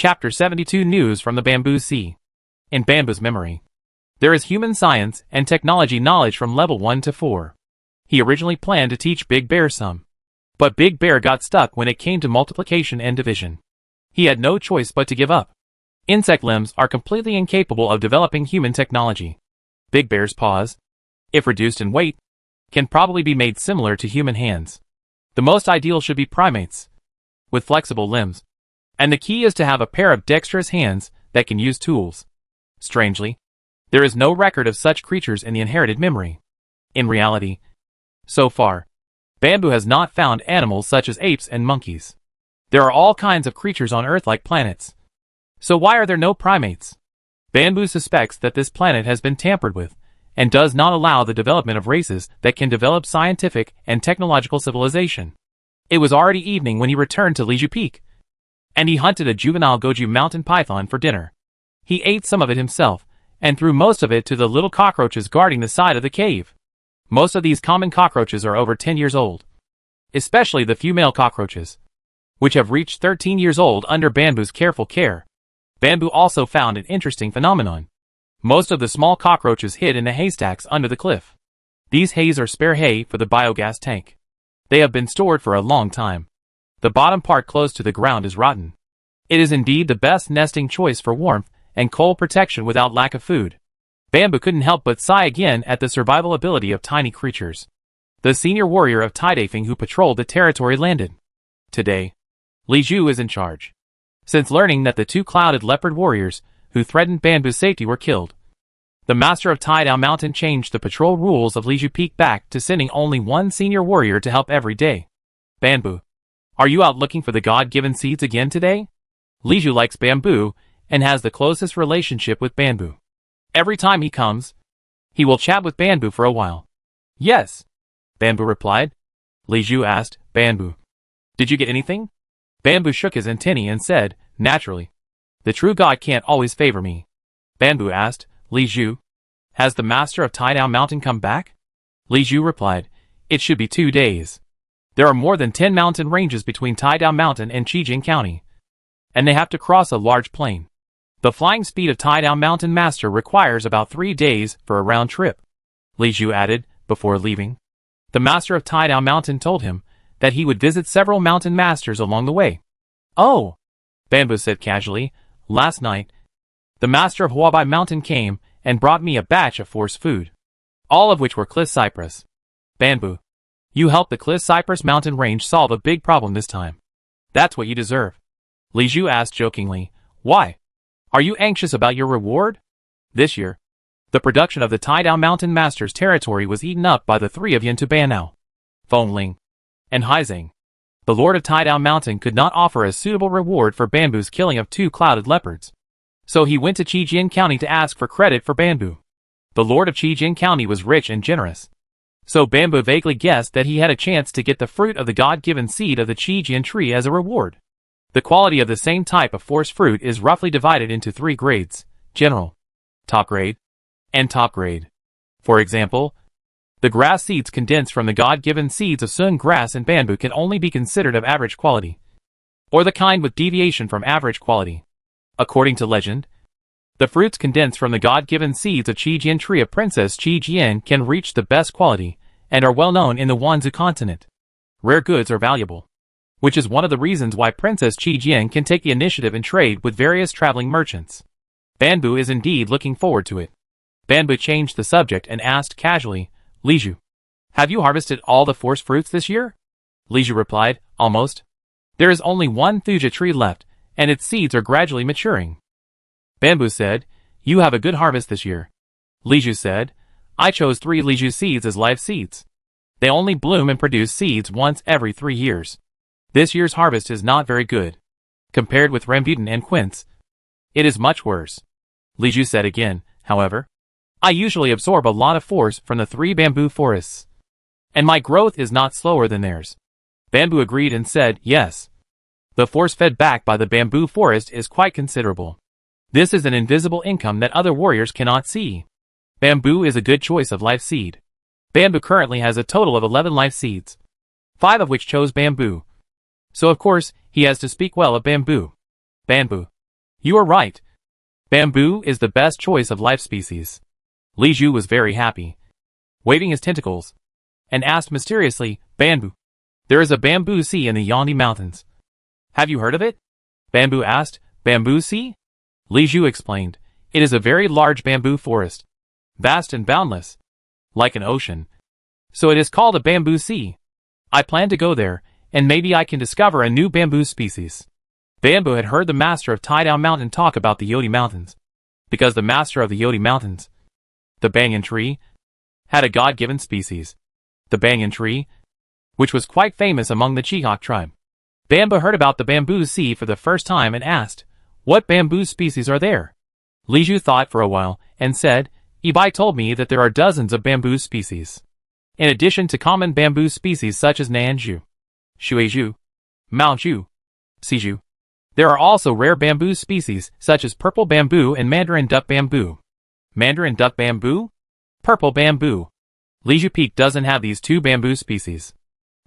Chapter 72 News from the Bamboo Sea. In Bamboo's memory, there is human science and technology knowledge from level 1 to 4. He originally planned to teach Big Bear some, but Big Bear got stuck when it came to multiplication and division. He had no choice but to give up. Insect limbs are completely incapable of developing human technology. Big Bear's paws, if reduced in weight, can probably be made similar to human hands. The most ideal should be primates, with flexible limbs. And the key is to have a pair of dexterous hands that can use tools. Strangely, there is no record of such creatures in the inherited memory. In reality, so far, Bamboo has not found animals such as apes and monkeys. There are all kinds of creatures on Earth-like planets. So why are there no primates? Bamboo suspects that this planet has been tampered with, and does not allow the development of races that can develop scientific and technological civilization. It was already evening when he returned to Leju Peak, and he hunted a juvenile Goju mountain python for dinner. He ate some of it himself, and threw most of it to the little cockroaches guarding the side of the cave. Most of these common cockroaches are over 10 years old, especially the female cockroaches, which have reached 13 years old under Bamboo's careful care. Bamboo also found an interesting phenomenon. Most of the small cockroaches hid in the haystacks under the cliff. These hays are spare hay for the biogas tank. They have been stored for a long time. The bottom part close to the ground is rotten. It is indeed the best nesting choice for warmth and cold protection without lack of food. Bamboo couldn't help but sigh again at the survival ability of tiny creatures. The senior warrior of Taidafing who patrolled the territory landed. Today, Li Zhu is in charge. Since learning that the two clouded leopard warriors who threatened Bamboo's safety were killed, the master of Taidao Mountain changed the patrol rules of Leju Peak back to sending only one senior warrior to help every day. Bamboo, are you out looking for the God-given seeds again today? Leju likes Bamboo and has the closest relationship with Bamboo. Every time he comes, he will chat with Bamboo for a while. Yes, Bamboo replied. Leju asked, Bamboo, did you get anything? Bamboo shook his antennae and said, naturally. The true God can't always favor me. Bamboo asked, Leju, has the master of Taidao Mountain come back? Leju replied, it should be 2 days. There are more than 10 mountain ranges between Taidao Mountain and Qijing County, and they have to cross a large plain. The flying speed of Taidao Mountain Master requires about 3 days for a round trip. Leju added, before leaving. The master of Taidao Mountain told him that he would visit several mountain masters along the way. Oh, Bamboo said casually, last night, the master of Huabai Mountain came and brought me a batch of force food, all of which were Cliff Cypress. Bamboo, you helped the Cliff Cypress mountain range solve a big problem this time. That's what you deserve. Leju asked jokingly, why? Are you anxious about your reward? This year, the production of the Taidao Mountain Master's territory was eaten up by the three of Yantu Banao, Fengling, and Haizang. The Lord of Taidao Mountain could not offer a suitable reward for Bamboo's killing of 2 clouded leopards. So he went to Qijing County to ask for credit for Bamboo. The Lord of Qijing County was rich and generous. So Bamboo vaguely guessed that he had a chance to get the fruit of the God-given seed of the Qijing tree as a reward. The quality of the same type of force fruit is roughly divided into 3 grades: general, top grade, and top grade. For example, the grass seeds condensed from the God-given seeds of sun grass and bamboo can only be considered of average quality, or the kind with deviation from average quality. According to legend, the fruits condensed from the God-given seeds of Qijing tree of Princess Qijing can reach the best quality, and are well known in the Wanzhou continent. Rare goods are valuable, which is one of the reasons why Princess Qijing can take the initiative in trade with various traveling merchants. Bamboo is indeed looking forward to it. Bamboo changed the subject and asked casually, Leju, have you harvested all the force fruits this year? Leju replied, almost. There is only one thuja tree left, and its seeds are gradually maturing. Bamboo said, you have a good harvest this year. Leju said, I chose 3 Leju seeds as live seeds. They only bloom and produce seeds once every 3 years. This year's harvest is not very good. Compared with rambutan and quince, it is much worse. Leju said again, however, I usually absorb a lot of force from the 3 bamboo forests, and my growth is not slower than theirs. Bamboo agreed and said, yes. The force fed back by the bamboo forest is quite considerable. This is an invisible income that other warriors cannot see. Bamboo is a good choice of live seed. Bamboo currently has a total of 11 live seeds, 5 of which chose bamboo. So of course, he has to speak well of bamboo. Bamboo, You are right. Bamboo is the best choice of life species. Li Zhu was very happy, waving his tentacles, and asked mysteriously, Bamboo. There is a bamboo sea in the Yangtze Mountains. Have you heard of it? Bamboo asked. Bamboo sea? Li Zhu explained. It is a very large bamboo forest, vast and boundless, like an ocean. So it is called a bamboo sea. I plan to go there, and maybe I can discover a new bamboo species. Bamboo had heard the master of Taidao Mountain talk about the Yodi Mountains, because the master of the Yodi Mountains, the banyan tree, had a god-given species, the banyan tree, which was quite famous among the Chihok tribe. Bamboo heard about the bamboo sea for the first time and asked, what bamboo species are there? Li Zhu thought for a while and said, Ibai told me that there are dozens of bamboo species. In addition to common bamboo species such as Nanzhu, Shuizhu, Maozhu, Sizhu, there are also rare bamboo species such as purple bamboo and mandarin duck bamboo. Mandarin duck bamboo? Purple bamboo. Li Zhu Peak doesn't have these two bamboo species.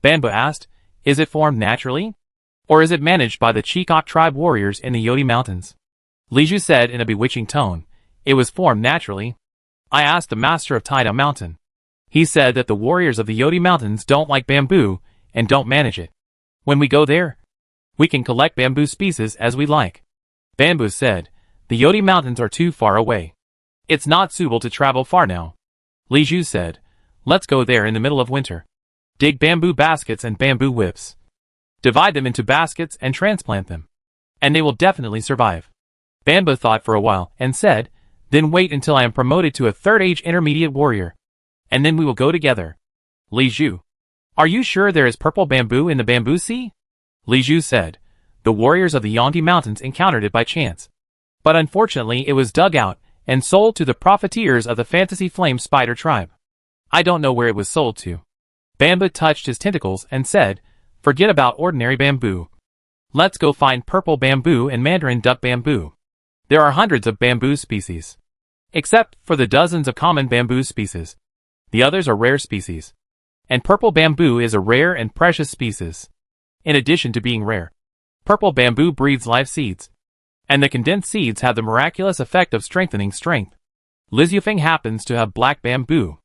Bamboo asked, is it formed naturally? Or is it managed by the Chihok tribe warriors in the Yodi Mountains? Li Zhu said in a bewitching tone, it was formed naturally. I asked the master of Taidao Mountain. He said that the warriors of the Yodi Mountains don't like bamboo and don't manage it. When we go there, we can collect bamboo species as we like. Bamboo said, the Yodi Mountains are too far away. It's not suitable to travel far now. Li Zhu said, let's go there in the middle of winter. Dig bamboo baskets and bamboo whips. Divide them into baskets and transplant them. And they will definitely survive. Bamboo thought for a while and said, then wait until I am promoted to a third-age intermediate warrior. And then we will go together. Li Zhu, are you sure there is purple bamboo in the bamboo sea? Li Zhu said, the warriors of the Yangtze Mountains encountered it by chance. But unfortunately it was dug out and sold to the profiteers of the Fantasy Flame Spider tribe. I don't know where it was sold to. Bamboo touched his tentacles and said, forget about ordinary bamboo. Let's go find purple bamboo and mandarin duck bamboo. There are hundreds of bamboo species. Except for the dozens of common bamboo species. The others are rare species. And purple bamboo is a rare and precious species. In addition to being rare, purple bamboo breathes live seeds. And the condensed seeds have the miraculous effect of strengthening strength. Lizufeng happens to have black bamboo.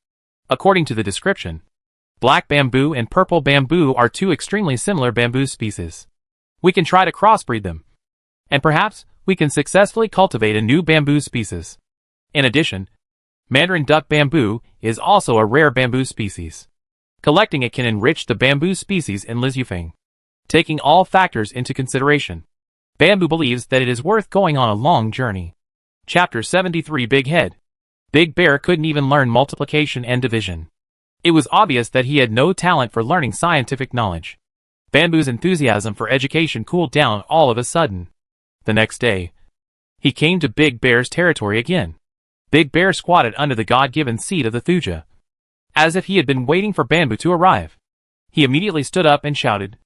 According to the description, black bamboo and purple bamboo are two extremely similar bamboo species. We can try to crossbreed them. And perhaps we can successfully cultivate a new bamboo species. In addition, mandarin duck bamboo is also a rare bamboo species. Collecting it can enrich the bamboo species in Lizufeng. Taking all factors into consideration, Bamboo believes that it is worth going on a long journey. Chapter 73 Big Head. Big Bear couldn't even learn multiplication and division. It was obvious that he had no talent for learning scientific knowledge. Bamboo's enthusiasm for education cooled down all of a sudden. The next day, he came to Big Bear's territory again. Big Bear squatted under the God-given seat of the Thuja, as if he had been waiting for Bamboo to arrive. He immediately stood up and shouted,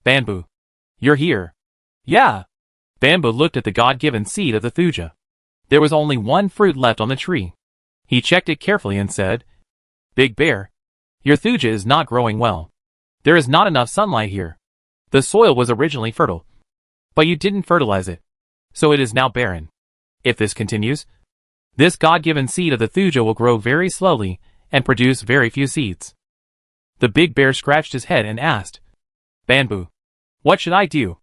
Bamboo, you're here. Yeah. Bamboo looked at the God-given seed of the Thuja. There was only one fruit left on the tree. He checked it carefully and said, Big Bear, your Thuja is not growing well. There is not enough sunlight here. The soil was originally fertile, but you didn't fertilize it, so it is now barren. If this continues, this God-given seed of the Thuja will grow very slowly and produce very few seeds. The Big Bear scratched his head and asked, Bamboo, what should I do?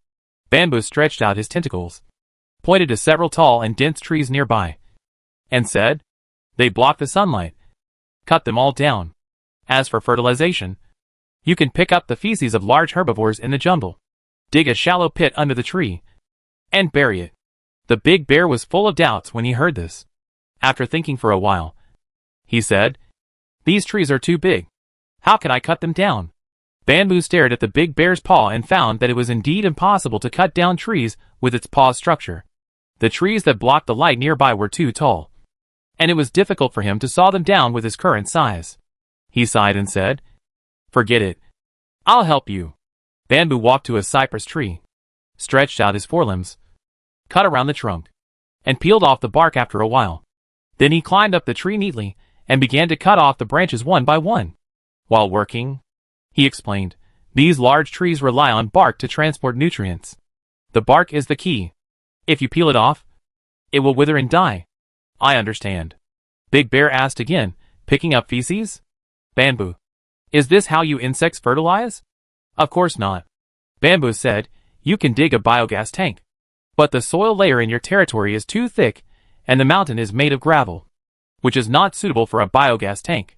Bamboo stretched out his tentacles, pointed to several tall and dense trees nearby, and said, they block the sunlight. Cut them all down. As for fertilization, you can pick up the feces of large herbivores in the jungle, dig a shallow pit under the tree, and bury it. The Big Bear was full of doubts when he heard this. After thinking for a while, he said, these trees are too big. How can I cut them down? Bamboo stared at the Big Bear's paw and found that it was indeed impossible to cut down trees with its paw structure. The trees that blocked the light nearby were too tall, and it was difficult for him to saw them down with his current size. He sighed and said, forget it. I'll help you. Bamboo walked to a cypress tree, stretched out his forelimbs, cut around the trunk, and peeled off the bark after a while. Then he climbed up the tree neatly and began to cut off the branches one by one. While working, he explained, these large trees rely on bark to transport nutrients. The bark is the key. If you peel it off, it will wither and die. I understand. Big Bear asked again, picking up feces. Bamboo. Is this how you insects fertilize? Of course not. Bamboo said, you can dig a biogas tank. But the soil layer in your territory is too thick, and the mountain is made of gravel, which is not suitable for a biogas tank.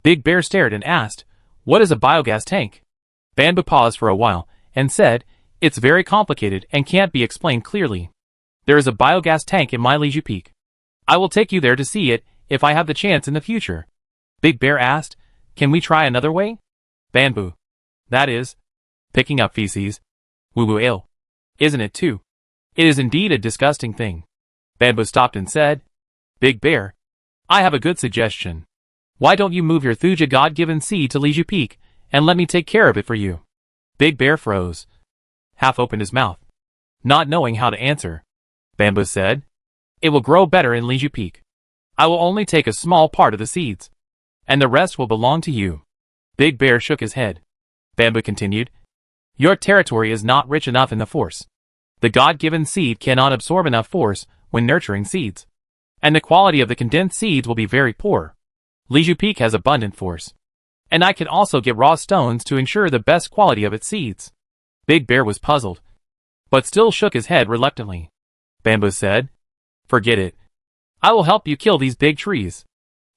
Big Bear stared and asked, what is a biogas tank? Bamboo paused for a while, and said, it's very complicated and can't be explained clearly. There is a biogas tank in my Leju Peak. I will take you there to see it, if I have the chance in the future. Big Bear asked, can we try another way? Bamboo. That is, picking up feces. Woo-woo ill. Isn't it too? It is indeed a disgusting thing. Bamboo stopped and said, Big Bear, I have a good suggestion. Why don't you move your Thuja God-given seed to Leju Peak, and let me take care of it for you? Big Bear froze. Half opened his mouth, not knowing how to answer. Bamboo said, it will grow better in Leju Peak. I will only take a small part of the seeds, and the rest will belong to you. Big Bear shook his head. Bamboo continued, your territory is not rich enough in the force. The God-given seed cannot absorb enough force when nurturing seeds, and the quality of the condensed seeds will be very poor. Leju Peak has abundant force, and I can also get raw stones to ensure the best quality of its seeds. Big Bear was puzzled, but still shook his head reluctantly. Bamboo said, forget it. I will help you kill these big trees.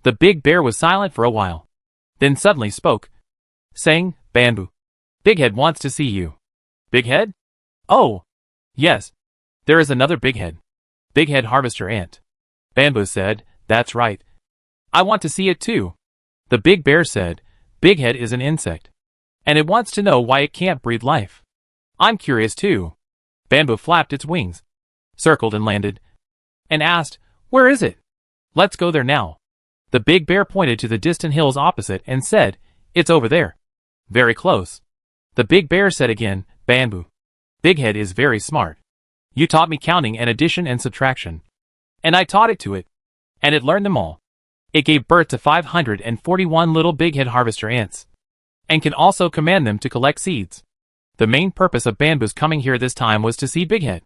The Big Bear was silent for a while, then suddenly spoke, saying, Bamboo, Big Head wants to see you. Big Head? Oh, yes. There is another Big Head. Big Head Harvester Ant. Bamboo said, that's right. I want to see it too. The Big Bear said, Big Head is an insect, and it wants to know why it can't breathe life. I'm curious too. Bamboo flapped its wings, circled and landed, and asked, where is it? Let's go there now. The Big Bear pointed to the distant hills opposite and said, it's over there. Very close. The Big Bear said again, Bamboo, Big Head is very smart. You taught me counting and addition and subtraction, and I taught it to it, and it learned them all. It gave birth to 541 little Big Head Harvester Ants, and can also command them to collect seeds. The main purpose of Bamboo's coming here this time was to see Big Head,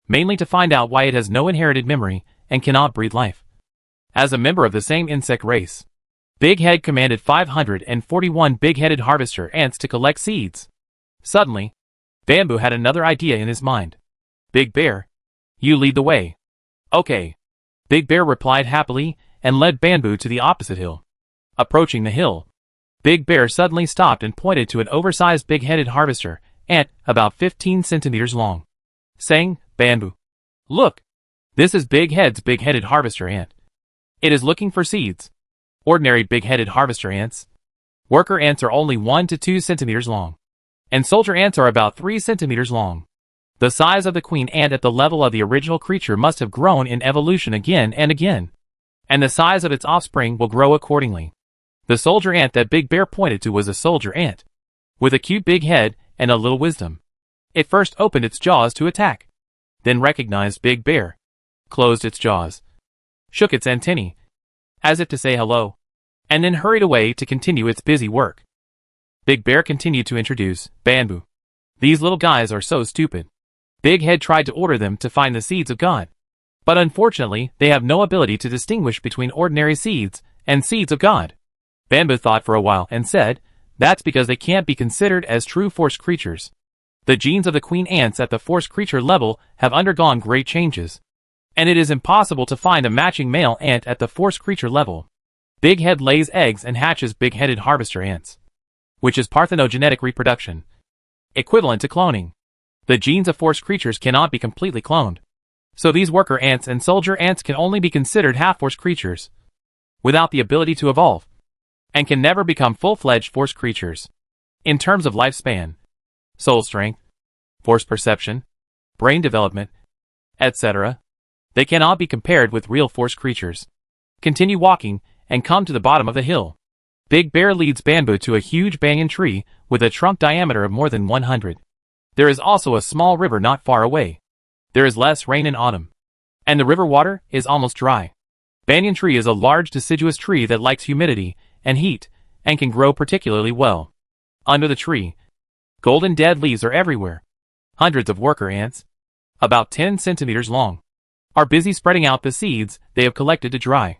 mainly to find out why it has no inherited memory and cannot breathe life. As a member of the same insect race, Big Head commanded 541 big-headed harvester ants to collect seeds. Suddenly, Bamboo had another idea in his mind. Big Bear, you lead the way. Okay. Big Bear replied happily and led Bamboo to the opposite hill. Approaching the hill, Big Bear suddenly stopped and pointed to an oversized big-headed harvester ant about 15 centimeters long, saying, Bamboo, look, this is Big Head's big-headed harvester ant. It is looking for seeds. Ordinary big-headed harvester ants, worker ants are only 1 to 2 centimeters long, and soldier ants are about 3 centimeters long. The size of the queen ant at the level of the original creature must have grown in evolution again and again, and the size of its offspring will grow accordingly. The soldier ant that Big Bear pointed to was a soldier ant, with a cute big head and a little wisdom. It first opened its jaws to attack, then recognized Big Bear, closed its jaws, shook its antennae, as if to say hello, and then hurried away to continue its busy work. Big Bear continued to introduce Bamboo. These little guys are so stupid. Big Head tried to order them to find the seeds of God, but unfortunately they have no ability to distinguish between ordinary seeds and seeds of God. Bamboo thought for a while and said, that's because they can't be considered as true force creatures. The genes of the queen ants at the force creature level have undergone great changes, and it is impossible to find a matching male ant at the force creature level. Big Head lays eggs and hatches big-headed harvester ants, which is parthenogenetic reproduction, equivalent to cloning. The genes of force creatures cannot be completely cloned, so these worker ants and soldier ants can only be considered half-force creatures, without the ability to evolve, and can never become full-fledged force creatures. In terms of lifespan, soul strength, force perception, brain development, etc., they cannot be compared with real force creatures. Continue walking and come to the bottom of the hill. Big Bear leads Bamboo to a huge banyan tree with a trunk diameter of more than 100. There is also a small river not far away. There is less rain in autumn, and the river water is almost dry. Banyan tree is a large deciduous tree that likes humidity and heat and can grow particularly well. Under the tree, golden dead leaves are everywhere. Hundreds of worker ants, about 10 centimeters long, are busy spreading out the seeds they have collected to dry.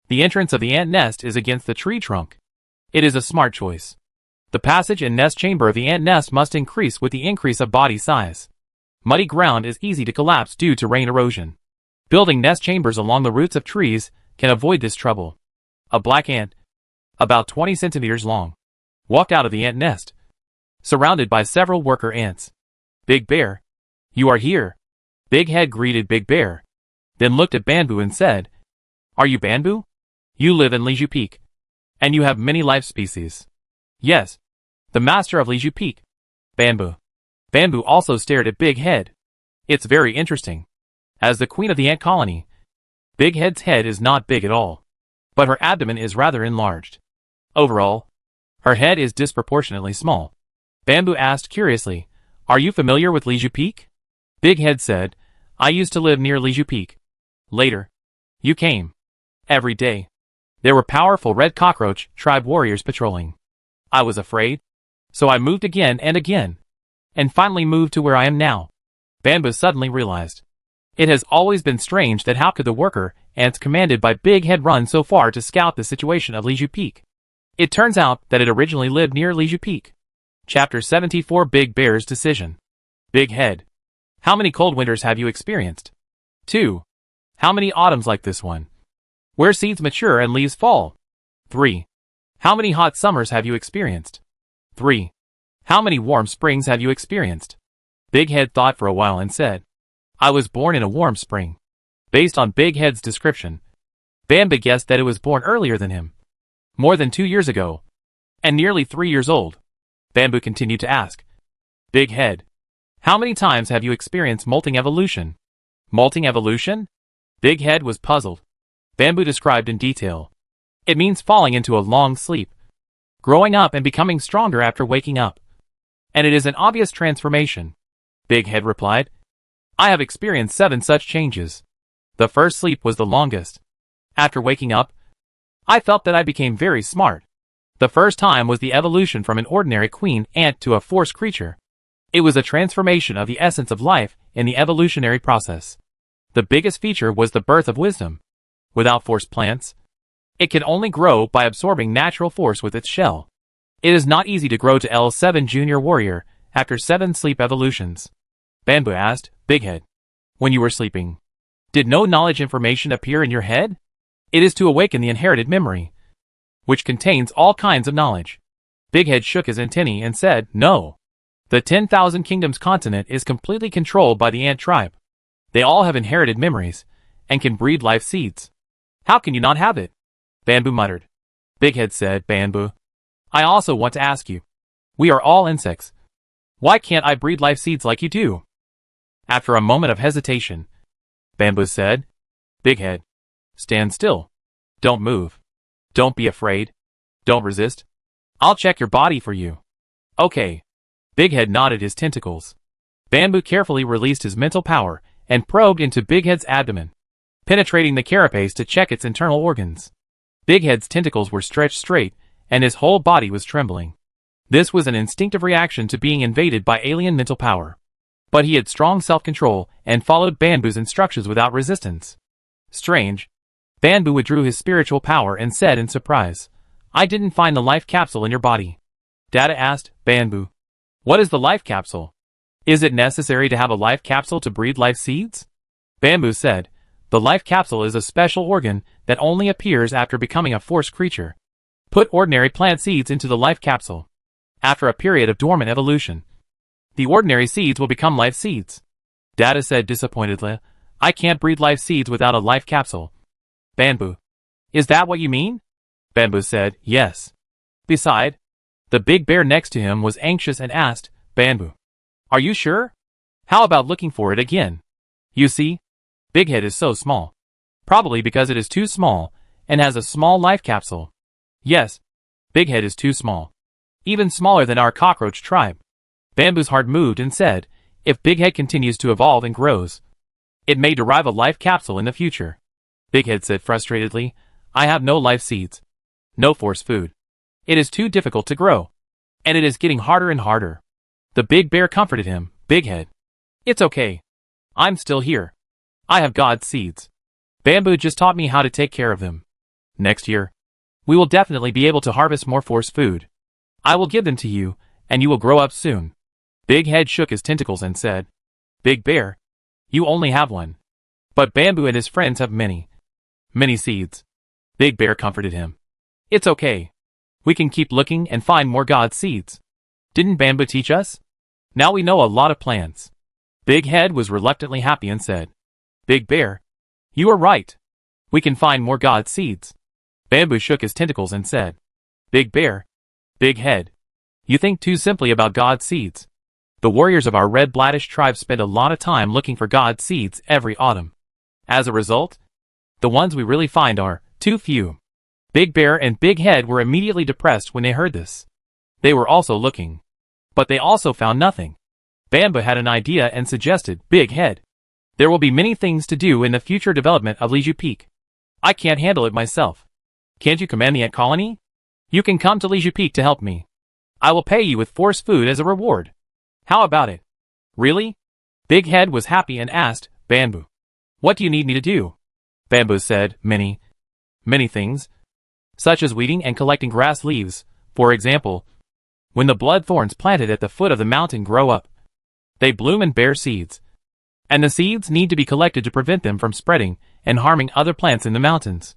The entrance of the ant nest is against the tree trunk. It is a smart choice. The passage and nest chamber of the ant nest must increase with the increase of body size. Muddy ground is easy to collapse due to rain erosion. Building nest chambers along the roots of trees can avoid this trouble. A black ant, about 20 centimeters long, walked out of the ant nest, surrounded by several worker ants. Big Bear, you are here. Big Head greeted Big Bear, then looked at Bamboo and said, Are you Bamboo? You live in Leju Peak, and you have many life species. Yes, the master of Leju Peak. Bamboo. Bamboo also stared at Big Head. It's very interesting. As the queen of the ant colony, Big Head's head is not big at all, but her abdomen is rather enlarged. Overall, her head is disproportionately small. Bamboo asked curiously, Are you familiar with Leju Peak? Big Head said, I used to live near Leju Peak. Later, you came. Every day, there were powerful red cockroach tribe warriors patrolling. I was afraid, so I moved again, and finally moved to where I am now. Bamboo suddenly realized. It has always been strange that how could the worker ants commanded by Big Head run so far to scout the situation of Leju Peak. It turns out that it originally lived near Leju Peak. Chapter 74 Big Bear's Decision. Big Head. How many cold winters have you experienced? 2. How many autumns like this one? Where seeds mature and leaves fall? 3. How many hot summers have you experienced? 3. How many warm springs have you experienced? Big Head thought for a while and said, I was born in a warm spring. Based on Big Head's description, Bamboo guessed that it was born earlier than him. More than 2 years ago, and nearly 3 years old. Bamboo continued to ask, Big Head, how many times have you experienced molting evolution? Molting evolution? Big Head was puzzled. Bamboo described in detail. It means falling into a long sleep, growing up and becoming stronger after waking up. And it is an obvious transformation. Big Head replied, I have experienced 7 such changes. The first sleep was the longest. After waking up, I felt that I became very smart. The first time was the evolution from an ordinary queen ant to a force creature. It was a transformation of the essence of life in the evolutionary process. The biggest feature was the birth of wisdom. Without force plants, it can only grow by absorbing natural force with its shell. It is not easy to grow to L7 Junior Warrior after 7 sleep evolutions. Bamboo asked, Big Head, when you were sleeping, did no knowledge information appear in your head? It is to awaken the inherited memory, which contains all kinds of knowledge. Big Head shook his antennae and said, No. The 10,000 Kingdoms continent is completely controlled by the ant tribe. They all have inherited memories, and can breed life seeds. How can you not have it? Bamboo muttered. Big Head said, Bamboo, I also want to ask you. We are all insects. Why can't I breed life seeds like you do? After a moment of hesitation, Bamboo said, Big Head, stand still. Don't move. Don't be afraid. Don't resist. I'll check your body for you. Okay. Big Head nodded his tentacles. Bamboo carefully released his mental power and probed into Big Head's abdomen, penetrating the carapace to check its internal organs. Big Head's tentacles were stretched straight, and his whole body was trembling. This was an instinctive reaction to being invaded by alien mental power. But he had strong self-control and followed Bamboo's instructions without resistance. Strange. Bamboo withdrew his spiritual power and said in surprise, I didn't find the life capsule in your body. Data asked, Bamboo, what is the life capsule? Is it necessary to have a life capsule to breed life seeds? Bamboo said, the life capsule is a special organ that only appears after becoming a force creature. Put ordinary plant seeds into the life capsule. After a period of dormant evolution, the ordinary seeds will become life seeds. Data said disappointedly, I can't breed life seeds without a life capsule. Bamboo, is that what you mean? Bamboo said, yes. Beside, the big bear next to him was anxious and asked, Bamboo, are you sure? How about looking for it again? You see, Big Head is so small. Probably because it is too small and has a small life capsule. Yes, Big Head is too small. Even smaller than our cockroach tribe. Bamboo's heart moved and said, if Big Head continues to evolve and grows, it may derive a life capsule in the future. Big Head said frustratedly, I have no life seeds. No force food. It is too difficult to grow. And it is getting harder and harder. The big bear comforted him, Big Head. It's okay. I'm still here. I have God's seeds. Bamboo just taught me how to take care of them. Next year, we will definitely be able to harvest more force food. I will give them to you, and you will grow up soon. Big Head shook his tentacles and said, Big Bear, you only have one. But Bamboo and his friends have many seeds. Big Bear comforted him. It's okay. We can keep looking and find more God's seeds. Didn't Bamboo teach us? Now we know a lot of plants. Big Head was reluctantly happy and said, Big Bear, you are right. We can find more God's seeds. Bamboo shook his tentacles and said, Big Bear, Big Head, you think too simply about God's seeds. The warriors of our red bladdish tribe spend a lot of time looking for God's seeds every autumn. As a result, the ones we really find are too few. Big Bear and Big Head were immediately depressed when they heard this. They were also looking, but they also found nothing. Bamboo had an idea and suggested, Big Head, there will be many things to do in the future development of Leju Peak. I can't handle it myself. Can't you command the ant colony? You can come to Leju Peak to help me. I will pay you with force food as a reward. How about it? Really? Big Head was happy and asked, Bamboo, what do you need me to do? Bamboo said, many things, such as weeding and collecting grass leaves. For example, when the blood thorns planted at the foot of the mountain grow up, they bloom and bear seeds. And the seeds need to be collected to prevent them from spreading and harming other plants in the mountains.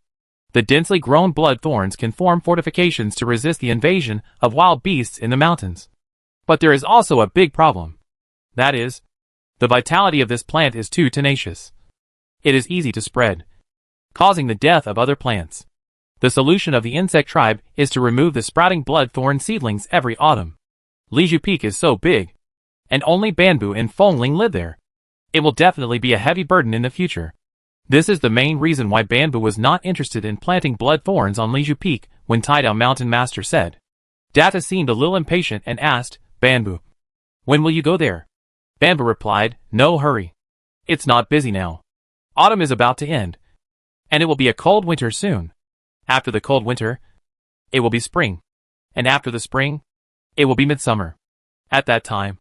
The densely grown blood thorns can form fortifications to resist the invasion of wild beasts in the mountains. But there is also a big problem. That is, the vitality of this plant is too tenacious. It is easy to spread, causing the death of other plants. The solution of the insect tribe is to remove the sprouting blood thorn seedlings every autumn. Leju Peak is so big, and only Bamboo and Fongling live there. It will definitely be a heavy burden in the future. This is the main reason why Bamboo was not interested in planting blood thorns on Leju Peak when Tidal Mountain Master said. Data seemed a little impatient and asked, Bamboo, when will you go there? Bamboo replied, no hurry. It's not busy now. Autumn is about to end, and it will be a cold winter soon. After the cold winter, it will be spring, and after the spring, it will be midsummer. At that time,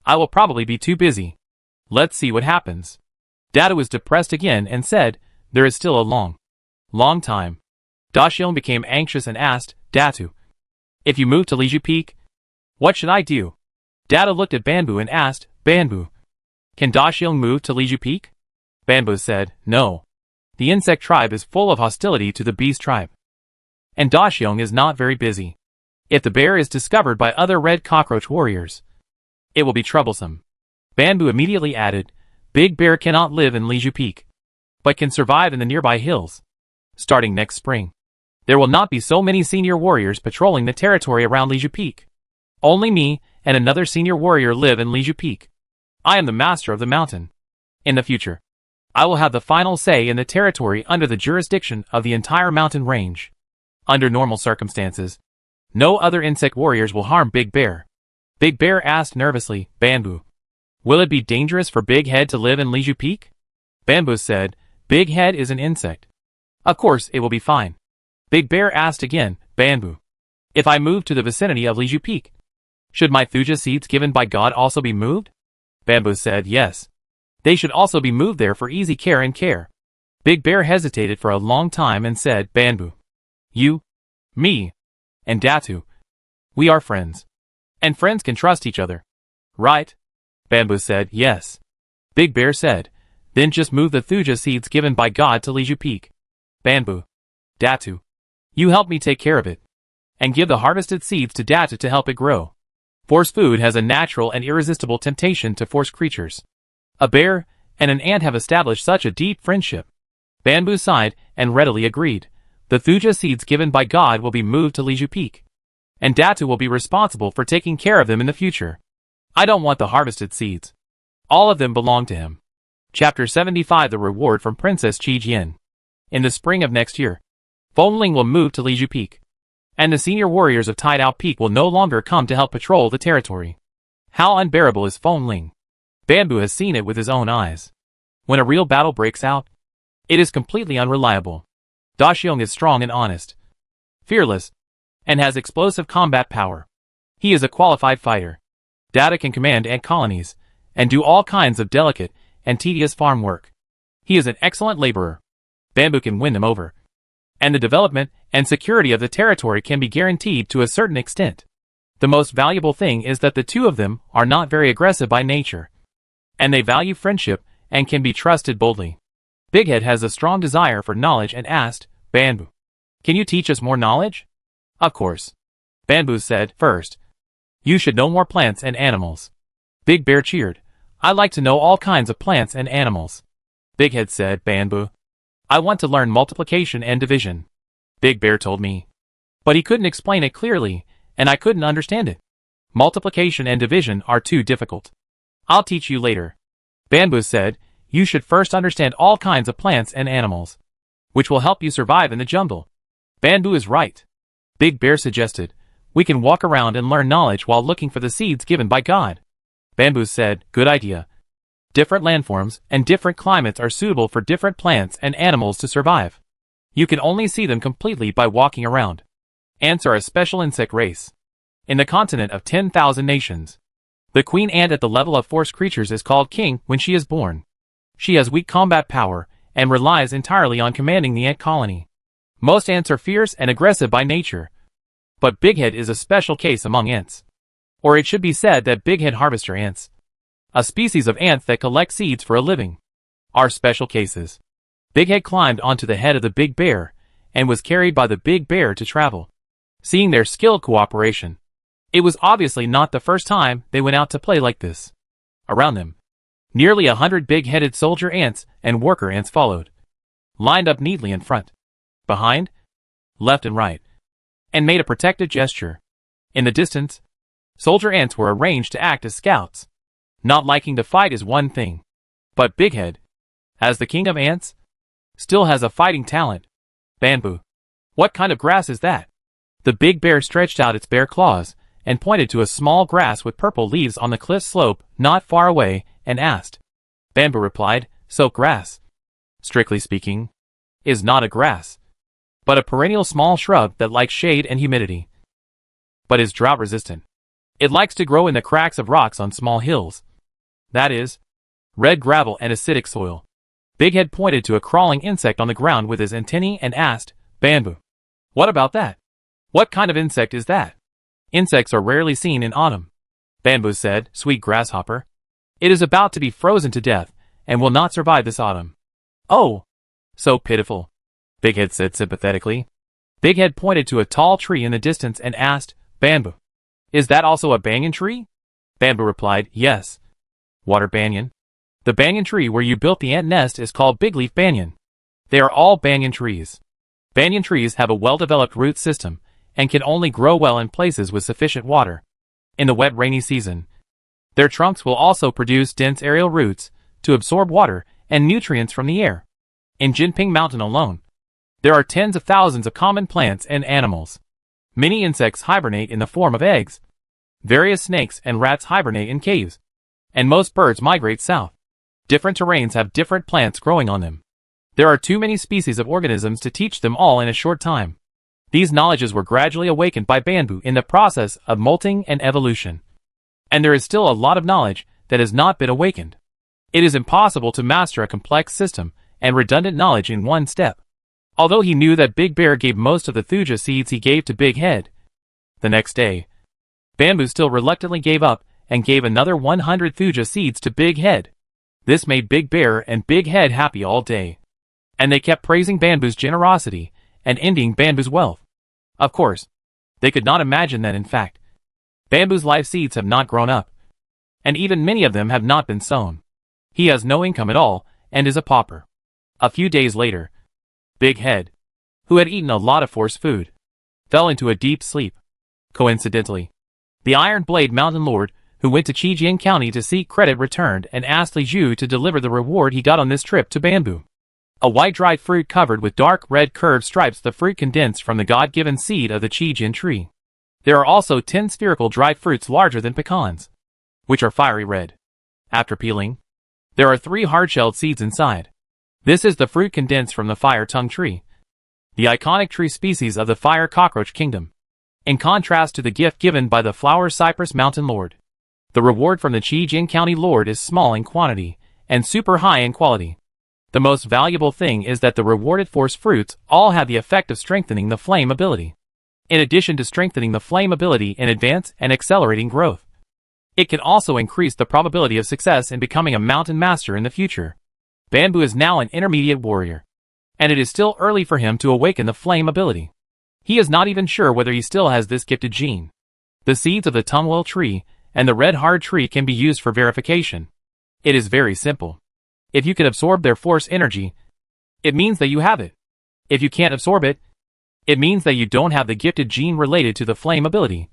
I will probably be too busy. Let's see what happens. Data was depressed again and said, there is still a long time. Dashion became anxious and asked, Datu, if you move to Leju Peak, what should I do? Data looked at Bamboo and asked, Bamboo, can Dashion move to Leju Peak? Bamboo said, no. The insect tribe is full of hostility to the beast tribe. And Dashion is not very busy. If the bear is discovered by other red cockroach warriors, it will be troublesome. Bamboo immediately added, Big Bear cannot live in Leju Peak, but can survive in the nearby hills. Starting next spring, there will not be so many senior warriors patrolling the territory around Leju Peak. Only me and another senior warrior live in Leju Peak. I am the master of the mountain. In the future, I will have the final say in the territory under the jurisdiction of the entire mountain range. Under normal circumstances, no other insect warriors will harm Big Bear. Big Bear asked nervously, Bamboo, will it be dangerous for Big Head to live in Leju Peak? Bamboo said, Big Head is an insect. Of course it will be fine. Big Bear asked again, Bamboo, if I move to the vicinity of Leju Peak, should my thuja seeds given by God also be moved? Bamboo said, yes. They should also be moved there for easy care and care. Big Bear hesitated for a long time and said, Bamboo, you, me, and Datu, we are friends. And friends can trust each other. Right? Bamboo said, yes. Big Bear said, then just move the thuja seeds given by God to Leju Peak. Bamboo, Datu, you help me take care of it. And give the harvested seeds to Datu to help it grow. Force food has a natural and irresistible temptation to force creatures. A bear and an ant have established such a deep friendship. Bamboo sighed and readily agreed. The thuja seeds given by God will be moved to Leju Peak. And Datu will be responsible for taking care of them in the future. I don't want the harvested seeds. All of them belong to him. Chapter 75 The Reward from Princess Qi. In the spring of next year, Fongling will move to Leju Peak. And the senior warriors of Tidal Peak will no longer come to help patrol the territory. How unbearable is Fongling? Bamboo has seen it with his own eyes. When a real battle breaks out, it is completely unreliable. Dashiong is strong and honest, fearless, and has explosive combat power. He is a qualified fighter. Data can command ant colonies, and do all kinds of delicate and tedious farm work. He is an excellent laborer. Bamboo can win them over. And the development and security of the territory can be guaranteed to a certain extent. The most valuable thing is that the two of them are not very aggressive by nature. And they value friendship and can be trusted boldly. Big Head has a strong desire for knowledge and asked, Bamboo, can you teach us more knowledge? Of course. Bamboo said, first, you should know more plants and animals. Big Bear cheered, I like to know all kinds of plants and animals. Big Head said, Bamboo, I want to learn multiplication and division. Big Bear told me. But he couldn't explain it clearly, and I couldn't understand it. Multiplication and division are too difficult. I'll teach you later. Bamboo said, you should first understand all kinds of plants and animals, which will help you survive in the jungle. Bamboo is right. Big Bear suggested, we can walk around and learn knowledge while looking for the seeds given by God. Bamboo said, good idea. Different landforms and different climates are suitable for different plants and animals to survive. You can only see them completely by walking around. Ants are a special insect race. In the continent of 10,000 nations, the queen ant at the level of forest creatures is called king when she is born. She has weak combat power and relies entirely on commanding the ant colony. Most ants are fierce and aggressive by nature. But Big Head is a special case among ants. Or it should be said that Big Head harvester ants, a species of ants that collect seeds for a living, are special cases. Big Head climbed onto the head of the Big Bear and was carried by the Big Bear to travel. Seeing their skilled cooperation, it was obviously not the first time they went out to play like this. Around them, nearly 100 big-headed soldier ants and worker ants followed, lined up neatly in front, behind, left and right, and made a protective gesture. In the distance, soldier ants were arranged to act as scouts. Not liking to fight is one thing, but Big Head, as the king of ants, still has a fighting talent. Bamboo. What kind of grass is that? The Big Bear stretched out its bare claws and pointed to a small grass with purple leaves on the cliff slope not far away and asked. Bamboo replied, soak grass, strictly speaking, is not a grass, but a perennial small shrub that likes shade and humidity, but is drought resistant. It likes to grow in the cracks of rocks on small hills. That is, red gravel and acidic soil. Big Head pointed to a crawling insect on the ground with his antennae and asked, Bamboo, what about that? What kind of insect is that? Insects are rarely seen in autumn. Bamboo said, sweet grasshopper. It is about to be frozen to death and will not survive this autumn. Oh, so pitiful, Big Head said sympathetically. Big Head pointed to a tall tree in the distance and asked, Bamboo, is that also a banyan tree? Bamboo replied, yes. Water banyan. The banyan tree where you built the ant nest is called bigleaf banyan. They are all banyan trees. Banyan trees have a well-developed root system and can only grow well in places with sufficient water. In the wet rainy season, their trunks will also produce dense aerial roots to absorb water and nutrients from the air. In Jinping Mountain alone, there are tens of thousands of common plants and animals. Many insects hibernate in the form of eggs. Various snakes and rats hibernate in caves. And most birds migrate south. Different terrains have different plants growing on them. There are too many species of organisms to teach them all in a short time. These knowledges were gradually awakened by Bamboo in the process of molting and evolution. And there is still a lot of knowledge that has not been awakened. It is impossible to master a complex system and redundant knowledge in one step. Although he knew that Big Bear gave most of the thuja seeds he gave to Big Head, the next day, Bamboo still reluctantly gave up and gave another 100 thuja seeds to Big Head. This made Big Bear and Big Head happy all day. And they kept praising Bamboo's generosity and envying Bamboo's wealth. Of course, they could not imagine that in fact, Bamboo's life seeds have not grown up. And even many of them have not been sown. He has no income at all and is a pauper. A few days later, Big Head, who had eaten a lot of forced food, fell into a deep sleep. Coincidentally, the Iron Blade Mountain Lord, who went to Qijing County to seek credit, returned and asked Li Zhu to deliver the reward he got on this trip to Bamboo. A white dried fruit covered with dark red curved stripes, the fruit condensed from the God-given seed of the Qijin tree. There are also 10 spherical dried fruits larger than pecans, which are fiery red. After peeling, there are 3 hard-shelled seeds inside. This is the fruit condensed from the fire tongue tree, the iconic tree species of the fire cockroach kingdom. In contrast to the gift given by the flower cypress mountain lord, the reward from the Qijing County Lord is small in quantity and super high in quality. The most valuable thing is that the rewarded force fruits all have the effect of strengthening the flame ability. In addition to strengthening the flame ability in advance and accelerating growth, it can also increase the probability of success in becoming a mountain master in the future. Bamboo is now an intermediate warrior, and it is still early for him to awaken the flame ability. He is not even sure whether he still has this gifted gene. The seeds of the tumwell tree and the red hard tree can be used for verification. It is very simple. If you can absorb their force energy, it means that you have it. If you can't absorb it, it means that you don't have the gifted gene related to the flame ability,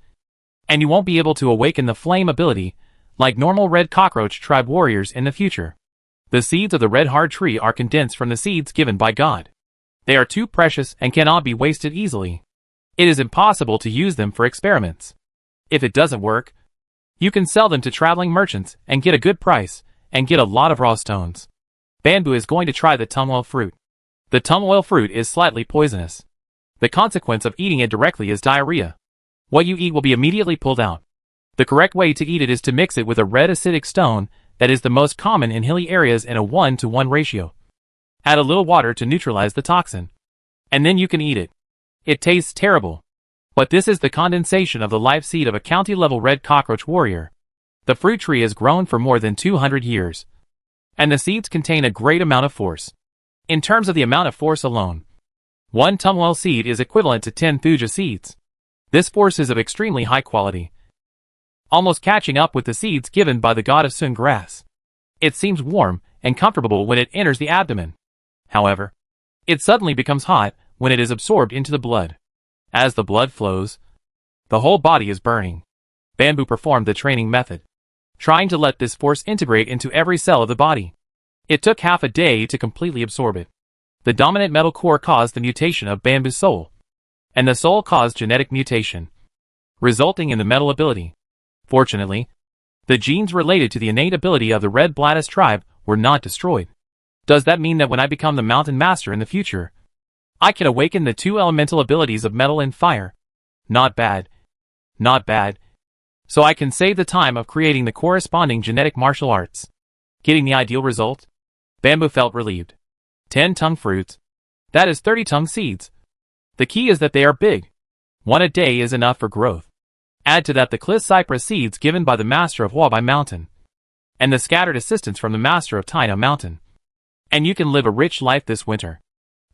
and you won't be able to awaken the flame ability like normal red cockroach tribe warriors in the future. The seeds of the red hard tree are condensed from the seeds given by God. They are too precious and cannot be wasted easily. It is impossible to use them for experiments. If it doesn't work, you can sell them to traveling merchants and get a good price and get a lot of raw stones. Bamboo is going to try the tumwell fruit. The tumwell fruit is slightly poisonous. The consequence of eating it directly is diarrhea. What you eat will be immediately pulled out. The correct way to eat it is to mix it with a red acidic stone that is the most common in hilly areas in a 1-to-1 ratio. Add a little water to neutralize the toxin, and then you can eat it. It tastes terrible, but this is the condensation of the life seed of a county-level red cockroach warrior. The fruit tree has grown for more than 200 years, and the seeds contain a great amount of force. In terms of the amount of force alone, one tumwell seed is equivalent to 10 thuja seeds. This force is of extremely high quality, almost catching up with the seeds given by the god of sun grass. It seems warm and comfortable when it enters the abdomen. However, it suddenly becomes hot when it is absorbed into the blood. As the blood flows, the whole body is burning. Bamboo performed the training method, trying to let this force integrate into every cell of the body. It took half a day to completely absorb it. The dominant metal core caused the mutation of Bamboo's soul, and the soul caused genetic mutation, resulting in the metal ability. Fortunately, the genes related to the innate ability of the Red Blattus tribe were not destroyed. Does that mean that when I become the mountain master in the future, I can awaken the two elemental abilities of metal and fire? Not bad. Not bad. So I can save the time of creating the corresponding genetic martial arts. Getting the ideal result? Bamboo felt relieved. 10 tongue fruits. That is 30 tongue seeds. The key is that they are big. 1 a day is enough for growth. Add to that the Clis cypress seeds given by the master of Wabai Mountain, and the scattered assistance from the master of Taina Mountain, and you can live a rich life this winter.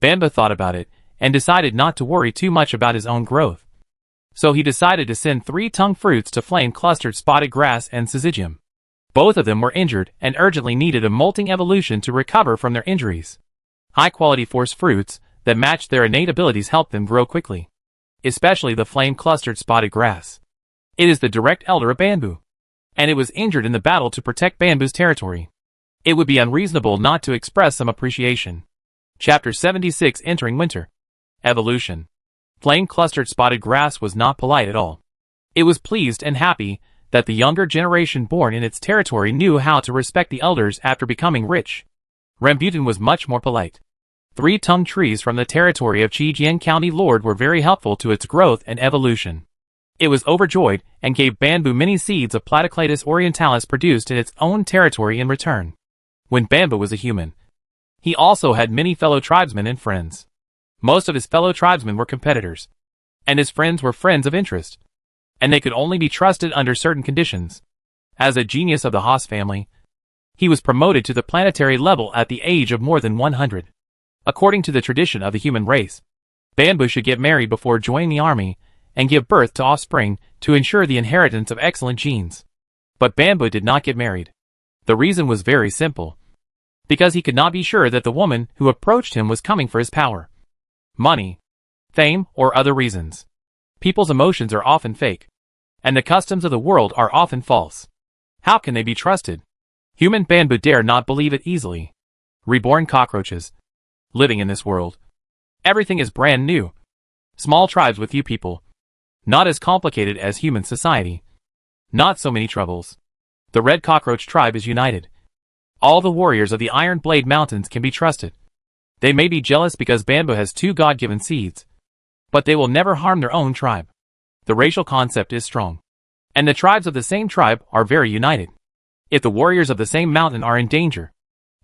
Bamboo thought about it, and decided not to worry too much about his own growth. So he decided to send 3 tongue fruits to Flame Clustered Spotted Grass and Syzygium. Both of them were injured and urgently needed a molting evolution to recover from their injuries. High-quality force fruits that matched their innate abilities helped them grow quickly, especially the Flame Clustered Spotted Grass. It is the direct elder of Bamboo, and it was injured in the battle to protect Bamboo's territory. It would be unreasonable not to express some appreciation. Chapter 76 Entering Winter. Evolution. Flame Clustered Spotted Grass was not polite at all. It was pleased and happy that the younger generation born in its territory knew how to respect the elders after becoming rich. Rambutan was much more polite. 3 tongue trees from the territory of Chijian County Lord were very helpful to its growth and evolution. It was overjoyed and gave Bamboo many seeds of Platycladus orientalis produced in its own territory in return. When Bamboo was a human, he also had many fellow tribesmen and friends. Most of his fellow tribesmen were competitors, and his friends were friends of interest, and they could only be trusted under certain conditions. As a genius of the Haas family, he was promoted to the planetary level at the age of more than 100. According to the tradition of the human race, Bamboo should get married before joining the army and give birth to offspring to ensure the inheritance of excellent genes. But Bamboo did not get married. The reason was very simple. Because he could not be sure that the woman who approached him was coming for his power, money, fame, or other reasons. People's emotions are often fake, and the customs of the world are often false. How can they be trusted? Human Bamboo dare not believe it easily. Reborn cockroaches. Living in this world, everything is brand new. Small tribes with few people. Not as complicated as human society. Not so many troubles. The Red Cockroach tribe is united. All the warriors of the Iron Blade Mountains can be trusted. They may be jealous because Bamboo has 2 God-given seeds, but they will never harm their own tribe. The racial concept is strong, and the tribes of the same tribe are very united. If the warriors of the same mountain are in danger,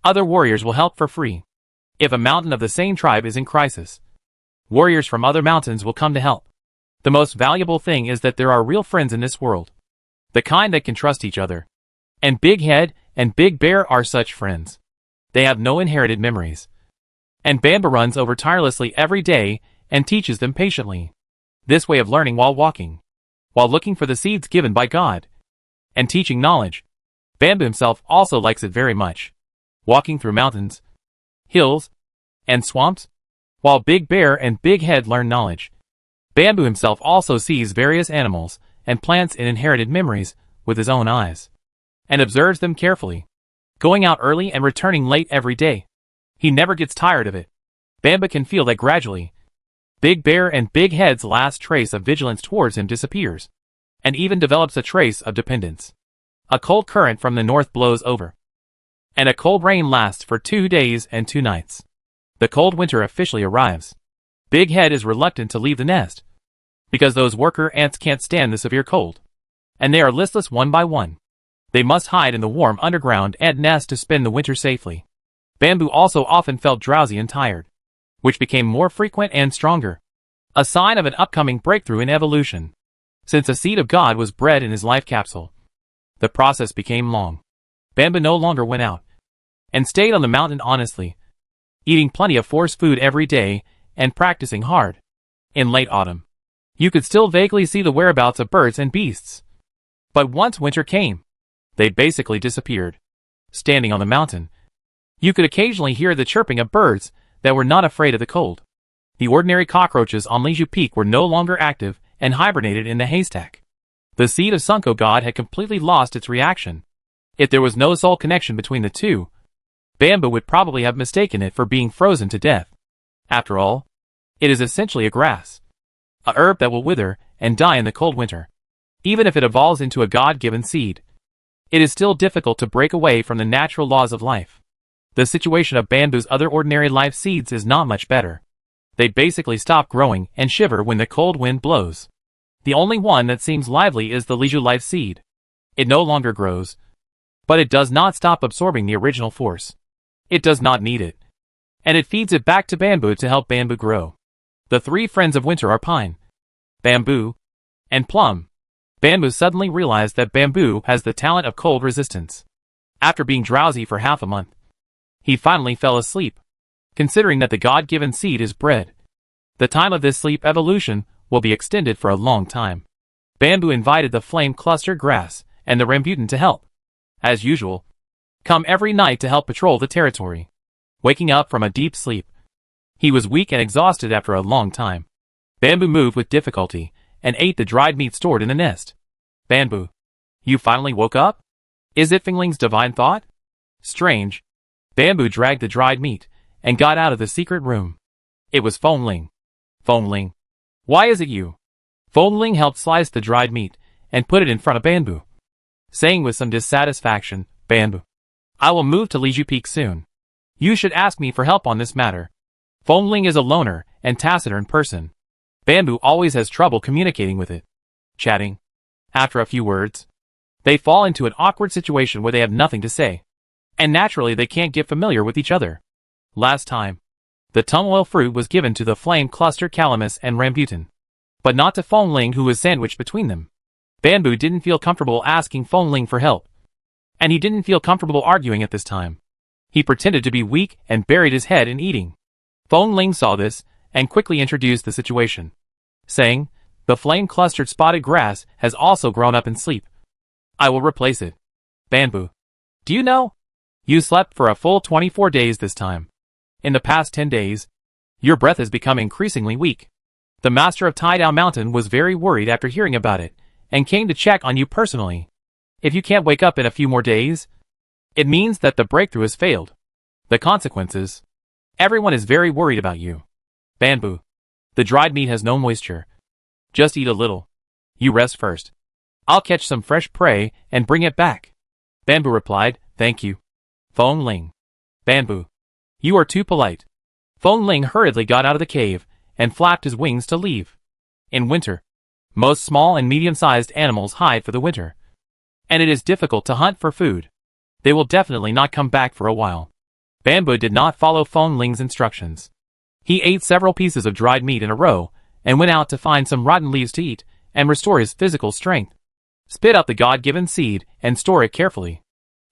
Other warriors will help for free. If a mountain of the same tribe is in crisis, warriors from other mountains will come to help. The most valuable thing is that there are real friends in this world. The kind that can trust each other. And Big Head and Big Bear are such friends. They have no inherited memories. And Bamboo runs over tirelessly every day and teaches them patiently. This way of learning while walking, while looking for the seeds given by God, and teaching knowledge. Bamboo himself also likes it very much. Walking through mountains, hills, and swamps, while Big Bear and Big Head learn knowledge. Bamboo himself also sees various animals and plants in inherited memories with his own eyes, and observes them carefully, going out early and returning late every day. He never gets tired of it. Bamboo can feel that gradually, Big Bear and Big Head's last trace of vigilance towards him disappears, and even develops a trace of dependence. A cold current from the north blows over, and a cold rain lasts for 2 days and 2 nights. The cold winter officially arrives. Big Head is reluctant to leave the nest, because those worker ants can't stand the severe cold, and they are listless one by one. They must hide in the warm underground ant nest to spend the winter safely. Bamboo also often felt drowsy and tired, which became more frequent and stronger. A sign of an upcoming breakthrough in evolution. Since a seed of God was bred in his life capsule, the process became long. Bamboo no longer went out, and stayed on the mountain honestly, eating plenty of force food every day, and practicing hard. In late autumn, you could still vaguely see the whereabouts of birds and beasts. But once winter came, they basically disappeared. Standing on the mountain, you could occasionally hear the chirping of birds that were not afraid of the cold. The ordinary cockroaches on Leju Peak were no longer active and hibernated in the haystack. The seed of Sunko God had completely lost its reaction. If there was no soul connection between the two, Bamboo would probably have mistaken it for being frozen to death. After all, it is essentially a grass, a herb that will wither and die in the cold winter. Even if it evolves into a God-given seed, it is still difficult to break away from the natural laws of life. The situation of Bamboo's other ordinary life seeds is not much better. They basically stop growing and shiver when the cold wind blows. The only one that seems lively is the Leju life seed. It no longer grows, but it does not stop absorbing the original force. It does not need it, and it feeds it back to Bamboo to help Bamboo grow. The 3 friends of winter are Pine, Bamboo, and Plum. Bamboo suddenly realized that Bamboo has the talent of cold resistance. After being drowsy for half a month, he finally fell asleep. Considering that the God-given seed is bred, the time of this sleep evolution will be extended for a long time. Bamboo invited the flame cluster grass and the rambutan to help, as usual, come every night to help patrol the territory. Waking up from a deep sleep, he was weak and exhausted after a long time. Bamboo moved with difficulty and ate the dried meat stored in the nest. Bamboo, you finally woke up? Is it Fingling's divine thought? Strange. Bamboo dragged the dried meat and got out of the secret room. It was Fongling. Fongling, why is it you? Fongling helped slice the dried meat and put it in front of Bamboo, saying with some dissatisfaction, Bamboo, I will move to Leju Peak soon. You should ask me for help on this matter. Fongling is a loner and taciturn person. Bamboo always has trouble communicating with it. Chatting. After a few words, they fall into an awkward situation where they have nothing to say, and naturally they can't get familiar with each other. Last time, the tumwell fruit was given to the flame cluster calamus and rambutan, but not to Fongling, who was sandwiched between them. Bamboo didn't feel comfortable asking Fongling for help, and he didn't feel comfortable arguing at this time. He pretended to be weak and buried his head in eating. Fongling saw this and quickly introduced the situation, saying, the flame-clustered spotted grass has also grown up in sleep. I will replace it. Bamboo, do you know? You slept for a full 24 days this time. In the past 10 days, your breath has become increasingly weak. The master of Tidal Mountain was very worried after hearing about it, and came to check on you personally. If you can't wake up in a few more days, it means that the breakthrough has failed. The consequences. Everyone is very worried about you. Bamboo, the dried meat has no moisture. Just eat a little. You rest first. I'll catch some fresh prey and bring it back. Bamboo replied, thank you. Fongling. Bamboo, you are too polite. Fongling hurriedly got out of the cave and flapped his wings to leave. In winter, most small and medium-sized animals hide for the winter, and it is difficult to hunt for food. They will definitely not come back for a while. Bamboo did not follow Feng Ling's instructions. He ate several pieces of dried meat in a row, and went out to find some rotten leaves to eat, and restore his physical strength. Spit out the God-given seed, and store it carefully.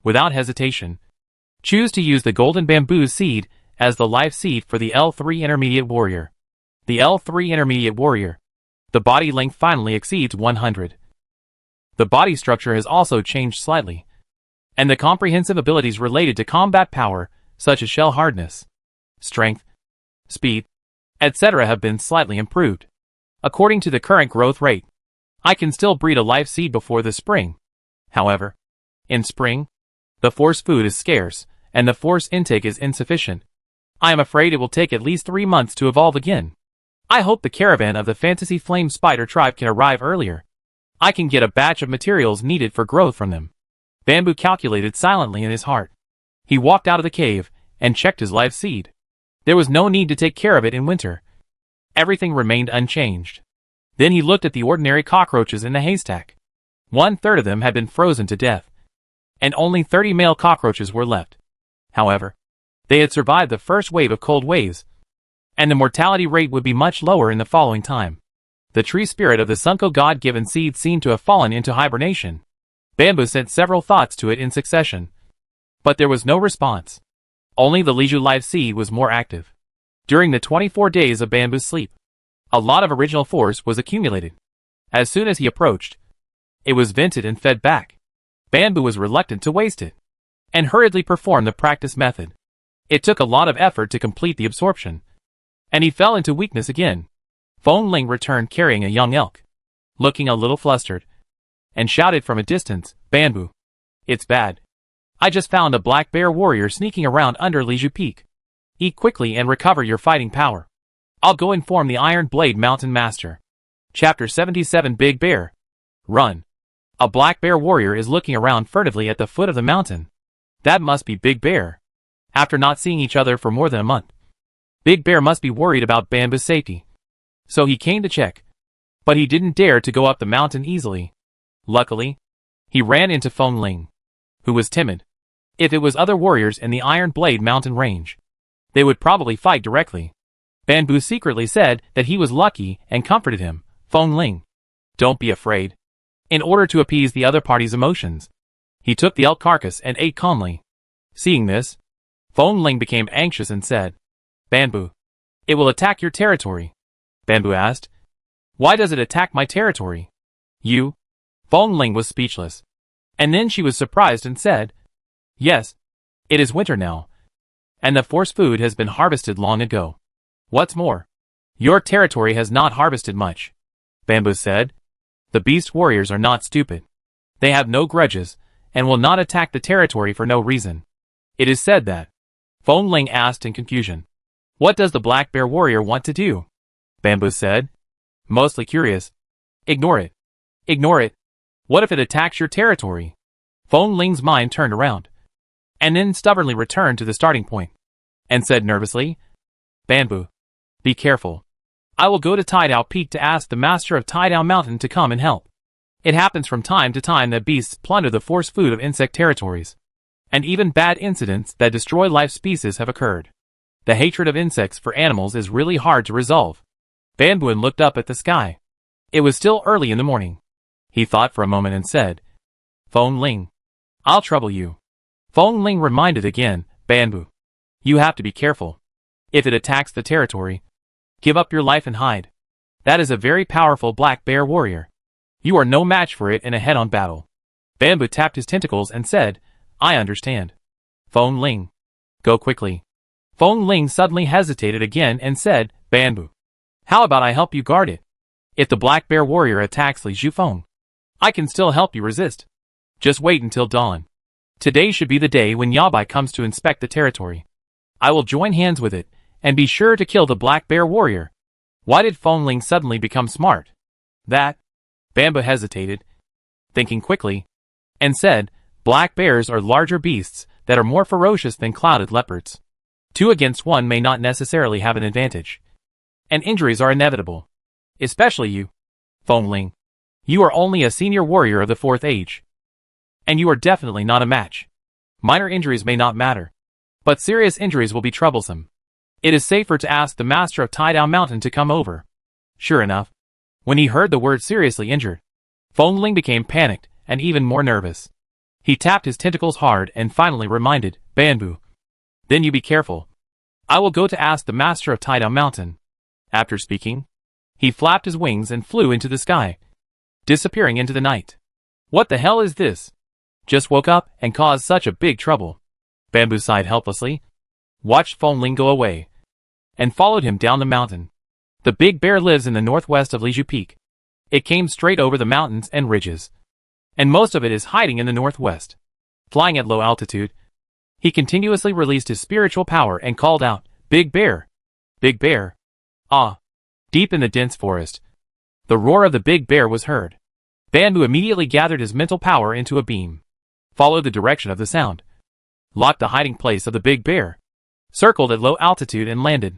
Without hesitation, choose to use the golden bamboo seed as the life seed for the L3 Intermediate Warrior. The L3 Intermediate Warrior. The body length finally exceeds 100. The body structure has also changed slightly, and the comprehensive abilities related to combat power, such as shell hardness, strength, speed, etc. have been slightly improved. According to the current growth rate, I can still breed a life seed before the spring. However, in spring, the force food is scarce, and the force intake is insufficient. I am afraid it will take at least 3 months to evolve again. I hope the caravan of the Fantasy Flame Spider tribe can arrive earlier. I can get a batch of materials needed for growth from them. Bamboo calculated silently in his heart. He walked out of the cave, and checked his life seed. There was no need to take care of it in winter. Everything remained unchanged. Then he looked at the ordinary cockroaches in the haystack. 1/3 of them had been frozen to death, and only 30 male cockroaches were left. However, they had survived the first wave of cold waves, and the mortality rate would be much lower in the following time. The tree spirit of the Sunko God-given seed seemed to have fallen into hibernation. Bamboo sent several thoughts to it in succession, but there was no response. Only the Liju life seed was more active. During the 24 days of Bamboo's sleep, a lot of original force was accumulated. As soon as he approached, it was vented and fed back. Bamboo was reluctant to waste it, and hurriedly performed the practice method. It took a lot of effort to complete the absorption, and he fell into weakness again. Feng Ling returned carrying a young elk, looking a little flustered, and shouted from a distance, "Bamboo, it's bad. I just found a black bear warrior sneaking around under Liju Peak. Eat quickly and recover your fighting power. I'll go inform the Iron Blade Mountain Master." Chapter 77 Big Bear. Run. A black bear warrior is looking around furtively at the foot of the mountain. That must be Big Bear. After not seeing each other for more than a month, Big Bear must be worried about Bamboo's safety. So he came to check, but he didn't dare to go up the mountain easily. Luckily, he ran into Feng Ling, who was timid. If it was other warriors in the Iron Blade Mountain range, they would probably fight directly. Bamboo secretly said that he was lucky and comforted him. "Feng Ling, don't be afraid." In order to appease the other party's emotions, he took the elk carcass and ate calmly. Seeing this, Feng Ling became anxious and said, "Bamboo, it will attack your territory." Bamboo asked, "Why does it attack my territory?" "You?" Feng Ling was speechless. And then she was surprised and said, "Yes, it is winter now, and the force food has been harvested long ago. What's more, your territory has not harvested much." Bamboo said, "The beast warriors are not stupid. They have no grudges, and will not attack the territory for no reason. It is said that." Feng Ling asked in confusion, "What does the black bear warrior want to do?" Bamboo said, mostly curious, "Ignore it. Ignore it. What if it attacks your territory?" Feng Ling's mind turned around, and then stubbornly returned to the starting point, and said nervously, "Bamboo, be careful. I will go to Tidao Peak to ask the master of Tidao Mountain to come and help. It happens from time to time that beasts plunder the force food of insect territories, and even bad incidents that destroy life species have occurred. The hatred of insects for animals is really hard to resolve." Bamboo looked up at the sky. It was still early in the morning. He thought for a moment and said, "Feng Ling, I'll trouble you." Feng Ling reminded again, "Bamboo, you have to be careful. If it attacks the territory, give up your life and hide. That is a very powerful black bear warrior. You are no match for it in a head-on battle." Bamboo tapped his tentacles and said, "I understand. Feng Ling, go quickly." Feng Ling suddenly hesitated again and said, "Bamboo, how about I help you guard it? If the black bear warrior attacks Li Zhufeng, I can still help you resist. Just wait until dawn. Today should be the day when Yabai comes to inspect the territory. I will join hands with it, and be sure to kill the black bear warrior." Why did Feng Ling suddenly become smart? That? Bamboo hesitated, thinking quickly, and said, "Black bears are larger beasts that are more ferocious than clouded leopards. 2 against 1 may not necessarily have an advantage, and injuries are inevitable. Especially you, Feng Ling. You are only a senior warrior of the 4th age, and you are definitely not a match. Minor injuries may not matter, But serious injuries will be troublesome. It is safer to ask the master of Tidal Mountain to come over. Sure enough, when he heard the word seriously injured, Fongling became panicked and even more nervous. He tapped his tentacles hard and finally reminded Bamboo. Then you be careful. I will go to ask the master of Tidal Mountain. After speaking, he flapped his wings and flew into the sky, disappearing into the night. What the hell is this? Just woke up and caused such a big trouble. Bamboo sighed helplessly, watched Fongling go away, and followed him down the mountain. The big bear lives in the northwest of Liju Peak. It came straight over the mountains and ridges, and most of it is hiding in the northwest. Flying at low altitude, he continuously released his spiritual power and called out, Big Bear! Big Bear! Ah! Deep in the dense forest, the roar of the big bear was heard. Bamboo immediately gathered his mental power into a beam, followed the direction of the sound, locked the hiding place of the big bear, circled at low altitude and landed.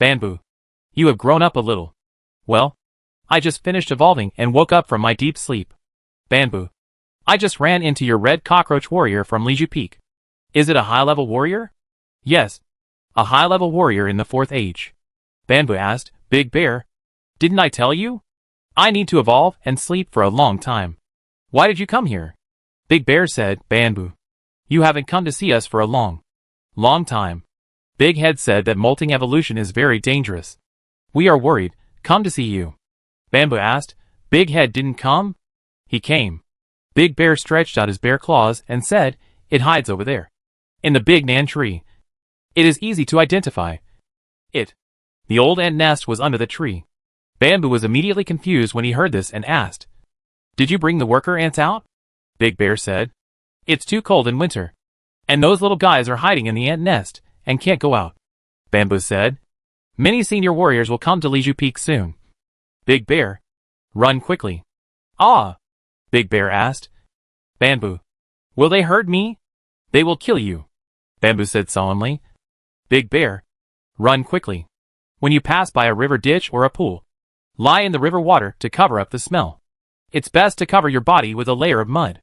Bamboo, you have grown up a little. Well, I just finished evolving and woke up from my deep sleep. Bamboo, I just ran into your red cockroach warrior from Liju Peak. Is it a high-level warrior? Yes, a high-level warrior in the 4th age. Bamboo asked, Big Bear, didn't I tell you? I need to evolve and sleep for a long time. Why did you come here? Big Bear said, Bamboo, you haven't come to see us for a long time. Big Head said that molting evolution is very dangerous. We are worried, come to see you. Bamboo asked, Big Head didn't come? He came. Big Bear stretched out his bare claws and said, it hides over there, in the big Nan tree. It is easy to identify it. The old ant nest was under the tree. Bamboo was immediately confused when he heard this and asked, Did you bring the worker ants out? Big Bear said, It's too cold in winter, and those little guys are hiding in the ant nest and can't go out. Bamboo said, Many senior warriors will come to Liju Peak soon. Big Bear, run quickly. Ah! Big Bear asked. Bamboo, will they hurt me? They will kill you. Bamboo said solemnly. Big Bear, run quickly. When you pass by a river ditch or a pool, lie in the river water to cover up the smell. It's best to cover your body with a layer of mud.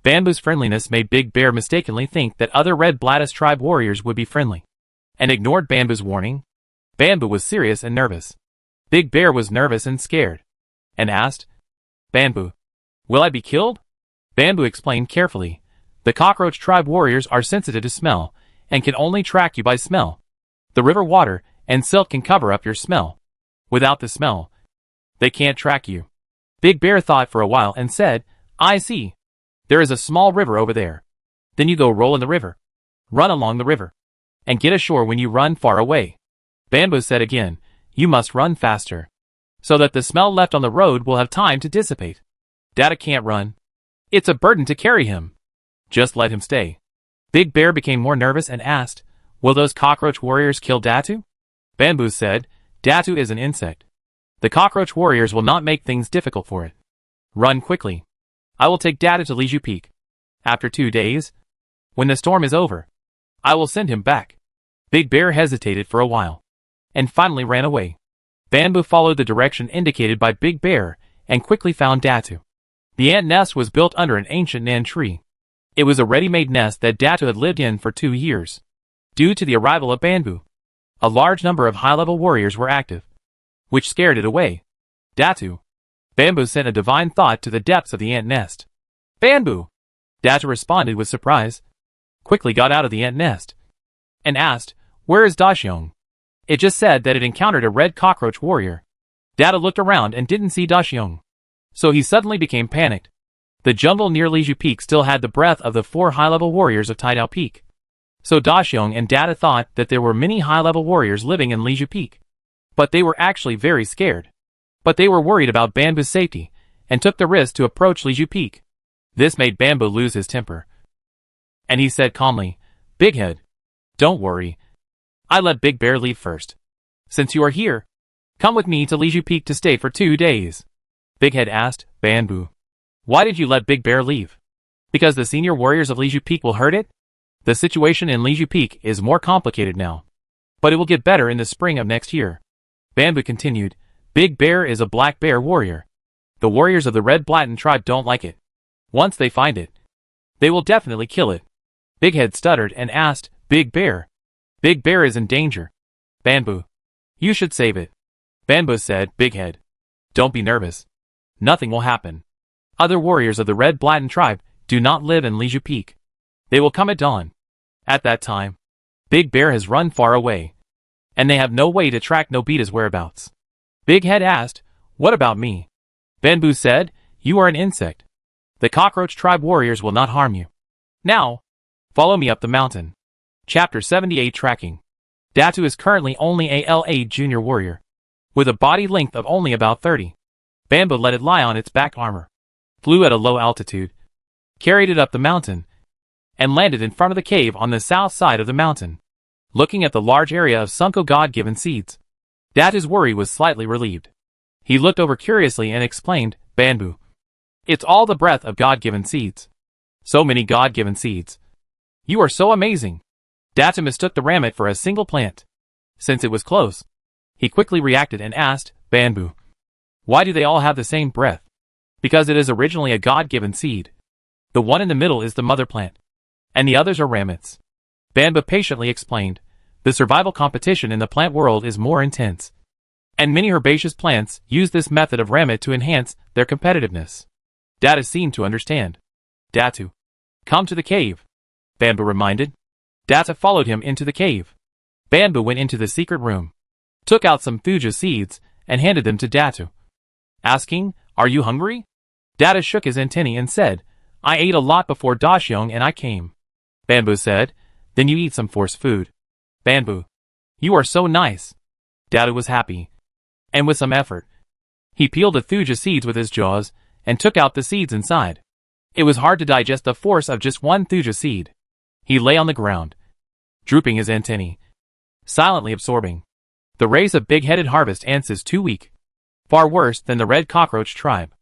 Bamboo's friendliness made Big Bear mistakenly think that other Red Bladus tribe warriors would be friendly, and ignored Bamboo's warning. Bamboo was serious and nervous. Big Bear was nervous and scared, and asked, Bamboo, will I be killed? Bamboo explained carefully, the Cockroach tribe warriors are sensitive to smell, and can only track you by smell. The river water and silk can cover up your smell. Without the smell, they can't track you. Big Bear thought for a while and said, I see. There is a small river over there. Then you go roll in the river. Run along the river, and get ashore when you run far away. Bamboo said again, you must run faster, so that the smell left on the road will have time to dissipate. Data can't run. It's a burden to carry him. Just let him stay. Big Bear became more nervous and asked, will those cockroach warriors kill Datu? Bamboo said, Datu is an insect. The cockroach warriors will not make things difficult for it. Run quickly. I will take Datu to Liju Peak. After 2 days, when the storm is over, I will send him back. Big Bear hesitated for a while, and finally ran away. Bamboo followed the direction indicated by Big Bear, and quickly found Datu. The ant nest was built under an ancient Nan tree. It was a ready-made nest that Datu had lived in for 2 years. Due to the arrival of Bamboo, a large number of high-level warriors were active, which scared it away. Datu. Bamboo sent a divine thought to the depths of the ant nest. Bamboo! Datu responded with surprise, quickly got out of the ant nest, and asked, where is Dashyong? It just said that it encountered a red cockroach warrior. Datu looked around and didn't see Dashyong, so he suddenly became panicked. The jungle near Liju Peak still had the breath of the 4 high-level warriors of Tidal Peak. So Dashyong and Data thought that there were many high-level warriors living in Liju Peak. But they were actually very scared. But they were worried about Bamboo's safety, and took the risk to approach Liju Peak. This made Bamboo lose his temper, and he said calmly, Big Head, don't worry. I let Big Bear leave first. Since you are here, come with me to Liju Peak to stay for 2 days. Big Head asked, Bamboo, why did you let Big Bear leave? Because the senior warriors of Liju Peak will hurt it? The situation in Liju Peak is more complicated now, but it will get better in the spring of next year. Bamboo continued, Big Bear is a black bear warrior. The warriors of the Red Blatten tribe don't like it. Once they find it, they will definitely kill it. Big Head stuttered and asked, Big Bear. Big Bear is in danger. Bamboo. You should save it. Bamboo said, Big Head. Don't be nervous. Nothing will happen. Other warriors of the Red Blatten tribe do not live in Leju Peak. They will come at dawn. At that time, Big Bear has run far away, and they have no way to track Nobita's whereabouts. Big Head asked, What about me? Bamboo said, You are an insect. The Cockroach tribe warriors will not harm you. Now, follow me up the mountain. Chapter 78 Tracking. Datu is currently only a LA junior warrior, with a body length of only about 30. Bamboo let it lie on its back armor, flew at a low altitude, carried it up the mountain, and landed in front of the cave on the south side of the mountain, looking at the large area of Sunko God-given seeds. Datu's worry was slightly relieved. He looked over curiously and explained, Bamboo. It's all the breath of God-given seeds. So many God-given seeds. You are so amazing. Datu mistook the ramette for a single plant. Since it was close, he quickly reacted and asked, Bamboo. Why do they all have the same breath? Because it is originally a God-given seed. The one in the middle is the mother plant, and the others are ramettes. Bamboo patiently explained, the survival competition in the plant world is more intense, and many herbaceous plants use this method of ramette to enhance their competitiveness. Datu seemed to understand. Datu. Come to the cave. Bamboo reminded. Datu followed him into the cave. Bamboo went into the secret room, took out some thuja seeds, and handed them to Datu, asking, Are you hungry? Datu shook his antennae and said, I ate a lot before Dashyong and I came. Bamboo said, Then you eat some force food. Bamboo. You are so nice. Datu was happy. And with some effort, he peeled the thuja seeds with his jaws and took out the seeds inside. It was hard to digest the force of just one thuja seed. He lay on the ground, drooping his antennae, silently absorbing. The race of big-headed harvest ants is too weak. Far worse than the red cockroach tribe.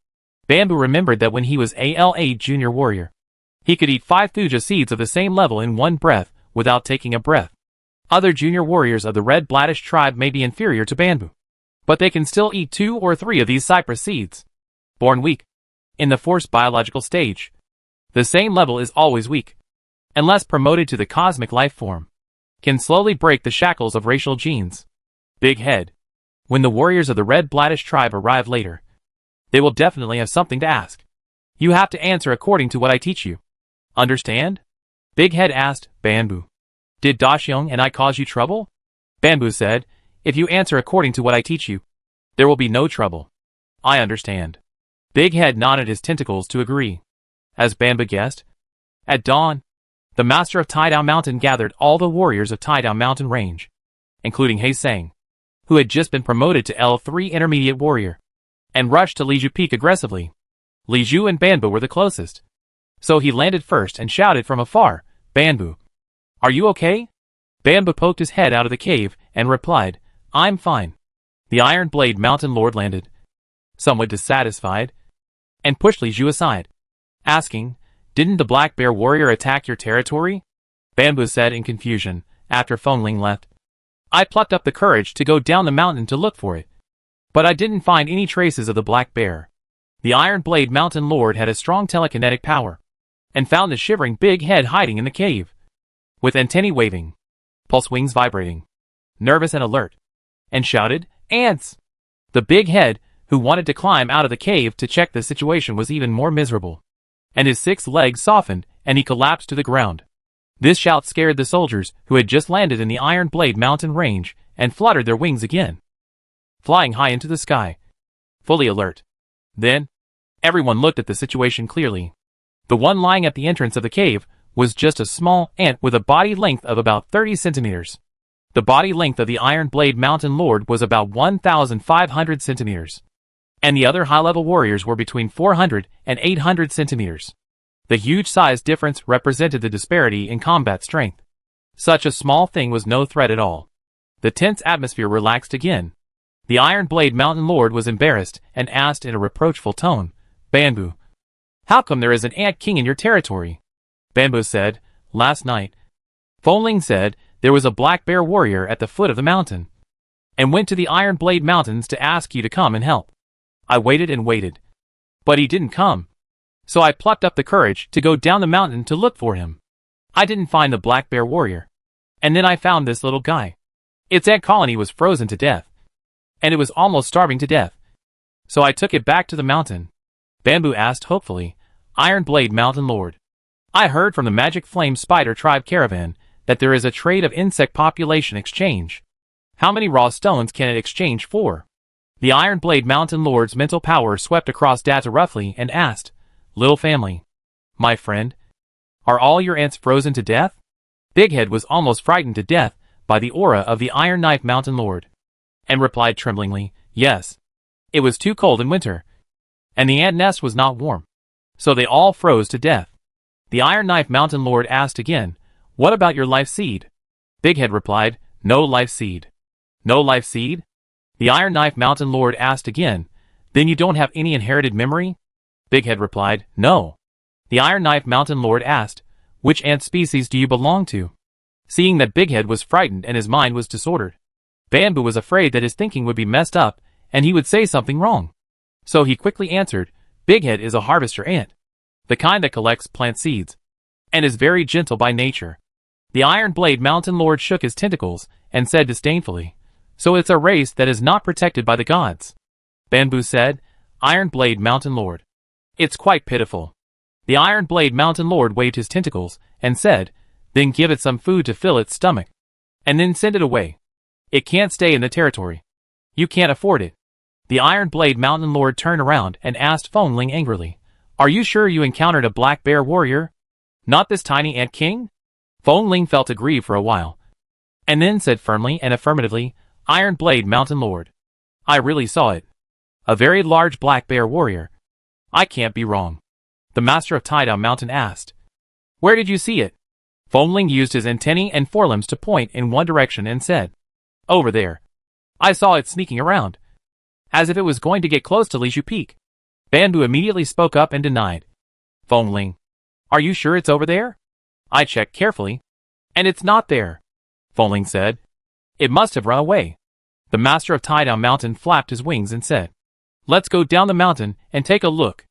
Bamboo remembered that when he was ALA junior warrior, he could eat 5 thuja seeds of the same level in one breath without taking a breath. Other junior warriors of the red bladdish tribe may be inferior to Bamboo, but they can still eat 2 or 3 of these cypress seeds. Born weak. In the forced biological stage, the same level is always weak. Unless promoted to the cosmic life form, can slowly break the shackles of racial genes. Big Head. When the warriors of the red bladdish tribe arrive later, they will definitely have something to ask. You have to answer according to what I teach you. Understand? Big Head asked, Bamboo. Did Dashyong and I cause you trouble? Bamboo said, If you answer according to what I teach you, there will be no trouble. I understand. Big Head nodded his tentacles to agree. As Bamboo guessed, at dawn, the master of Taidao Mountain gathered all the warriors of Taidao Mountain Range, including Hei Sang, who had just been promoted to L3 Intermediate Warrior, and rushed to Leju Peak aggressively. Leju and Bamboo were the closest, so he landed first and shouted from afar, Bamboo. Are you okay? Bamboo poked his head out of the cave and replied, I'm fine. The Iron Blade Mountain Lord landed, somewhat dissatisfied, and pushed Leju aside, asking, Didn't the Black Bear Warrior attack your territory? Bamboo said in confusion, after Fengling left. I plucked up the courage to go down the mountain to look for it, but I didn't find any traces of the Black Bear. The Iron Blade Mountain Lord had a strong telekinetic power, and found the shivering big head hiding in the cave, with antennae waving, pulse wings vibrating, nervous and alert, and shouted, Ants! The big head, who wanted to climb out of the cave to check the situation, was even more miserable, and his 6 legs softened and he collapsed to the ground. This shout scared the soldiers who had just landed in the Iron Blade Mountain Range and fluttered their wings again, flying high into the sky, fully alert. Then, everyone looked at the situation clearly. The one lying at the entrance of the cave was just a small ant with a body length of about 30 centimeters. The body length of the Iron Blade Mountain Lord was about 1,500 centimeters, and the other high-level warriors were between 400 and 800 centimeters. The huge size difference represented the disparity in combat strength. Such a small thing was no threat at all. The tense atmosphere relaxed again. The Iron Blade Mountain Lord was embarrassed and asked in a reproachful tone, Bamboo, how come there is an ant king in your territory? Bamboo said, Last night, Fengling said there was a black bear warrior at the foot of the mountain, and went to the Iron Blade Mountains to ask you to come and help. I waited and waited, but he didn't come. So I plucked up the courage to go down the mountain to look for him. I didn't find the black bear warrior, And then I found this little guy. Its ant colony was frozen to death. And it was almost starving to death. So I took it back to the mountain. Bamboo asked hopefully, Iron Blade Mountain Lord. I heard from the Magic Flame Spider Tribe Caravan that there is a trade of insect population exchange. How many raw stones can it exchange for? The Iron Blade Mountain Lord's mental power swept across Data roughly and asked, Little family. My friend? Are all your ants frozen to death? Big Head was almost frightened to death by the aura of the Iron Knife Mountain Lord, and replied tremblingly, Yes. It was too cold in winter, and the ant nest was not warm, so they all froze to death. The Iron Knife Mountain Lord asked again, What about your life seed? Big Head replied, No life seed. No life seed? The Iron Knife Mountain Lord asked again, Then you don't have any inherited memory? Big Head replied, No. The Iron Knife Mountain Lord asked, Which ant species do you belong to? Seeing that Big Head was frightened and his mind was disordered, Bamboo was afraid that his thinking would be messed up and he would say something wrong. So he quickly answered, Big Head is a harvester ant, the kind that collects plant seeds, and is very gentle by nature. The Iron Blade Mountain Lord shook his tentacles and said disdainfully, So it's a race that is not protected by the gods. Bamboo said, Iron Blade Mountain Lord. It's quite pitiful. The Iron Blade Mountain Lord waved his tentacles and said, Then give it some food to fill its stomach, and then send it away. It can't stay in the territory. You can't afford it. The Iron Blade Mountain Lord turned around and asked Fongling angrily, Are you sure you encountered a black bear warrior? Not this tiny ant king? Fongling felt aggrieved for a while, and then said firmly and affirmatively, Iron Blade Mountain Lord. I really saw it. A very large black bear warrior. I can't be wrong. The Master of Tidal Mountain asked, Where did you see it? Fongling used his antennae and forelimbs to point in one direction and said, Over there. I saw it sneaking around, as if it was going to get close to Liju Peak. Bamboo immediately spoke up and denied. Fongling, are you sure it's over there? I checked carefully, and it's not there. Fongling said, It must have run away. The Master of Tidal Mountain flapped his wings and said, Let's go down the mountain and take a look.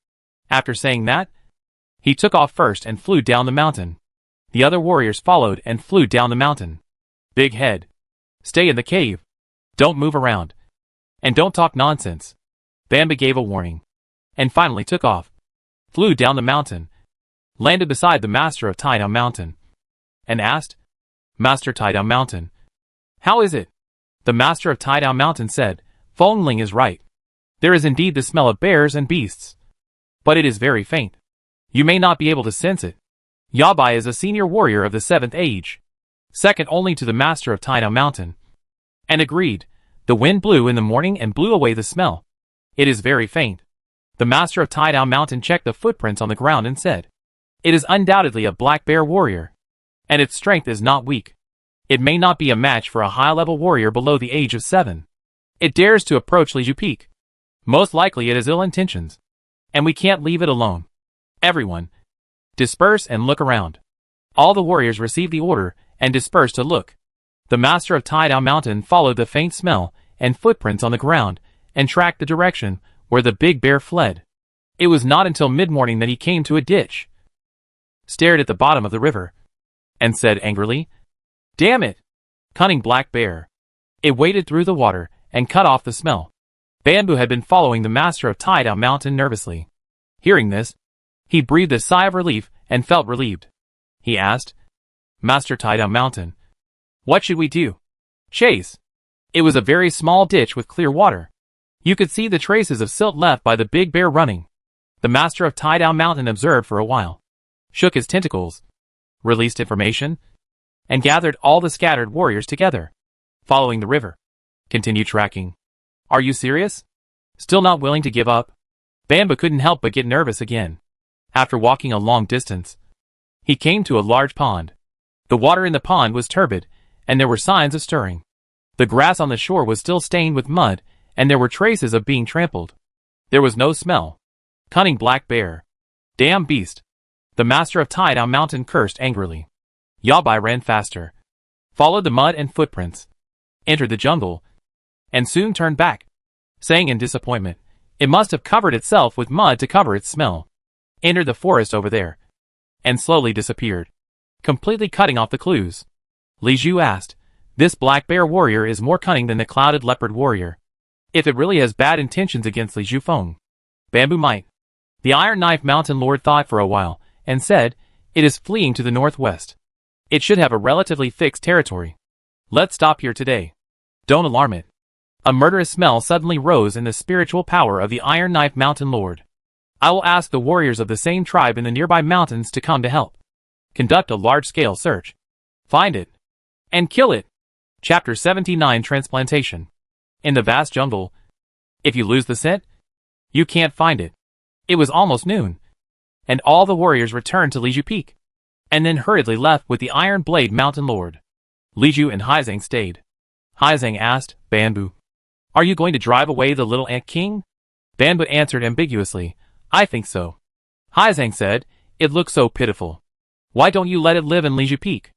After saying that, he took off first and flew down the mountain. The other warriors followed and flew down the mountain. Big Head, stay in the cave. Don't move around. And don't talk nonsense. Bamboo gave a warning, and finally took off, flew down the mountain, landed beside the Master of Tidal Mountain, and asked, Master Tidal Mountain, how is it? The Master of Tidal Mountain said, Fongling is right. There is indeed the smell of bears and beasts, but it is very faint. You may not be able to sense it. Yabai is a senior warrior of the 7th age, second only to the Master of Tidal Mountain, and agreed. The wind blew in the morning and blew away the smell. It is very faint. The Master of Tidal Mountain checked the footprints on the ground and said, It is undoubtedly a black bear warrior, and its strength is not weak. It may not be a match for a high-level warrior below the age of 7. It dares to approach Liju Peak. Most likely it has ill intentions, and we can't leave it alone. Everyone, disperse and look around. All the warriors received the order and dispersed to look. The Master of Tidal Mountain followed the faint smell and footprints on the ground and tracked the direction where the big bear fled. It was not until mid-morning that he came to a ditch, stared at the bottom of the river, and said angrily, Damn it! Cunning black bear. It waded through the water and cut off the smell. Bamboo had been following the Master of Tidal Mountain nervously. Hearing this, he breathed a sigh of relief and felt relieved. He asked, Master Tidal Mountain, what should we do? Chase. It was a very small ditch with clear water. You could see the traces of silt left by the big bear running. The Master of Tidal Mountain observed for a while, shook his tentacles, released information, and gathered all the scattered warriors together. Following the river. Continue tracking. Are you serious? Still not willing to give up? Bamboo couldn't help but get nervous again. After walking a long distance, he came to a large pond. The water in the pond was turbid, and there were signs of stirring. The grass on the shore was still stained with mud, and there were traces of being trampled. There was no smell. Cunning black bear. Damn beast. The Master of Tidal Mountain cursed angrily. Yabai ran faster, followed the mud and footprints, entered the jungle, and soon turned back, saying in disappointment, It must have covered itself with mud to cover its smell. Entered the forest over there, and slowly disappeared, completely cutting off the clues. Li Zhu asked. This black bear warrior is more cunning than the clouded leopard warrior. If it really has bad intentions against Li Zhufeng, Bamboo might. The Iron Knife Mountain Lord thought for a while, and said, it is fleeing to the northwest. It should have a relatively fixed territory. Let's stop here today. Don't alarm it. A murderous smell suddenly rose in the spiritual power of the Iron Knife Mountain Lord. I will ask the warriors of the same tribe in the nearby mountains to come to help. Conduct a large-scale search. Find it. And kill it. Chapter 79 Transplantation. In the vast jungle, if you lose the scent, you can't find it. It was almost noon, and all the warriors returned to Li Zhu Peak, and then hurriedly left with the Iron Blade Mountain Lord. Li Zhu and Haizang stayed. Haizang asked, Bamboo, are you going to drive away the little ant king? Bamboo answered ambiguously, I think so. Haizang said, it looks so pitiful. Why don't you let it live in Li Zhu Peak?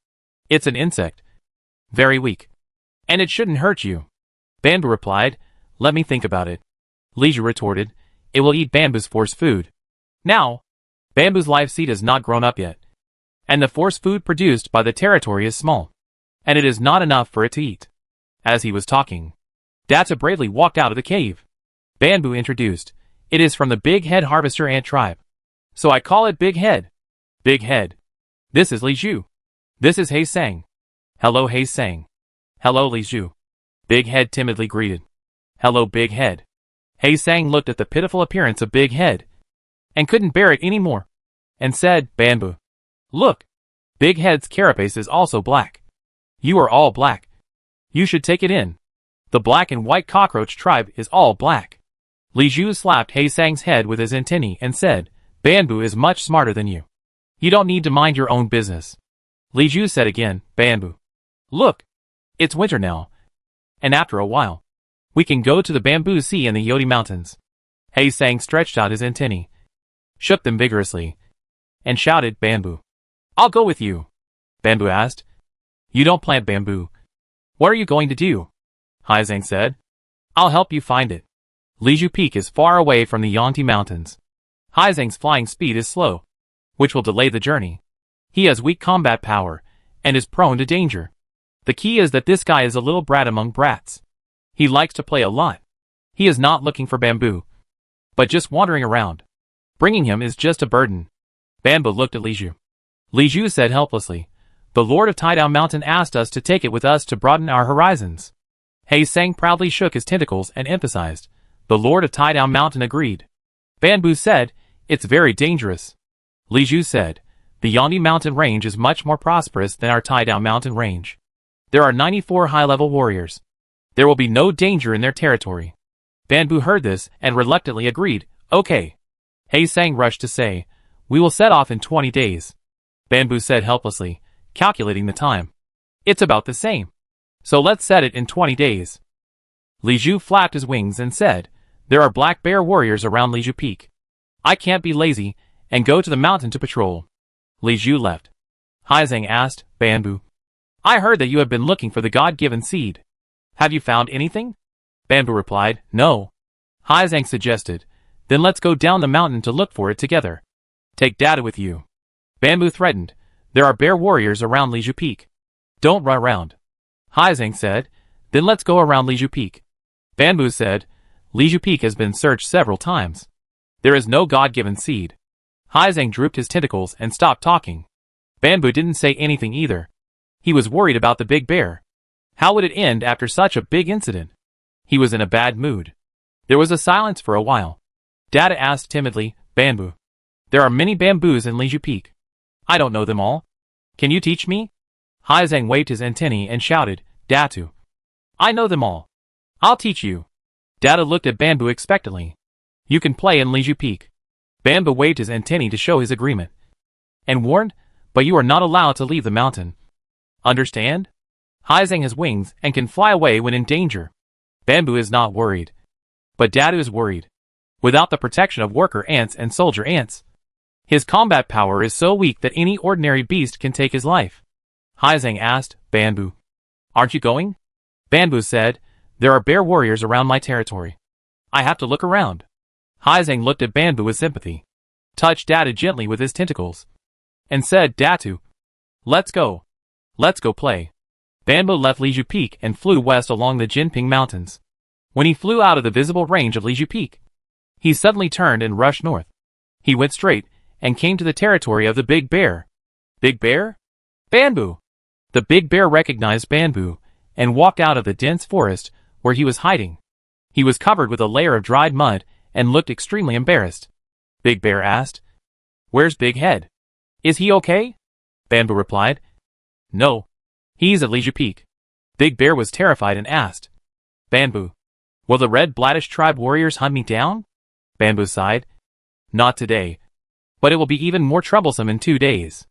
It's an insect. Very weak. And it shouldn't hurt you. Bamboo replied, let me think about it. Li Zhu retorted, it will eat Bamboo's force food. Now, Bamboo's life seed has not grown up yet, and the force food produced by the territory is small, and it is not enough for it to eat. As he was talking, Data bravely walked out of the cave. Bamboo introduced, it is from the Big Head Harvester Ant tribe, so I call it Big Head. Big Head. This is Li Zhu. This is Haizang. Hello Haizang. Hello Li Zhu. Big Head timidly greeted. Hello Big Head. Haizang looked at the pitiful appearance of Big Head, and couldn't bear it any more, and said, Bamboo, look, Big Head's carapace is also black. You are all black. You should take it in. The black and white cockroach tribe is all black. Li Zhu slapped Haizang's head with his antennae and said, Bamboo is much smarter than you. You don't need to mind your own business. Li Zhu said again, Bamboo, look, it's winter now, and after a while, we can go to the Bamboo Sea in the Yodi Mountains. Haizang stretched out his antennae, shook them vigorously, and shouted, Bamboo, I'll go with you. Bamboo asked, you don't plant bamboo. What are you going to do? Haizang said, I'll help you find it. Li Zhu Peak is far away from the Yangti Mountains. Haizang's flying speed is slow, which will delay the journey. He has weak combat power, and is prone to danger. The key is that this guy is a little brat among brats. He likes to play a lot. He is not looking for bamboo, but just wandering around. Bringing him is just a burden. Bamboo looked at Li Zhu. Li Zhu said helplessly, the Lord of Tidal Mountain asked us to take it with us to broaden our horizons. Haizang proudly shook his tentacles and emphasized, the Lord of Tidal Mountain agreed. Bamboo said, it's very dangerous. Li Zhu said, the Yangti Mountain range is much more prosperous than our Tidal Mountain range. There are 94 high-level warriors. There will be no danger in their territory. Bamboo heard this and reluctantly agreed, okay. Haizang rushed to say, we will set off in 20 days. Bamboo said helplessly, calculating the time. It's about the same. So let's set it in 20 days. Li Zhu flapped his wings and said, there are black bear warriors around Li Zhu Peak. I can't be lazy and go to the mountain to patrol. Li Zhu left. Haizang asked, Bamboo, I heard that you have been looking for the God-given seed. Have you found anything? Bamboo replied, no. Haizang suggested, then let's go down the mountain to look for it together. Take Data with you. Bamboo threatened, there are bear warriors around Li Zhu Peak. Don't run around. Haizang said, then let's go around Li Zhu Peak. Bamboo said, Li Zhu Peak has been searched several times. There is no God-given seed. Haizang drooped his tentacles and stopped talking. Bamboo didn't say anything either. He was worried about the big bear. How would it end after such a big incident? He was in a bad mood. There was a silence for a while. Data asked timidly, Bamboo, there are many bamboos in Li Zhu Peak. I don't know them all. Can you teach me? Haizang waved his antennae and shouted, Datu. I know them all. I'll teach you. Data looked at Bamboo expectantly. You can play in Li Zhu Peak. Bamboo waved his antennae to show his agreement. And warned, but you are not allowed to leave the mountain. Understand? Haizang has wings and can fly away when in danger. Bamboo is not worried. But Datu is worried. Without the protection of worker ants and soldier ants, his combat power is so weak that any ordinary beast can take his life. Haizang asked, Bamboo, aren't you going? Bamboo said, there are bear warriors around my territory. I have to look around. Haizang looked at Bamboo with sympathy, touched Datu gently with his tentacles, and said, Datu, let's go. Let's go play. Bamboo left Liju Peak and flew west along the Jinping Mountains. When he flew out of the visible range of Liju Peak, he suddenly turned and rushed north. He went straight and came to the territory of the Big Bear. Big Bear? Bamboo! The Big Bear recognized Bamboo and walked out of the dense forest where he was hiding. He was covered with a layer of dried mud and looked extremely embarrassed. Big Bear asked, "Where's Big Head? Is he okay?" Bamboo replied, "No. He's at Liju Peak." Big Bear was terrified and asked, "Bamboo, will the Red Bladdish Tribe warriors hunt me down?" Bamboo sighed, "Not today. But it will be even more troublesome in 2 days.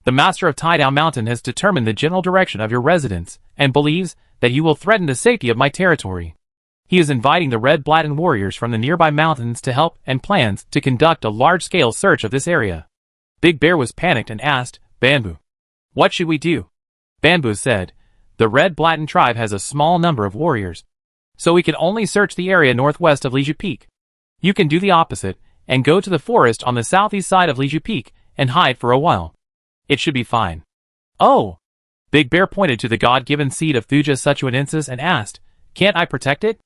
The master of Tidal Mountain has determined the general direction of your residence and believes that you will threaten the safety of my territory. He is inviting the Red Bladden warriors from the nearby mountains to help and plans to conduct a large-scale search of this area." Big Bear was panicked and asked, "Bamboo, what should we do?" Bamboo said, "The Red Bladden tribe has a small number of warriors, so we can only search the area northwest of Liju Peak. You can do the opposite and go to the forest on the southeast side of Liju Peak and hide for a while. It should be fine." "Oh!" Big Bear pointed to the God-given seed of Thuja Suchuanensis and asked, "Can't I protect it?"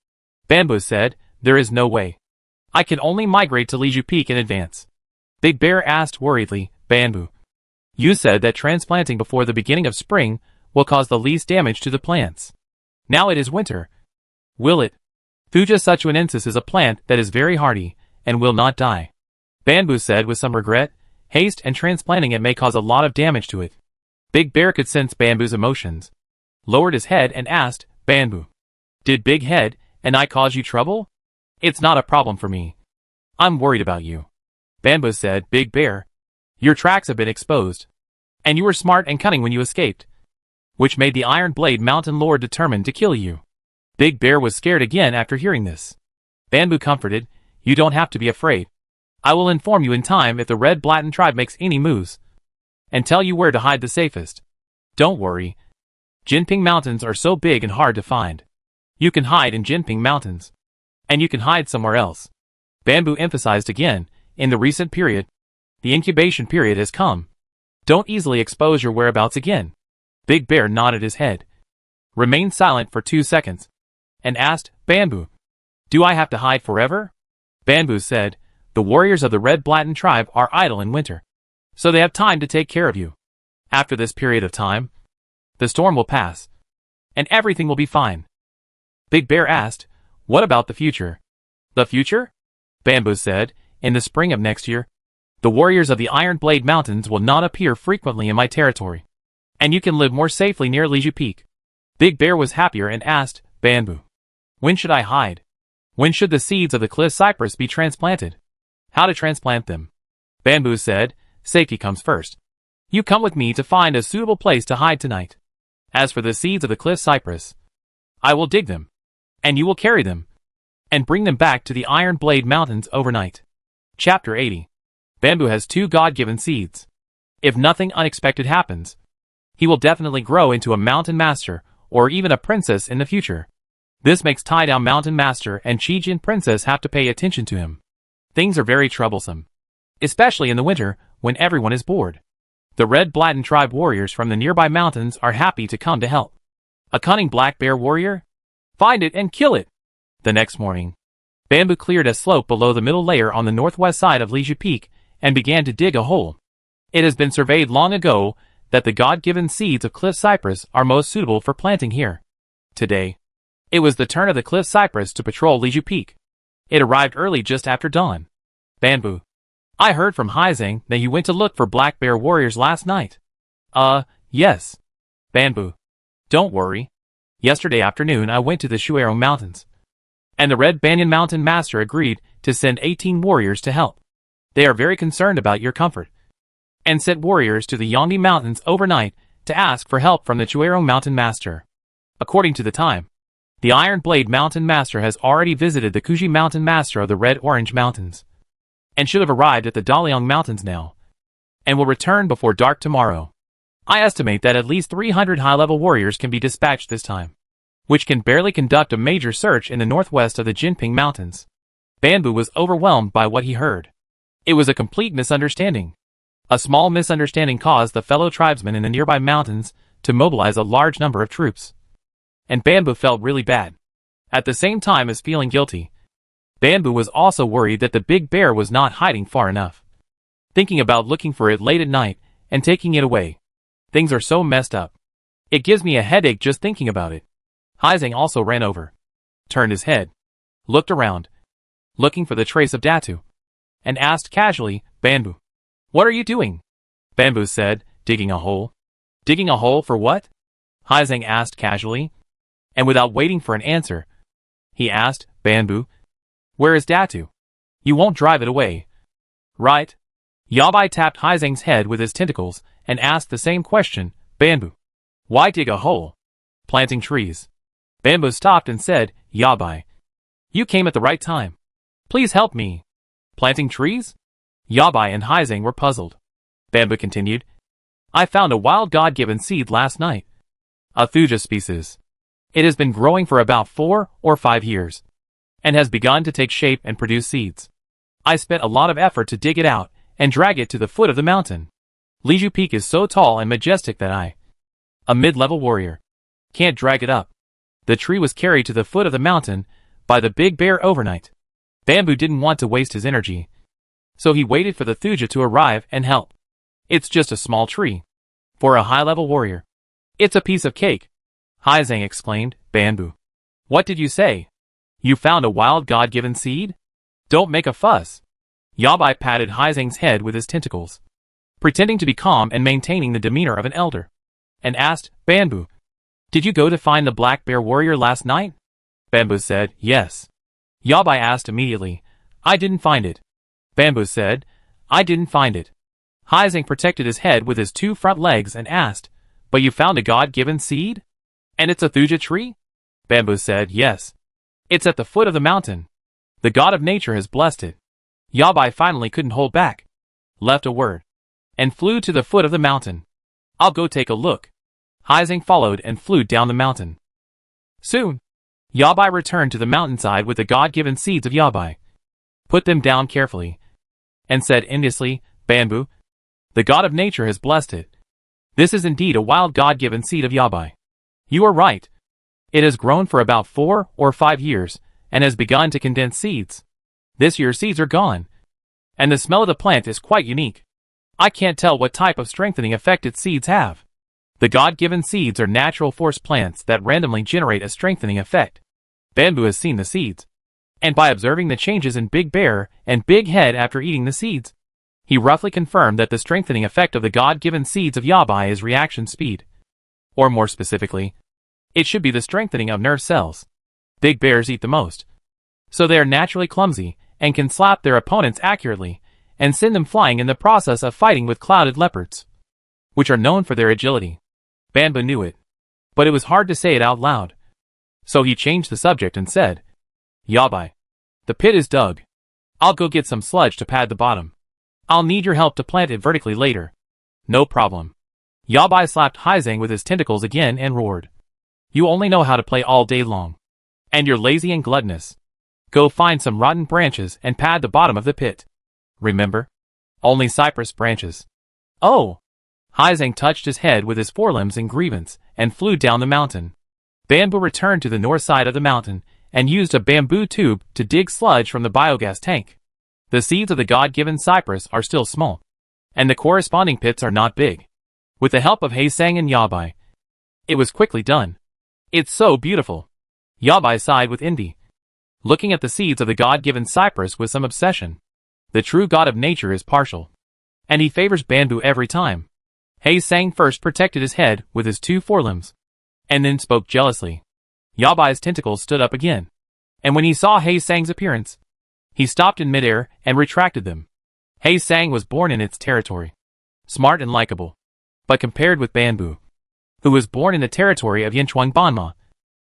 Bamboo said, "There is no way. I can only migrate to Liju Peak in advance." Big Bear asked worriedly, "Bamboo, you said that transplanting before the beginning of spring will cause the least damage to the plants. Now it is winter. Will it?" Thuja Suchuanensis is a plant that is very hardy and will not die. Bamboo said with some regret, "Haste and transplanting it may cause a lot of damage to it." Big Bear could sense Bamboo's emotions, lowered his head and asked, "Bamboo, did Big Head and I cause you trouble?" "It's not a problem for me. I'm worried about you." Bamboo said, "Big Bear, your tracks have been exposed, and you were smart and cunning when you escaped, which made the Iron Blade Mountain Lord determined to kill you." Big Bear was scared again after hearing this. Bamboo comforted, "You don't have to be afraid. I will inform you in time if the Red Bladden tribe makes any moves, and tell you where to hide the safest. Don't worry. Jinping Mountains are so big and hard to find. You can hide in Jinping Mountains, and you can hide somewhere else." Bamboo emphasized again, "In the recent period, the incubation period has come. Don't easily expose your whereabouts again." Big Bear nodded his head, remained silent for 2 seconds, and asked, "Bamboo, do I have to hide forever?" Bamboo said, "The warriors of the Red Bladden tribe are idle in winter, so they have time to take care of you. After this period of time, the storm will pass, and everything will be fine." Big Bear asked, "What about the future?" "The future?" Bamboo said, "In the spring of next year, the warriors of the Iron Blade Mountains will not appear frequently in my territory, and you can live more safely near Liju Peak." Big Bear was happier and asked, "Bamboo, when should I hide? When should the seeds of the cliff cypress be transplanted? How to transplant them?" Bamboo said, "Safety comes first. You come with me to find a suitable place to hide tonight. As for the seeds of the cliff cypress, I will dig them, and you will carry them, and bring them back to the Iron Blade Mountains overnight." Chapter 80. Bamboo has 2 God-given seeds. If nothing unexpected happens, he will definitely grow into a mountain master or even a princess in the future. This makes Tidal Mountain Master and Chijin Princess have to pay attention to him. Things are very troublesome, especially in the winter when everyone is bored. The Red Bladden tribe warriors from the nearby mountains are happy to come to help. A cunning black bear warrior? Find it and kill it! The next morning, Bamboo cleared a slope below the middle layer on the northwest side of Liju Peak and began to dig a hole. It has been surveyed long ago that the God-given seeds of cliff cypress are most suitable for planting here. Today, it was the turn of the cliff cypress to patrol Liju Peak. It arrived early just after dawn. "Bamboo, I heard from Haizang that you went to look for black bear warriors last night." Yes." "Bamboo, don't worry. Yesterday afternoon I went to the Shuero Mountains, and the Red Banyan Mountain Master agreed to send 18 warriors to help. They are very concerned about your comfort, and sent warriors to the Yongdi Mountains overnight to ask for help from the Shuero Mountain Master. According to the time, the Iron Blade Mountain Master has already visited the Kuji Mountain Master of the Red Orange Mountains, and should have arrived at the Daliang Mountains now, and will return before dark tomorrow. I estimate that at least 300 high-level warriors can be dispatched this time, which can barely conduct a major search in the northwest of the Jinping Mountains." Bamboo was overwhelmed by what he heard. It was a complete misunderstanding. A small misunderstanding caused the fellow tribesmen in the nearby mountains to mobilize a large number of troops. And Bamboo felt really bad. At the same time as feeling guilty, Bamboo was also worried that the big bear was not hiding far enough. Thinking about looking for it late at night and taking it away. Things are so messed up. It gives me a headache just thinking about it. Haizeng also ran over, turned his head, looked around, looking for the trace of Datu, and asked casually, Bamboo, what are you doing? Bamboo said, digging a hole. Digging a hole for what? Haizeng asked casually. And without waiting for an answer, he asked, Bamboo, where is Datu? You won't drive it away, right? Yabai tapped Haizeng's head with his tentacles and asked the same question, Bamboo, why dig a hole? Planting trees. Bamboo stopped and said, Yabai, you came at the right time. Please help me. Planting trees? Yabai and Haizeng were puzzled. Bamboo continued, I found a wild God-given seed last night. A thuja species. It has been growing for about 4 or 5 years, and has begun to take shape and produce seeds. I spent a lot of effort to dig it out and drag it to the foot of the mountain. Liju Peak is so tall and majestic that I, a mid-level warrior, can't drag it up. The tree was carried to the foot of the mountain by the big bear overnight. Bamboo didn't want to waste his energy, so he waited for the thuja to arrive and help. It's just a small tree. For a high-level warrior, it's a piece of cake. Haizeng exclaimed, Bamboo, what did you say? You found a wild God-given seed? Don't make a fuss. Yabai patted Haizeng's head with his tentacles, pretending to be calm and maintaining the demeanor of an elder, and asked, Bamboo, did you go to find the black bear warrior last night? Bamboo said, yes. Yabai asked immediately, I didn't find it. Bamboo said, I didn't find it. Haizeng protected his head with his 2 front legs and asked, but you found a God-given seed? And it's a thuja tree? Bamboo said, yes. It's at the foot of the mountain. The god of nature has blessed it. Yabai finally couldn't hold back, left a word, and flew to the foot of the mountain. I'll go take a look. Haizeng followed and flew down the mountain. Soon, Yabai returned to the mountainside with the God-given seeds of Yabai, put them down carefully, and said enviously, Bamboo, the god of nature has blessed it. This is indeed a wild God-given seed of Yabai. You are right. It has grown for about 4 or 5 years, and has begun to condense seeds. This year's seeds are gone, and the smell of the plant is quite unique. I can't tell what type of strengthening effect its seeds have. The God-given seeds are natural force plants that randomly generate a strengthening effect. Bamboo has seen the seeds, and by observing the changes in Big Bear and Big Head after eating the seeds, he roughly confirmed that the strengthening effect of the God-given seeds of Yabai is reaction speed. Or more specifically, it should be the strengthening of nerve cells. Big bears eat the most, so they are naturally clumsy and can slap their opponents accurately and send them flying in the process of fighting with clouded leopards, which are known for their agility. Bamboo knew it, but it was hard to say it out loud. So he changed the subject and said, Yabai, the pit is dug. I'll go get some sludge to pad the bottom. I'll need your help to plant it vertically later. No problem. Yabai slapped Haizeng with his tentacles again and roared. You only know how to play all day long. And you're lazy and gluttonous. Go find some rotten branches and pad the bottom of the pit. Remember? Only cypress branches. Oh! Haizeng touched his head with his forelimbs in grievance and flew down the mountain. Bamboo returned to the north side of the mountain and used a bamboo tube to dig sludge from the biogas tank. The seeds of the God-given cypress are still small, and the corresponding pits are not big. With the help of Haizeng and Yabai, it was quickly done. It's so beautiful. Yabai sighed with envy, looking at the seeds of the God-given cypress with some obsession. The true god of nature is partial, and he favors bamboo every time. Haizeng first protected his head with his 2 forelimbs, and then spoke jealously. Yabai's tentacles stood up again, and when he saw Haizeng's appearance, he stopped in midair and retracted them. Haizeng was born in its territory, smart and likable, but compared with Bamboo, who was born in the territory of Yinchuan Banma,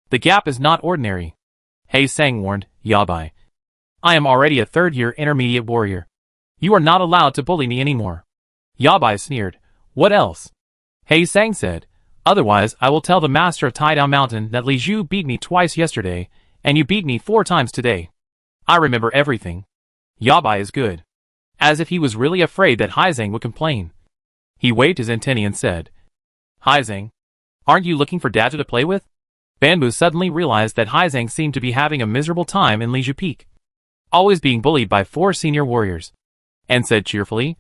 the gap is not ordinary. Haizeng warned Yabai, I am already a 3rd-year intermediate warrior. You are not allowed to bully me anymore. Yabai sneered, what else? Haizeng said, otherwise I will tell the master of Taidao Mountain that Li Zhu beat me twice yesterday, and you beat me 4 times today. I remember everything. Yabai is good. As if he was really afraid that Haizeng would complain. He waved his antennae and said, Haizeng, Aren't you looking for Datu to play with? Bamboo suddenly realized that Haizang seemed to be having a miserable time in Liju Peak, always being bullied by 4 senior warriors, and said cheerfully,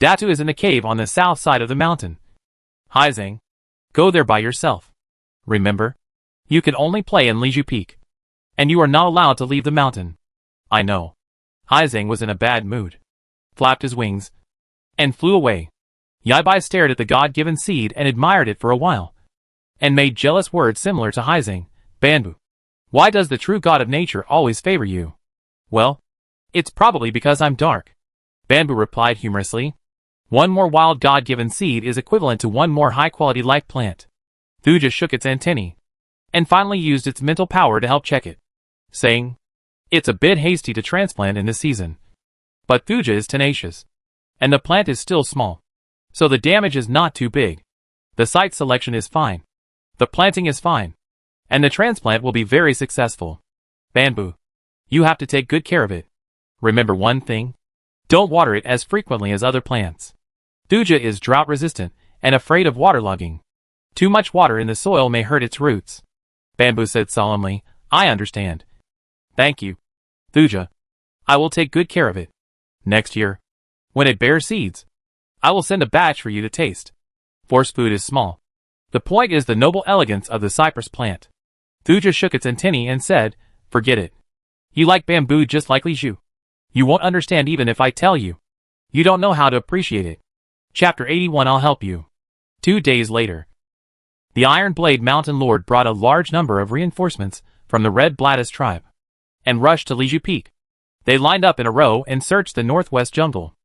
Datu is in a cave on the south side of the mountain. Haizang, go there by yourself. Remember, you can only play in Liju Peak, and you are not allowed to leave the mountain. I know. Haizang was in a bad mood, flapped his wings, and flew away. Yabai stared at the God-given seed and admired it for a while, and made jealous words similar to Haizang. Bamboo, why does the true god of nature always favor you? Well, it's probably because I'm dark. Bamboo replied humorously. One more wild God-given seed is equivalent to one more high-quality life plant. Thuja shook its antennae, and finally used its mental power to help check it, saying, it's a bit hasty to transplant in this season. But Thuja is tenacious, and the plant is still small, so the damage is not too big. The site selection is fine. The planting is fine, and the transplant will be very successful. Bamboo, you have to take good care of it. Remember one thing, don't water it as frequently as other plants. Thuja is drought-resistant and afraid of waterlogging. Too much water in the soil may hurt its roots. Bamboo said solemnly, I understand. Thank you, Thuja. I will take good care of it. Next year, when it bears seeds, I will send a batch for you to taste. Force food is small. The point is the noble elegance of the cypress plant. Thuja shook its antennae and said, forget it. You like bamboo just like Liju. You won't understand even if I tell you. You don't know how to appreciate it. Chapter 81 I'll help you. 2 days later. The Iron Blade Mountain Lord brought a large number of reinforcements from the Red Blattus tribe, and rushed to Liju Peak. They lined up in a row and searched the northwest jungle.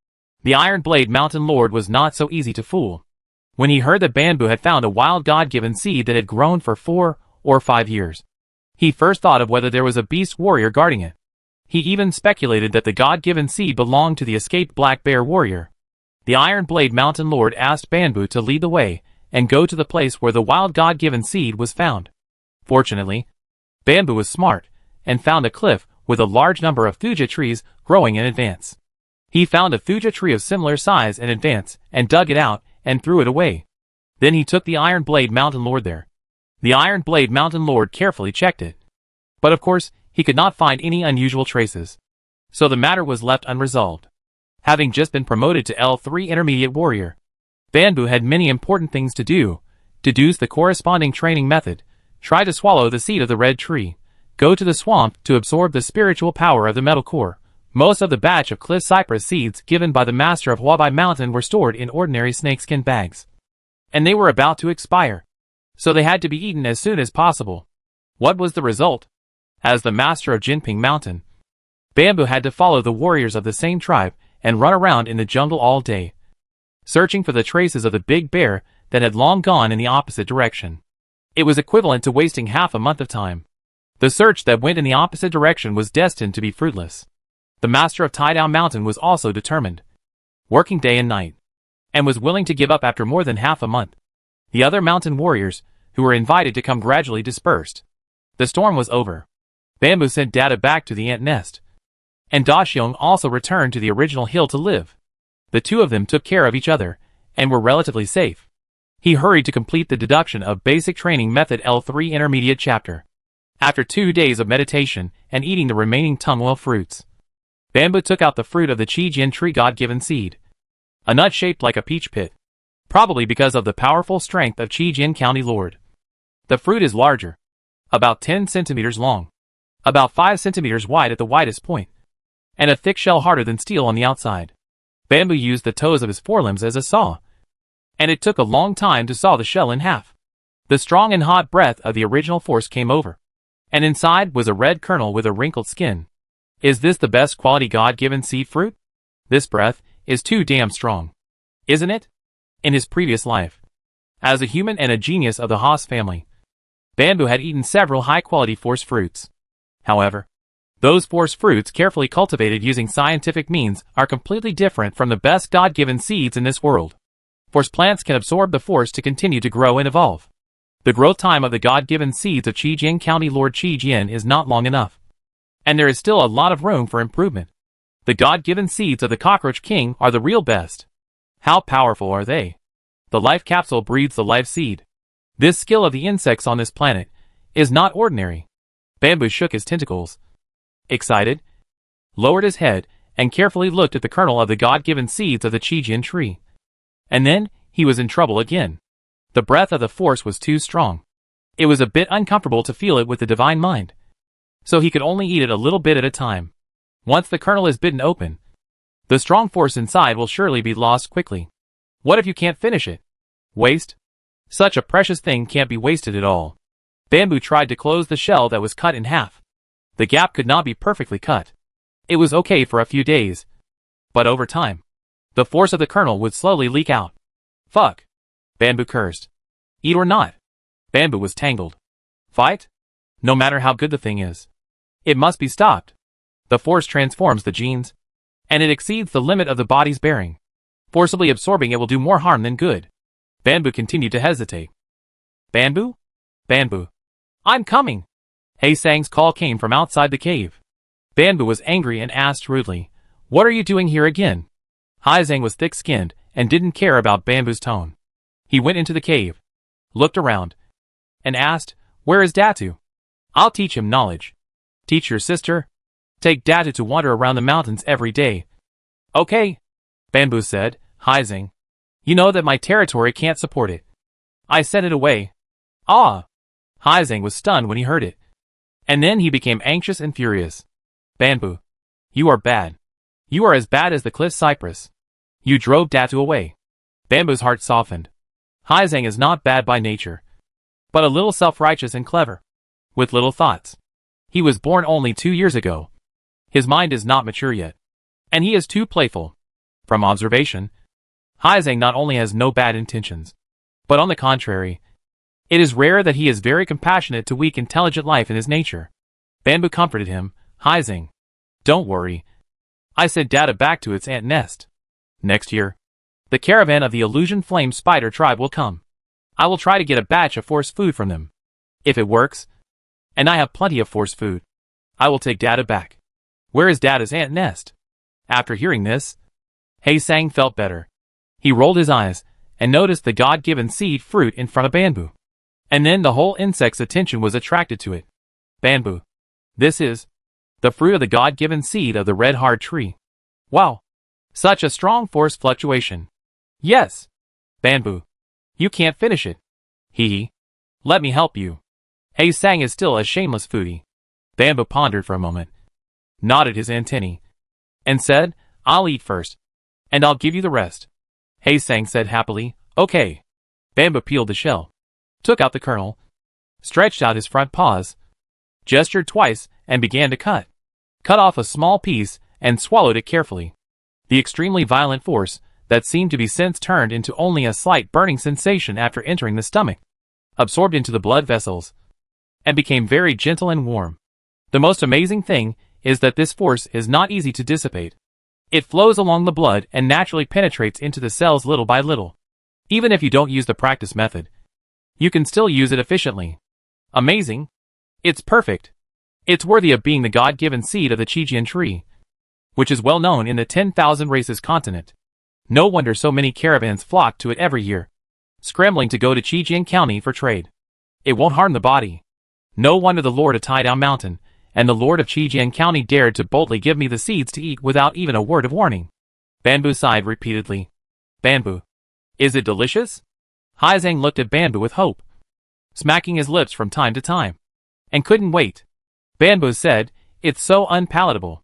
The Iron Blade Mountain Lord was not so easy to fool. When he heard that Bamboo had found a wild God-given seed that had grown for 4 or 5 years, he first thought of whether there was a beast warrior guarding it. He even speculated that the God-given seed belonged to the escaped Black Bear warrior. The Iron Blade Mountain Lord asked Bamboo to lead the way and go to the place where the wild God-given seed was found. Fortunately, Bamboo was smart and found a cliff with a large number of thuja trees growing in advance. He found a thuja tree of similar size and advance and dug it out and threw it away. Then he took the Iron Blade Mountain Lord there. The Iron Blade Mountain Lord carefully checked it, but of course he could not find any unusual traces, so the matter was left unresolved. Having just been promoted to L3 Intermediate Warrior, Bamboo had many important things to do: deduce the corresponding training method, try to swallow the seed of the red tree, go to the swamp to absorb the spiritual power of the metal core. Most of the batch of cliff cypress seeds given by the master of Huabai Mountain were stored in ordinary snakeskin bags, and they were about to expire, so they had to be eaten as soon as possible. What was the result? As the master of Jinping Mountain, Bamboo had to follow the warriors of the same tribe and run around in the jungle all day, searching for the traces of the big bear that had long gone in the opposite direction. It was equivalent to wasting half a month of time. The search that went in the opposite direction was destined to be fruitless. The master of Taidao Mountain was also determined, working day and night, and was willing to give up after more than half a month. The other mountain warriors, who were invited to come, gradually dispersed. The storm was over. Bamboo sent Data back to the ant nest, and Daxiong also returned to the original hill to live. The two of them took care of each other, and were relatively safe. He hurried to complete the deduction of Basic Training Method L3 Intermediate Chapter. After 2 days of meditation and eating the remaining tongue-well fruits, Bamboo took out the fruit of the Qijin tree God-given seed, a nut shaped like a peach pit, probably because of the powerful strength of Qijin County Lord. The fruit is larger, about 10 centimeters long, about 5 centimeters wide at the widest point, and a thick shell harder than steel on the outside. Bamboo used the toes of his forelimbs as a saw, and it took a long time to saw the shell in half. The strong and hot breath of the original force came over, and inside was a red kernel with a wrinkled skin. Is this the best quality God-given seed fruit? This breath is too damn strong, isn't it? In his previous life, as a human and a genius of the Haas family, Bamboo had eaten several high-quality force fruits. However, those force fruits carefully cultivated using scientific means are completely different from the best God-given seeds in this world. Force plants can absorb the force to continue to grow and evolve. The growth time of the God-given seeds of Qijin County Lord Qijin is not long enough, and there is still a lot of room for improvement. The God-given seeds of the Cockroach King are the real best. How powerful are they? The life capsule breeds the life seed. This skill of the insects on this planet is not ordinary. Bamboo shook his tentacles. Excited, lowered his head, and carefully looked at the kernel of the God-given seeds of the Qijian tree. And then, he was in trouble again. The breath of the force was too strong. It was a bit uncomfortable to feel it with the divine mind. So he could only eat it a little bit at a time. Once the kernel is bitten open, the strong force inside will surely be lost quickly. What if you can't finish it? Waste? Such a precious thing can't be wasted at all. Bamboo tried to close the shell that was cut in half. The gap could not be perfectly cut. It was okay for a few days. But over time, the force of the kernel would slowly leak out. Fuck. Bamboo cursed. Eat or not? Bamboo was tangled. Fight? No matter how good the thing is. It must be stopped. The force transforms the genes, and it exceeds the limit of the body's bearing. Forcibly absorbing it will do more harm than good. Bamboo continued to hesitate. Bamboo? Bamboo. I'm coming. He Sang's call came from outside the cave. Bamboo was angry and asked rudely, What are you doing here again? He Sang was thick-skinned and didn't care about Bamboo's tone. He went into the cave, looked around, and asked, Where is Datu? I'll teach him knowledge. Teach your sister? Take Datu to wander around the mountains every day. Okay, Bamboo said. He Sang, you know that my territory can't support it. I sent it away. Ah! He Sang was stunned when he heard it. And then he became anxious and furious. Bamboo. You are bad. You are as bad as the cliff cypress. You drove Datu away. Bamboo's heart softened. He Sang is not bad by nature, but a little self-righteous and clever, with little thoughts. He was born only 2 years ago. His mind is not mature yet, and he is too playful. From observation, He Sang not only has no bad intentions, but on the contrary, it is rare that he is very compassionate to weak, intelligent life in his nature. Bamboo comforted him. He Sang, don't worry. I sent Data back to its ant nest. Next year, the caravan of the Illusion Flame Spider tribe will come. I will try to get a batch of force food from them. If it works, and I have plenty of force food, I will take Data back. Where is Data's ant nest? After hearing this, He Sang felt better. He rolled his eyes and noticed the God-given seed fruit in front of Bamboo. And then the whole insect's attention was attracted to it. Bamboo. This is the fruit of the God-given seed of the red hard tree. Wow. Such a strong force fluctuation. Yes. Bamboo. You can't finish it. Hee. Let me help you. He Sang is still a shameless foodie. Bamboo pondered for a moment, nodded his antennae, and said, I'll eat first, and I'll give you the rest. He Sang said happily, Okay. Bamboo peeled the shell, took out the kernel, stretched out his front paws, gestured twice, and began to cut off a small piece, and swallowed it carefully. The extremely violent force that seemed to be since turned into only a slight burning sensation after entering the stomach, absorbed into the blood vessels, and became very gentle and warm. The most amazing thing is that this force is not easy to dissipate. It flows along the blood and naturally penetrates into the cells little by little. Even if you don't use the practice method, you can still use it efficiently. Amazing. It's perfect. It's worthy of being the God-given seed of the Qijian tree, which is well known in the 10,000 races continent. No wonder so many caravans flock to it every year, scrambling to go to Qijian County for trade. It won't harm the body. No wonder the Lord of Tidal Mountain and the Lord of Qijian County dared to boldly give me the seeds to eat without even a word of warning. Bamboo sighed repeatedly. Bamboo. Is it delicious? He Sang looked at Bamboo with hope, smacking his lips from time to time, and couldn't wait. Bamboo said, It's so unpalatable.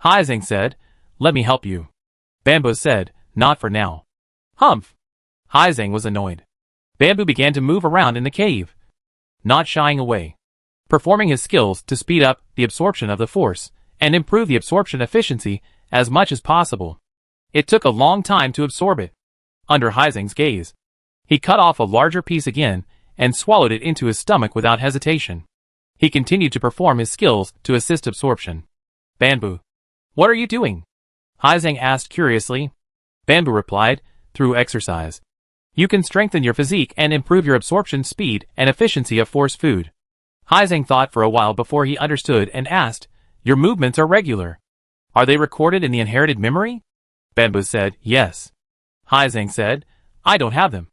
He Sang said, Let me help you. Bamboo said, Not for now. Humph. He Sang was annoyed. Bamboo began to move around in the cave, not shying away, performing his skills to speed up the absorption of the force and improve the absorption efficiency as much as possible. It took a long time to absorb it. Under He Sang's gaze, he cut off a larger piece again and swallowed it into his stomach without hesitation. He continued to perform his skills to assist absorption. Bamboo. What are you doing? He Sang asked curiously. Bamboo replied, Through exercise, you can strengthen your physique and improve your absorption speed and efficiency of force food. He Sang thought for a while before he understood and asked, Your movements are regular. Are they recorded in the inherited memory? Bamboo said, Yes. He Sang said, I don't have them.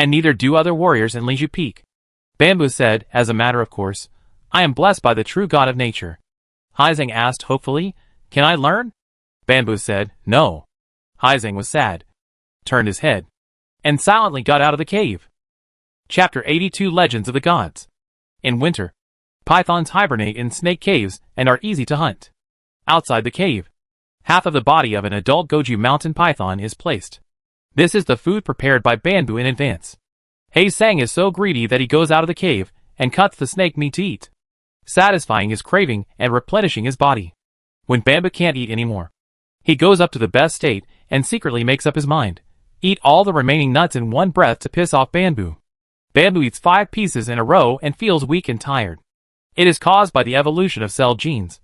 And neither do other warriors in Liju Peak. Bamboo said, as a matter of course, I am blessed by the true God of nature. Haizeng asked hopefully, can I learn? Bamboo said, no. Haizeng was sad, turned his head, and silently got out of the cave. Chapter 82 Legends of the Gods. In winter, pythons hibernate in snake caves and are easy to hunt. Outside the cave, half of the body of an adult Goju mountain python is placed. This is the food prepared by Bamboo in advance. Haizeng is so greedy that he goes out of the cave and cuts the snake meat to eat, satisfying his craving and replenishing his body. When Bamboo can't eat anymore, he goes up to the best state and secretly makes up his mind, eat all the remaining nuts in one breath to piss off Bamboo. Bamboo eats 5 pieces in a row and feels weak and tired. It is caused by the evolution of cell genes,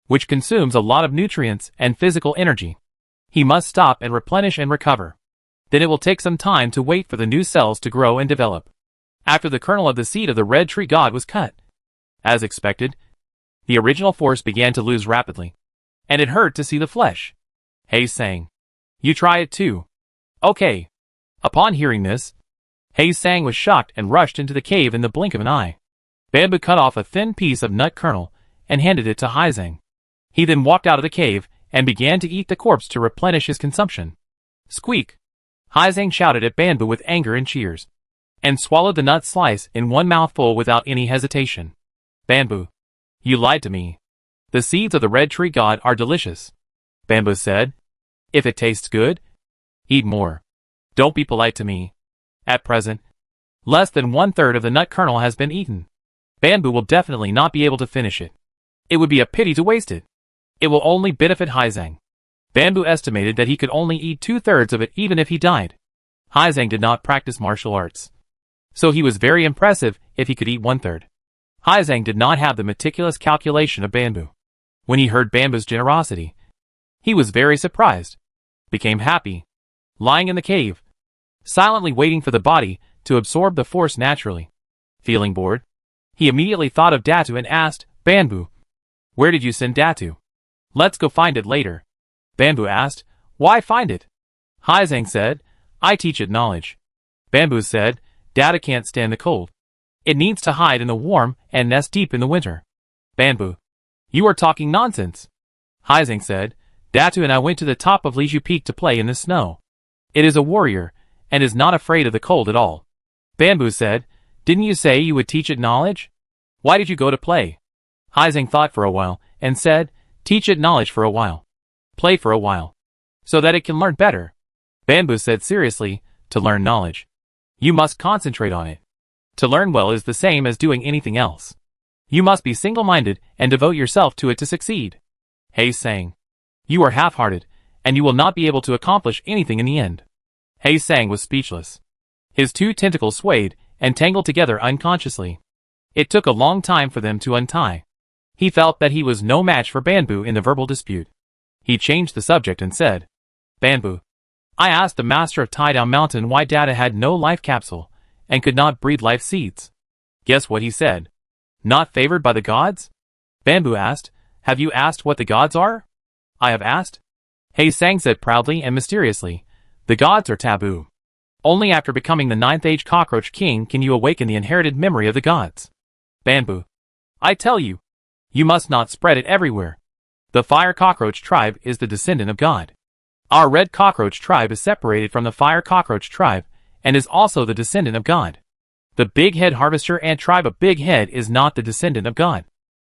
which consumes a lot of nutrients and physical energy. He must stop and replenish and recover. Then it will take some time to wait for the new cells to grow and develop. After the kernel of the seed of the red tree god was cut, as expected, the original force began to lose rapidly, and it hurt to see the flesh. Haizeng, you try it too. Okay. Upon hearing this, Haizeng was shocked and rushed into the cave in the blink of an eye. Bamboo cut off a thin piece of nut kernel and handed it to Haizeng. He then walked out of the cave and began to eat the corpse to replenish his consumption. Squeak! Haizeng shouted at Bamboo with anger and cheers, and swallowed the nut slice in one mouthful without any hesitation. Bamboo, you lied to me. The seeds of the red tree god are delicious. Bamboo said. If it tastes good, eat more. Don't be polite to me. At present, less than 1/3 of the nut kernel has been eaten. Bamboo will definitely not be able to finish it. It would be a pity to waste it. It will only benefit Haizeng. Bamboo estimated that he could only eat 2/3 of it even if he died. Haizeng did not practice martial arts, so he was very impressive if he could eat 1/3. Haizeng did not have the meticulous calculation of Bamboo. When he heard Bamboo's generosity, he was very surprised, became happy, lying in the cave, silently waiting for the body to absorb the force naturally. Feeling bored, he immediately thought of Datu and asked, Bamboo, where did you send Datu? Let's go find it later. Bamboo asked, why find it? Haizeng said, I teach it knowledge. Bamboo said, Data can't stand the cold. It needs to hide in the warm and nest deep in the winter. Bamboo, you are talking nonsense. Haizeng said, Datu and I went to the top of Liju Peak to play in the snow. It is a warrior, and is not afraid of the cold at all. Bamboo said, didn't you say you would teach it knowledge? Why did you go to play? Haizeng thought for a while, and said, teach it knowledge for a while. Play for a while, so that it can learn better. Bamboo said seriously, to learn knowledge, you must concentrate on it. To learn well is the same as doing anything else. You must be single-minded and devote yourself to it to succeed. Haizeng, you are half-hearted, and you will not be able to accomplish anything in the end. Haizeng was speechless. His 2 tentacles swayed and tangled together unconsciously. It took a long time for them to untie. He felt that he was no match for Bamboo in the verbal dispute. He changed the subject and said, Bamboo, I asked the master of Taidown Mountain why Data had no life capsule and could not breed life seeds. Guess what he said? Not favored by the gods? Bamboo asked, have you asked what the gods are? I have asked. Haizeng said proudly and mysteriously, the gods are taboo. Only after becoming the 9th age Cockroach King can you awaken the inherited memory of the gods. Bamboo, I tell you, you must not spread it everywhere. The Fire Cockroach tribe is the descendant of God. Our Red Cockroach tribe is separated from the Fire Cockroach tribe and is also the descendant of God. The Big Head Harvester Ant tribe of Big Head is not the descendant of God.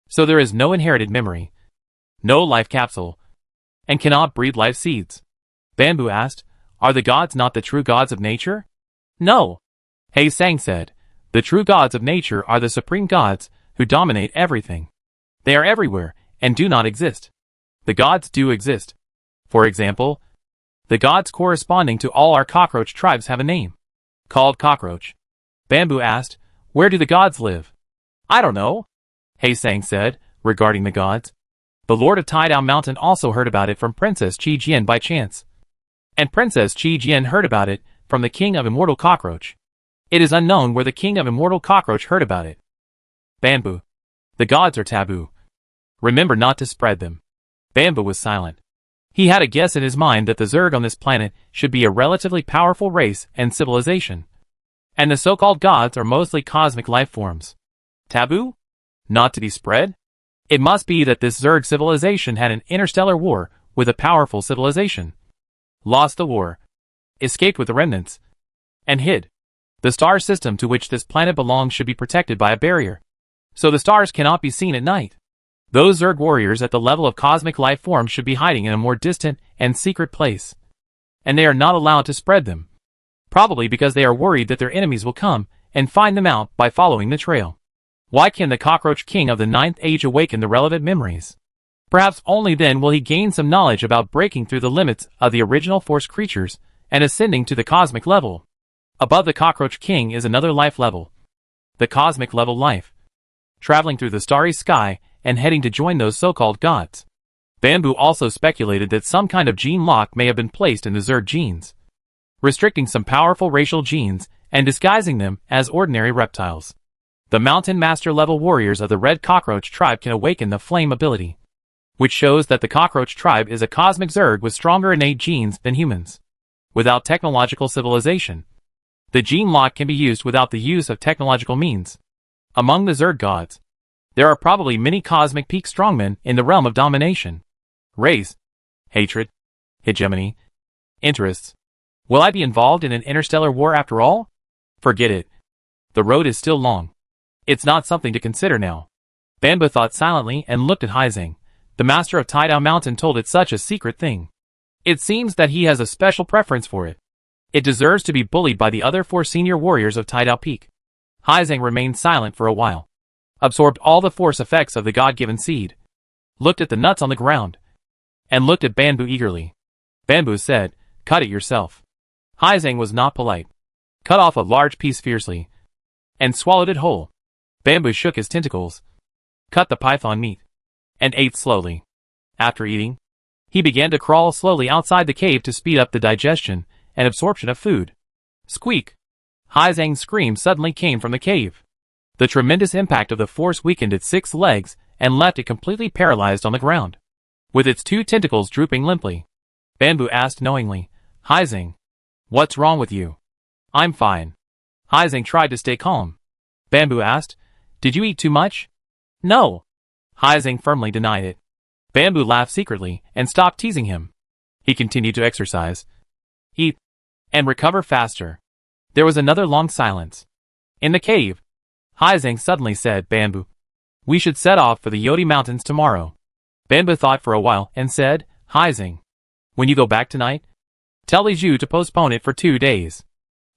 So there is no inherited memory, no life capsule, and cannot breed life seeds. Bamboo asked, are the gods not the true gods of nature? No. Haizeng said, the true gods of nature are the supreme gods who dominate everything. They are everywhere and do not exist. The gods do exist. For example, the gods corresponding to all our cockroach tribes have a name, called Cockroach. Bamboo asked, where do the gods live? I don't know. Haizeng said, regarding the gods. The Lord of Taidown Mountain also heard about it from Princess Qi Jian by chance. And Princess Qi Jian heard about it from the King of Immortal Cockroach. It is unknown where the King of Immortal Cockroach heard about it. Bamboo, the gods are taboo. Remember not to spread them. Bamboo was silent. He had a guess in his mind that the Zerg on this planet should be a relatively powerful race and civilization. And the so-called gods are mostly cosmic life forms. Taboo? Not to be spread? It must be that this Zerg civilization had an interstellar war with a powerful civilization. Lost the war. Escaped with the remnants. And hid. The star system to which this planet belongs should be protected by a barrier. So the stars cannot be seen at night. Those Zerg warriors at the level of cosmic life forms should be hiding in a more distant and secret place. And they are not allowed to spread them. Probably because they are worried that their enemies will come and find them out by following the trail. Why can the Cockroach King of the Ninth Age awaken the relevant memories? Perhaps only then will he gain some knowledge about breaking through the limits of the original Force creatures and ascending to the cosmic level. Above the Cockroach King is another life level. The cosmic level life. Traveling through the starry sky and heading to join those so-called gods. Bamboo also speculated that some kind of gene lock may have been placed in the Zerg genes, restricting some powerful racial genes and disguising them as ordinary reptiles. The Mountain Master level warriors of the Red Cockroach tribe can awaken the flame ability, which shows that the Cockroach tribe is a cosmic Zerg with stronger innate genes than humans. Without technological civilization, the gene lock can be used without the use of technological means. Among the Zerg gods, there are probably many cosmic peak strongmen in the realm of domination, race, hatred, hegemony, interests. Will I be involved in an interstellar war after all? Forget it. The road is still long. It's not something to consider now. Bamboo thought silently and looked at Haizeng. The master of Tidal Mountain told it such a secret thing. It seems that he has a special preference for it. It deserves to be bullied by the other 4 senior warriors of Tidal Peak. Haizeng remained silent for a while. Absorbed all the force effects of the God-given seed. Looked at the nuts on the ground. And looked at Bamboo eagerly. Bamboo said, "Cut it yourself." Haizeng was not polite. Cut off a large piece fiercely. And swallowed it whole. Bamboo shook his tentacles. Cut the python meat. And ate slowly. After eating, he began to crawl slowly outside the cave to speed up the digestion and absorption of food. Squeak! Haizeng's scream suddenly came from the cave. The tremendous impact of the force weakened its 6 legs and left it completely paralyzed on the ground, with its 2 tentacles drooping limply. Bamboo asked knowingly, "Haizeng, what's wrong with you?" "I'm fine." Haizeng tried to stay calm. Bamboo asked, "Did you eat too much?" "No." Haizeng firmly denied it. Bamboo laughed secretly and stopped teasing him. He continued to exercise, eat, and recover faster. There was another long silence. In the cave, Haizeng suddenly said, "Bamboo, we should set off for the Yodi Mountains tomorrow." Bamboo thought for a while and said, "Haizeng, when you go back tonight, tell Li Zhu to postpone it for 2 days.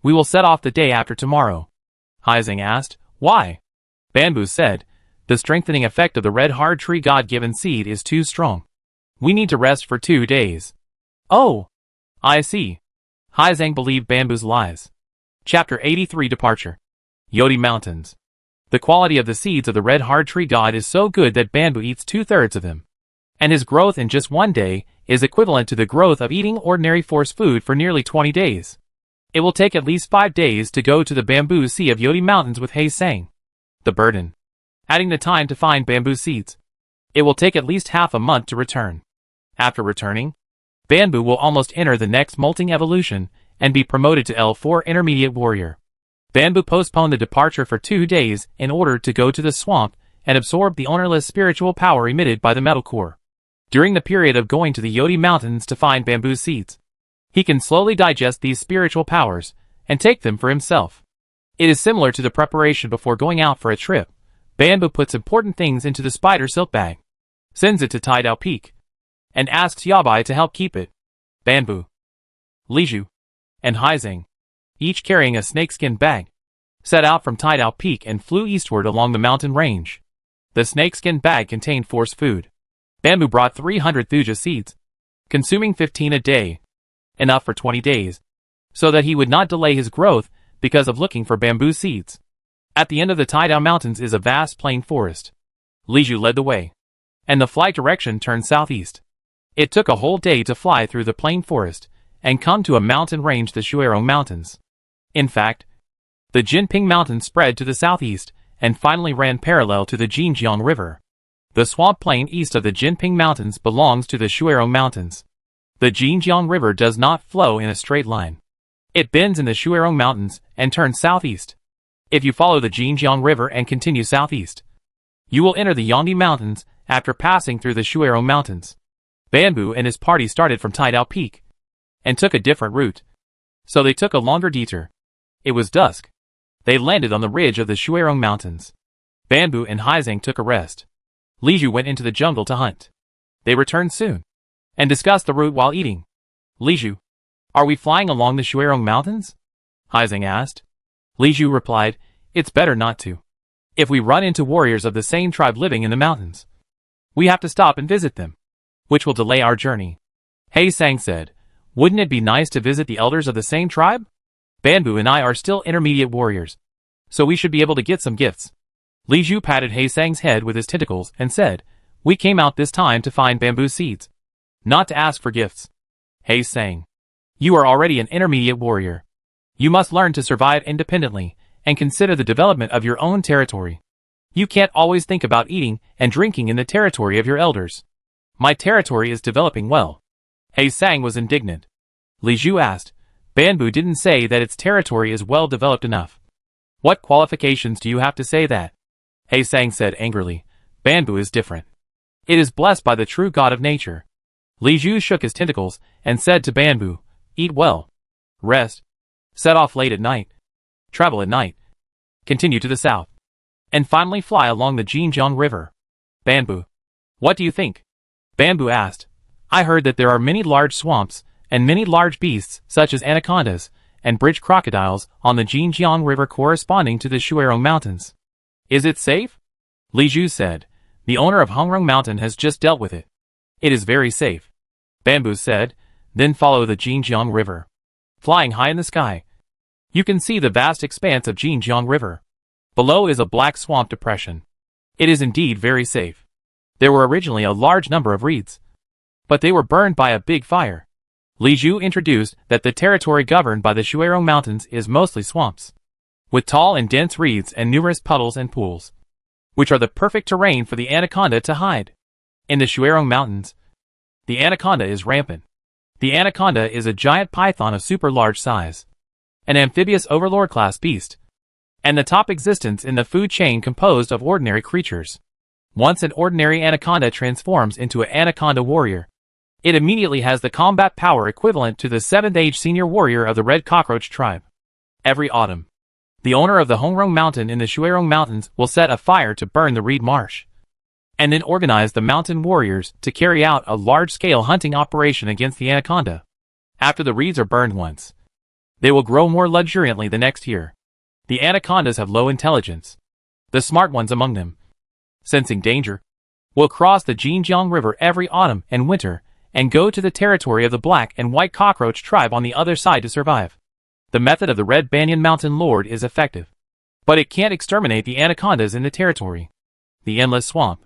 We will set off the day after tomorrow." Haizeng asked, "Why?" Bamboo said, "The strengthening effect of the red hard tree God-given seed is too strong. We need to rest for 2 days." "Oh, I see." Haizeng believed Bamboo's lies. Chapter 83 Departure. Yodi Mountains. The quality of the seeds of the red hard tree god is so good that Bamboo eats 2/3 of them. And his growth in just 1 day is equivalent to the growth of eating ordinary force food for nearly 20 days. It will take at least 5 days to go to the bamboo sea of Yodi Mountains with Haizeng. The burden. Adding the time to find bamboo seeds. It will take at least half a month to return. After returning, Bamboo will almost enter the next molting evolution and be promoted to L4 Intermediate Warrior. Bamboo postponed the departure for 2 days in order to go to the swamp and absorb the ownerless spiritual power emitted by the metal core. During the period of going to the Yodi Mountains to find bamboo seeds, he can slowly digest these spiritual powers and take them for himself. It is similar to the preparation before going out for a trip. Bamboo puts important things into the spider silk bag, sends it to Tidal Peak, and asks Yabai to help keep it. Bamboo, Li Zhu, and Haizeng, each carrying a snakeskin bag, set out from Tidal Peak and flew eastward along the mountain range. The snakeskin bag contained force food. Bamboo brought 300 thuja seeds, consuming 15 a day, enough for 20 days, so that he would not delay his growth because of looking for bamboo seeds. At the end of the Tidal Mountains is a vast plain forest. Li Zhu led the way, and the flight direction turned southeast. It took a whole day to fly through the plain forest and come to a mountain range, the Shuirong Mountains. In fact, the Jinping Mountains spread to the southeast and finally ran parallel to the Jinjiang River. The swamp plain east of the Jinping Mountains belongs to the Shuirong Mountains. The Jinjiang River does not flow in a straight line. It bends in the Shuirong Mountains and turn southeast. If you follow the Jinjiang River and continue southeast, you will enter the Yangdi Mountains after passing through the Shuirong Mountains. Bamboo and his party started from Tidao Peak and took a different route, so they took a longer detour. It was dusk. They landed on the ridge of the Shuirong Mountains. Bamboo and Haizang took a rest. Liju went into the jungle to hunt. They returned soon and discussed the route while eating. Liju, are we flying along the Shuirong Mountains? Haizang asked. Liju replied, it's better not to. If we run into warriors of the same tribe living in the mountains, we have to stop and visit them, which will delay our journey. Haizang said, wouldn't it be nice to visit the elders of the same tribe? Bamboo and I are still intermediate warriors, so we should be able to get some gifts. Liju patted Haizang's head with his tentacles and said, we came out this time to find bamboo seeds, not to ask for gifts. Haizang, you are already an intermediate warrior. You must learn to survive independently and consider the development of your own territory. You can't always think about eating and drinking in the territory of your elders. My territory is developing well. Haizang was indignant. Liju asked, Bamboo didn't say that its territory is well developed enough. What qualifications do you have to say that? Haizang said angrily, Bamboo is different. It is blessed by the true God of nature. Liju shook his tentacles and said to Bamboo, eat well. Rest. Set off late at night. Travel at night. Continue to the south. And finally fly along the Jinjiang River. Bamboo. What do you think? Bamboo asked. I heard that there are many large swamps and many large beasts such as anacondas and bridge crocodiles on the Jinjiang River corresponding to the Shuirong Mountains. Is it safe? Liju said. The owner of Hongrong Mountain has just dealt with it. It is very safe. Bamboo said. Then follow the Jinjiang River. Flying high in the sky, you can see the vast expanse of Jinjiang River. Below is a black swamp depression. It is indeed very safe. There were originally a large number of reeds, but they were burned by a big fire. Liju introduced that the territory governed by the Shuirong Mountains is mostly swamps, with tall and dense reeds and numerous puddles and pools, which are the perfect terrain for the anaconda to hide. In the Shuirong Mountains, the anaconda is rampant. The anaconda is a giant python of super large size, an amphibious overlord-class beast, and the top existence in the food chain composed of ordinary creatures. Once an ordinary anaconda transforms into an anaconda warrior, it immediately has the combat power equivalent to the 7th age senior warrior of the red cockroach tribe. Every autumn, the owner of the Hongrong Mountain in the Shuirong Mountains will set a fire to burn the reed marsh, and then organize the mountain warriors to carry out a large-scale hunting operation against the anaconda. After the reeds are burned once, they will grow more luxuriantly the next year. The anacondas have low intelligence. The smart ones among them, sensing danger, will cross the Jinjiang River every autumn and winter and go to the territory of the black and white cockroach tribe on the other side to survive. The method of the Red Banyan Mountain Lord is effective, but it can't exterminate the anacondas in the territory. The endless swamp.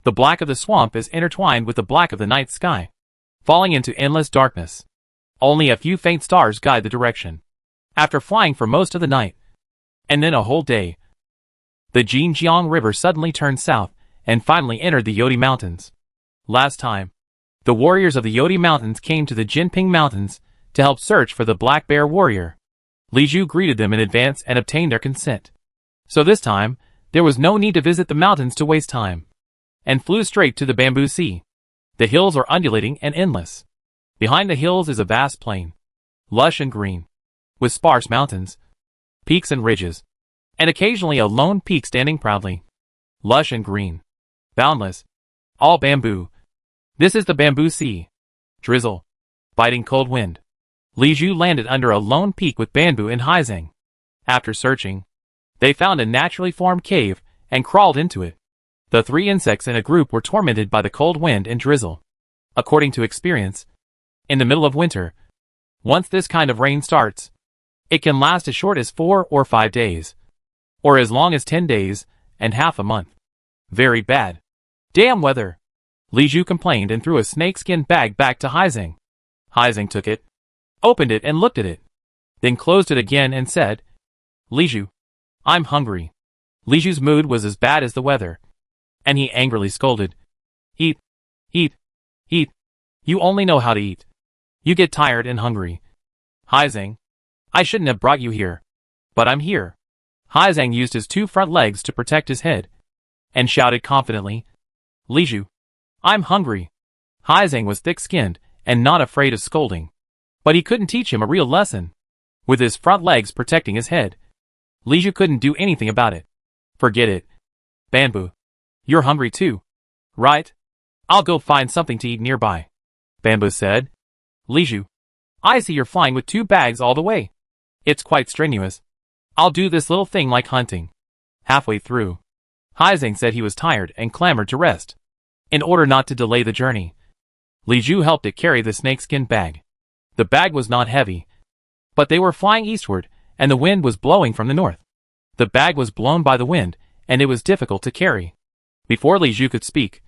The black of the swamp is intertwined with the black of the night sky, falling into endless darkness. Only a few faint stars guide the direction. After flying for most of the night, and then a whole day, the Jinjiang River suddenly turned south and finally entered the Yodi Mountains. Last time, the warriors of the Yodi Mountains came to the Jinping Mountains to help search for the black bear warrior. Liju greeted them in advance and obtained their consent. So this time, there was no need to visit the mountains to waste time, and flew straight to the Bamboo Sea. The hills are undulating and endless. Behind the hills is a vast plain, lush and green, with sparse mountains, peaks and ridges, and occasionally a lone peak standing proudly. Lush and green, boundless, all bamboo. This is the Bamboo Sea. Drizzle, biting cold wind. Liju landed under a lone peak with Bamboo and Haizang. After searching, they found a naturally formed cave and crawled into it. The 3 insects in a group were tormented by the cold wind and drizzle. According to experience, in the middle of winter, once this kind of rain starts, it can last as short as 4 or 5 days, or as long as 10 days and half a month. Very bad. Damn weather. Liju complained and threw a snakeskin bag back to Haizang. Haizang took it, opened it and looked at it, then closed it again and said, Liju, I'm hungry. Liju's mood was as bad as the weather, and he angrily scolded, Eat, eat, eat. You only know how to eat. You get tired and hungry. Haizang, I shouldn't have brought you here, But I'm here. Haizang used his two front legs to protect his head, and shouted confidently, Li Zhu, I'm hungry. Haizang was thick-skinned and not afraid of scolding, but he couldn't teach him a real lesson. With his front legs protecting his head, Li Zhu couldn't do anything about it. Forget it. Bamboo. You're hungry too, right? I'll go find something to eat nearby. Bamboo said. Li Zhu, I see you're flying with 2 bags all the way. It's quite strenuous. I'll do this little thing like hunting. Halfway through, Haizang said he was tired and clamored to rest. In order not to delay the journey, Li Zhu helped it carry the snakeskin bag. The bag was not heavy, but they were flying eastward, and the wind was blowing from the north. The bag was blown by the wind, and it was difficult to carry. Before Li Zhu could speak,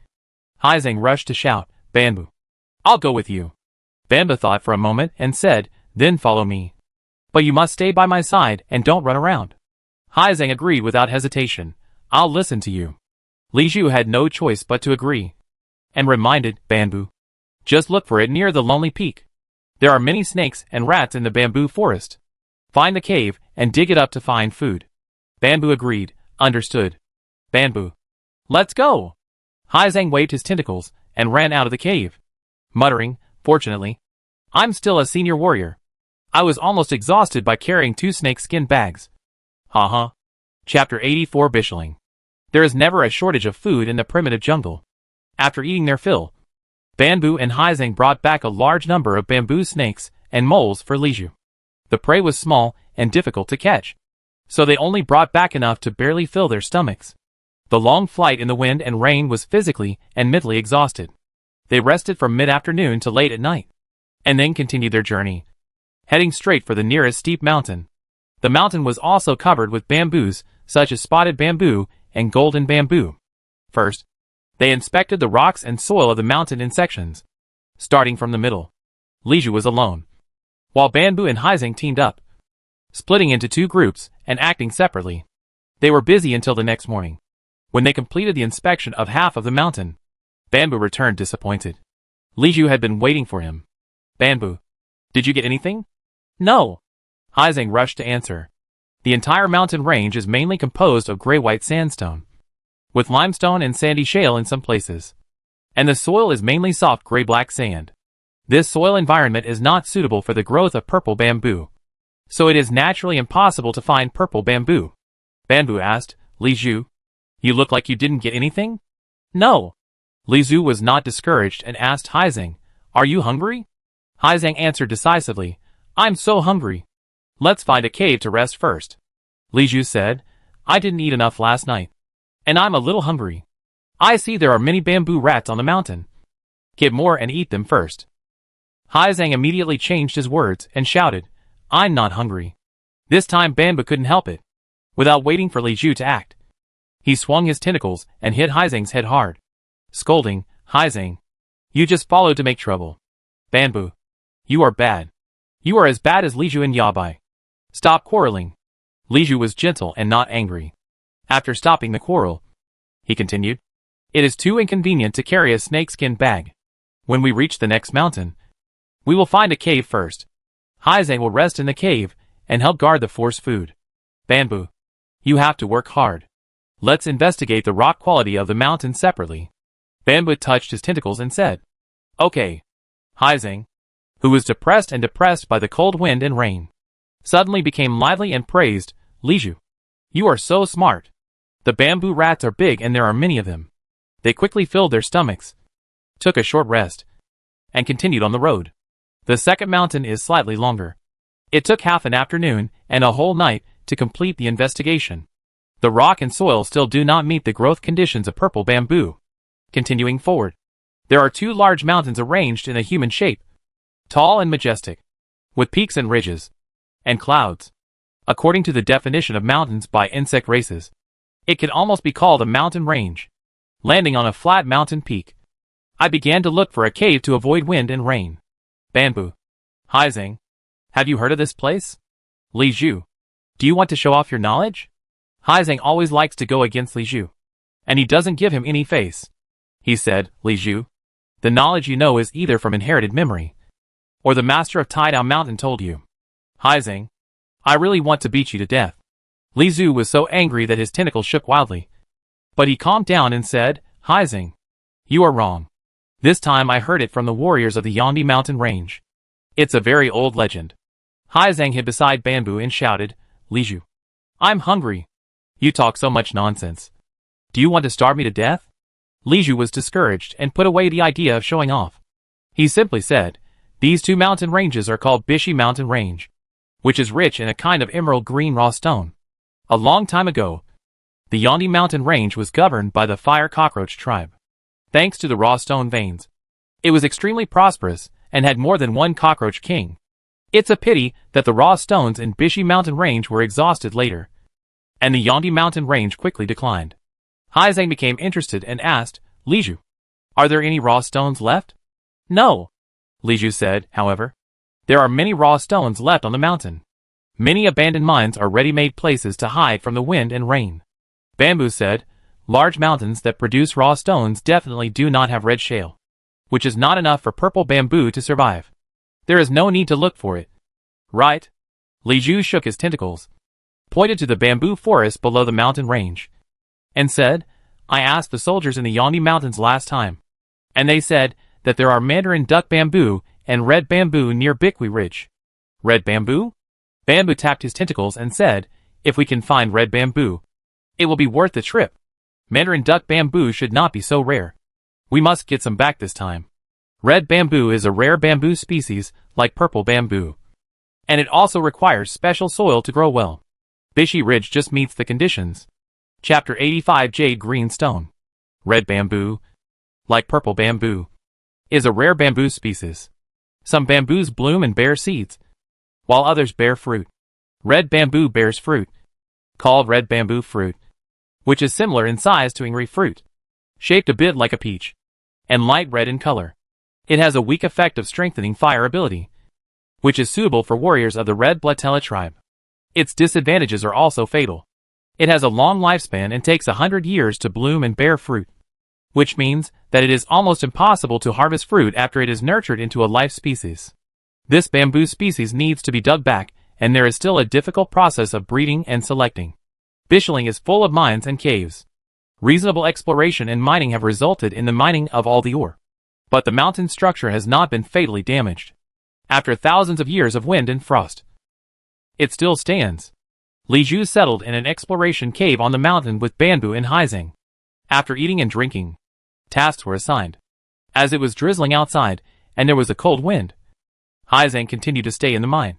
Haizang rushed to shout, Bamboo, I'll go with you. Bamboo thought for a moment and said, then follow me. But you must stay by my side and don't run around. Haizang agreed without hesitation. I'll listen to you. Li Zhu had no choice but to agree, and reminded Bamboo, just look for it near the lonely peak. There are many snakes and rats in the bamboo forest. Find the cave and dig it up to find food. Bamboo agreed, understood. Bamboo, let's go. Haizang waved his tentacles and ran out of the cave, muttering, fortunately, I'm still a senior warrior. I was almost exhausted by carrying 2 snakeskin bags. Chapter 84 Bishling. There is never a shortage of food in the primitive jungle. After eating their fill, Bamboo and Haizang brought back a large number of bamboo snakes and moles for Li Zhu. The prey was small and difficult to catch, so they only brought back enough to barely fill their stomachs. The long flight in the wind and rain was physically and mentally exhausted. They rested from mid-afternoon to late at night, and then continued their journey, heading straight for the nearest steep mountain. The mountain was also covered with bamboos, such as spotted bamboo and golden bamboo. First, they inspected the rocks and soil of the mountain in sections. Starting from the middle, Li Zhu was alone, while Bamboo and Haizang teamed up, splitting into 2 groups and acting separately. They were busy until the next morning, when they completed the inspection of half of the mountain. Bamboo returned disappointed. Li Zhu had been waiting for him. Bamboo, did you get anything? No. Haizang rushed to answer. The entire mountain range is mainly composed of gray-white sandstone, with limestone and sandy shale in some places, and the soil is mainly soft gray-black sand. This soil environment is not suitable for the growth of purple bamboo, so it is naturally impossible to find purple bamboo. Bamboo asked, Li Zhu, you look like you didn't get anything? No. Li Zhu was not discouraged and asked Haizang, are you hungry? Haizang answered decisively, I'm so hungry. Let's find a cave to rest first. Li Zhu said, I didn't eat enough last night, and I'm a little hungry. I see there are many bamboo rats on the mountain. Get more and eat them first. Haizang immediately changed his words and shouted, I'm not hungry. This time Bamboo couldn't help it. Without waiting for Li Zhu to act, he swung his tentacles and hit Haizang's head hard, scolding, Haizang, you just followed to make trouble. Bamboo, you are bad. You are as bad as Li Zhu and Yabai. Stop quarreling. Li Zhu was gentle and not angry. After stopping the quarrel, he continued, it is too inconvenient to carry a snakeskin bag. When we reach the next mountain, we will find a cave first. Haizang will rest in the cave and help guard the force food. Bamboo, you have to work hard. Let's investigate the rock quality of the mountain separately. Bamboo touched his tentacles and said, okay. Haizang, who was depressed by the cold wind and rain, suddenly became lively and praised, Li Zhu, you are so smart. The bamboo rats are big and there are many of them. They quickly filled their stomachs, took a short rest, and continued on the road. The second mountain is slightly longer. It took half an afternoon and a whole night to complete the investigation. The rock and soil still do not meet the growth conditions of purple bamboo. Continuing forward, there are 2 large mountains arranged in a human shape, tall and majestic, with peaks and ridges, and clouds. According to the definition of mountains by insect races, it can almost be called a mountain range. Landing on a flat mountain peak, I began to look for a cave to avoid wind and rain. Bamboo, Haizang, have you heard of this place? Li Zhu, do you want to show off your knowledge? Haizang always likes to go against Li Zhu, and he doesn't give him any face. He said, Li Zhu, the knowledge you know is either from inherited memory, or the master of Tidao Mountain told you. Haizang, I really want to beat you to death. Li Zhu was so angry that his tentacles shook wildly. But he calmed down and said, Haizeng, you are wrong. This time I heard it from the warriors of the Yangdi mountain range. It's a very old legend. Haizeng hid beside Bamboo and shouted, Li Zhu, I'm hungry. You talk so much nonsense. Do you want to starve me to death? Li Zhu was discouraged and put away the idea of showing off. He simply said, these two mountain ranges are called Bishi Mountain Range, which is rich in a kind of emerald green raw stone. A long time ago, the Yangdi mountain range was governed by the Fire Cockroach tribe. Thanks to the raw stone veins, it was extremely prosperous and had more than one cockroach king. It's a pity that the raw stones in Bishi mountain range were exhausted later, and the Yangdi mountain range quickly declined. Haizeng became interested and asked, Li Zhu, are there any raw stones left? No, Li Zhu said, however. There are many raw stones left on the mountain. Many abandoned mines are ready-made places to hide from the wind and rain. Bamboo said, large mountains that produce raw stones definitely do not have red shale, which is not enough for purple bamboo to survive. There is no need to look for it. Right? Li Zhu shook his tentacles, pointed to the bamboo forest below the mountain range, and said, I asked the soldiers in the Yangdi mountains last time, and they said that there are mandarin duck bamboo and red bamboo near Bikwi Ridge. Red bamboo? Bamboo tapped his tentacles and said, if we can find red bamboo, it will be worth the trip. Mandarin duck bamboo should not be so rare. We must get some back this time. Red bamboo is a rare bamboo species, like purple bamboo, and it also requires special soil to grow well. Bishi Ridge just meets the conditions. Chapter 85 Jade Green Stone. Red bamboo, like purple bamboo, is a rare bamboo species. Some bamboos bloom and bear seeds, while others bear fruit. Red bamboo bears fruit, called red bamboo fruit, which is similar in size to ingui fruit, shaped a bit like a peach, and light red in color. It has a weak effect of strengthening fire ability, which is suitable for warriors of the Red Blatella tribe. Its disadvantages are also fatal. It has a long lifespan and takes 100 years to bloom and bear fruit, which means that it is almost impossible to harvest fruit after it is nurtured into a life species. This bamboo species needs to be dug back, and there is still a difficult process of breeding and selecting. Bishiling is full of mines and caves. Reasonable exploration and mining have resulted in the mining of all the ore, but the mountain structure has not been fatally damaged. After thousands of years of wind and frost, it still stands. Li Zhu settled in an exploration cave on the mountain with Bamboo and Haizeng. After eating and drinking, tasks were assigned. As it was drizzling outside, and there was a cold wind, Haizeng continued to stay in the mine,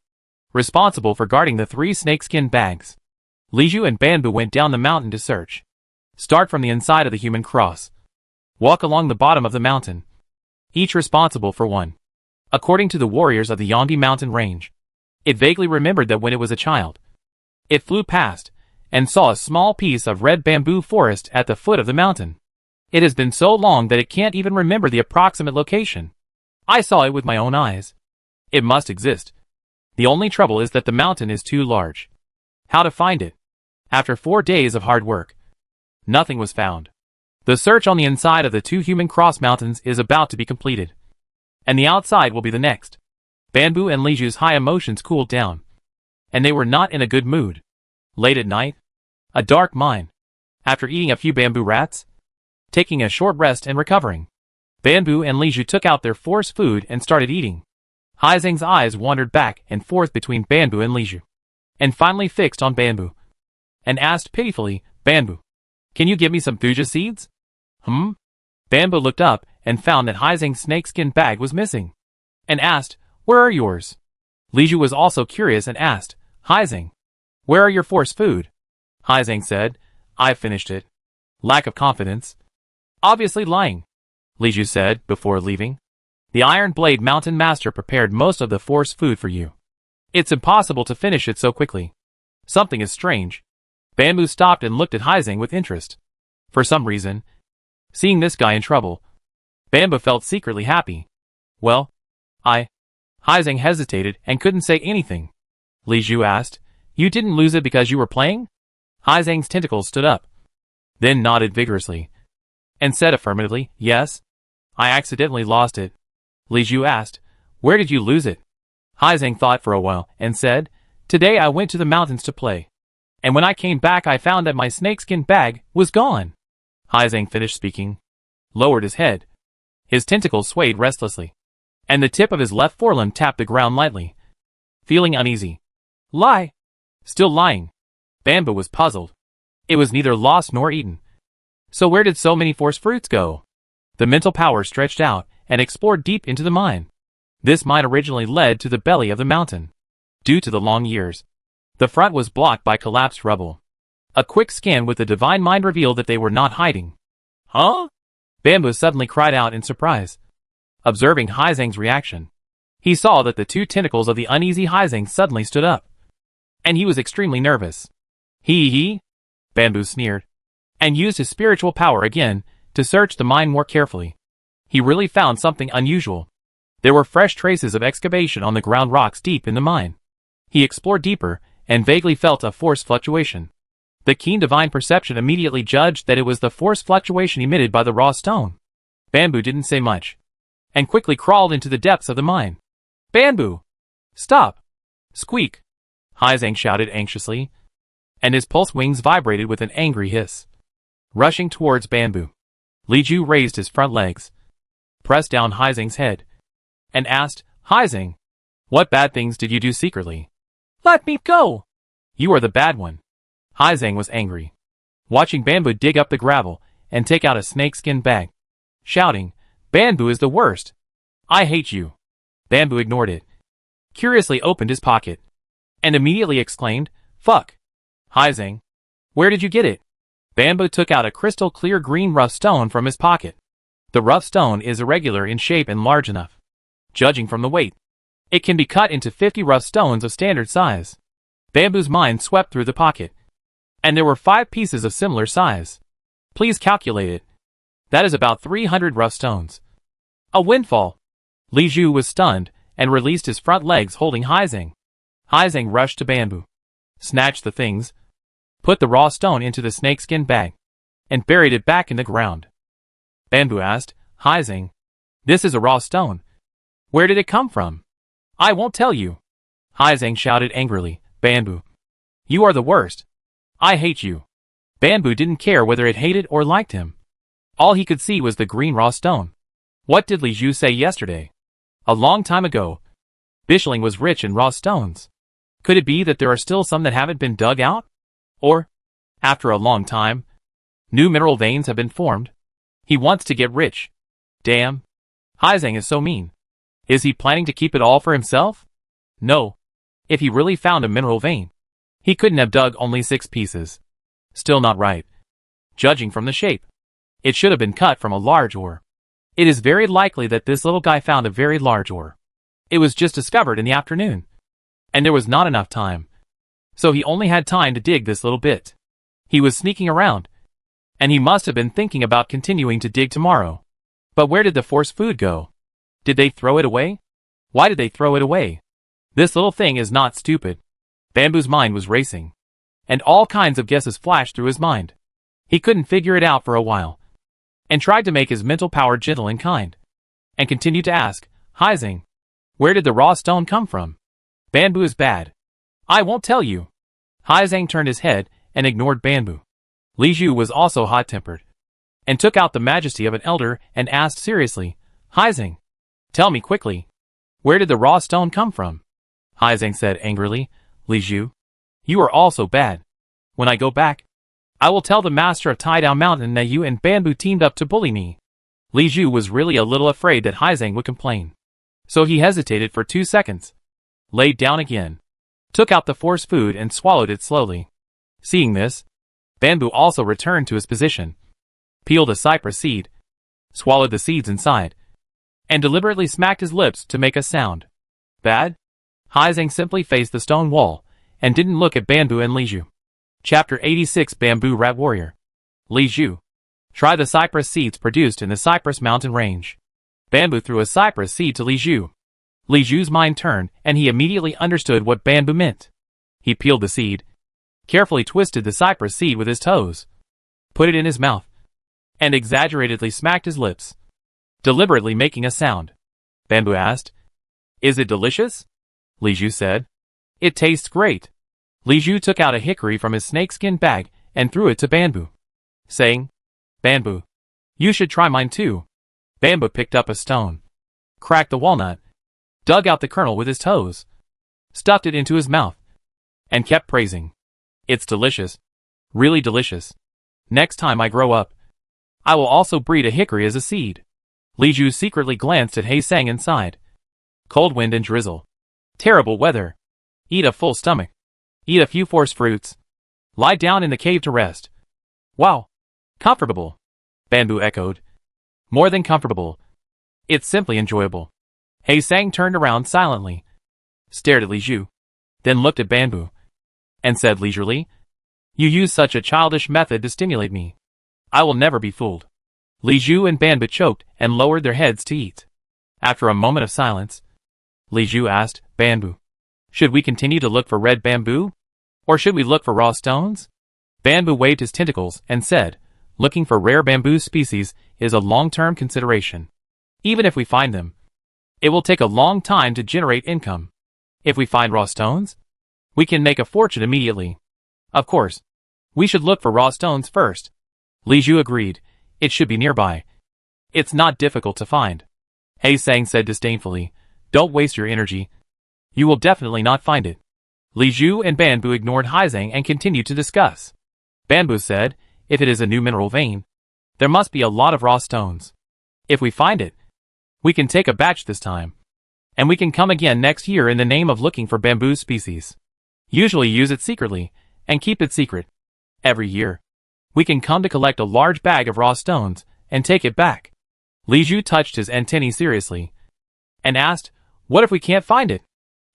responsible for guarding the 3 snakeskin bags. Li Zhu and Bamboo went down the mountain to search. Start from the inside of the human cross. Walk along the bottom of the mountain, each responsible for one. According to the warriors of the Yangdi mountain range, it vaguely remembered that when it was a child, it flew past and saw a small piece of red bamboo forest at the foot of the mountain. It has been so long that it can't even remember the approximate location. I saw it with my own eyes. It must exist. The only trouble is that the mountain is too large. How to find it? After 4 days of hard work, nothing was found. The search on the inside of the 2 human cross mountains is about to be completed, and the outside will be the next. Bamboo and Li Zhu's high emotions cooled down, and they were not in a good mood. Late at night, a dark mine. After eating a few bamboo rats, taking a short rest and recovering, Bamboo and Li Zhu took out their force food and started eating. Haizeng's eyes wandered back and forth between Bamboo and Li Zhu, and finally fixed on Bamboo, and asked pitifully, Bamboo, can you give me some thuja seeds? Bamboo looked up and found that Haizeng's snakeskin bag was missing, and asked, where are yours? Li Zhu was also curious and asked, Haizeng, where are your force food? Haizeng said, I've finished it. Lack of confidence. Obviously lying, Li Zhu said before leaving. The Iron Blade Mountain Master prepared most of the force food for you. It's impossible to finish it so quickly. Something is strange. Bamboo stopped and looked at Haizeng with interest. For some reason, seeing this guy in trouble, Bamboo felt secretly happy. Well, Haizeng hesitated and couldn't say anything. Li Zhu asked, you didn't lose it because you were playing? Haizeng's tentacles stood up, then nodded vigorously, and said affirmatively, yes, I accidentally lost it. Li Zhu asked, where did you lose it? Haizeng thought for a while and said, today I went to the mountains to play, And when I came back I found that my snakeskin bag was gone. Haizang finished speaking, lowered his head. His tentacles swayed restlessly, and the tip of his left forelimb tapped the ground lightly. Feeling uneasy. Lie. Still lying. Bamboo was puzzled. It was neither lost nor eaten. So where did so many force fruits go? The mental power stretched out and explored deep into the mine. This mine originally led to the belly of the mountain. Due to the long years, the front was blocked by collapsed rubble. A quick scan with the divine mind revealed that they were not hiding. Huh? Bamboo suddenly cried out in surprise. Observing Haizang's reaction, he saw that the two tentacles of the uneasy Haizang suddenly stood up. And he was extremely nervous. He? Bamboo sneered, and used his spiritual power again to search the mine more carefully. He really found something unusual. There were fresh traces of excavation on the ground rocks deep in the mine. He explored deeper and vaguely felt a force fluctuation. The keen divine perception immediately judged that it was the force fluctuation emitted by the raw stone. Bamboo didn't say much, and quickly crawled into the depths of the mine. Bamboo! Stop! Squeak! Haizang shouted anxiously, and his pulse wings vibrated with an angry hiss. Rushing towards Bamboo, Li Ju raised his front legs, pressed down Haizang's head, and asked, Haizang, what bad things did you do secretly? Let me go! You are the bad one. Haizang was angry, watching Bamboo dig up the gravel and take out a snakeskin bag, shouting, Bamboo is the worst. I hate you. Bamboo ignored it, curiously opened his pocket, and immediately exclaimed, Fuck. Haizang, where did you get it? Bamboo took out a crystal clear green rough stone from his pocket. The rough stone is irregular in shape and large enough. Judging from the weight, it can be cut into 50 rough stones of standard size. Bamboo's mind swept through the pocket, and there were 5 pieces of similar size. Please calculate it. That is about 300 rough stones. A windfall. Li Ju was stunned and released his front legs holding Haizang. Haizang rushed to Bamboo, snatched the things, put the raw stone into the snakeskin bag, and buried it back in the ground. Bamboo asked, Haizang, this is a raw stone. Where did it come from? I won't tell you. Haizang shouted angrily, Bamboo, you are the worst. I hate you. Bamboo didn't care whether it hated or liked him. All he could see was the green raw stone. What did Li Ju say yesterday? A long time ago, Bishling was rich in raw stones. Could it be that there are still some that haven't been dug out? Or, after a long time, new mineral veins have been formed? He wants to get rich. Damn. Haizang is so mean. Is he planning to keep it all for himself? No. If he really found a mineral vein, he couldn't have dug only 6 pieces. Still not right. Judging from the shape, it should have been cut from a large ore. It is very likely that this little guy found a very large ore. It was just discovered in the afternoon, and there was not enough time. So he only had time to dig this little bit. He was sneaking around, and he must have been thinking about continuing to dig tomorrow. But where did the force food go? Did they throw it away? Why did they throw it away? This little thing is not stupid. Bamboo's mind was racing, and all kinds of guesses flashed through his mind. He couldn't figure it out for a while, and tried to make his mental power gentle and kind, and continued to ask, Haizang, where did the raw stone come from? Bamboo is bad. I won't tell you. Haizang turned his head and ignored Bamboo. Li Ju was also hot-tempered, and took out the majesty of an elder and asked seriously, Haizang, tell me quickly, where did the raw stone come from? Haizang said angrily, Li Ju, you are also bad. When I go back, I will tell the master of Taidown Mountain that you and Bamboo teamed up to bully me. Li Ju was really a little afraid that Haizang would complain, so he hesitated for 2 seconds, laid down again, took out the force food and swallowed it slowly. Seeing this, Bamboo also returned to his position, peeled a cypress seed, swallowed the seeds inside, and deliberately smacked his lips to make a sound. Bad? Haizang simply faced the stone wall and didn't look at Bamboo and Li Ju. Chapter 86 Bamboo Rat Warrior. Li Ju. Try the cypress seeds produced in the Cypress Mountain Range. Bamboo threw a cypress seed to Li Ju. Li Ju's mind turned and he immediately understood what Bamboo meant. He peeled the seed, carefully twisted the cypress seed with his toes, put it in his mouth, and exaggeratedly smacked his lips, deliberately making a sound. Bamboo asked, Is it delicious? Li Ju said, It tastes great. Li Zhu took out a hickory from his snakeskin bag and threw it to Bamboo, saying, "Bamboo, you should try mine too." Bamboo picked up a stone, cracked the walnut, dug out the kernel with his toes, stuffed it into his mouth, and kept praising. "It's delicious. Really delicious. Next time I grow up, I will also breed a hickory as a seed." Li Zhu secretly glanced at He Sang and sighed. Cold wind and drizzle. Terrible weather. Eat a full stomach. Eat a few force fruits. Lie down in the cave to rest. Wow. Comfortable. Bamboo echoed. More than comfortable. It's simply enjoyable. He Sang turned around silently, stared at Li Zhu, then looked at Bamboo, and said leisurely, "You use such a childish method to stimulate me. I will never be fooled." Li Zhu and Bamboo choked and lowered their heads to eat. After a moment of silence, Li Zhu asked Bamboo, "Should we continue to look for red bamboo? Or should we look for raw stones?" Bamboo waved his tentacles and said, "Looking for rare bamboo species is a long-term consideration. Even if we find them, it will take a long time to generate income. If we find raw stones, we can make a fortune immediately. Of course, we should look for raw stones first." Li Zhu agreed. "It should be nearby. It's not difficult to find." He Sang said disdainfully, "Don't waste your energy. You will definitely not find it." Li Zhu and Bamboo ignored He Sang and continued to discuss. Bamboo said, "If it is a new mineral vein, there must be a lot of raw stones. If we find it, we can take a batch this time. And we can come again next year in the name of looking for bamboo species. Usually use it secretly, and keep it secret. Every year, we can come to collect a large bag of raw stones, and take it back." Li Zhu touched his antennae seriously, and asked, "What if we can't find it?"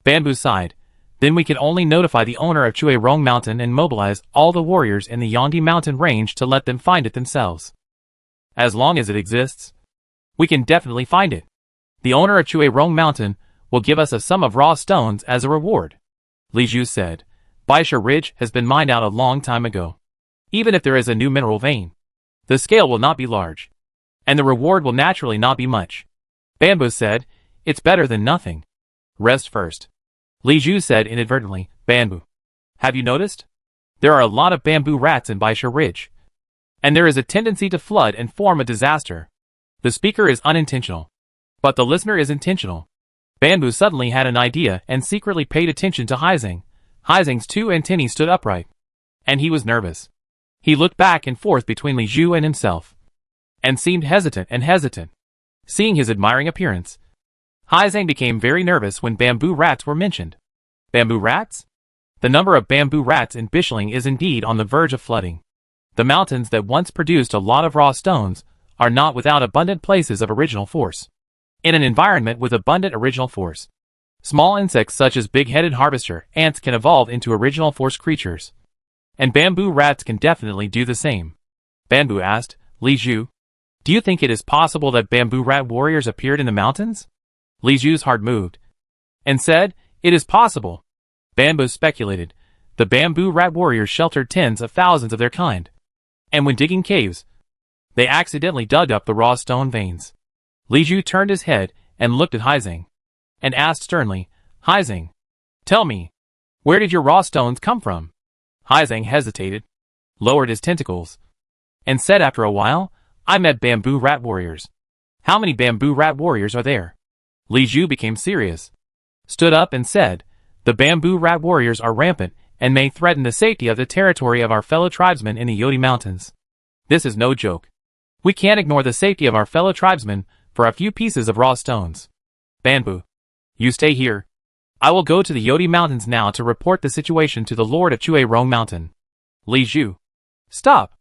Bamboo sighed. "Then we can only notify the owner of Chui Rong Mountain and mobilize all the warriors in the Yangdi Mountain range to let them find it themselves. As long as it exists, we can definitely find it. The owner of Chui Rong Mountain will give us a sum of raw stones as a reward." Li Zhu said, "Baisha Ridge has been mined out a long time ago. Even if there is a new mineral vein, the scale will not be large, and the reward will naturally not be much." Bamboo said, "It's better than nothing. Rest first." Li Zhu said inadvertently, "Bamboo, have you noticed? There are a lot of bamboo rats in Baisha Ridge, and there is a tendency to flood and form a disaster." The speaker is unintentional, but the listener is intentional. Bamboo suddenly had an idea and secretly paid attention to He Sang. He Sang's two antennae stood upright, and he was nervous. He looked back and forth between Li Zhu and himself, and seemed hesitant. Seeing his admiring appearance, He Sang became very nervous when bamboo rats were mentioned. Bamboo rats? The number of bamboo rats in Bishling is indeed on the verge of flooding. The mountains that once produced a lot of raw stones are not without abundant places of original force. In an environment with abundant original force, small insects such as big-headed harvester ants can evolve into original force creatures. And bamboo rats can definitely do the same. Bamboo asked, "Li Zhu, do you think it is possible that bamboo rat warriors appeared in the mountains?" Li Zhu's heart moved, and said, "It is possible." Bamboo speculated, "The bamboo rat warriors sheltered tens of thousands of their kind, and when digging caves, they accidentally dug up the raw stone veins." Li Zhu turned his head and looked at He Sang, and asked sternly, "He Sang, tell me, where did your raw stones come from?" He Sang hesitated, lowered his tentacles, and said after a while, "I met bamboo rat warriors." "How many bamboo rat warriors are there?" Li Zhu became serious, stood up and said, "The bamboo rat warriors are rampant and may threaten the safety of the territory of our fellow tribesmen in the Yodi Mountains. This is no joke. We can't ignore the safety of our fellow tribesmen for a few pieces of raw stones. Bamboo, you stay here. I will go to the Yodi Mountains now to report the situation to the Lord of Chui Rong Mountain." Li Zhu, stop.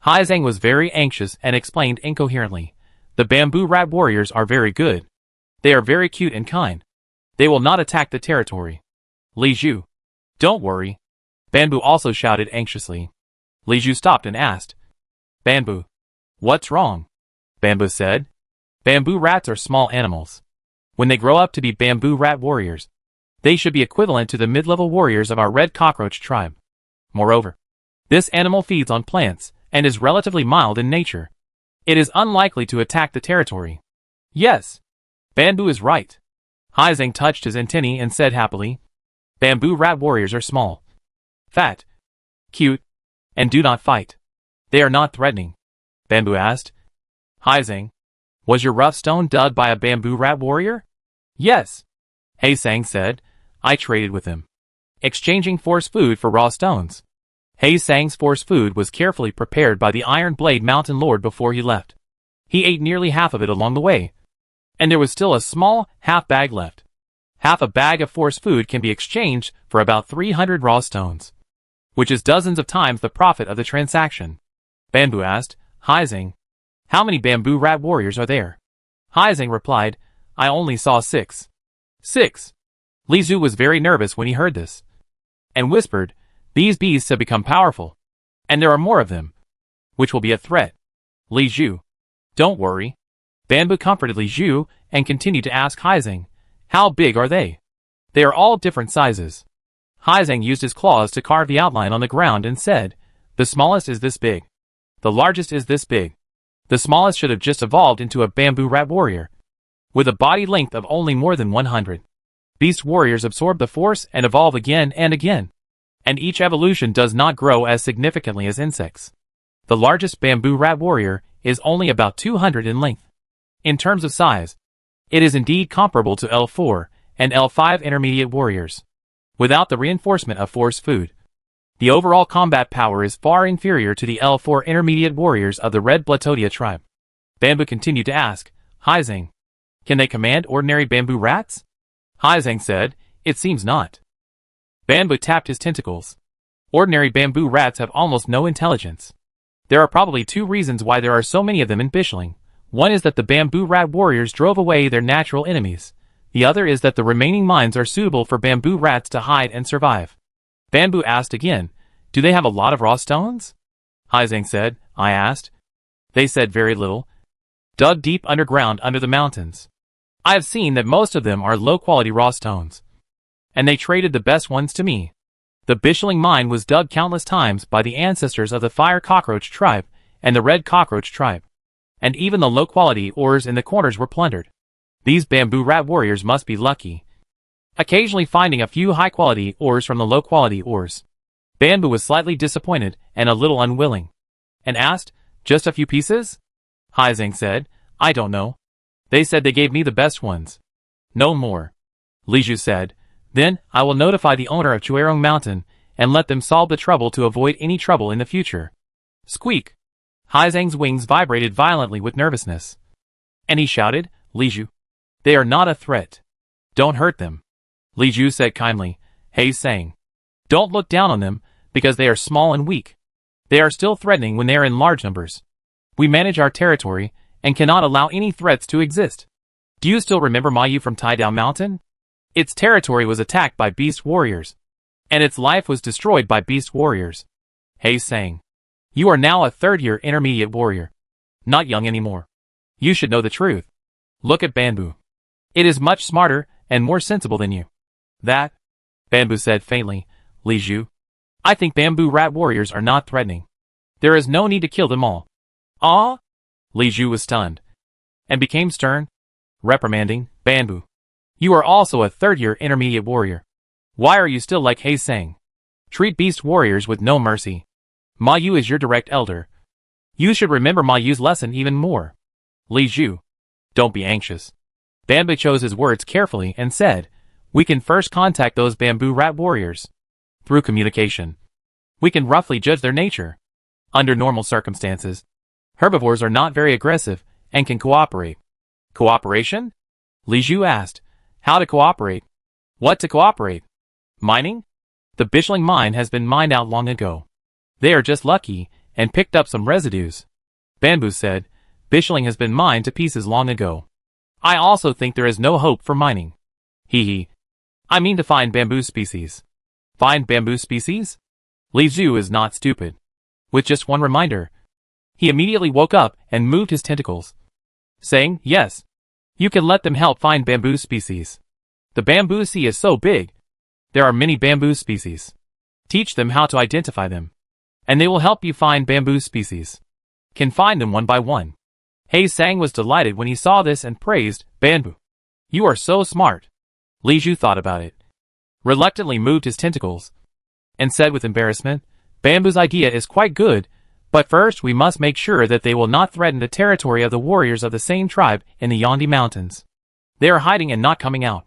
He Sang was very anxious and explained incoherently, "The bamboo rat warriors are very good. They are very cute and kind. They will not attack the territory." Li Zhu, don't worry. Bamboo also shouted anxiously. Li Zhu stopped and asked, "Bamboo, what's wrong?" Bamboo said, "Bamboo rats are small animals. When they grow up to be bamboo rat warriors, they should be equivalent to the mid-level warriors of our red cockroach tribe. Moreover, this animal feeds on plants and is relatively mild in nature. It is unlikely to attack the territory." "Yes, Bamboo is right." He Sang touched his antennae and said happily, "Bamboo rat warriors are small, fat, cute, and do not fight. They are not threatening. Bamboo asked. Haizang, was your rough stone dug by a bamboo rat warrior? Yes. Haizang said. I traded with him, exchanging force food for raw stones. Haizang's force food was carefully prepared by the Iron Blade Mountain Lord before he left. He ate nearly half of it along the way, and there was still a small half bag left. Half a bag of force food can be exchanged for about 300 raw stones, which is dozens of times the profit of the transaction. Bamboo asked, Haizang, how many bamboo rat warriors are there? Haizang replied, I only saw 6. 6. Li Zhu was very nervous when he heard this, and whispered, these beasts have become powerful, and there are more of them, which will be a threat. Li Zhu, don't worry. Bamboo comforted Li Zhu and continued to ask Haizang, how big are they? They are all different sizes. Haizang used his claws to carve the outline on the ground and said, the smallest is this big. The largest is this big. The smallest should have just evolved into a bamboo rat warrior, with a body length of only more than 100. Beast warriors absorb the force and evolve again and again, and each evolution does not grow as significantly as insects. The largest bamboo rat warrior is only about 200 in length. In terms of size, it is indeed comparable to L4 and L5 intermediate warriors, without the reinforcement of force food. The overall combat power is far inferior to the L4 intermediate warriors of the Red Blatodia tribe. Bamboo continued to ask, Haizang, can they command ordinary bamboo rats? Haizang said, it seems not. Bamboo tapped his tentacles. Ordinary bamboo rats have almost no intelligence. There are probably 2 reasons why there are so many of them in Bishling. One is that the bamboo rat warriors drove away their natural enemies. The other is that the remaining mines are suitable for bamboo rats to hide and survive. Bamboo asked again, do they have a lot of raw stones? Haizang said, I asked. They said very little. Dug deep underground under the mountains. I have seen that most of them are low-quality raw stones, and they traded the best ones to me. The Bishling mine was dug countless times by the ancestors of the Fire Cockroach tribe and the Red Cockroach tribe, and even the low-quality ores in the corners were plundered. These bamboo rat warriors must be lucky, occasionally finding a few high-quality ores from the low-quality ores. Bamboo was slightly disappointed and a little unwilling, and asked, just a few pieces? Haizang said, I don't know. They said they gave me the best ones. No more. Li Zhu said, then I will notify the owner of Chuerong Mountain and let them solve the trouble to avoid any trouble in the future. Squeak! Haizang's wings vibrated violently with nervousness, and he shouted, Li Zhu, they are not a threat. Don't hurt them. Li Zhu said kindly, Haizang, don't look down on them, because they are small and weak. They are still threatening when they are in large numbers. We manage our territory and cannot allow any threats to exist. Do you still remember Mayu from Taidao Mountain? Its territory was attacked by beast warriors, and its life was destroyed by beast warriors. Haizang, you are now a third-year intermediate warrior, not young anymore. You should know the truth. Look at Bamboo. It is much smarter and more sensible than you. That? Bamboo said faintly, Li Zhu, I think bamboo rat warriors are not threatening. There is no need to kill them all. Ah? Li Zhu was stunned, and became stern, reprimanding, Bamboo, you are also a third-year intermediate warrior. Why are you still like Haizang? Treat beast warriors with no mercy. Ma Yu is your direct elder. You should remember Ma Yu's lesson even more. Li Zhu, don't be anxious. Bamboo chose his words carefully and said, we can first contact those bamboo rat warriors. Through communication, we can roughly judge their nature. Under normal circumstances, herbivores are not very aggressive and can cooperate. Cooperation? Li Zhu asked. How to cooperate? What to cooperate? Mining? The Bishling mine has been mined out long ago. They are just lucky and picked up some residues. Bamboo said, Bishling has been mined to pieces long ago. I also think there is no hope for mining. Hee. I mean to find bamboo species. Find bamboo species? Li Zhu is not stupid. With just one reminder, he immediately woke up and moved his tentacles, saying, yes, you can let them help find bamboo species. The bamboo sea is so big. There are many bamboo species. Teach them how to identify them, and they will help you find bamboo species. Can find them one by one. Haizang was delighted when he saw this and praised, Bamboo, you are so smart. Li Zhu thought about it, reluctantly moved his tentacles, and said with embarrassment, Bamboo's idea is quite good, but first we must make sure that they will not threaten the territory of the warriors of the same tribe in the Yandi Mountains. They are hiding and not coming out.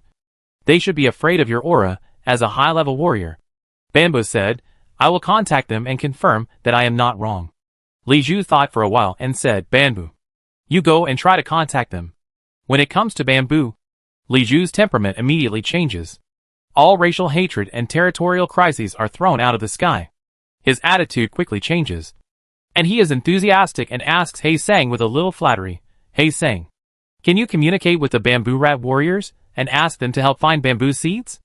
They should be afraid of your aura, as a high-level warrior. Bamboo said, I will contact them and confirm that I am not wrong. Li Zhu thought for a while and said, Bamboo, you go and try to contact them. When it comes to Bamboo, Li Zhu's temperament immediately changes. All racial hatred and territorial crises are thrown out of the sky. His attitude quickly changes. And he is enthusiastic and asks He Sang with a little flattery, He Sang, can you communicate with the bamboo rat warriors and ask them to help find bamboo seeds?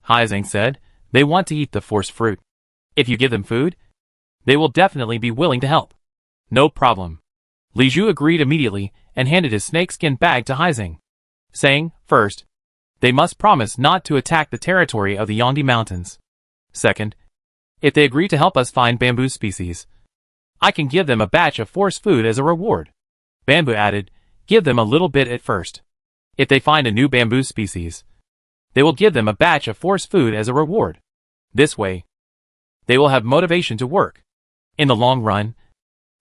He Sang said, they want to eat the force fruit. If you give them food, they will definitely be willing to help. No problem. Li Zhu agreed immediately and handed his snakeskin bag to He Sang, saying, first, they must promise not to attack the territory of the Yandi Mountains. Second, if they agree to help us find bamboo species, I can give them a batch of force food as a reward. Bamboo added, give them a little bit at first. If they find a new bamboo species, they will give them a batch of force food as a reward. This way, they will have motivation to work. In the long run,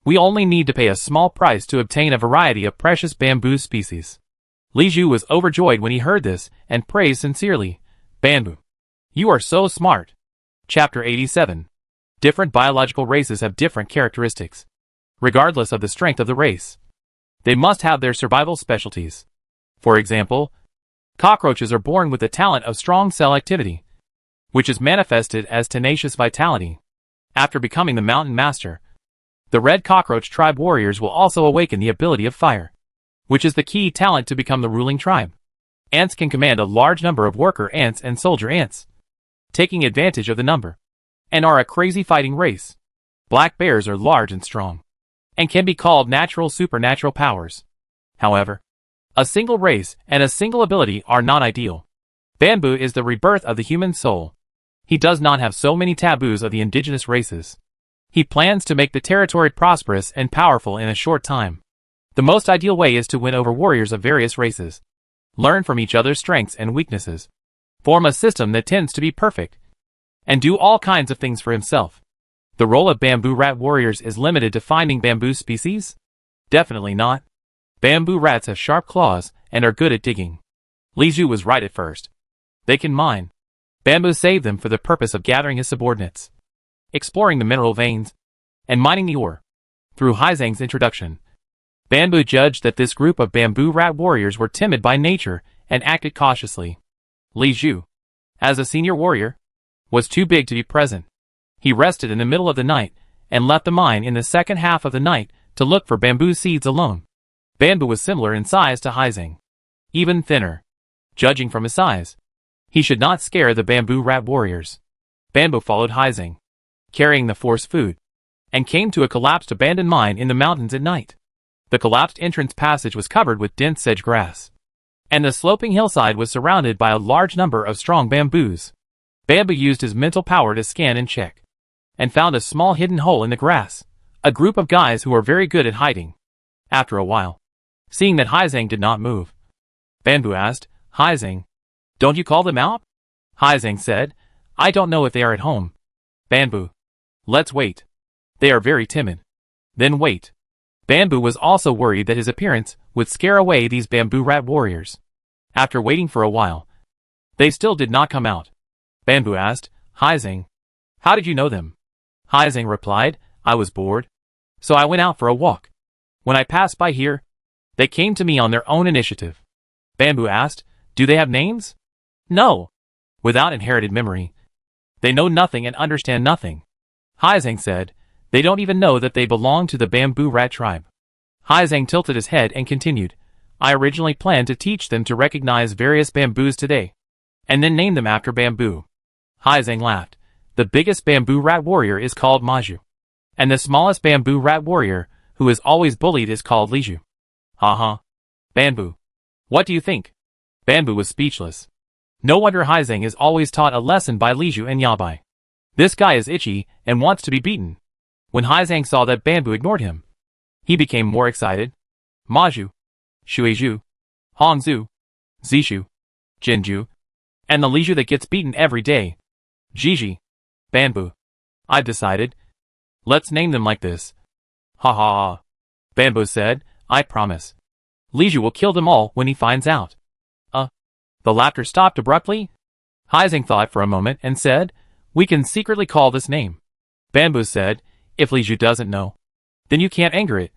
we only need to pay a small price to obtain a variety of precious bamboo species. Li Zhu was overjoyed when he heard this and praised sincerely, Bamboo, you are so smart. Chapter 87. Different biological races have different characteristics. Regardless of the strength of the race, they must have their survival specialties. For example, cockroaches are born with the talent of strong cell activity, which is manifested as tenacious vitality. After becoming the mountain master, the red cockroach tribe warriors will also awaken the ability of fire, which is the key talent to become the ruling tribe. Ants can command a large number of worker ants and soldier ants, taking advantage of the number, and are a crazy fighting race. Black bears are large and strong, and can be called natural supernatural powers. However, a single race and a single ability are not ideal. Bamboo is the rebirth of the human soul. He does not have so many taboos of the indigenous races. He plans to make the territory prosperous and powerful in a short time. The most ideal way is to win over warriors of various races, learn from each other's strengths and weaknesses, form a system that tends to be perfect, and do all kinds of things for himself. The role of bamboo rat warriors is limited to finding bamboo species? Definitely not. Bamboo rats have sharp claws and are good at digging. Li Zhu was right at first. They can mine. Bamboo saved them for the purpose of gathering his subordinates, exploring the mineral veins, and mining the ore. Through He Sang's introduction, Bamboo judged that this group of bamboo rat warriors were timid by nature and acted cautiously. Li Zhu, as a senior warrior, was too big to be present. He rested in the middle of the night and left the mine in the second half of the night to look for bamboo seeds alone. Bamboo was similar in size to He Sang, even thinner. Judging from his size, he should not scare the bamboo rat warriors. Bamboo followed He Sang, carrying the force food, and came to a collapsed abandoned mine in the mountains at night. The collapsed entrance passage was covered with dense sedge grass, and the sloping hillside was surrounded by a large number of strong bamboos. Bamboo used his mental power to scan and check, and found a small hidden hole in the grass, a group of guys who were very good at hiding. After a while, seeing that He Sang did not move, Bamboo asked, He Sang, don't you call them out? He Sang said, I don't know if they are at home. Bamboo, let's wait. They are very timid. Then wait. Bamboo was also worried that his appearance would scare away these bamboo rat warriors. After waiting for a while, they still did not come out. Bamboo asked, He Sang, how did you know them? He Sang replied, I was bored, so I went out for a walk. When I passed by here, they came to me on their own initiative. Bamboo asked, do they have names? No. Without inherited memory, they know nothing and understand nothing. He Sang said, they don't even know that they belong to the bamboo rat tribe. He Sang tilted his head and continued, I originally planned to teach them to recognize various bamboos today, and then name them after bamboo. He Sang laughed. The biggest bamboo rat warrior is called Maju, and the smallest bamboo rat warrior, who is always bullied, is called Li Zhu. Haha. Bamboo, what do you think? Bamboo was speechless. No wonder He Sang is always taught a lesson by Li Zhu and Yabai. This guy is itchy and wants to be beaten. When He Sang saw that Bamboo ignored him, he became more excited. Maju, Shuizhu, Hongzhu, Zishu, Jinju, and the Li Zhu that gets beaten every day. Jiji. Bamboo. I've decided. Let's name them like this. Ha ha ha. Bamboo said, I promise. Liju will kill them all when he finds out. The laughter stopped abruptly. Haizeng thought for a moment and said, we can secretly call this name. Bamboo said, if Liju doesn't know, then you can't anger it.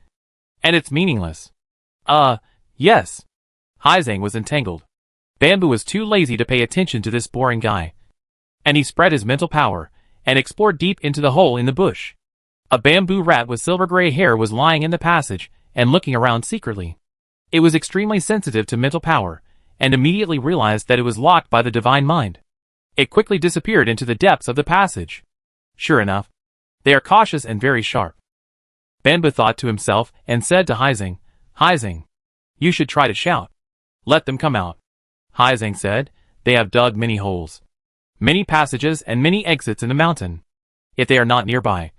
And it's meaningless. Yes. Haizeng was entangled. Bamboo was too lazy to pay attention to this boring guy. And he spread his mental power and explored deep into the hole in the bush. A bamboo rat with silver-gray hair was lying in the passage and looking around secretly. It was extremely sensitive to mental power and immediately realized that it was locked by the divine mind. It quickly disappeared into the depths of the passage. Sure enough, they are cautious and very sharp. Bamboo thought to himself and said to Haizeng, Haizeng, you should try to shout. Let them come out. Haizeng said, they have dug many holes, many passages and many exits in the mountain. If they are not nearby,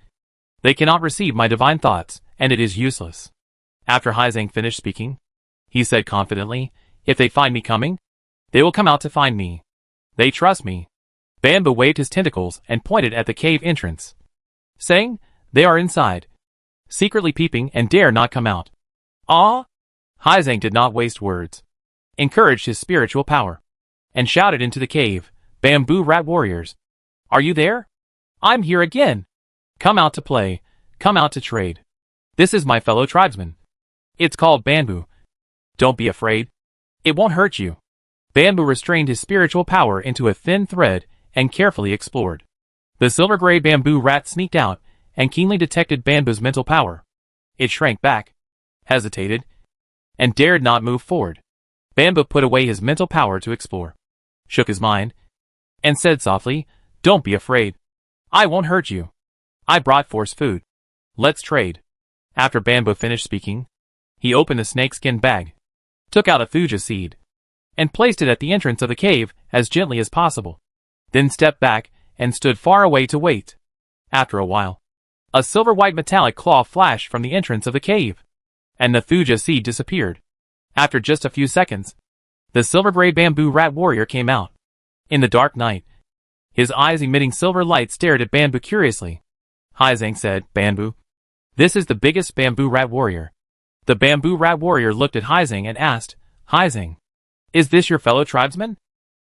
they cannot receive my divine thoughts, and it is useless. After Haizeng finished speaking, he said confidently, if they find me coming, they will come out to find me. They trust me. Bamboo waved his tentacles and pointed at the cave entrance, saying, they are inside, secretly peeping and dare not come out. Ah! Haizeng did not waste words, encouraged his spiritual power, and shouted into the cave, Bamboo rat warriors, are you there? I'm here again. Come out to play, come out to trade. This is my fellow tribesman. It's called Bamboo. Don't be afraid. It won't hurt you. Bamboo restrained his spiritual power into a thin thread and carefully explored. The silver-gray bamboo rat sneaked out and keenly detected Bamboo's mental power. It shrank back, hesitated, and dared not move forward. Bamboo put away his mental power to explore, shook his mind, and said softly, don't be afraid. I won't hurt you. I brought force food. Let's trade. After Bamboo finished speaking, he opened a snakeskin bag, took out a thuja seed, and placed it at the entrance of the cave as gently as possible, then stepped back and stood far away to wait. After a while, a silver-white metallic claw flashed from the entrance of the cave, and the thuja seed disappeared. After just a few seconds, the silver-gray bamboo rat warrior came out. In the dark night, his eyes emitting silver light stared at Bamboo curiously. Haizeng said, Bamboo, this is the biggest bamboo rat warrior. The bamboo rat warrior looked at Haizeng and asked, Haizeng, is this your fellow tribesman?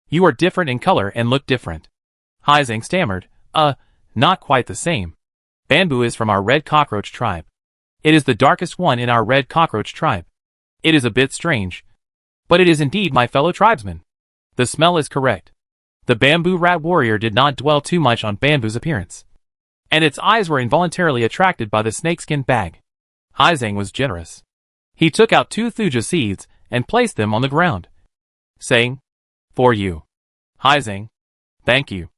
You are different in color and look different. Haizeng stammered, not quite the same. Bamboo is from our red cockroach tribe. It is the darkest one in our red cockroach tribe. It is a bit strange, but it is indeed my fellow tribesman. The smell is correct. The bamboo rat warrior did not dwell too much on Bamboo's appearance, and its eyes were involuntarily attracted by the snakeskin bag. Haizeng was generous. He took out 2 thuja seeds and placed them on the ground, saying, for you. Haizeng, thank you.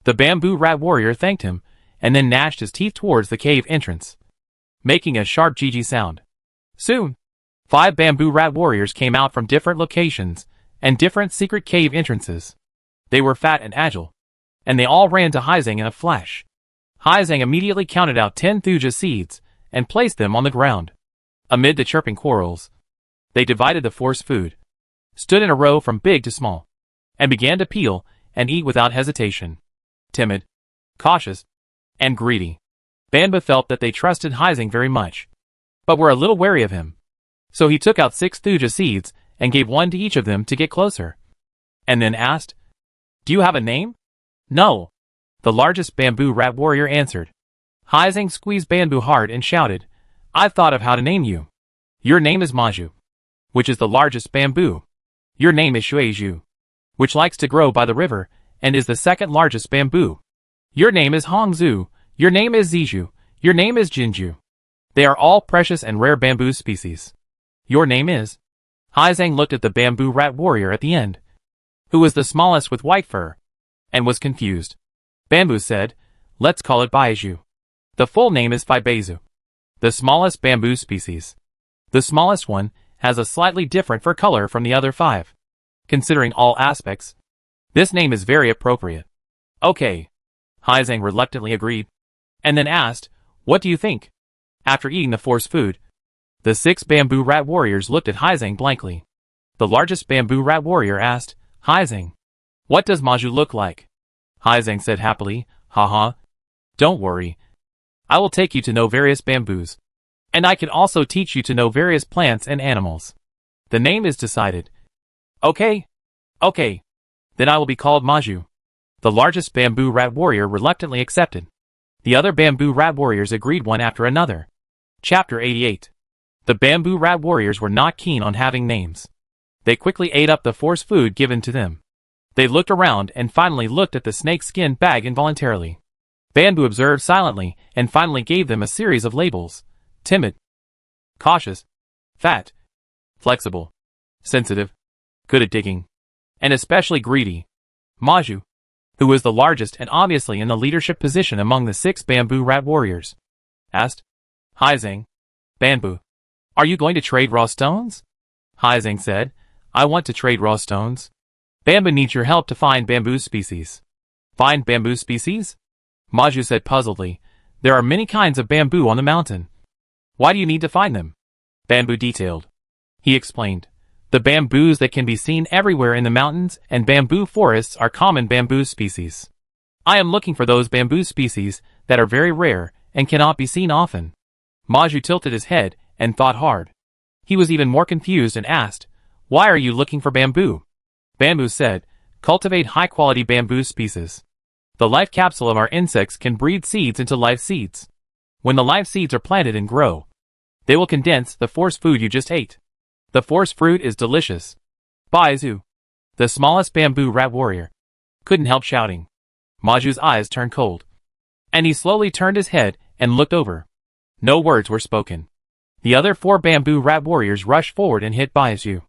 The bamboo rat warrior thanked him, and then gnashed his teeth towards the cave entrance, making a sharp GG sound. Soon, 5 bamboo rat warriors came out from different locations and different secret cave entrances. They were fat and agile, and they all ran to Haizeng in a flash. Haizeng immediately counted out 10 thuja seeds and placed them on the ground. Amid the chirping quarrels, they divided the force food, stood in a row from big to small, and began to peel and eat without hesitation. Timid, cautious, and greedy, Bamboo felt that they trusted Haizeng very much, but were a little wary of him. So he took out 6 thuja seeds and gave 1 to each of them to get closer, and then asked, do you have a name? No. The largest bamboo rat warrior answered. Haizeng squeezed Bamboo hard and shouted, I've thought of how to name you. Your name is Maju, which is the largest bamboo. Your name is Shueju, which likes to grow by the river and is the second largest bamboo. Your name is Hongzu. Your name is Ziju. Your name is Jinju. They are all precious and rare bamboo species. Your name is... Haizeng looked at the bamboo rat warrior at the end, who was the smallest with white fur, and was confused. Bamboo said, let's call it Baiju. The full name is Faibezu, the smallest bamboo species. The smallest one has a slightly different fur color from the other 5. Considering all aspects, this name is very appropriate. Okay. Haizeng reluctantly agreed, and then asked, what do you think? After eating the force food, the 6 bamboo rat warriors looked at Haizeng blankly. The largest bamboo rat warrior asked, Haizeng, what does Maju look like? Haizeng said happily, haha, Don't worry. I will take you to know various bamboos. And I can also teach you to know various plants and animals. The name is decided. Okay. Okay. Then I will be called Maju. The largest bamboo rat warrior reluctantly accepted. The other bamboo rat warriors agreed one after another. Chapter 88. The bamboo rat warriors were not keen on having names. They quickly ate up the force food given to them. They looked around and finally looked at the snake skin bag involuntarily. Bamboo observed silently and finally gave them a series of labels. Timid, cautious, fat, flexible, sensitive, good at digging, and especially greedy. Maju, who was the largest and obviously in the leadership position among the 6 bamboo rat warriors, asked, Haizang, Bamboo, are you going to trade raw stones? Haizang said, I want to trade raw stones. Bamboo needs your help to find bamboo species. Find bamboo species? Maju said puzzledly, there are many kinds of bamboo on the mountain. Why do you need to find them? Bamboo detailed. He explained, the bamboos that can be seen everywhere in the mountains and bamboo forests are common bamboo species. I am looking for those bamboo species that are very rare and cannot be seen often. Maju tilted his head and thought hard. He was even more confused and asked, why are you looking for bamboo? Bamboo said, cultivate high-quality bamboo species. The life capsule of our insects can breed seeds into life seeds. When the life seeds are planted and grow, they will condense the force food you just ate. The force fruit is delicious. Baizu, the smallest bamboo rat warrior, couldn't help shouting. Maju's eyes turned cold, and he slowly turned his head and looked over. No words were spoken. The other 4 bamboo rat warriors rushed forward and hit Baizu,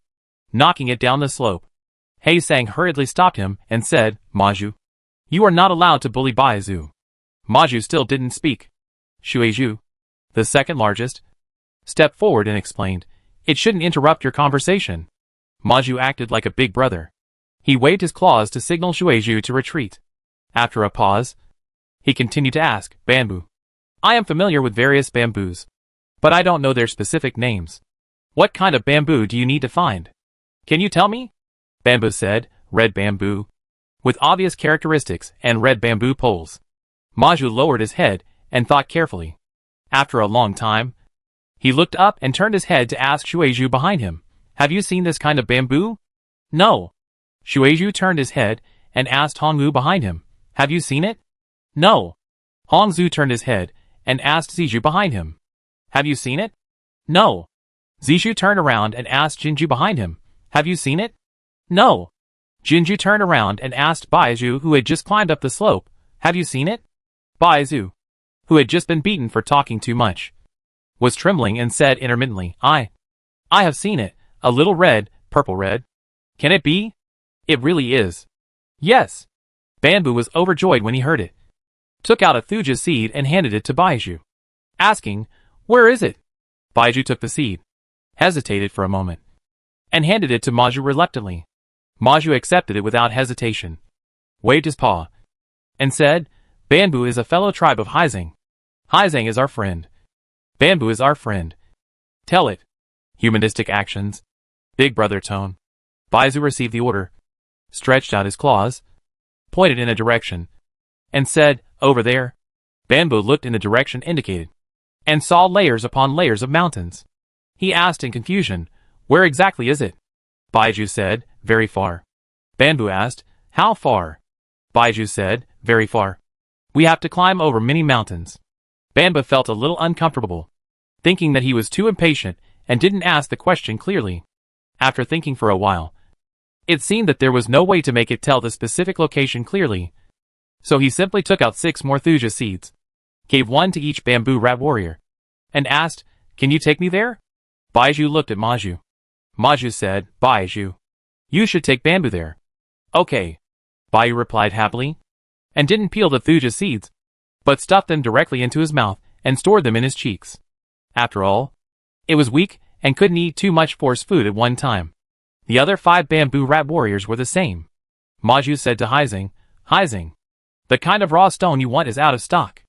knocking it down the slope. Haizang hurriedly stopped him and said, Maju, you are not allowed to bully Baizu. Maju still didn't speak. Shueju, the second largest, stepped forward and explained, it shouldn't interrupt your conversation. Maju acted like a big brother. He waved his claws to signal Shueju to retreat. After a pause, he continued to ask, Bamboo, I am familiar with various bamboos, but I don't know their specific names. What kind of bamboo do you need to find? Can you tell me? Bamboo said, red bamboo, with obvious characteristics and red bamboo poles. Maju lowered his head and thought carefully. After a long time, he looked up and turned his head to ask Shueju behind him, have you seen this kind of bamboo? No. Shueju turned his head and asked Hongwu behind him, have you seen it? No. Hongzu turned his head and asked Zizhu behind him, have you seen it? No. Zizhu turned around and asked Jinju behind him, have you seen it? No. Jinju turned around and asked Baizu, who had just climbed up the slope, have you seen it? Baizu, who had just been beaten for talking too much, was trembling and said intermittently, I have seen it, a little red, purple red. Can it be? It really is. Yes. Bamboo was overjoyed when he heard it, took out a thuja seed and handed it to Baizu, asking, where is it? Baizu took the seed, hesitated for a moment, and handed it to Maju reluctantly. Maju accepted it without hesitation, waved his paw, and said, Bamboo is a fellow tribe of Haizang. Haizang is our friend. Bamboo is our friend. Tell it. Humanistic actions. Big brother tone. Baizu received the order, stretched out his claws, pointed in a direction, and said, over there. Bamboo looked in the direction indicated, and saw layers upon layers of mountains. He asked in confusion, where exactly is it? Baizu said, very far. Bamboo asked, how far? Baizu said, very far. We have to climb over many mountains. Bamboo felt a little uncomfortable, thinking that he was too impatient and didn't ask the question clearly. After thinking for a while, it seemed that there was no way to make it tell the specific location clearly. So he simply took out 6 more thuja seeds, gave 1 to each bamboo rat warrior, and asked, can you take me there? Baizu looked at Maju. Maju said, Baizu, you should take Bamboo there. Okay. Baizu replied happily, and didn't peel the thuja seeds, but stuffed them directly into his mouth and stored them in his cheeks. After all, it was weak and couldn't eat too much force food at one time. The other 5 bamboo rat warriors were the same. Maju said to Haizang, Haizang, the kind of raw stone you want is out of stock.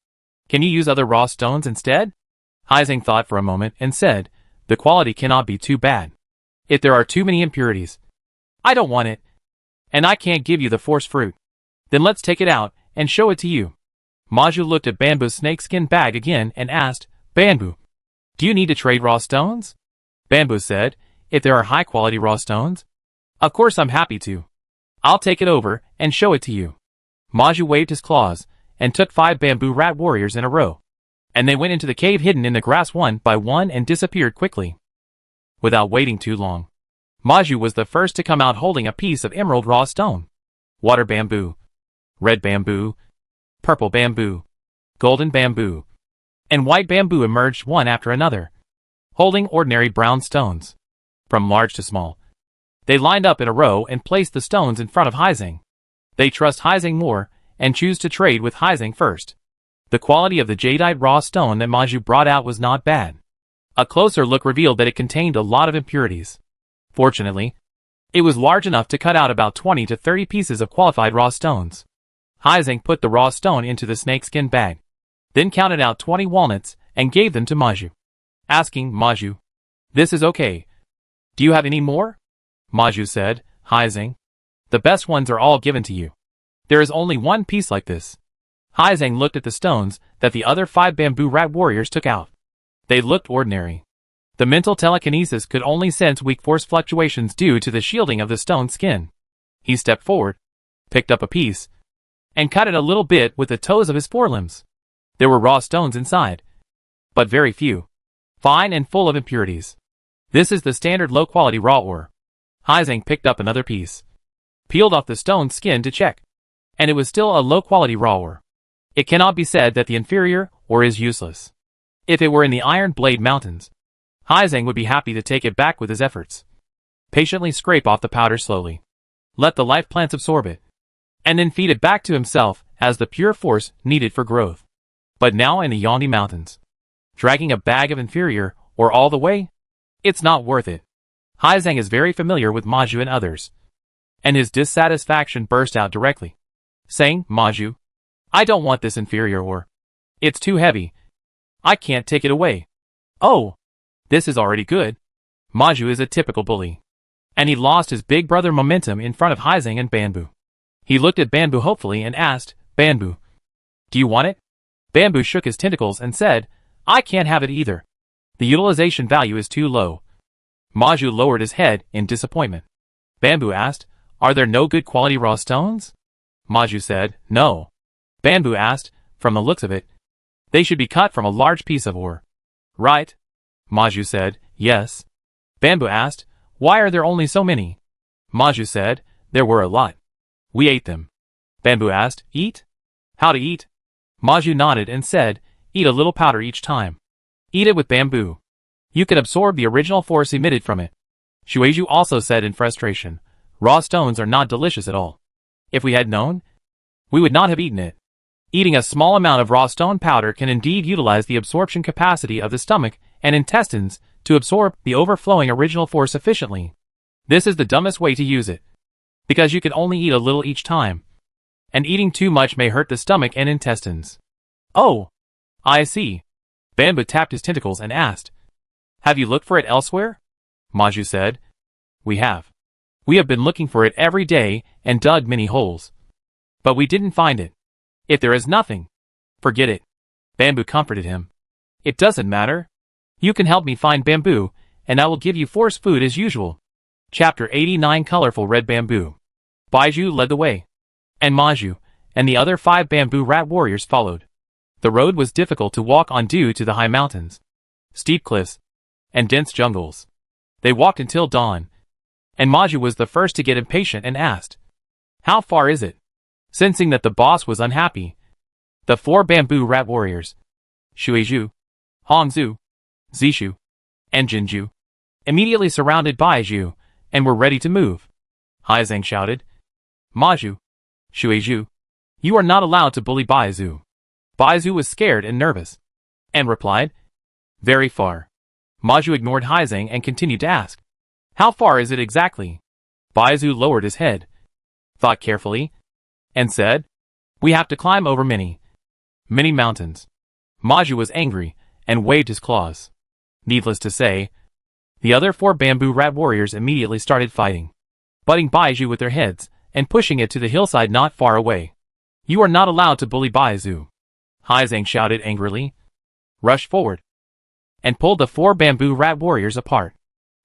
Can you use other raw stones instead? Haizang thought for a moment and said, the quality cannot be too bad. If there are too many impurities, I don't want it, and I can't give you the force fruit. Then let's take it out and show it to you. Maju looked at Bamboo's snakeskin bag again and asked, Bamboo, do you need to trade raw stones? Bamboo said, if there are high-quality raw stones? Of course I'm happy to. I'll take it over and show it to you. Maju waved his claws and took 5 bamboo rat warriors in a row. And they went into the cave hidden in the grass one by one and disappeared quickly. Without waiting too long, Maju was the first to come out holding a piece of emerald raw stone. Water bamboo, red bamboo, purple bamboo, golden bamboo, and white bamboo emerged one after another, holding ordinary brown stones. From large to small, they lined up in a row and placed the stones in front of Heizing. They trust Heizing more and choose to trade with Heizing first. The quality of the jadeite raw stone that Maju brought out was not bad. A closer look revealed that it contained a lot of impurities. Fortunately, it was large enough to cut out about 20 to 30 pieces of qualified raw stones. Heizing put the raw stone into the snakeskin bag, then counted out 20 walnuts and gave them to Maju, asking Maju, this is okay. Do you have any more? Maju said, Heizing, the best ones are all given to you. There is only one piece like this. Heizing looked at the stones that the other 5 bamboo rat warriors took out. They looked ordinary. The mental telekinesis could only sense weak force fluctuations due to the shielding of the stone skin. He stepped forward, picked up a piece, and cut it a little bit with the toes of his forelimbs. There were raw stones inside, but very few, fine and full of impurities. This is the standard low-quality raw ore. Heizing picked up another piece, peeled off the stone skin to check, and it was still a low-quality raw ore. It cannot be said that the inferior ore is useless. If it were in the Iron Blade Mountains, Heizing would be happy to take it back with his efforts. Patiently scrape off the powder slowly. Let the life plants absorb it, and then feed it back to himself as the pure force needed for growth. But now in the Yandi Mountains, dragging a bag of inferior ore all the way? It's not worth it. Heizing is very familiar with Maju and others, and his dissatisfaction burst out directly, saying, Maju, I don't want this inferior ore. It's too heavy. I can't take it away. Oh, this is already good. Maju is a typical bully, and he lost his big brother momentum in front of Heizing and Bamboo. He looked at Bamboo hopefully and asked, Bamboo, do you want it? Bamboo shook his tentacles and said, I can't have it either. The utilization value is too low. Maju lowered his head in disappointment. Bamboo asked, are there no good quality raw stones? Maju said, no. Bamboo asked, from the looks of it, they should be cut from a large piece of ore. Right? Maju said, yes. Bamboo asked, why are there only so many? Maju said, there were a lot. We ate them. Bamboo asked, eat? How to eat? Maju nodded and said, eat a little powder each time. Eat it with bamboo. You can absorb the original force emitted from it. Shueju also said in frustration, raw stones are not delicious at all. If we had known, we would not have eaten it. Eating a small amount of raw stone powder can indeed utilize the absorption capacity of the stomach and intestines to absorb the overflowing original force efficiently. This is the dumbest way to use it, because you can only eat a little each time, and eating too much may hurt the stomach and intestines. Oh, I see. Bamboo tapped his tentacles and asked, have you looked for it elsewhere? Maju said, we have. We have been looking for it every day and dug many holes, but we didn't find it. If there is nothing, forget it. Bamboo comforted him. It doesn't matter. You can help me find bamboo, and I will give you force food as usual. Chapter 89 Colorful Red Bamboo. Baiju led the way, and Maju and the other 5 bamboo rat warriors followed. The road was difficult to walk on due to the high mountains, steep cliffs, and dense jungles. They walked until dawn, and Maju was the first to get impatient and asked, how far is it? Sensing that the boss was unhappy, the 4 bamboo rat warriors, Shueju, Hongzhu, Zishu, and Jinju, immediately surrounded Baiju and were ready to move. Heizing shouted, Maju, Shueju, you are not allowed to bully Baiju. Baiju was scared and nervous, and replied, very far. Maju ignored Heizing and continued to ask, how far is it exactly? Baiju lowered his head, thought carefully, and said, we have to climb over many mountains. Maju was angry and waved his claws. Needless to say, the other 4 bamboo rat warriors immediately started fighting, butting Baiju with their heads and pushing it to the hillside not far away. You are not allowed to bully Baiju. Haizang shouted angrily, rushed forward, and pulled the 4 bamboo rat warriors apart.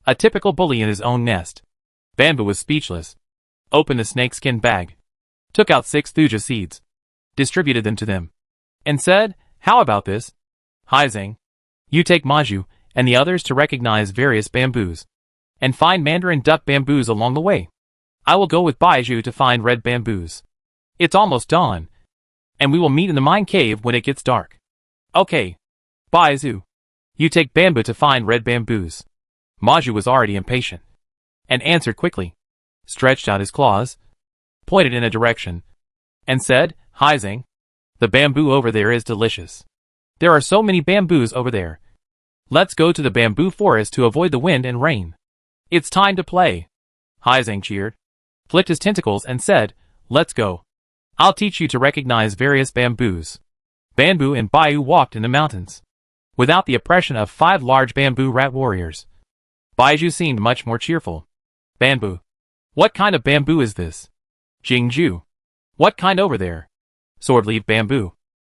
A typical bully in his own nest. Bamboo was speechless, opened the snakeskin bag, took out 6 thuja seeds, distributed them to them, and said, "How about this? Haizang, you take Maju and the others to recognize various bamboos, and find mandarin duck bamboos along the way. I will go with Baiju to find red bamboos. It's almost dawn, and we will meet in the mine cave when it gets dark." "Okay, Baiju, you take Bamboo to find red bamboos." Maju was already impatient, and answered quickly, stretched out his claws, pointed in a direction, and said, "Haizang, the bamboo over there is delicious. There are so many bamboos over there. Let's go to the bamboo forest to avoid the wind and rain. It's time to play." Haizang cheered, flicked his tentacles and said, "Let's go. I'll teach you to recognize various bamboos." Bamboo and Baiju walked in the mountains, without the oppression of 5 large bamboo rat warriors. Baiju seemed much more cheerful. "Bamboo. What kind of bamboo is this?" "Jingju. What kind over there?" "Swordleaf bamboo."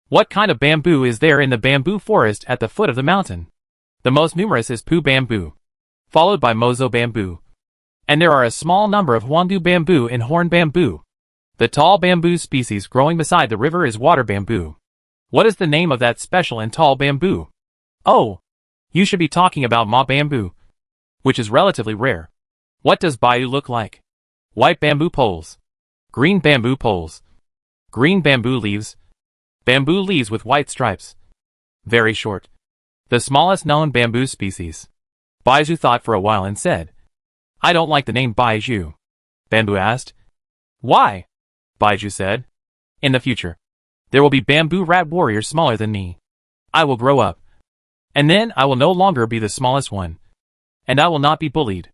"What kind of bamboo is there in the bamboo forest at the foot of the mountain?" "The most numerous is Pu bamboo, followed by Mozo bamboo. And there are a small number of Huangdu bamboo and horn bamboo. The tall bamboo species growing beside the river is water bamboo." "What is the name of that special and tall bamboo?" "Oh, you should be talking about Ma bamboo, which is relatively rare." "What does Baiju look like?" "White bamboo poles. Green bamboo poles. Green bamboo leaves. Bamboo leaves with white stripes. Very short. The smallest known bamboo species." Baiju thought for a while and said, "I don't like the name Baiju." Bamboo asked, "Why?" Baiju said, "In the future, there will be bamboo rat warriors smaller than me. I will grow up, and then I will no longer be the smallest one, and I will not be bullied."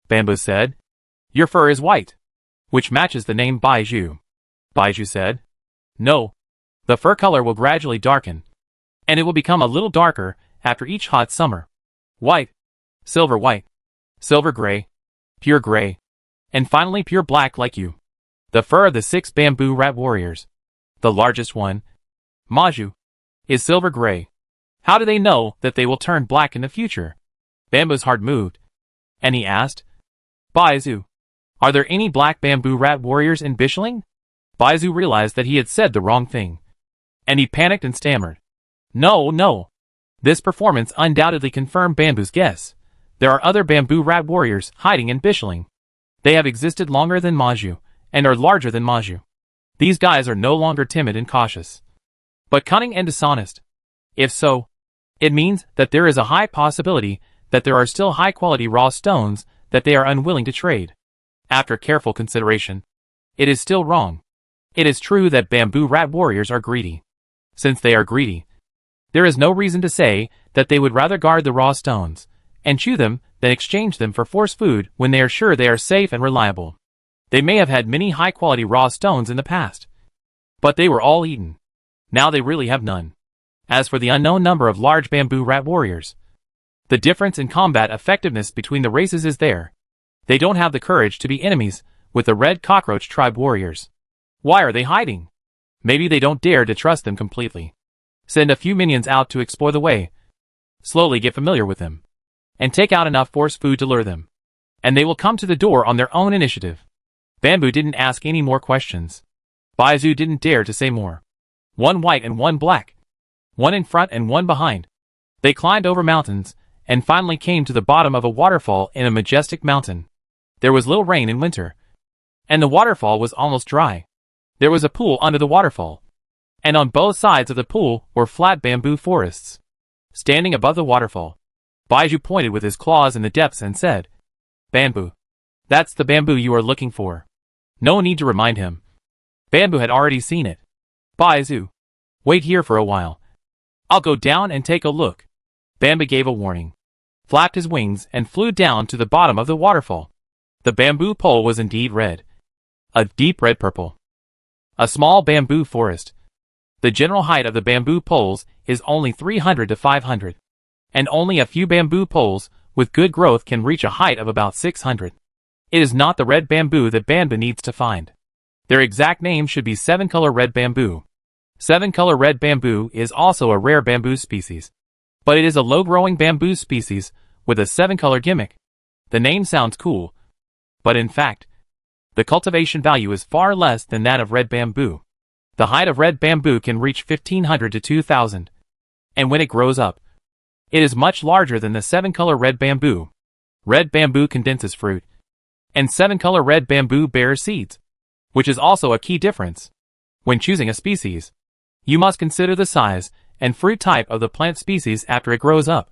Bamboo said, "Your fur is white, which matches the name Baiju." Baiju said, "No, the fur color will gradually darken, and it will become a little darker after each hot summer. White, silver gray, pure gray, and finally pure black like you." The fur of the 6 bamboo rat warriors, the largest one, Maju, is silver gray. How do they know that they will turn black in the future? Bamboo's heart moved, and he asked, "Baiju, are there any black bamboo rat warriors in Bishling?" Baiju realized that he had said the wrong thing, and he panicked and stammered, No. This performance undoubtedly confirmed Bamboo's guess. There are other bamboo rat warriors hiding in Bishling. They have existed longer than Maju, and are larger than Maju. These guys are no longer timid and cautious, but cunning and dishonest. If so, it means that there is a high possibility that there are still high-quality raw stones that they are unwilling to trade. After careful consideration, it is still wrong. It is true that bamboo rat warriors are greedy. Since they are greedy, there is no reason to say that they would rather guard the raw stones and chew them than exchange them for force food when they are sure they are safe and reliable. They may have had many high-quality raw stones in the past, but they were all eaten. Now they really have none. As for the unknown number of large bamboo rat warriors, the difference in combat effectiveness between the races is there. They don't have the courage to be enemies with the red cockroach tribe warriors. Why are they hiding? Maybe they don't dare to trust them completely. Send a few minions out to explore the way. Slowly get familiar with them, and take out enough force food to lure them, and they will come to the door on their own initiative." Bamboo didn't ask any more questions. Baiju didn't dare to say more. One white and one black. One in front and one behind. They climbed over mountains, and finally came to the bottom of a waterfall in a majestic mountain. There was little rain in winter, and the waterfall was almost dry. There was a pool under the waterfall, and on both sides of the pool were flat bamboo forests. Standing above the waterfall, Baiju pointed with his claws in the depths and said, "Bamboo. That's the bamboo you are looking for." No need to remind him. Bamboo had already seen it. "Baiju, wait here for a while. I'll go down and take a look." Bamboo gave a warning, flapped his wings and flew down to the bottom of the waterfall. The bamboo pole was indeed red. A deep red purple. A small bamboo forest. The general height of the bamboo poles is only 300 to 500, and only a few bamboo poles with good growth can reach a height of about 600. It is not the red bamboo that Bamboo needs to find. Their exact name should be 7-color red bamboo. 7-color red bamboo is also a rare bamboo species, but it is a low-growing bamboo species with a 7-color gimmick. The name sounds cool, but in fact, the cultivation value is far less than that of red bamboo. The height of red bamboo can reach 1,500 to 2,000, and when it grows up, it is much larger than the 7-color red bamboo. Red bamboo condenses fruit, and 7-color red bamboo bears seeds, which is also a key difference. When choosing a species, you must consider the size and fruit type of the plant species after it grows up,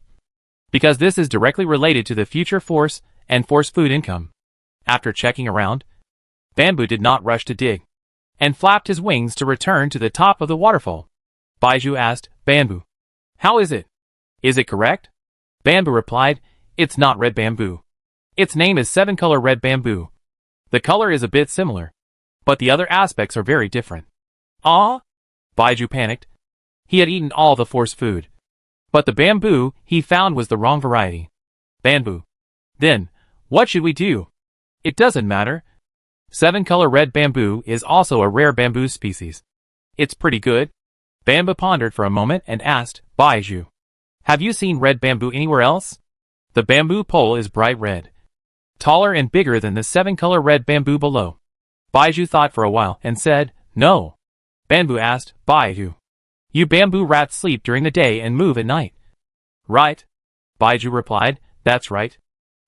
because this is directly related to the future force and force food income. After checking around, Bamboo did not rush to dig, and flapped his wings to return to the top of the waterfall. Baiju asked, Bamboo, how is it? Is it correct? Bamboo replied, it's not red bamboo. Its name is 7-color red bamboo. The color is a bit similar, but the other aspects are very different. Ah? Baiju panicked. He had eaten all the force food, but the bamboo he found was the wrong variety. Bamboo. Then, what should we do? It doesn't matter. 7-color red bamboo is also a rare bamboo species. It's pretty good. Bamboo pondered for a moment and asked, Baiju, have you seen red bamboo anywhere else? The bamboo pole is bright red, taller and bigger than the 7-color red bamboo below. Baiju thought for a while and said, no. Bamboo asked, Baiju, you bamboo rats sleep during the day and move at night. Right. Baiju replied, that's right.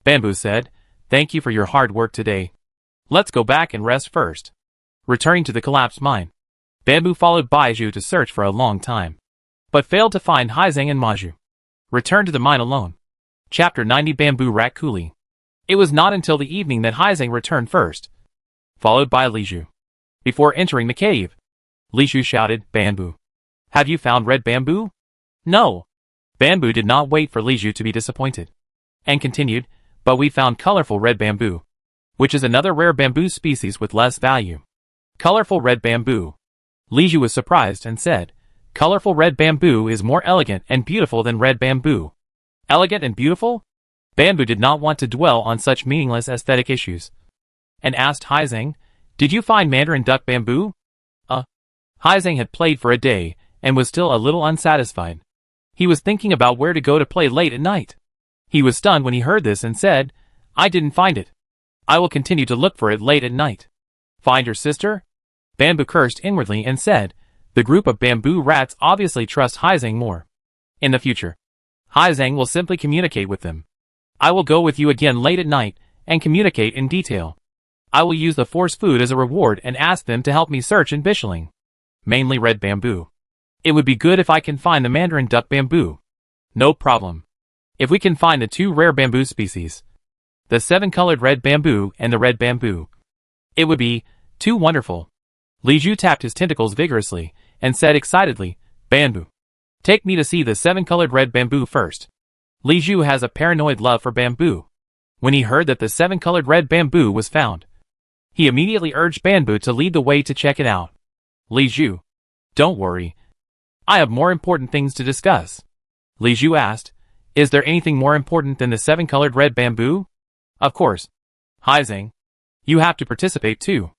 Bamboo said, thank you for your hard work today. Let's go back and rest first. Returning to the collapsed mine, Bamboo followed Baiju to search for a long time, but failed to find Haizeng and Maju. Returned to the mine alone. Chapter 90 Bamboo Rat Coolie. It was not until the evening that Haizeng returned first, followed by Liju. Before entering the cave, Liju shouted, Bamboo, have you found red bamboo? No. Bamboo did not wait for Liju to be disappointed, and continued, but we found colorful red bamboo, which is another rare bamboo species with less value. Colorful red bamboo. Liju was surprised and said, colorful red bamboo is more elegant and beautiful than red bamboo. Elegant and beautiful? Bamboo did not want to dwell on such meaningless aesthetic issues, and asked Haizeng, did you find Mandarin duck bamboo? Haizeng had played for a day, and was still a little unsatisfied. He was thinking about where to go to play late at night. He was stunned when he heard this and said, I didn't find it. I will continue to look for it late at night. Find your sister? Bamboo cursed inwardly and said, the group of bamboo rats obviously trust Haizeng more. In the future, Haizeng will simply communicate with them. I will go with you again late at night, and communicate in detail. I will use the force food as a reward and ask them to help me search in Bishiling. Mainly red bamboo. It would be good if I can find the Mandarin duck bamboo. No problem. If we can find the 2 rare bamboo species, the 7-colored red bamboo and the red bamboo, it would be too wonderful. Liju tapped his tentacles vigorously and said excitedly, Bamboo, take me to see the 7-colored red bamboo first. Liju has a paranoid love for bamboo. When he heard that the 7-colored red bamboo was found, he immediately urged Bamboo to lead the way to check it out. Liju, don't worry. I have more important things to discuss. Liju asked, is there anything more important than the 7-colored red bamboo? Of course. Haizeng, you have to participate too.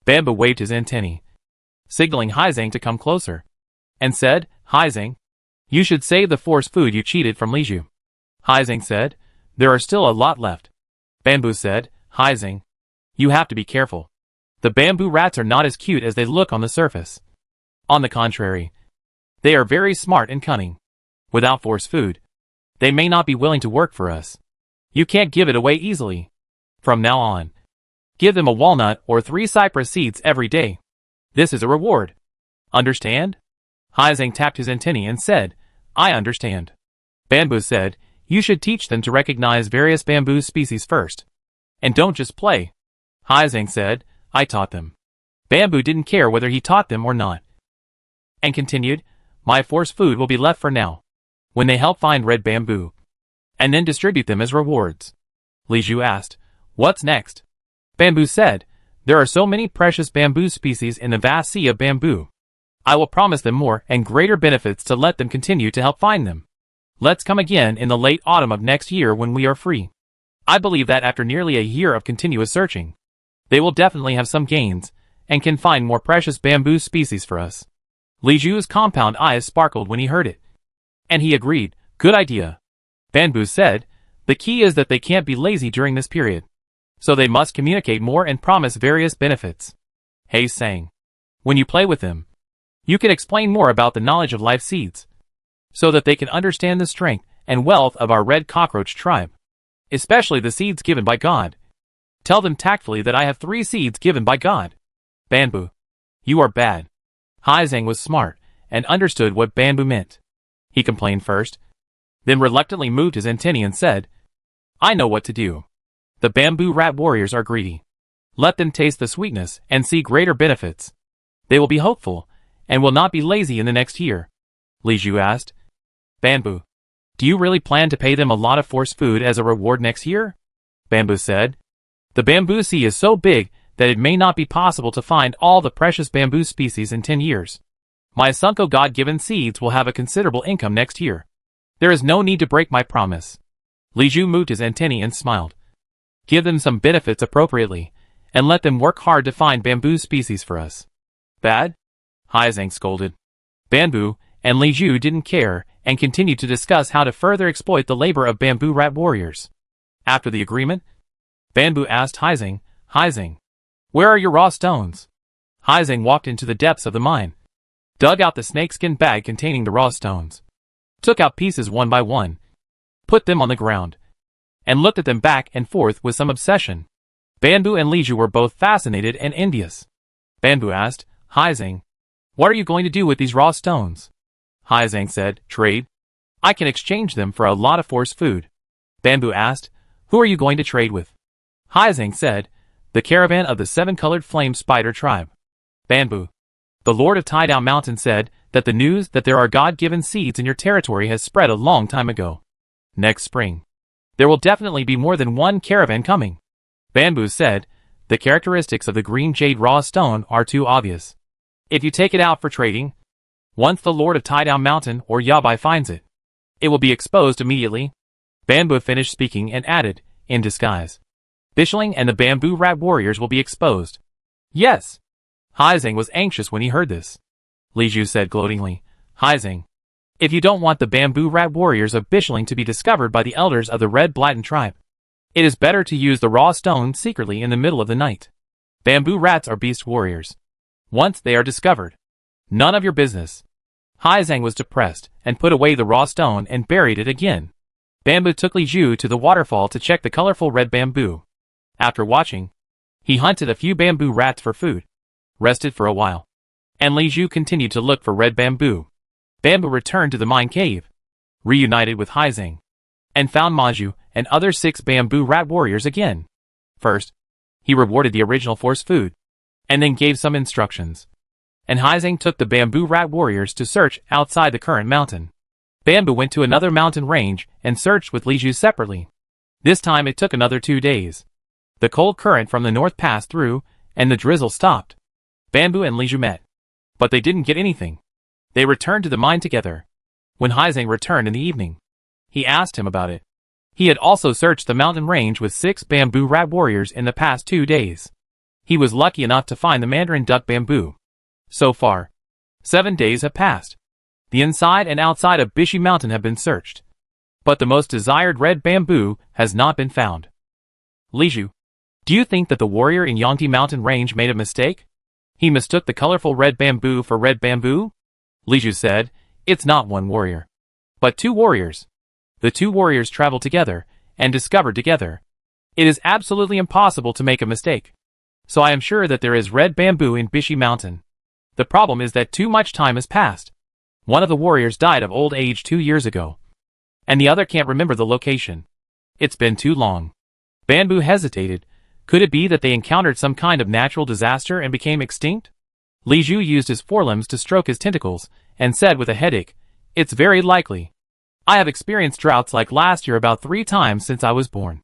Bamboo waved his antennae, signaling Haizeng to come closer, and said, Haizeng, you should save the force food you cheated from Liju. Haizeng said, there are still a lot left. Bamboo said, Haizeng, you have to be careful. The bamboo rats are not as cute as they look on the surface. On the contrary, they are very smart and cunning. Without force food, they may not be willing to work for us. You can't give it away easily. From now on, give them a walnut or 3 cypress seeds every day. This is a reward. Understand? Haizeng tapped his antennae and said, I understand. Bamboo said, you should teach them to recognize various bamboo species first. And don't just play. Haizeng said, I taught them. Bamboo didn't care whether he taught them or not, and continued, my force food will be left for now, when they help find red bamboo, and then distribute them as rewards. Liju asked, what's next? Bamboo said, there are so many precious bamboo species in the vast sea of bamboo. I will promise them more and greater benefits to let them continue to help find them. Let's come again in the late autumn of next year when we are free. I believe that after nearly a year of continuous searching, they will definitely have some gains, and can find more precious bamboo species for us. Li Zhu's compound eyes sparkled when he heard it. And he agreed, good idea. Bamboo said, the key is that they can't be lazy during this period. So they must communicate more and promise various benefits. Hayes sang. When you play with them, you can explain more about the knowledge of life seeds, so that they can understand the strength and wealth of our red cockroach tribe, especially the seeds given by God. Tell them tactfully that I have 3 seeds given by God. Bamboo. You are bad. Haizang was smart and understood what Bamboo meant. He complained first, then reluctantly moved his antennae and said, I know what to do. The bamboo rat warriors are greedy. Let them taste the sweetness and see greater benefits. They will be hopeful and will not be lazy in the next year. Li Zhu asked, Bamboo, do you really plan to pay them a lot of force food as a reward next year? Bamboo said, the bamboo sea is so big that it may not be possible to find all the precious bamboo species in 10 years. My Sunko God-given seeds will have a considerable income next year. There is no need to break my promise. Li Zhu moved his antennae and smiled. Give them some benefits appropriately, and let them work hard to find bamboo species for us. Bad? Haizang scolded. Bamboo and Li Zhu didn't care and continued to discuss how to further exploit the labor of bamboo rat warriors. After the agreement, Bamboo asked Haizang, where are your raw stones? Haizang walked into the depths of the mine, dug out the snakeskin bag containing the raw stones, took out pieces one by one, put them on the ground, and looked at them back and forth with some obsession. Bamboo and Li Zhu were both fascinated and envious. Bamboo asked, Haizang, what are you going to do with these raw stones? Haizang said, trade. I can exchange them for a lot of force food. Bamboo asked, who are you going to trade with? Haizang said, the caravan of the 7-colored flame spider tribe. Bamboo. The Lord of Tidal Mountain said that the news that there are God-given seeds in your territory has spread a long time ago. Next spring, there will definitely be more than one caravan coming. Bamboo said, the characteristics of the green jade raw stone are too obvious. If you take it out for trading, once the Lord of Tidal Mountain or Yabai finds it, it will be exposed immediately. Bamboo finished speaking and added, in disguise, Bishling and the bamboo rat warriors will be exposed. Yes. Haizang was anxious when he heard this. Li Zhu said gloatingly, Haizang, if you don't want the bamboo rat warriors of Bishling to be discovered by the elders of the Red Blatten tribe, it is better to use the raw stone secretly in the middle of the night. Bamboo rats are beast warriors. Once they are discovered, none of your business. Haizang was depressed and put away the raw stone and buried it again. Bamboo took Li Zhu to the waterfall to check the colorful red bamboo. After watching, he hunted a few bamboo rats for food, rested for a while, and Li Zhu continued to look for red bamboo. Bamboo returned to the mine cave, reunited with Haizang, and found Maju and other 6 bamboo rat warriors again. First, he rewarded the original force food, and then gave some instructions. And Haizang took the bamboo rat warriors to search outside the current mountain. Bamboo went to another mountain range and searched with Li Zhu separately. This time it took another 2 days. The cold current from the north passed through, and the drizzle stopped. Bamboo and Li Zhu met, but they didn't get anything. They returned to the mine together. When Haizang returned in the evening, he asked him about it. He had also searched the mountain range with 6 bamboo rat warriors in the past 2 days. He was lucky enough to find the mandarin duck bamboo. So far, 7 days have passed. The inside and outside of Bishi Mountain have been searched, but the most desired red bamboo has not been found. Li Zhu, do you think that the warrior in Yangti Mountain range made a mistake? He mistook the colorful red bamboo for red bamboo? Li Zhu said, it's not one warrior, but 2 warriors. The 2 warriors traveled together and discovered together. It is absolutely impossible to make a mistake. So I am sure that there is red bamboo in Bishi Mountain. The problem is that too much time has passed. One of the warriors died of old age 2 years ago, and the other can't remember the location. It's been too long. Bamboo hesitated. Could it be that they encountered some kind of natural disaster and became extinct? Li Zhu used his forelimbs to stroke his tentacles, and said with a headache, it's very likely. I have experienced droughts like last year about 3 times since I was born.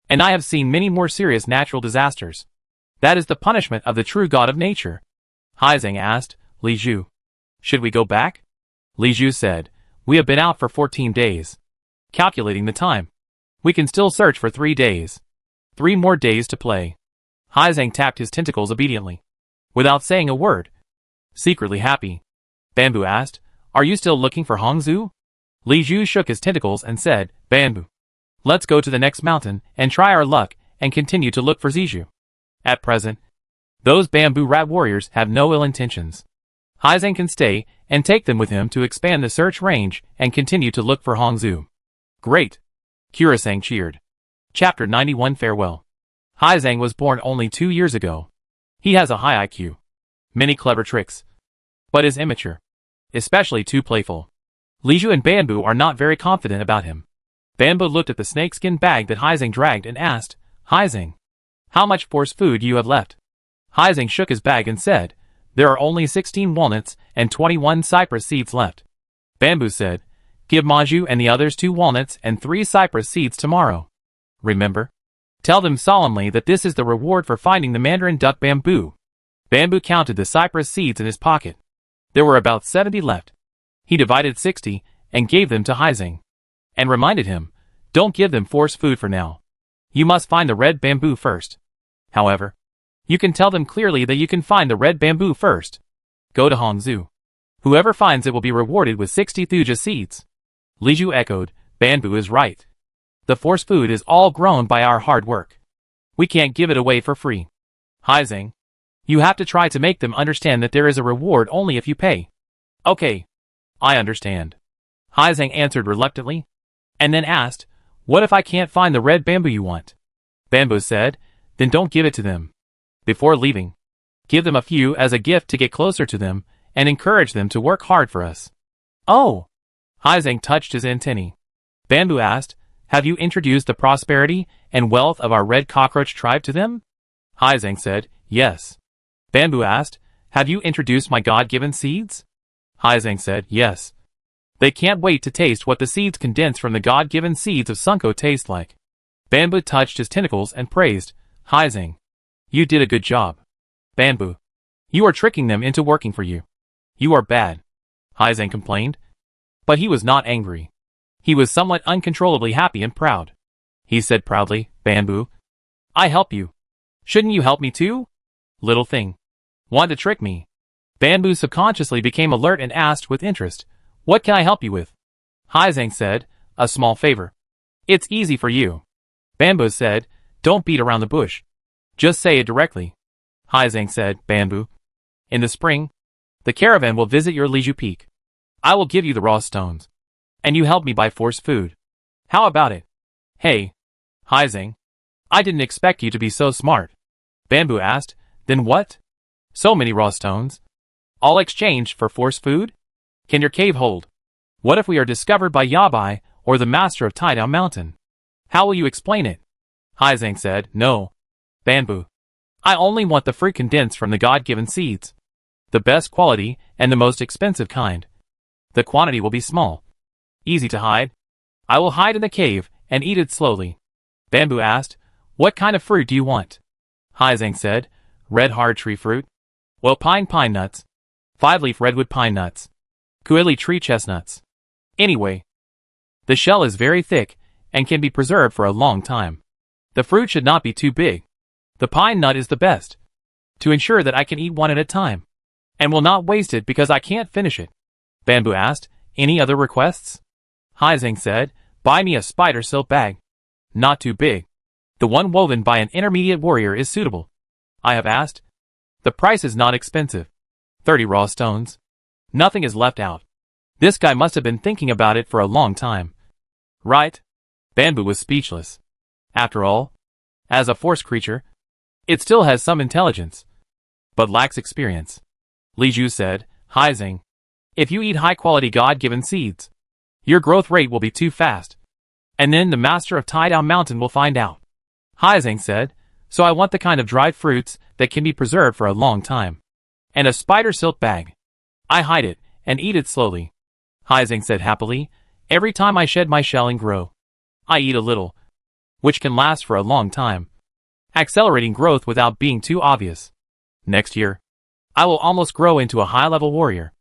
And I have seen many more serious natural disasters. That is the punishment of the true God of nature. Haizang asked, Li Zhu, should we go back? Li Zhu said, we have been out for 14 days. Calculating the time, we can still search for 3 days. 3 more days to play. Haizang tapped his tentacles obediently, without saying a word, secretly happy. Bamboo asked, "Are you still looking for Hongzu?" Li Zhu shook his tentacles and said, "Bamboo. Let's go to the next mountain and try our luck and continue to look for Zizhu. At present, those bamboo rat warriors have no ill intentions. Haizeng can stay and take them with him to expand the search range and continue to look for Hongzu." "Great!" Kurasang cheered. Chapter 91 Farewell. Haizeng was born only 2 years ago. He has a high IQ, many clever tricks, but is immature, especially too playful. Li Zhu and Bamboo are not very confident about him. Bamboo looked at the snakeskin bag that Haizeng dragged and asked, "Haizeng, how much force food you have left?" Haizeng shook his bag and said, "There are only 16 walnuts and 21 cypress seeds left." Bamboo said, "Give Maju and the others 2 walnuts and 3 cypress seeds tomorrow. Remember? Tell them solemnly that this is the reward for finding the Mandarin duck Bamboo." Bamboo counted the cypress seeds in his pocket. There were about 70 left. He divided 60 and gave them to Haizeng, and reminded him, "Don't give them force food for now. You must find the red bamboo first. However, you can tell them clearly that you can find the red bamboo first. Go to Hongzu. Whoever finds it will be rewarded with 60 thuja seeds." Li Zhu echoed, "Bamboo is right. The force food is all grown by our hard work. We can't give it away for free. Haizeng, you have to try to make them understand that there is a reward only if you pay." "Okay. I understand." Haizeng answered reluctantly, and then asked, "What if I can't find the red bamboo you want?" Bamboo said, "Then don't give it to them. Before leaving, give them a few as a gift to get closer to them and encourage them to work hard for us." "Oh!" Haizeng touched his antennae. Bamboo asked, "Have you introduced the prosperity and wealth of our red cockroach tribe to them?" Haizeng said, "Yes." Bamboo asked, "Have you introduced my God-given seeds?" Haizeng said, "Yes." They can't wait to taste what the seeds condensed from the God-given seeds of Sunko taste like. Bamboo touched his tentacles and praised, "Haizeng, you did a good job. Bamboo, you are tricking them into working for you. You are bad." Haizeng complained. But he was not angry. He was somewhat uncontrollably happy and proud. He said proudly, "Bamboo, I help you. Shouldn't you help me too? Little thing. Want to trick me?" Bamboo subconsciously became alert and asked with interest, "What can I help you with?" Haizeng said, "A small favor. It's easy for you." Bamboo said, "Don't beat around the bush. Just say it directly." Haizeng said, "Bamboo, in the spring, the caravan will visit your Liju Peak. I will give you the raw stones, and you help me buy force food. How about it?" "Hey, Haizeng, I didn't expect you to be so smart." Bamboo asked, "Then what? So many raw stones? All exchanged for force food? Can your cave hold? What if we are discovered by Yabai or the master of Taidao Mountain? How will you explain it?" Haizeng said, "No, Bamboo. I only want the fruit condensed from the God-given seeds. The best quality and the most expensive kind. The quantity will be small. Easy to hide. I will hide in the cave and eat it slowly." Bamboo asked, "What kind of fruit do you want?" Haizeng said, "Red hard tree fruit. Well, pine nuts. 5-leaf redwood pine nuts. Kuili tree chestnuts. Anyway, the shell is very thick and can be preserved for a long time. The fruit should not be too big. The pine nut is the best, to ensure that I can eat one at a time, and will not waste it because I can't finish it." Bamboo asked, "Any other requests?" Haizeng said, "Buy me a spider silk bag. Not too big. The one woven by an intermediate warrior is suitable. I have asked. The price is not expensive. 30 raw stones. Nothing is left out. This guy must have been thinking about it for a long time." "Right?" Bamboo was speechless. After all, as a force creature, it still has some intelligence, but lacks experience. Li Zhu said, "Haizeng, if you eat high-quality God-given seeds, your growth rate will be too fast, and then the master of Taidao Mountain will find out." Haizeng said, "So I want the kind of dried fruits that can be preserved for a long time, and a spider silk bag. I hide it and eat it slowly." Haizeng said happily, "Every time I shed my shell and grow, I eat a little, which can last for a long time, accelerating growth without being too obvious. Next year, I will almost grow into a high-level warrior."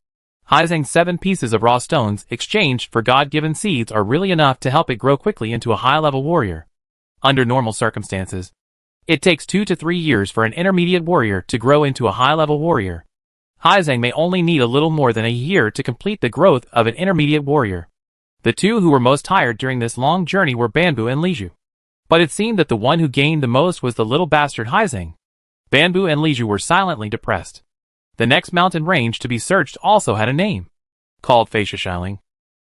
Haizeng's 7 pieces of raw stones exchanged for God-given seeds are really enough to help it grow quickly into a high-level warrior. Under normal circumstances, it takes 2 to 3 years for an intermediate warrior to grow into a high-level warrior. Haizeng may only need a little more than a year to complete the growth of an intermediate warrior. The two who were most tired during this long journey were Banbu and Liju. But it seemed that the one who gained the most was the little bastard Haizeng. Banbu and Liju were silently depressed. The next mountain range to be searched also had a name, called Feishishiling,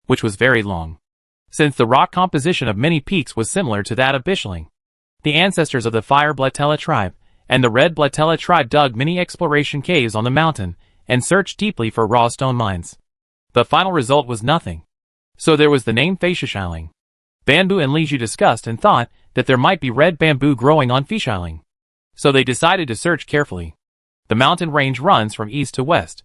which was very long. Since the rock composition of many peaks was similar to that of Bishiling, the ancestors of the Fire Blatella tribe and the Red Blatella tribe dug many exploration caves on the mountain and searched deeply for raw stone mines. The final result was nothing. So there was the name Feishishiling. Banbu and Liju discussed and thought that there might be red bamboo growing on Feishishiling. So they decided to search carefully. The mountain range runs from east to west,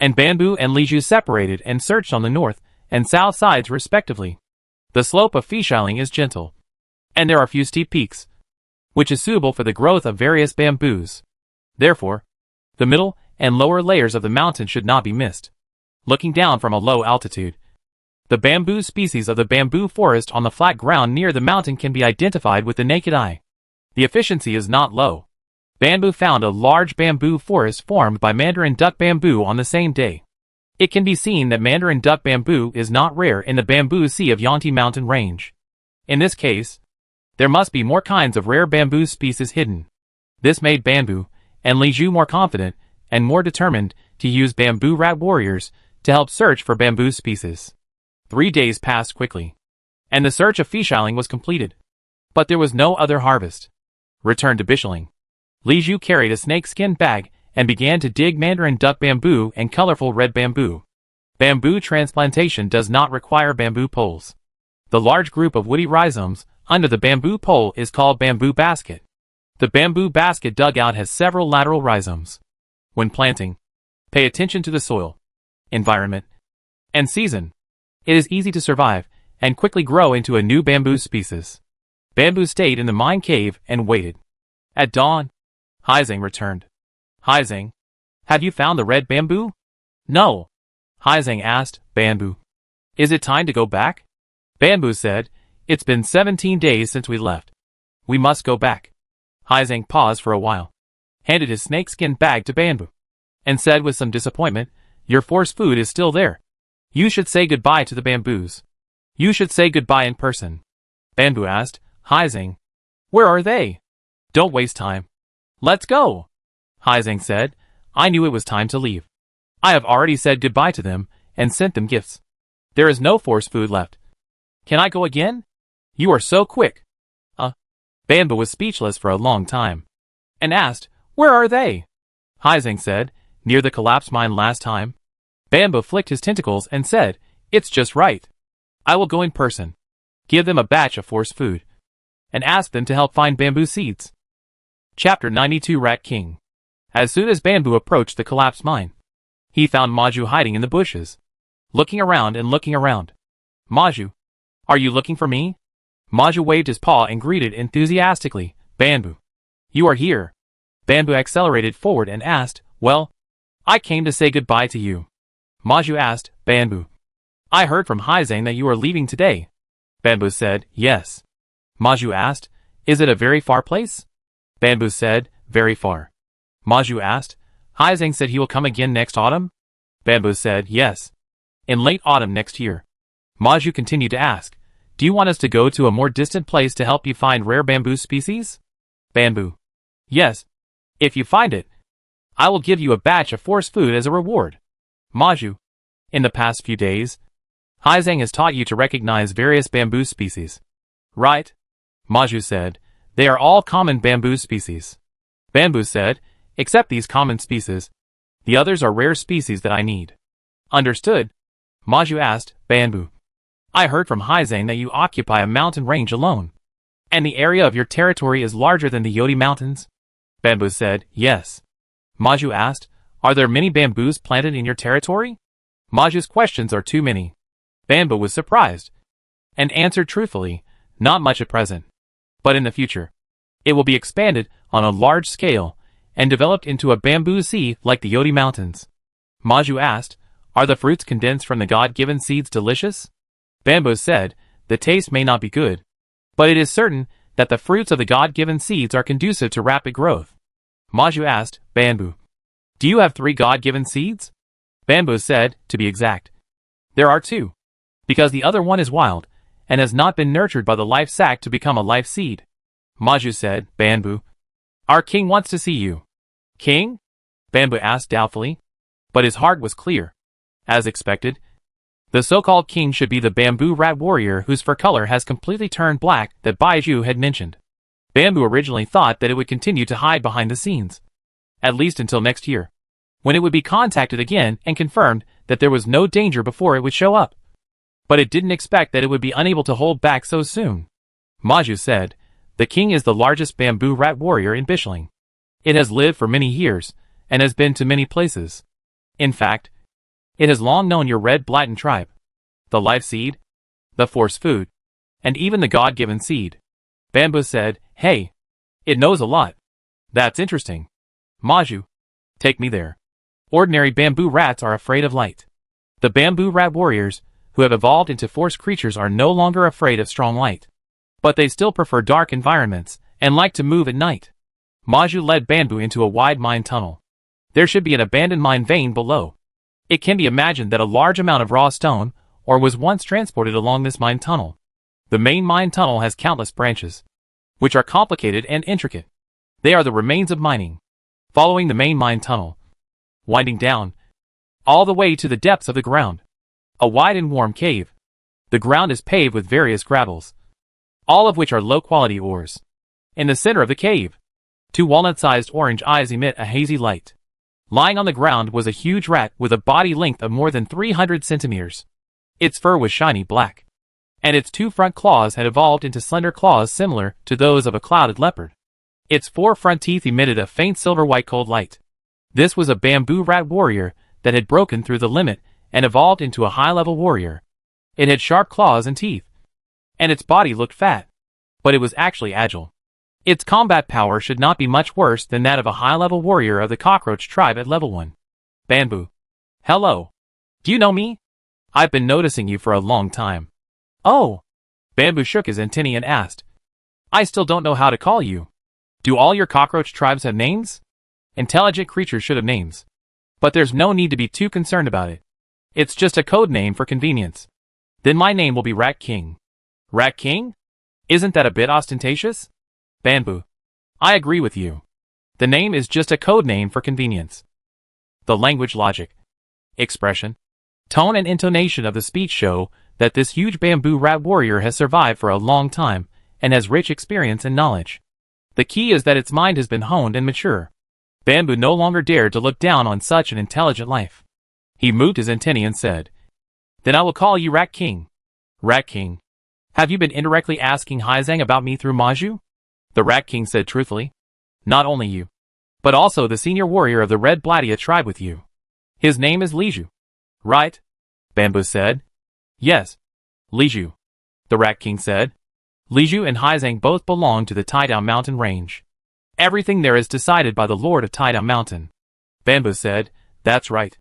and Banbu and Liju separated and searched on the north and south sides respectively. The slope of Feishishiling is gentle, and there are few steep peaks, which is suitable for the growth of various bamboos. Therefore, the middle and lower layers of the mountain should not be missed. Looking down from a low altitude, the bamboo species of the bamboo forest on the flat ground near the mountain can be identified with the naked eye. The efficiency is not low. Banbu found a large bamboo forest formed by mandarin duck bamboo on the same day. It can be seen that mandarin duck bamboo is not rare in the bamboo sea of Yangtze mountain range. In this case, there must be more kinds of rare bamboo species hidden. This made Banbu and Liju more confident and more determined to use bamboo rat warriors to help search for bamboo species. 3 days passed quickly, and the search of Feishishiling was completed. But there was no other harvest. Returned to Bishiling, Liju carried a snakeskin bag and began to dig mandarin duck bamboo and colorful red bamboo. Bamboo transplantation does not require bamboo poles. The large group of woody rhizomes under the bamboo pole is called bamboo basket. The bamboo basket dugout has several lateral rhizomes. When planting, pay attention to the soil, environment, and season. It is easy to survive and quickly grow into a new bamboo species. Banbu stayed in the mine cave and waited. At dawn, Haizeng returned. Haizeng, have you found the red bamboo? No. Haizeng asked Banbu. Is it time to go back? Banbu said, it's been 17 days since we left. We must go back. Haizeng paused for a while, handed his snakeskin bag to Banbu, and said with some disappointment, your force food is still there. You should say goodbye to the bamboos. You should say goodbye in person. Banbu asked, Haizeng, where are they? Don't waste time. Let's go. Haizeng said, I knew it was time to leave. I have already said goodbye to them and sent them gifts. There is no force food left. Can I go again? You are so quick. Banbu was speechless for a long time, and asked, where are they? Haizeng said, near the collapsed mine last time. Banbu flicked his tentacles and said, it's just right. I will go in person, give them a batch of force food, and ask them to help find bamboo seeds. Chapter 92 Rat King. As soon as Banbu approached the collapsed mine, he found Maju hiding in the bushes, looking around and looking around. Maju, are you looking for me? Maju waved his paw and greeted enthusiastically, Banbu. You are here. Banbu accelerated forward and asked, well, I came to say goodbye to you. Maju asked, Banbu. I heard from Haizeng that you are leaving today. Banbu said, yes. Maju asked, is it a very far place? Banbu said, very far. Maju asked, Haizeng said he will come again next autumn? Banbu said, yes. In late autumn next year. Maju continued to ask, do you want us to go to a more distant place to help you find rare bamboo species? Banbu. Yes. If you find it, I will give you a batch of force food as a reward. Maju. In the past few days, Haizeng has taught you to recognize various bamboo species. Right? Maju said, they are all common bamboo species. Banbu said, except these common species. The others are rare species that I need. Understood? Maju asked, Banbu. I heard from Haizeng that you occupy a mountain range alone, and the area of your territory is larger than the Yodi Mountains. Banbu said, yes. Maju asked, are there many bamboos planted in your territory? Maju's questions are too many. Banbu was surprised, and answered truthfully, not much at present. But in the future, it will be expanded on a large scale, and developed into a bamboo sea like the Yodi Mountains. Maju asked, are the fruits condensed from the God-given seeds delicious? Banbu said, the taste may not be good, but it is certain that the fruits of the God-given seeds are conducive to rapid growth. Maju asked, Banbu, Do you have 3 God-given seeds? Bamboo said, to be exact. There are 2. Because the other one is wild, and has not been nurtured by the life sac to become a life seed. Maju said, Bamboo. Our king wants to see you. King? Bamboo asked doubtfully. But his heart was clear. As expected, the so-called king should be the bamboo rat warrior whose fur color has completely turned black that Baiju had mentioned. Bamboo originally thought that it would continue to hide behind the scenes. At least until next year, when it would be contacted again and confirmed that there was no danger before it would show up. But it didn't expect that it would be unable to hold back so soon. Maju said, the king is the largest bamboo rat warrior in Bishling. It has lived for many years, and has been to many places. In fact, it has long known your red Blatten tribe, the life seed, the force food, and even the God-given seed. Bamboo said, hey, it knows a lot. That's interesting. Maju, take me there. Ordinary bamboo rats are afraid of light. The bamboo rat warriors, who have evolved into force creatures, are no longer afraid of strong light. But they still prefer dark environments, and like to move at night. Maju led Bamboo into a wide mine tunnel. There should be an abandoned mine vein below. It can be imagined that a large amount of raw stone, or was once transported along this mine tunnel. The main mine tunnel has countless branches, which are complicated and intricate. They are the remains of mining. Following the main mine tunnel, winding down, all the way to the depths of the ground. A wide and warm cave. The ground is paved with various gravels, all of which are low-quality ores. In the center of the cave, 2 walnut-sized orange eyes emit a hazy light. Lying on the ground was a huge rat with a body length of more than 300 centimeters. Its fur was shiny black, and its 2 front claws had evolved into slender claws similar to those of a clouded leopard. Its 4 front teeth emitted a faint silver-white cold light. This was a bamboo rat warrior that had broken through the limit and evolved into a high-level warrior. It had sharp claws and teeth, and its body looked fat, but it was actually agile. Its combat power should not be much worse than that of a high-level warrior of the Cockroach tribe at level 1. Bamboo. Hello. Do you know me? I've been noticing you for a long time. Oh. Bamboo shook his antennae and asked, I still don't know how to call you. Do all your Cockroach tribes have names? Intelligent creatures should have names. But there's no need to be too concerned about it. It's just a code name for convenience. Then my name will be Rat King. Rat King? Isn't that a bit ostentatious? Bamboo. I agree with you. The name is just a code name for convenience. The language, logic, expression, tone and intonation of the speech show that this huge bamboo rat warrior has survived for a long time and has rich experience and knowledge. The key is that its mind has been honed and mature. Bamboo no longer dared to look down on such an intelligent life. He moved his antennae and said, Then I will call you Rat King. Rat King. Have you been indirectly asking Haizang about me through Maju? The Rat King said truthfully. Not only you, but also the senior warrior of the Red Bladia tribe with you. His name is Liju. Right? Bamboo said. Yes. Liju. The Rat King said. Liju and Haizang both belong to the Taidao mountain range. Everything there is decided by the Lord of Taidao Mountain. Bamboo said, That's right.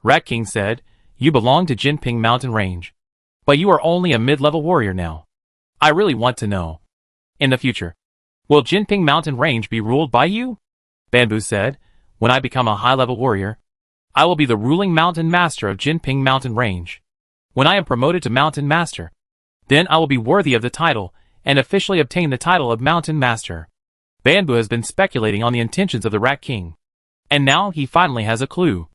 Rat King said, You belong to Jinping Mountain Range. But you are only a mid-level warrior now. I really want to know. In the future, will Jinping Mountain Range be ruled by you? Bamboo said, When I become a high-level warrior, I will be the ruling mountain master of Jinping Mountain Range. When I am promoted to mountain master, then I will be worthy of the title and officially obtain the title of mountain master. Bamboo has been speculating on the intentions of the Rat King. And now he finally has a clue.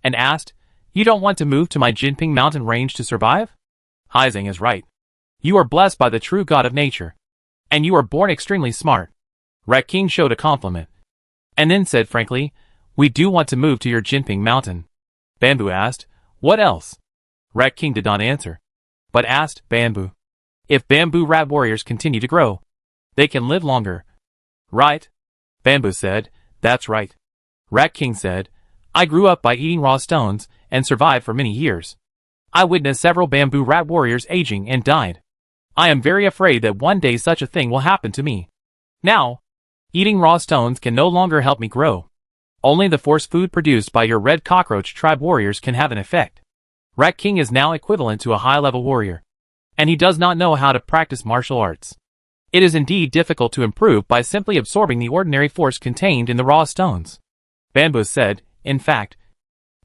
And asked, You don't want to move to my Jinping Mountain Range to survive? Haizang is right. You are blessed by the true God of nature. And you are born extremely smart. Rat King showed a compliment. And then said frankly, We do want to move to your Jinping Mountain. Bamboo asked, What else? Rat King did not answer, but asked Bamboo, If bamboo rat warriors continue to grow, they can live longer. Right? Bamboo said, That's right. Rat King said, I grew up by eating raw stones and survived for many years. I witnessed several bamboo rat warriors aging and died. I am very afraid that one day such a thing will happen to me. Now, eating raw stones can no longer help me grow. Only the force food produced by your red cockroach tribe warriors can have an effect. Rat King is now equivalent to a high-level warrior, and he does not know how to practice martial arts. It is indeed difficult to improve by simply absorbing the ordinary force contained in the raw stones. Bamboo said, In fact,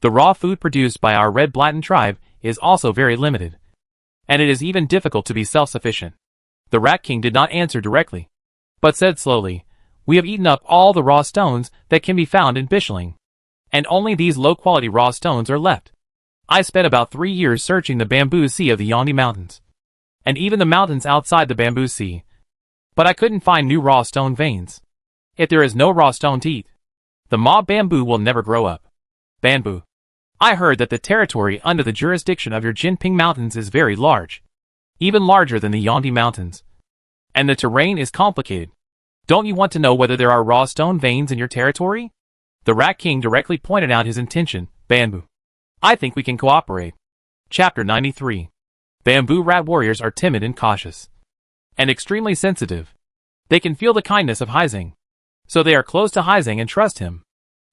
the raw food produced by our Red Blatten tribe is also very limited. And it is even difficult to be self-sufficient. The Rat King did not answer directly, but said slowly, "We have eaten up all the raw stones that can be found in Bishling. And only these low-quality raw stones are left. I spent about 3 years searching the bamboo sea of the Yangtze Mountains, and even the mountains outside the bamboo sea. But I couldn't find new raw stone veins. If there is no raw stone to eat, the mob bamboo will never grow up. Bamboo. I heard that the territory under the jurisdiction of your Jinping Mountains is very large, even larger than the Yangtze Mountains. And the terrain is complicated. Don't you want to know whether there are raw stone veins in your territory?" The Rat King directly pointed out his intention, "Bamboo. I think we can cooperate." Chapter 93. Bamboo rat warriors are timid and cautious, and extremely sensitive. They can feel the kindness of Heizing, so they are close to Heizing and trust him.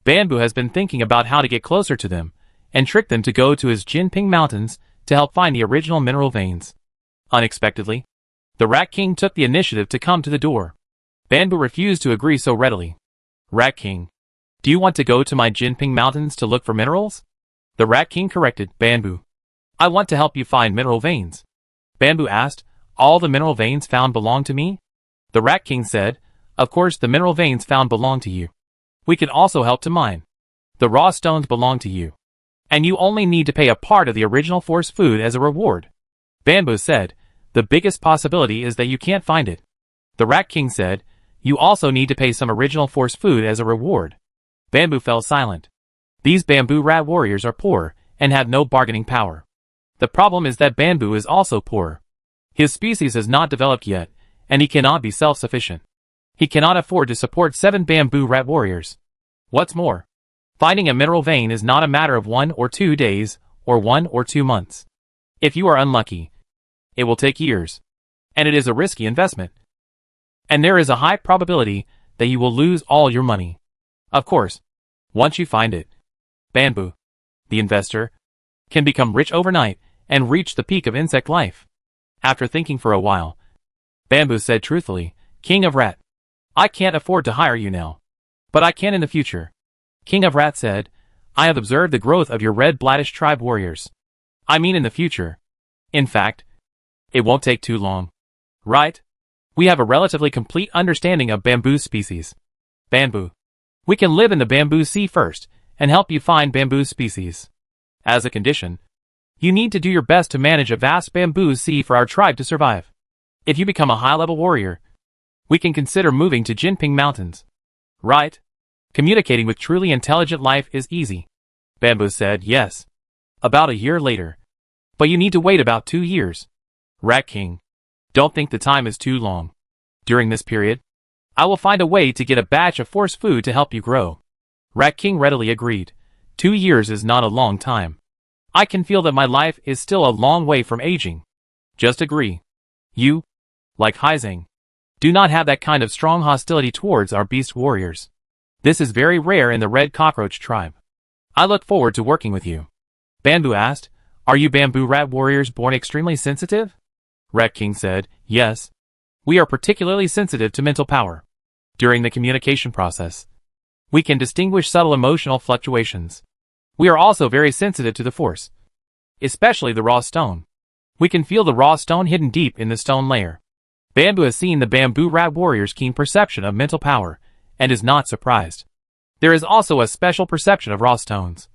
Bamboo has been thinking about how to get closer to them, and trick them to go to his Jinping Mountains to help find the original mineral veins. Unexpectedly, the Rat King took the initiative to come to the door. Bamboo refused to agree so readily. "Rat King, do you want to go to my Jinping Mountains to look for minerals?" The Rat King corrected, "Bamboo. I want to help you find mineral veins." Bamboo asked, "All the mineral veins found belong to me?" The Rat King said, "Of course the mineral veins found belong to you. We can also help to mine. The raw stones belong to you. And you only need to pay a part of the original force food as a reward." Bamboo said, "The biggest possibility is that you can't find it." The Rat King said, "You also need to pay some original force food as a reward." Bamboo fell silent. These bamboo rat warriors are poor and have no bargaining power. The problem is that Bamboo is also poor. His species has not developed yet, and he cannot be self-sufficient. He cannot afford to support 7 bamboo rat warriors. What's more, finding a mineral vein is not a matter of 1 or 2 days, or 1 or 2 months. If you are unlucky, it will take years, and it is a risky investment. And there is a high probability that you will lose all your money. Of course, once you find it, Bamboo, the investor, can become rich overnight and reach the peak of insect life. After thinking for a while, Bamboo said truthfully, "King of Rat, I can't afford to hire you now, but I can in the future." King of Rat said, "I have observed the growth of your red bladdish tribe warriors. I mean in the future. In fact, it won't take too long. Right? We have a relatively complete understanding of bamboo species. Bamboo. We can live in the bamboo sea first, and help you find bamboo species. As a condition, you need to do your best to manage a vast bamboo sea for our tribe to survive. If you become a high-level warrior, we can consider moving to Jinping Mountains. Right? Communicating with truly intelligent life is easy." Bamboo said, "Yes. About a year later. But you need to wait about 2 years. Rat King, don't think the time is too long. During this period, I will find a way to get a batch of force food to help you grow." Rat King readily agreed. 2 years is not a long time. I can feel that my life is still a long way from aging. Just agree. You, like Heizing, do not have that kind of strong hostility towards our beast warriors. This is very rare in the Red Cockroach tribe. I look forward to working with you." Bamboo asked, "Are you bamboo rat warriors born extremely sensitive?" Rat King said, "Yes. We are particularly sensitive to mental power. During the communication process, we can distinguish subtle emotional fluctuations. We are also very sensitive to the force, especially the raw stone. We can feel the raw stone hidden deep in the stone layer." Bamboo has seen the bamboo rat warrior's keen perception of mental power, and is not surprised. There is also a special perception of raw stones,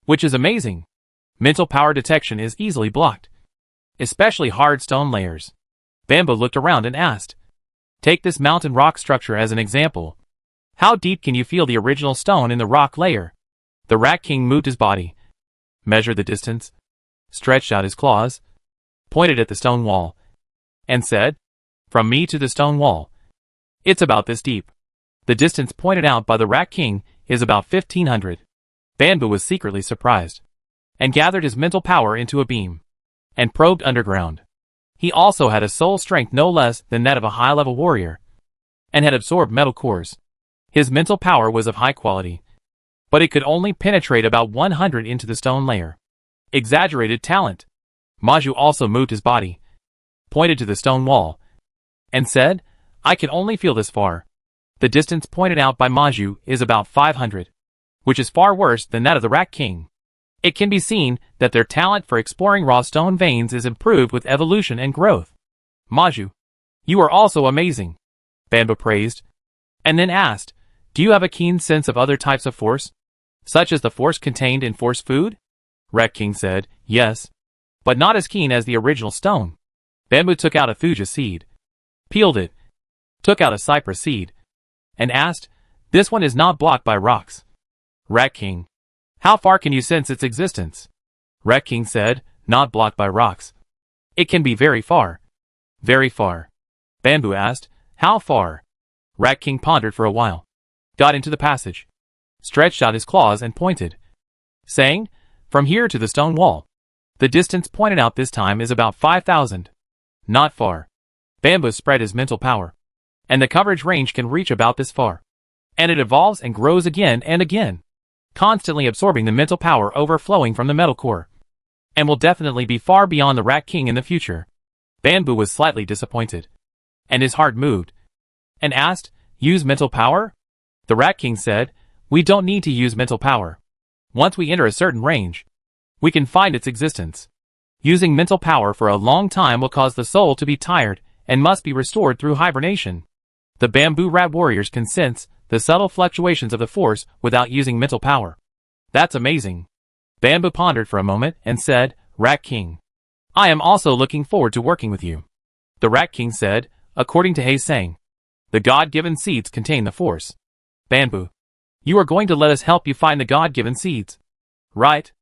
which is amazing. Mental power detection is easily blocked, especially hard stone layers. Bamboo looked around and asked, "Take this mountain rock structure as an example. How deep can you feel the original stone in the rock layer?" The Rat King moved his body, measured the distance, stretched out his claws, pointed at the stone wall, and said, "From me to the stone wall, it's about this deep." The distance pointed out by the Rat King is about 1,500. Bamboo was secretly surprised, and gathered his mental power into a beam, and probed underground. He also had a soul strength no less than that of a high-level warrior, and had absorbed metal cores. His mental power was of high quality, but it could only penetrate about 100 into the stone layer. Exaggerated talent. Maju also moved his body, pointed to the stone wall, and said, "I can only feel this far." The distance pointed out by Maju is about 500. which is far worse than that of the Rat King. It can be seen that their talent for exploring raw stone veins is improved with evolution and growth. Maju, you are also amazing, Bamboo praised, and then asked, do you have a keen sense of other types of force, such as the force contained in force food? Rat King said, yes, but not as keen as the original stone. Bamboo took out a thuja seed, peeled it, took out a cypress seed, and asked, this one is not blocked by rocks. Rat King, how far can you sense its existence? Rat King said, not blocked by rocks. It can be very far. Very far. Bamboo asked, how far? Rat King pondered for a while, got into the passage, stretched out his claws and pointed, saying, from here to the stone wall. The distance pointed out this time is about 5,000. Not far. Bamboo spread his mental power, and the coverage range can reach about this far. And it evolves and grows again and again, constantly absorbing the mental power overflowing from the metal core, and will definitely be far beyond the Rat King in the future. Bamboo was slightly disappointed, and his heart moved, and asked, use mental power? The Rat King said, we don't need to use mental power. Once we enter a certain range, we can find its existence. Using mental power for a long time will cause the soul to be tired and must be restored through hibernation. The bamboo rat warriors can sense the subtle fluctuations of the force without using mental power. That's amazing. Bamboo pondered for a moment and said, Rat King, I am also looking forward to working with you. The Rat King said, according to Hei Sang, the God-given seeds contain the force. Bamboo, you are going to let us help you find the God-given seeds. Right?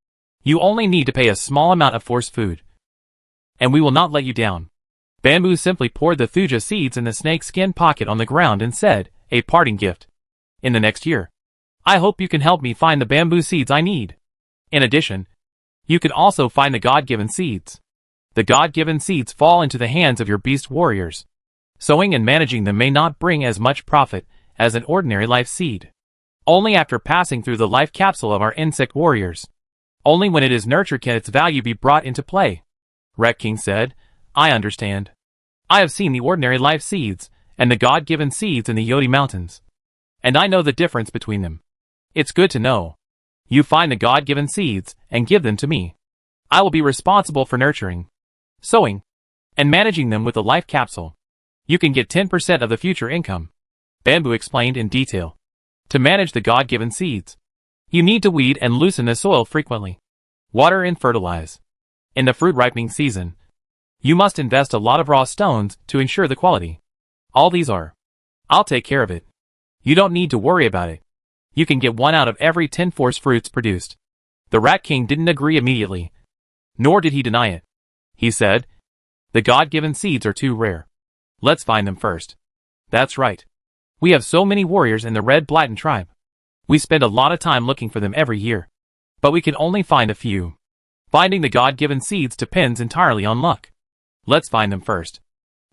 You only need to pay a small amount of force food, and we will not let you down. Bamboo simply poured the thuja seeds in the snake skin pocket on the ground and said, a parting gift. In the next year, I hope you can help me find the bamboo seeds I need. In addition, you can also find the God-given seeds. The God-given seeds fall into the hands of your beast warriors. Sowing and managing them may not bring as much profit as an ordinary life seed. Only after passing through the life capsule of our insect warriors. Only when it is nurtured can its value be brought into play. Rat King said, I understand. I have seen the ordinary life seeds and the God-given seeds in the Yodi Mountains, and I know the difference between them. It's good to know. You find the God-given seeds and give them to me. I will be responsible for nurturing, sowing, and managing them with the life capsule. You can get 10% of the future income. Bamboo explained in detail. To manage the God-given seeds, you need to weed and loosen the soil frequently, water and fertilize. In the fruit ripening season, you must invest a lot of raw stones to ensure the quality. All these are. I'll take care of it. You don't need to worry about it. You can get 1 out of every 10 force fruits produced. The Rat King didn't agree immediately, nor did he deny it. He said, the God-given seeds are too rare. Let's find them first. That's right. We have so many warriors in the Red Blighton tribe. We spend a lot of time looking for them every year, but we can only find a few. Finding the God-given seeds depends entirely on luck. Let's find them first.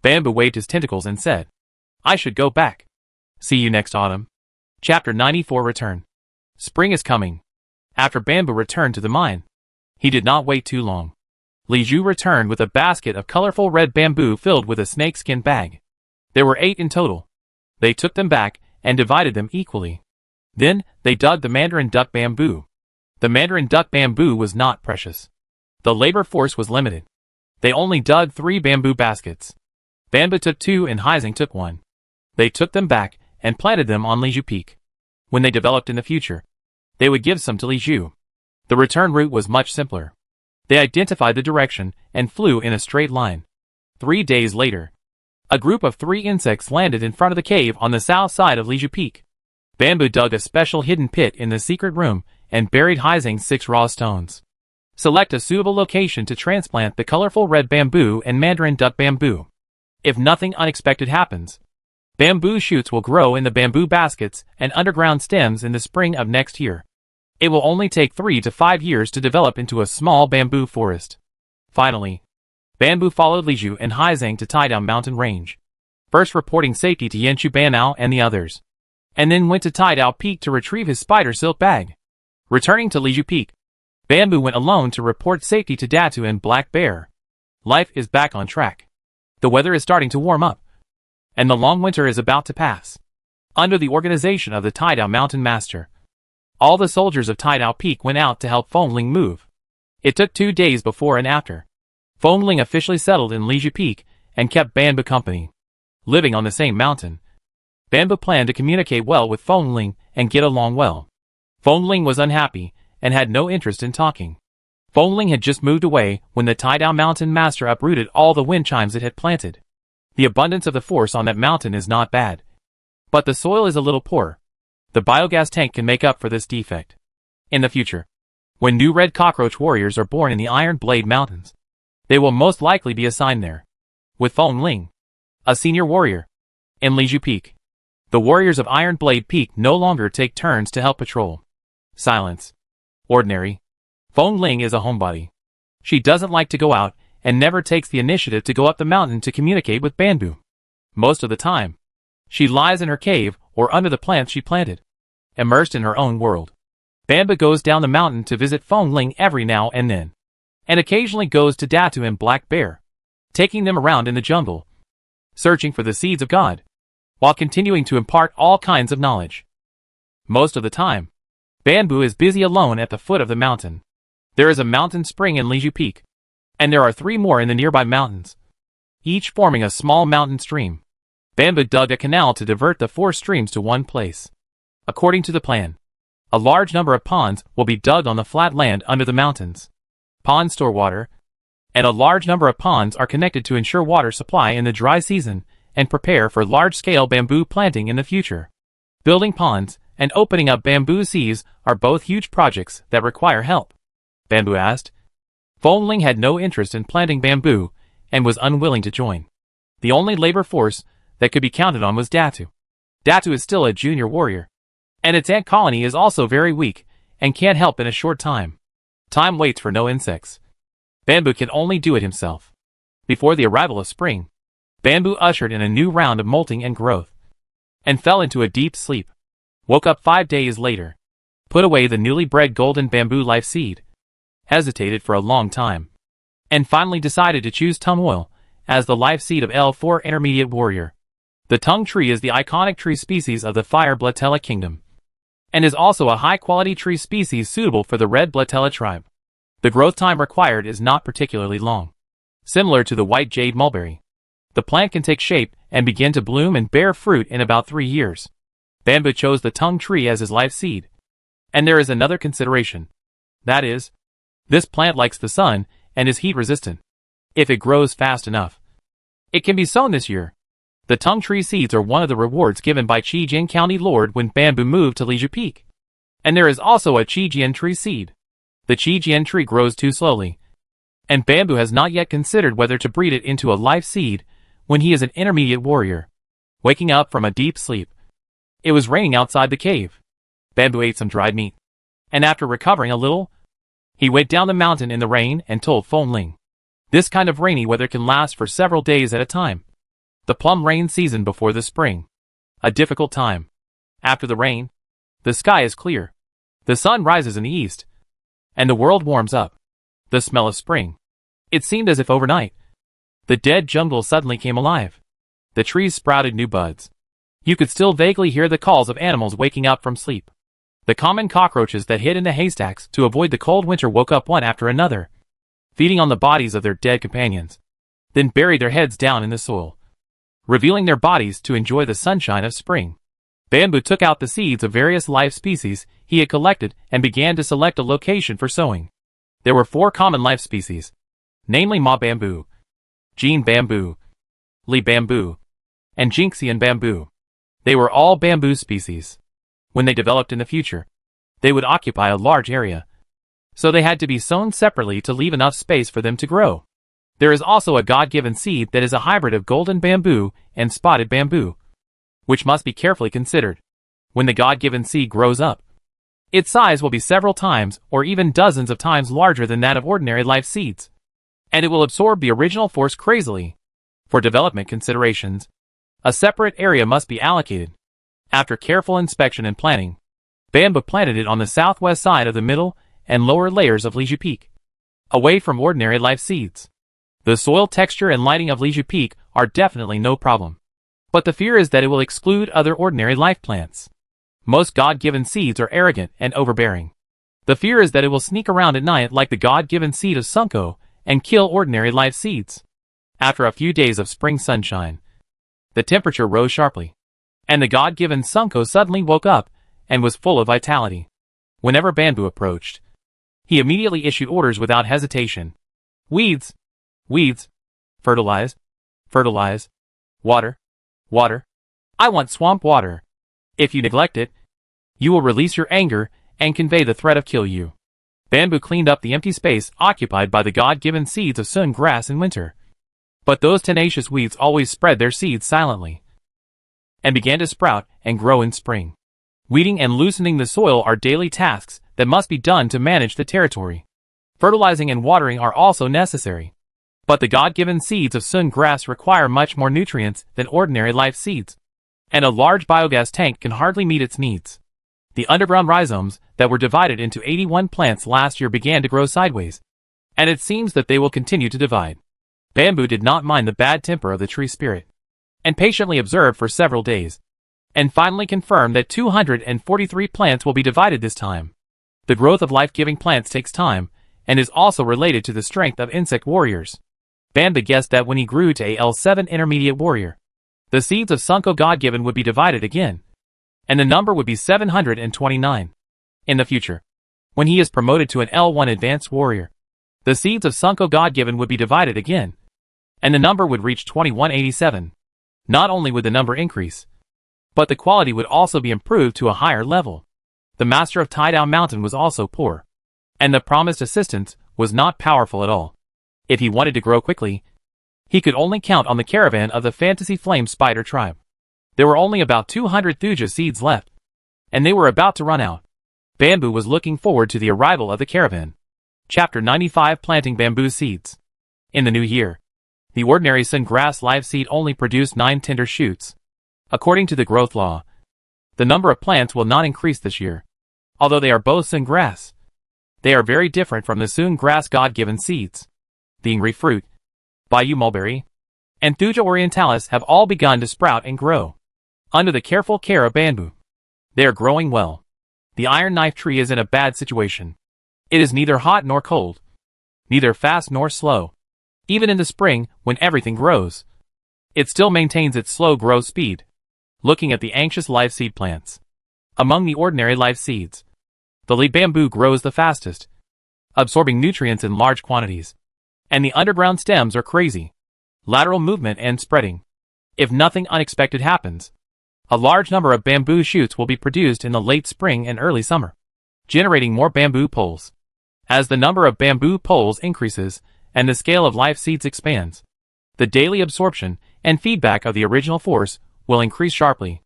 Bamboo waved his tentacles and said, I should go back. See you next autumn. Chapter 94 Return. Spring is coming. After Bamboo returned to the mine, he did not wait too long. Li Zhu returned with a basket of colorful red bamboo filled with a snakeskin bag. There were 8 in total. They took them back and divided them equally. Then, they dug the mandarin duck bamboo. The mandarin duck bamboo was not precious. The labor force was limited. They only dug 3 bamboo baskets. Bamboo took 2 and Haizing took 1. They took them back and planted them on Li Zhu Peak. When they developed in the future, they would give some to Li Zhu. The return route was much simpler. They identified the direction and flew in a straight line. 3 days later, a group of 3 insects landed in front of the cave on the south side of Li Zhu Peak. Bamboo dug a special hidden pit in the secret room and buried Haizing's 6 raw stones. Select a suitable location to transplant the colorful red bamboo and mandarin duck bamboo. If nothing unexpected happens, bamboo shoots will grow in the bamboo baskets and underground stems in the spring of next year. It will only take 3 to 5 years to develop into a small bamboo forest. Finally, Bamboo followed Li Zhu and Haizing to Taidao Mountain Range, first reporting safety to Yanchu Banao and the others, and then went to Taidao Peak to retrieve his spider silk bag. Returning to Li Zhu Peak, Bamboo went alone to report safety to Datu and Black Bear. Life is back on track. The weather is starting to warm up, and the long winter is about to pass. Under the organization of the Taidao Mountain Master, All the soldiers of Tidal Peak went out to help Fongling move. It took 2 days before and after. Fongling officially settled in Liju Peak and kept Banbu company. Living on the same mountain, Banbu planned to communicate well with Fongling and get along well. Fongling was unhappy and had no interest in talking. Fongling had just moved away when the Tidal Mountain Master uprooted all the wind chimes it had planted. The abundance of the force on that mountain is not bad, but the soil is a little poor. The biogas tank can make up for this defect. In the future, when new red cockroach warriors are born in the Iron Blade Mountains, they will most likely be assigned there. With Fongling, a senior warrior, in Liju Peak, the warriors of Iron Blade Peak no longer take turns to help patrol. Silence. Ordinary. Fongling is a homebody. She doesn't like to go out and never takes the initiative to go up the mountain to communicate with Banbu. Most of the time, she lies in her cave or under the plants she planted, immersed in her own world. Banbu goes down the mountain to visit Fongling every now and then, and occasionally goes to Datu and Black Bear, taking them around in the jungle, searching for the seeds of God, while continuing to impart all kinds of knowledge. Most of the time, Banbu is busy alone at the foot of the mountain. There is a mountain spring in Liju Peak, and there are 3 more in the nearby mountains, each forming a small mountain stream. Banbu dug a canal to divert the 4 streams to one place. According to the plan, a large number of ponds will be dug on the flat land under the mountains. Ponds store water, and a large number of ponds are connected to ensure water supply in the dry season and prepare for large-scale bamboo planting in the future. Building ponds and opening up bamboo seas are both huge projects that require help. Banbu asked. Fongling had no interest in planting bamboo and was unwilling to join. The only labor force that could be counted on was Datu. Datu is still a junior warrior, and its ant colony is also very weak and can't help in a short time. Time waits for no insects. Banbu can only do it himself. Before the arrival of spring, Banbu ushered in a new round of molting and growth, and fell into a deep sleep. Woke up 5 days later, put away the newly bred golden bamboo life seed, hesitated for a long time, and finally decided to choose tung oil as the life seed of L4 Intermediate Warrior. The tung tree is the iconic tree species of the Fire Blatella Kingdom, and is also a high-quality tree species suitable for the Red Blatella tribe. The growth time required is not particularly long. Similar to the white jade mulberry, the plant can take shape and begin to bloom and bear fruit in about 3 years. Banbu chose the tung tree as his life seed. And there is another consideration. That is, this plant likes the sun and is heat resistant. If it grows fast enough, it can be sown this year. The tung tree seeds are one of the rewards given by Chijian County Lord when Banbu moved to Liju Peak. And there is also a Chijian tree seed. The Chijian tree grows too slowly, and Banbu has not yet considered whether to breed it into a life seed when he is an intermediate warrior. Waking up from a deep sleep, it was raining outside the cave. Banbu ate some dried meat, and after recovering a little, he went down the mountain in the rain and told Fongling. This kind of rainy weather can last for several days at a time. The plum rain season before the spring. A difficult time. After the rain, the sky is clear. The sun rises in the east, and the world warms up. The smell of spring. It seemed as if overnight, the dead jungle suddenly came alive. The trees sprouted new buds. You could still vaguely hear the calls of animals waking up from sleep. The common cockroaches that hid in the haystacks to avoid the cold winter woke up one after another, feeding on the bodies of their dead companions, then buried their heads down in the soil, revealing their bodies to enjoy the sunshine of spring. Banbu took out the seeds of various life species he had collected and began to select a location for sowing. There were 4 common life species, namely Ma bamboo, Jean bamboo, Li bamboo, and Jinxian bamboo. They were all bamboo species. When they developed in the future, they would occupy a large area, so they had to be sown separately to leave enough space for them to grow. There is also a God-given seed that is a hybrid of golden bamboo and spotted bamboo, which must be carefully considered. When the God-given seed grows up, its size will be several times or even dozens of times larger than that of ordinary life seeds, and it will absorb the original force crazily. For development considerations, a separate area must be allocated. After careful inspection and planning, Banbu planted it on the southwest side of the middle and lower layers of Liju Peak, away from ordinary life seeds. The soil texture and lighting of Liju Peak are definitely no problem, but the fear is that it will exclude other ordinary life plants. Most God-given seeds are arrogant and overbearing. The fear is that it will sneak around at night like the God-given seed of Sunko and kill ordinary life seeds. After a few days of spring sunshine, the temperature rose sharply, and the God-given Sunko suddenly woke up and was full of vitality. Whenever Bamboo approached, he immediately issued orders without hesitation. Weeds, weeds, fertilize, fertilize, water, water. I want swamp water. If you neglect it, you will release your anger and convey the threat of kill you. Bamboo cleaned up the empty space occupied by the God-given seeds of sun grass in winter. But those tenacious weeds always spread their seeds silently and began to sprout and grow in spring. Weeding and loosening the soil are daily tasks that must be done to manage the territory. Fertilizing and watering are also necessary. But the God-given seeds of sun grass require much more nutrients than ordinary life seeds, and a large biogas tank can hardly meet its needs. The underground rhizomes that were divided into 81 plants last year began to grow sideways, and it seems that they will continue to divide. Bamboo did not mind the bad temper of the tree spirit, and patiently observed for several days, and finally confirmed that 243 plants will be divided this time. The growth of life-giving plants takes time, and is also related to the strength of insect warriors. Bamboo guessed that when he grew to AL7 Intermediate Warrior, the seeds of Sunko God-given would be divided again, and the number would be 729. In the future, when he is promoted to an L1 Advanced Warrior, the seeds of Sunko God-given would be divided again, and the number would reach 2187. Not only would the number increase, but the quality would also be improved to a higher level. The master of Tidao Mountain was also poor, and the promised assistance was not powerful at all. If he wanted to grow quickly, he could only count on the caravan of the Fantasy Flame Spider tribe. There were only about 200 Thuja seeds left, and they were about to run out. Bamboo was looking forward to the arrival of the caravan. Chapter 95 Planting Bamboo Seeds. In the new year, the ordinary sun grass live seed only produced 9 tender shoots. According to the growth law, the number of plants will not increase this year. Although they are both sun grass, they are very different from the sun grass God-given seeds. The Ingri fruit, Bayou mulberry, and Thuja orientalis have all begun to sprout and grow under the careful care of Bamboo. They are growing well. The iron knife tree is in a bad situation. It is neither hot nor cold, neither fast nor slow. Even in the spring, when everything grows, it still maintains its slow growth speed. Looking at the anxious live seed plants, among the ordinary live seeds, the lead bamboo grows the fastest, absorbing nutrients in large quantities, and the underground stems are crazy. Lateral movement and spreading. If nothing unexpected happens, a large number of bamboo shoots will be produced in the late spring and early summer, generating more bamboo poles. As the number of bamboo poles increases and the scale of live seeds expands, the daily absorption and feedback of the original force will increase sharply.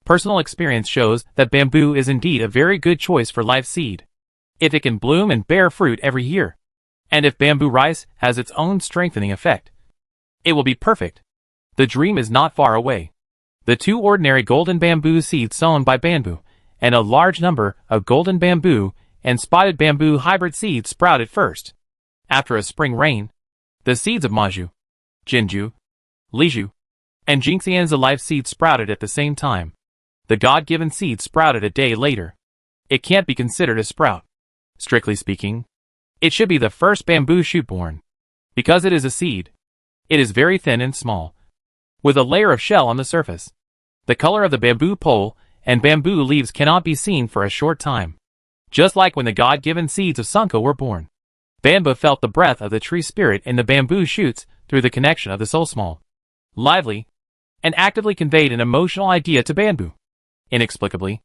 Personal experience shows that bamboo is indeed a very good choice for live seed, if it can bloom and bear fruit every year. And if bamboo rice has its own strengthening effect, it will be perfect. The dream is not far away. The 2 ordinary golden bamboo seeds sown by Bamboo, and a large number of golden bamboo and spotted bamboo hybrid seeds sprouted first. After a spring rain, the seeds of Maju, Jinju, Liju, and Jinxian's live seeds sprouted at the same time. The God-given seed sprouted a day later. It can't be considered a sprout. Strictly speaking, it should be the first bamboo shoot born. Because it is a seed, it is very thin and small, with a layer of shell on the surface. The color of the bamboo pole and bamboo leaves cannot be seen for a short time. Just like when the God-given seeds of Sunko were born, Bamboo felt the breath of the tree spirit in the bamboo shoots through the connection of the soul small, lively, and actively conveyed an emotional idea to Bamboo. Inexplicably,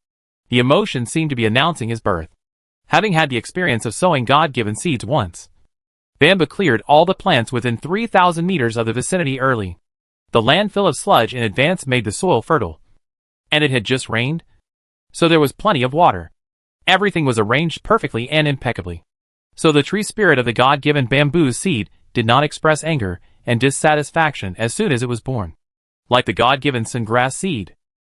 the emotion seemed to be announcing his birth. Having had the experience of sowing God-given seeds once, Bamboo cleared all the plants within 3,000 meters of the vicinity early. The landfill of sludge in advance made the soil fertile, and it had just rained, so there was plenty of water. Everything was arranged perfectly and impeccably. So the tree spirit of the God-given bamboo seed did not express anger and dissatisfaction as soon as it was born. Like the God-given sungrass seed,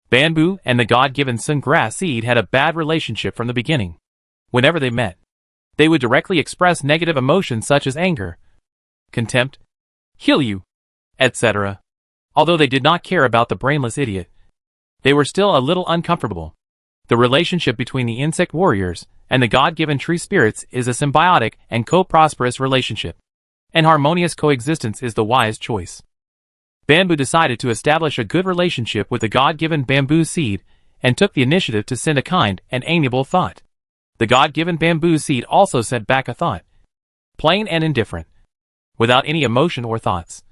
Bamboo and the God-given sungrass seed had a bad relationship from the beginning. Whenever they met, they would directly express negative emotions such as anger, contempt, kill you, etc. Although they did not care about the brainless idiot, they were still a little uncomfortable. The relationship between the insect warriors and the God-given tree spirits is a symbiotic and co-prosperous relationship, and harmonious coexistence is the wise choice. Bamboo decided to establish a good relationship with the God-given bamboo seed and took the initiative to send a kind and amiable thought. The God-given bamboo seed also sent back a thought, plain and indifferent, without any emotion or thoughts.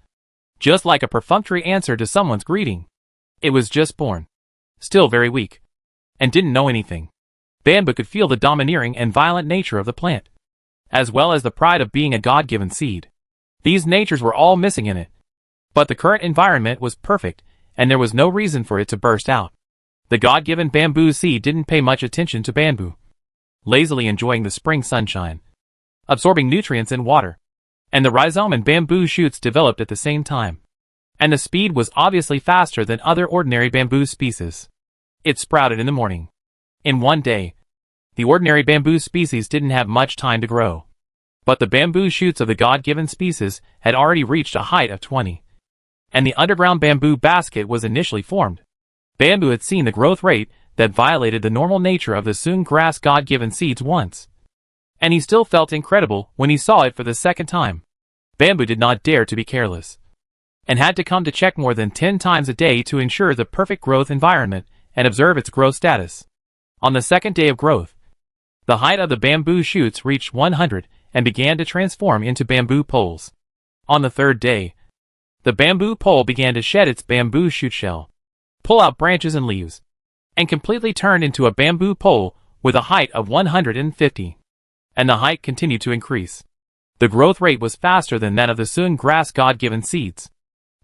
Just like a perfunctory answer to someone's greeting. It was just born, still very weak, and didn't know anything. Bamboo could feel the domineering and violent nature of the plant, as well as the pride of being a God-given seed. These natures were all missing in it. But the current environment was perfect, and there was no reason for it to burst out. The God-given bamboo seed didn't pay much attention to Bamboo, lazily enjoying the spring sunshine, absorbing nutrients and water, and the rhizome and bamboo shoots developed at the same time. And the speed was obviously faster than other ordinary bamboo species. It sprouted in the morning. In one day, the ordinary bamboo species didn't have much time to grow. But the bamboo shoots of the God-given species had already reached a height of 20. And the underground bamboo basket was initially formed. Bamboo had seen the growth rate that violated the normal nature of the soon grass God-given seeds once. And he still felt incredible when he saw it for the second time. Bamboo did not dare to be careless, and had to come to check more than 10 times a day to ensure the perfect growth environment and observe its growth status. On the second day of growth, the height of the bamboo shoots reached 100 and began to transform into bamboo poles. On the third day, the bamboo pole began to shed its bamboo shoot shell, pull out branches and leaves, and completely turned into a bamboo pole with a height of 150. And the height continued to increase. The growth rate was faster than that of the soon grass God-given seeds.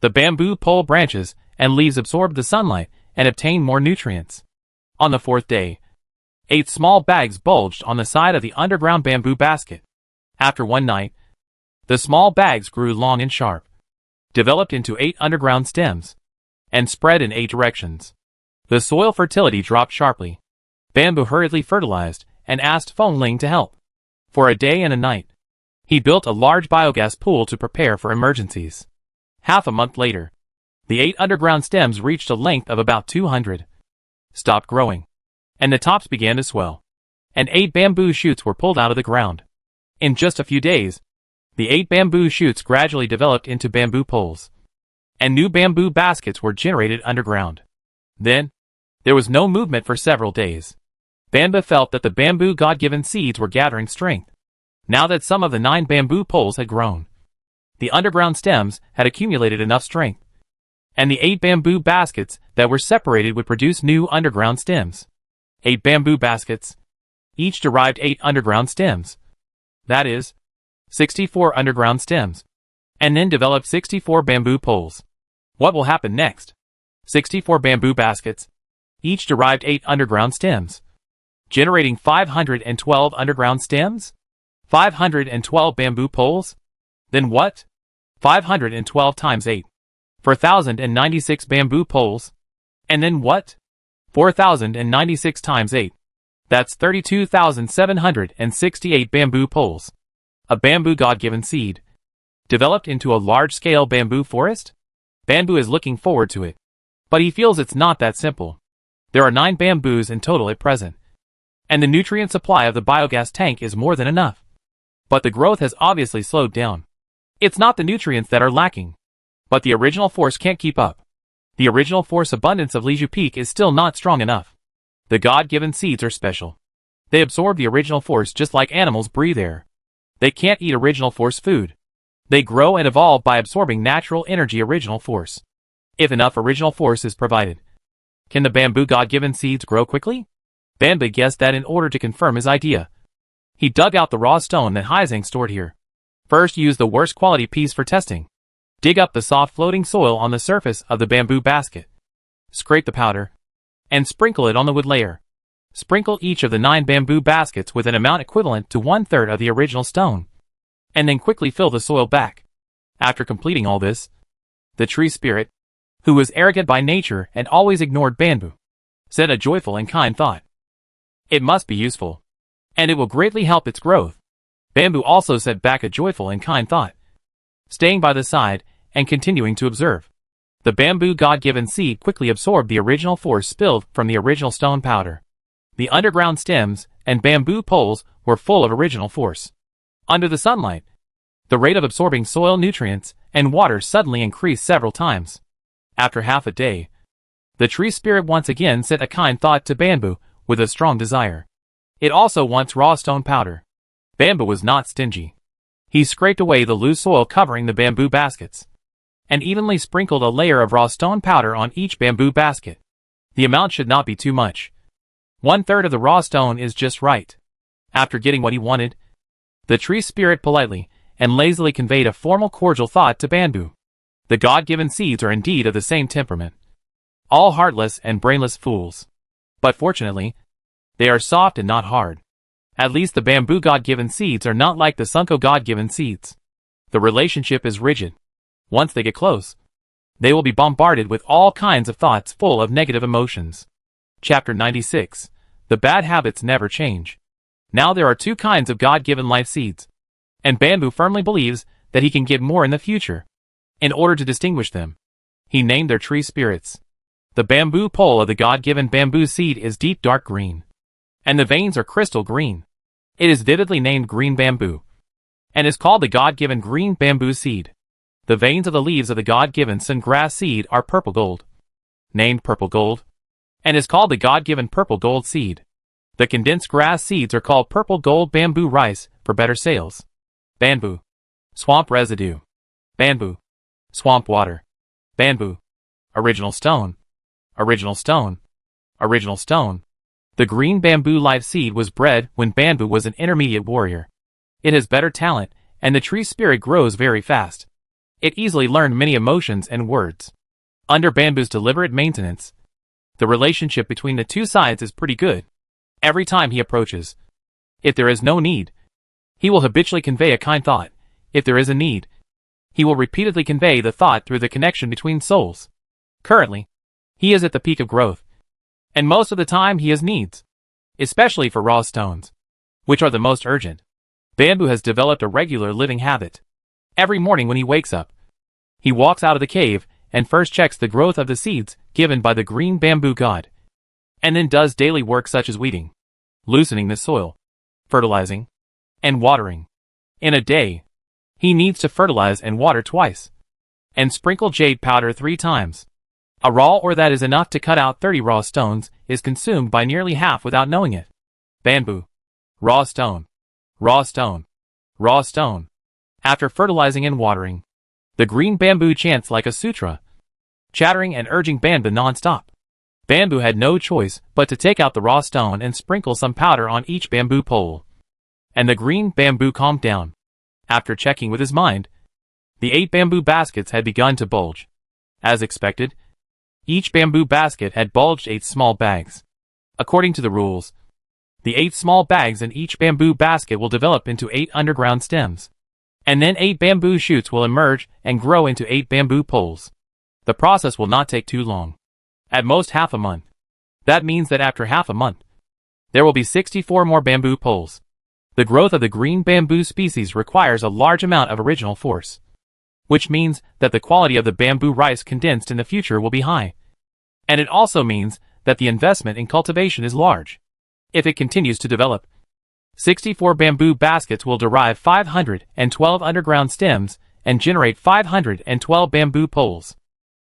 The bamboo pole branches and leaves absorbed the sunlight and obtained more nutrients. On the fourth day, 8 small bags bulged on the side of the underground bamboo basket. After one night, the small bags grew long and sharp, developed into 8 underground stems, and spread in 8 directions. The soil fertility dropped sharply. Bamboo hurriedly fertilized and asked Fengling to help. For a day and a night, he built a large biogas pool to prepare for emergencies. Half a month later, the 8 underground stems reached a length of about 200, stopped growing, and the tops began to swell, and 8 bamboo shoots were pulled out of the ground. In just a few days, the 8 bamboo shoots gradually developed into bamboo poles, and new bamboo baskets were generated underground. Then, there was no movement for several days. Bamboo felt that the bamboo God-given seeds were gathering strength, now that some of the 9 bamboo poles had grown. The underground stems had accumulated enough strength, and the 8 bamboo baskets that were separated would produce new underground stems. 8 bamboo baskets, each derived 8 underground stems. That is, 64 underground stems, and then developed 64 bamboo poles. What will happen next? 64 bamboo baskets, each derived 8 underground stems, generating 512 underground stems? 512 bamboo poles? Then what? 512 times 8. 4,096 bamboo poles. And then what? 4,096 times 8. That's 32,768 bamboo poles. A bamboo God-given seed, developed into a large-scale bamboo forest? Bamboo is looking forward to it, but he feels it's not that simple. There are 9 bamboos in total at present, and the nutrient supply of the biogas tank is more than enough. But the growth has obviously slowed down. It's not the nutrients that are lacking, but the original force can't keep up. The original force abundance of Liju Peak is still not strong enough. The God-given seeds are special. They absorb the original force just like animals breathe air. They can't eat original force food. They grow and evolve by absorbing natural energy original force. If enough original force is provided, can the bamboo God-given seeds grow quickly? Bamboo guessed that in order to confirm his idea, he dug out the raw stone that Haizang stored here. First use the worst quality piece for testing. Dig up the soft floating soil on the surface of the bamboo basket. Scrape the powder, and sprinkle it on the wood layer. Sprinkle each of the 9 bamboo baskets with an amount equivalent to 1/3 of the original stone, and then quickly fill the soil back. After completing all this, the tree spirit, who was arrogant by nature and always ignored bamboo, said a joyful and kind thought. It must be useful, and it will greatly help its growth. Bamboo also said back a joyful and kind thought, staying by the side and continuing to observe. The bamboo God-given seed quickly absorbed the original force spilled from the original stone powder. The underground stems and bamboo poles were full of original force. Under the sunlight, the rate of absorbing soil nutrients and water suddenly increased several times. After half a day, the tree spirit once again sent a kind thought to Bamboo with a strong desire. It also wants raw stone powder. Bamboo was not stingy. He scraped away the loose soil covering the bamboo baskets, and evenly sprinkled a layer of raw stone powder on each bamboo basket. The amount should not be too much. 1/3 of the raw stone is just right. After getting what he wanted, the tree spirit politely and lazily conveyed a formal cordial thought to Bamboo. The God-given seeds are indeed of the same temperament. All heartless and brainless fools. But fortunately, they are soft and not hard. At least the bamboo God-given seeds are not like the Sunko God-given seeds. The relationship is rigid. Once they get close, they will be bombarded with all kinds of thoughts full of negative emotions. Chapter 96. The bad habits never change. Now there are two kinds of God-given life seeds, and Bamboo firmly believes that he can give more in the future. In order to distinguish them, he named their tree spirits. The bamboo pole of the God-given bamboo seed is deep dark green, and the veins are crystal green. It is vividly named green bamboo, and is called the God-given green bamboo seed. The veins of the leaves of the God-given sungrass seed are purple gold, named purple gold, and is called the God-given purple gold seed. The condensed grass seeds are called purple gold bamboo rice for better sales. Bamboo, swamp residue. Bamboo, swamp water. Bamboo, original stone. Original stone. Original stone. The green bamboo life seed was bred when Bamboo was an intermediate warrior. It has better talent, and the tree spirit grows very fast. It easily learned many emotions and words. Under Bamboo's deliberate maintenance, the relationship between the two sides is pretty good. Every time he approaches, if there is no need, he will habitually convey a kind thought. If there is a need, he will repeatedly convey the thought through the connection between souls. Currently, he is at the peak of growth, and most of the time he has needs, especially for raw stones, which are the most urgent. Bamboo has developed a regular living habit. Every morning when he wakes up, he walks out of the cave and first checks the growth of the seeds given by the green bamboo god, and then does daily work such as weeding, loosening the soil, fertilizing, and watering. In a day, he needs to fertilize and water twice, and sprinkle jade powder 3 times. A raw ore that is enough to cut out 30 raw stones is consumed by nearly half without knowing it. Bamboo. Raw stone. Raw stone. Raw stone. After fertilizing and watering, the green bamboo chants like a sutra, chattering and urging Bamboo non-stop. Bamboo had no choice but to take out the raw stone and sprinkle some powder on each bamboo pole. And the green bamboo calmed down. After checking with his mind, the 8 bamboo baskets had begun to bulge. As expected, each bamboo basket had bulged 8 small bags. According to the rules, the 8 small bags in each bamboo basket will develop into 8 underground stems, and then 8 bamboo shoots will emerge and grow into 8 bamboo poles. The process will not take too long. At most half a month. That means that after half a month, there will be 64 more bamboo poles. The growth of the green bamboo species requires a large amount of original force, which means that the quality of the bamboo rice condensed in the future will be high. And it also means that the investment in cultivation is large. If it continues to develop, 64 bamboo baskets will derive 512 underground stems and generate 512 bamboo poles.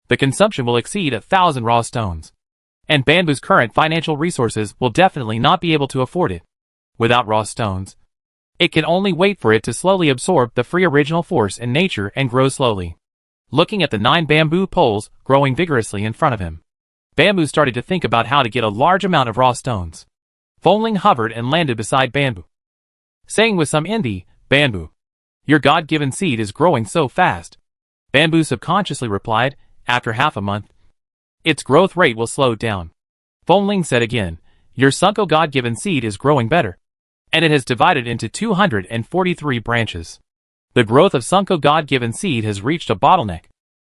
The consumption will exceed 1,000 raw stones, and Bamboo's current financial resources will definitely not be able to afford it. Without raw stones, it can only wait for it to slowly absorb the free original force in nature and grow slowly. Looking at the 9 bamboo poles growing vigorously in front of him, Bamboo started to think about how to get a large amount of raw stones. Foamling hovered and landed beside Bamboo, saying with some envy, "Bamboo, your God-given seed is growing so fast." Bamboo subconsciously replied, "After half a month, its growth rate will slow down." Foamling said again, "Your Sunko God-given seed is growing better, and it has divided into 243 branches. The growth of Sunko God-given seed has reached a bottleneck.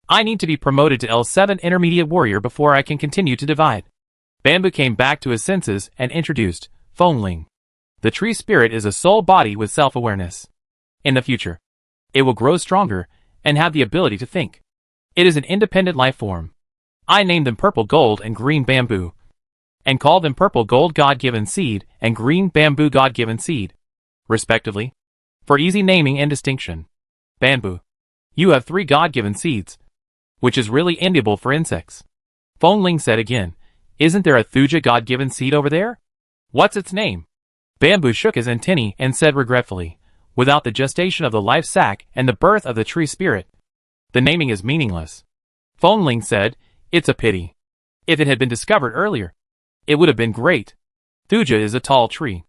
I need to be promoted to L7 Intermediate Warrior before I can continue to divide." Bamboo came back to his senses and introduced Foamling. The tree spirit is a soul body with self-awareness. In the future, it will grow stronger and have the ability to think. It is an independent life form. I named them purple gold and green bamboo, and call them purple gold God-given seed and green bamboo God-given seed, respectively, for easy naming and distinction. Bamboo. You have 3 God-given seeds, which is really enviable for insects. Feng Ling said again, isn't there a thuja God-given seed over there? What's its name? Bamboo shook his antennae and said regretfully, without the gestation of the life sac and the birth of the tree spirit, the naming is meaningless. Feng Ling said, it's a pity. If it had been discovered earlier, it would have been great. Thuja is a tall tree.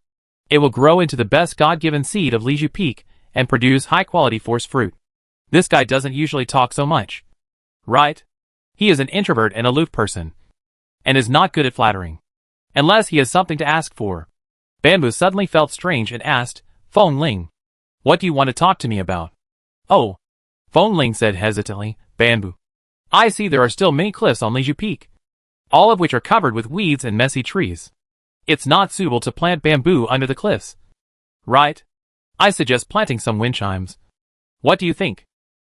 It will grow into the best God-given seed of Liju Peak and produce high-quality force fruit. This guy doesn't usually talk so much. Right? He is an introvert and aloof person, and is not good at flattering. Unless he has something to ask for. Bamboo suddenly felt strange and asked, Feng Ling, what do you want to talk to me about? Oh, Feng Ling said hesitantly, Bamboo. I see there are still many cliffs on Liju Peak, all of which are covered with weeds and messy trees. It's not suitable to plant bamboo under the cliffs. Right? I suggest planting some wind chimes. What do you think?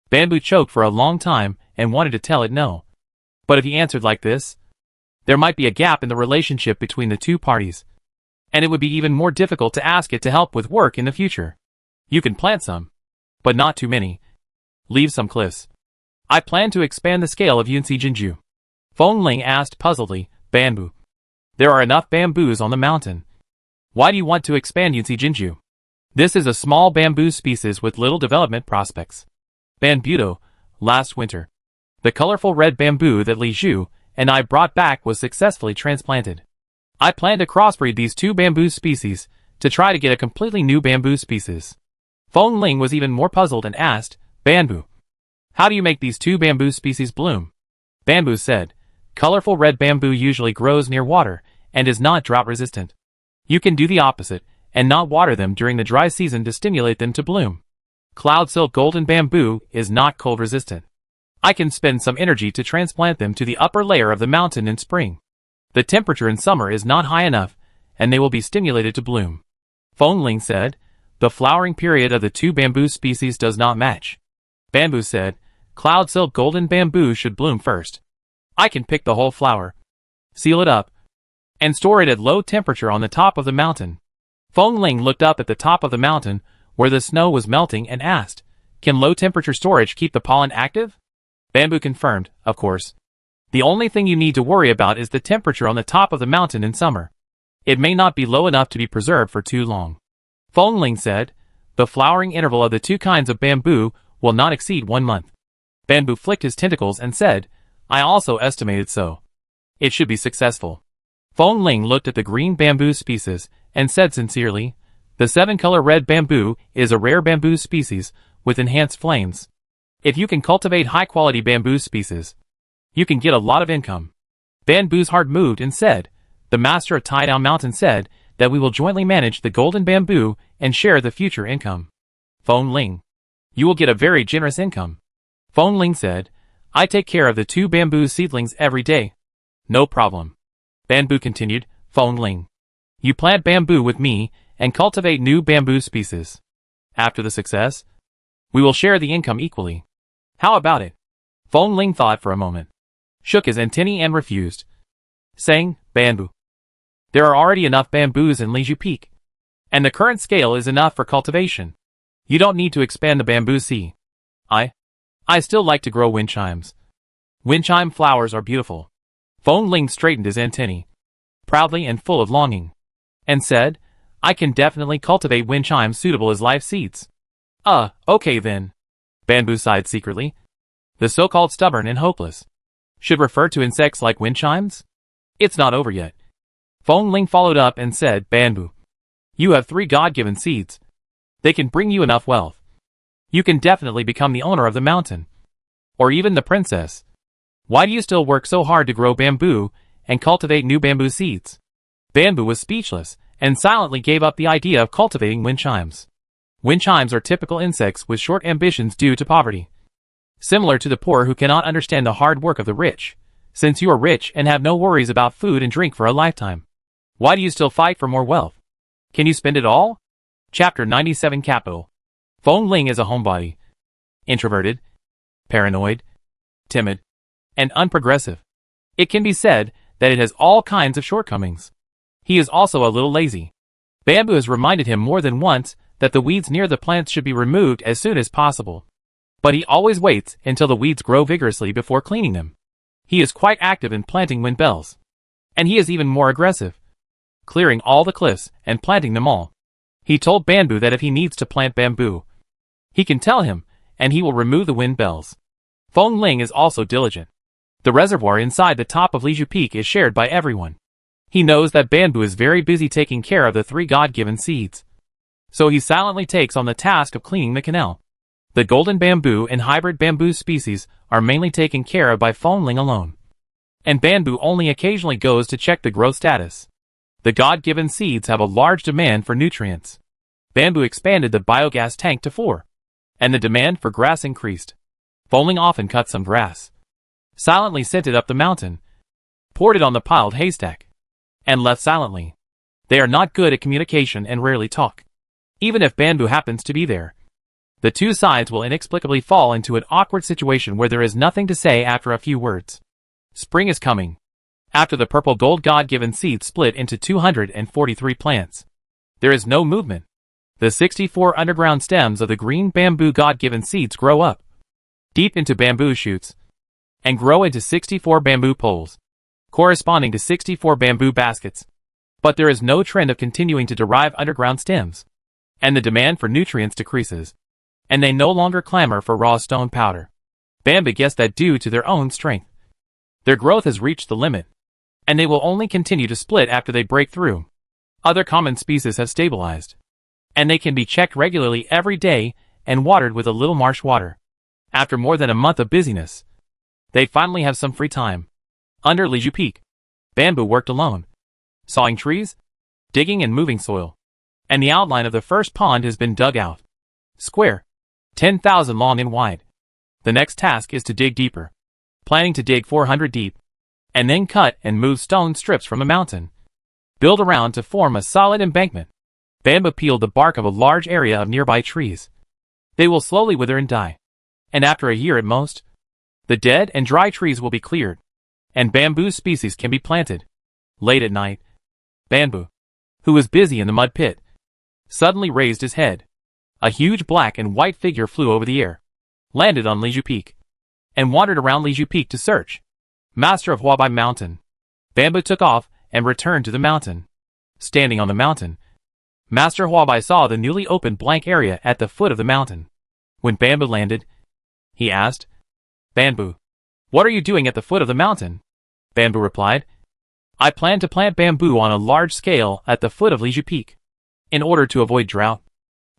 Bamboo choked for a long time and wanted to tell it no. But if he answered like this, there might be a gap in the relationship between the two parties, and it would be even more difficult to ask it to help with work in the future. You can plant some, but not too many. Leave some cliffs. I plan to expand the scale of Yunzi Jinju. Feng Ling asked puzzledly, Bamboo. There are enough bamboos on the mountain. Why do you want to expand Yunzi Jinju? This is a small bamboo species with little development prospects. Bambuto, last winter, the colorful red bamboo that Li Zhu and I brought back was successfully transplanted. I plan to crossbreed these 2 bamboo species to try to get a completely new bamboo species. Feng Ling was even more puzzled and asked, Bamboo, how do you make these 2 bamboo species bloom? Bamboo said, colorful red bamboo usually grows near water and is not drought resistant. You can do the opposite and not water them during the dry season to stimulate them to bloom. Cloud silk golden bamboo is not cold resistant. I can spend some energy to transplant them to the upper layer of the mountain in spring. The temperature in summer is not high enough, and they will be stimulated to bloom. Feng Ling said, the flowering period of the 2 bamboo species does not match. Bamboo said, cloud silk golden bamboo should bloom first. I can pick the whole flower, seal it up, and store it at low temperature on the top of the mountain. Feng Ling looked up at the top of the mountain where the snow was melting and asked, can low temperature storage keep the pollen active? Bamboo confirmed, of course. The only thing you need to worry about is the temperature on the top of the mountain in summer. It may not be low enough to be preserved for too long. Feng Ling said, the flowering interval of the 2 kinds of bamboo will not exceed 1 month. Bamboo flicked his tentacles and said, I also estimated so. It should be successful. Feng Ling looked at the green bamboo species and said sincerely, the 7-color red bamboo is a rare bamboo species with enhanced flames. If you can cultivate high-quality bamboo species, you can get a lot of income. Bamboo's heart moved and said, the master of Taidown Mountain said that we will jointly manage the golden bamboo and share the future income. Feng Ling, you will get a very generous income. Feng Ling said, I take care of the 2 bamboo seedlings every day. No problem. Bamboo continued, Feng Ling, you plant bamboo with me and cultivate new bamboo species. After the success, we will share the income equally. How about it? Feng Ling thought for a moment, shook his antennae and refused, saying, Bamboo. There are already enough bamboos in Liju Peak, and the current scale is enough for cultivation. You don't need to expand the bamboo sea. I still like to grow wind chimes. Wind chime flowers are beautiful. Feng Ling straightened his antennae, proudly and full of longing, and said, I can definitely cultivate wind chimes suitable as live seeds. Okay then. Bamboo sighed secretly. The so-called stubborn and hopeless should refer to insects like wind chimes? It's not over yet. Feng Ling followed up and said, Bamboo, you have 3 God-given seeds. They can bring you enough wealth. You can definitely become the owner of the mountain, or even the princess. Why do you still work so hard to grow bamboo and cultivate new bamboo seeds? Bamboo was speechless and silently gave up the idea of cultivating wind chimes. Wind chimes are typical insects with short ambitions due to poverty. Similar to the poor who cannot understand the hard work of the rich, since you are rich and have no worries about food and drink for a lifetime. Why do you still fight for more wealth? Can you spend it all? Chapter 97 Capital. Feng Ling is a homebody. Introverted, paranoid, timid, and unprogressive. It can be said that it has all kinds of shortcomings. He is also a little lazy. Bamboo has reminded him more than once that the weeds near the plants should be removed as soon as possible. But he always waits until the weeds grow vigorously before cleaning them. He is quite active in planting wind bells. And he is even more aggressive, clearing all the cliffs and planting them all. He told Bamboo that if he needs to plant bamboo, he can tell him, and he will remove the wind bells. Feng Ling is also diligent. The reservoir inside the top of Liju Peak is shared by everyone. He knows that Bamboo is very busy taking care of the 3 God-given seeds. So he silently takes on the task of cleaning the canal. The golden bamboo and hybrid bamboo species are mainly taken care of by Feng Ling alone. And Bamboo only occasionally goes to check the growth status. The God-given seeds have a large demand for nutrients. Bamboo expanded the biogas tank to 4. And the demand for grass increased. Feng Ling often cut some grass, silently sent it up the mountain, poured it on the piled haystack, and left silently. They are not good at communication and rarely talk. Even if Bamboo happens to be there, the 2 sides will inexplicably fall into an awkward situation where there is nothing to say after a few words. Spring is coming. After the purple gold God-given seed split into 243 plants, there is no movement. The 64 underground stems of the green bamboo God-given seeds grow up deep into bamboo shoots and grow into 64 bamboo poles, corresponding to 64 bamboo baskets. But there is no trend of continuing to derive underground stems, and the demand for nutrients decreases, and they no longer clamor for raw stone powder. Bamboo guessed that due to their own strength, their growth has reached the limit, and they will only continue to split after they break through. Other common species have stabilized, and they can be checked regularly every day and watered with a little marsh water. After more than a month of busyness, they finally have some free time. Under Liju Peak, Bamboo worked alone, sawing trees, digging and moving soil, and the outline of the first pond has been dug out. Square, 10,000 long and wide. The next task is to dig deeper, planning to dig 400 deep, and then cut and move stone strips from a mountain, build around to form a solid embankment. Bamboo peeled the bark of a large area of nearby trees. They will slowly wither and die, and after a year at most, the dead and dry trees will be cleared, and bamboo species can be planted. Late at night, Bamboo, who was busy in the mud pit, suddenly raised his head. A huge black and white figure flew over the air, landed on Liju Peak, and wandered around Liju Peak to search. Master of Huabai Mountain. Bamboo took off and returned to the mountain. Standing on the mountain, Master Huabai saw the newly opened blank area at the foot of the mountain. When Bamboo landed, he asked, "Bamboo, what are you doing at the foot of the mountain?" Bamboo replied, "I plan to plant bamboo on a large scale at the foot of Liju Peak. In order to avoid drought,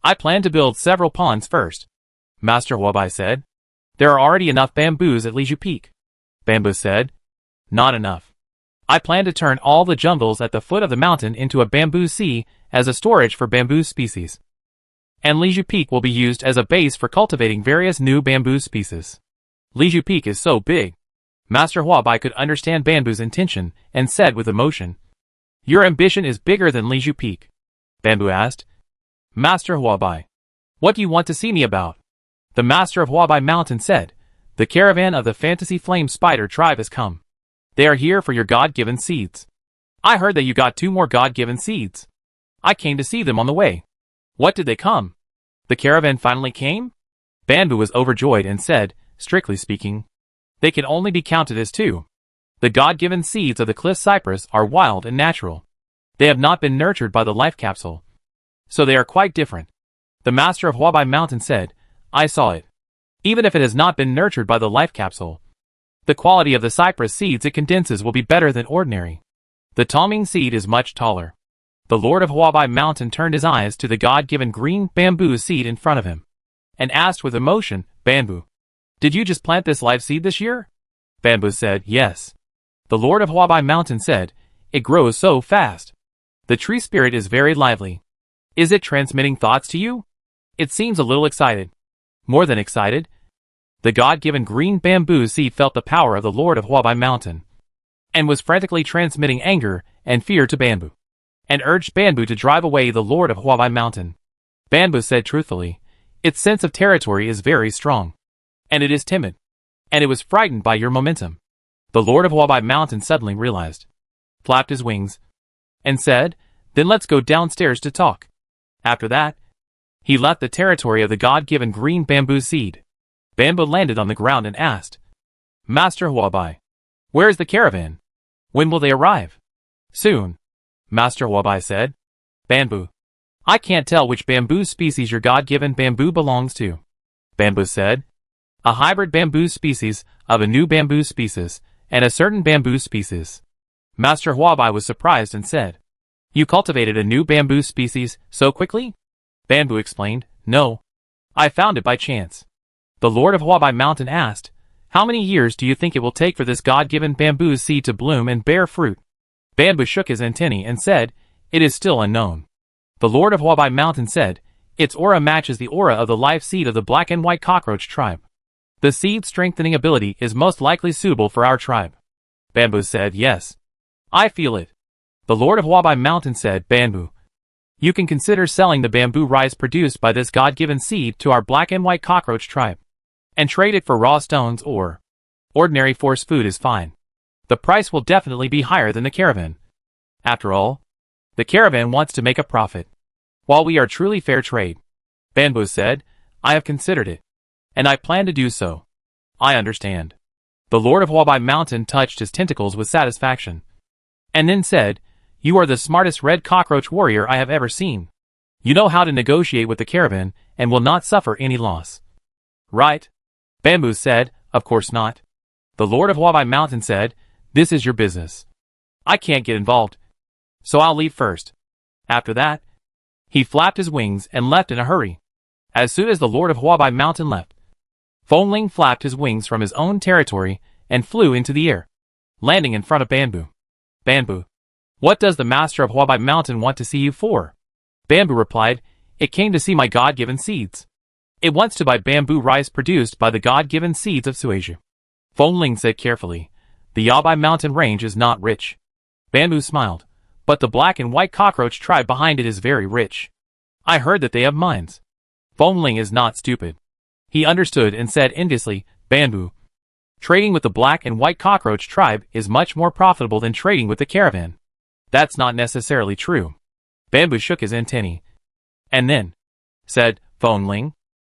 I plan to build several ponds first." Master Huabai said, "There are already enough bamboos at Liju Peak." Bamboo said, "Not enough. I plan to turn all the jungles at the foot of the mountain into a bamboo sea as a storage for bamboo species. And Liju Peak will be used as a base for cultivating various new bamboo species." Liju Peak is so big. Master Huabai could understand Bamboo's intention and said with emotion, "Your ambition is bigger than Liju Peak." Bamboo asked, "Master Huabai, what do you want to see me about?" The Master of Huabai Mountain said, "The caravan of the Fantasy Flame Spider tribe has come. They are here for your God-given seeds. I heard that you got 2 more God-given seeds. I came to see them on the way." "What did they come? The caravan finally came?" Bamboo was overjoyed and said, "Strictly speaking, they can only be counted as 2. The God-given seeds of the cliff cypress are wild and natural. They have not been nurtured by the life capsule, so they are quite different." The Master of Huabai Mountain said, "I saw it. Even if it has not been nurtured by the life capsule, the quality of the cypress seeds it condenses will be better than ordinary. The Tongming seed is much taller." The Lord of Huabai Mountain turned his eyes to the God-given green bamboo seed in front of him, and asked with emotion, "Bamboo, did you just plant this live seed this year?" Bamboo said, "Yes." The Lord of Huabai Mountain said, "It grows so fast. The tree spirit is very lively. Is it transmitting thoughts to you? It seems a little excited." "More than excited." The God-given green bamboo seed felt the power of the Lord of Huabai Mountain, and was frantically transmitting anger and fear to Bamboo, and urged Bamboo to drive away the Lord of Huabai Mountain. Bamboo said truthfully, "Its sense of territory is very strong, and it is timid, and it was frightened by your momentum." The Lord of Huabai Mountain suddenly realized, flapped his wings, and said, "Then let's go downstairs to talk." After that, he left the territory of the God-given green bamboo seed. Bamboo landed on the ground and asked, "Master Huabai, where is the caravan? When will they arrive?" "Soon," Master Huabai said. Bamboo, "I can't tell which bamboo species your God-given bamboo belongs to." Bamboo said, "A hybrid bamboo species of a new bamboo species, and a certain bamboo species." Master Huabai was surprised and said, "You cultivated a new bamboo species so quickly?" Bamboo explained, "No. I found it by chance." The Lord of Huabai Mountain asked, "How many years do you think it will take for this God-given bamboo seed to bloom and bear fruit?" Bamboo shook his antennae and said, "It is still unknown." The Lord of Huabai Mountain said, "Its aura matches the aura of the life seed of the black and white cockroach tribe. The seed strengthening ability is most likely suitable for our tribe." Bamboo said, "Yes. I feel it." The Lord of Huabai Mountain said, "Bamboo, you can consider selling the bamboo rice produced by this God-given seed to our black and white cockroach tribe, and trade it for raw stones or ordinary force food is fine. The price will definitely be higher than the caravan. After all, the caravan wants to make a profit, while we are truly fair trade." Bamboo said, "I have considered it, and I plan to do so." "I understand." The Lord of Huabai Mountain touched his tentacles with satisfaction, and then said, "You are the smartest red cockroach warrior I have ever seen. You know how to negotiate with the caravan, and will not suffer any loss." "Right." Bamboo said, "Of course not." The Lord of Huabai Mountain said, "This is your business. I can't get involved, so I'll leave first." After that, he flapped his wings and left in a hurry. As soon as the Lord of Huabai Mountain left, Fongling flapped his wings from his own territory and flew into the air, landing in front of Bamboo. "Bamboo, what does the Master of Huabai Mountain want to see you for?" Bamboo replied, "It came to see my God-given seeds. It wants to buy bamboo rice produced by the God-given seeds of Sueju." Fongling said carefully, "The Yabai Mountain range is not rich." Bamboo smiled, "But the black and white cockroach tribe behind it is very rich. I heard that they have mines." Fongling is not stupid. He understood and said enviously, "Bamboo, trading with the black and white cockroach tribe is much more profitable than trading with the caravan." "That's not necessarily true." Bamboo shook his antennae, and then said, "Fongling,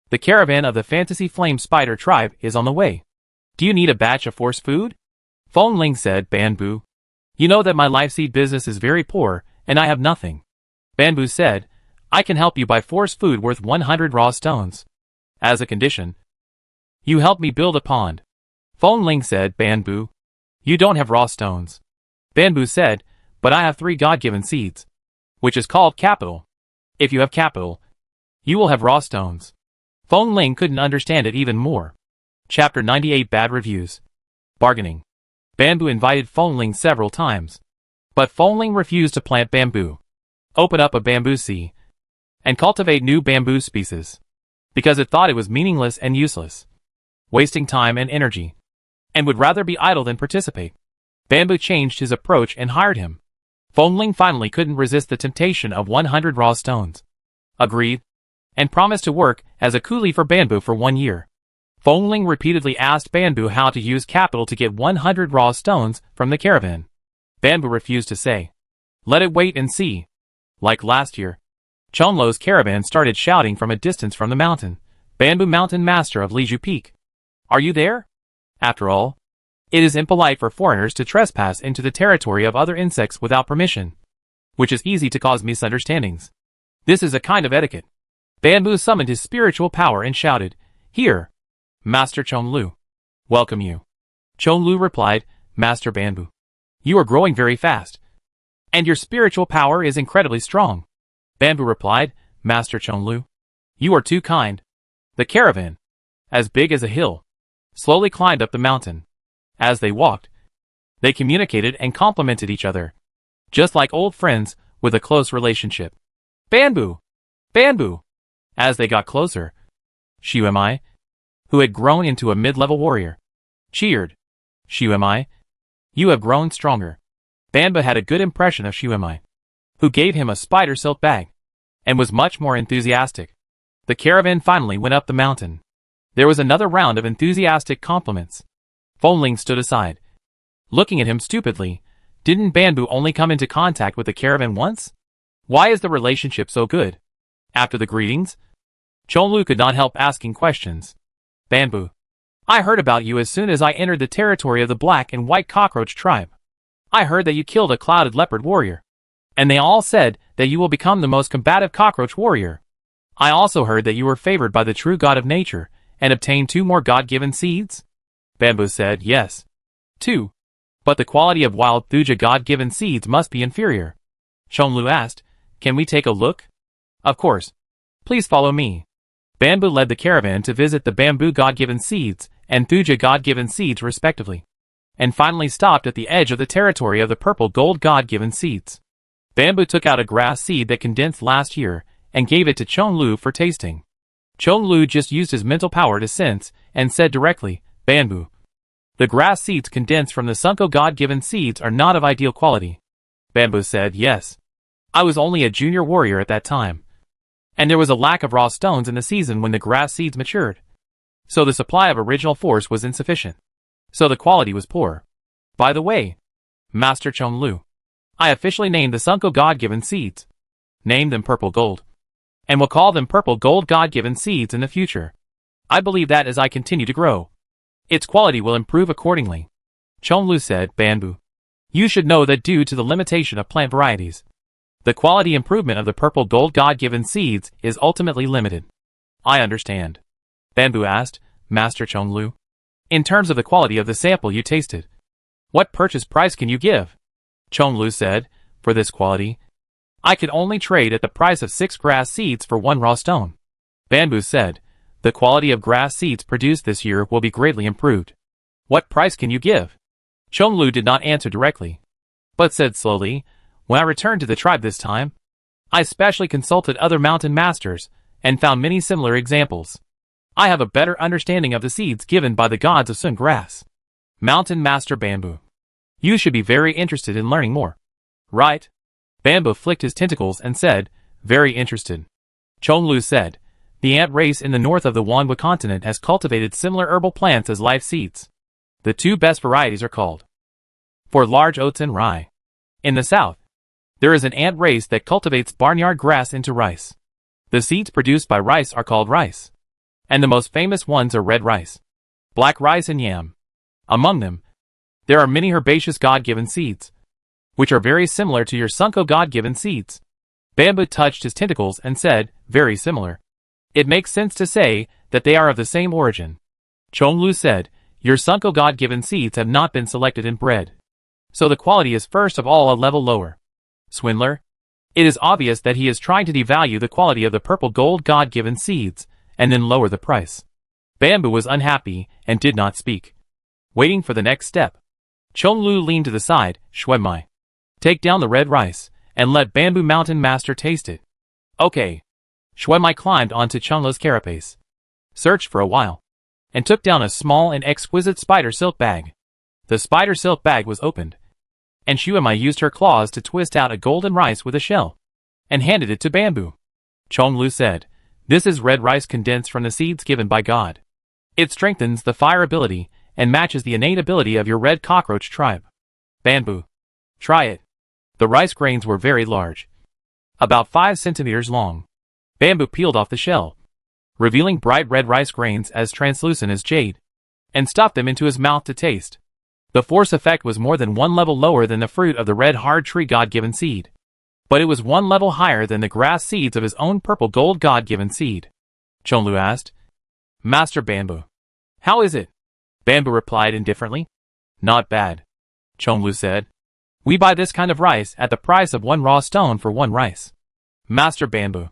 the caravan of the Fantasy Flame Spider tribe is on the way. Do you need a batch of force food?" Fongling said, "Bamboo, you know that my life seed business is very poor, and I have nothing." Bamboo said, "I can help you buy force food worth 100 raw stones. As a condition, you help me build a pond." Fongling said, "Bamboo, you don't have raw stones." Bamboo said, "But I have 3 God-given seeds, which is called capital. If you have capital, you will have raw stones." Fongling couldn't understand it even more. Chapter 98 Bad Reviews. Bargaining. Bamboo invited Fongling several times, but Fongling refused to plant bamboo, open up a bamboo sea, and cultivate new bamboo species, because it thought it was meaningless and useless, wasting time and energy, and would rather be idle than participate. Bamboo changed his approach and hired him. Fongling finally couldn't resist the temptation of 100 raw stones, agreed, and promised to work as a coolie for Bamboo for 1 year. Fongling repeatedly asked Bamboo how to use capital to get 100 raw stones from the caravan. Bamboo refused to say. Let it wait and see. Like last year, Chunlo's caravan started shouting from a distance from the mountain, "Bamboo Mountain Master of Liju Peak, are you there?" After all, it is impolite for foreigners to trespass into the territory of other insects without permission, which is easy to cause misunderstandings. This is a kind of etiquette. Bamboo summoned his spiritual power and shouted, "Here, Master Chunlu, welcome you." Chunlu replied, "Master Bamboo, you are growing very fast, and your spiritual power is incredibly strong." Bamboo replied, "Master Chunlu, you are too kind." The caravan, as big as a hill, slowly climbed up the mountain. As they walked, they communicated and complimented each other, just like old friends with a close relationship. "Bamboo! Bamboo!" As they got closer, Shuemai, who had grown into a mid-level warrior, cheered. "Shuemai, you have grown stronger." Bamboo had a good impression of Shuemai, who gave him a spider silk bag, and was much more enthusiastic. The caravan finally went up the mountain. There was another round of enthusiastic compliments. Fongling stood aside, looking at him stupidly, Didn't Bamboo only come into contact with the caravan once? Why is the relationship so good? After the greetings, Chonlu could not help asking questions. Bamboo. I heard about you as soon as I entered the territory of the black and white cockroach tribe. I heard that you killed a clouded leopard warrior. And they all said that you will become the most combative cockroach warrior. I also heard that you were favored by the true god of nature and obtained 2 more god-given seeds? Bamboo said, yes. 2. But the quality of wild thuja god-given seeds must be inferior. Chonlu asked, can we take a look? Of course. Please follow me. Bamboo led the caravan to visit the bamboo god-given seeds and thuja god-given seeds respectively, and finally stopped at the edge of the territory of the purple gold god-given seeds. Bamboo took out a grass seed that condensed last year and gave it to Chonlu for tasting. Chonlu just used his mental power to sense and said directly, Bamboo. The grass seeds condensed from the Sunko god-given seeds are not of ideal quality. Bamboo said, yes. I was only a junior warrior at that time. And there was a lack of raw stones in the season when the grass seeds matured. So the supply of original force was insufficient. So the quality was poor. By the way, Master Chonlu, I officially named the Sunko god-given seeds. Named them purple gold. And will call them purple gold god-given seeds in the future. I believe that as I continue to grow, its quality will improve accordingly. Chonlu said, Bamboo. You should know that due to the limitation of plant varieties, the quality improvement of the purple gold god-given seeds is ultimately limited. I understand. Bamboo asked, Master Chonlu. In terms of the quality of the sample you tasted, what purchase price can you give? Chonlu said, for this quality, I could only trade at the price of 6 grass seeds for 1 raw stone. Bamboo said, the quality of grass seeds produced this year will be greatly improved. What price can you give? Chonlu did not answer directly, but said slowly, when I returned to the tribe this time, I specially consulted other mountain masters and found many similar examples. I have a better understanding of the seeds given by the gods of sun grass. Mountain Master Bamboo. You should be very interested in learning more. Right? Bamboo flicked his tentacles and said, very interested. Chonlu said, the ant race in the north of the Wanwa continent has cultivated similar herbal plants as life seeds. The 2 best varieties are called for large oats and rye. In the south, there is an ant race that cultivates barnyard grass into rice. The seeds produced by rice are called rice. And the most famous ones are red rice, black rice and yam. Among them, there are many herbaceous god-given seeds, which are very similar to your Sunko god-given seeds. Bamboo touched his tentacles and said, very similar. It makes sense to say that they are of the same origin. Chonlu said, your Sunko god-given seeds have not been selected and bred. So the quality is first of all a level lower. Swindler. It is obvious that he is trying to devalue the quality of the purple gold god-given seeds, and then lower the price. Bamboo was unhappy and did not speak, waiting for the next step. Chonlu leaned to the side, Shwemai. Take down the red rice, and let Bamboo Mountain Master taste it. Okay. Shwemai climbed onto Chonlu's carapace, searched for a while, and took down a small and exquisite spider silk bag. The spider silk bag was opened, and Shwemai used her claws to twist out a golden rice with a shell, and handed it to Bamboo. Chonlu said, this is red rice condensed from the seeds given by God. It strengthens the fire ability and matches the innate ability of your red cockroach tribe. Bamboo. Try it. The rice grains were very large, about 5 centimeters long. Bamboo peeled off the shell, revealing bright red rice grains as translucent as jade, and stuffed them into his mouth to taste. The force effect was more than 1 level lower than the fruit of the red hard tree god-given seed, but it was 1 level higher than the grass seeds of his own purple gold god-given seed. Chonlu asked, Master Bamboo, how is it? Bamboo replied indifferently, not bad. Chonlu said, we buy this kind of rice at the price of 1 raw stone for 1 rice. Master Bamboo,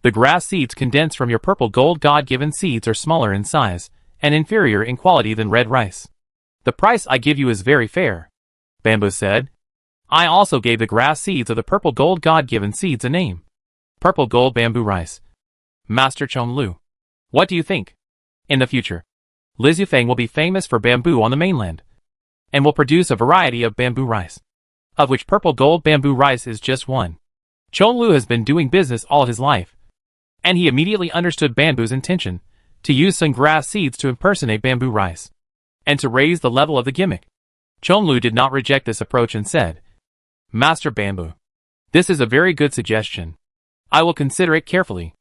the grass seeds condensed from your purple gold god-given seeds are smaller in size and inferior in quality than red rice. The price I give you is very fair. Bamboo said, I also gave the grass seeds of the purple gold god-given seeds a name. Purple gold bamboo rice. Master Chonlu, what do you think? In the future, Lizufeng will be famous for bamboo on the mainland, and will produce a variety of bamboo rice, of which purple gold bamboo rice is just one. Chonlu has been doing business all his life, and he immediately understood Bamboo's intention to use some grass seeds to impersonate bamboo rice, and to raise the level of the gimmick. Chonlu did not reject this approach and said, Master Bamboo. This is a very good suggestion. I will consider it carefully.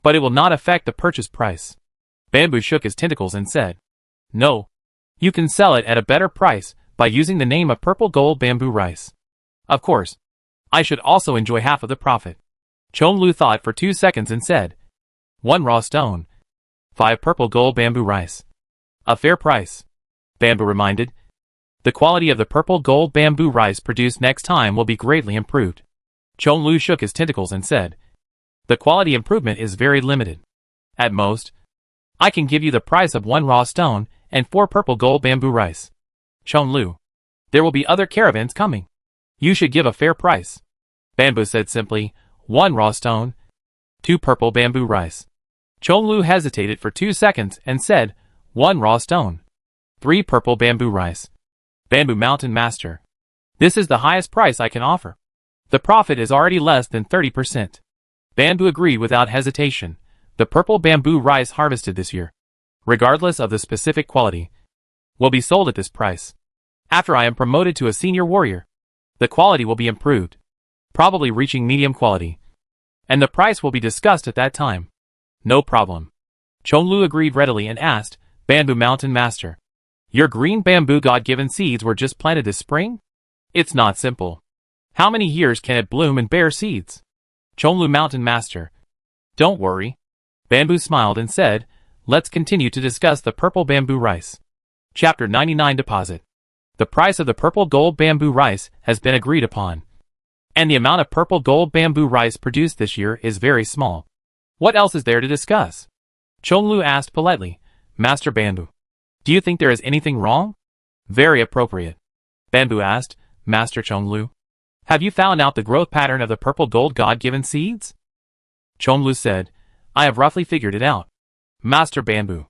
But it will not affect the purchase price. Bamboo shook his tentacles and said, No. You can sell it at a better price by using the name of purple gold bamboo rice. Of course. I should also enjoy half of the profit. Chonlu thought for 2 seconds and said, 1 raw stone. 5 purple gold bamboo rice. A fair price. Bamboo reminded. The quality of the purple gold bamboo rice produced next time will be greatly improved. Chonlu shook his tentacles and said, The quality improvement is very limited. At most, I can give you the price of 1 raw stone and 4 purple gold bamboo rice. Chonlu, there will be other caravans coming. You should give a fair price. Bamboo said simply, 1 raw stone, 2 purple bamboo rice. Chonlu hesitated for 2 seconds and said, 1 raw stone, 3 purple bamboo rice. Bamboo Mountain Master. This is the highest price I can offer. The profit is already less than 30%. Bamboo agreed without hesitation. The purple bamboo rice harvested this year, regardless of the specific quality, will be sold at this price. After I am promoted to a senior warrior, the quality will be improved, probably reaching medium quality, and the price will be discussed at that time. No problem. Chonlu agreed readily and asked, Bamboo Mountain Master, your green bamboo God-given seeds were just planted this spring? It's not simple. How many years can it bloom and bear seeds? Chonlu Mountain Master. Don't worry. Bamboo smiled and said, Let's continue to discuss the purple bamboo rice. Chapter 99 Deposit. The price of the purple gold bamboo rice has been agreed upon. And the amount of purple gold bamboo rice produced this year is very small. What else is there to discuss? Chonlu asked politely, Master Bamboo, do you think there is anything wrong? Very appropriate. Bamboo asked, Master Chonlu, have you found out the growth pattern of the purple gold God-given seeds? Chonlu said, I have roughly figured it out. Master Bamboo,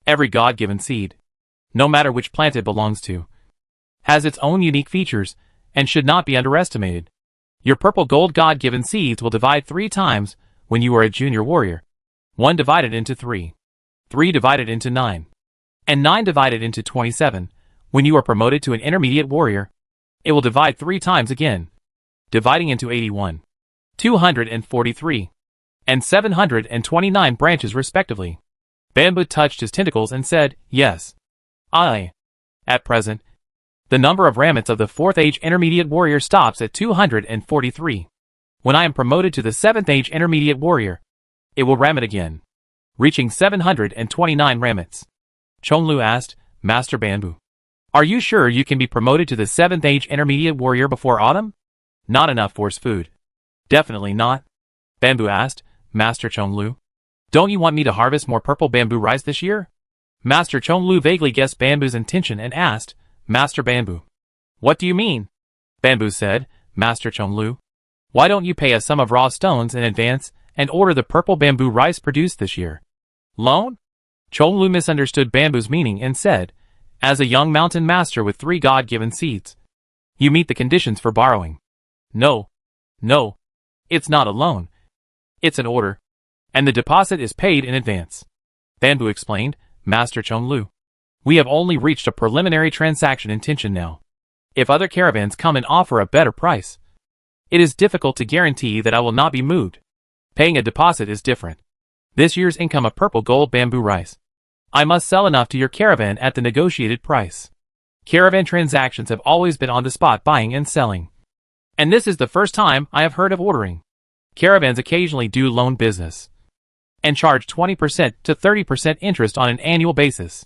every God-given seed, no matter which plant it belongs to, has its own unique features and should not be underestimated. Your purple gold God-given seeds will divide 3 times when you are a junior warrior. 1 divided into 3. 3 divided into 9. And 9 divided into 27. When you are promoted to an intermediate warrior, it will divide 3 times again, dividing into 81, 243, and 729 branches respectively. Bamboo touched his tentacles and said, Yes. At present, the number of ramets of the 4th age intermediate warrior stops at 243. When I am promoted to the 7th age intermediate warrior, it will ramet again, reaching 729 ramets. Chonlu asked, Master Bamboo, are you sure you can be promoted to the 7th age intermediate warrior before autumn? Not enough force food. Definitely not. Bamboo asked, Master Chonlu, don't you want me to harvest more purple bamboo rice this year? Master Chonlu vaguely guessed Bamboo's intention and asked, Master Bamboo, what do you mean? Bamboo said, Master Chonlu, why don't you pay a sum of raw stones in advance and order the purple bamboo rice produced this year? Loan? Chonlu misunderstood Bamboo's meaning and said, as a young mountain master with 3 God-given seeds, you meet the conditions for borrowing. No. It's not a loan. It's an order. And the deposit is paid in advance. Bamboo explained, Master Chonlu, we have only reached a preliminary transaction intention now. If other caravans come and offer a better price, it is difficult to guarantee that I will not be moved. Paying a deposit is different. This year's income of purple gold bamboo rice, I must sell enough to your caravan at the negotiated price. Caravan transactions have always been on the spot buying and selling. And this is the first time I have heard of ordering. Caravans occasionally do loan business and charge 20% to 30% interest on an annual basis.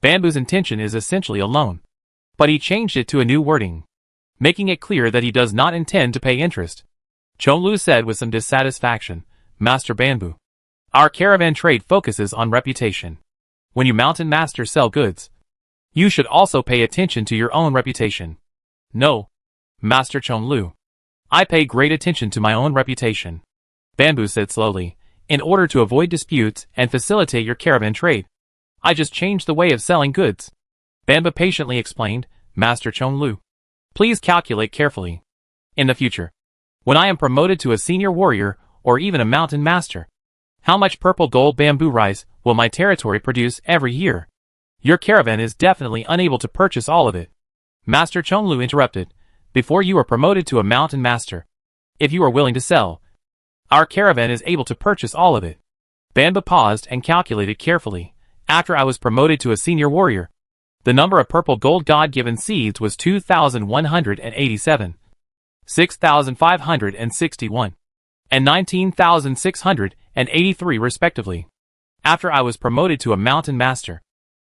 Bamboo's intention is essentially a loan, but he changed it to a new wording, making it clear that he does not intend to pay interest. Chonlu said with some dissatisfaction, Master Bamboo, our caravan trade focuses on reputation. When you mountain masters sell goods, you should also pay attention to your own reputation. No, Master Chonlu, I pay great attention to my own reputation. Bamboo said slowly, in order to avoid disputes and facilitate your caravan trade, I just changed the way of selling goods. Bamboo patiently explained, Master Chonlu, please calculate carefully. In the future, when I am promoted to a senior warrior or even a mountain master, how much purple gold bamboo rice will my territory produce every year? Your caravan is definitely unable to purchase all of it. Master Chonlu interrupted, before you are promoted to a mountain master. If you are willing to sell, our caravan is able to purchase all of it. Bambu paused and calculated carefully. After I was promoted to a senior warrior, the number of purple gold God-given seeds was 2,187, 6,561, and 19,683 respectively. After I was promoted to a mountain master,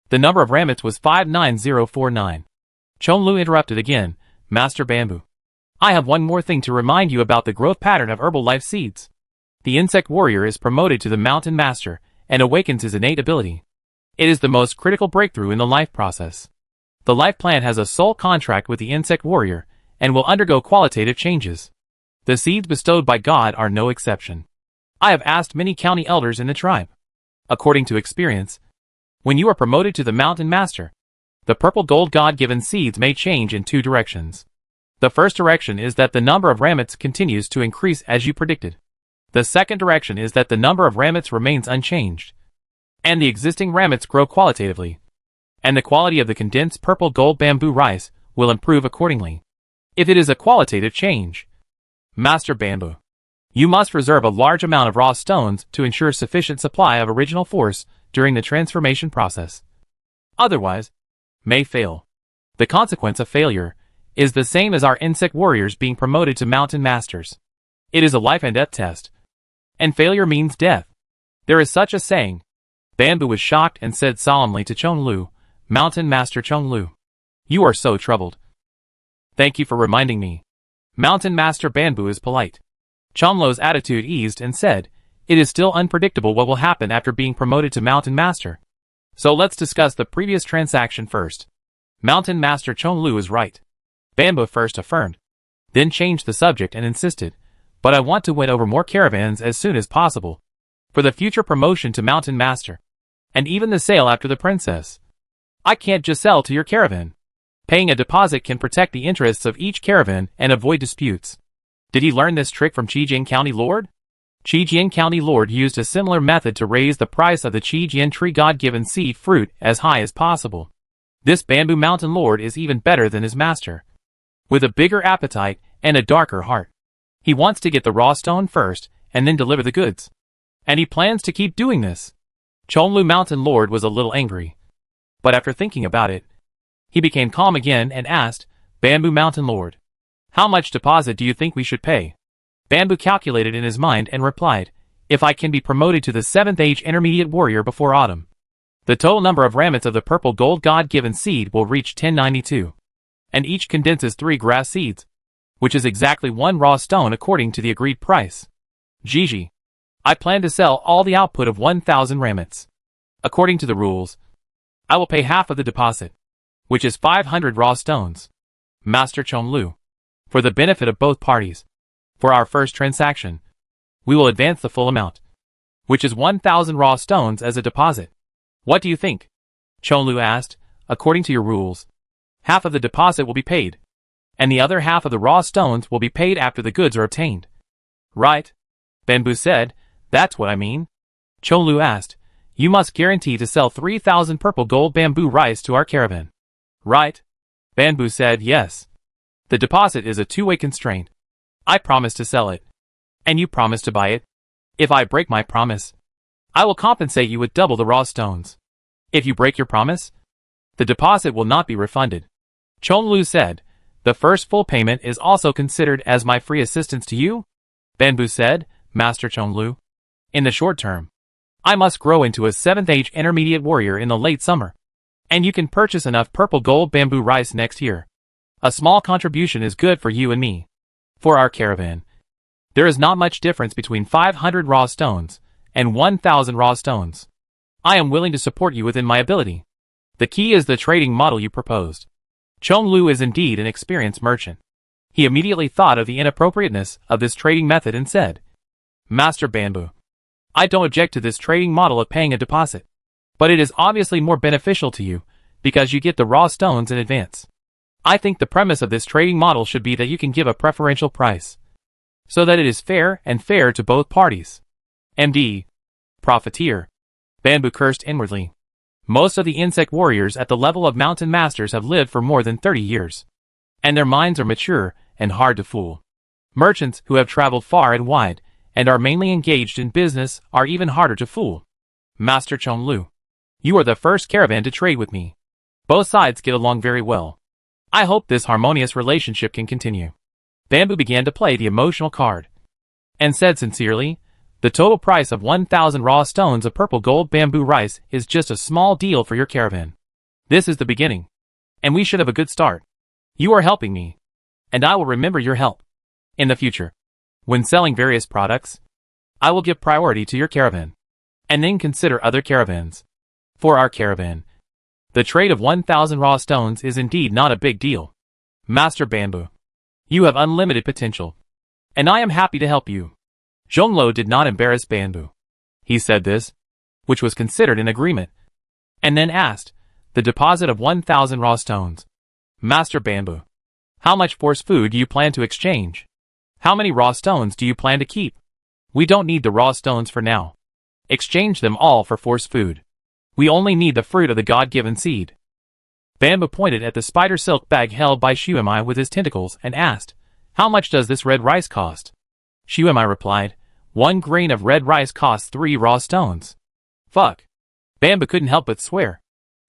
the number of ramets was 59049. Chonlu interrupted again. Master Bambu, I have one more thing to remind you about the growth pattern of herbal life seeds. The insect warrior is promoted to the mountain master and awakens his innate ability. It is the most critical breakthrough in the life process. The life plant has a soul contract with the insect warrior and will undergo qualitative changes. The seeds bestowed by God are no exception. I have asked many county elders in the tribe. According to experience, when you are promoted to the mountain master, the purple gold God-given seeds may change in two directions. The first direction is that the number of ramets continues to increase as you predicted. The second direction is that the number of ramets remains unchanged, and the existing ramets grow qualitatively, and the quality of the condensed purple gold bamboo rice will improve accordingly. If it is a qualitative change, Master Bambu, you must reserve a large amount of raw stones to ensure sufficient supply of original force during the transformation process. Otherwise, may fail. The consequence of failure is the same as our insect warriors being promoted to mountain masters. It is a life and death test, and failure means death. There is such a saying. Bambu was shocked and said solemnly to Chonlu, Mountain Master Chonlu, you are so troubled. Thank you for reminding me. Mountain Master Bambu is polite. Chonlu's attitude eased and said, it is still unpredictable what will happen after being promoted to mountain master. So let's discuss the previous transaction first. Mountain Master Chonlu is right. Bambu first affirmed, then changed the subject and insisted, but I want to win over more caravans as soon as possible, for the future promotion to mountain master, and even the sale after the princess. I can't just sell to your caravan. Paying a deposit can protect the interests of each caravan and avoid disputes. Did he learn this trick from Chijian County Lord? Chijian County Lord used a similar method to raise the price of the Chijian tree God-given seed fruit as high as possible. This Bambu Mountain Lord is even better than his master, with a bigger appetite and a darker heart. He wants to get the raw stone first and then deliver the goods. And he plans to keep doing this. Chonlu Mountain Lord was a little angry, but after thinking about it, he became calm again and asked, Bambu Mountain Lord, how much deposit do you think we should pay? Bambu calculated in his mind and replied, if I can be promoted to the 7th age intermediate warrior before autumn, the total number of ramets of the purple gold God-given seed will reach 1092. And each condenses 3 grass seeds, which is exactly 1 raw stone according to the agreed price. Gigi, I plan to sell all the output of 1,000 ramets. According to the rules, I will pay half of the deposit, which is 500 raw stones. Master Chonlu, for the benefit of both parties, for our first transaction, we will advance the full amount, which is 1,000 raw stones as a deposit. What do you think? Chonlu asked. According to your rules, half of the deposit will be paid, and the other half of the raw stones will be paid after the goods are obtained. Right? Bambu said, that's what I mean. Chonlu asked, you must guarantee to sell 3,000 purple gold bamboo rice to our caravan. Right? Bambu said, yes. The deposit is a two-way constraint. I promise to sell it, and you promise to buy it. If I break my promise, I will compensate you with double the raw stones. If you break your promise, the deposit will not be refunded. Chonlu said, the first full payment is also considered as my free assistance to you? Bambu said, Master Chonlu, in the short term, I must grow into a 7th age intermediate warrior in the late summer, and you can purchase enough purple gold bamboo rice next year. A small contribution is good for you and me. For our caravan, there is not much difference between 500 raw stones and 1,000 raw stones. I am willing to support you within my ability. The key is the trading model you proposed. Chonlu is indeed an experienced merchant. He immediately thought of the inappropriateness of this trading method and said, Master Bambu, I don't object to this trading model of paying a deposit, but it is obviously more beneficial to you because you get the raw stones in advance. I think the premise of this trading model should be that you can give a preferential price, so that it is fair and fair to both parties. MD. Profiteer. Bambu cursed inwardly. Most of the insect warriors at the level of mountain masters have lived for more than 30 years. and their minds are mature and hard to fool. Merchants who have traveled far and wide and are mainly engaged in business are even harder to fool. Master Chonglu, you are the first caravan to trade with me. Both sides get along very well. I hope this harmonious relationship can continue. Bamboo began to play the emotional card and said sincerely, the total price of 1,000 raw stones of purple gold bamboo rice is just a small deal for your caravan. This is the beginning, and we should have a good start. You are helping me, and I will remember your help. In the future, when selling various products, I will give priority to your caravan, and then consider other caravans. For our caravan, the trade of 1,000 raw stones is indeed not a big deal. Master Bamboo, you have unlimited potential, and I am happy to help you. Zhonglo did not embarrass Bamboo. He said this, which was considered an agreement, and then asked, the deposit of 1,000 raw stones. Master Bamboo, how much force food do you plan to exchange? How many raw stones do you plan to keep? We don't need the raw stones for now. Exchange them all for force food. We only need the fruit of the God-given seed. Bamboo pointed at the spider silk bag held by Xuemai with his tentacles and asked, how much does this red rice cost? Xuemai replied, 1 grain of red rice costs 3 raw stones. Fuck. Bamboo couldn't help but swear.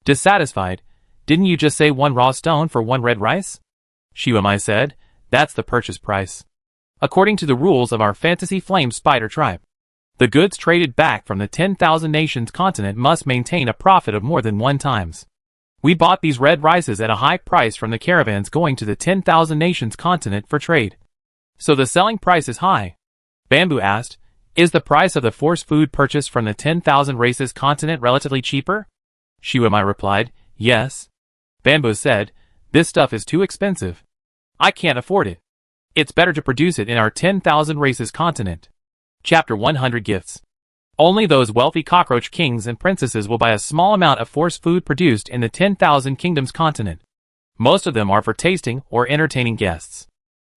Dissatisfied, didn't you just say 1 raw stone for 1 red rice? Xuemai said, that's the purchase price. According to the rules of our fantasy flame spider tribe, the goods traded back from the 10,000 nations continent must maintain a profit of more than 1 times. We bought these red rices at a high price from the caravans going to the 10,000 nations continent for trade. So the selling price is high. Bamboo asked, is the price of the force food purchased from the 10,000 races continent relatively cheaper? Xuemai replied, yes. Bamboo said, this stuff is too expensive. I can't afford it. It's better to produce it in our 10,000 races continent. Chapter 100 Gifts. Only those wealthy cockroach kings and princesses will buy a small amount of force food produced in the 10,000 kingdoms continent. Most of them are for tasting or entertaining guests.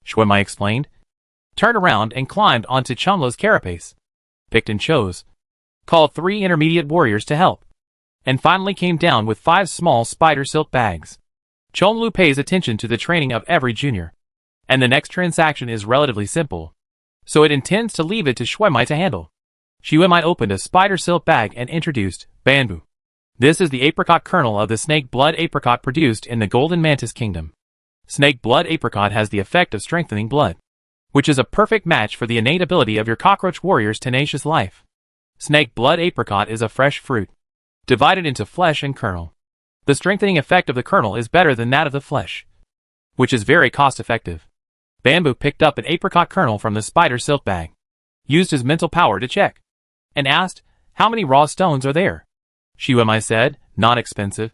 Xuemai explained. Turned around and climbed onto Chonglu's carapace. Picked and chose. Called 3 intermediate warriors to help. And finally came down with 5 small spider silk bags. Chonglu pays attention to the training of every junior. And the next transaction is relatively simple. So it intends to leave it to Xuemai to handle. Xuemai opened a spider silk bag and introduced Bamboo. This is the apricot kernel of the snake blood apricot produced in the golden mantis kingdom. Snake blood apricot has the effect of strengthening blood, which is a perfect match for the innate ability of your cockroach warrior's tenacious life. Snake blood apricot is a fresh fruit, divided into flesh and kernel. The strengthening effect of the kernel is better than that of the flesh, which is very cost-effective. Bamboo picked up an apricot kernel from the spider silk bag, used his mental power to check, and asked, how many raw stones are there? Xuemai said, not expensive.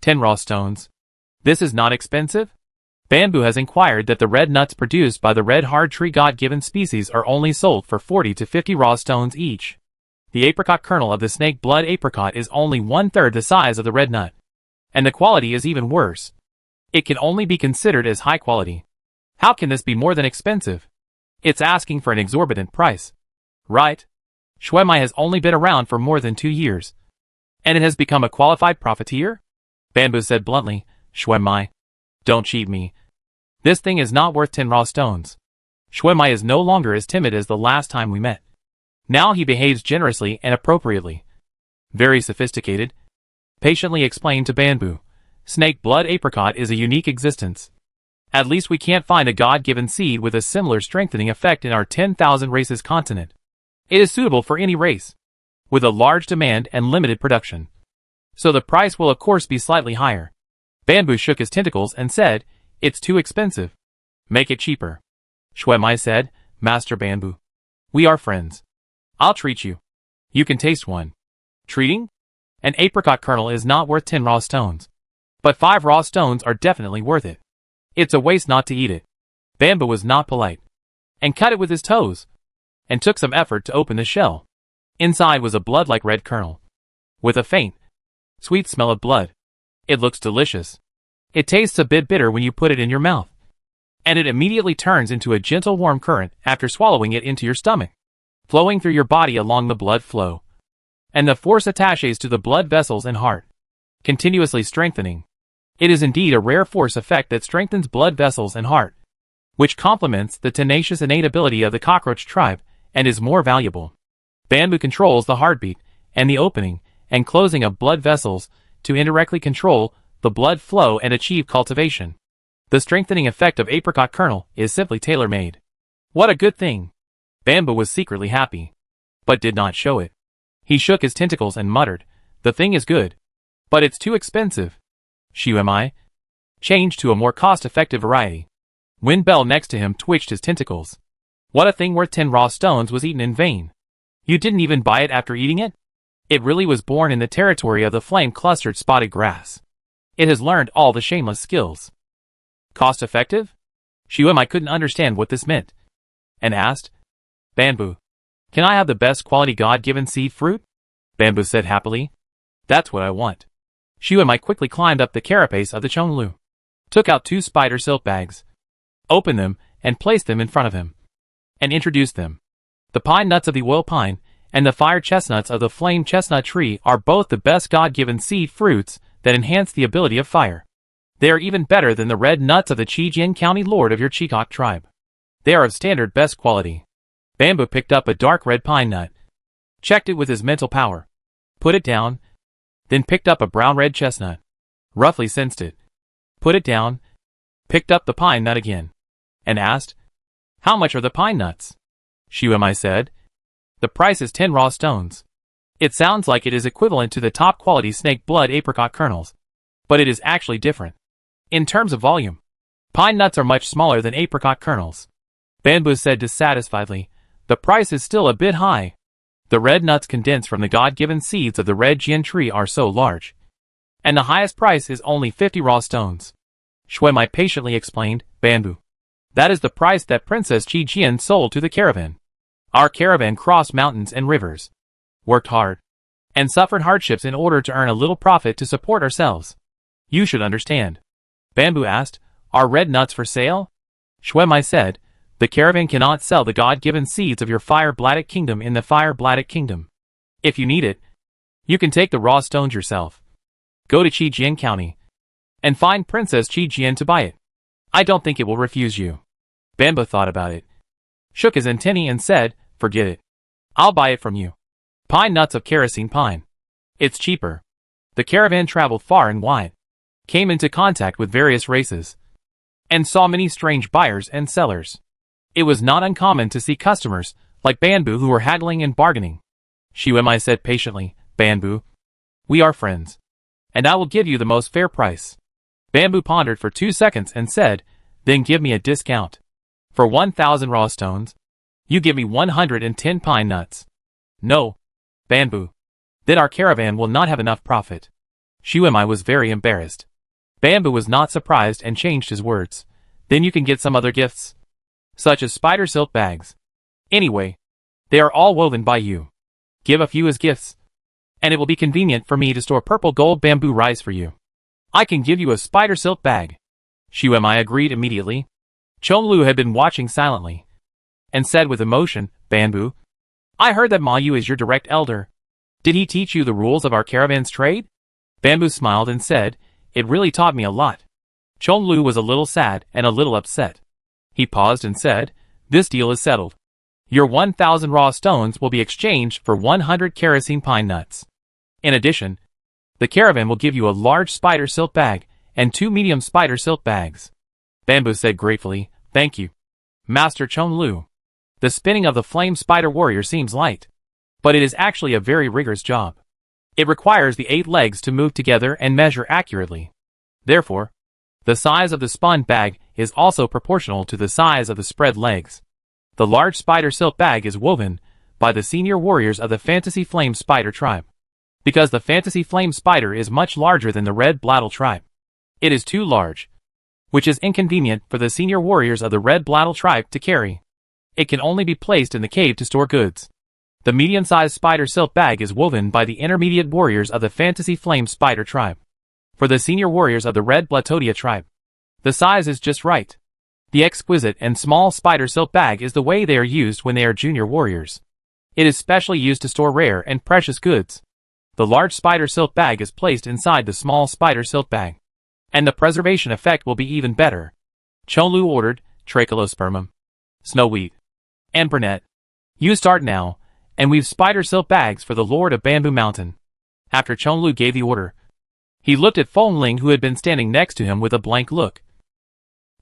10 raw stones. This is not expensive? Bamboo has inquired that the red nuts produced by the red hard tree God-given species are only sold for 40 to 50 raw stones each. The apricot kernel of the snake blood apricot is only 1/3 the size of the red nut. And the quality is even worse. It can only be considered as high quality. How can this be more than expensive? It's asking for an exorbitant price. Right? Xuemai has only been around for more than 2 years. And it has become a qualified profiteer? Bamboo said bluntly, Xuemai, don't cheat me. This thing is not worth 10 raw stones. Xuemai is no longer as timid as the last time we met. Now he behaves generously and appropriately. Very sophisticated. Patiently explained to Bamboo, snake blood apricot is a unique existence. At least we can't find a God-given seed with a similar strengthening effect in our 10,000 races continent. It is suitable for any race, with a large demand and limited production. So the price will of course be slightly higher. Bamboo shook his tentacles and said, it's too expensive. Make it cheaper. Xuemai said, Master Bamboo, we are friends. I'll treat you. You can taste one. Treating? An apricot kernel is not worth 10 raw stones. But 5 raw stones are definitely worth it. It's a waste not to eat it. Bamboo was not polite, and cut it with his toes, and took some effort to open the shell. Inside was a blood-like red kernel, with a faint, sweet smell of blood. It looks delicious. It tastes a bit bitter when you put it in your mouth, and it immediately turns into a gentle warm current after swallowing it into your stomach, flowing through your body along the blood flow, and the force attaches to the blood vessels and heart, continuously strengthening. It is indeed a rare force effect that strengthens blood vessels and heart, which complements the tenacious innate ability of the cockroach tribe and is more valuable. Bamboo controls the heartbeat and the opening and closing of blood vessels to indirectly control the blood flow and achieve cultivation. The strengthening effect of apricot kernel is simply tailor-made. What a good thing! Bamboo was secretly happy, but did not show it. He shook his tentacles and muttered, "The thing is good, but it's too expensive. Shui, change to a more cost-effective variety." Wind Bell next to him twitched his tentacles. What a thing worth 10 raw stones was eaten in vain. You didn't even buy it after eating it? It really was born in the territory of the flame-clustered spotted grass. It has learned all the shameless skills. Cost-effective? Shui couldn't understand what this meant, and asked, "Bamboo, can I have the best quality God-given seed fruit?" Bamboo said happily, "That's what I want." Shui quickly climbed up the carapace of the Chonglu, took out 2 spider silk bags, opened them and placed them in front of him, and introduced them. The pine nuts of the oil pine and the fire chestnuts of the flame chestnut tree are both the best God-given seed fruits that enhance the ability of fire. They are even better than the red nuts of the Chijian County Lord of your Chikok tribe. They are of standard best quality. Bamboo picked up a dark red pine nut, checked it with his mental power, put it down, then picked up a brown red chestnut, roughly sensed it, put it down, picked up the pine nut again, and asked, "How much are the pine nuts?" Shui said, "The price is 10 raw stones." It sounds like it is equivalent to the top quality snake blood apricot kernels, but it is actually different. In terms of volume, pine nuts are much smaller than apricot kernels. Bamboo said dissatisfiedly, "The price is still a bit high. The red nuts condensed from the God-given seeds of the red jian tree are so large, and the highest price is only 50 raw stones." Shui patiently explained, "Bamboo, that is the price that Princess Qi Jian sold to the caravan. Our caravan crossed mountains and rivers, worked hard, and suffered hardships in order to earn a little profit to support ourselves. You should understand." Bamboo asked, "Are red nuts for sale?" Shui said, "The caravan cannot sell the God-given seeds of your fire-bladed kingdom in the fire-bladed kingdom. If you need it, you can take the raw stones yourself. Go to Chijian County and find Princess Chijian to buy it. I don't think it will refuse you." Bamboo thought about it, shook his antennae and said, "Forget it. I'll buy it from you. Pine nuts of kerosene pine. It's cheaper." The caravan traveled far and wide, came into contact with various races, and saw many strange buyers and sellers. It was not uncommon to see customers like Bamboo who were haggling and bargaining. Shui said patiently, "Bamboo, we are friends, and I will give you the most fair price." Bamboo pondered for 2 seconds and said, "Then give me a discount. For 1,000 raw stones, you give me 110 pine nuts." "No, Bamboo. Then our caravan will not have enough profit." Shui was very embarrassed. Bamboo was not surprised and changed his words. "Then you can get some other gifts, such as spider silk bags. Anyway, they are all woven by you. Give a few as gifts, and it will be convenient for me to store purple gold bamboo rice for you. I can give you a spider silk bag." Shui agreed immediately. Chonglu had been watching silently, and said with emotion, "Bamboo, I heard that Ma Yu is your direct elder. Did he teach you the rules of our caravan's trade?" Bamboo smiled and said, "It really taught me a lot." Chonglu was a little sad and a little upset. He paused and said, "This deal is settled. Your 1,000 raw stones will be exchanged for 100 kerosene pine nuts. In addition, the caravan will give you a large spider silk bag and 2 medium spider silk bags." Bamboo said gratefully, "Thank you, Master Chonglu. The spinning of the flame spider warrior seems light, but it is actually a very rigorous job. It requires the 8 legs to move together and measure accurately. Therefore, the size of the spun bag is also proportional to the size of the spread legs. The large spider silk bag is woven by the senior warriors of the Fantasy Flame Spider tribe. Because the Fantasy Flame Spider is much larger than the Red Blattle tribe, it is too large, which is inconvenient for the senior warriors of the Red Blattle tribe to carry. It can only be placed in the cave to store goods. The medium-sized spider silk bag is woven by the intermediate warriors of the Fantasy Flame Spider tribe. For the senior warriors of the Red Blatodia tribe, the size is just right. The exquisite and small spider silk bag is the way they are used when they are junior warriors. It is specially used to store rare and precious goods. The large spider silk bag is placed inside the small spider silk bag. And the preservation effect will be even better. Chonlu ordered Trachelospermum, Snowwheat, and Burnet. You start now, and weave spider silk bags for the Lord of Bamboo Mountain. After Chonlu gave the order, he looked at Feng Ling, who had been standing next to him with a blank look,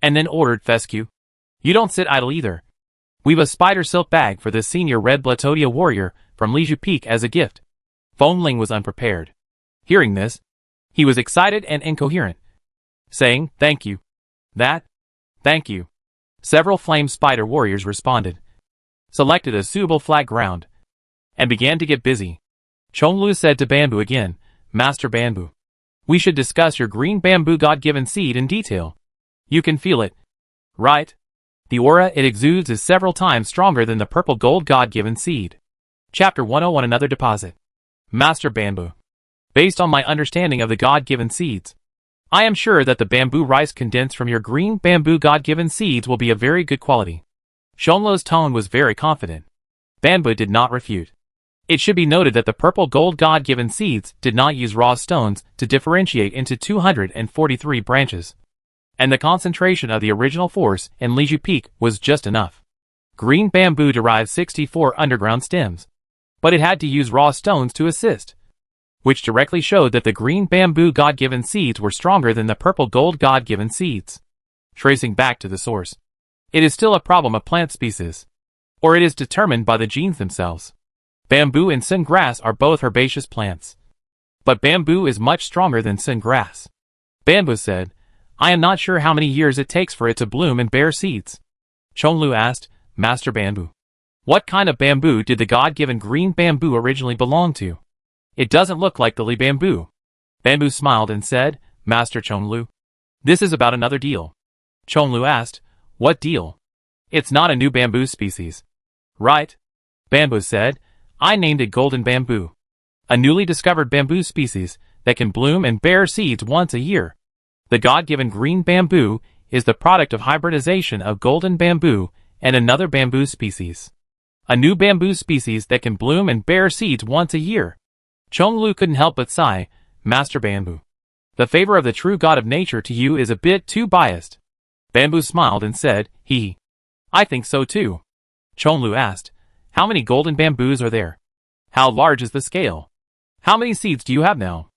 and then ordered Fescue. You don't sit idle either. Weave a spider silk bag for the senior Red Blatodia warrior from Liju Peak as a gift. Feng Ling was unprepared. Hearing this, he was excited and incoherent, saying, "Thank you. Thank you." Several flame spider warriors responded, selected a suitable flat ground, and began to get busy. Chonlu said to Bamboo again, "Master Bamboo, we should discuss your green bamboo God-given seed in detail. You can feel it, right? The aura it exudes is several times stronger than the purple gold God-given seed." Chapter 101 Another Deposit. Master Bamboo, based on my understanding of the God-given seeds, I am sure that the bamboo rice condensed from your green bamboo God-given seeds will be of very good quality. Shonlu's tone was very confident. Bamboo did not refute. It should be noted that the purple gold God-given seeds did not use raw stones to differentiate into 243 branches, and the concentration of the original force in Liju Peak was just enough. Green bamboo derived 64 underground stems, but it had to use raw stones to assist, which directly showed that the green bamboo God-given seeds were stronger than the purple gold God-given seeds. Tracing back to the source, it is still a problem of plant species, or it is determined by the genes themselves. Bamboo and sun grass are both herbaceous plants, but bamboo is much stronger than sun grass. Bamboo said, "I am not sure how many years it takes for it to bloom and bear seeds." Chonlu asked, "Master Bamboo, what kind of bamboo did the God-given green bamboo originally belong to? It doesn't look like the Li bamboo." Bamboo smiled and said, "Master Chonlu, this is about another deal." Chonlu asked, "What deal?" "It's not a new bamboo species, right?" Bamboo said, "I named it golden bamboo, a newly discovered bamboo species that can bloom and bear seeds once a year. The God-given green bamboo is the product of hybridization of golden bamboo and another bamboo species, a new bamboo species that can bloom and bear seeds once a year." Chonlu couldn't help but sigh, "Master Bamboo, the favor of the true God of nature to you is a bit too biased." Bamboo smiled and said, "I think so too." Chonlu asked, "How many golden bamboos are there? How large is the scale? How many seeds do you have now?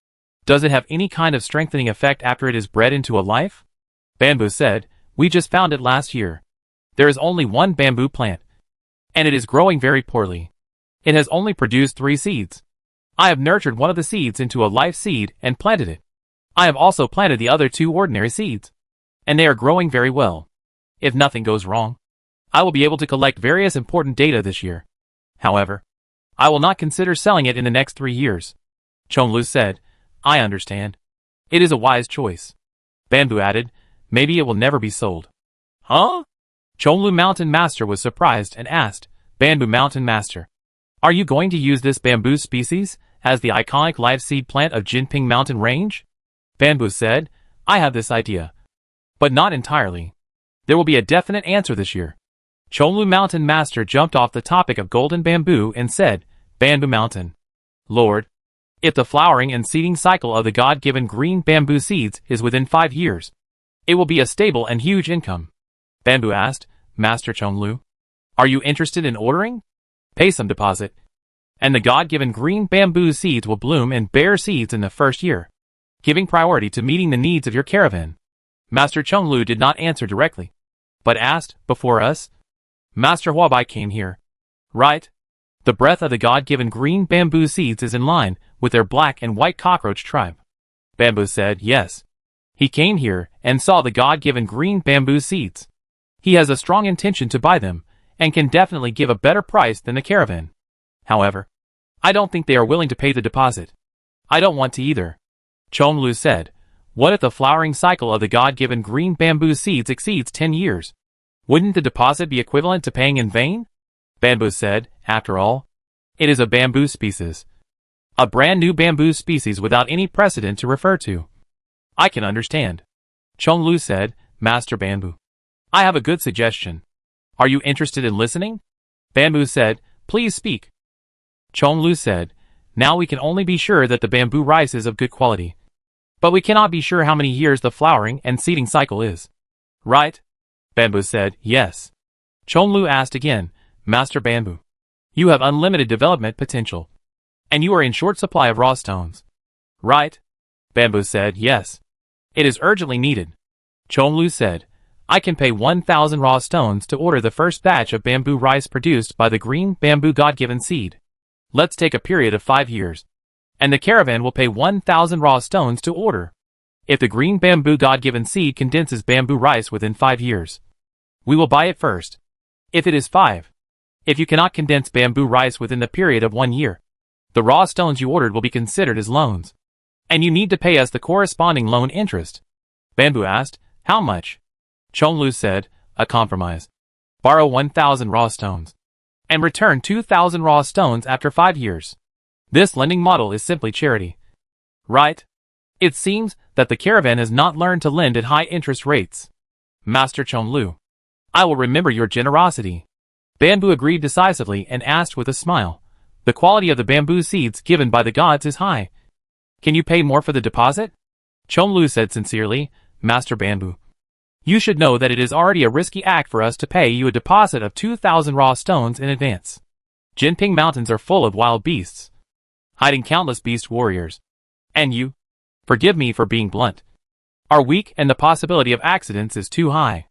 Does it have any kind of strengthening effect after it is bred into a life?" Bamboo said, "We just found it last year. There is only one bamboo plant, and it is growing very poorly. It has only produced 3 seeds. I have nurtured one of the seeds into a life seed and planted it. I have also planted the other 2 ordinary seeds, and they are growing very well. If nothing goes wrong, I will be able to collect various important data this year. However, I will not consider selling it in the next 3 years." Chonlu said, "I understand. It is a wise choice." Bamboo added, "Maybe it will never be sold." "Huh?" Chonlu Mountain Master was surprised and asked, "Bamboo Mountain Master, are you going to use this bamboo species as the iconic live seed plant of Jinping Mountain Range?" Bamboo said, "I have this idea, but not entirely. There will be a definite answer this year." Chonlu Mountain Master jumped off the topic of golden bamboo and said, "Bamboo Mountain Lord, if the flowering and seeding cycle of the God-given green bamboo seeds is within 5 years, it will be a stable and huge income." Bamboo asked, "Master Chonlu, are you interested in ordering? Pay some deposit, and the God-given green bamboo seeds will bloom and bear seeds in the first year, giving priority to meeting the needs of your caravan." Master Chonlu did not answer directly, but asked, "Before us? Master Huabai came here, right? The breath of the God-given green bamboo seeds is in line with their black and white cockroach tribe." Bamboo said, "Yes. He came here and saw the God-given green bamboo seeds. He has a strong intention to buy them, and can definitely give a better price than the caravan. However, I don't think they are willing to pay the deposit. I don't want to either." Chonlu said, "What if the flowering cycle of the God-given green bamboo seeds exceeds 10 years? Wouldn't the deposit be equivalent to paying in vain?" Bamboo said, "After all, it is a bamboo species. A brand new bamboo species without any precedent to refer to. I can understand." Chonlu said, "Master Bamboo, I have a good suggestion. Are you interested in listening?" Bamboo said, "Please speak." Chonlu said, "Now we can only be sure that the bamboo rice is of good quality. But we cannot be sure how many years the flowering and seeding cycle is. Right? Bamboo said, yes. Chonlu asked again, Master Bamboo. You have unlimited development potential. And you are in short supply of raw stones. Right? Bamboo said, yes. It is urgently needed. Chonlu said, I can pay 1,000 raw stones to order the first batch of bamboo rice produced by the green bamboo God-given seed. Let's take a period of 5 years. And the caravan will pay 1,000 raw stones to order. If the green bamboo God-given seed condenses bamboo rice within 5 years, we will buy it first. If it is 5. If you cannot condense bamboo rice within the period of 1 year, the raw stones you ordered will be considered as loans. And you need to pay us the corresponding loan interest. Bamboo asked, how much? Chonlu said, a compromise. Borrow 1,000 raw stones. And return 2,000 raw stones after 5 years. This lending model is simply charity. Right? It seems that the caravan has not learned to lend at high interest rates. Master Chonlu, I will remember your generosity. Bamboo agreed decisively and asked with a smile, the quality of the bamboo seeds given by the gods is high. Can you pay more for the deposit? Chonlu said sincerely, Master Bamboo, you should know that it is already a risky act for us to pay you a deposit of 2,000 raw stones in advance. Jinping Mountains are full of wild beasts, hiding countless beast warriors. And you, forgive me for being blunt, are weak and the possibility of accidents is too high.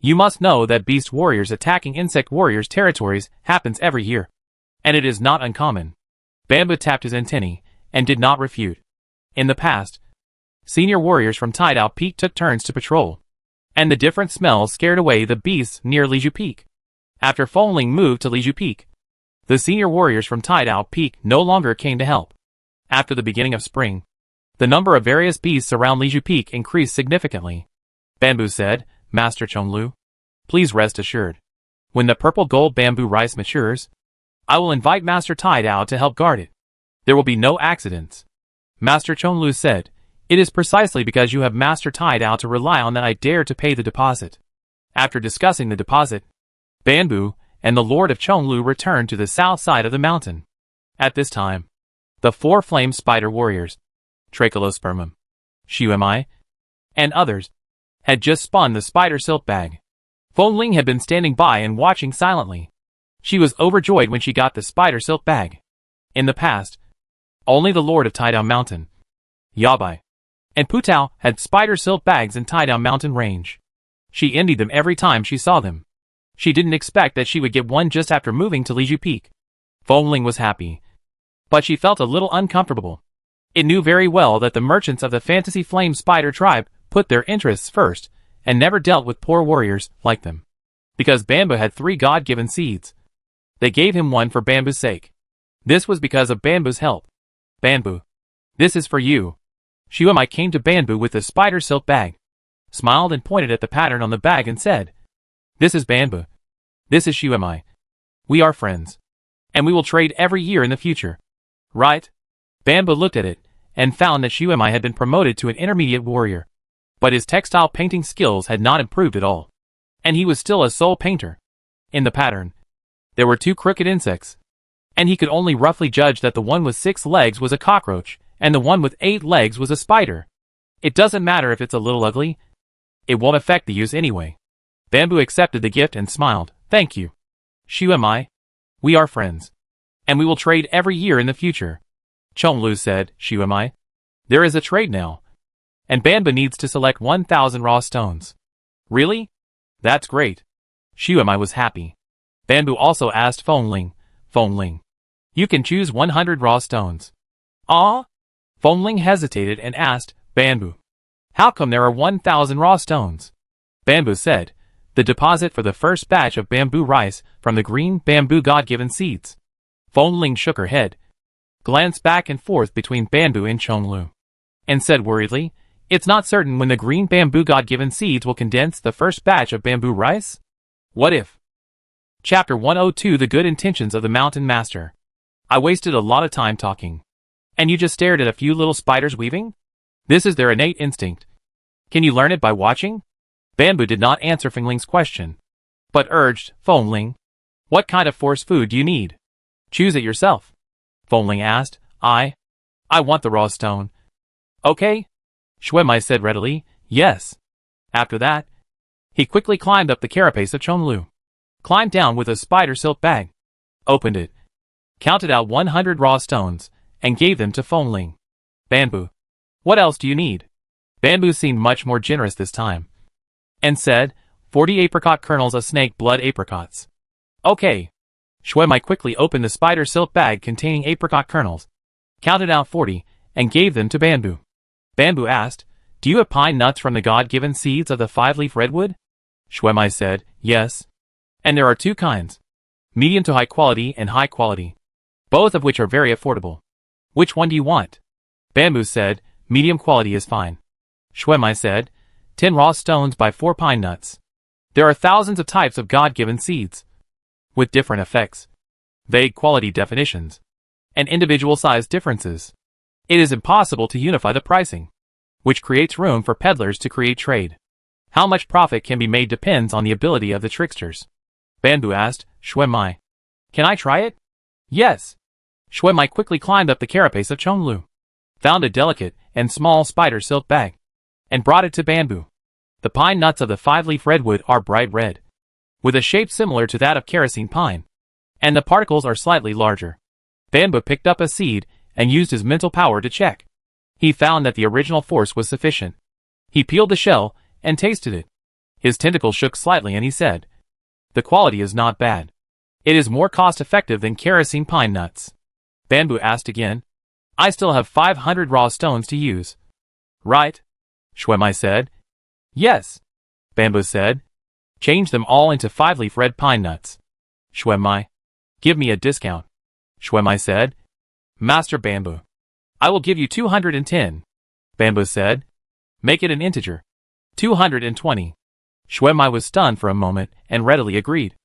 You must know that beast warriors attacking insect warriors' territories happens every year. And it is not uncommon. Bamboo tapped his antennae and did not refute. In the past, senior warriors from Tidao Peak took turns to patrol, and the different smells scared away the beasts near Liju Peak. After Fengling moved to Liju Peak, the senior warriors from Tidao Peak no longer came to help. After the beginning of spring, the number of various beasts around Liju Peak increased significantly. Bamboo said, Master Chonlu, please rest assured. When the purple gold bamboo rice matures, I will invite Master Tidao to help guard it. There will be no accidents. Master Chonlu said, it is precisely because you have Master Tidao to rely on that I dare to pay the deposit. After discussing the deposit, Bamboo and the Lord of Chonlu returned to the south side of the mountain. At this time, the 4 flame spider warriors, Trachelospermum, Shuemai, and others, had just spun the spider silk bag. Fengling had been standing by and watching silently. She was overjoyed when she got the spider silk bag. In the past, only the Lord of Tidao Mountain, Yabai, and Putao had spider silk bags in Tidao Mountain range. She envied them every time she saw them. She didn't expect that she would get one just after moving to Liju Peak. Fengling was happy, but she felt a little uncomfortable. It knew very well that the merchants of the Fantasy Flame Spider tribe put their interests first and never dealt with poor warriors like them. Because Bamboo had 3 God-given seeds, they gave him one for Bamboo's sake. This was because of Bamboo's help. Bamboo, this is for you. Shuemai came to Bamboo with the spider silk bag, smiled and pointed at the pattern on the bag and said, this is Bamboo. This is Shuemai. We are friends. And we will trade every year in the future. Right? Bamboo looked at it and found that Shuemai had been promoted to an intermediate warrior. But his textile painting skills had not improved at all. And he was still a sole painter. In the pattern, there were 2 crooked insects. And he could only roughly judge that the one with 6 legs was a cockroach, and the one with 8 legs was a spider. It doesn't matter if it's a little ugly. It won't affect the use anyway. Bamboo accepted the gift and smiled. Thank you. Shuemai, we are friends. And we will trade every year in the future. Chonlu said, Shuemai, there is a trade now. And Bamboo needs to select 1,000 raw stones. Really? That's great. Shuemai was happy. Bamboo also asked Fengling, you can choose 100 raw stones. Ah? Fengling hesitated and asked, Bamboo, how come there are 1,000 raw stones? Bamboo said, the deposit for the first batch of bamboo rice from the green bamboo God-given seeds. Fengling shook her head, glanced back and forth between Bamboo and Chonlu, and said worriedly, it's not certain when the green bamboo God-given seeds will condense the first batch of bamboo rice? What if? Chapter 102 The Good Intentions of the Mountain Master. I wasted a lot of time talking. And you just stared at a few little spiders weaving? This is their innate instinct. Can you learn it by watching? Bamboo did not answer Fengling's question, but urged, Fengling, what kind of force food do you need? Choose it yourself. Fengling asked, I want the raw stone. Okay. Xuemai said readily, yes. After that, he quickly climbed up the carapace of Chonglu, climbed down with a spider silk bag, opened it, counted out 100 raw stones, and gave them to Fengling. Bamboo. What else do you need? Bamboo seemed much more generous this time, and said, 40 apricot kernels of snake blood apricots. Okay. Xuemai quickly opened the spider silk bag containing apricot kernels, counted out 40, and gave them to Bamboo. Bamboo asked, do you have pine nuts from the God-given seeds of the five-leaf redwood? Xuemai said, yes. And there are two kinds, medium to high quality and high quality, both of which are very affordable. Which one do you want? Bamboo said, medium quality is fine. Xuemai said, 10 raw stones by 4 pine nuts. There are thousands of types of God-given seeds, with different effects, vague quality definitions, and individual size differences. It is impossible to unify the pricing, which creates room for peddlers to create trade. How much profit can be made depends on the ability of the tricksters. Bamboo asked, Xuemai, can I try it? Yes. Xuemai quickly climbed up the carapace of Chonglu, found a delicate and small spider silk bag, and brought it to Bamboo. The pine nuts of the five-leaf redwood are bright red, with a shape similar to that of kerosene pine, and the particles are slightly larger. Bamboo picked up a seed and used his mental power to check. He found that the original force was sufficient. He peeled the shell and tasted it. His tentacles shook slightly and he said, the quality is not bad. It is more cost-effective than kerosene pine nuts. Bamboo asked again, I still have 500 raw stones to use. Right? Xuemai said. Yes. Bamboo said. Change them all into 5-leaf red pine nuts. Xuemai. Give me a discount. Xuemai said. Master Bamboo. I will give you 210. Bamboo said. Make it an integer. 220. Xuemai was stunned for a moment and readily agreed.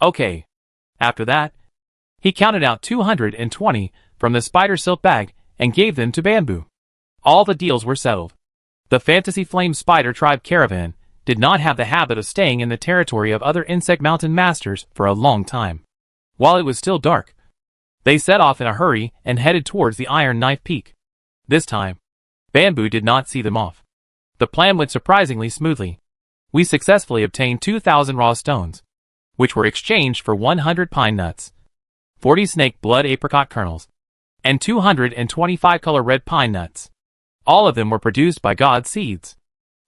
Okay. After that, he counted out 220 from the spider silk bag and gave them to Bamboo. All the deals were settled. The Fantasy Flame Spider Tribe caravan did not have the habit of staying in the territory of other Insect Mountain masters for a long time. While it was still dark, they set off in a hurry and headed towards the Iron Knife Peak. This time, Bamboo did not see them off. The plan went surprisingly smoothly. We successfully obtained 2,000 raw stones, which were exchanged for 100 pine nuts, 40 snake blood apricot kernels, and 225 color red pine nuts. All of them were produced by God seeds.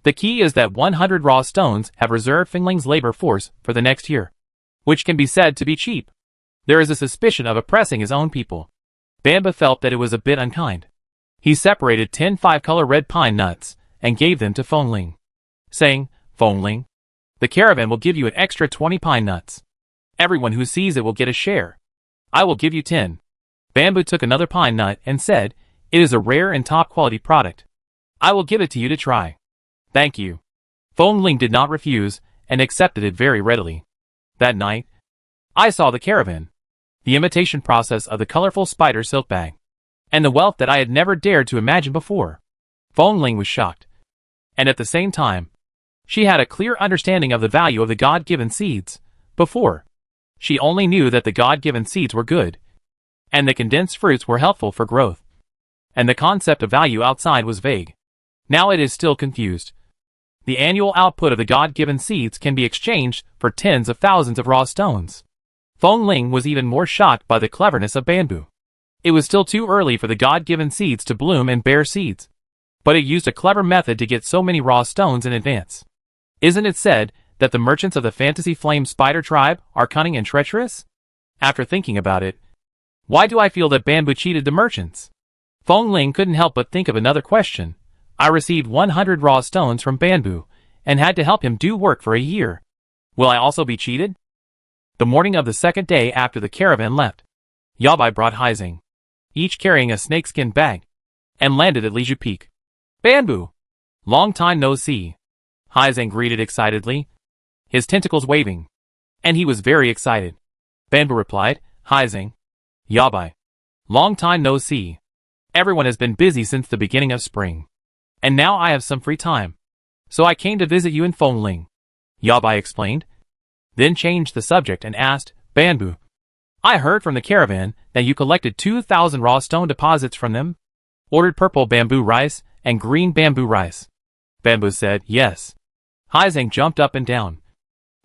The key is that 100 raw stones have reserved Fengling's labor force for the next year, which can be said to be cheap. There is a suspicion of oppressing his own people. Bamboo felt that it was a bit unkind. He separated 10 5-color red pine nuts and gave them to Fengling, saying, Fengling, the caravan will give you an extra 20 pine nuts. Everyone who sees it will get a share. I will give you 10. Bamboo took another pine nut and said, it is a rare and top-quality product. I will give it to you to try. Thank you. Fengling did not refuse and accepted it very readily. That night, I saw the caravan, the imitation process of the colorful spider silk bag, and the wealth that I had never dared to imagine before. Fengling was shocked. And at the same time, she had a clear understanding of the value of the God-given seeds. Before, she only knew that the God-given seeds were good, and the condensed fruits were helpful for growth, and the concept of value outside was vague. Now it is still confused. The annual output of the God-given seeds can be exchanged for tens of thousands of raw stones. Fengling was even more shocked by the cleverness of Bamboo. It was still too early for the God-given seeds to bloom and bear seeds, but it used a clever method to get so many raw stones in advance. Isn't it said that the merchants of the Fantasy Flame Spider Tribe are cunning and treacherous? After thinking about it, why do I feel that Bamboo cheated the merchants? Fengling couldn't help but think of another question. I received 100 raw stones from Bamboo, and had to help him do work for a year. Will I also be cheated? The morning of the second day after the caravan left, Yabai brought Haizing, each carrying a snakeskin bag, and landed at Liju Peak. Bamboo! Long time no see. Haizing greeted excitedly, his tentacles waving, and he was very excited. Bamboo replied, Haizing, Yabai, long time no see. Everyone has been busy since the beginning of spring, and now I have some free time, so I came to visit you in Fengling. Yabai explained, then changed the subject and asked, Bamboo, I heard from the caravan that you collected 2,000 raw stone deposits from them, ordered purple bamboo rice, and green bamboo rice. Bamboo said, yes. Haizeng jumped up and down.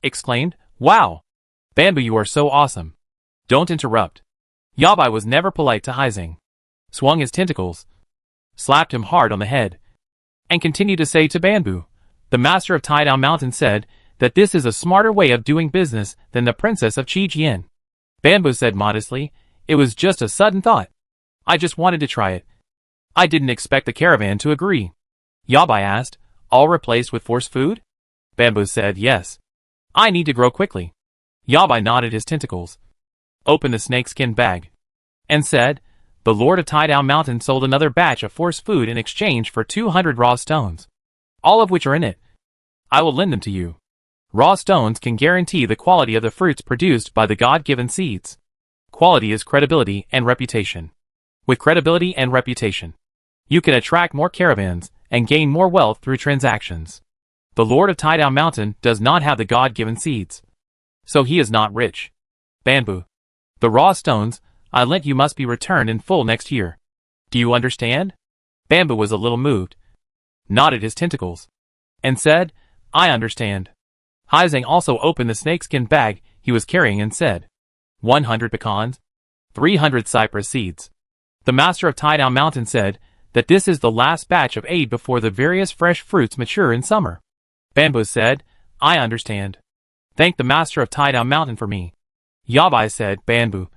Exclaimed, wow! Bamboo, you are so awesome. Don't interrupt. Yabai was never polite to Haizeng. Swung his tentacles, slapped him hard on the head, and continued to say to Bamboo, the master of Taidao Mountain said that this is a smarter way of doing business than the princess of Qijian. Bamboo said modestly, it was just a sudden thought. I just wanted to try it. I didn't expect the caravan to agree. Yabai asked, all replaced with force food? Bamboo said, yes. I need to grow quickly. Yabai nodded his tentacles, opened the snakeskin bag, and said, the Lord of Taidao Mountain sold another batch of force food in exchange for 200 raw stones, all of which are in it. I will lend them to you. Raw stones can guarantee the quality of the fruits produced by the God-given seeds. Quality is credibility and reputation. With credibility and reputation, you can attract more caravans and gain more wealth through transactions. The Lord of Taidao Mountain does not have the God-given seeds, so he is not rich. Bamboo. The raw stones I lent you must be returned in full next year. Do you understand? Bamboo was a little moved, nodded his tentacles, and said, I understand. Haizeng also opened the snakeskin bag he was carrying and said, 100 pecans, 300 cypress seeds. The master of Taidao Mountain said that this is the last batch of aid before the various fresh fruits mature in summer. Bamboo said, I understand. Thank the master of Taidao Mountain for me. Yabai said, Bamboo.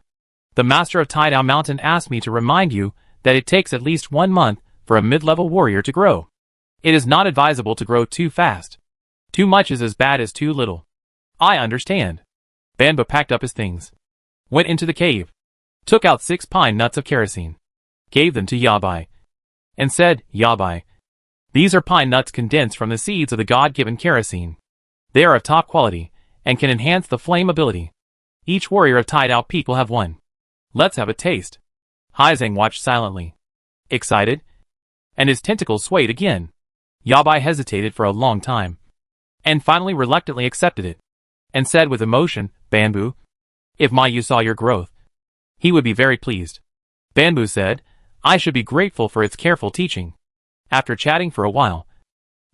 The master of Taidao Mountain asked me to remind you that it takes at least 1 month for a mid-level warrior to grow. It is not advisable to grow too fast. Too much is as bad as too little. I understand. Bamboo packed up his things, went into the cave, took out 6 pine nuts of kerosene, gave them to Yabai, and said, Yabai, these are pine nuts condensed from the seeds of the God-given kerosene. They are of top quality and can enhance the flame ability. Each warrior of Taidao Peak will have one. Let's have a taste. Haizeng watched silently, excited, and his tentacles swayed again. Yabai hesitated for a long time, and finally reluctantly accepted it, and said with emotion, Bamboo, if Mayu saw your growth, he would be very pleased. Bamboo said, I should be grateful for its careful teaching. After chatting for a while,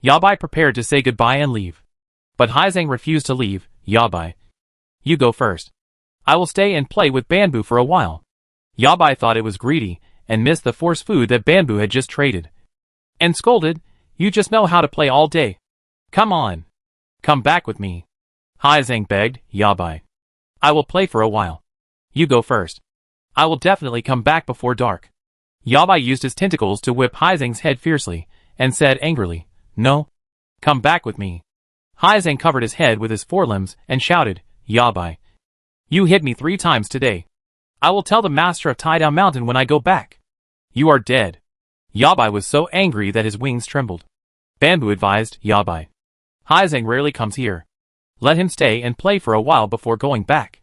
Yabai prepared to say goodbye and leave. But Haizeng refused to leave. Yabai, you go first. I will stay and play with Bamboo for a while. Yabai thought it was greedy and missed the force food that Bamboo had just traded, and scolded, you just know how to play all day. Come on. Come back with me. Haizeng begged, Yabai. I will play for a while. You go first. I will definitely come back before dark. Yabai used his tentacles to whip Haizeng's head fiercely, and said angrily, no. Come back with me. Haizeng covered his head with his forelimbs and shouted, Yabai, you hit me 3 times today. I will tell the master of Taidao Mountain when I go back. You are dead. Yabai was so angry that his wings trembled. Bamboo advised, Yabai, Haizeng rarely comes here. Let him stay and play for a while before going back.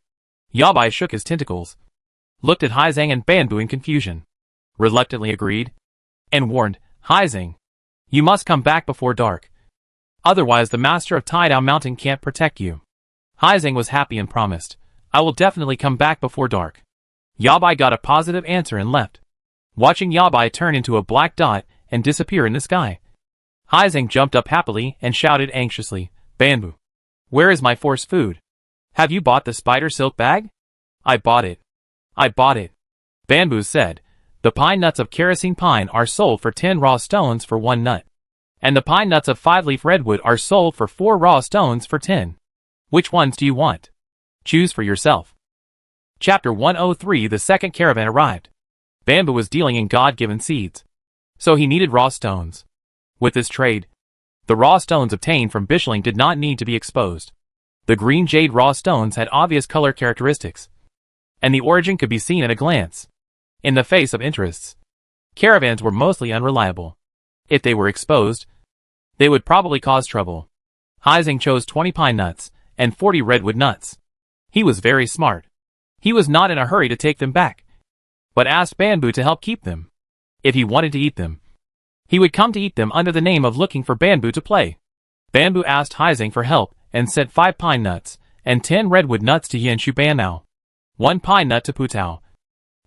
Yabai shook his tentacles, looked at Haizeng and Bamboo in confusion, reluctantly agreed, and warned, Haizeng, you must come back before dark. Otherwise the master of Taidao Mountain can't protect you. Haizeng was happy and promised, I will definitely come back before dark. Yabai got a positive answer and left, watching Yabai turn into a black dot and disappear in the sky. Haizeng jumped up happily and shouted anxiously, Bamboo, where is my force food? Have you bought the spider silk bag? I bought it. I bought it. Bamboo said, the pine nuts of kerosene pine are sold for 10 raw stones for 1 nut, and the pine nuts of 5-leaf redwood are sold for 4 raw stones for 10. Which ones do you want? Choose for yourself. Chapter 103. The second caravan arrived. Bamboo was dealing in God-given seeds, so he needed raw stones. With this trade, the raw stones obtained from Bishling did not need to be exposed. The green jade raw stones had obvious color characteristics, and the origin could be seen at a glance. In the face of interests, caravans were mostly unreliable. If they were exposed, they would probably cause trouble. Haizeng chose 20 pine nuts and 40 redwood nuts. He was very smart. He was not in a hurry to take them back, but asked Bamboo to help keep them. If he wanted to eat them, he would come to eat them under the name of looking for Bamboo to play. Bamboo asked Haizeng for help and sent 5 pine nuts and 10 redwood nuts to Yanshu Banao, 1 pine nut to Putao,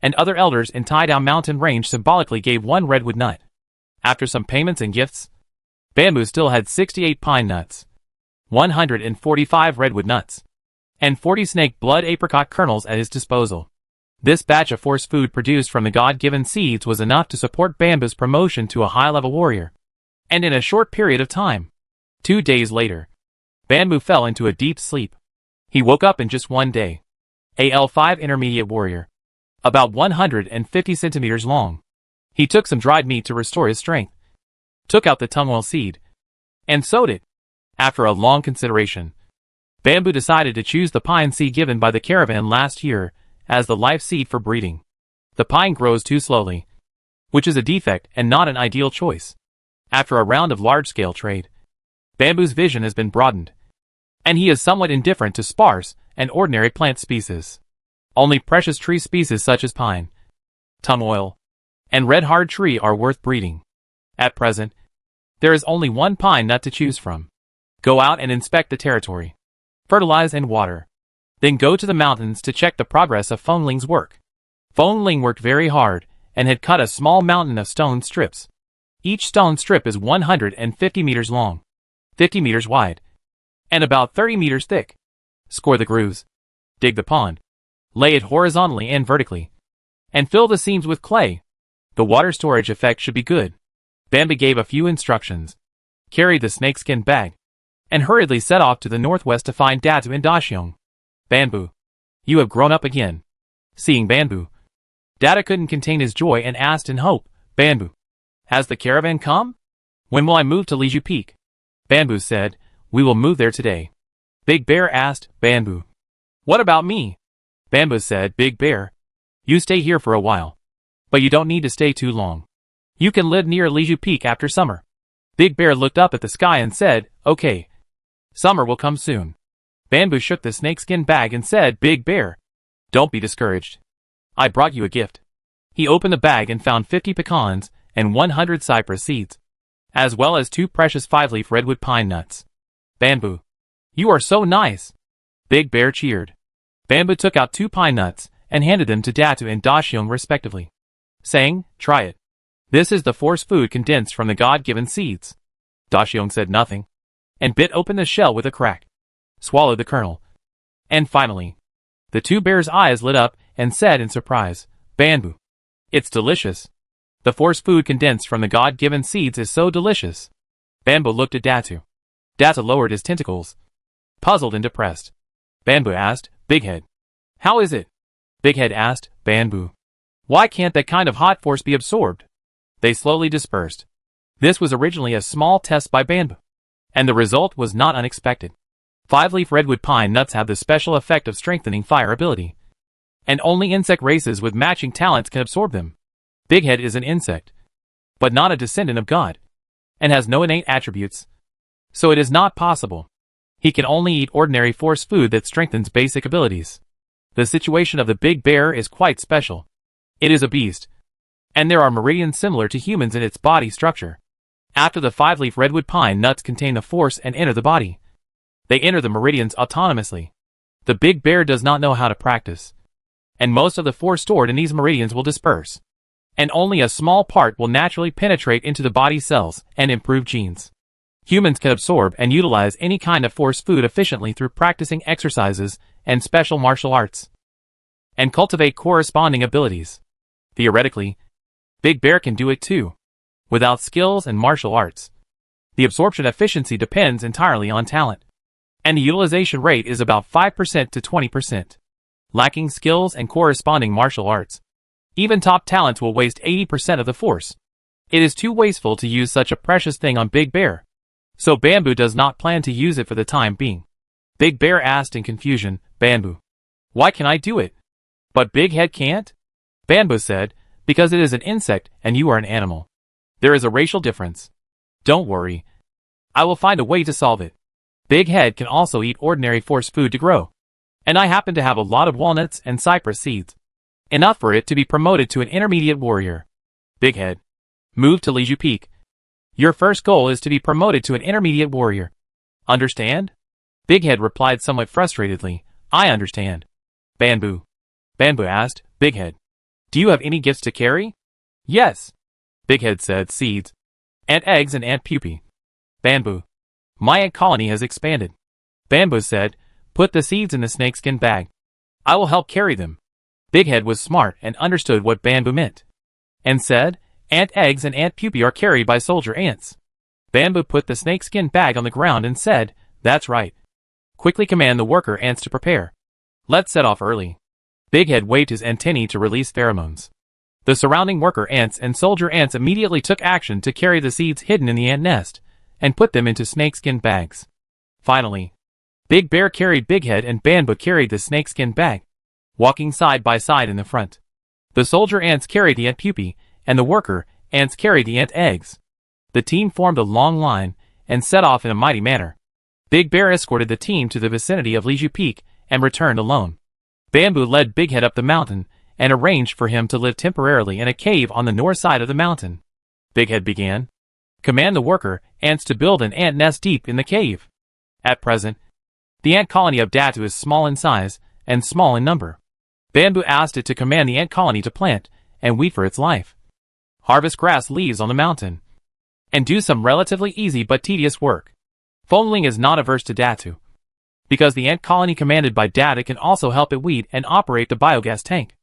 and other elders in Taidao Mountain Range symbolically gave 1 redwood nut. After some payments and gifts, Bamboo still had 68 pine nuts, 145 redwood nuts, and 40 snake blood apricot kernels at his disposal. This batch of force food produced from the God-given seeds was enough to support Bamboo's promotion to a high-level warrior. And in a short period of time, 2 days later, Bamboo fell into a deep sleep. He woke up in just one day. A L5 intermediate warrior, about 150 centimeters long. He took some dried meat to restore his strength, took out the tung-oil seed, and sowed it. After a long consideration, Bamboo decided to choose the pine seed given by the caravan last year as the life seed for breeding. The pine grows too slowly, which is a defect and not an ideal choice. After a round of large-scale trade, Bamboo's vision has been broadened, and he is somewhat indifferent to sparse and ordinary plant species. Only precious tree species such as pine, tung-oil, and red hard tree are worth breeding. At present, there is only one pine nut to choose from. Go out and inspect the territory, fertilize and water. Then go to the mountains to check the progress of Phone Ling's work. Phone Ling worked very hard and had cut a small mountain of stone strips. Each stone strip is 150 meters long, 50 meters wide, and about 30 meters thick. Score the grooves, dig the pond, lay it horizontally and vertically, and fill the seams with clay. The water storage effect should be good. Bamboo gave a few instructions, carried the snakeskin bag, and hurriedly set off to the northwest to find Datu and Dashyong. Bamboo, you have grown up again. Seeing Bamboo, Data couldn't contain his joy and asked in hope, Bamboo, has the caravan come? When will I move to Liju Peak? Bamboo said, we will move there today. Big Bear asked, Bamboo, what about me? Bamboo said, Big Bear, you stay here for a while, but you don't need to stay too long. You can live near Liju Peak after summer. Big Bear looked up at the sky and said, okay, summer will come soon. Bamboo shook the snakeskin bag and said, Big Bear, don't be discouraged. I brought you a gift. He opened the bag and found 50 pecans and 100 cypress seeds, as well as 2 precious 5-leaf redwood pine nuts. Bamboo, you are so nice. Big Bear cheered. Bamboo took out 2 pine nuts and handed them to Datu and Dashyong respectively, saying, try it. This is the force food condensed from the God-given seeds. Dashyong said nothing, and bit open the shell with a crack, swallowed the kernel, and finally, the 2 bears' eyes lit up and said in surprise, Bamboo, it's delicious. The force food condensed from the God-given seeds is so delicious. Bamboo looked at Datu. Datu lowered his tentacles, puzzled and depressed. Bamboo asked, Bighead, how is it? Bighead asked, Bamboo, why can't that kind of hot force be absorbed? They slowly dispersed. This was originally a small test by Bamboo, and the result was not unexpected. 5-leaf redwood pine nuts have the special effect of strengthening fire ability, and only insect races with matching talents can absorb them. Bighead is an insect, but not a descendant of God, and has no innate attributes, so it is not possible. He can only eat ordinary force food that strengthens basic abilities. The situation of the big bear is quite special. It is a beast, and there are meridians similar to humans in its body structure. After the 5-leaf redwood pine nuts contain the force and enter the body, they enter the meridians autonomously. The big bear does not know how to practice, and most of the force stored in these meridians will disperse, and only a small part will naturally penetrate into the body cells and improve genes. Humans can absorb and utilize any kind of force food efficiently through practicing exercises and special martial arts, and cultivate corresponding abilities. Theoretically, Big Bear can do it too, without skills and martial arts. The absorption efficiency depends entirely on talent, and the utilization rate is about 5% to 20%. Lacking skills and corresponding martial arts, even top talents will waste 80% of the force. It is too wasteful to use such a precious thing on Big Bear, so Bamboo does not plan to use it for the time being. Big Bear asked in confusion, Bamboo, why can I do it, but Big Head can't? Bamboo said, because it is an insect and you are an animal. There is a racial difference. Don't worry, I will find a way to solve it. Big Head can also eat ordinary force food to grow, and I happen to have a lot of walnuts and cypress seeds, enough for it to be promoted to an intermediate warrior. Big Head, move to Liju Peak. Your first goal is to be promoted to an intermediate warrior. Understand? Big Head replied somewhat frustratedly, I understand. Bamboo asked, Big Head, do you have any gifts to carry? Yes. Big Head said, seeds. Ant eggs and ant pupae. Bamboo. My ant colony has expanded. Bamboo said, put the seeds in the snakeskin bag. I will help carry them. Big Head was smart and understood what Bamboo meant. And said, ant eggs and ant pupae are carried by soldier ants. Bamboo put the snakeskin bag on the ground and said, that's right. Quickly command the worker ants to prepare. Let's set off early. Big Head waved his antennae to release pheromones. The surrounding worker ants and soldier ants immediately took action to carry the seeds hidden in the ant nest and put them into snakeskin bags. Finally, Big Bear carried Big Head and Bamboo carried the snakeskin bag, walking side by side in the front. The soldier ants carried the ant pupae, and the worker ants carried the ant eggs. The team formed a long line and set off in a mighty manner. Big Bear escorted the team to the vicinity of Liju Peak and returned alone. Bamboo led Big Head up the mountain and arranged for him to live temporarily in a cave on the north side of the mountain. Big Head began. Command the worker ants to build an ant nest deep in the cave. At present, the ant colony of Datu is small in size and small in number. Bamboo asked it to command the ant colony to plant and weed for its life, harvest grass leaves on the mountain, and do some relatively easy but tedious work. Foamling is not averse to Datu, because the ant colony commanded by Datu can also help it weed and operate the biogas tank,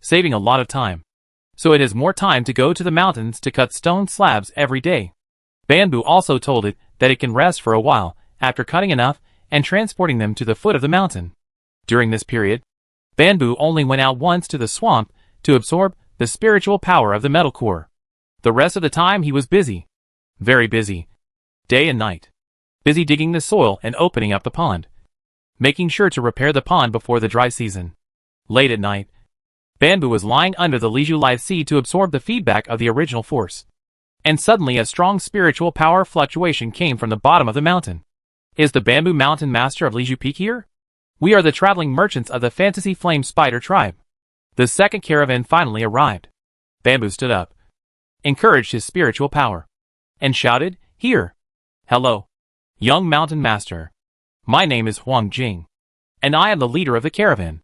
saving a lot of time. So it has more time to go to the mountains to cut stone slabs every day. Bamboo also told it that it can rest for a while after cutting enough and transporting them to the foot of the mountain. During this period, Bamboo only went out once to the swamp to absorb the spiritual power of the metal core. The rest of the time he was busy. Very busy. Day and night. Busy digging the soil and opening up the pond. Making sure to repair the pond before the dry season. Late at night, Bamboo was lying under the Liju Live Seed to absorb the feedback of the original force. And suddenly a strong spiritual power fluctuation came from the bottom of the mountain. Is the Bamboo Mountain Master of Liju Peak here? We are the traveling merchants of the Fantasy Flame Spider tribe. The second caravan finally arrived. Bamboo stood up, encouraged his spiritual power, and shouted, here. Hello, young mountain master. My name is Huang Jing, and I am the leader of the caravan.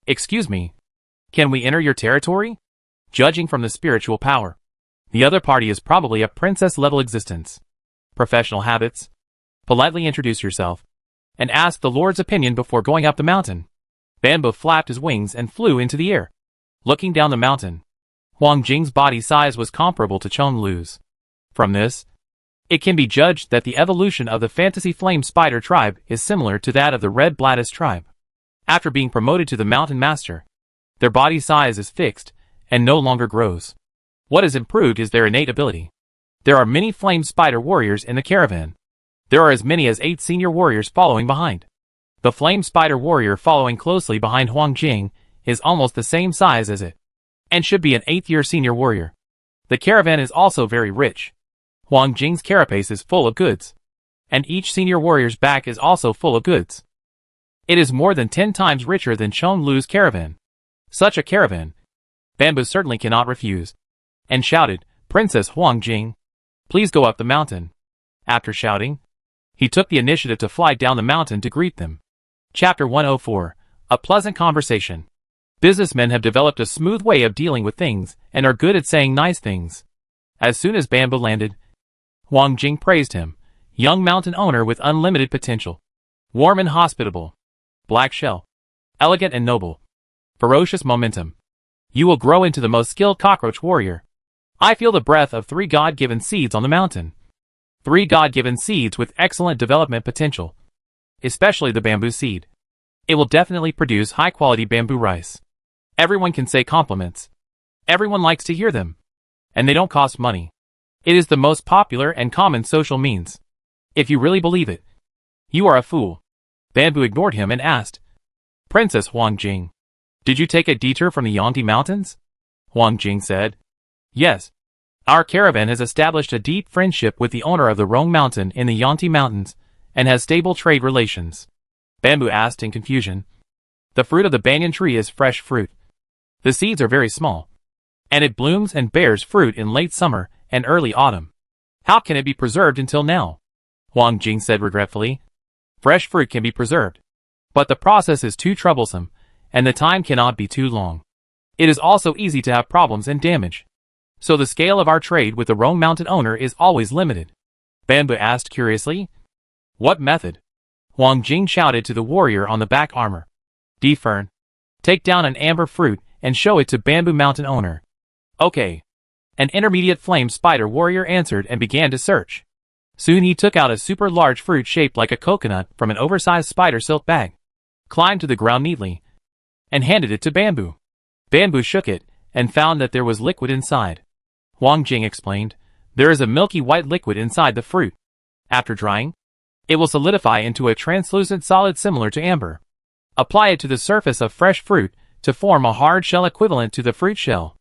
Excuse me, can we enter your territory? Judging from the spiritual power, the other party is probably a princess-level existence. Professional habits. Politely introduce yourself, and ask the Lord's opinion before going up the mountain. Bamboo flapped his wings and flew into the air. Looking down the mountain, Huang Jing's body size was comparable to Chong Lu's. From this, it can be judged that the evolution of the Fantasy Flame Spider tribe is similar to that of the Red Bladis tribe. After being promoted to the Mountain Master, their body size is fixed and no longer grows. What is improved is their innate ability. There are many Flame Spider warriors in the caravan. There are as many as 8 senior warriors following behind. The Flame Spider warrior following closely behind Huang Jing is almost the same size as it, and should be an 8th-year senior warrior. The caravan is also very rich. Huang Jing's carapace is full of goods, and each senior warrior's back is also full of goods. It is more than 10 times richer than Chong Lu's caravan. Such a caravan, Bamboo certainly cannot refuse, and shouted, Princess Huang Jing, please go up the mountain. After shouting, he took the initiative to fly down the mountain to greet them. Chapter 104. A pleasant conversation. Businessmen have developed a smooth way of dealing with things and are good at saying nice things. As soon as Bamboo landed, Huang Jing praised him, young mountain owner with unlimited potential. Warm and hospitable. Black shell. Elegant and noble. Ferocious momentum. You will grow into the most skilled cockroach warrior. I feel the breath of 3 God-given seeds on the mountain. 3 God-given seeds with excellent development potential. Especially the bamboo seed. It will definitely produce high-quality bamboo rice. Everyone can say compliments. Everyone likes to hear them. And they don't cost money. It is the most popular and common social means. If you really believe it, you are a fool. Bamboo ignored him and asked, Princess Huang Jing, did you take a detour from the Yangti Mountains? Huang Jing said, yes. Our caravan has established a deep friendship with the owner of the Rong Mountain in the Yangti Mountains and has stable trade relations. Bamboo asked in confusion. The fruit of the banyan tree is fresh fruit. The seeds are very small, and it blooms and bears fruit in late summer and early autumn. How can it be preserved until now? Huang Jing said regretfully. Fresh fruit can be preserved, but the process is too troublesome, and the time cannot be too long. It is also easy to have problems and damage. So the scale of our trade with the Rome Mountain owner is always limited? Bamboo asked curiously. What method? Wang Jing shouted to the warrior on the back armor. Fern. Take down an amber fruit and show it to Bamboo Mountain owner. Okay. An intermediate flame spider warrior answered and began to search. Soon he took out a super large fruit shaped like a coconut from an oversized spider silk bag, climbed to the ground neatly, and handed it to Bamboo. Bamboo shook it and found that there was liquid inside. Wang Jing explained, there is a milky white liquid inside the fruit. After drying, it will solidify into a translucent solid similar to amber. Apply it to the surface of fresh fruit to form a hard shell equivalent to the fruit shell.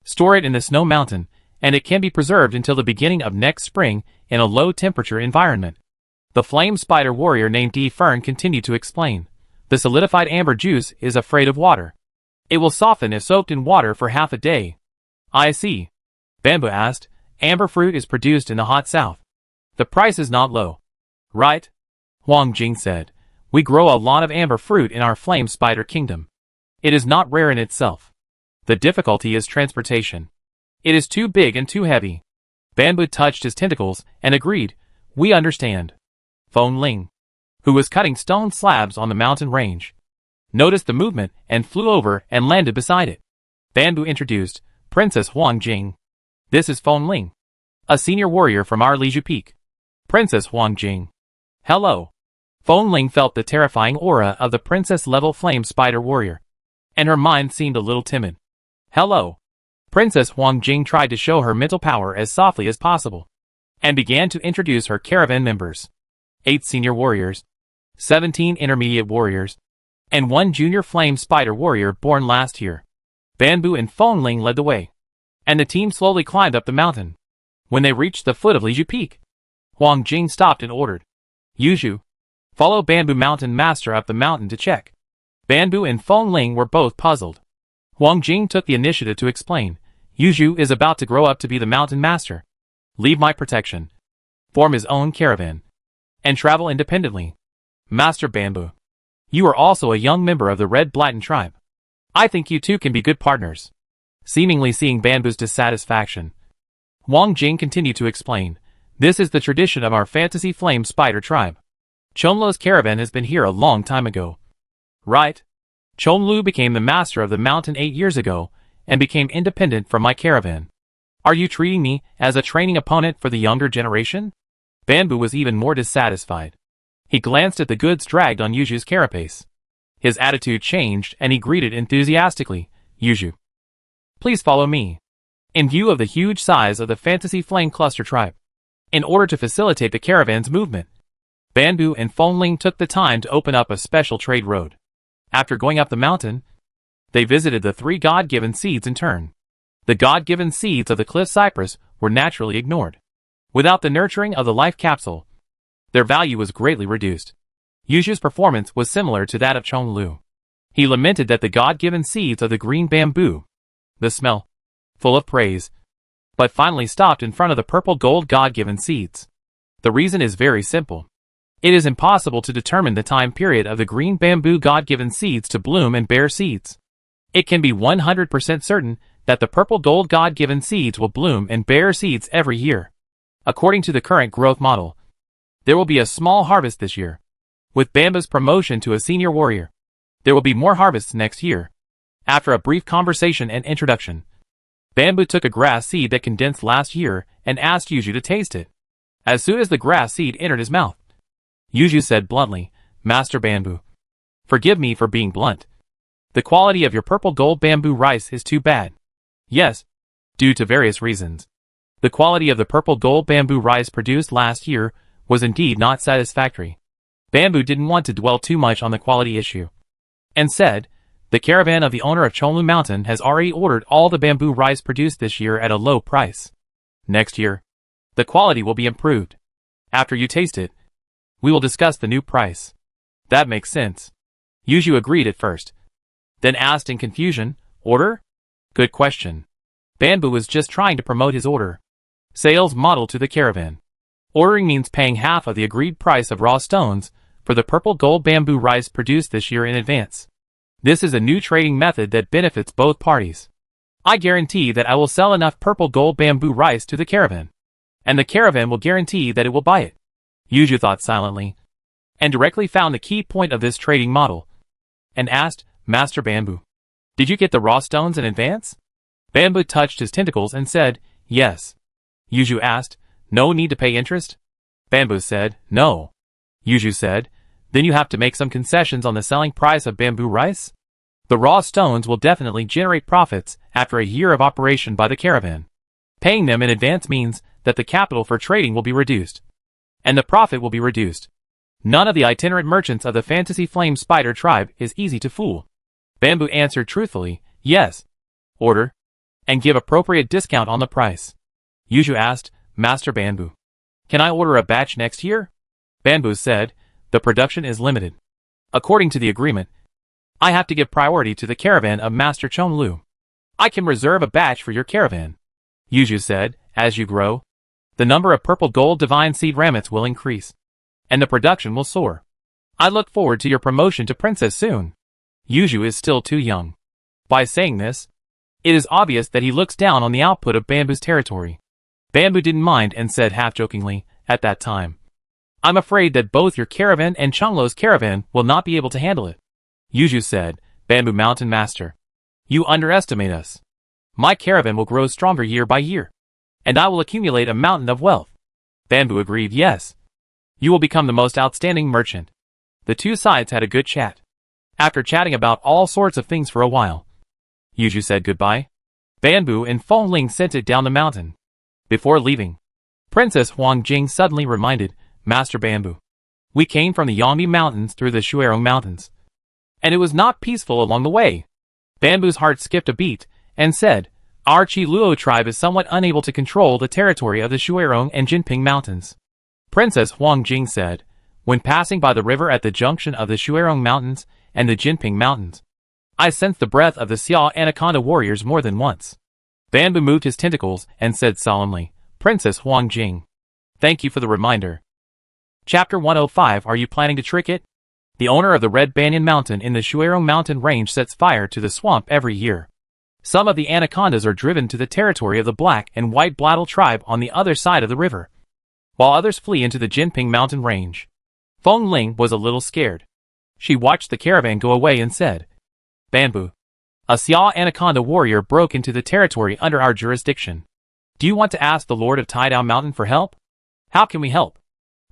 Store it in the snow mountain, and it can be preserved until the beginning of next spring in a low-temperature environment. The flame spider warrior named Fern continued to explain. The solidified amber juice is afraid of water. It will soften if soaked in water for half a day. I see. Bamboo asked. Amber fruit is produced in the hot south. The price is not low. Right? Wang Jing said. We grow a lot of amber fruit in our flame spider kingdom. It is not rare in itself. The difficulty is transportation. It is too big and too heavy. Bamboo touched his tentacles and agreed. We understand. Feng Ling, who was cutting stone slabs on the mountain range, noticed the movement and flew over and landed beside it. Bamboo introduced Princess Wang Jing. This is Feng Ling, a senior warrior from our Liju Peak. Princess Wang Jing. Hello. Feng Ling felt the terrifying aura of the princess-level flame spider warrior, and her mind seemed a little timid. Hello. Princess Wang Jing tried to show her mental power as softly as possible, and began to introduce her caravan members. 8 senior warriors, 17 intermediate warriors, and 1 junior flame spider warrior born last year. Bamboo and Feng Ling led the way, and the team slowly climbed up the mountain. When they reached the foot of Liju Peak, Wang Jing stopped and ordered, Yuzhu, follow Bamboo Mountain Master up the mountain to check. Bamboo and Feng Ling were both puzzled. Wang Jing took the initiative to explain, Yuzhu is about to grow up to be the mountain master, leave my protection, form his own caravan, and travel independently. Master Bamboo, you are also a young member of the Red Blatten tribe. I think you two can be good partners. Seemingly seeing Bamboo's dissatisfaction, Wang Jing continued to explain, this is the tradition of our fantasy flame spider tribe. Chonlu's caravan has been here a long time ago. Right? Chonlu became the master of the mountain 8 years ago, and became independent from my caravan. Are you treating me as a training opponent for the younger generation? Bamboo was even more dissatisfied. He glanced at the goods dragged on Yuzhu's carapace. His attitude changed and he greeted enthusiastically, Yuzhu, please follow me. In view of the huge size of the Fantasy Flame Cluster tribe, in order to facilitate the caravan's movement, Bamboo and Feng Ling took the time to open up a special trade road. After going up the mountain, they visited the 3 God-given seeds in turn. The God-given seeds of the cliff cypress were naturally ignored. Without the nurturing of the life capsule, their value was greatly reduced. Yuzhu's performance was similar to that of Chonlu. He lamented that the God-given seeds of the green bamboo, the smell, full of praise, but finally stopped in front of the purple gold God-given seeds. The reason is very simple. It is impossible to determine the time period of the green bamboo God-given seeds to bloom and bear seeds. It can be 100% certain that the purple gold God-given seeds will bloom and bear seeds every year. According to the current growth model, there will be a small harvest this year. With Bamboo's promotion to a senior warrior, there will be more harvests next year. After a brief conversation and introduction, Bamboo took a grass seed that condensed last year and asked Yuzhu to taste it. As soon as the grass seed entered his mouth, Yuzhu said bluntly, Master Bamboo, forgive me for being blunt. The quality of your purple gold bamboo rice is too bad. Yes, due to various reasons. The quality of the purple gold bamboo rice produced last year was indeed not satisfactory. Bamboo didn't want to dwell too much on the quality issue, and said, the caravan of the owner of Chonlu Mountain has already ordered all the bamboo rice produced this year at a low price. Next year, the quality will be improved. After you taste it, we will discuss the new price. That makes sense. Yuzhu agreed at first, then asked in confusion, order? Good question. Bamboo was just trying to promote his order. Sales model to the caravan. Ordering means paying half of the agreed price of raw stones for the purple gold bamboo rice produced this year in advance. This is a new trading method that benefits both parties. I guarantee that I will sell enough purple gold bamboo rice to the caravan. And the caravan will guarantee that it will buy it. Yuju thought silently, and directly found the key point of this trading model, and asked, Master Bamboo, did you get the raw stones in advance? Bamboo touched his tentacles and said, yes. Yuju asked, no need to pay interest? Bamboo said, no. Yuju said, then you have to make some concessions on the selling price of bamboo rice? The raw stones will definitely generate profits after a year of operation by the caravan. Paying them in advance means that the capital for trading will be reduced, and the profit will be reduced. None of the itinerant merchants of the Fantasy Flame Spider tribe is easy to fool. Bamboo answered truthfully, yes. Order, and give appropriate discount on the price. Yuju asked, Master Bamboo, can I order a batch next year? Bamboo said, the production is limited. According to the agreement, I have to give priority to the caravan of Master Chonlu. I can reserve a batch for your caravan. Yuju said, as you grow, the number of purple gold divine seed ramets will increase, and the production will soar. I look forward to your promotion to princess soon. Yuju is still too young. By saying this, it is obvious that he looks down on the output of Bamboo's territory. Bamboo didn't mind and said half-jokingly, at that time, I'm afraid that both your caravan and Changlo's caravan will not be able to handle it. Yuju said, Bamboo Mountain Master, you underestimate us. My caravan will grow stronger year by year, and I will accumulate a mountain of wealth. Bamboo agreed, yes. You will become the most outstanding merchant. The two sides had a good chat. After chatting about all sorts of things for a while, Yuju said goodbye. Bamboo and Feng Ling sent it down the mountain. Before leaving, Princess Huang Jing suddenly reminded Master Bamboo, we came from the Yangmi Mountains through the Shuerong Mountains, and it was not peaceful along the way. Bamboo's heart skipped a beat and said, our Chi Luo tribe is somewhat unable to control the territory of the Shuerong and Jinping Mountains. Princess Huang Jing said, when passing by the river at the junction of the Shuerong Mountains and the Jinping Mountains, I sensed the breath of the Xia Anaconda warriors more than once. Bamboo moved his tentacles and said solemnly, Princess Huang Jing, thank you for the reminder. Chapter 105. Are you planning to trick it? The owner of the Red Banyan Mountain in the Shuerong Mountain range sets fire to the swamp every year. Some of the anacondas are driven to the territory of the Black and White Blattle tribe on the other side of the river, while others flee into the Jinping Mountain range. Feng Ling was a little scared. She watched the caravan go away and said, Bamboo, a Xia Anaconda warrior broke into the territory under our jurisdiction. Do you want to ask the Lord of Tidao Mountain for help? How can we help?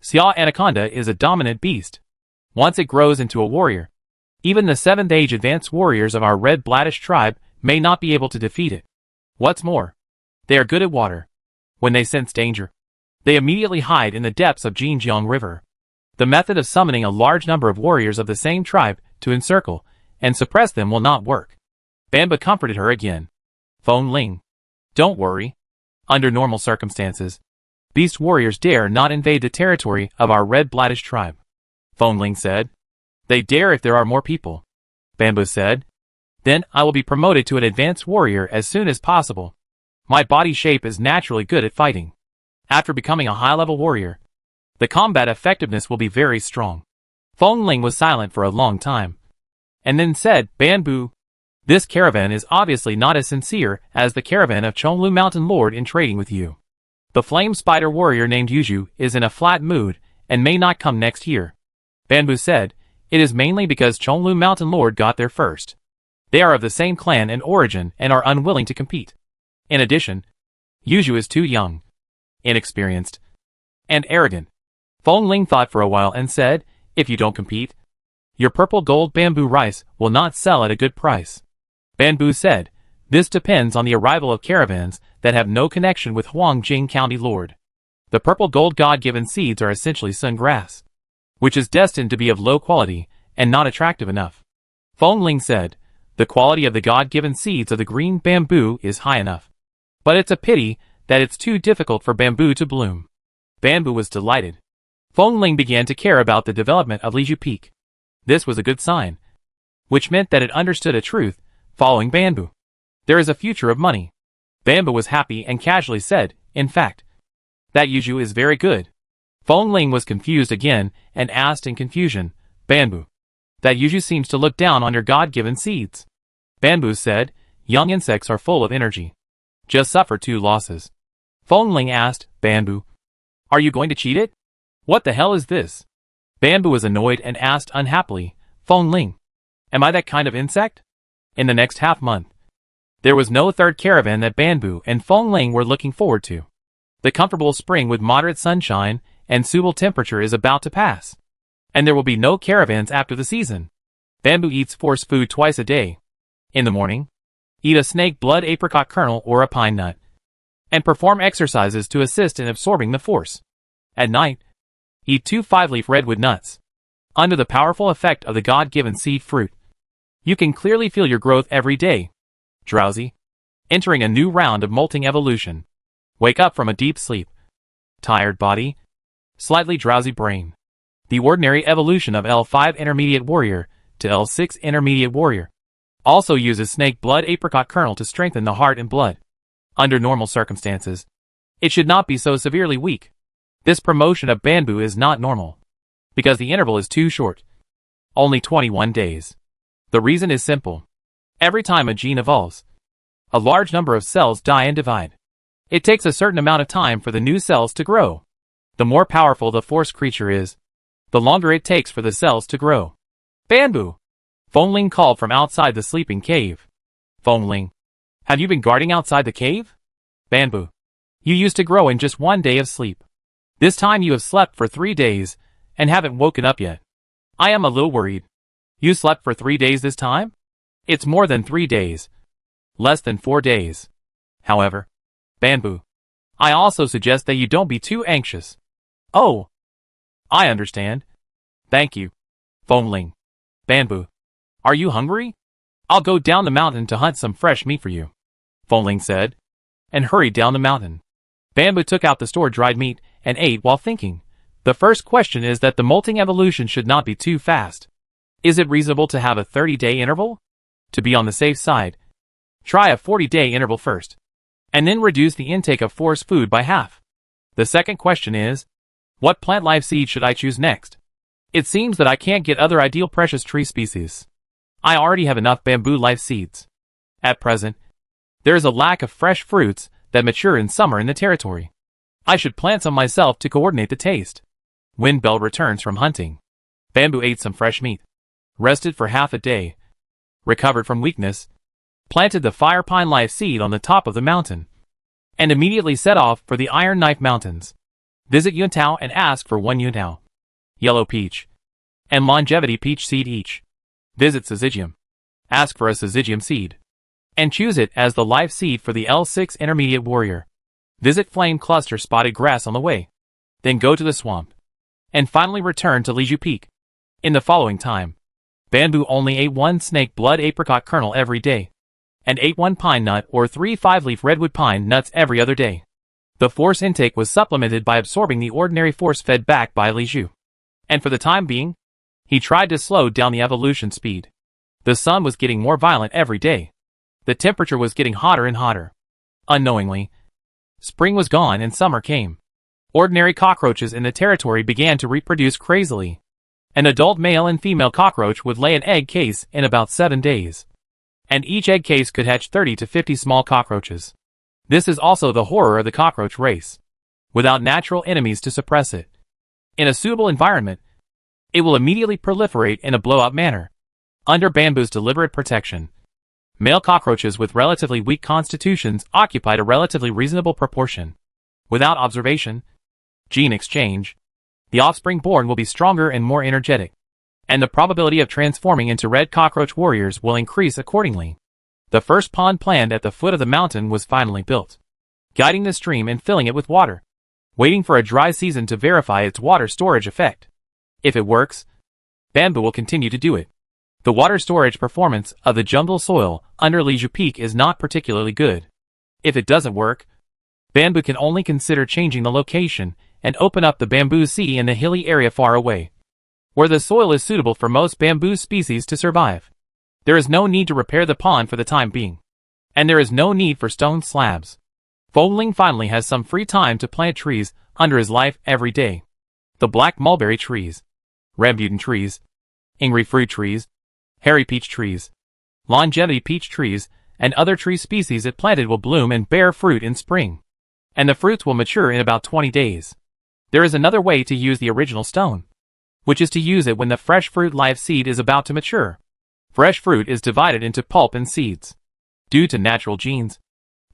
Xia Anaconda is a dominant beast. Once it grows into a warrior, even the 7th Age advanced warriors of our Red Bladdish tribe may not be able to defeat it. What's more, they are good at water. When they sense danger, they immediately hide in the depths of Jinjiang River. The method of summoning a large number of warriors of the same tribe to encircle and suppress them will not work. Bamboo comforted her again. Feng Ling, don't worry. Under normal circumstances, beast warriors dare not invade the territory of our Red Bladdish tribe. Feng Ling said, they dare if there are more people. Bamboo said, then I will be promoted to an advanced warrior as soon as possible. My body shape is naturally good at fighting. After becoming a high-level warrior, the combat effectiveness will be very strong. Feng Ling was silent for a long time, and then said, Bamboo, this caravan is obviously not as sincere as the caravan of Chonlu Mountain Lord in trading with you. The flame spider warrior named Yuju is in a flat mood and may not come next year. Bamboo said, it is mainly because Chonlu Mountain Lord got there first. They are of the same clan and origin and are unwilling to compete. In addition, Yuju is too young, inexperienced, and arrogant. Feng Ling thought for a while and said, if you don't compete, your purple gold bamboo rice will not sell at a good price. Bamboo said, this depends on the arrival of caravans that have no connection with Huangjing County Lord. The purple gold God-given seeds are essentially sun grass, which is destined to be of low quality and not attractive enough. Feng Ling said, the quality of the God-given seeds of the green bamboo is high enough, but it's a pity that it's too difficult for bamboo to bloom. Bamboo was delighted. Feng Ling began to care about the development of Liju Peak. This was a good sign, which meant that it understood a truth following Bamboo. There is a future of money. Bamboo was happy and casually said, in fact, that Yuju is very good. Feng Ling was confused again and asked in confusion, Bamboo, that Yuju seems to look down on your God-given seeds. Bamboo said, Young insects are full of energy. Just suffer 2 losses. Fengling asked, Bamboo, are you going to cheat it? What the hell is this? Bamboo was annoyed and asked unhappily, Fengling, am I that kind of insect? In the next half-month, there was no third caravan that Bamboo and Fengling were looking forward to. The comfortable spring with moderate sunshine and suitable temperature is about to pass, and there will be no caravans after the season. Bamboo eats force food twice a day. In the morning, eat a snake blood apricot kernel or a pine nut, and perform exercises to assist in absorbing the force. At night, eat 2 5-leaf redwood nuts. Under the powerful effect of the God-given seed fruit, you can clearly feel your growth every day. Drowsy, entering a new round of molting evolution. Wake up from a deep sleep. Tired body, slightly drowsy brain. The ordinary evolution of L5 Intermediate Warrior to L6 Intermediate Warrior also uses snake blood apricot kernel to strengthen the heart and blood. Under normal circumstances, it should not be so severely weak. This promotion of Bamboo is not normal, because the interval is too short. Only 21 days. The reason is simple. Every time a gene evolves, a large number of cells die and divide. It takes a certain amount of time for the new cells to grow. The more powerful the force creature is, the longer it takes for the cells to grow. Bamboo! Fengling called from outside the sleeping cave. Fengling, have you been guarding outside the cave? Bamboo, you used to grow in just 1 day of sleep. This time you have slept for 3 days, and haven't woken up yet. I am a little worried. You slept for 3 days this time? It's more than 3 days. Less than 4 days. However, Bamboo, I also suggest that you don't be too anxious. Oh, I understand. Thank you. Fengling. Bamboo, are you hungry? I'll go down the mountain to hunt some fresh meat for you, Fengling said, and hurried down the mountain. Bamboo took out the stored dried meat and ate while thinking. The first question is that the molting evolution should not be too fast. Is it reasonable to have a 30-day interval? To be on the safe side, try a 40-day interval first, and then reduce the intake of force food by half. The second question is, what plant life seed should I choose next? It seems that I can't get other ideal precious tree species. I already have enough bamboo life seeds. At present, there is a lack of fresh fruits that mature in summer in the territory. I should plant some myself to coordinate the taste. Windbell returns from hunting. Bamboo ate some fresh meat, rested for half a day, recovered from weakness, planted the fire pine life seed on the top of the mountain, and immediately set off for the Iron Knife Mountains. Visit Yuntao and ask for 1 Yuntao, yellow peach, and longevity peach seed each. Visit Syzygium. Ask for a Syzygium seed, and choose it as the life seed for the L6 Intermediate Warrior. Visit Flame Cluster Spotted Grass on the way. Then go to the swamp, and finally return to Liju Peak. In the following time, Bamboo only ate 1 snake blood apricot kernel every day, and ate 1 pine nut or 3 5-leaf redwood pine nuts every other day. The force intake was supplemented by absorbing the ordinary force fed back by Liju. And for the time being, he tried to slow down the evolution speed. The sun was getting more violent every day. The temperature was getting hotter and hotter. Unknowingly, spring was gone and summer came. Ordinary cockroaches in the territory began to reproduce crazily. An adult male and female cockroach would lay an egg case in about 7 days, and each egg case could hatch 30 to 50 small cockroaches. This is also the horror of the cockroach race. Without natural enemies to suppress it, in a suitable environment, it will immediately proliferate in a blow-up manner. Under Bamboo's deliberate protection, male cockroaches with relatively weak constitutions occupied a relatively reasonable proportion. Without observation, gene exchange, the offspring born will be stronger and more energetic, and the probability of transforming into red cockroach warriors will increase accordingly. The first pond planned at the foot of the mountain was finally built, guiding the stream and filling it with water, waiting for a dry season to verify its water storage effect. If it works, Bamboo will continue to do it. The water storage performance of the jungle soil under Liju Peak is not particularly good. If it doesn't work, Bamboo can only consider changing the location and open up the bamboo sea in the hilly area far away, where the soil is suitable for most bamboo species to survive. There is no need to repair the pond for the time being, and there is no need for stone slabs. Fengling finally has some free time to plant trees under his life every day. The black mulberry trees, rambutan trees, ingri fruit trees, hairy peach trees, longevity peach trees, and other tree species it planted will bloom and bear fruit in spring. And the fruits will mature in about 20 days. There is another way to use the original stone, which is to use it when the fresh fruit live seed is about to mature. Fresh fruit is divided into pulp and seeds. Due to natural genes,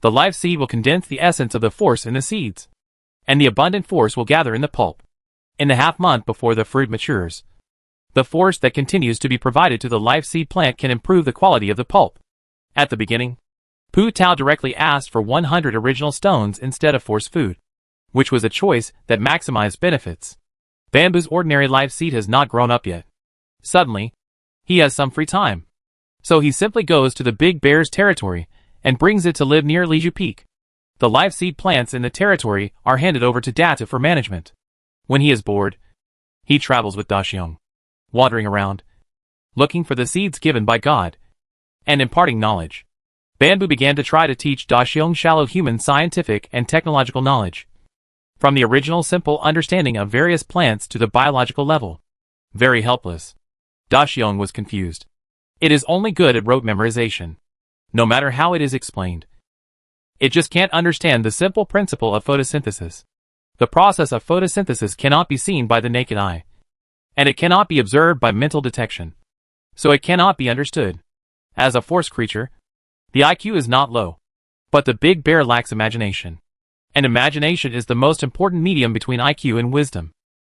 the live seed will condense the essence of the force in the seeds, and the abundant force will gather in the pulp. In the half month before the fruit matures, the force that continues to be provided to the live seed plant can improve the quality of the pulp. At the beginning, Pu Tao directly asked for 100 original stones instead of force food, which was a choice that maximized benefits. Bamboo's ordinary live seed has not grown up yet. Suddenly, he has some free time. So he simply goes to the big bear's territory and brings it to live near Liju Peak. The live seed plants in the territory are handed over to Datu for management. When he is bored, he travels with Daxiong, wandering around, looking for the seeds given by God, and imparting knowledge. Bamboo began to try to teach Daxiong shallow human scientific and technological knowledge, from the original simple understanding of various plants to the biological level. Very helpless, Daxiong was confused. It is only good at rote memorization, no matter how it is explained. It just can't understand the simple principle of photosynthesis. The process of photosynthesis cannot be seen by the naked eye, and it cannot be observed by mental detection, so it cannot be understood. As a force creature, the IQ is not low, but the big bear lacks imagination. And imagination is the most important medium between IQ and wisdom.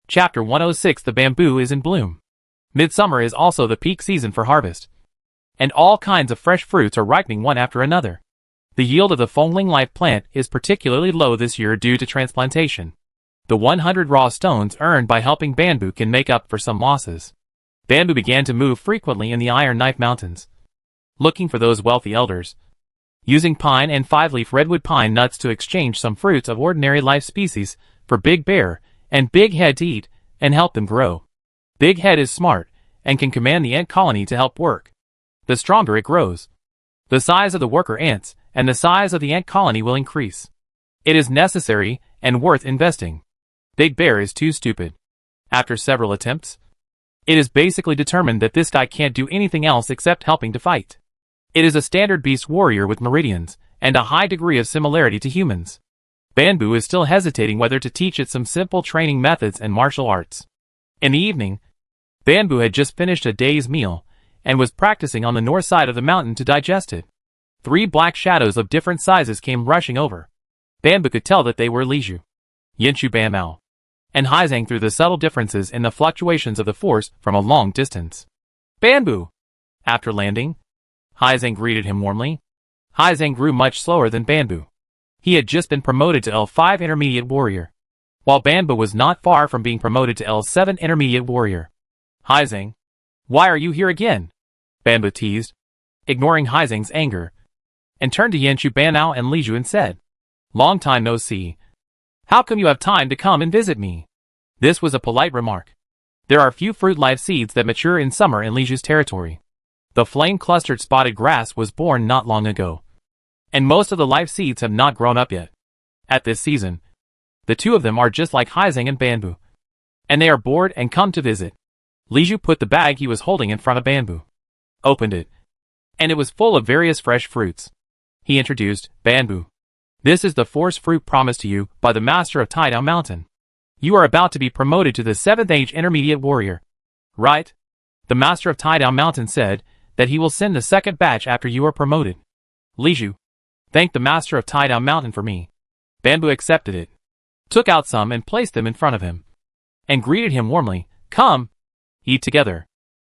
Chapter 106. The bamboo is in bloom. Midsummer is also the peak season for harvest, and all kinds of fresh fruits are ripening one after another. The yield of the Fongling live plant is particularly low this year due to transplantation. The 100 raw stones earned by helping bamboo can make up for some losses. Bamboo began to move frequently in the Iron Knife Mountains, looking for those wealthy elders, using pine and five-leaf redwood pine nuts to exchange some fruits of ordinary life species for Big Bear and Big Head to eat and help them grow. Big Head is smart and can command the ant colony to help work. The stronger it grows, the size of the worker ants and the size of the ant colony will increase. It is necessary and worth investing. Big Bear is too stupid. After several attempts, it is basically determined that this guy can't do anything else except helping to fight. It is a standard beast warrior with meridians and a high degree of similarity to humans. Bamboo is still hesitating whether to teach it some simple training methods and martial arts. In the evening, Bamboo had just finished a day's meal and was practicing on the north side of the mountain to digest it. 3 black shadows of different sizes came rushing over. Bamboo could tell that they were Liju, Yinshu Bamao, and Haizang through the subtle differences in the fluctuations of the force from a long distance. Bamboo! After landing, Haizang greeted him warmly. Haizang grew much slower than Bamboo. He had just been promoted to L5 Intermediate Warrior, while Bamboo was not far from being promoted to L7 Intermediate Warrior. Haizang, why are you here again? Bamboo teased, ignoring Haizang's anger, and turned to Yinshu Banao and Liju and said, "Long time no see. How come you have time to come and visit me?" This was a polite remark. There are few fruit live seeds that mature in summer in Liju's territory. The flame-clustered spotted grass was born not long ago, and most of the live seeds have not grown up yet. At this season, the two of them are just like Haizang and Bamboo, and they are bored and come to visit. Liju put the bag he was holding in front of Bamboo, opened it, and it was full of various fresh fruits. He introduced, "Bamboo, this is the force fruit promised to you by the master of Taidao Mountain. You are about to be promoted to the 7th Age Intermediate Warrior, right?" The master of Taidao Mountain said that he will send the second batch after you are promoted. Liju, thank the master of Taidao Mountain for me. Bamboo accepted it, took out some and placed them in front of him, and greeted him warmly. "Come, eat together."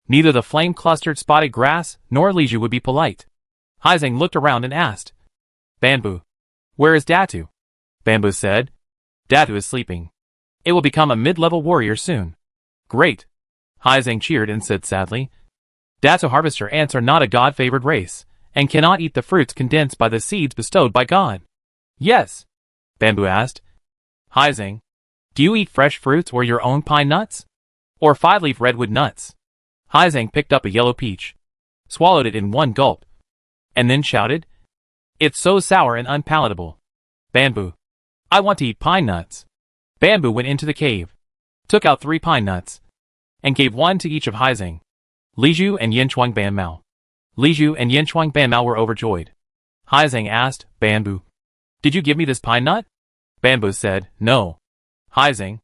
Neither the flame-clustered spotted grass nor Liju would be polite. Haizang looked around and asked, "Bamboo, where is Datu?" Bamboo said, "Datu is sleeping. It will become a mid-level warrior soon." "Great." Haizang cheered and said sadly, "Datu harvester ants are not a God-favored race, and cannot eat the fruits condensed by the seeds bestowed by God." "Yes?" Bamboo asked. "Haizang, do you eat fresh fruits or your own pine nuts? Or 5-leaf redwood nuts?" Haizang picked up a yellow peach, swallowed it in one gulp, and then shouted, "It's so sour and unpalatable. Bamboo, I want to eat pine nuts." Bamboo went into the cave, took out 3 pine nuts, and gave one to each of Haizang, Liju and Yinshuang Banmao. Liju and Yinshuang Banmao were overjoyed. Haizang asked, Bamboo. Did you give me this pine nut? Bamboo said, no. Haizang,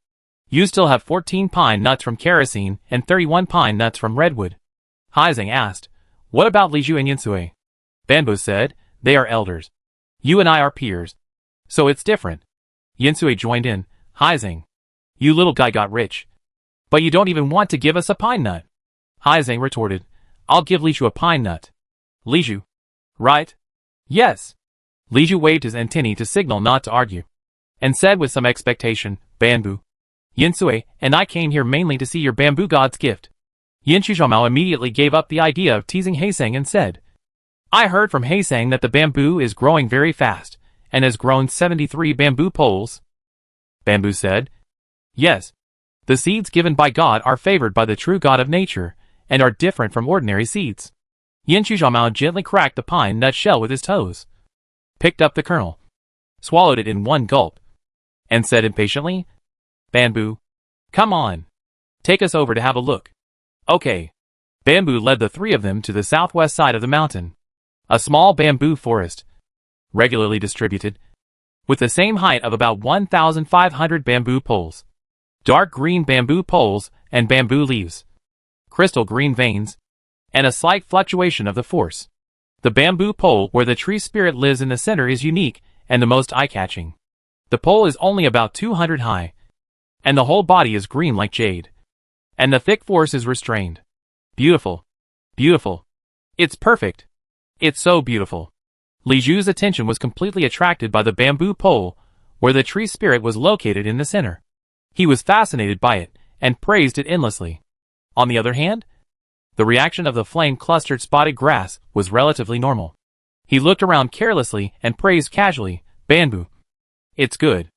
you still have 14 pine nuts from kerosene and 31 pine nuts from redwood. Haizang asked, what about Liju and Yinsui? Bamboo said, they are elders. You and I are peers. So it's different. Yinsui joined in, Haizang, you little guy got rich. But you don't even want to give us a pine nut. Haizang retorted, I'll give Liju a pine nut. Liju. Right? Yes. Liju waved his antennae to signal not to argue. And said with some expectation, Bamboo. Yinsui and I came here mainly to see your bamboo god's gift. Yinshu immediately gave up the idea of teasing Haizang and said, I heard from Haizang that the bamboo is growing very fast, and has grown 73 bamboo poles. Bamboo said, yes. The seeds given by God are favored by the true God of nature, and are different from ordinary seeds. Yinshu gently cracked the pine nut shell with his toes, picked up the kernel, swallowed it in one gulp, and said impatiently, Bamboo, come on. Take us over to have a look. Okay. Bamboo led the three of them to the southwest side of the mountain. A small bamboo forest, regularly distributed, with the same height of about 1,500 bamboo poles. Dark green bamboo poles and bamboo leaves. Crystal green veins. And a slight fluctuation of the force. The bamboo pole where the tree spirit lives in the center is unique and the most eye-catching. The pole is only about 200 high. And the whole body is green like jade. And the thick force is restrained. Beautiful. Beautiful. It's perfect. It's so beautiful. Liju's attention was completely attracted by the bamboo pole, where the tree spirit was located in the center. He was fascinated by it, and praised it endlessly. On the other hand, the reaction of the flame-clustered spotted grass was relatively normal. He looked around carelessly and praised casually, Bamboo. It's good.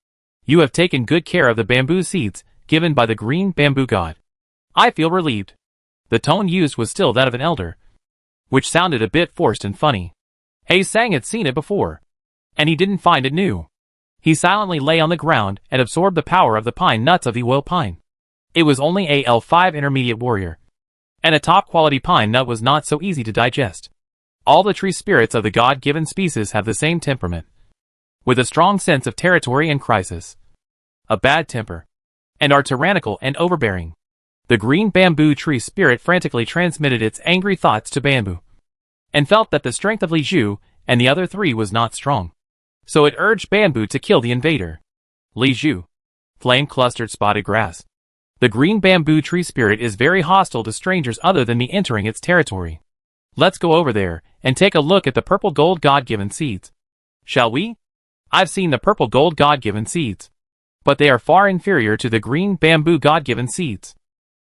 You have taken good care of the bamboo seeds given by the green bamboo god. I feel relieved. The tone used was still that of an elder, which sounded a bit forced and funny. Haizang had seen it before, and he didn't find it new. He silently lay on the ground and absorbed the power of the pine nuts of the oil pine. It was only a L5 intermediate warrior, and a top-quality pine nut was not so easy to digest. All the tree spirits of the God-given species have the same temperament, with a strong sense of territory and crisis, a bad temper, and are tyrannical and overbearing. The green bamboo tree spirit frantically transmitted its angry thoughts to Bamboo, and felt that the strength of Liju and the other three was not strong. So it urged Bamboo to kill the invader. Liju. Flame-clustered spotted grass. The green bamboo tree spirit is very hostile to strangers other than me entering its territory. Let's go over there and take a look at the purple gold God-given seeds. Shall we? I've seen the purple gold God-given seeds, but they are far inferior to the green bamboo God-given seeds.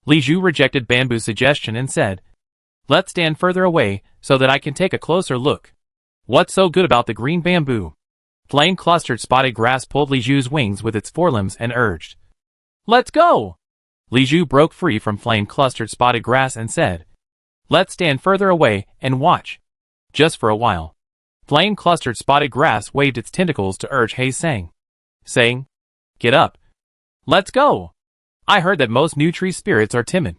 Liju rejected Bamboo's suggestion and said, let's stand further away so that I can take a closer look. What's so good about the green bamboo? Flame-clustered spotted grass pulled Liju's wings with its forelimbs and urged, let's go! Liju broke free from flame-clustered spotted grass and said, let's stand further away and watch. Just for a while. Flame-clustered spotted grass waved its tentacles to urge Haizang, saying, get up. Let's go! I heard that most new tree spirits are timid.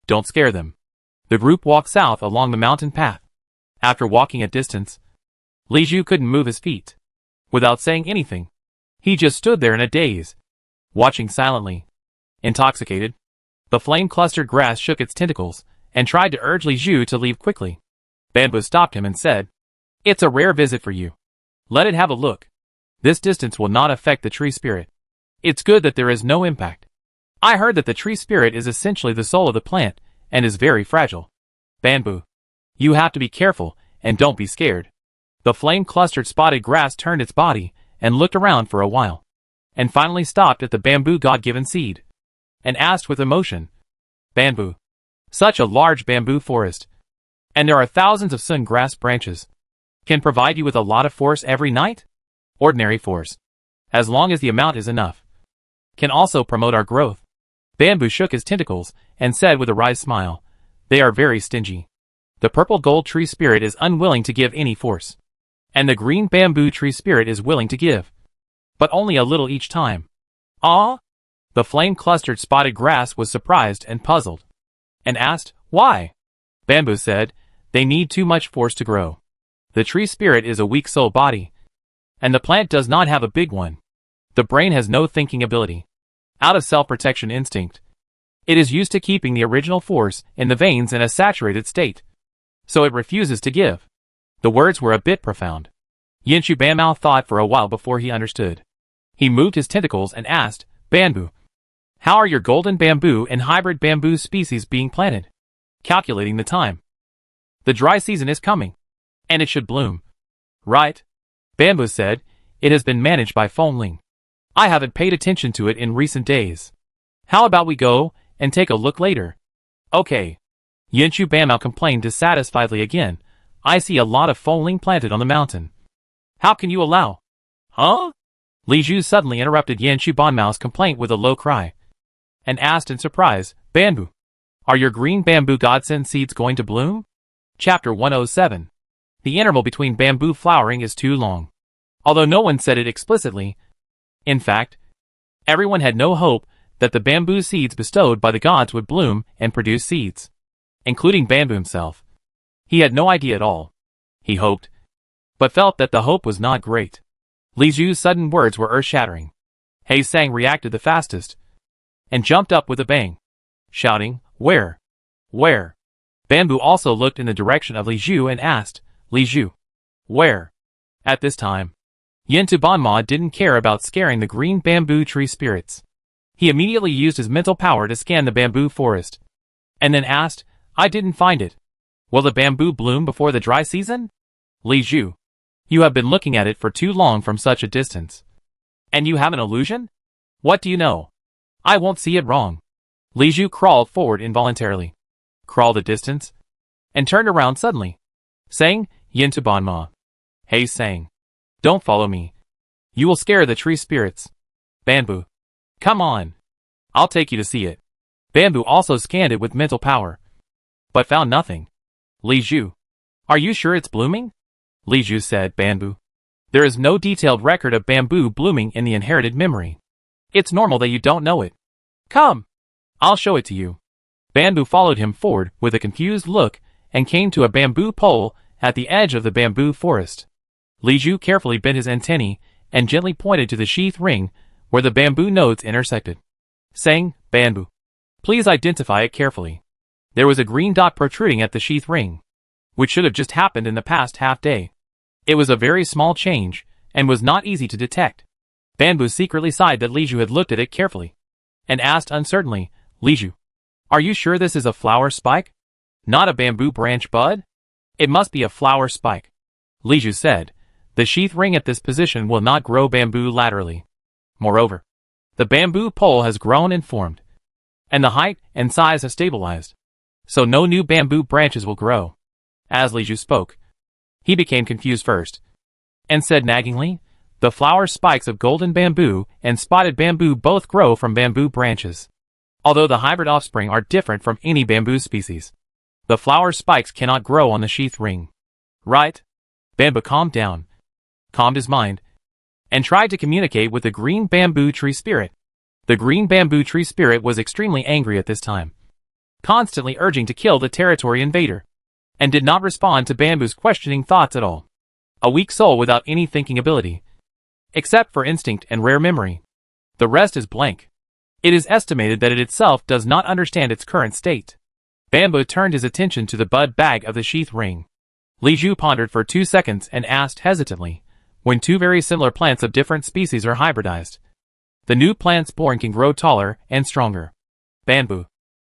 Don't scare them. The group walked south along the mountain path. After walking a distance, Liju couldn't move his feet. Without saying anything, he just stood there in a daze, watching silently. Intoxicated, the flame-clustered grass shook its tentacles and tried to urge Liju to leave quickly. Bamboo stopped him and said, it's a rare visit for you. Let it have a look. This distance will not affect the tree spirit. It's good that there is no impact. I heard that the tree spirit is essentially the soul of the plant and is very fragile. Bamboo. You have to be careful and don't be scared. The flame-clustered spotted grass turned its body and looked around for a while, and finally stopped at the bamboo God-given seed, and asked with emotion, Bamboo. Such a large bamboo forest, and there are thousands of sun grass branches, can provide you with a lot of force every night? Ordinary force, as long as the amount is enough, can also promote our growth. Bamboo shook his tentacles and said with a wry smile, they are very stingy. The purple gold tree spirit is unwilling to give any force, and the green bamboo tree spirit is willing to give, but only a little each time. Ah? The flame-clustered spotted grass was surprised and puzzled, and asked, why? Bamboo said, they need too much force to grow. The tree spirit is a weak soul body, and the plant does not have a big one. The brain has no thinking ability. Out of self-protection instinct, it is used to keeping the original force in the veins in a saturated state, so it refuses to give. The words were a bit profound. Yinshu Banmao thought for a while before he understood. He moved his tentacles and asked, Bamboo, how are your golden bamboo and hybrid bamboo species being planted? Calculating the time. The dry season is coming, and it should bloom. Right? Bamboo said, it has been managed by Fengling. I haven't paid attention to it in recent days. How about we go and take a look later? Okay. Yinshu Banmao complained dissatisfiedly again. I see a lot of Fengling planted on the mountain. How can you allow? Huh? Li Zhu suddenly interrupted Yinshu Banmao's complaint with a low cry, and asked in surprise, Bamboo, are your green bamboo godsend seeds going to bloom? Chapter 107. The interval between bamboo flowering is too long. Although no one said it explicitly, in fact, everyone had no hope that the bamboo seeds bestowed by the gods would bloom and produce seeds, including Bamboo himself. He had no idea at all. He hoped, but felt that the hope was not great. Li Zhu's sudden words were earth-shattering. He Sang reacted the fastest, and jumped up with a bang, shouting, Where? Where? Bamboo also looked in the direction of Li Zhu and asked, Li Zhu, where? At this time, Yinshu Banmao didn't care about scaring the green bamboo tree spirits. He immediately used his mental power to scan the bamboo forest, and then asked, I didn't find it. Will the bamboo bloom before the dry season? Li Zhu, you have been looking at it for too long from such a distance. And you have an illusion? What do you know? I won't see it wrong. Li Zhu crawled forward involuntarily, crawled a distance, and turned around suddenly, saying, Yinshu Banmao. He Sang, don't follow me. You will scare the tree spirits. Bamboo, come on. I'll take you to see it. Bamboo also scanned it with mental power, but found nothing. Li Zhu, are you sure it's blooming? Li Zhu said, Bamboo, there is no detailed record of bamboo blooming in the inherited memory. It's normal that you don't know it. Come, I'll show it to you. Bamboo followed him forward with a confused look and came to a bamboo pole at the edge of the bamboo forest. Li Zhu carefully bent his antennae and gently pointed to the sheath ring where the bamboo nodes intersected, saying, Bamboo, please identify it carefully. There was a green dot protruding at the sheath ring, which should have just happened in the past half-day. It was a very small change, and was not easy to detect. Bamboo secretly sighed that Li Zhu had looked at it carefully, and asked uncertainly, Li Zhu, are you sure this is a flower spike? Not a bamboo branch bud? It must be a flower spike. Li Zhu said, the sheath ring at this position will not grow bamboo laterally. Moreover, the bamboo pole has grown and formed, and the height and size have stabilized, so no new bamboo branches will grow. As Li Zhu spoke, he became confused first, and said naggingly, the flower spikes of golden bamboo and spotted bamboo both grow from bamboo branches. Although the hybrid offspring are different from any bamboo species, the flower spikes cannot grow on the sheath ring. Right? Bamboo calmed down, calmed his mind, and tried to communicate with the green bamboo tree spirit. The green bamboo tree spirit was extremely angry at this time, constantly urging to kill the territory invader, and did not respond to Bamboo's questioning thoughts at all. A weak soul without any thinking ability, except for instinct and rare memory. The rest is blank. It is estimated that it itself does not understand its current state. Bamboo turned his attention to the bud bag of the sheath ring. Li Zhu pondered for 2 seconds and asked hesitantly, when two very similar plants of different species are hybridized, the new plants born can grow taller and stronger. Bamboo,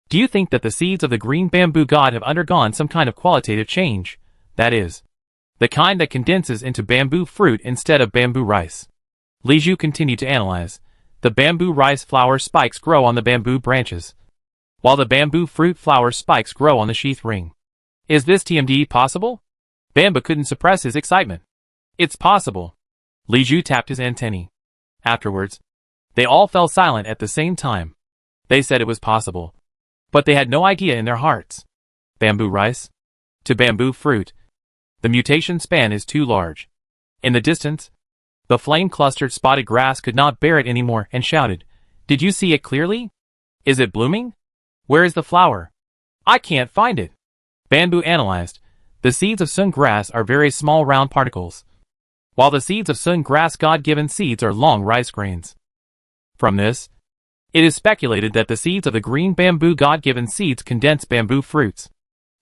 do you think that the seeds of the green bamboo god have undergone some kind of qualitative change, that is, the kind that condenses into bamboo fruit instead of bamboo rice? Li Zhu continued to analyze. The bamboo rice flower spikes grow on the bamboo branches, while the bamboo fruit flower spikes grow on the sheath ring. Is this TMD possible? Bamboo couldn't suppress his excitement. It's possible. Li Zhu tapped his antennae. Afterwards, they all fell silent at the same time. They said it was possible, but they had no idea in their hearts. Bamboo rice to bamboo fruit. The mutation span is too large. In the distance, the flame-clustered spotted grass could not bear it anymore and shouted, Did you see it clearly? Is it blooming? Where is the flower? I can't find it. Bamboo analyzed. The seeds of sun grass are very small round particles, while the seeds of sun grass God-given seeds are long rice grains. From this, it is speculated that the seeds of the green bamboo God-given seeds condense bamboo fruits.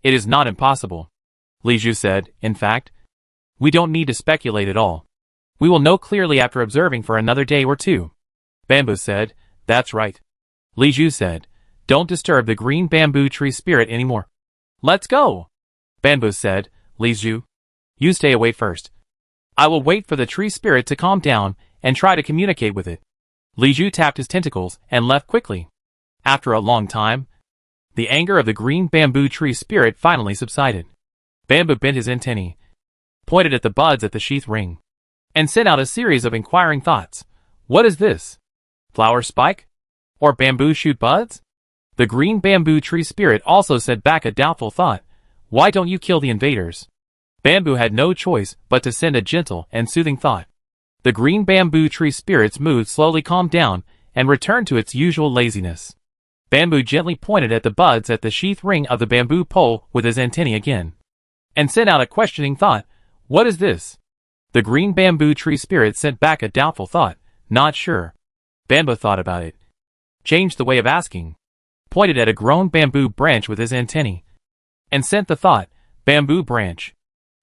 It is not impossible, Li Zhu said. In fact, we don't need to speculate at all. We will know clearly after observing for another day or two. Bamboo said, that's right. Li Zhu said, don't disturb the green bamboo tree spirit anymore. Let's go. Bamboo said, Li Zhu, you stay away first. I will wait for the tree spirit to calm down and try to communicate with it. Li Zhu tapped his tentacles and left quickly. After a long time, the anger of the green bamboo tree spirit finally subsided. Bamboo bent his antennae, pointed at the buds at the sheath ring, and sent out a series of inquiring thoughts. What is this? Flower spike? Or bamboo shoot buds? The green bamboo tree spirit also sent back a doubtful thought. Why don't you kill the invaders? Bamboo had no choice but to send a gentle and soothing thought. The green bamboo tree spirit's mood slowly calmed down and returned to its usual laziness. Bamboo gently pointed at the buds at the sheath ring of the bamboo pole with his antennae again, and sent out a questioning thought. What is this? The green bamboo tree spirit sent back a doubtful thought. Not sure. Bamboo thought about it, changed the way of asking, pointed at a grown bamboo branch with his antennae, and sent the thought. Bamboo branch.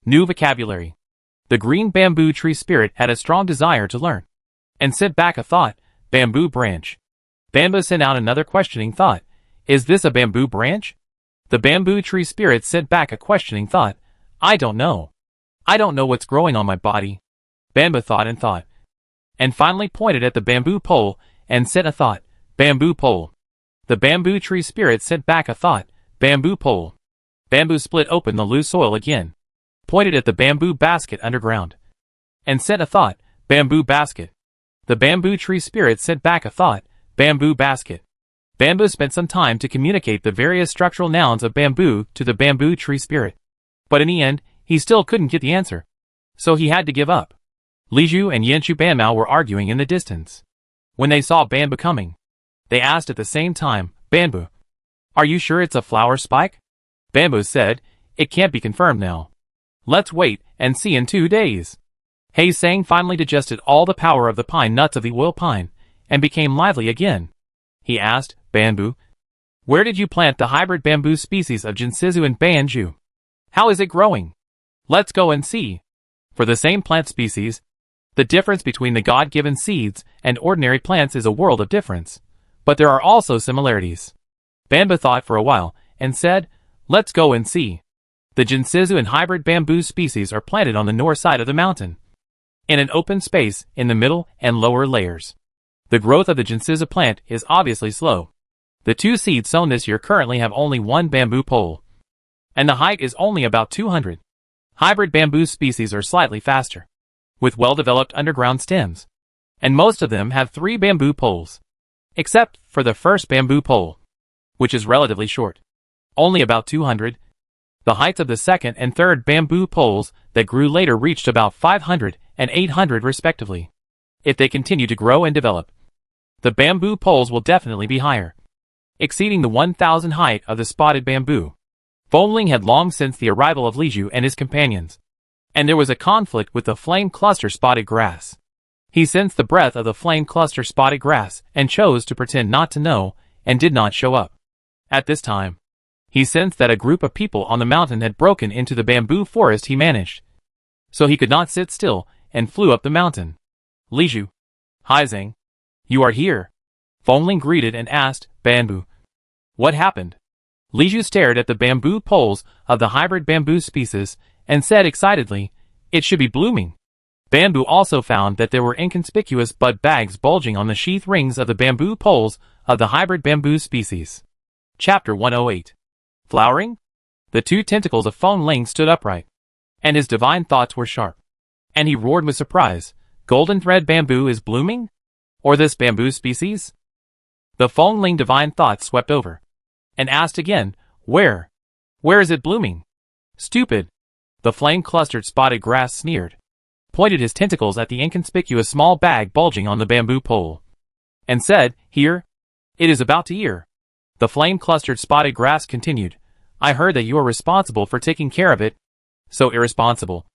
New vocabulary. The green bamboo tree spirit had a strong desire to learn, and sent back a thought. Bamboo branch. Bamboo sent out another questioning thought. Is this a bamboo branch? The bamboo tree spirit sent back a questioning thought. I don't know. I don't know what's growing on my body. Bamboo thought, and finally pointed at the bamboo pole and sent a thought. Bamboo pole. The bamboo tree spirit sent back a thought. Bamboo pole. Bamboo split open the loose soil again, pointed at the bamboo basket underground, and sent a thought. Bamboo basket. The bamboo tree spirit sent back a thought. Bamboo basket. Bamboo spent some time to communicate the various structural nouns of bamboo to the bamboo tree spirit, but in the end, he still couldn't get the answer, so he had to give up. Li Zhu and Yanchu Banmao were arguing in the distance. When they saw Bamboo coming, they asked at the same time, Bamboo, are you sure it's a flower spike? Bamboo said, it can't be confirmed now. Let's wait and see in 2 days. He Sang finally digested all the power of the pine nuts of the oil pine and became lively again. He asked, Bamboo, where did you plant the hybrid bamboo species of Jinsizu and Banju? How is it growing? Let's go and see. For the same plant species, the difference between the God-given seeds and ordinary plants is a world of difference, but there are also similarities. Bamboo thought for a while and said, let's go and see. The Jinsizu and hybrid bamboo species are planted on the north side of the mountain, in an open space in the middle and lower layers. The growth of the Jinsizu plant is obviously slow. The 2 seeds sown this year currently have only 1 bamboo pole, and the height is only about 200. Hybrid bamboo species are slightly faster, with well-developed underground stems, and most of them have 3 bamboo poles, except for the first bamboo pole, which is relatively short, only about 200. The heights of the second and third bamboo poles that grew later reached about 500 and 800 respectively. If they continue to grow and develop, the bamboo poles will definitely be higher, exceeding the 1,000 height of the spotted bamboo. Fengling had long since the arrival of Li Zhu and his companions, and there was a conflict with the flame cluster spotted grass. He sensed the breath of the flame cluster spotted grass and chose to pretend not to know and did not show up. At this time, he sensed that a group of people on the mountain had broken into the bamboo forest he managed, so he could not sit still and flew up the mountain. Li Zhu. Hi Zhang. You are here. Fengling greeted and asked, Bamboo. What happened? Li Zhu stared at the bamboo poles of the hybrid bamboo species and said excitedly, it should be blooming. Bamboo also found that there were inconspicuous bud bags bulging on the sheath rings of the bamboo poles of the hybrid bamboo species. Chapter 108. Flowering? The 2 tentacles of Fengling stood upright, and his divine thoughts were sharp, and he roared with surprise, golden thread bamboo is blooming? Or this bamboo species? The Fengling divine thoughts swept over, and asked again, where? Where is it blooming? Stupid! The flame-clustered spotted grass sneered, pointed his tentacles at the inconspicuous small bag bulging on the bamboo pole, and said, here? It is about to ear. The flame-clustered spotted grass continued, I heard that you are responsible for taking care of it. So irresponsible.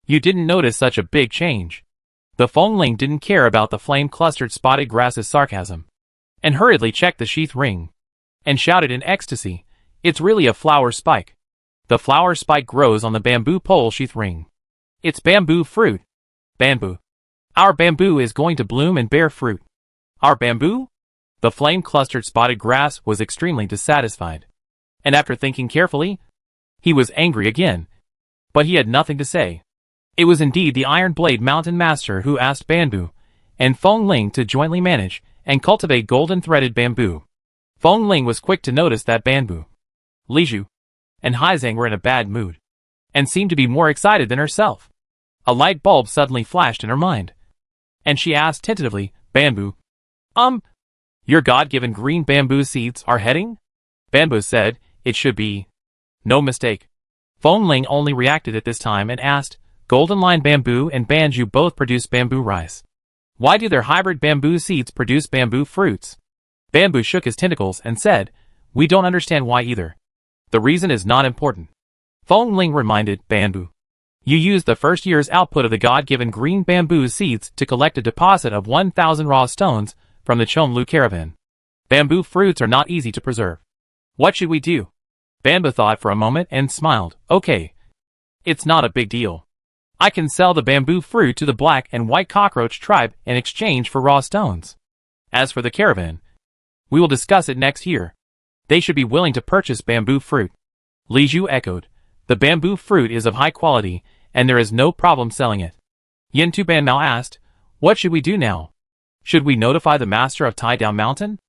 You didn't notice such a big change. The Fongling didn't care about the flame-clustered spotted grass's sarcasm, and hurriedly checked the sheath ring, and shouted in ecstasy, "It's really a flower spike. The flower spike grows on the bamboo pole sheath ring. It's bamboo fruit. Bamboo. Our bamboo is going to bloom and bear fruit. Our bamboo?" The flame-clustered spotted grass was extremely dissatisfied, and after thinking carefully, he was angry again, but he had nothing to say. It was indeed the Iron Blade Mountain Master who asked Bamboo and Fongling to jointly manage and cultivate golden-threaded bamboo. Fongling was quick to notice that Bamboo, Liju, and Haizang were in a bad mood, and seemed to be more excited than herself. A light bulb suddenly flashed in her mind, and she asked tentatively, "Bamboo, your God-given green bamboo seeds are heading?" Bamboo said, "It should be. No mistake." Fongling only reacted at this time and asked, "Golden Line Bamboo and Banju both produce bamboo rice. Why do their hybrid bamboo seeds produce bamboo fruits?" Bamboo shook his tentacles and said, "We don't understand why either. The reason is not important." Fongling reminded Bamboo, "You used the first year's output of the God-given green bamboo seeds to collect a deposit of 1,000 raw stones from the Chomlu caravan. Bamboo fruits are not easy to preserve. What should we do?" Bamboo thought for a moment and smiled. "Okay. It's not a big deal. I can sell the bamboo fruit to the black and white cockroach tribe in exchange for raw stones. As for the caravan, we will discuss it next year. They should be willing to purchase bamboo fruit." Li Zhu echoed, "The bamboo fruit is of high quality, and there is no problem selling it." Yin Tuban now asked, "What should we do now? Should we notify the master of Tai Dao Mountain?"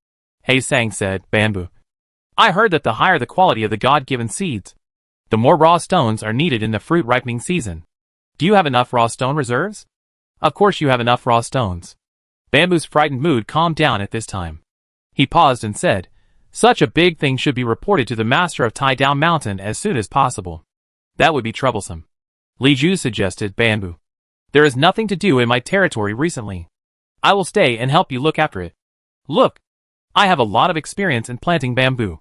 He Sang said, "Bamboo, I heard that the higher the quality of the God-given seeds, the more raw stones are needed in the fruit ripening season. Do you have enough raw stone reserves?" "Of course you have enough raw stones." Bamboo's frightened mood calmed down at this time. He paused and said, "Such a big thing should be reported to the master of Tai Dao Mountain as soon as possible. That would be troublesome." Li Zhu suggested, "Bamboo, there is nothing to do in my territory recently. I will stay and help you look after it. Look, I have a lot of experience in planting bamboo.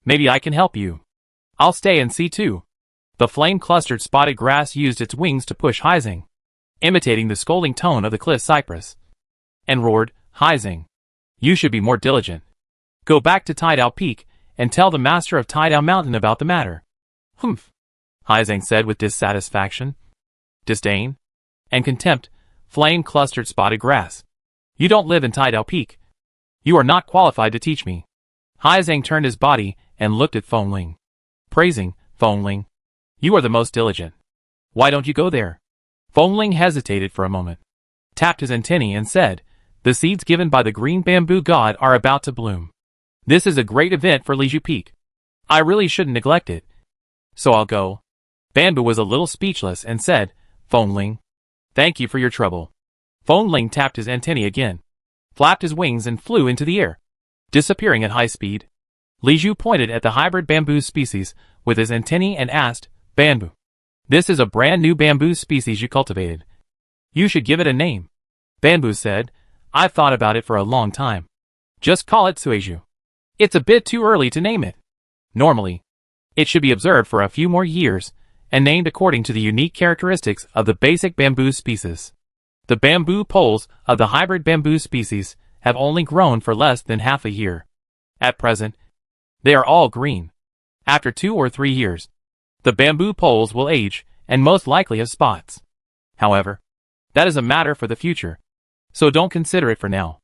Maybe I can help you." "I'll stay and see too." The flame-clustered spotted grass used its wings to push Haizang, imitating the scolding tone of the cliff cypress, and roared, "Haizang, you should be more diligent. Go back to Taidao Peak and tell the master of Taidao Mountain about the matter." "Humph," Haizang said with dissatisfaction, disdain, and contempt. "Flame-clustered spotted grass. You don't live in Taidao Peak. You are not qualified to teach me." Haizang turned his body and looked at Fongling, praising, "Fongling, you are the most diligent. Why don't you go there?" Fongling hesitated for a moment, tapped his antennae and said, "The seeds given by the green bamboo god are about to bloom. This is a great event for Liju Peak. I really shouldn't neglect it. So I'll go." Bamboo was a little speechless and said, "Fongling, thank you for your trouble." Fongling tapped his antennae again, flapped his wings and flew into the air, disappearing at high speed. Li Zhu pointed at the hybrid bamboo species with his antennae and asked, "Bamboo, this is a brand new bamboo species you cultivated. You should give it a name." Bamboo said, "I've thought about it for a long time. Just call it Sueju. It's a bit too early to name it. Normally, it should be observed for a few more years and named according to the unique characteristics of the basic bamboo species. The bamboo poles of the hybrid bamboo species have only grown for less than half a year. At present, they are all green. After 2 or 3 years, the bamboo poles will age and most likely have spots. However, that is a matter for the future, so don't consider it for now."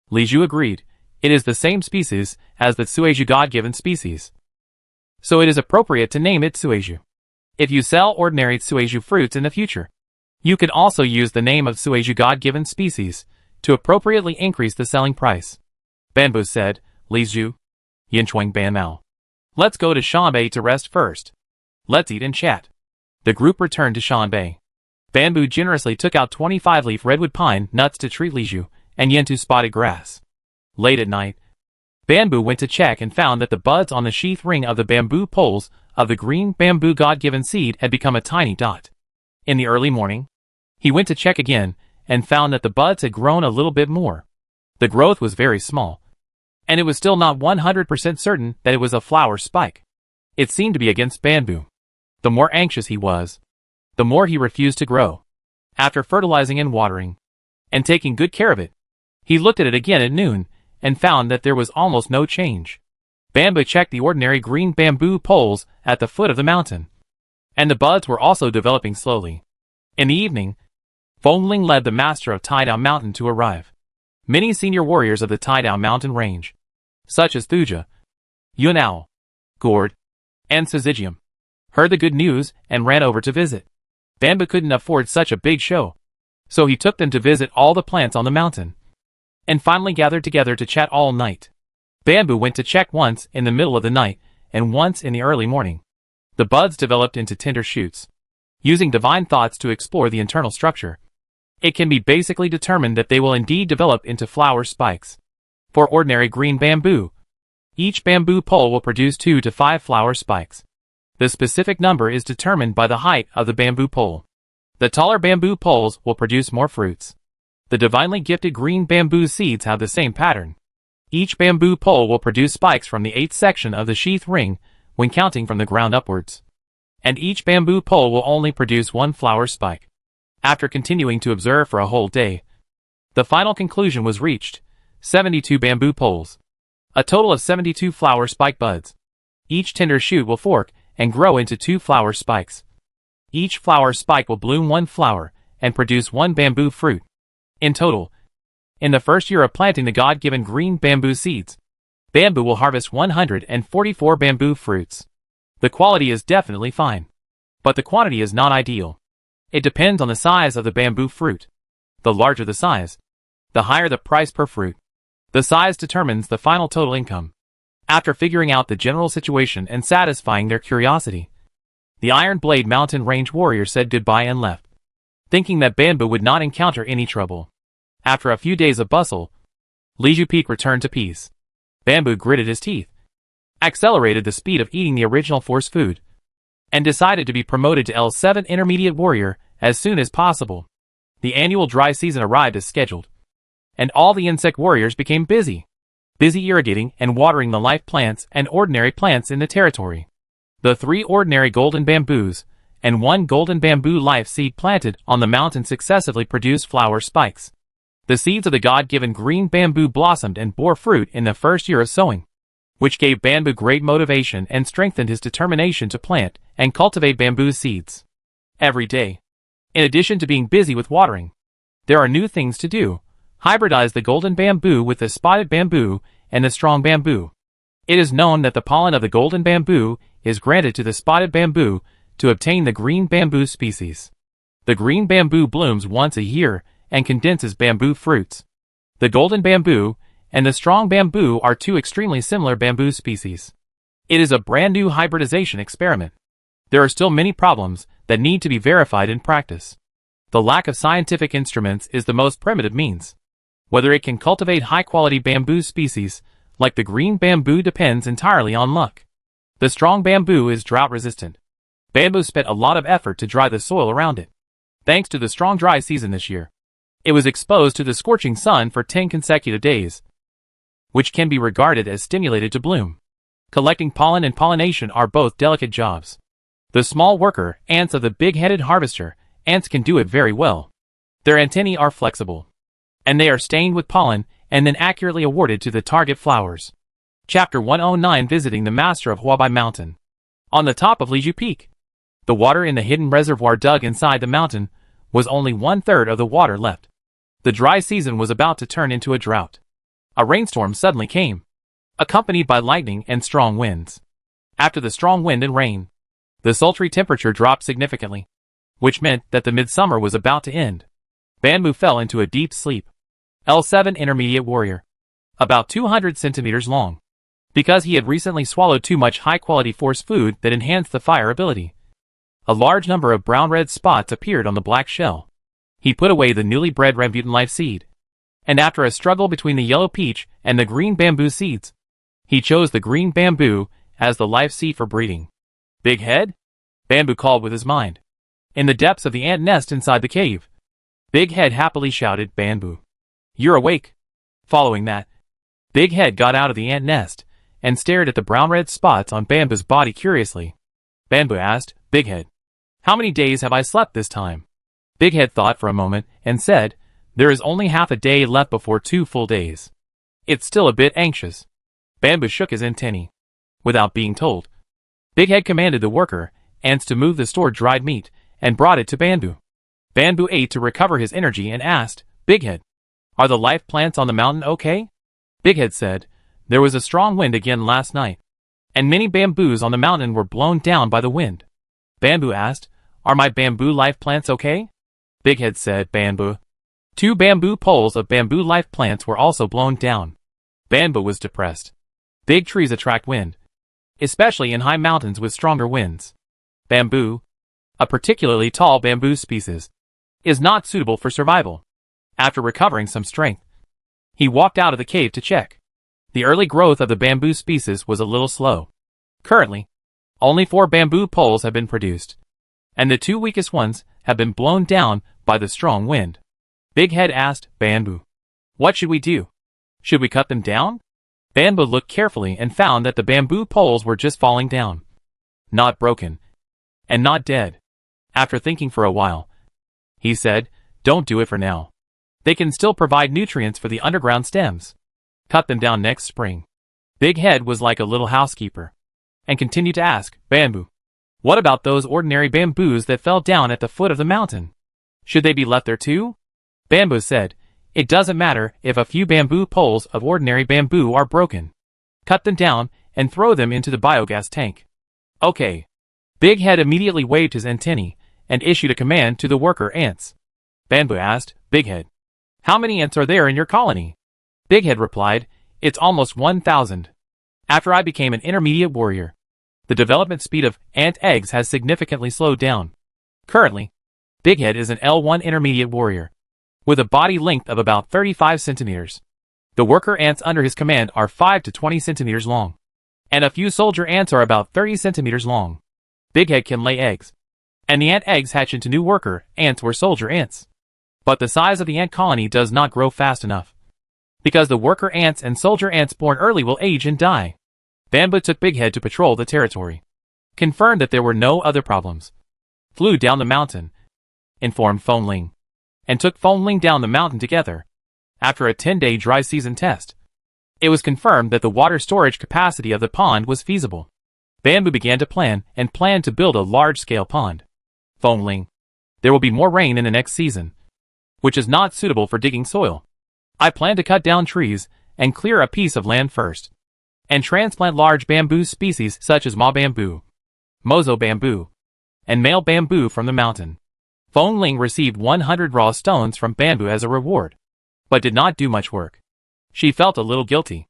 Li Zhu agreed. "It is the same species as the Sueju God-given species, so it is appropriate to name it Sueju. If you sell ordinary Sueju fruits in the future, you can also use the name of Sueju God-given species to appropriately increase the selling price." Bamboo said, "Li Zhu, Yinchuang Ban Mao, let's go to Shanbei to rest first. Let's eat and chat." The group returned to Shanbei. Bamboo generously took out 25-leaf redwood pine nuts to treat Li Zhu and Yentu spotted grass. Late at night, Bamboo went to check and found that the buds on the sheath ring of the bamboo poles of the green bamboo God-given seed had become a tiny dot. In the early morning, he went to check again and found that the buds had grown a little bit more. The growth was very small, and it was still not 100% certain that it was a flower spike. It seemed to be against Bamboo. The more anxious he was, the more he refused to grow. After fertilizing and watering, and taking good care of it, he looked at it again at noon, and found that there was almost no change. Bamboo checked the ordinary green bamboo poles at the foot of the mountain, and the buds were also developing slowly. In the evening, Fongling led the master of Taidao Mountain to arrive. Many senior warriors of the Taidao Mountain range, such as Thuja, Yunao, Gord, and Syzygium, heard the good news and ran over to visit. Bamboo couldn't afford such a big show, so he took them to visit all the plants on the mountain, and finally gathered together to chat all night. Bamboo went to check once in the middle of the night and once in the early morning. The buds developed into tender shoots. Using divine thoughts to explore the internal structure, it can be basically determined that they will indeed develop into flower spikes. For ordinary green bamboo, each bamboo pole will produce 2 to 5 flower spikes. The specific number is determined by the height of the bamboo pole. The taller bamboo poles will produce more fruits. The divinely gifted green bamboo seeds have the same pattern. Each bamboo pole will produce spikes from the 8th section of the sheath ring when counting from the ground upwards. And each bamboo pole will only produce 1 flower spike. After continuing to observe for a whole day, the final conclusion was reached: 72 bamboo poles. A total of 72 flower spike buds. Each tender shoot will fork and grow into 2 flower spikes. Each flower spike will bloom 1 flower and produce 1 bamboo fruit. In total, in the first year of planting the God-given green bamboo seeds, bamboo will harvest 144 bamboo fruits. The quality is definitely fine, but the quantity is not ideal. It depends on the size of the bamboo fruit. The larger the size, the higher the price per fruit. The size determines the final total income. After figuring out the general situation and satisfying their curiosity, the Iron Blade Mountain Range warrior said goodbye and left, thinking that Bamboo would not encounter any trouble. After a few days of bustle, Liju Peak returned to peace. Bamboo gritted his teeth, accelerated the speed of eating the original force food, and decided to be promoted to L7 Intermediate Warrior as soon as possible. The annual dry season arrived as scheduled, and all the insect warriors became busy irrigating and watering the life plants and ordinary plants in the territory. The 3 ordinary golden bamboos and 1 golden bamboo life seed planted on the mountain successively produced flower spikes. The seeds of the God-given green bamboo blossomed and bore fruit in the first year of sowing, which gave Bamboo great motivation and strengthened his determination to plant and cultivate bamboo seeds. Every day, in addition to being busy with watering, there are new things to do. Hybridize the golden bamboo with the spotted bamboo and the strong bamboo. It is known that the pollen of the golden bamboo is granted to the spotted bamboo to obtain the green bamboo species. The green bamboo blooms once a year and condenses bamboo fruits. The golden bamboo and the strong bamboo are 2 extremely similar bamboo species. It is a brand new hybridization experiment. There are still many problems that need to be verified in practice. The lack of scientific instruments is the most primitive means. Whether it can cultivate high-quality bamboo species, like the green bamboo, depends entirely on luck. The strong bamboo is drought-resistant. Bamboo spent a lot of effort to dry the soil around it. Thanks to the strong dry season this year, it was exposed to the scorching sun for 10 consecutive days, which can be regarded as stimulated to bloom. Collecting pollen and pollination are both delicate jobs. The small worker ants of the big-headed harvester ants can do it very well. Their antennae are flexible, and they are stained with pollen and then accurately awarded to the target flowers. Chapter 109: Visiting the Master of Huabai Mountain. On the top of Liju Peak, the water in the hidden reservoir dug inside the mountain was only 1/3 of the water left. The dry season was about to turn into a drought. A rainstorm suddenly came, accompanied by lightning and strong winds. After the strong wind and rain, the sultry temperature dropped significantly, which meant that the midsummer was about to end. Bamboo fell into a deep sleep. L7 Intermediate Warrior, about 200 centimeters long, because he had recently swallowed too much high-quality force food that enhanced the fire ability. A large number of brown-red spots appeared on the black shell. He put away the newly bred rambutan life seed, and after a struggle between the yellow peach and the green bamboo seeds, he chose the green bamboo as the life seed for breeding. Big head? Bamboo called with his mind. In the depths of the ant nest inside the cave, Big Head happily shouted, "Bamboo, you're awake." Following that, Big Head got out of the ant nest and stared at the brown-red spots on Bamboo's body curiously. Bamboo asked, "Big Head, How many days have I slept this time? Big Head thought for a moment and said, there is only half a day left before 2 full days. It's still a bit anxious. Bamboo shook his antennae. Without being told, Big Head commanded the worker ants to move the stored dried meat and brought it to Bamboo. Bamboo ate to recover his energy and asked, Big Head, are the life plants on the mountain okay? Big Head said, there was a strong wind again last night, and many bamboos on the mountain were blown down by the wind. Bamboo asked, are my bamboo life plants okay? Big Head said, Bamboo. 2 bamboo poles of bamboo life plants were also blown down. Bamboo was depressed. Big trees attract wind, especially in high mountains with stronger winds. Bamboo, a particularly tall bamboo species, is not suitable for survival. After recovering some strength, he walked out of the cave to check. The early growth of the bamboo species was a little slow. Currently, only 4 bamboo poles have been produced, and the 2 weakest ones have been blown down by the strong wind. Big Head asked Bamboo, what should we do? Should we cut them down? Bamboo looked carefully and found that the bamboo poles were just falling down, not broken, and not dead. After thinking for a while, he said, don't do it for now. They can still provide nutrients for the underground stems. Cut them down next spring. Big Head was like a little housekeeper, and continued to ask, Bamboo, what about those ordinary bamboos that fell down at the foot of the mountain? Should they be left there too? Bamboo said, it doesn't matter if a few bamboo poles of ordinary bamboo are broken. Cut them down and throw them into the biogas tank. Okay. Big Head immediately waved his antennae and issued a command to the worker ants. Bamboo asked, Big Head, how many ants are there in your colony? Big Head replied, it's almost 1,000. After I became an intermediate warrior, the development speed of ant eggs has significantly slowed down. Currently, Big Head is an L1 intermediate warrior, with a body length of about 35 centimeters. The worker ants under his command are 5 to 20 centimeters long, and a few soldier ants are about 30 centimeters long. Big Head can lay eggs, and the ant eggs hatch into new worker ants or soldier ants. But the size of the ant colony does not grow fast enough, because the worker ants and soldier ants born early will age and die. Bamboo took Big Head to patrol the territory, confirmed that there were no other problems, flew down the mountain, informed Phonling, and took Phonling down the mountain together. After a 10-day dry season test, it was confirmed that the water storage capacity of the pond was feasible. Bamboo began to plan and planned to build a large-scale pond. Phonling, there will be more rain in the next season, which is not suitable for digging soil. I plan to cut down trees and clear a piece of land first, and transplant large bamboo species such as ma bamboo, mozo bamboo, and male bamboo from the mountain. Phonling received 100 raw stones from Bamboo as a reward, but did not do much work. She felt a little guilty.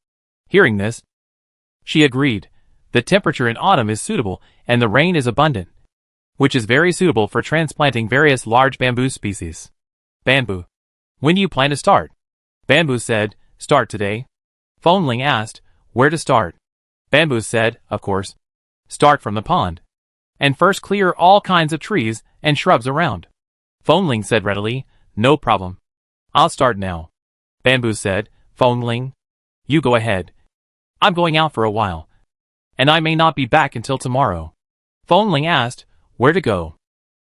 Hearing this, she agreed. The temperature in autumn is suitable and the rain is abundant, which is very suitable for transplanting various large bamboo species. Bamboo, when do you plan to start? Bamboo said, start today. Phonling asked, where to start? Bamboo said, of course, start from the pond, and first clear all kinds of trees and shrubs around. Phonling said readily, no problem. I'll start now. Bamboo said, Phonling, you go ahead. I'm going out for a while, and I may not be back until tomorrow. Phonling asked, where to go?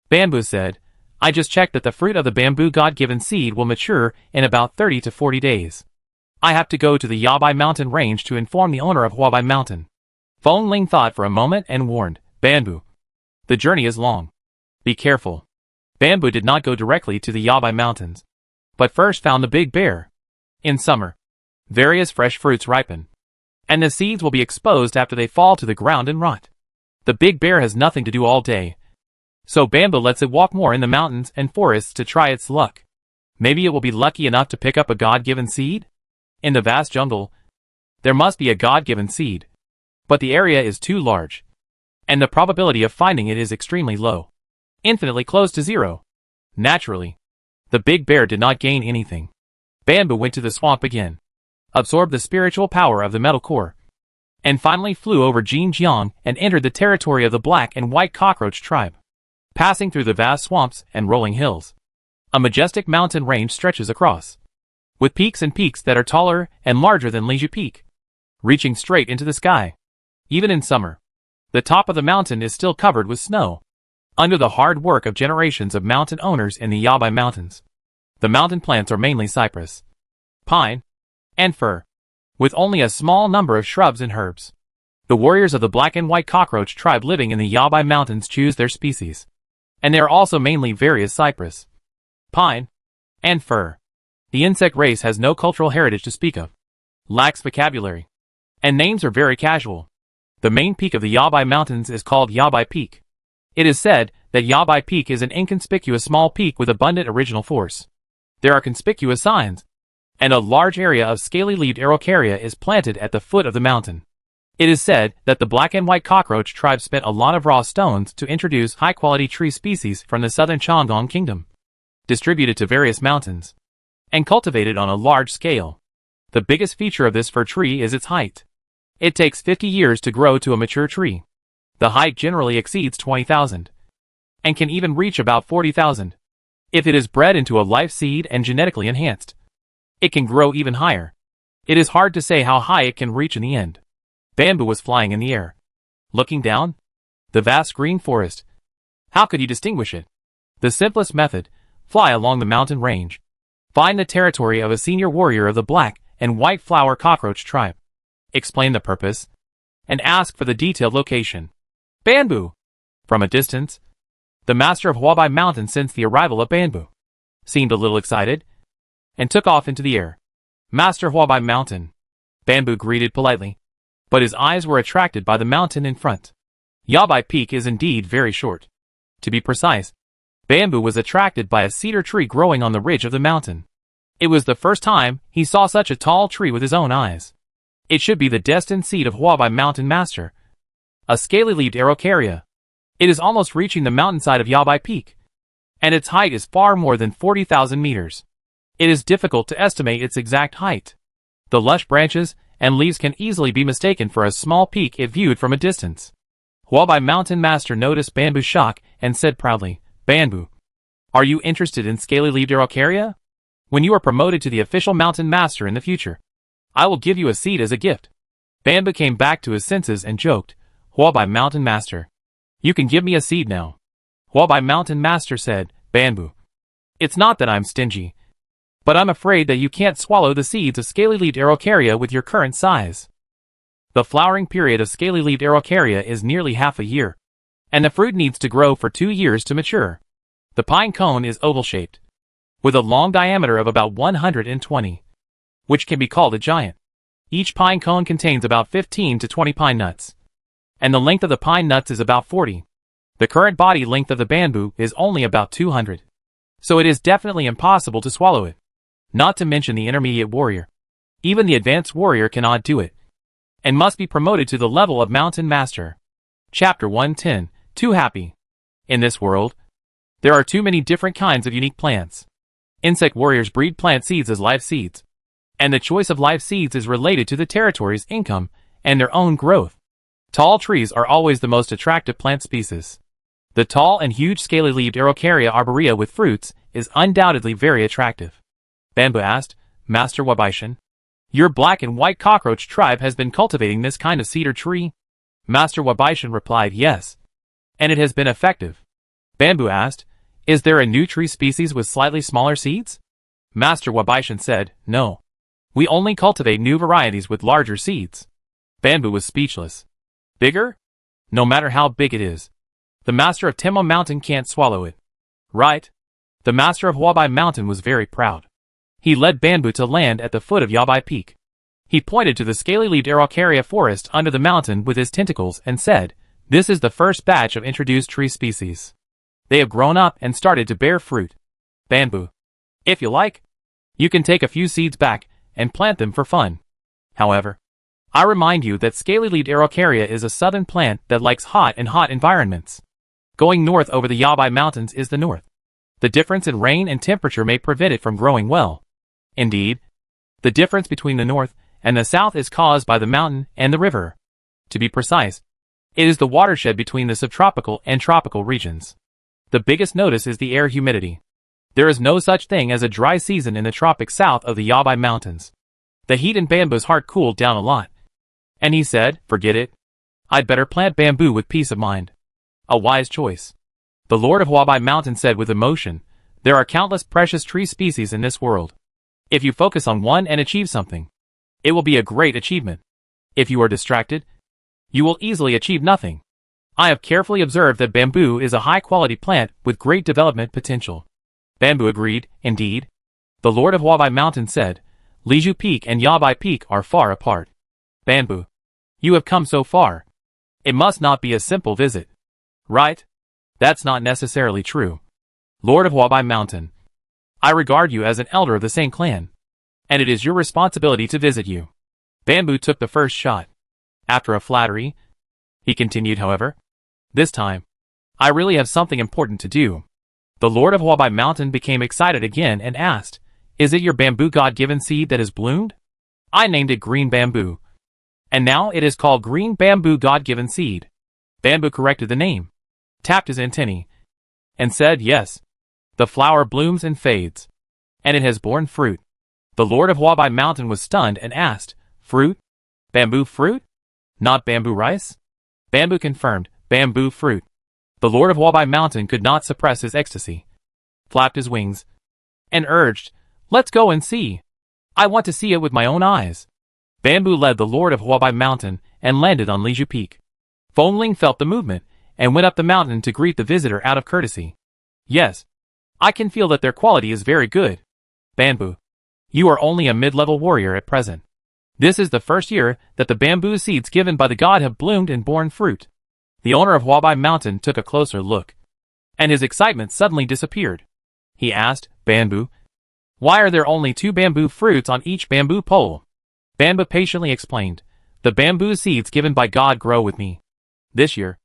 Bamboo said, I just checked that the fruit of the bamboo God-given seed will mature in about 30 to 40 days. I have to go to the Yabai mountain range to inform the owner of Huabai mountain. Phonling thought for a moment and warned, Bamboo, the journey is long. Be careful. Bamboo did not go directly to the Yabai mountains, but first found the big bear. In summer, various fresh fruits ripen, and the seeds will be exposed after they fall to the ground and rot. The big bear has nothing to do all day, so Bamboo lets it walk more in the mountains and forests to try its luck. Maybe it will be lucky enough to pick up a God-given seed? In the vast jungle, there must be a God-given seed, but the area is too large, and the probability of finding it is extremely low, infinitely close to zero. Naturally, the big bear did not gain anything. Bamboo went to the swamp again, absorbed the spiritual power of the metal core, and finally flew over Jinjiang and entered the territory of the black and white cockroach tribe. Passing through the vast swamps and rolling hills, a majestic mountain range stretches across, with peaks and peaks that are taller and larger than Liju Peak, reaching straight into the sky. Even in summer, the top of the mountain is still covered with snow. under the hard work of generations of mountain owners in the Yabai Mountains. The mountain plants are mainly cypress, pine, and fir, with only a small number of shrubs and herbs. The warriors of the black and white cockroach tribe living in the Yabai Mountains choose their species, and they are also mainly various cypress, pine, and fir. The insect race has no cultural heritage to speak of, lacks vocabulary, and names are very casual. The main peak of the Yabai Mountains is called Yabai Peak. It is said that Yabai Peak is an inconspicuous small peak with abundant original force. There are conspicuous signs, and a large area of scaly-leaved araucaria is planted at the foot of the mountain. It is said that the black and white cockroach tribe spent a lot of raw stones to introduce high-quality tree species from the southern Changong Kingdom, distributed to various mountains, and cultivated on a large scale. The biggest feature of this fir tree is its height. It takes 50 years to grow to a mature tree. The height generally exceeds 20,000, and can even reach about 40,000. If it is bred into a live seed and genetically enhanced, it can grow even higher. It is hard to say how high it can reach in the end. Bamboo was flying in the air. Looking down, the vast green forest. How could you distinguish it? The simplest method: fly along the mountain range. Find the territory of a senior warrior of the black and white flower cockroach tribe. Explain the purpose, and ask for the detailed location. Bamboo! From a distance, the master of Huabai Mountain sensed the arrival of Bamboo, seemed a little excited, and took off into the air. Master Huabai Mountain. Bamboo greeted politely, but his eyes were attracted by the mountain in front. Yabai Peak is indeed very short. To be precise, Bamboo was attracted by a cedar tree growing on the ridge of the mountain. It was the first time he saw such a tall tree with his own eyes. It should be the destined seat of Huabai Mountain Master, a scaly-leaved araucaria. It is almost reaching the mountainside of Yabai Peak, and its height is far more than 40,000 meters. It is difficult to estimate its exact height. The lush branches and leaves can easily be mistaken for a small peak if viewed from a distance. Huabai Mountain Master noticed Bamboo's shock and said proudly, "Bamboo, are you interested in scaly-leaved araucaria? When you are promoted to the official mountain master in the future, I will give you a seat as a gift." Bamboo came back to his senses and joked, "Huabai Mountain Master, you can give me a seed now." Huabai Mountain Master said, "Bamboo, it's not that I'm stingy, but I'm afraid that you can't swallow the seeds of scaly-leaved araucaria with your current size. The flowering period of scaly-leaved araucaria is nearly half a year, and the fruit needs to grow for 2 years to mature. The pine cone is oval-shaped, with a long diameter of about 120, which can be called a giant. Each pine cone contains about 15 to 20 pine nuts, and the length of the pine nuts is about 40. The current body length of the bamboo is only about 200, so it is definitely impossible to swallow it. Not to mention the intermediate warrior. Even the advanced warrior cannot do it, and must be promoted to the level of mountain master." Chapter 110. Too happy. In this world, there are too many different kinds of unique plants. Insect warriors breed plant seeds as live seeds, and the choice of live seeds is related to the territory's income and their own growth. Tall trees are always the most attractive plant species. The tall and huge scaly-leaved Araucaria arborea with fruits is undoubtedly very attractive. Bamboo asked, "Master Wabaishan, your black and white cockroach tribe has been cultivating this kind of cedar tree?" Master Wabaishan replied, "Yes, and it has been effective." Bamboo asked, "Is there a new tree species with slightly smaller seeds?" Master Wabaishan said, "No. We only cultivate new varieties with larger seeds." Bamboo was speechless. "Bigger? No matter how big it is, the master of Temo Mountain can't swallow it." "Right." The master of Huabai Mountain was very proud. He led Bamboo to land at the foot of Yabai Peak. He pointed to the scaly-leaved Araucaria forest under the mountain with his tentacles and said, "This is the first batch of introduced tree species. They have grown up and started to bear fruit. Bamboo, if you like, you can take a few seeds back and plant them for fun. However, I remind you that scaly-leaved Araucaria is a southern plant that likes hot environments. Going north over the Yabai Mountains is the north. The difference in rain and temperature may prevent it from growing well. Indeed, the difference between the north and the south is caused by the mountain and the river. To be precise, it is the watershed between the subtropical and tropical regions. The biggest notice is the air humidity. There is no such thing as a dry season in the tropics south of the Yabai Mountains. The heat in Bamboo's heart cooled down a lot, and he said, "Forget it. I'd better plant bamboo with peace of mind." A wise choice. The Lord of Huabai Mountain said with emotion, "There are countless precious tree species in this world. If you focus on one and achieve something, it will be a great achievement. If you are distracted, you will easily achieve nothing. I have carefully observed that bamboo is a high-quality plant with great development potential." Bamboo agreed, "Indeed." The Lord of Huabai Mountain said, "Liju Peak and Yabai Peak are far apart. Bamboo, you have come so far. It must not be a simple visit. Right? That's not necessarily true. Lord of Huabai Mountain, I regard you as an elder of the same clan, and it is your responsibility to visit you." Bamboo took the first shot. After a flattery, he continued, "However, this time, I really have something important to do." The Lord of Huabai Mountain became excited again and asked, "Is it your bamboo God-given seed that has bloomed? I named it green bamboo, and now it is called green bamboo God-given seed." Bamboo corrected the name, tapped his antennae, and said, "Yes. The flower blooms and fades, and it has borne fruit." The Lord of Huabai Mountain was stunned and asked, "Fruit? Bamboo fruit? Not bamboo rice?" Bamboo confirmed, "Bamboo fruit." The Lord of Huabai Mountain could not suppress his ecstasy, flapped his wings, and urged, "Let's go and see. I want to see it with my own eyes." Bamboo led the Lord of Huabai Mountain and landed on Liju Peak. Fengling felt the movement and went up the mountain to greet the visitor out of courtesy. "Yes, I can feel that their quality is very good. Bamboo, you are only a mid-level warrior at present. This is the first year that the bamboo seeds given by the god have bloomed and borne fruit." The owner of Huabai Mountain took a closer look, and his excitement suddenly disappeared. He asked, "Bamboo, why are there only 2 bamboo fruits on each bamboo pole?" Bamboo patiently explained, "The bamboo seeds given by God grow with me. This year,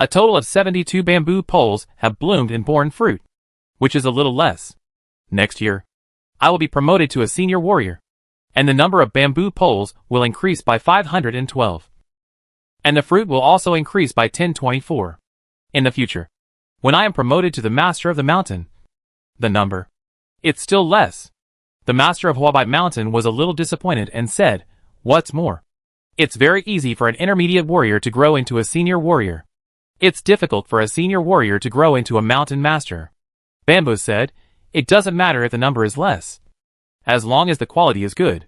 a total of 72 bamboo poles have bloomed and borne fruit, which is a little less. Next year, I will be promoted to a senior warrior, and the number of bamboo poles will increase by 512. And the fruit will also increase by 1024. In the future, when I am promoted to the Master of the Mountain, the number, it's still less." The Master of Huabai Mountain was a little disappointed and said, "What's more, it's very easy for an intermediate warrior to grow into a senior warrior. It's difficult for a senior warrior to grow into a mountain master." Bamboo said, "It doesn't matter if the number is less, as long as the quality is good."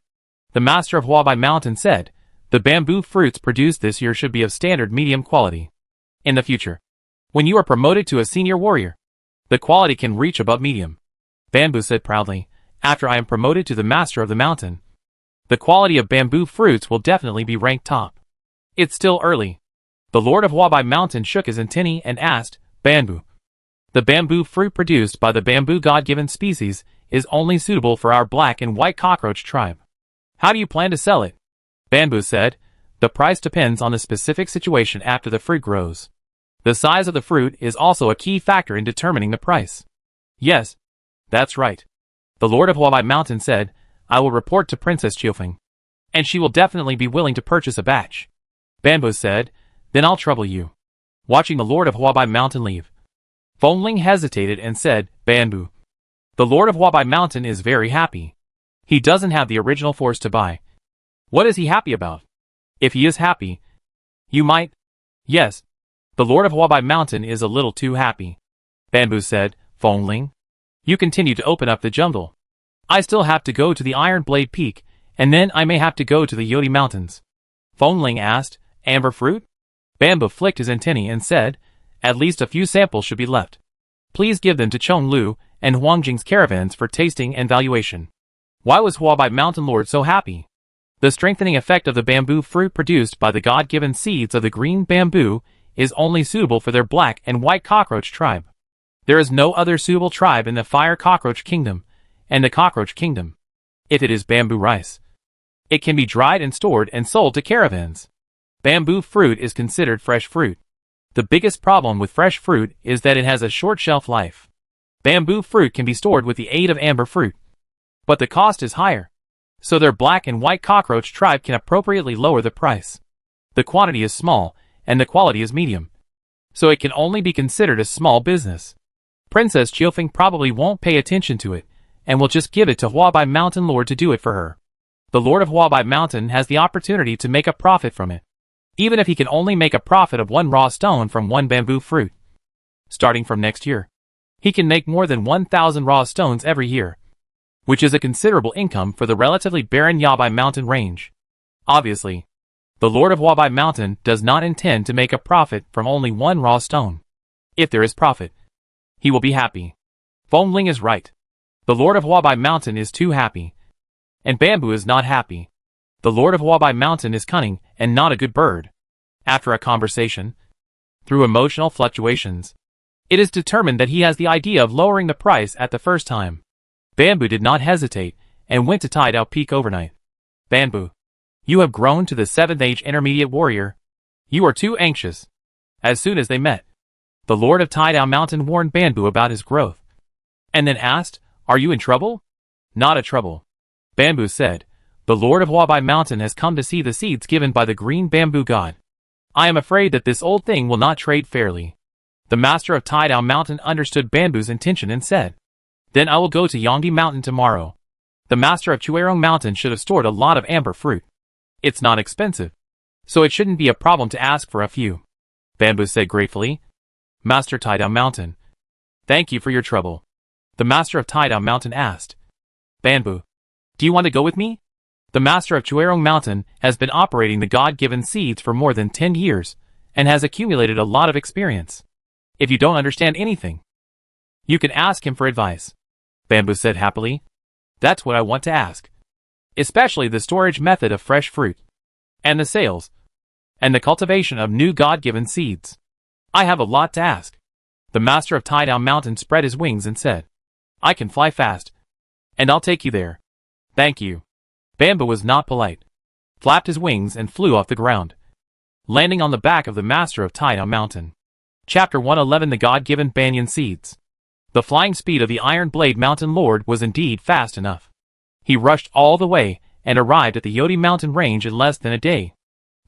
The Master of Huabai Mountain said, "The bamboo fruits produced this year should be of standard medium quality. In the future, when you are promoted to a senior warrior, the quality can reach above medium." Bamboo said proudly, "After I am promoted to the Master of the Mountain, the quality of bamboo fruits will definitely be ranked top. It's still early." The Lord of Huabai Mountain shook his antennae and asked, "Bamboo, the bamboo fruit produced by the bamboo God-given species is only suitable for our black and white cockroach tribe. How do you plan to sell it?" Bamboo said, "The price depends on the specific situation after the fruit grows. The size of the fruit is also a key factor in determining the price." "Yes, that's right." The Lord of Huabai Mountain said, "I will report to Princess Chiofeng, and she will definitely be willing to purchase a batch." Bamboo said, "Then I'll trouble you." Watching the Lord of Huabai Mountain leave, Fengling hesitated and said, "Bamboo, the Lord of Huabai Mountain is very happy. He doesn't have the original force to buy. What is he happy about? If he is happy, you might—" "Yes, the Lord of Huabai Mountain is a little too happy." Bamboo said, "Fengling, you continue to open up the jungle. I still have to go to the Iron Blade Peak, and then I may have to go to the Yodi Mountains." Fengling asked, "Amber fruit?" Bamboo flicked his antennae and said, "At least a few samples should be left. Please give them to Chonglu and Huangjing's caravans for tasting and valuation." Why was Huabai Mountain Lord so happy? The strengthening effect of the bamboo fruit produced by the God-given seeds of the green bamboo is only suitable for their black and white cockroach tribe. There is no other suitable tribe in the fire cockroach kingdom and the cockroach kingdom. If it is bamboo rice, it can be dried and stored and sold to caravans. Bamboo fruit is considered fresh fruit. The biggest problem with fresh fruit is that it has a short shelf life. Bamboo fruit can be stored with the aid of amber fruit, but the cost is higher, so their black and white cockroach tribe can appropriately lower the price. The quantity is small, and the quality is medium, so it can only be considered a small business. Princess Chiofeng probably won't pay attention to it, and will just give it to Huabai Mountain Lord to do it for her. The Lord of Huabai Mountain has the opportunity to make a profit from it, even if he can only make a profit of 1 raw stone from 1 bamboo fruit. Starting from next year, he can make more than 1,000 raw stones every year, which is a considerable income for the relatively barren Yabai mountain range. Obviously, the Lord of Wabai Mountain does not intend to make a profit from only one raw stone. If there is profit, he will be happy. Feng Ling is right. The Lord of Wabai Mountain is too happy. And Bamboo is not happy. The Lord of Wabai Mountain is cunning and not a good bird. After a conversation, through emotional fluctuations, it is determined that he has the idea of lowering the price at the first time. Bamboo did not hesitate and went to Tidal Peak overnight. Bamboo, you have grown to the 7th age intermediate warrior. You are too anxious. As soon as they met, the Lord of Tidal Mountain warned Bamboo about his growth, and then asked, "Are you in trouble?" "Not a trouble," Bamboo said. "The Lord of Wabai Mountain has come to see the seeds given by the green bamboo god. I am afraid that this old thing will not trade fairly." The master of Tidal Mountain understood Bamboo's intention and said, "Then I will go to Yongdi Mountain tomorrow." The master of Chuerong Mountain should have stored a lot of amber fruit. It's not expensive, so it shouldn't be a problem to ask for a few, Bamboo said gratefully. Master Tidal Mountain, thank you for your trouble. The master of Tidal Mountain asked. Bamboo, do you want to go with me? The master of Chuerong Mountain has been operating the God-given seeds for more than 10 years and has accumulated a lot of experience. If you don't understand anything, you can ask him for advice, Bamboo said happily. That's what I want to ask. Especially the storage method of fresh fruit, and the sales, and the cultivation of new God-given seeds. I have a lot to ask. The master of Tidal Mountain spread his wings and said, I can fly fast, and I'll take you there. Thank you. Bamboo was not polite, flapped his wings and flew off the ground, landing on the back of the master of Tidal Mountain. Chapter 111 The God-given Banyan Seeds. The flying speed of the Iron Blade Mountain Lord was indeed fast enough. He rushed all the way and arrived at the Yodi Mountain Range in less than a day.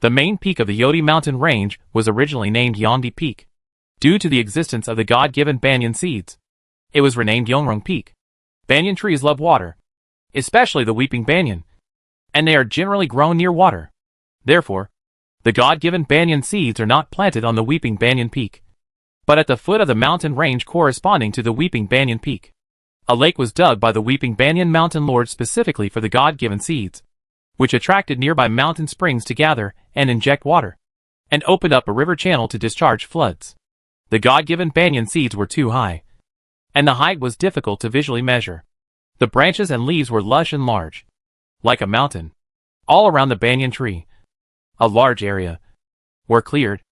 The main peak of the Yodi Mountain Range was originally named Yongdi Peak, due to the existence of the God-given banyan seeds. It was renamed Yongrong Peak. Banyan trees love water, especially the weeping banyan, and they are generally grown near water. Therefore, the God-given banyan seeds are not planted on the weeping banyan peak, but at the foot of the mountain range corresponding to the weeping banyan peak. A lake was dug by the weeping banyan mountain lord specifically for the God-given seeds, which attracted nearby mountain springs to gather and inject water, and opened up a river channel to discharge floods. The God-given banyan seeds were too high, and the height was difficult to visually measure. The branches and leaves were lush and large, like a mountain, all around the banyan tree. A large area were cleared,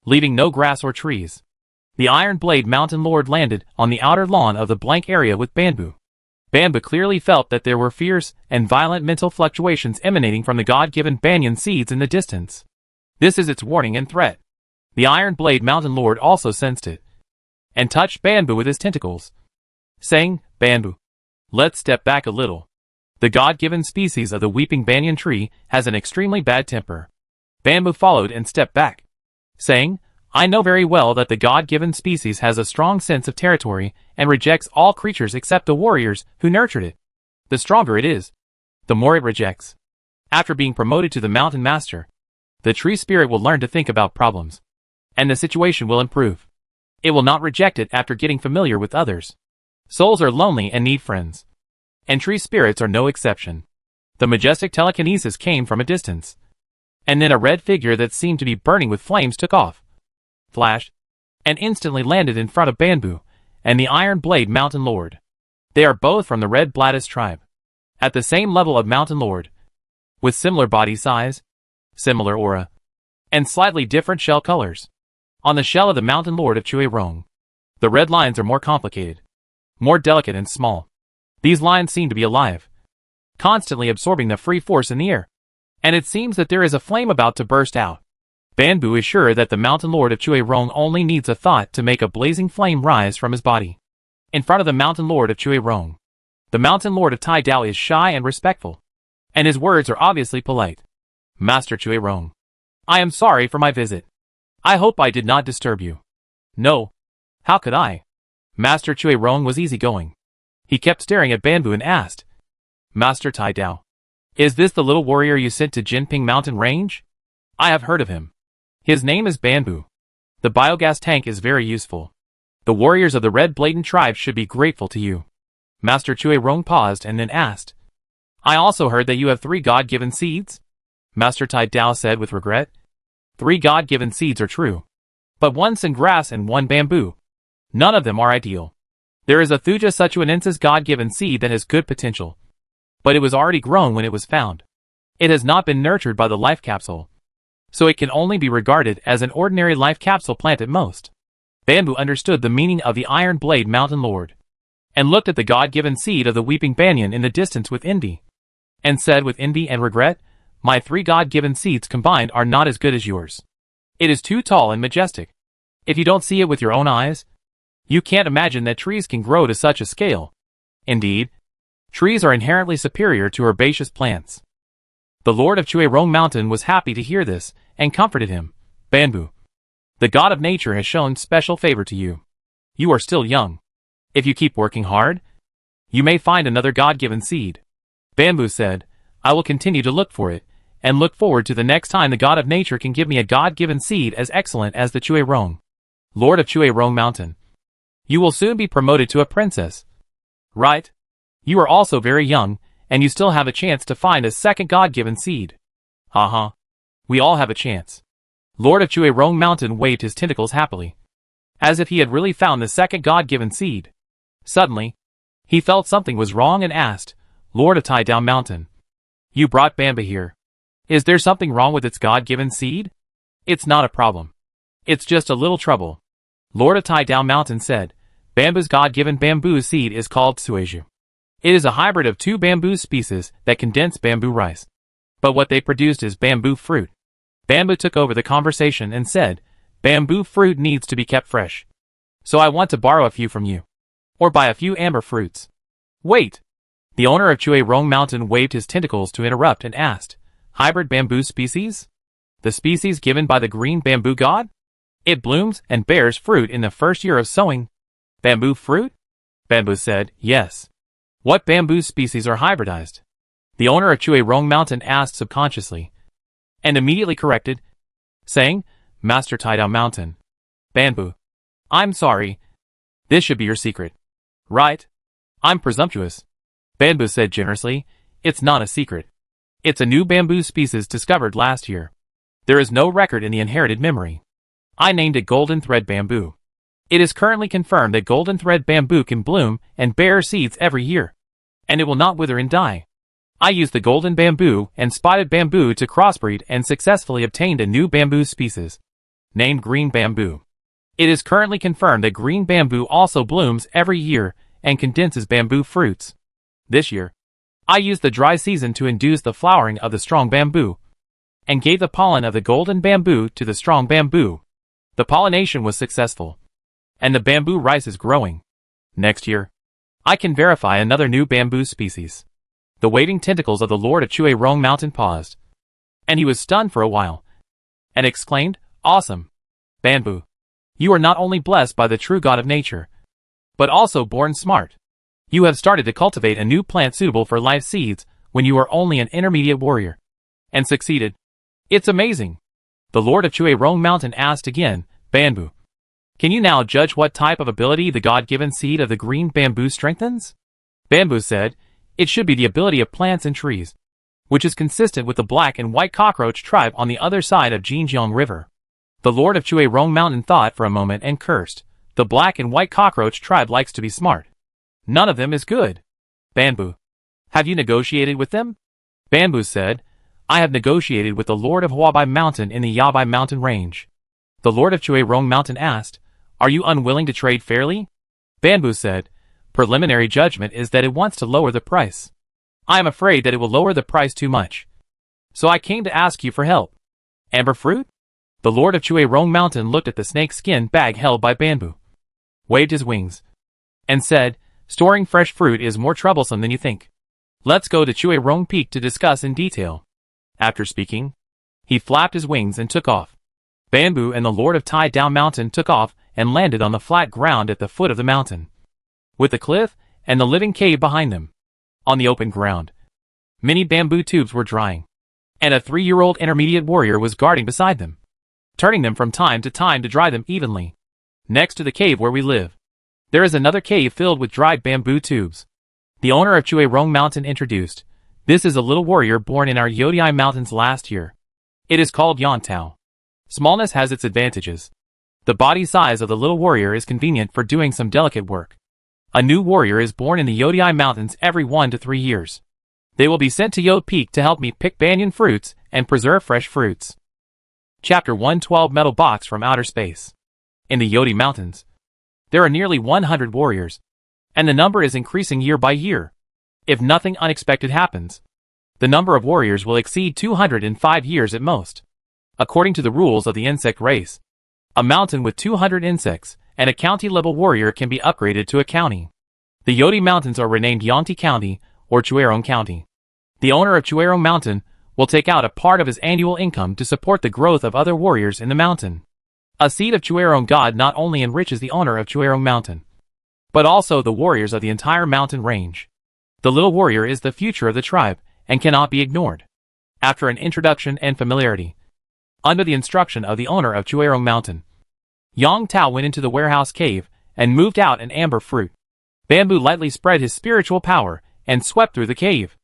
leaving no grass or trees. The Iron Blade Mountain Lord landed on the outer lawn of the blank area with Bamboo. Bamboo clearly felt that there were fierce and violent mental fluctuations emanating from the God-given banyan seeds in the distance. This is its warning and threat. The Iron Blade Mountain Lord also sensed it, and touched Bamboo with his tentacles, saying, Bamboo, let's step back a little. The God-given species of the weeping banyan tree has an extremely bad temper. Bamboo followed and stepped back, saying, I know very well that the God-given species has a strong sense of territory and rejects all creatures except the warriors who nurtured it. The stronger it is, the more it rejects. After being promoted to the mountain master, the tree spirit will learn to think about problems, and the situation will improve. It will not reject it after getting familiar with others. Souls are lonely and need friends, and tree spirits are no exception. The majestic telekinesis came from a distance, and then a red figure that seemed to be burning with flames took off, flashed, and instantly landed in front of Bamboo and the Iron Blade Mountain Lord. They are both from the Red Bladis tribe, at the same level of Mountain Lord, with similar body size, similar aura, and slightly different shell colors. On the shell of the Mountain Lord of Chuerong, the red lines are more complicated, more delicate and small. These lines seem to be alive, constantly absorbing the free force in the air, and it seems that there is a flame about to burst out. Bamboo is sure that the Mountain Lord of Chuerong only needs a thought to make a blazing flame rise from his body. In front of the Mountain Lord of Chuerong, the Mountain Lord of Tai Dao is shy and respectful, and his words are obviously polite. Master Chuerong, I am sorry for my visit. I hope I did not disturb you. No. How could I? Master Chuerong was easygoing. He kept staring at Bamboo and asked, Master Tai Dao, is this the little warrior you sent to Jinping Mountain Range? I have heard of him. His name is Bamboo. The biogas tank is very useful. The warriors of the Red Blatant tribe should be grateful to you. Master Chui-Rong paused and then asked, I also heard that you have 3 God-given seeds? Master Tai Dao said with regret. 3 God-given seeds are true. But 1 sin grass and 1 bamboo. None of them are ideal. There is a Thuja Suchuanensis God-given seed that has good potential. But it was already grown when it was found. It has not been nurtured by the life capsule. So it can only be regarded as an ordinary life capsule plant at most. Bamboo understood the meaning of the Iron Blade Mountain Lord, and looked at the God-given seed of the Weeping Banyan in the distance with envy, and said with envy and regret, My 3 God-given seeds combined are not as good as yours. It is too tall and majestic. If you don't see it with your own eyes, you can't imagine that trees can grow to such a scale. Indeed, trees are inherently superior to herbaceous plants. The Lord of Chui-Rong Mountain was happy to hear this, and comforted him. Bamboo, the God of nature has shown special favor to you. You are still young. If you keep working hard, you may find another God-given seed. Bamboo said, I will continue to look for it, and look forward to the next time the God of nature can give me a God-given seed as excellent as the Chui-Rong. Lord of Chui-Rong Mountain, you will soon be promoted to a princess. Right? You are also very young, and you still have a chance to find a second God-given seed. Haha. We all have a chance. Lord of Chui-Rong Mountain waved his tentacles happily, as if he had really found the second God-given seed. Suddenly, he felt something was wrong and asked, Lord of Tai Dao Mountain, you brought Bamboo here. Is there something wrong with its God-given seed? It's not a problem. It's just a little trouble. Lord of Tai Dao Mountain said, Bamboo's God-given bamboo seed is called Sueju. It is a hybrid of 2 bamboo species that condense bamboo rice. But what they produced is bamboo fruit. Bamboo took over the conversation and said, Bamboo fruit needs to be kept fresh. So I want to borrow a few from you. Or buy a few amber fruits. Wait! The owner of Chui-Rong Mountain waved his tentacles to interrupt and asked, Hybrid bamboo species? The species given by the green bamboo god? It blooms and bears fruit in the first year of sowing. Bamboo fruit? Bamboo said, yes. What bamboo species are hybridized? The owner of Chui-Rong Mountain asked subconsciously, and immediately corrected, saying, Master Tai Dao Mountain. Bamboo. I'm sorry. This should be your secret. Right? I'm presumptuous. Bamboo said generously, it's not a secret. It's a new bamboo species discovered last year. There is no record in the inherited memory. I named it Golden Thread Bamboo. It is currently confirmed that Golden Thread Bamboo can bloom and bear seeds every year, and it will not wither and die. I used the Golden Bamboo and Spotted Bamboo to crossbreed and successfully obtained a new bamboo species, named Green Bamboo. It is currently confirmed that Green Bamboo also blooms every year and condenses bamboo fruits. This year, I used the dry season to induce the flowering of the Strong Bamboo, and gave the pollen of the Golden Bamboo to the Strong Bamboo. The pollination was successful, and the bamboo rice is growing. Next year, I can verify another new bamboo species. The waving tentacles of the Lord of Chui-Rong Mountain paused, and he was stunned for a while, and exclaimed, Awesome! Bamboo, you are not only blessed by the true God of nature, but also born smart. You have started to cultivate a new plant suitable for life seeds when you were only an intermediate warrior, and succeeded. It's amazing. The Lord of Chui-Rong Mountain asked again, Bamboo, can you now judge what type of ability the God-given seed of the green bamboo strengthens? Bamboo said, it should be the ability of plants and trees, which is consistent with the black and white cockroach tribe on the other side of Jinjiang River. The Lord of Chui-Rong Mountain thought for a moment and cursed. The black and white cockroach tribe likes to be smart. None of them is good. Bamboo, have you negotiated with them? Bamboo said, I have negotiated with the Lord of Huabai Mountain in the Yabai Mountain range. The Lord of Chui-Rong Mountain asked, are you unwilling to trade fairly? Bamboo said, preliminary judgment is that it wants to lower the price. I am afraid that it will lower the price too much. So I came to ask you for help. Amber fruit? The Lord of Chui-Rong Mountain looked at the snake skin bag held by Bamboo, waved his wings, and said, storing fresh fruit is more troublesome than you think. Let's go to Chui-Rong Peak to discuss in detail. After speaking, he flapped his wings and took off. Bamboo and the Lord of Tai Dao Mountain took off and landed on the flat ground at the foot of the mountain, with the cliff and the living cave behind them. On the open ground, many bamboo tubes were drying, and a 3-year-old intermediate warrior was guarding beside them, turning them from time to time to dry them evenly. Next to the cave where we live, there is another cave filled with dried bamboo tubes. The owner of Chuerong Mountain introduced, this is a little warrior born in our Yodiai Mountains last year. It is called Yontao. Smallness has its advantages. The body size of the little warrior is convenient for doing some delicate work. A new warrior is born in the Yodiai Mountains every 1 to 3 years. They will be sent to Yod Peak to help me pick banyan fruits and preserve fresh fruits. Chapter 112 Metal Box from Outer Space. In the Yodi Mountains, there are nearly 100 warriors, and the number is increasing year by year. If nothing unexpected happens, the number of warriors will exceed 200 in 5 years at most. According to the rules of the insect race, a mountain with 200 insects and a county-level warrior can be upgraded to a county. The Yodi Mountains are renamed Yonti County or Chuerong County. The owner of Chuerong Mountain will take out a part of his annual income to support the growth of other warriors in the mountain. A seed of Chuerong God not only enriches the owner of Chuerong Mountain, but also the warriors of the entire mountain range. The little warrior is the future of the tribe and cannot be ignored. After an introduction and familiarity, under the instruction of the owner of Chuerong Mountain, Yang Tao went into the warehouse cave and moved out an amber fruit. Bamboo lightly spread his spiritual power and swept through the cave,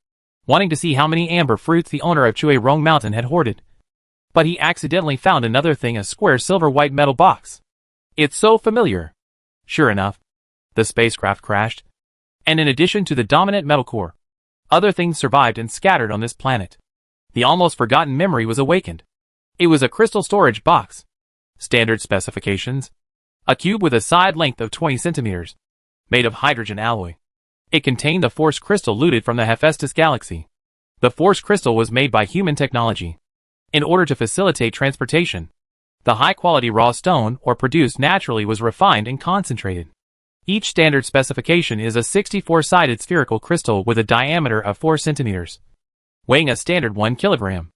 wanting to see how many amber fruits the owner of Chuerong Mountain had hoarded. But he accidentally found another thing, a square silver-white metal box. It's so familiar. Sure enough, the spacecraft crashed, and in addition to the dominant metal core, other things survived and scattered on this planet. The almost forgotten memory was awakened. It was a crystal storage box. Standard specifications. A cube with a side length of 20 centimeters, made of hydrogen alloy. It contained the force crystal looted from the Hephaestus galaxy. The force crystal was made by human technology. In order to facilitate transportation, the high-quality raw stone or produced naturally was refined and concentrated. Each standard specification is a 64-sided spherical crystal with a diameter of 4 centimeters, weighing a standard 1 kilogram,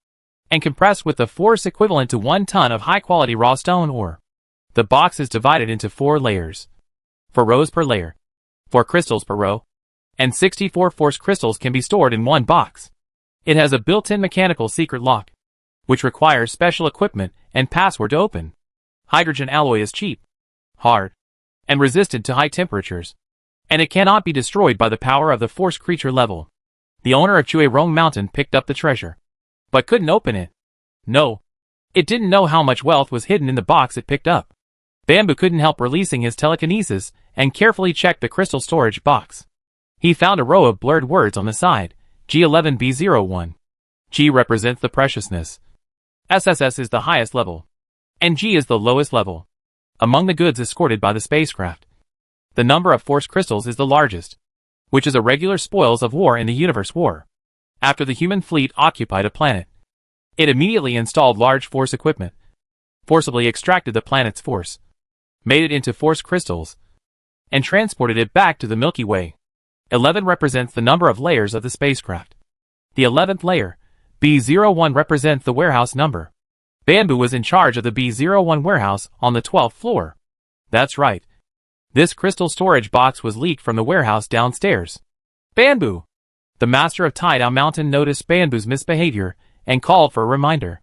and compressed with the force equivalent to 1 ton of high-quality raw stone ore. The box is divided into 4 layers, 4 rows per layer, 4 crystals per row, and 64 force crystals can be stored in one box. It has a built-in mechanical secret lock, which requires special equipment and password to open. Hydrogen alloy is cheap, hard, and resistant to high temperatures, and it cannot be destroyed by the power of the force creature level. The owner of Chuerong Mountain picked up the treasure, but couldn't open it. No, it didn't know how much wealth was hidden in the box it picked up. Bamboo couldn't help releasing his telekinesis and carefully checked the crystal storage box. He found a row of blurred words on the side, G11B01. G represents the preciousness. SSS is the highest level, and G is the lowest level. Among the goods escorted by the spacecraft, the number of force crystals is the largest, which is a regular spoils of war in the universe war. After the human fleet occupied a planet, it immediately installed large force equipment, forcibly extracted the planet's force, made it into force crystals, and transported it back to the Milky Way. 11 represents the number of layers of the spacecraft. The 11th layer, B01, represents the warehouse number. Bamboo was in charge of the B01 warehouse on the 12th floor. That's right. This crystal storage box was leaked from the warehouse downstairs. Bamboo! The master of Taidao Mountain noticed Bamboo's misbehavior and called for a reminder.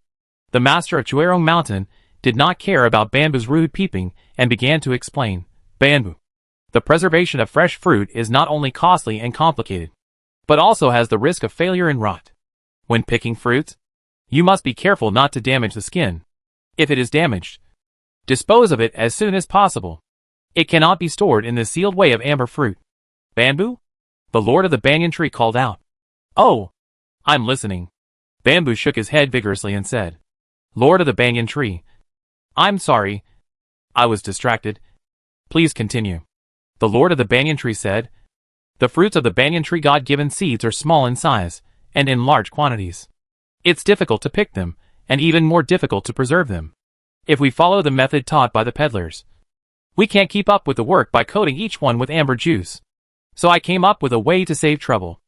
The master of Chuerong Mountain did not care about Bamboo's rude peeping and began to explain. Bamboo, the preservation of fresh fruit is not only costly and complicated, but also has the risk of failure and rot. When picking fruits, you must be careful not to damage the skin. If it is damaged, dispose of it as soon as possible. It cannot be stored in the sealed way of amber fruit. Bamboo? The lord of the banyan tree called out. Oh, I'm listening. Bamboo shook his head vigorously and said, Lord of the banyan tree, I'm sorry. I was distracted. Please continue. The lord of the banyan tree said, the fruits of the banyan tree God-given seeds are small in size and in large quantities. It's difficult to pick them, and even more difficult to preserve them. If we follow the method taught by the peddlers, we can't keep up with the work by coating each one with amber juice. So I came up with a way to save trouble.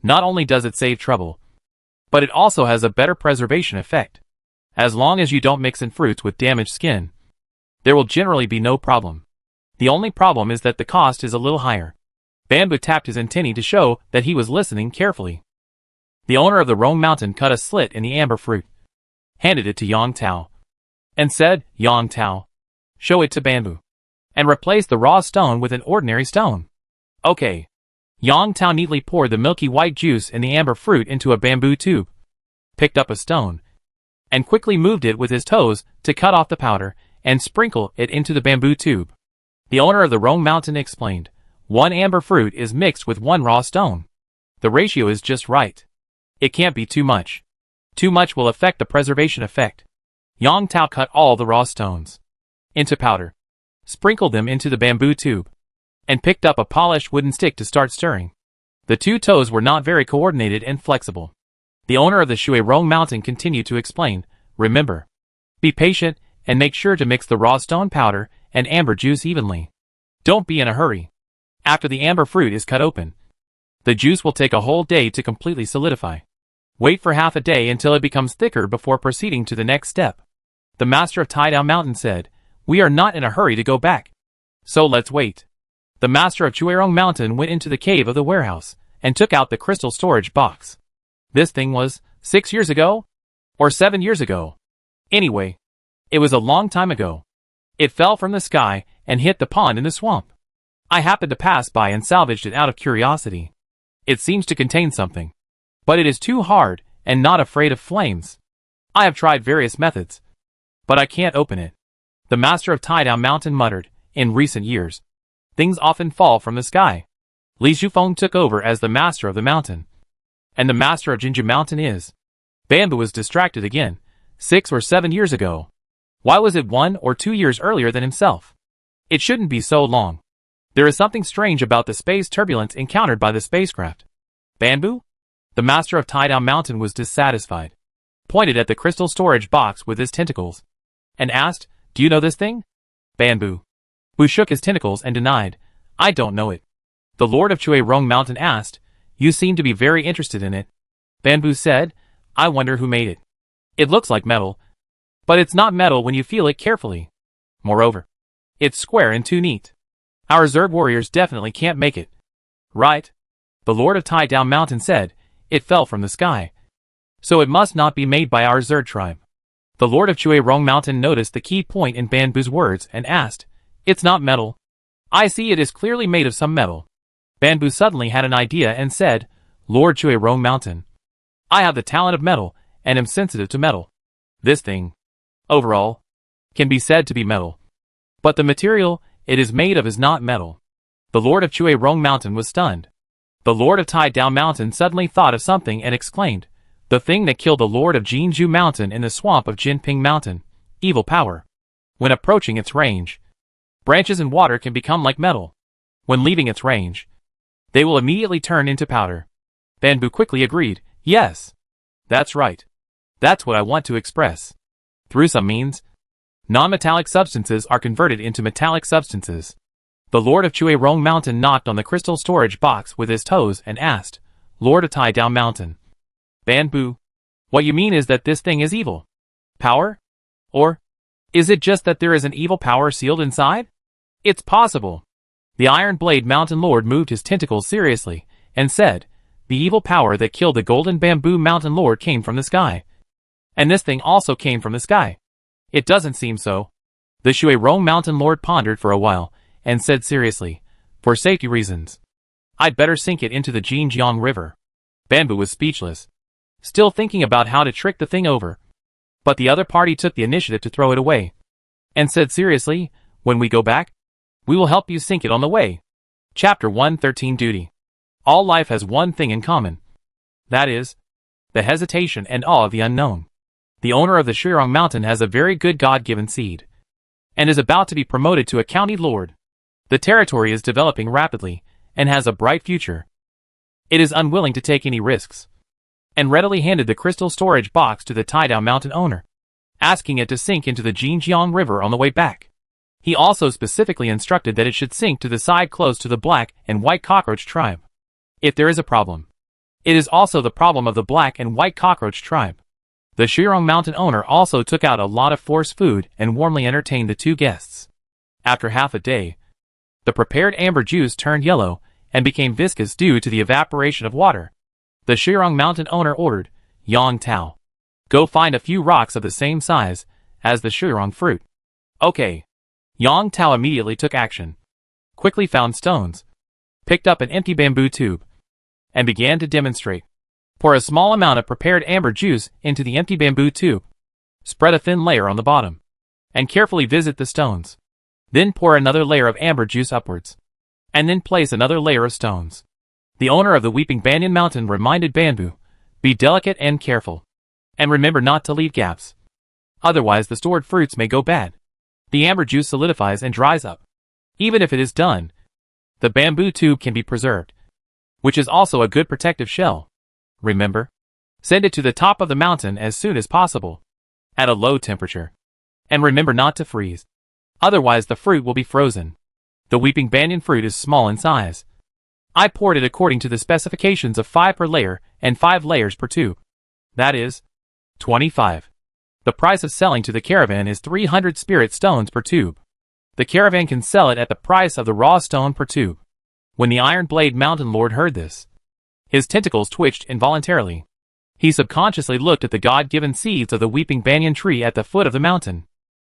Not only does it save trouble, but it also has a better preservation effect. As long as you don't mix in fruits with damaged skin, there will generally be no problem. The only problem is that the cost is a little higher. Bamboo tapped his antennae to show that he was listening carefully. The owner of the Rong Mountain cut a slit in the amber fruit, handed it to Yang Tao, and said, Yang Tao, show it to Bamboo. and replace the raw stone with an ordinary stone. Okay. Yang Tao neatly poured the milky white juice and the amber fruit into a bamboo tube, picked up a stone, and quickly moved it with his toes to cut off the powder and sprinkle it into the bamboo tube. The owner of the Rong Mountain explained, 1 amber fruit is mixed with 1 raw stone. The ratio is just right. It can't be too much. Too much will affect the preservation effect. Yang Tao cut all the raw stones into powder, sprinkled them into the bamboo tube, and picked up a polished wooden stick to start stirring. The 2 toes were not very coordinated and flexible. The owner of the Shui Rong Mountain continued to explain, remember, be patient and make sure to mix the raw stone powder and amber juice evenly. Don't be in a hurry. After the amber fruit is cut open, the juice will take a whole day to completely solidify. Wait for half a day until it becomes thicker before proceeding to the next step. The master of Taidao Mountain said, we are not in a hurry to go back. So let's wait. The master of Chuirong Mountain went into the cave of the warehouse and took out the crystal storage box. This thing was 6 years ago? Or 7 years ago? Anyway, it was a long time ago. It fell from the sky and hit the pond in the swamp. I happened to pass by and salvaged it out of curiosity. It seems to contain something, but it is too hard and not afraid of flames. I have tried various methods, but I can't open it. The master of Taidao Mountain muttered, in recent years, things often fall from the sky. Li Shufeng took over as the master of the mountain. And the master of Jinju Mountain is. Bamboo was distracted again, 6 or 7 years ago. Why was it 1 or 2 years earlier than himself? It shouldn't be so long. There is something strange about the space turbulence encountered by the spacecraft. Bamboo? The master of Taidao Mountain was dissatisfied, pointed at the crystal storage box with his tentacles, and asked, do you know this thing? Bamboo. Wu shook his tentacles and denied, I don't know it. The Lord of Chuirong Mountain asked, you seem to be very interested in it. Bamboo said, I wonder who made it. It looks like metal, but it's not metal when you feel it carefully. Moreover, it's square and too neat. Our Zerg warriors definitely can't make it. Right? The Lord of Taidao Mountain said, it fell from the sky. So it must not be made by our Zerg tribe. The Lord of Chuirong Mountain noticed the key point in Bamboo's words and asked, it's not metal. I see it is clearly made of some metal. Bamboo suddenly had an idea and said, Lord Chuirong Mountain, I have the talent of metal and am sensitive to metal. This thing, overall, can be said to be metal. But the material it is made of is not metal. The Lord of Chuirong Mountain was stunned. The Lord of Taidao Mountain suddenly thought of something and exclaimed, the thing that killed the Lord of Jinju Mountain in the swamp of Jinping Mountain, evil power. When approaching its range, branches and water can become like metal. When leaving its range, they will immediately turn into powder. Bamboo quickly agreed, yes. That's right. That's what I want to express. Through some means, non-metallic substances are converted into metallic substances. The Lord of Chuirong Mountain knocked on the crystal storage box with his toes and asked, Lord of Taidao Mountain, Bamboo, what you mean is that this thing is evil? Power? Or is it just that there is an evil power sealed inside? It's possible. The Iron Blade Mountain Lord moved his tentacles seriously and said, the evil power that killed the Golden Bamboo Mountain Lord came from the sky. And this thing also came from the sky. It doesn't seem so. The Chuirong Mountain Lord pondered for a while and said seriously, for safety reasons, I'd better sink it into the Jinjiang River. Bamboo was speechless, still thinking about how to trick the thing over. But the other party took the initiative to throw it away and said seriously, when we go back, we will help you sink it on the way. Chapter 113 Duty. All life has one thing in common. That is, the hesitation and awe of the unknown. The owner of the Shirong Mountain has a very good God-given seed, and is about to be promoted to a county lord. The territory is developing rapidly, and has a bright future. It is unwilling to take any risks, and readily handed the crystal storage box to the Taidao Mountain owner, asking it to sink into the Jinjiang River on the way back. He also specifically instructed that it should sink to the side close to the Black and White Cockroach tribe. If there is a problem, it is also the problem of the Black and White Cockroach tribe. The Shirong Mountain owner also took out a lot of force food and warmly entertained the 2 guests. After half a day, the prepared amber juice turned yellow and became viscous due to the evaporation of water. The Shirong Mountain owner ordered, Yang Tao, go find a few rocks of the same size as the Shirong fruit. Okay. Yang Tao immediately took action, quickly found stones, picked up an empty bamboo tube, and began to demonstrate. Pour a small amount of prepared amber juice into the empty bamboo tube. Spread a thin layer on the bottom, and carefully visit the stones. Then pour another layer of amber juice upwards, and then place another layer of stones. The owner of the Weeping Banyan Mountain reminded Bamboo, be delicate and careful, and remember not to leave gaps. Otherwise the stored fruits may go bad. The amber juice solidifies and dries up. Even if it is done, the bamboo tube can be preserved, which is also a good protective shell. Remember, send it to the top of the mountain as soon as possible, at a low temperature, and remember not to freeze. Otherwise the fruit will be frozen. The Weeping Banyan fruit is small in size. I poured it according to the specifications of 5 per layer and 5 layers per tube. That is 25. The price of selling to the caravan is 300 spirit stones per tube. The caravan can sell it at the price of the raw stone per tube. When the Iron Blade Mountain Lord heard this, his tentacles twitched involuntarily. He subconsciously looked at the God-given seeds of the Weeping Banyan tree at the foot of the mountain.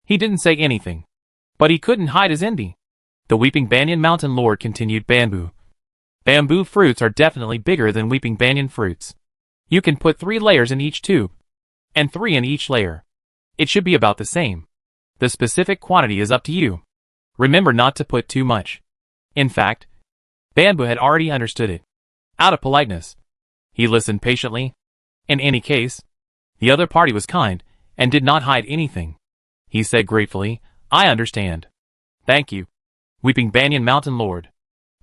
He didn't say anything, but he couldn't hide his envy. The Weeping Banyan Mountain Lord continued, Bamboo. Bamboo fruits are definitely bigger than Weeping Banyan fruits. You can put 3 layers in each tube, and 3 in each layer. It should be about the same. The specific quantity is up to you. Remember not to put too much. In fact, Bamboo had already understood it. Out of politeness, he listened patiently. In any case, the other party was kind, and did not hide anything. He said gratefully, I understand. Thank you, Weeping Banyan Mountain Lord.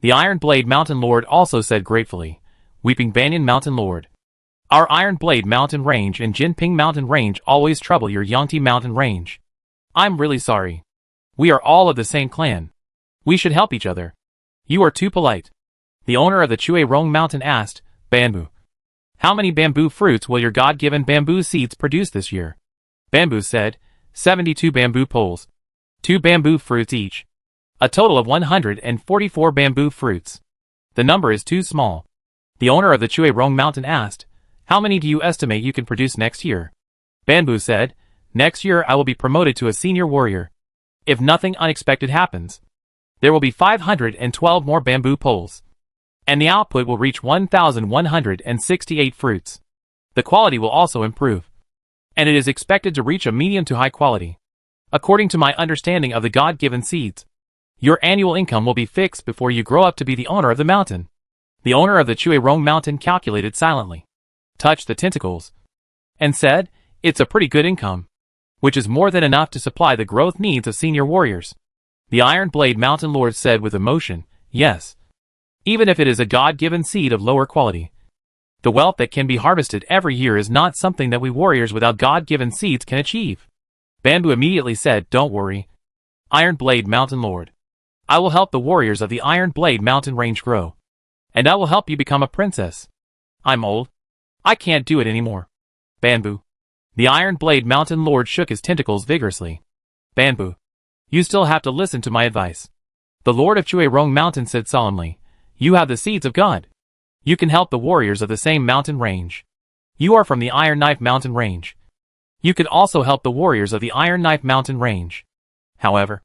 The Iron Blade Mountain Lord also said gratefully, Weeping Banyan Mountain Lord. Our Iron Blade Mountain Range and Jinping Mountain Range always trouble your Yangti Mountain Range. I'm really sorry. We are all of the same clan. We should help each other. You are too polite. The owner of the Chue Rong Mountain asked, Bamboo. How many bamboo fruits will your God-given bamboo seeds produce this year? Bamboo said, 72 bamboo poles. 2 bamboo fruits each. A total of 144 bamboo fruits. The number is too small. The owner of the Chue Rong Mountain asked, how many do you estimate you can produce next year? Bamboo said, next year I will be promoted to a senior warrior. If nothing unexpected happens, there will be 512 more bamboo poles, and the output will reach 1,168 fruits. The quality will also improve, and it is expected to reach a medium to high quality. According to my understanding of the God-given seeds, your annual income will be fixed before you grow up to be the owner of the mountain. The owner of the Chue Rong Mountain calculated silently, touched the tentacles, and said, it's a pretty good income, which is more than enough to supply the growth needs of senior warriors. The Iron Blade Mountain Lord said with emotion, yes. Even if it is a God-given seed of lower quality, the wealth that can be harvested every year is not something that we warriors without God-given seeds can achieve. Bamboo immediately said, don't worry, Iron Blade Mountain Lord. I will help the warriors of the Iron Blade Mountain Range grow, and I will help you become a princess. I'm old. I can't do it anymore. Bamboo. The Iron Blade Mountain Lord shook his tentacles vigorously. Bamboo. You still have to listen to my advice. The Lord of Chue Rong Mountain said solemnly, you have the seeds of God. You can help the warriors of the same mountain range. You are from the Iron Knife Mountain Range. You could also help the warriors of the Iron Knife Mountain Range. However,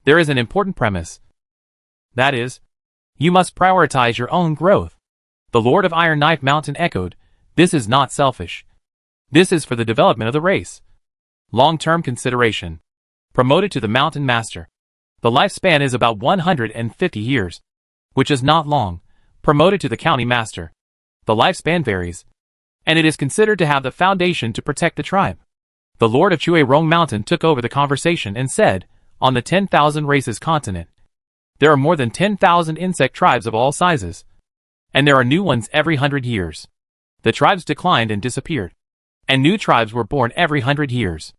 there is an important premise. That is, you must prioritize your own growth. The Lord of Iron Knife Mountain echoed, this is not selfish. This is for the development of the race. Long-term consideration. Promoted to the Mountain Master. The lifespan is about 150 years, which is not long. Promoted to the County Master. The lifespan varies, and it is considered to have the foundation to protect the tribe. The Lord of Chue Rong Mountain took over the conversation and said, on the 10,000 races continent, there are more than 10,000 insect tribes of all sizes, and there are new ones every 100 years. The tribes declined and disappeared, and new tribes were born every 100 years.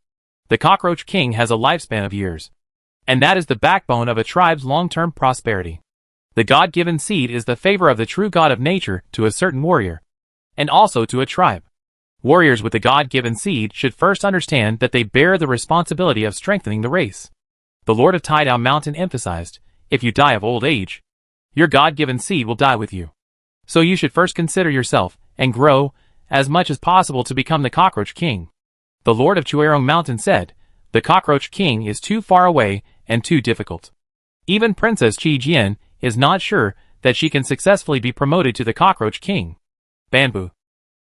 The Cockroach King has a lifespan of years, and that is the backbone of a tribe's long-term prosperity. The God-given seed is the favor of the true God of nature to a certain warrior, and also to a tribe. Warriors with the God-given seed should first understand that they bear the responsibility of strengthening the race. The Lord of Tidal Mountain emphasized, if you die of old age, your God-given seed will die with you. So you should first consider yourself, and grow, as much as possible to become the Cockroach King. The Lord of Chue Rong Mountain said, the Cockroach King is too far away, and too difficult. Even Princess Qi Jian is not sure that she can successfully be promoted to the Cockroach King. Bamboo.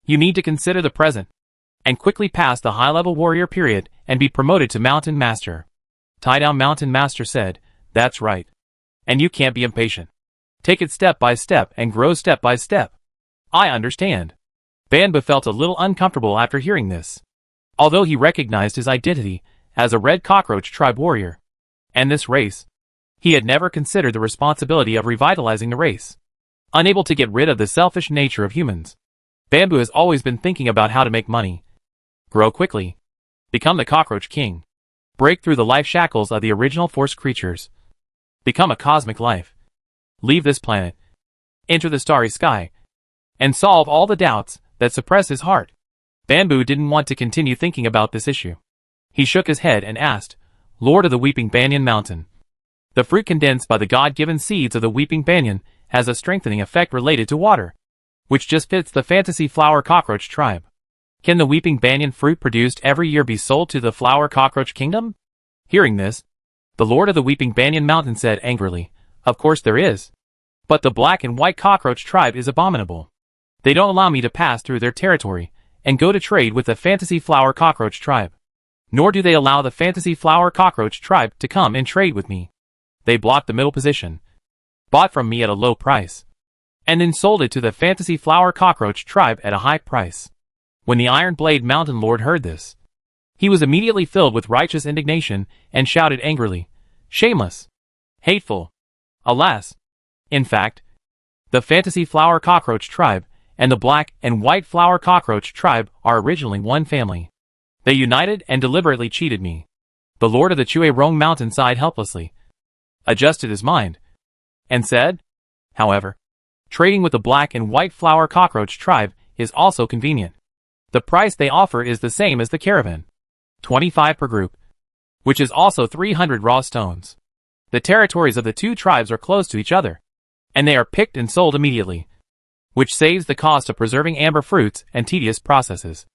You need to consider the present, and quickly pass the high-level warrior period and be promoted to Mountain Master. Tie-down Mountain Master said, that's right. And you can't be impatient. Take it step by step and grow step by step. I understand. Bamboo felt a little uncomfortable after hearing this. Although he recognized his identity as a Red Cockroach tribe warrior, and this race, he had never considered the responsibility of revitalizing the race. Unable to get rid of the selfish nature of humans, Bamboo has always been thinking about how to make money, grow quickly, become the Cockroach King, break through the life shackles of the original force creatures, become a cosmic life, leave this planet, enter the starry sky, and solve all the doubts that suppress his heart. Bamboo didn't want to continue thinking about this issue. He shook his head and asked, Lord of the Weeping Banyan Mountain. The fruit condensed by the God-given seeds of the Weeping Banyan has a strengthening effect related to water, which just fits the fantasy flower cockroach tribe. Can the Weeping Banyan fruit produced every year be sold to the Flower Cockroach Kingdom? Hearing this, the Lord of the Weeping Banyan Mountain said angrily, Of course there is. But the Black and White Cockroach tribe is abominable. They don't allow me to pass through their territory and go to trade with the Fantasy Flower Cockroach tribe. Nor do they allow the Fantasy Flower Cockroach tribe to come and trade with me. They block the middle position, bought from me at a low price, and then sold it to the Fantasy Flower Cockroach tribe at a high price. When the Iron Blade Mountain Lord heard this, he was immediately filled with righteous indignation and shouted angrily, Shameless! Hateful! Alas! In fact, the Fantasy Flower Cockroach tribe and the Black and White Flower Cockroach tribe are originally one family. They united and deliberately cheated me. The Lord of the Chue Rong Mountain sighed helplessly, adjusted his mind, and said, However, trading with the Black and White Flower Cockroach tribe is also convenient. The price they offer is the same as the caravan, 25 per group, which is also 300 raw stones. The territories of the two tribes are close to each other, and they are picked and sold immediately, which saves the cost of preserving amber fruits and tedious processes,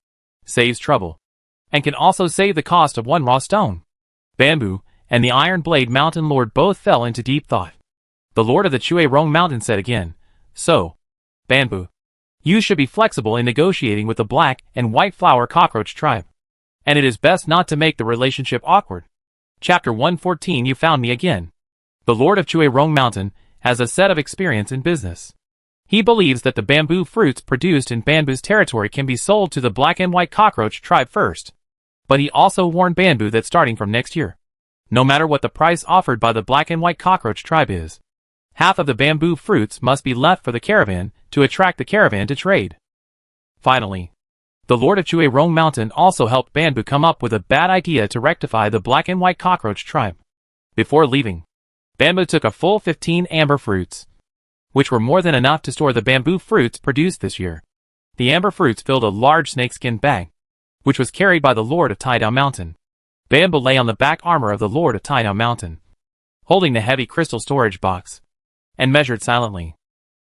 saves trouble, and can also save the cost of one raw stone. Bamboo and the Iron Blade Mountain Lord both fell into deep thought. The Lord of the Chue Rong Mountain said again, So, Bamboo, you should be flexible in negotiating with the Black and White Flower Cockroach tribe, and it is best not to make the relationship awkward. Chapter 114 You Found Me Again. The Lord of Chue Rong Mountain has a set of experience in business. He believes that the bamboo fruits produced in Bamboo's territory can be sold to the Black and White Cockroach tribe first. But he also warned Bamboo that starting from next year, no matter what the price offered by the Black and White Cockroach tribe is, half of the bamboo fruits must be left for the caravan to attract the caravan to trade. Finally, the Lord of Chue Rong Mountain also helped Bamboo come up with a bad idea to rectify the Black and White Cockroach tribe. Before leaving, Bamboo took a full 15 amber fruits, which were more than enough to store the bamboo fruits produced this year. The amber fruits filled a large snakeskin bag, which was carried by the Lord of Tie-Down Mountain. Bamboo lay on the back armor of the Lord of Tie-Down Mountain, holding the heavy crystal storage box, and measured silently.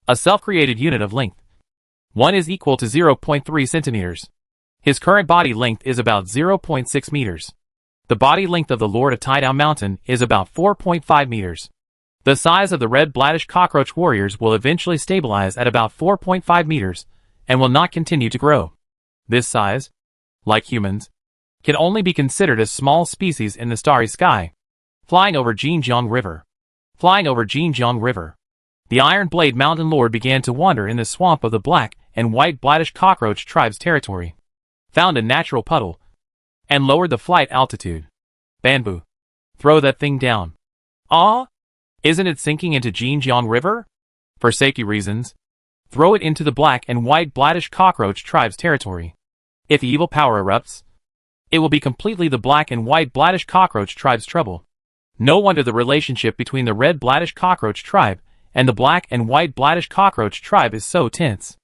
A self-created unit of length. 1 is equal to 0.3 centimeters. His current body length is about 0.6 meters. The body length of the Lord of Tie-Down Mountain is about 4.5 meters. The size of the red bladdish cockroach warriors will eventually stabilize at about 4.5 meters, and will not continue to grow. This size, like humans, can only be considered a small species in the starry sky. Flying over Jinjiang River. Flying over Jinjiang River, the Iron Blade Mountain Lord began to wander in the swamp of the Black and White Bladdish Cockroach tribe's territory, found a natural puddle, and lowered the flight altitude. Bamboo, throw that thing down. Ah? Isn't it sinking into Jinjiang River? For safety reasons, throw it into the Black and White Bladdish Cockroach tribe's territory. If the evil power erupts, it will be completely the Black and White Bladdish Cockroach tribe's trouble. No wonder the relationship between the Red Bladdish Cockroach tribe and the Black and White Bladdish Cockroach tribe is so tense.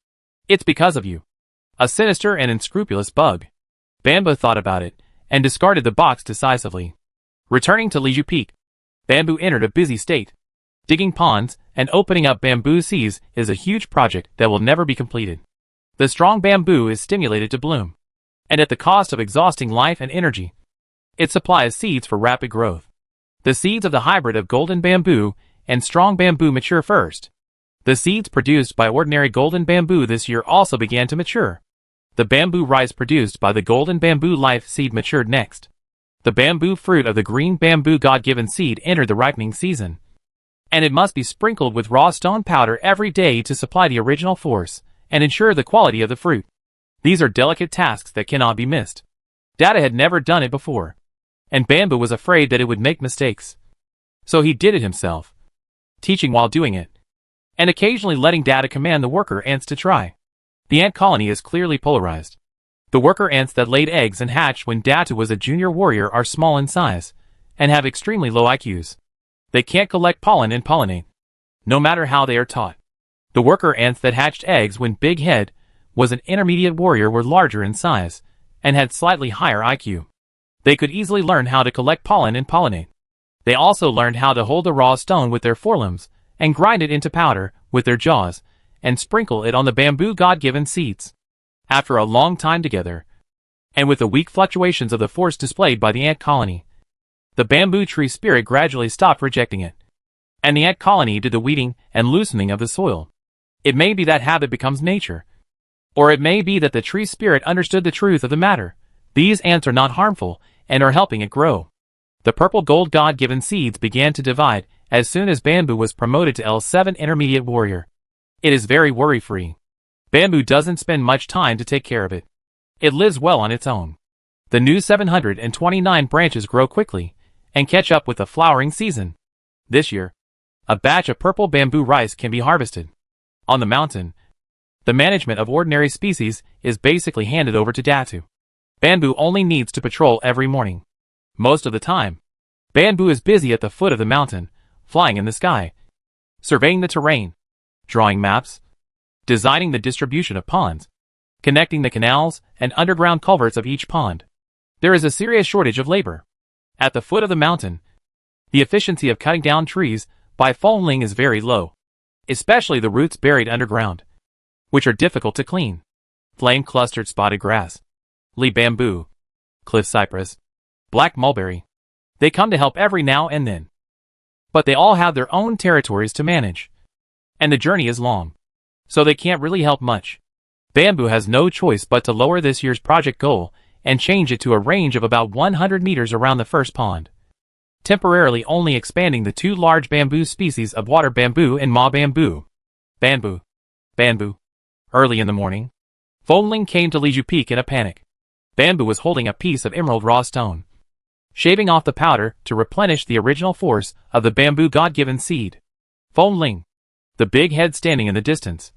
It's because of you. A sinister and unscrupulous bug. Bamboo thought about it, and discarded the box decisively. Returning to Liju Peak, Bamboo entered a busy state. Digging ponds and opening up bamboo seas is a huge project that will never be completed. The strong bamboo is stimulated to bloom, and at the cost of exhausting life and energy, it supplies seeds for rapid growth. The seeds of the hybrid of golden bamboo and strong bamboo mature first. The seeds produced by ordinary golden bamboo this year also began to mature. The bamboo rice produced by the golden bamboo life seed matured next. The bamboo fruit of the green bamboo God-given seed entered the ripening season. And it must be sprinkled with raw stone powder every day to supply the original force and ensure the quality of the fruit. These are delicate tasks that cannot be missed. Data had never done it before, and Bamboo was afraid that it would make mistakes. So he did it himself, teaching while doing it, and occasionally letting Data command the worker ants to try. The ant colony is clearly polarized. The worker ants that laid eggs and hatched when Data was a junior warrior are small in size, and have extremely low IQs. They can't collect pollen and pollinate, no matter how they are taught. The worker ants that hatched eggs when Big Head was an intermediate warrior were larger in size, and had slightly higher IQ. They could easily learn how to collect pollen and pollinate. They also learned how to hold the raw stone with their forelimbs, and grind it into powder with their jaws, and sprinkle it on the bamboo God-given seeds. After a long time together, and with the weak fluctuations of the force displayed by the ant colony, the bamboo tree spirit gradually stopped rejecting it, and the ant colony did the weeding and loosening of the soil. It may be that habit becomes nature, or it may be that the tree spirit understood the truth of the matter. These ants are not harmful, and are helping it grow. The purple gold God-given seeds began to divide as soon as Bamboo was promoted to L7 Intermediate Warrior. It is very worry-free. Bamboo doesn't spend much time to take care of it. It lives well on its own. The new 729 branches grow quickly, and catch up with the flowering season. This year, a batch of purple bamboo rice can be harvested. On the mountain, the management of ordinary species is basically handed over to Datu. Bamboo only needs to patrol every morning. Most of the time, Bamboo is busy at the foot of the mountain, flying in the sky, surveying the terrain, drawing maps, designing the distribution of ponds, connecting the canals and underground culverts of each pond. There is a serious shortage of labor. At the foot of the mountain, the efficiency of cutting down trees by falling is very low, especially the roots buried underground, which are difficult to clean. Flame-clustered spotted grass, lee bamboo, cliff cypress, black mulberry. They come to help every now and then. But they all have their own territories to manage, and the journey is long, so they can't really help much. Bamboo has no choice but to lower this year's project goal and change it to a range of about 100 meters around the first pond, temporarily only expanding the two large bamboo species of water bamboo and ma bamboo. Bamboo. Early in the morning, Foamling came to Liju Peak in a panic. Bamboo was holding a piece of emerald raw stone, shaving off the powder to replenish the original force of the bamboo God-given seed. Foamling, the big head standing in the distance,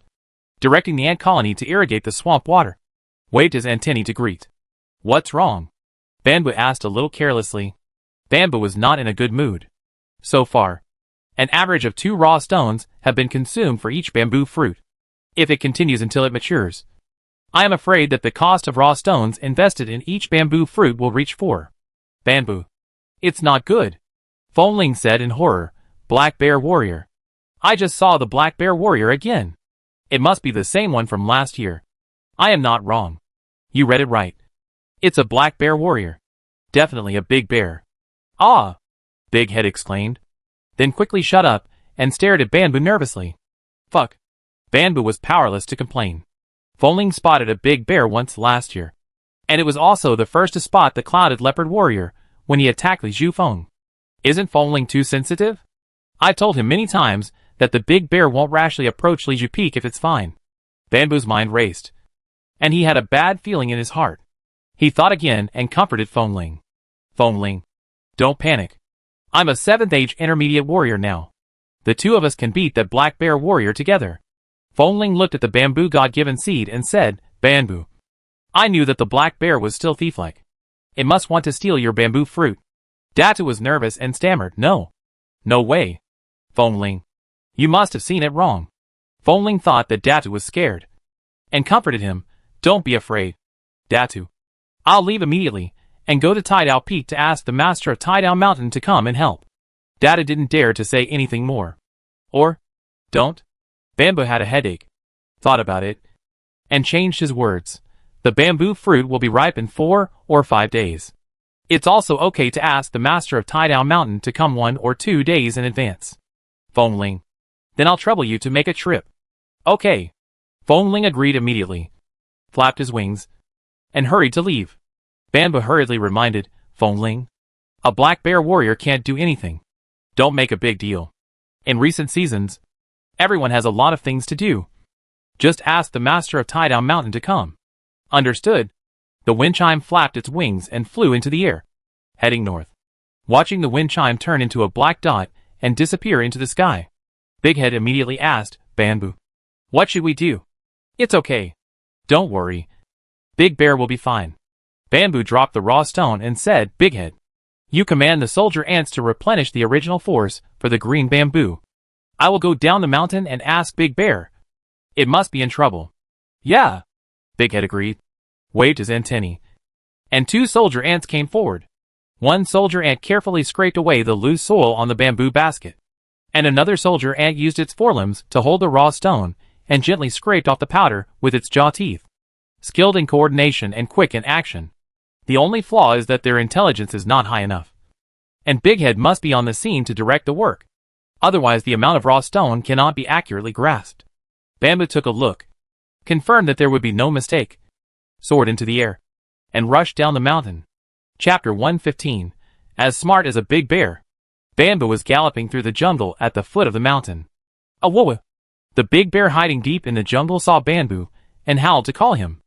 directing the ant colony to irrigate the swamp water, waved his antennae to greet. "What's wrong?" Bamboo asked a little carelessly. Bamboo was not in a good mood. So far, an average of 2 raw stones have been consumed for each bamboo fruit. If it continues until it matures, I am afraid that the cost of raw stones invested in each bamboo fruit will reach 4. Bamboo. "It's not good," Foamling said in horror. "Black Bear Warrior. I just saw the Black Bear Warrior again. It must be the same one from last year. I am not wrong. You read it right. It's a Black Bear Warrior. Definitely a big bear." "Ah!" Big Head exclaimed, then quickly shut up and stared at Bamboo nervously. "Fuck." Bamboo was powerless to complain. Foamling spotted a big bear once last year, and it was also the first to spot the clouded leopard warrior when he attacked Li Zhufeng. Isn't Foamling too sensitive? I told him many times that the big bear won't rashly approach Liju Peak if it's fine. Bamboo's mind raced, and he had a bad feeling in his heart. He thought again and comforted Foamling. "Foamling, don't panic. I'm a 7th age intermediate warrior now. The two of us can beat that Black Bear Warrior together." Foamling looked at the bamboo God-given seed and said, "Bamboo, I knew that the black bear was still thief-like. It must want to steal your bamboo fruit." Datu was nervous and stammered, "No. No way. Foamling, you must have seen it wrong." Foamling thought that Datu was scared, and comforted him. "Don't be afraid, Datu. I'll leave immediately, and go to Tidal Peak to ask the master of Tidal Mountain to come and help." Datu didn't dare to say anything more. Or, "Don't." Bamboo had a headache, thought about it, and changed his words. "The bamboo fruit will be ripe in 4 or 5 days. It's also okay to ask the master of Taidown Mountain to come 1 or 2 days in advance. Feng Ling. Then I'll trouble you to make a trip. Okay. Feng Ling agreed immediately, flapped his wings, and hurried to leave. Bamboo hurriedly reminded Feng Ling, a black bear warrior can't do anything. Don't make a big deal. In recent seasons, everyone has a lot of things to do. Just ask the master of Taidown Mountain to come. Understood. The wind chime flapped its wings and flew into the air, heading north. Watching the wind chime turn into a black dot and disappear into the sky, Big Head immediately asked Bamboo, "What should we do?" "It's okay. Don't worry. Big Bear will be fine." Bamboo dropped the raw stone and said, "Big Head, you command the soldier ants to replenish the original force for the green bamboo. I will go down the mountain and ask Big Bear. It must be in trouble." "Yeah," Big Head agreed, waved his antennae, and 2 soldier ants came forward. One soldier ant carefully scraped away the loose soil on the bamboo basket, and another soldier ant used its forelimbs to hold the raw stone and gently scraped off the powder with its jaw teeth. Skilled in coordination and quick in action. The only flaw is that their intelligence is not high enough. And Big Head must be on the scene to direct the work. Otherwise the amount of raw stone cannot be accurately grasped. Bamboo took a look, confirmed that there would be no mistake, soared into the air, and rushed down the mountain. Chapter 115. As smart as a big bear, Bamboo was galloping through the jungle at the foot of the mountain. "Awoa!" The big bear hiding deep in the jungle saw Bamboo and howled to call him.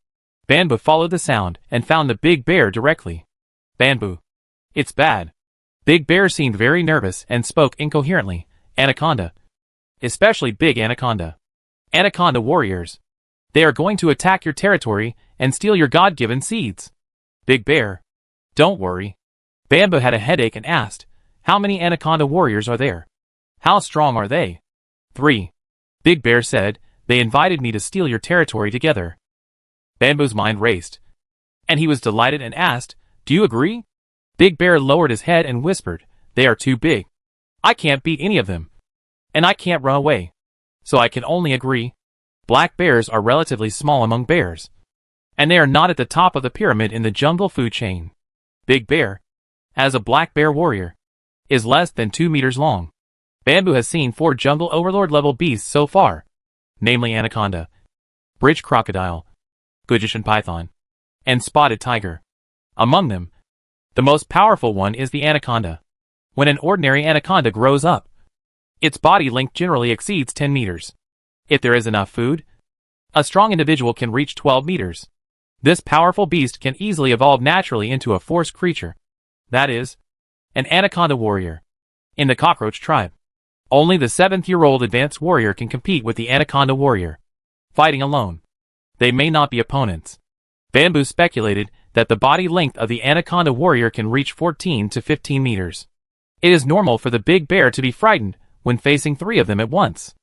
Bamboo followed the sound and found the big bear directly. "Bamboo, it's bad." Big Bear seemed very nervous and spoke incoherently. "Anaconda. Especially big anaconda. Anaconda warriors. They are going to attack your territory and steal your God-given seeds." Big Bear. "Don't worry." Bamboo had a headache and asked, "How many anaconda warriors are there? How strong are they?" 3. Big Bear said, "They invited me to steal your territory together." Bamboo's mind raced, and he was delighted and asked, "Do you agree?" Big Bear lowered his head and whispered, "They are too big. I can't beat any of them. And I can't run away. So I can only agree. Black bears are relatively small among bears. And they are not at the top of the pyramid in the jungle food chain. Big Bear, as a black bear warrior, is less than 2 meters long. Bamboo has seen 4 jungle overlord level beasts so far, namely anaconda, bridge crocodile, Gujian python, and spotted tiger. Among them, the most powerful one is the anaconda. When an ordinary anaconda grows up, its body length generally exceeds 10 meters. If there is enough food, a strong individual can reach 12 meters. This powerful beast can easily evolve naturally into a force creature. That is, an anaconda warrior. In the Cockroach tribe, only the 7th-year-old advanced warrior can compete with the anaconda warrior. Fighting alone, they may not be opponents. Bamboo speculated that the body length of the anaconda warrior can reach 14 to 15 meters. It is normal for the big bear to be frightened when facing 3 of them at once.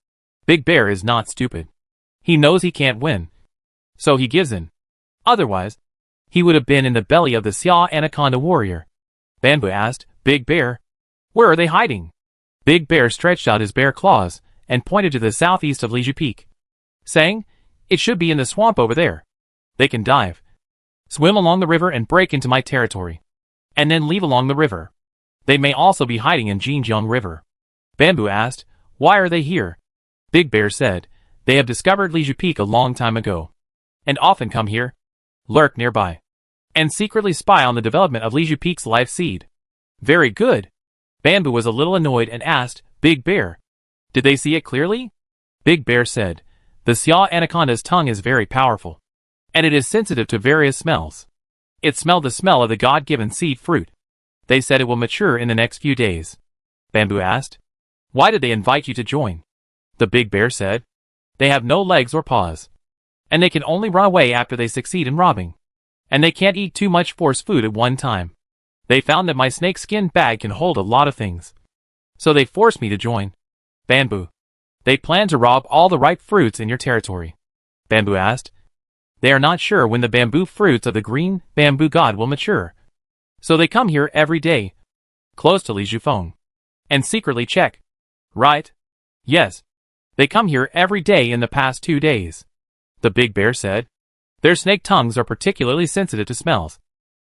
Big Bear is not stupid. He knows he can't win, so he gives in. Otherwise, he would have been in the belly of the Xia anaconda warrior. Bamboo asked, "Big Bear, where are they hiding?" Big Bear stretched out his bare claws and pointed to the southeast of Liju Peak, saying, "It should be in the swamp over there. They can dive, swim along the river and break into my territory, and then leave along the river. They may also be hiding in Jinjiang River." Bamboo asked, "Why are they here?" Big Bear said, "They have discovered Liju Peak a long time ago, and often come here, lurk nearby, and secretly spy on the development of Liju Peak's life seed." "Very good." Bamboo was a little annoyed and asked, "Big Bear, did they see it clearly?" Big Bear said, "The Xia anaconda's tongue is very powerful, and it is sensitive to various smells. It smelled the smell of the God-given seed fruit. They said it will mature in the next few days." Bamboo asked, "Why did they invite you to join?" The Big Bear said, "They have no legs or paws, and they can only run away after they succeed in robbing, and they can't eat too much force food at one time. They found that my snakeskin bag can hold a lot of things, so they forced me to join." Bamboo, "They plan to rob all the ripe fruits in your territory." Bamboo asked, "They are not sure when the bamboo fruits of the green bamboo god will mature, so they come here every day, close to Liju Feng, and secretly check." "Right? Yes. They come here every day in the past 2 days." The Big Bear said, "Their snake tongues are particularly sensitive to smells.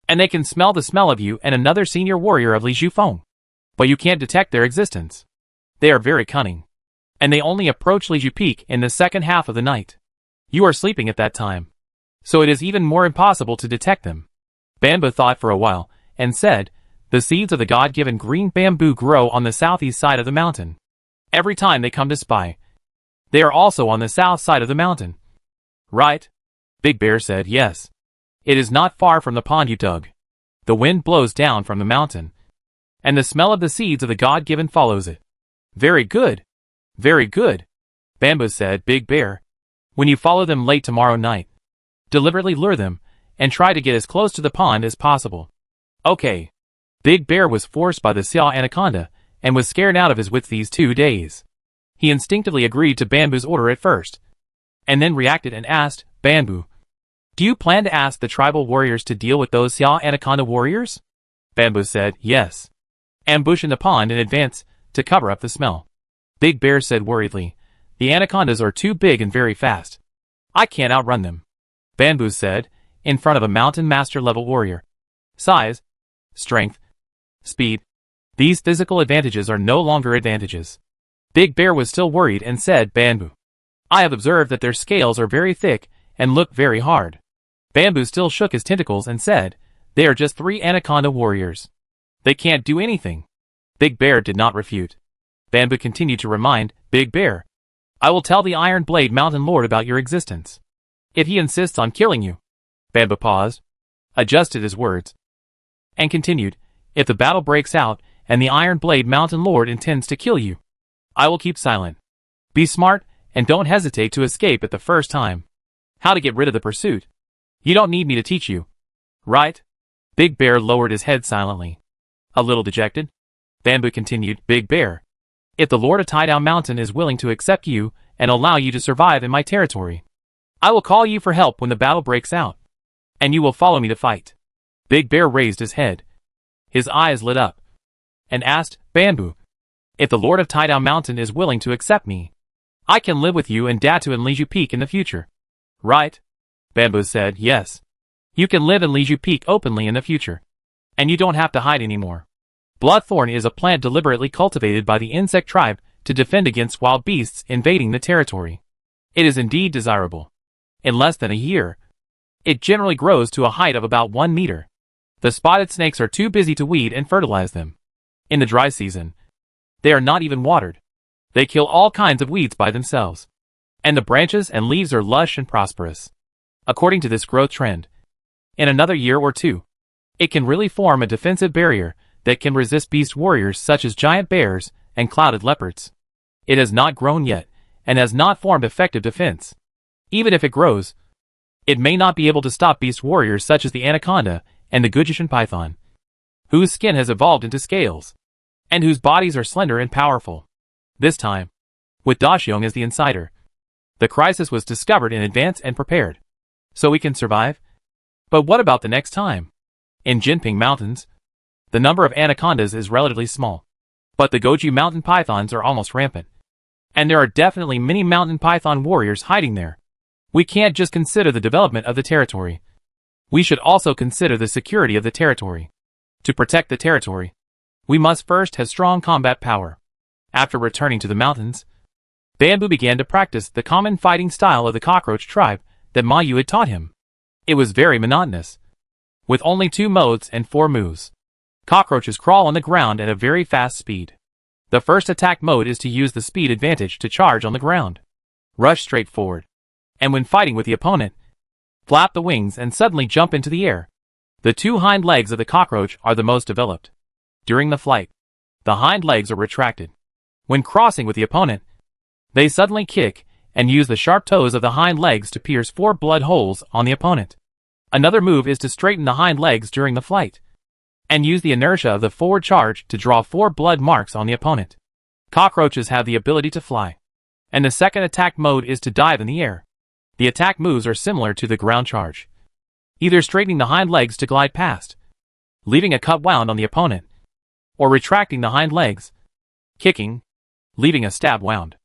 and they can smell the smell of you and another senior warrior of Li Zhufeng. But you can't detect their existence. They are very cunning, and they only approach Liju Peak in the second half of the night. You are sleeping at that time, so it is even more impossible to detect them. Bamboo thought for a while, and said, the seeds of the God-given green bamboo grow on the southeast side of the mountain. Every time they come to spy, they are also on the south side of the mountain. Right? Big Bear said, yes. It is not far from the pond you dug. The wind blows down from the mountain, and the smell of the seeds of the God-given follows it. Very good. Very good. Bamboo said, Big Bear. When you follow them late tomorrow night, deliberately lure them, and try to get as close to the pond as possible. Okay. Big Bear was forced by the Xiao Anaconda, and was scared out of his wits these 2 days. He instinctively agreed to Bamboo's order at first, and then reacted and asked, Bamboo, do you plan to ask the tribal warriors to deal with those Xiao Anaconda warriors? Bamboo said, yes. Ambush in the pond in advance, to cover up the smell. Big Bear said worriedly, the anacondas are too big and very fast. I can't outrun them. Bamboo said, in front of a mountain master level warrior. Size, strength, speed. These physical advantages are no longer advantages. Big Bear was still worried and said, Bamboo, I have observed that their scales are very thick and look very hard. Bamboo still shook his tentacles and said, they are just 3 anaconda warriors. They can't do anything. Big Bear did not refute. Bamboo continued to remind, Big Bear, I will tell the Iron Blade Mountain Lord about your existence, if he insists on killing you. Bamboo paused, adjusted his words, and continued, if the battle breaks out and the Iron Blade Mountain Lord intends to kill you, I will keep silent. Be smart and don't hesitate to escape at the first time. How to get rid of the pursuit. You don't need me to teach you. Right? Big Bear lowered his head silently, a little dejected. Bamboo continued, Big Bear, if the Lord of Tidal Mountain is willing to accept you and allow you to survive in my territory, I will call you for help when the battle breaks out, and you will follow me to fight. Big Bear raised his head. His eyes lit up, and asked, Bamboo, if the Lord of Tidal Mountain is willing to accept me, I can live with you in Datu and Liju Peak in the future. Right? Bamboo said, yes. You can live in Liju Peak openly in the future, and you don't have to hide anymore. Bloodthorn is a plant deliberately cultivated by the insect tribe to defend against wild beasts invading the territory. It is indeed desirable. In less than a year, it generally grows to a height of about 1 meter. The spotted snakes are too busy to weed and fertilize them. In the dry season, they are not even watered. They kill all kinds of weeds by themselves. And the branches and leaves are lush and prosperous. According to this growth trend, in another year or 2, it can really form a defensive barrier that can resist beast warriors such as giant bears and clouded leopards. It has not grown yet, and has not formed effective defense. Even if it grows, it may not be able to stop beast warriors such as the anaconda and the Gujishan python, whose skin has evolved into scales, and whose bodies are slender and powerful. This time, with Daxiong as the insider, the crisis was discovered in advance and prepared. So we can survive? But what about the next time? In Jinping Mountains, the number of anacondas is relatively small, but the Goju mountain pythons are almost rampant. And there are definitely many mountain python warriors hiding there. We can't just consider the development of the territory. We should also consider the security of the territory. To protect the territory, we must first have strong combat power. After returning to the mountains, Bamboo began to practice the common fighting style of the Cockroach tribe that Ma Yu had taught him. It was very monotonous, with only 2 modes and 4 moves. Cockroaches crawl on the ground at a very fast speed. The first attack mode is to use the speed advantage to charge on the ground. Rush straight forward, and when fighting with the opponent, flap the wings and suddenly jump into the air. The 2 hind legs of the cockroach are the most developed. During the flight, the hind legs are retracted. When crossing with the opponent, they suddenly kick and use the sharp toes of the hind legs to pierce 4 blood holes on the opponent. Another move is to straighten the hind legs during the flight, and use the inertia of the forward charge to draw 4 blood marks on the opponent. Cockroaches have the ability to fly, and the second attack mode is to dive in the air. The attack moves are similar to the ground charge, either straightening the hind legs to glide past, leaving a cut wound on the opponent, or retracting the hind legs, kicking, leaving a stab wound.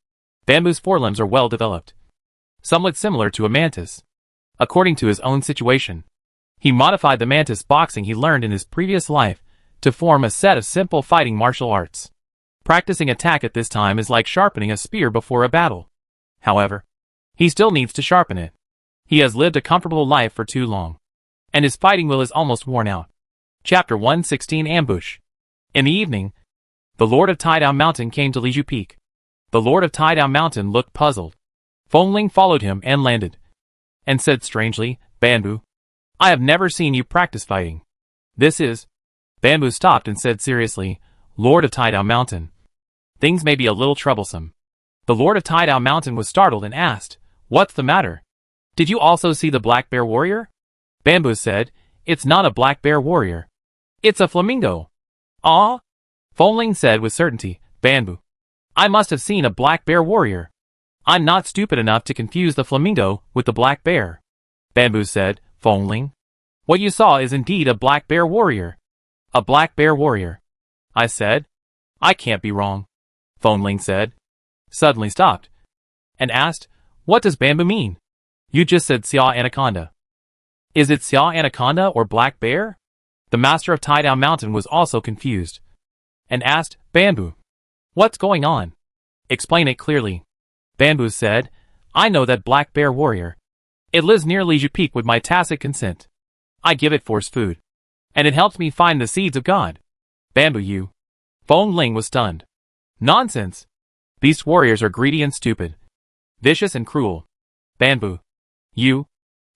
Bamboo's forelimbs are well developed, somewhat similar to a mantis. According to his own situation, He modified the mantis boxing he learned in his previous life to form a set of simple fighting martial arts. Practicing attack at this time is like sharpening a spear before a battle. However, he still needs to sharpen it. He has lived a comfortable life for too long, and his fighting will is almost worn out. Chapter 116 Ambush. In the evening, the Lord of Tidal Mountain came to Liju Peak. The Lord of Tidal Mountain looked puzzled. Fengling followed him and landed, and said strangely, Bamboo, I have never seen you practice fighting. This is... Bamboo stopped and said seriously, Lord of Tidal Mountain, things may be a little troublesome. The Lord of Tidal Mountain was startled and asked, What's the matter? Did you also see the black bear warrior? Bamboo said, It's not a black bear warrior. It's a flamingo. Ah? Fengling said with certainty, Bamboo, I must have seen a black bear warrior. I'm not stupid enough to confuse the flamingo with the black bear. Bamboo said, Fengling, what you saw is indeed a black bear warrior. A black bear warrior. I said, I can't be wrong. Fengling said, suddenly stopped, and asked, What does Bamboo mean? You just said Xia Anaconda. Is it Xia Anaconda or black bear? The master of Tidal Mountain was also confused, and asked, Bamboo, what's going on? Explain it clearly. Bamboo said, I know that black bear warrior. It lives near Liju Peak with my tacit consent. I give it force food, and it helps me find the seeds of God. Bamboo, you. Fengling was stunned. Nonsense. Beast warriors are greedy and stupid, vicious and cruel. Bamboo, you.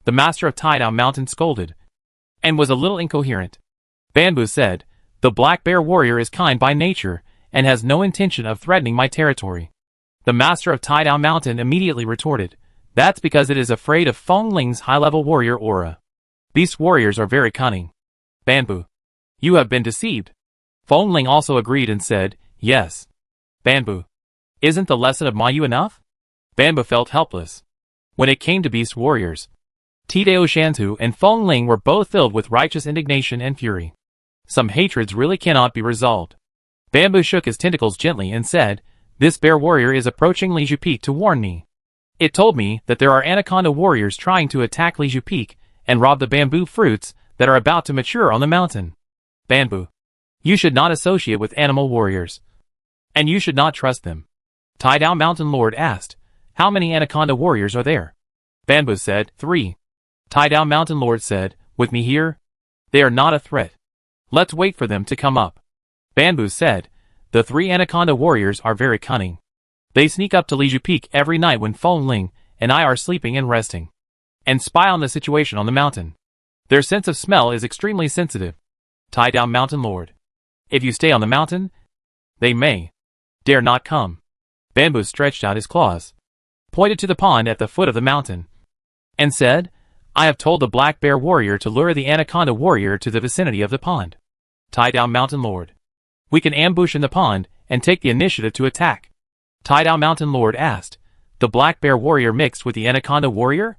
The master of Tidal Mountain scolded, and was a little incoherent. Bamboo said, The black bear warrior is kind by nature, and has no intention of threatening my territory. The master of Tidal Mountain immediately retorted, That's because it is afraid of Fengling's high-level warrior aura. Beast warriors are very cunning. Bamboo, you have been deceived. Fengling also agreed and said, Yes. Bamboo, isn't the lesson of Mayu enough? Bamboo felt helpless. When it came to beast warriors, Tidao Shantu and Fengling were both filled with righteous indignation and fury. Some hatreds really cannot be resolved. Bamboo shook his tentacles gently and said, This bear warrior is approaching Liju Peak to warn me. It told me that there are anaconda warriors trying to attack Liju Peak and rob the bamboo fruits that are about to mature on the mountain. Bamboo, you should not associate with animal warriors, and you should not trust them. Tidal Mountain Lord asked, How many anaconda warriors are there? Bamboo said, 3. Tidal Mountain Lord said, With me here? They are not a threat. Let's wait for them to come up. Bamboo said, The 3 anaconda warriors are very cunning. They sneak up to Liju Peak every night when Fengling and I are sleeping and resting, and spy on the situation on the mountain. Their sense of smell is extremely sensitive. Tidal Mountain Lord, if you stay on the mountain, they dare not come. Bamboo stretched out his claws, pointed to the pond at the foot of the mountain, and said, I have told the black bear warrior to lure the anaconda warrior to the vicinity of the pond. Tidal Mountain Lord, we can ambush in the pond and take the initiative to attack. Tidal Mountain Lord asked, The black bear warrior mixed with the anaconda warrior?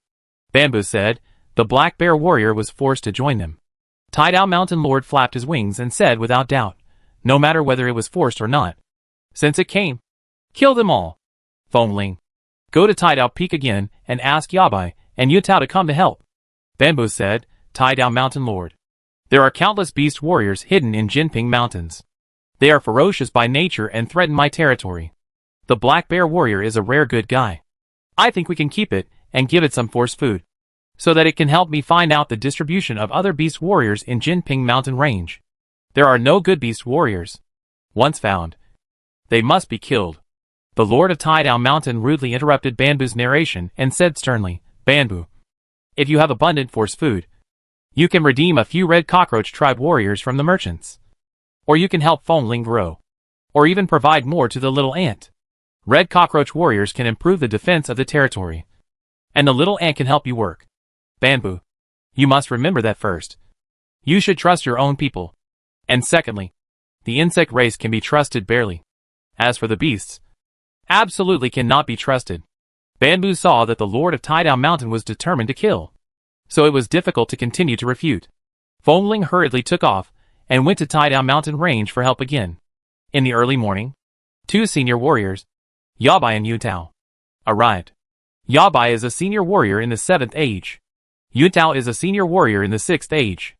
Bamboo said, The black bear warrior was forced to join them. Tidal Mountain Lord flapped his wings and said without doubt, No matter whether it was forced or not, since it came, kill them all. Fengling, go to Tidal Peak again and ask Yabai and Yutao to come to help. Bamboo said, Tidal Mountain Lord, there are countless beast warriors hidden in Jinping Mountains. They are ferocious by nature and threaten my territory. The black bear warrior is a rare good guy. I think we can keep it and give it some force food, so that it can help me find out the distribution of other beast warriors in Jinping Mountain Range. There are no good beast warriors. Once found, they must be killed. The Lord of Tidal Mountain rudely interrupted Bamboo's narration and said sternly, Bamboo, if you have abundant force food, you can redeem a few red cockroach tribe warriors from the merchants. Or you can help Fengling grow. Or even provide more to the little ant. Red cockroach warriors can improve the defense of the territory. And the little ant can help you work. Bamboo, you must remember that first. You should trust your own people. And secondly, the insect race can be trusted barely. As for the beasts, absolutely cannot be trusted. Bamboo saw that the Lord of Tidal Mountain was determined to kill, so it was difficult to continue to refute. Fengling hurriedly took off and went to Tidal Mountain Range for help again. In the early morning, 2 senior warriors, Yabai and Yutao, arrived. Yabai is a senior warrior in the 7th age. Yuntao is a senior warrior in the 6th age.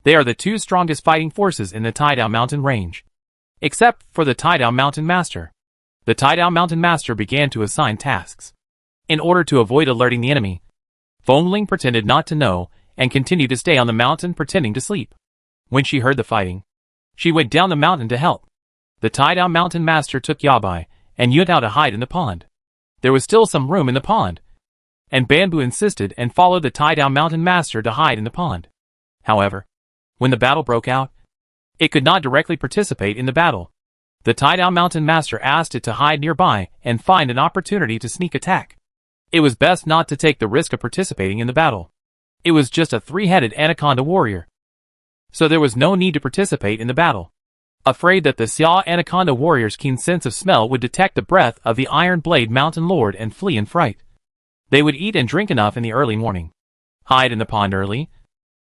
They are the two strongest fighting forces in the Taidao Mountain range. Except for the Taidao Mountain Master. The Taidao Mountain Master began to assign tasks. In order to avoid alerting the enemy, Fengling pretended not to know and continued to stay on the mountain pretending to sleep. When she heard the fighting, she went down the mountain to help. The Taidao Mountain Master took Yabai and Yuntao to hide in the pond. There was still some room in the pond, and Bamboo insisted and followed the Taidao Mountain Master to hide in the pond. However, when the battle broke out, it could not directly participate in the battle. The Taidao Mountain Master asked it to hide nearby and find an opportunity to sneak attack. It was best not to take the risk of participating in the battle. It was just a three-headed anaconda warrior, so there was no need to participate in the battle. Afraid that the Xia Anaconda warrior's keen sense of smell would detect the breath of the Iron Blade Mountain Lord and flee in fright. They would eat and drink enough in the early morning, hide in the pond early,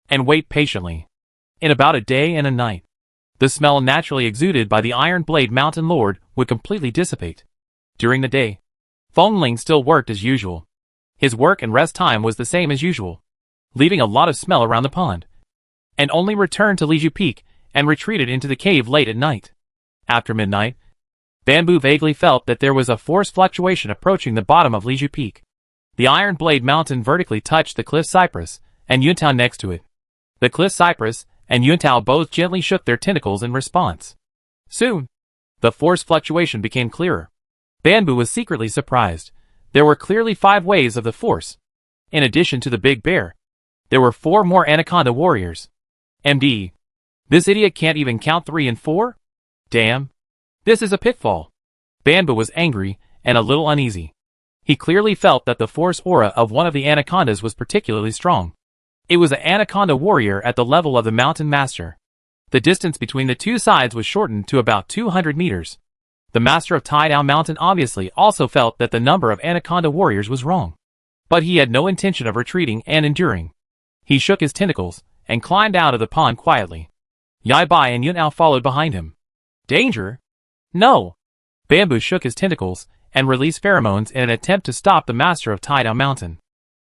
and wait patiently. In about a day and a night, the smell naturally exuded by the Iron Blade Mountain Lord would completely dissipate. During the day, Fengling still worked as usual. His work and rest time was the same as usual, leaving a lot of smell around the pond, and only returned to Liju Peak and retreated into the cave late at night. After midnight, Bamboo vaguely felt that there was a force fluctuation approaching the bottom of Liju Peak. The Iron Blade Mountain vertically touched the cliff cypress and Yuntao next to it. The cliff cypress and Yuntao both gently shook their tentacles in response. Soon, the force fluctuation became clearer. Bamboo was secretly surprised. There were clearly 5 waves of the force. In addition to the big bear, there were 4 more anaconda warriors. MD. This idiot can't even count 3 and 4? Damn. This is a pitfall. Bamboo was angry and a little uneasy. He clearly felt that the force aura of one of the anacondas was particularly strong. It was an anaconda warrior at the level of the mountain master. The distance between the two sides was shortened to about 200 meters. The master of Taidao Mountain obviously also felt that the number of anaconda warriors was wrong. But he had no intention of retreating and enduring. He shook his tentacles and climbed out of the pond quietly. Yabai and Yuntao followed behind him. Danger? No! Bamboo shook his tentacles and released pheromones in an attempt to stop the master of Taidao Mountain.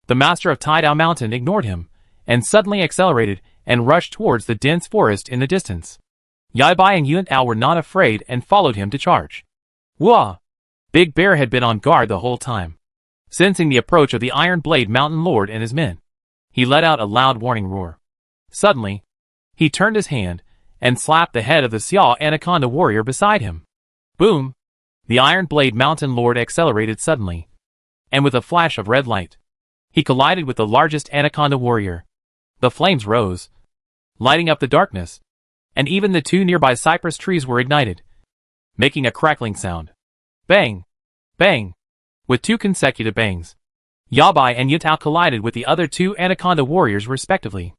The master of Taidao Mountain ignored him and suddenly accelerated and rushed towards the dense forest in the distance. Yabai and Yuntao were not afraid and followed him to charge. Wah! Big Bear had been on guard the whole time. Sensing the approach of the Iron Blade Mountain Lord and his men, he let out a loud warning roar. Suddenly, he turned his hand and slapped the head of the Xia Anaconda warrior beside him. Boom! The Iron Blade Mountain Lord accelerated suddenly, and with a flash of red light, he collided with the largest anaconda warrior. The flames rose, lighting up the darkness, and even the 2 nearby cypress trees were ignited, making a crackling sound. Bang! Bang! With 2 consecutive bangs, Yabai and Yuntao collided with the other 2 anaconda warriors respectively.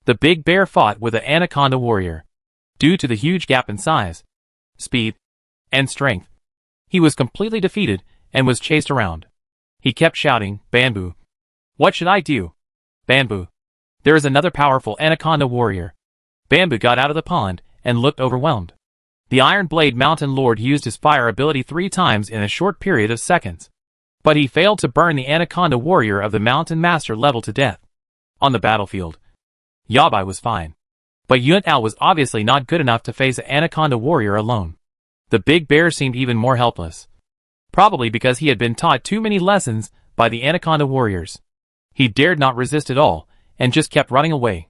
The big bear fought with the anaconda warrior. Due to the huge gap in size, speed, and strength, he was completely defeated and was chased around. He kept shouting, Bamboo. What should I do? Bamboo. There is another powerful anaconda warrior. Bamboo got out of the pond and looked overwhelmed. The Iron Blade Mountain Lord used his fire ability 3 times in a short period of seconds, but he failed to burn the anaconda warrior of the Mountain Master level to death. On the battlefield, Yabai was fine, but Yuntao was obviously not good enough to face an anaconda warrior alone. The big bear seemed even more helpless, probably because he had been taught too many lessons by the anaconda warriors. He dared not resist at all and just kept running away.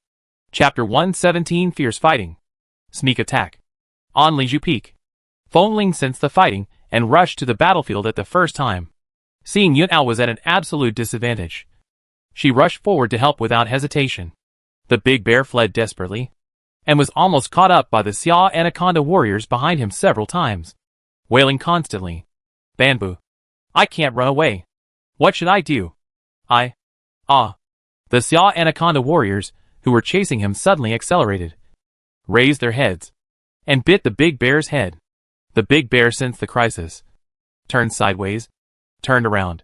Chapter 117 Fierce Fighting. Sneak Attack. On Liju Peak, Fengling sensed the fighting and rushed to the battlefield at the first time. Seeing Yuntao was at an absolute disadvantage, she rushed forward to help without hesitation. The big bear fled desperately, and was almost caught up by the Xia Anaconda warriors behind him several times, wailing constantly. Bamboo. I can't run away. What should I do? The Xia Anaconda warriors, who were chasing him suddenly accelerated, raised their heads, and bit the big bear's head. The big bear sensed the crisis, turned sideways, turned around,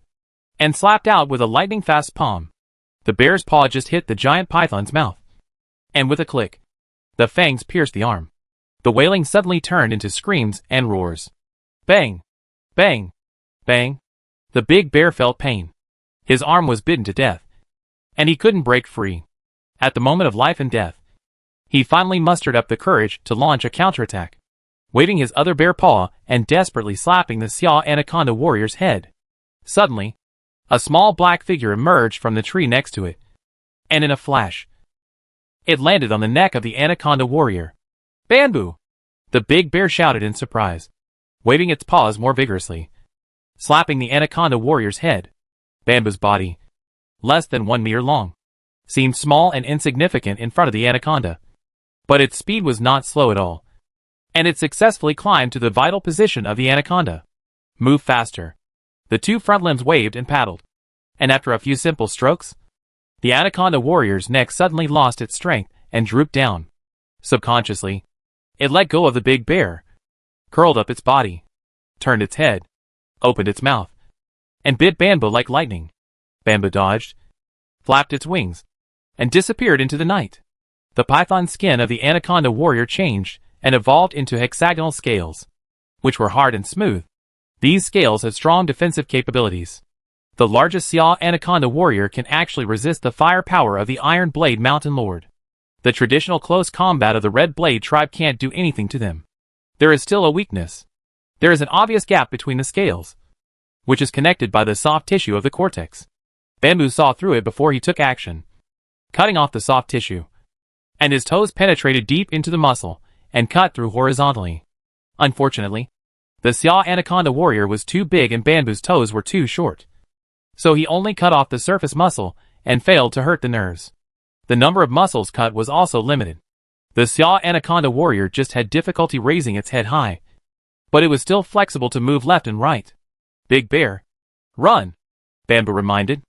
and slapped out with a lightning-fast palm. The bear's paw just hit the giant python's mouth, and with a click, the fangs pierced the arm. The wailing suddenly turned into screams and roars. Bang! Bang! Bang! The big bear felt pain. His arm was bitten to death, and he couldn't break free. At the moment of life and death, he finally mustered up the courage to launch a counterattack, waving his other bare paw and desperately slapping the Xiao Anaconda warrior's head. Suddenly, a small black figure emerged from the tree next to it, and in a flash, it landed on the neck of the Anaconda warrior. "Bamboo!" the big bear shouted in surprise, waving its paws more vigorously, slapping the Anaconda warrior's head. Bamboo's body, less than 1 meter long, seemed small and insignificant in front of the Anaconda. But its speed was not slow at all, and it successfully climbed to the vital position of the Anaconda. "Move faster." The two front limbs waved and paddled, and after a few simple strokes, the Anaconda warrior's neck suddenly lost its strength and drooped down. Subconsciously, it let go of the big bear, curled up its body, turned its head, opened its mouth, and bit Bamboo like lightning. Bamboo dodged, flapped its wings, and disappeared into the night. The python skin of the Anaconda warrior changed and evolved into hexagonal scales, which were hard and smooth. These scales had strong defensive capabilities. The largest Xiao Anaconda warrior can actually resist the firepower of the Iron Blade Mountain Lord. The traditional close combat of the Red Blade tribe can't do anything to them. There is still a weakness. There is an obvious gap between the scales, which is connected by the soft tissue of the cortex. Bamboo saw through it before he took action, cutting off the soft tissue, and his toes penetrated deep into the muscle and cut through horizontally. Unfortunately, the Xiao Anaconda warrior was too big and Bamboo's toes were too short, so he only cut off the surface muscle and failed to hurt the nerves. The number of muscles cut was also limited. The Xiao Anaconda warrior just had difficulty raising its head high, but it was still flexible to move left and right. "Big bear, run!" Bamboo reminded.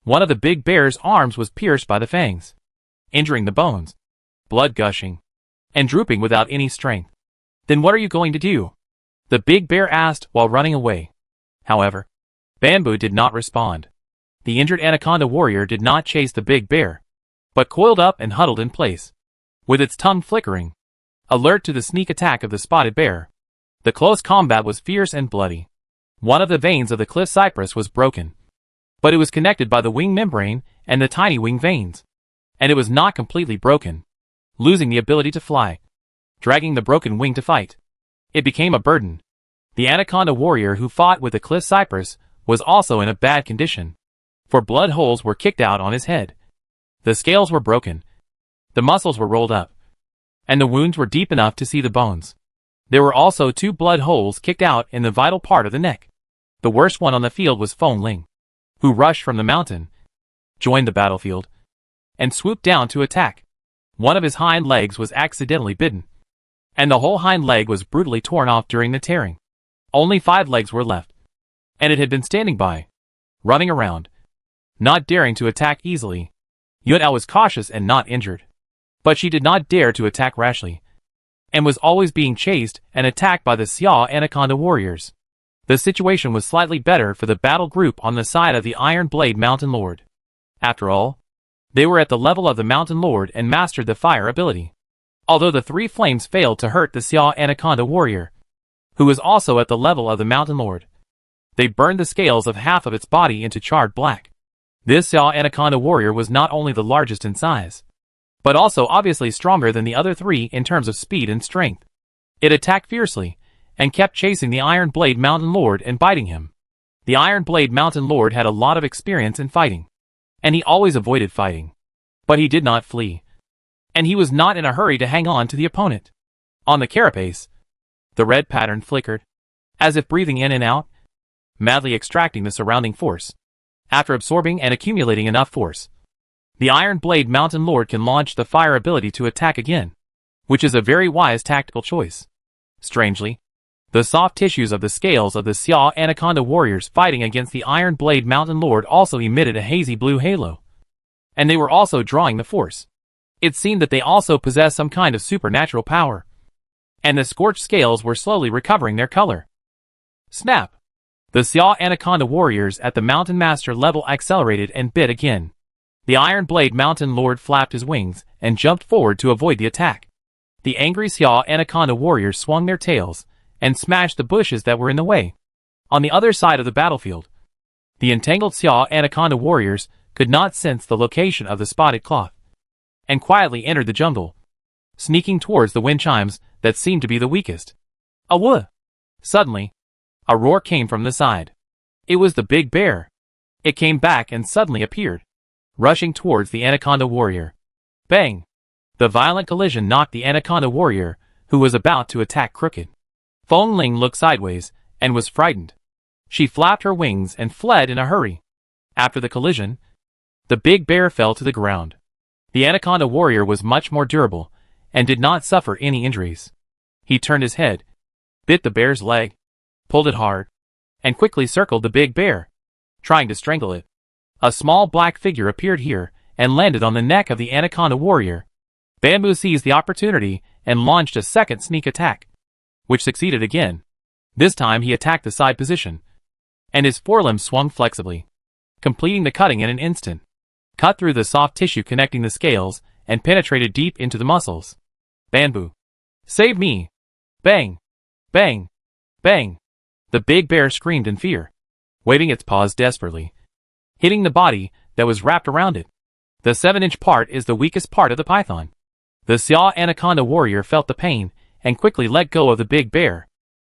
One of the big bear's arms was pierced by the fangs, injuring the bones, blood gushing, and drooping without any strength. "Then what are you going to do?" the big bear asked while running away. However, Bamboo did not respond. The injured Anaconda warrior did not chase the big bear, but coiled up and huddled in place, with its tongue flickering, alert to the sneak attack of the spotted bear. The close combat was fierce and bloody. One of the veins of the cliff cypress was broken, but it was connected by the wing membrane and the tiny wing veins, and it was not completely broken, losing the ability to fly, dragging the broken wing to fight. It became a burden. The Anaconda warrior who fought with the cliff cypress was also in a bad condition, for blood holes were kicked out on his head. The scales were broken, the muscles were rolled up, and the wounds were deep enough to see the bones. There were also 2 blood holes kicked out in the vital part of the neck. The worst one on the field was Feng Ling, who rushed from the mountain, joined the battlefield, and swooped down to attack. One of his hind legs was accidentally bitten, and the whole hind leg was brutally torn off during the tearing. Only 5 legs were left, and it had been standing by, running around, not daring to attack easily. Yun'ao was cautious and not injured, but she did not dare to attack rashly, and was always being chased and attacked by the Xiao Anaconda warriors. The situation was slightly better for the battle group on the side of the Iron Blade Mountain Lord. After all, they were at the level of the Mountain Lord and mastered the fire ability. Although the 3 flames failed to hurt the Xiao Anaconda warrior, who was also at the level of the Mountain Lord, they burned the scales of half of its body into charred black. This Xiao Anaconda warrior was not only the largest in size, but also obviously stronger than the other 3 in terms of speed and strength. It attacked fiercely, and kept chasing the Iron Blade Mountain Lord and biting him. The Iron Blade Mountain Lord had a lot of experience in fighting, and he always avoided fighting. But he did not flee, and he was not in a hurry to hang on to the opponent. On the carapace, the red pattern flickered, as if breathing in and out, madly extracting the surrounding force. After absorbing and accumulating enough force, the Iron Blade Mountain Lord can launch the fire ability to attack again, which is a very wise tactical choice. Strangely, the soft tissues of the scales of the Xiao Anaconda warriors fighting against the Iron Blade Mountain Lord also emitted a hazy blue halo, and they were also drawing the force. It seemed that they also possessed some kind of supernatural power, and the scorched scales were slowly recovering their color. Snap! The Xiao Anaconda warriors at the Mountain Master level accelerated and bit again. The Iron Blade Mountain Lord flapped his wings and jumped forward to avoid the attack. The angry Xiao Anaconda warriors swung their tails and smashed the bushes that were in the way. On the other side of the battlefield, the entangled Xiao Anaconda warriors could not sense the location of the spotted cloth, and quietly entered the jungle, sneaking towards the wind chimes that seemed to be the weakest. Awooh! Suddenly, a roar came from the side. It was the big bear. It came back and suddenly appeared, rushing towards the anaconda warrior. Bang! The violent collision knocked the anaconda warrior, who was about to attack crooked. Feng Ling looked sideways and was frightened. She flapped her wings and fled in a hurry. After the collision, the big bear fell to the ground. The anaconda warrior was much more durable and did not suffer any injuries. He turned his head, bit the bear's leg, pulled it hard, and quickly circled the big bear, trying to strangle it. A small black figure appeared here and landed on the neck of the anaconda warrior. Bamboo seized the opportunity and launched a second sneak attack, which succeeded again. This time he attacked the side position, and his forelimbs swung flexibly, completing the cutting in an instant. Cut through the soft tissue connecting the scales and penetrated deep into the muscles. Bamboo! Save me! Bang! Bang! Bang! The big bear screamed in fear, waving its paws desperately, hitting the body that was wrapped around it. The 7-inch part is the weakest part of the python. The Xia anaconda warrior felt the pain and quickly let go of the big bear.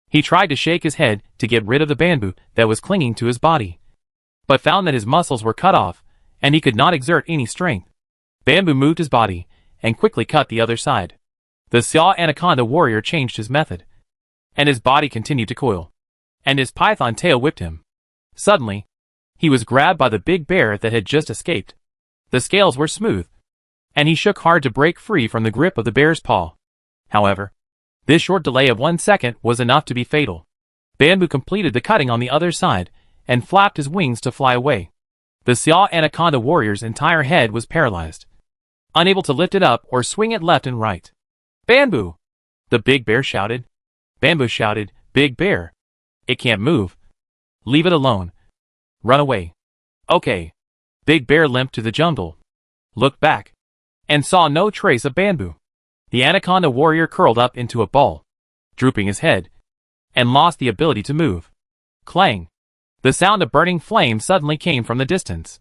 He tried to shake his head to get rid of the bamboo that was clinging to his body, but found that his muscles were cut off and he could not exert any strength. Bamboo moved his body and quickly cut the other side. The Xia anaconda warrior changed his method, and his body continued to coil, and his python tail whipped him. Suddenly, he was grabbed by the big bear that had just escaped. The scales were smooth, and he shook hard to break free from the grip of the bear's paw. However, this short delay of 1 second was enough to be fatal. Bamboo completed the cutting on the other side and flapped his wings to fly away. The Xia anaconda warrior's entire head was paralyzed, unable to lift it up or swing it left and right. Bamboo! The big bear shouted. Bamboo shouted, Big bear! It can't move. Leave it alone. Run away. Okay. Big bear limped to the jungle, looked back, and saw no trace of Bamboo. The anaconda warrior curled up into a ball, drooping his head, and lost the ability to move. Clang! The sound of burning flame suddenly came from the distance.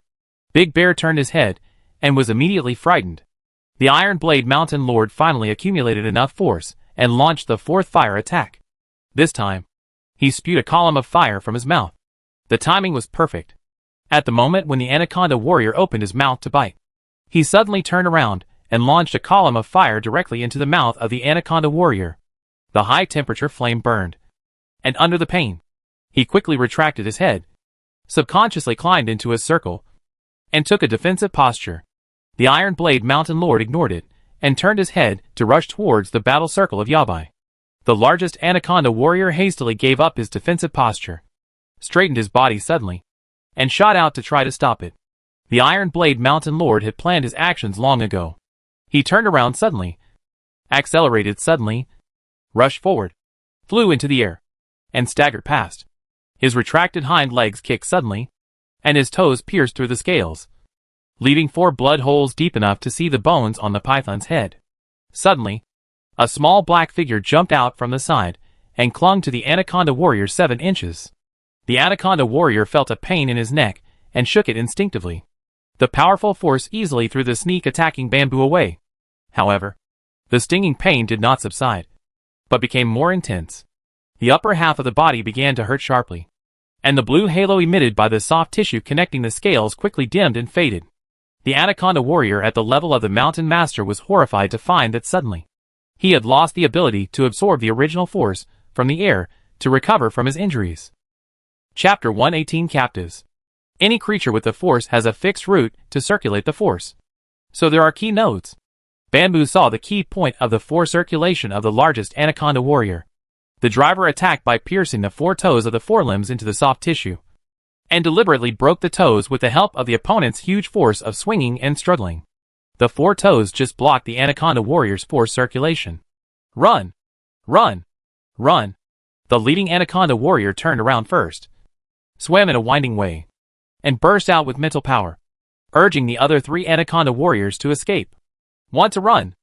Big Bear turned his head and was immediately frightened. The Iron Blade Mountain Lord finally accumulated enough force and launched the 4th fire attack. This time, he spewed a column of fire from his mouth. The timing was perfect. At the moment when the anaconda warrior opened his mouth to bite, he suddenly turned around and launched a column of fire directly into the mouth of the anaconda warrior. The high-temperature flame burned, and under the pain, he quickly retracted his head, subconsciously climbed into a circle, and took a defensive posture. The Iron Blade Mountain Lord ignored it, and turned his head to rush towards the battle circle of Yabai. The largest anaconda warrior hastily gave up his defensive posture, straightened his body suddenly, and shot out to try to stop it. The Iron Blade Mountain Lord had planned his actions long ago. He turned around suddenly, accelerated suddenly, rushed forward, flew into the air, and staggered past. His retracted hind legs kicked suddenly, and his toes pierced through the scales, leaving 4 blood holes deep enough to see the bones on the python's head. Suddenly, a small black figure jumped out from the side and clung to the anaconda warrior 7 inches. The anaconda warrior felt a pain in his neck and shook it instinctively. The powerful force easily threw the sneak attacking Bamboo away. However, the stinging pain did not subside, but became more intense. The upper half of the body began to hurt sharply, and the blue halo emitted by the soft tissue connecting the scales quickly dimmed and faded. The anaconda warrior at the level of the mountain master was horrified to find that suddenly, he had lost the ability to absorb the original force from the air to recover from his injuries. Chapter 118 Captives. Any creature with the force has a fixed route to circulate the force, so there are key nodes. Bamboo saw the key point of the force circulation of the largest anaconda warrior. The driver attacked by piercing the 4 toes of the forelimbs into the soft tissue, and deliberately broke the toes with the help of the opponent's huge force of swinging and struggling. The 4 toes just blocked the anaconda warrior's force circulation. Run! Run! Run! The leading anaconda warrior turned around first, swam in a winding way, and burst out with mental power, urging the other 3 anaconda warriors to escape. Want to run?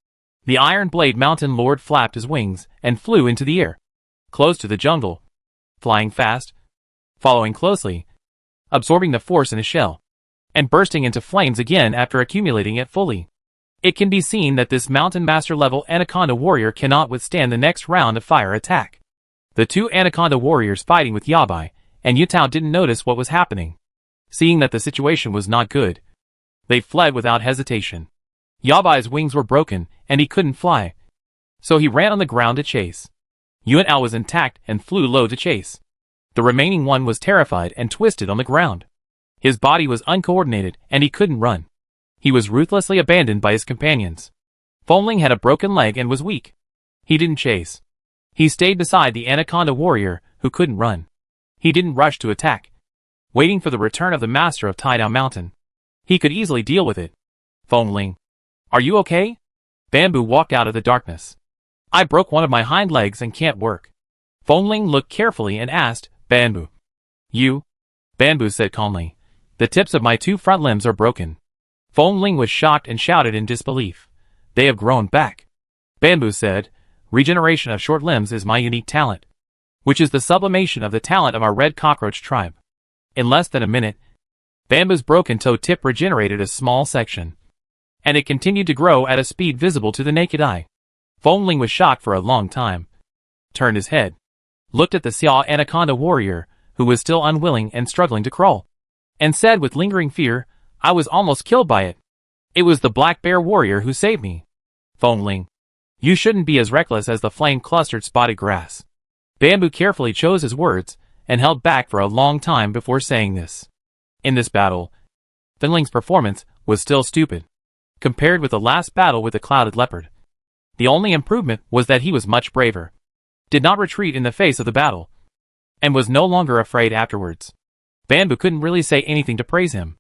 The Iron Blade Mountain Lord flapped his wings and flew into the air, close to the jungle, flying fast, following closely, absorbing the force in his shell. and bursting into flames again after accumulating it fully. It can be seen that this Mountain Master level Anaconda warrior cannot withstand the next round of fire attack. The two Anaconda warriors fighting with Yabai and Yutao didn't notice what was happening. Seeing that the situation was not good, they fled without hesitation. Yabai's wings were broken and he couldn't fly, so he ran on the ground to chase. Yutao was intact and flew low to chase. The remaining one was terrified and twisted on the ground. His body was uncoordinated and he couldn't run. He was ruthlessly abandoned by his companions. Fengling had a broken leg and was weak. He didn't chase. He stayed beside the Anaconda warrior who couldn't run. He didn't rush to attack, waiting for the return of the master of Taidao Mountain. He could easily deal with it. Fengling, are you okay? Bamboo walked out of the darkness. I broke one of my hind legs and can't work. Fengling looked carefully and asked, Bamboo. You? Bamboo said calmly. The tips of my two front limbs are broken. Fengling was shocked and shouted in disbelief. They have grown back. Bamboo said, regeneration of short limbs is my unique talent, which is the sublimation of the talent of our red cockroach tribe. In less than a minute, Bamboo's broken toe tip regenerated a small section, and it continued to grow at a speed visible to the naked eye. Fengling was shocked for a long time, turned his head, looked at the Xia Anaconda warrior, who was still unwilling and struggling to crawl, and said with lingering fear, I was almost killed by it. It was the black bear warrior who saved me. Fengling, you shouldn't be as reckless as the flame-clustered spotted grass. Bamboo carefully chose his words and held back for a long time before saying this. In this battle, Fengling's performance was still stupid, compared with the last battle with the clouded leopard. The only improvement was that he was much braver, did not retreat in the face of the battle, and was no longer afraid afterwards. Bamboo couldn't really say anything to praise him.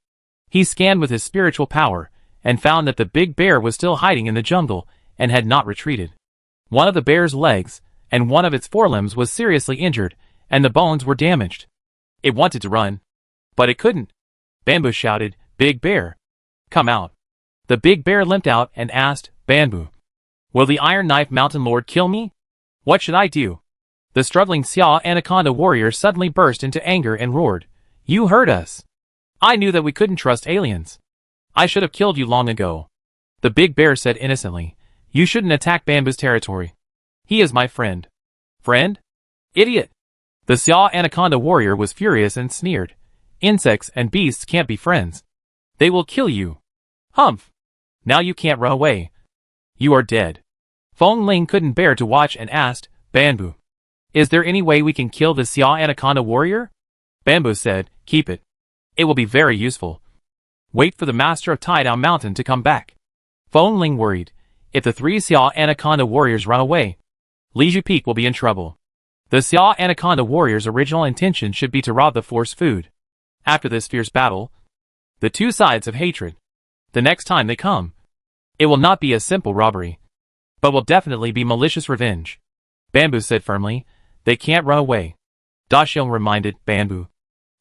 He scanned with his spiritual power and found that the big bear was still hiding in the jungle and had not retreated. One of the bear's legs and one of its forelimbs was seriously injured, and the bones were damaged. It wanted to run, but it couldn't. Bamboo shouted, Big Bear, come out. The big bear limped out and asked, Bamboo, will the Iron Knife Mountain Lord kill me? What should I do? The struggling Xia Anaconda warrior suddenly burst into anger and roared, You heard us. I knew that we couldn't trust aliens. I should have killed you long ago. The big bear said innocently, You shouldn't attack Bamboo's territory. He is my friend. Friend? Idiot. The Xia Anaconda warrior was furious and sneered, Insects and beasts can't be friends. They will kill you. Humph. Now you can't run away. You are dead. Fengling couldn't bear to watch and asked, Bamboo, is there any way we can kill the Xia Anaconda warrior? Bamboo said, Keep it. It will be very useful. Wait for the master of Taidao Mountain to come back. Fengling worried, if the three Xia Anaconda warriors run away, Liju Peak will be in trouble. The Xia Anaconda warrior's original intention should be to rob the force food. After this fierce battle, the two sides have hatred. The next time they come, it will not be a simple robbery, but will definitely be malicious revenge. Bamboo said firmly, They can't run away. Daxiong reminded Bamboo,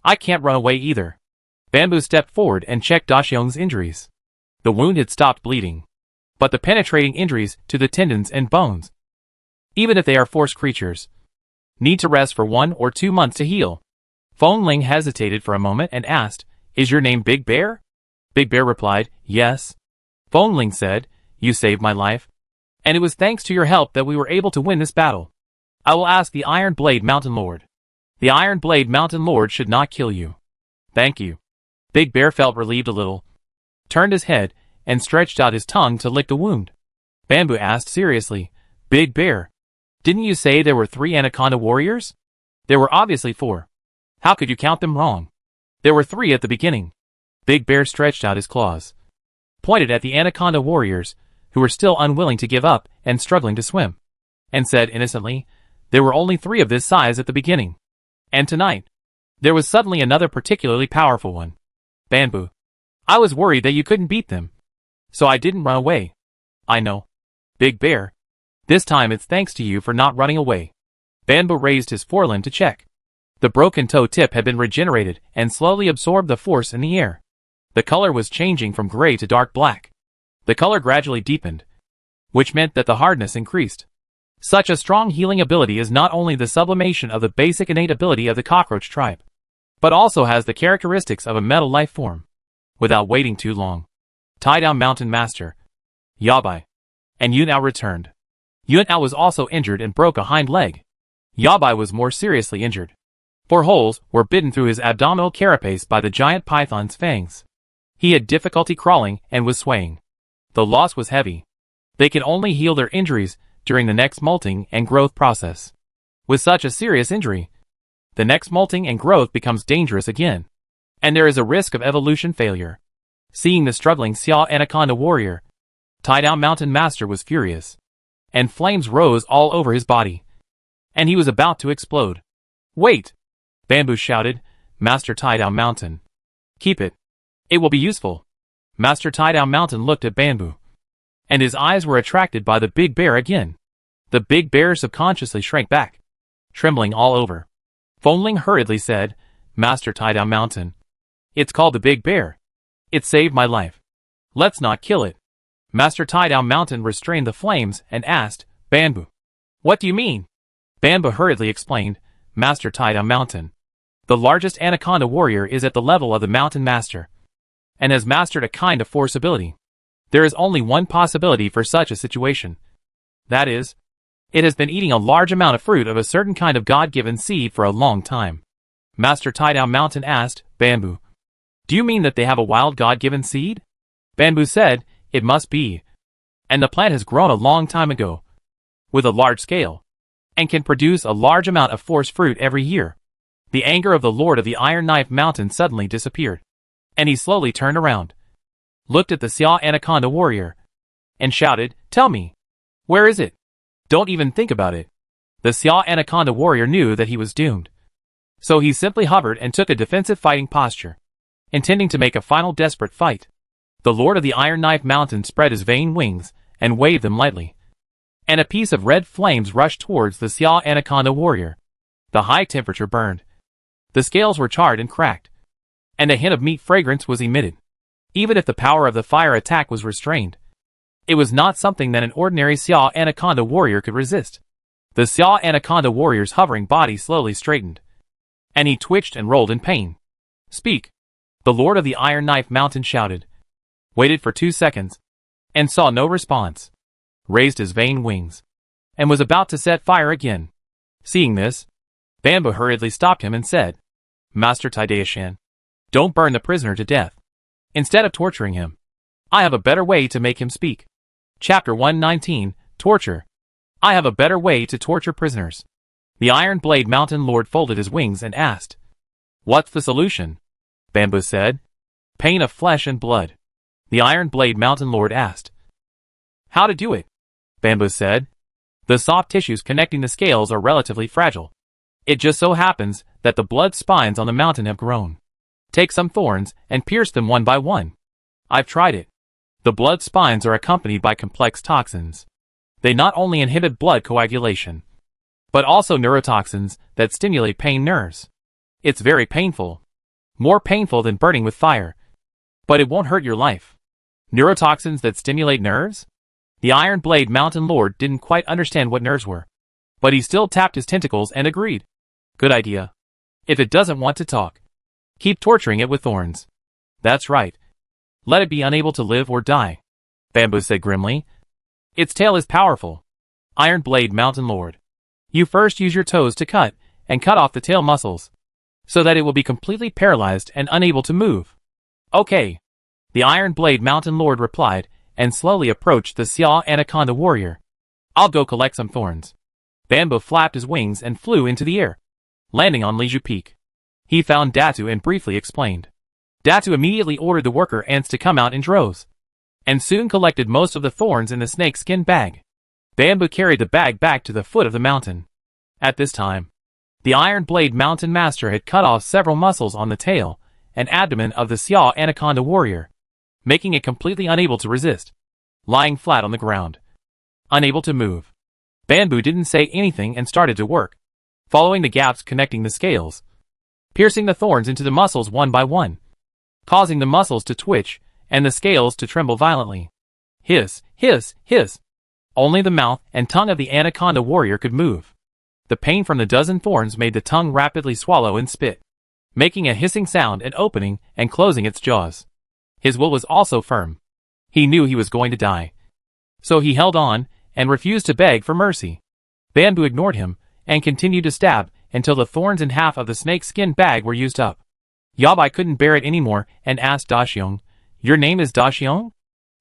I can't run away either. Bamboo stepped forward and checked Daxiong's injuries. The wound had stopped bleeding, but the penetrating injuries to the tendons and bones, even if they are force creatures, need to rest for 1 or 2 months to heal. Fengling hesitated for a moment and asked, Is your name Big Bear? Big Bear replied, Yes. Fengling said, You saved my life, and it was thanks to your help that we were able to win this battle. I will ask the Iron Blade Mountain Lord. The Iron Blade Mountain Lord should not kill you. Thank you. Big Bear felt relieved a little, turned his head, and stretched out his tongue to lick the wound. Bamboo asked seriously, Big Bear, didn't you say there were 3 Anaconda warriors? There were obviously 4. How could you count them wrong? There were 3 at the beginning. Big Bear stretched out his claws, pointed at the Anaconda warriors, who were still unwilling to give up and struggling to swim, and said innocently, There were only 3 of this size at the beginning. And tonight, there was suddenly another particularly powerful one. Bamboo, I was worried that you couldn't beat them, so I didn't run away. I know. Big Bear, this time it's thanks to you for not running away. Bamboo raised his forelimb to check. The broken toe tip had been regenerated and slowly absorbed the force in the air. The color was changing from gray to dark black. The color gradually deepened, which meant that the hardness increased. Such a strong healing ability is not only the sublimation of the basic innate ability of the cockroach tribe, but also has the characteristics of a metal life form. Without waiting too long, Tie-Down Mountain Master, Yabai, and Yunao returned. Yunao was also injured and broke a hind leg. Yabai was more seriously injured. 4 holes were bitten through his abdominal carapace by the giant python's fangs. He had difficulty crawling and was swaying. The loss was heavy. They can only heal their injuries during the next molting and growth process. With such a serious injury, the next molting and growth becomes dangerous again, and there is a risk of evolution failure. Seeing the struggling Xiao Anaconda warrior, Tie-Down Mountain Master was furious, and flames rose all over his body, and he was about to explode. "Wait!" Bamboo shouted, "Master Tie-Down Mountain. Keep it. It will be useful." Master Tie-Down Mountain looked at Bamboo, and his eyes were attracted by the big bear again. The big bear subconsciously shrank back, trembling all over. Fonling hurriedly said, "Master Tie-Down Mountain. It's called the big bear. It saved my life. Let's not kill it." Master Tie-Down Mountain restrained the flames and asked, "Bamboo, what do you mean?" Bamboo hurriedly explained, "Master Tie-Down Mountain. The largest anaconda warrior is at the level of the mountain master, and has mastered a kind of force ability. There is only one possibility for such a situation. That is, it has been eating a large amount of fruit of a certain kind of God-given seed for a long time." Master Tie-Down Mountain asked, "Bamboo, do you mean that they have a wild God-given seed?" Bamboo said, "It must be. And the plant has grown a long time ago, with a large scale, and can produce a large amount of force fruit every year." The anger of the Lord of the Iron Knife Mountain suddenly disappeared, and he slowly turned around, looked at the Xiao Anaconda warrior, and shouted, "Tell me, where is it? Don't even think about it." The Xiao Anaconda warrior knew that he was doomed, so he simply hovered and took a defensive fighting posture, intending to make a final desperate fight. The Lord of the Iron Knife Mountain spread his veined wings and waved them lightly, and a piece of red flames rushed towards the Xiao Anaconda warrior. The high temperature burned. The scales were charred and cracked, and a hint of meat fragrance was emitted. Even if the power of the fire attack was restrained, it was not something that an ordinary Xiao Anaconda warrior could resist. The Xiao Anaconda warrior's hovering body slowly straightened, and he twitched and rolled in pain. "Speak!" The Lord of the Iron Knife Mountain shouted, waited for 2 seconds, and saw no response, raised his veined wings, and was about to set fire again. Seeing this, Bamboo hurriedly stopped him and said, "Master Taidai-shan, don't burn the prisoner to death. Instead of torturing him, I have a better way to make him speak." Chapter 119, Torture. I have a better way to torture prisoners. The Iron Blade Mountain Lord folded his wings and asked, "What's the solution?" Bamboo said, "Pain of flesh and blood." The Iron Blade Mountain Lord asked, "How to do it?" Bamboo said, "The soft tissues connecting the scales are relatively fragile. It just so happens that the blood spines on the mountain have grown. Take some thorns and pierce them one by one. I've tried it. The blood spines are accompanied by complex toxins. They not only inhibit blood coagulation, but also neurotoxins that stimulate pain nerves. It's very painful. More painful than burning with fire. But it won't hurt your life." Neurotoxins that stimulate nerves? The Iron Blade Mountain Lord didn't quite understand what nerves were, but he still tapped his tentacles and agreed. "Good idea. If it doesn't want to talk, keep torturing it with thorns. That's right. Let it be unable to live or die," Bamboo said grimly. "Its tail is powerful. Iron Blade Mountain Lord. You first use your toes to cut off the tail muscles, so that it will be completely paralyzed and unable to move." "Okay," the Iron Blade Mountain Lord replied, and slowly approached the Xiao Anaconda warrior. "I'll go collect some thorns." Bamboo flapped his wings and flew into the air, landing on Leju Peak. He found Datu and briefly explained. Datu immediately ordered the worker ants to come out in droves, and soon collected most of the thorns in the snakeskin bag. Bamboo carried the bag back to the foot of the mountain. At this time, the Iron Blade Mountain Master had cut off several muscles on the tail and abdomen of the Xiao Anaconda warrior, making it completely unable to resist, lying flat on the ground, unable to move. Bamboo didn't say anything and started to work, following the gaps connecting the scales, piercing the thorns into the muscles one by one, causing the muscles to twitch and the scales to tremble violently. Hiss, hiss, hiss. Only the mouth and tongue of the Anaconda warrior could move. The pain from the dozen thorns made the tongue rapidly swallow and spit, making a hissing sound and opening and closing its jaws. His will was also firm. He knew he was going to die. So he held on, and refused to beg for mercy. Bamboo ignored him, and continued to stab, until the thorns and half of the snake skin bag were used up. Yabai couldn't bear it anymore, and asked Daxiong, "Your name is Daxiong?"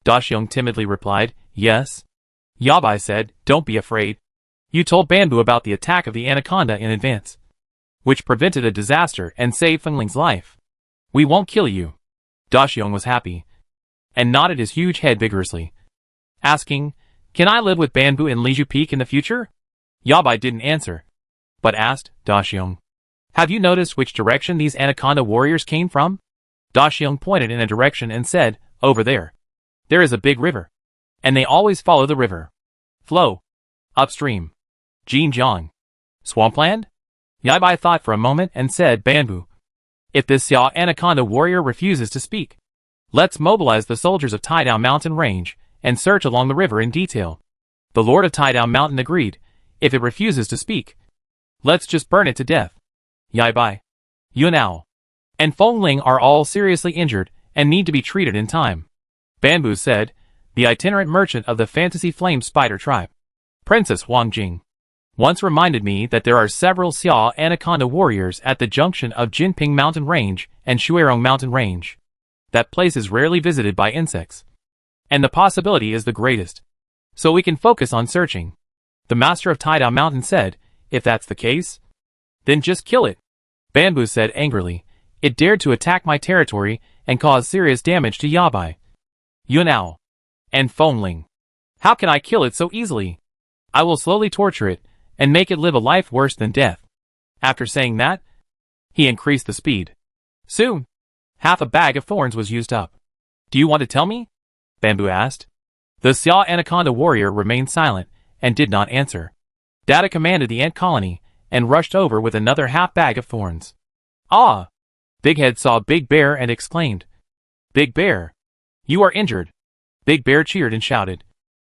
Daxiong timidly replied, "Yes." Yabai said, "Don't be afraid. You told Bamboo about the attack of the anaconda in advance, which prevented a disaster and saved Fengling's life. We won't kill you." Daxiong was happy, and nodded his huge head vigorously, asking, "Can I live with Bamboo in Liju Peak in the future?" Yabai didn't answer, but asked, "Daxiong, have you noticed which direction these anaconda warriors came from?" Daxiong pointed in a direction and said, "Over there. There is a big river, and they always follow the river flow upstream. Jinjiang. Swampland?" Yabai thought for a moment and said, "Bamboo. If this Xia anaconda warrior refuses to speak, let's mobilize the soldiers of Taidao Mountain Range and search along the river in detail." The Lord of Taidao Mountain agreed. "If it refuses to speak, let's just burn it to death." Yabai, Yunao, and Fengling are all seriously injured and need to be treated in time. Bamboo said, "The itinerant merchant of the Fantasy Flame Spider tribe, Princess Wang Jing, once reminded me that there are several Xia anaconda warriors at the junction of Jinping Mountain Range and Shuirong Mountain Range. That place is rarely visited by insects, and the possibility is the greatest. So we can focus on searching." The master of Taidao Mountain said, "If that's the case, then just kill it." Bamboo said angrily, "It dared to attack my territory and cause serious damage to Yabai, Yunao, and Fengling. How can I kill it so easily? I will slowly torture it and make it live a life worse than death." After saying that, he increased the speed. Soon, half a bag of thorns was used up. "Do you want to tell me?" Bamboo asked. The Xia anaconda warrior remained silent and did not answer. Data commanded the ant colony and rushed over with another half bag of thorns. "Ah!" Big Head saw Big Bear and exclaimed, "Big Bear, you are injured." Big Bear cheered and shouted,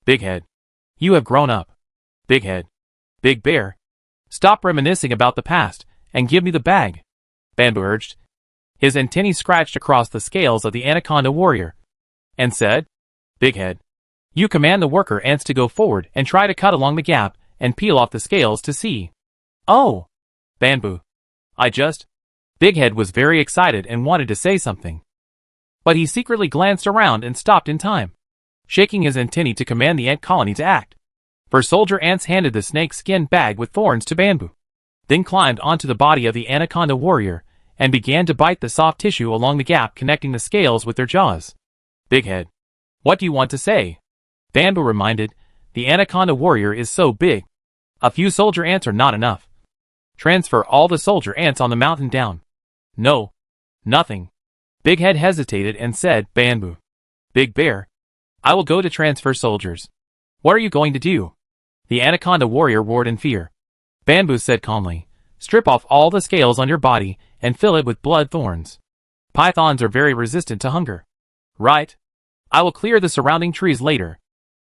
"Big Head, you have grown up." Big Head, "Big Bear, stop reminiscing about the past and give me the bag," Bamboo urged. His antennae scratched across the scales of the anaconda warrior, and said, "Big Head, you command the worker ants to go forward and try to cut along the gap and peel off the scales to see." "Oh, Bamboo, Big Head was very excited and wanted to say something, but he secretly glanced around and stopped in time, shaking his antennae to command the ant colony to act. For soldier ants handed the snake skin bag with thorns to Bamboo, then climbed onto the body of the anaconda warrior and began to bite the soft tissue along the gap connecting the scales with their jaws. "Big Head, what do you want to say?" Bamboo reminded, "The anaconda warrior is so big. A few soldier ants are not enough. Transfer all the soldier ants on the mountain down." "No, nothing." Big Head hesitated and said, "Bamboo, Big Bear, I will go to transfer soldiers." "What are you going to do?" The anaconda warrior roared in fear. Bamboo said calmly, "Strip off all the scales on your body and fill it with blood thorns. Pythons are very resistant to hunger." "Right. I will clear the surrounding trees later.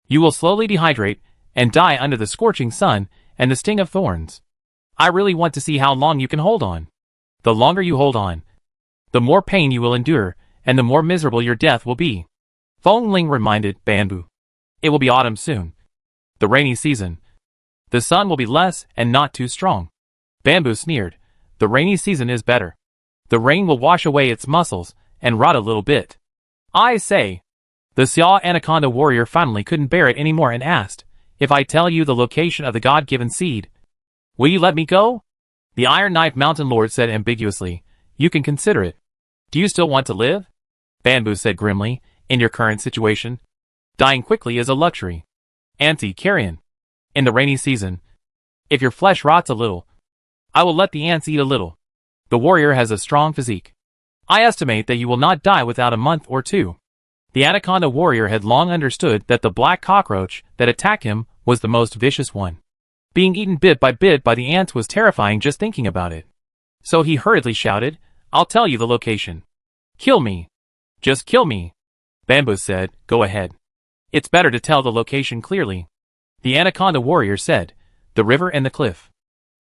You will slowly dehydrate and die under the scorching sun and the sting of thorns. I really want to see how long you can hold on. The longer you hold on, the more pain you will endure, and the more miserable your death will be." Fengling reminded Bamboo, "It will be autumn soon. The rainy season. The sun will be less and not too strong." Bamboo sneered, "The rainy season is better. The rain will wash away its muscles and rot a little bit." "I say." The Xia anaconda warrior finally couldn't bear it anymore and asked, "If I tell you the location of the God-given seed, will you let me go?" The Iron Knife Mountain Lord said ambiguously, "You can consider it. Do you still want to live?" Bamboo said grimly, "In your current situation, dying quickly is a luxury. Anti-carrion. In the rainy season, if your flesh rots a little, I will let the ants eat a little. The warrior has a strong physique. I estimate that you will not die without a month or two." The anaconda warrior had long understood that the black cockroach that attacked him was the most vicious one. Being eaten bit by the ants was terrifying just thinking about it. So he hurriedly shouted, "I'll tell you the location. Kill me. Just kill me." Bamboo said, "Go ahead. It's better to tell the location clearly." The anaconda warrior said, "The river and the cliff.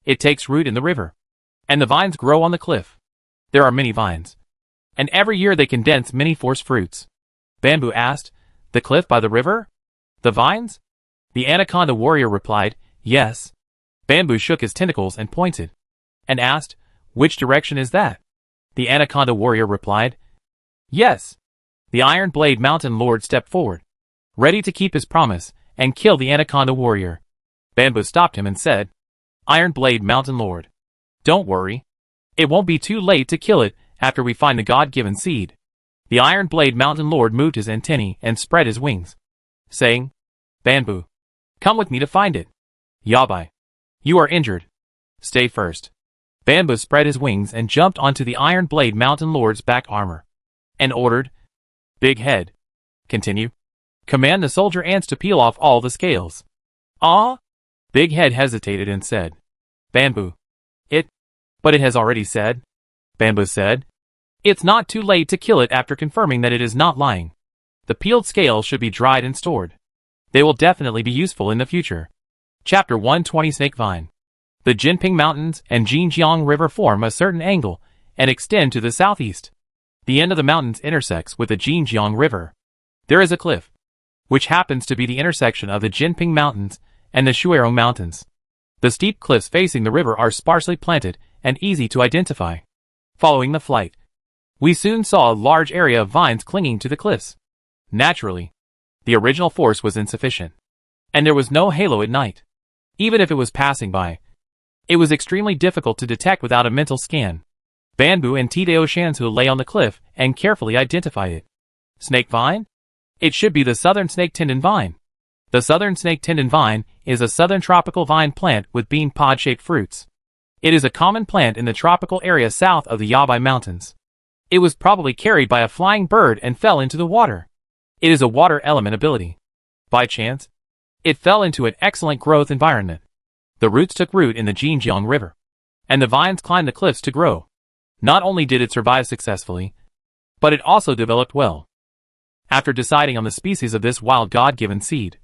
It takes root in the river, and the vines grow on the cliff. There are many vines, and every year they condense many force fruits. Bamboo asked, "The cliff by the river? The vines?" The anaconda warrior replied, "Yes." Bamboo shook his tentacles and pointed, and asked, "Which direction is that?" The anaconda warrior replied, "Yes." The Iron Blade Mountain Lord stepped forward, ready to keep his promise and kill the anaconda warrior. Bamboo stopped him and said, "Iron Blade Mountain Lord, don't worry. It won't be too late to kill it after we find the God-given seed." The Iron Blade Mountain Lord moved his antennae and spread his wings, saying, "Bamboo, come with me to find it. Yabai, you are injured. Stay first." Bamboo spread his wings and jumped onto the Iron Blade Mountain Lord's back armor, and ordered, "Big Head, continue. Command the soldier ants to peel off all the scales." "Ah?" Big Head hesitated and said, "Bamboo, but it has already said." Bamboo said, "It's not too late to kill it after confirming that it is not lying. The peeled scales should be dried and stored. They will definitely be useful in the future." Chapter 120 Snakevine. The Jinping Mountains and Jinjiang River form a certain angle and extend to the southeast. The end of the mountains intersects with the Jinjiang River. There is a cliff, which happens to be the intersection of the Jinping Mountains and the Shuirong Mountains. The steep cliffs facing the river are sparsely planted and easy to identify. Following the flight, we soon saw a large area of vines clinging to the cliffs. Naturally, the original force was insufficient, and there was no halo at night. Even if it was passing by, it was extremely difficult to detect without a mental scan. Bamboo and Tadeo Shansu lay on the cliff and carefully identified it. Snake vine? It should be the southern snake tendon vine. The southern snake tendon vine is a southern tropical vine plant with bean pod-shaped fruits. It is a common plant in the tropical area south of the Yabai Mountains. It was probably carried by a flying bird and fell into the water. It is a water element ability. By chance, it fell into an excellent growth environment. The roots took root in the Jinjiang River, and the vines climbed the cliffs to grow. Not only did it survive successfully, but it also developed well. After deciding on the species of this wild God-given seed,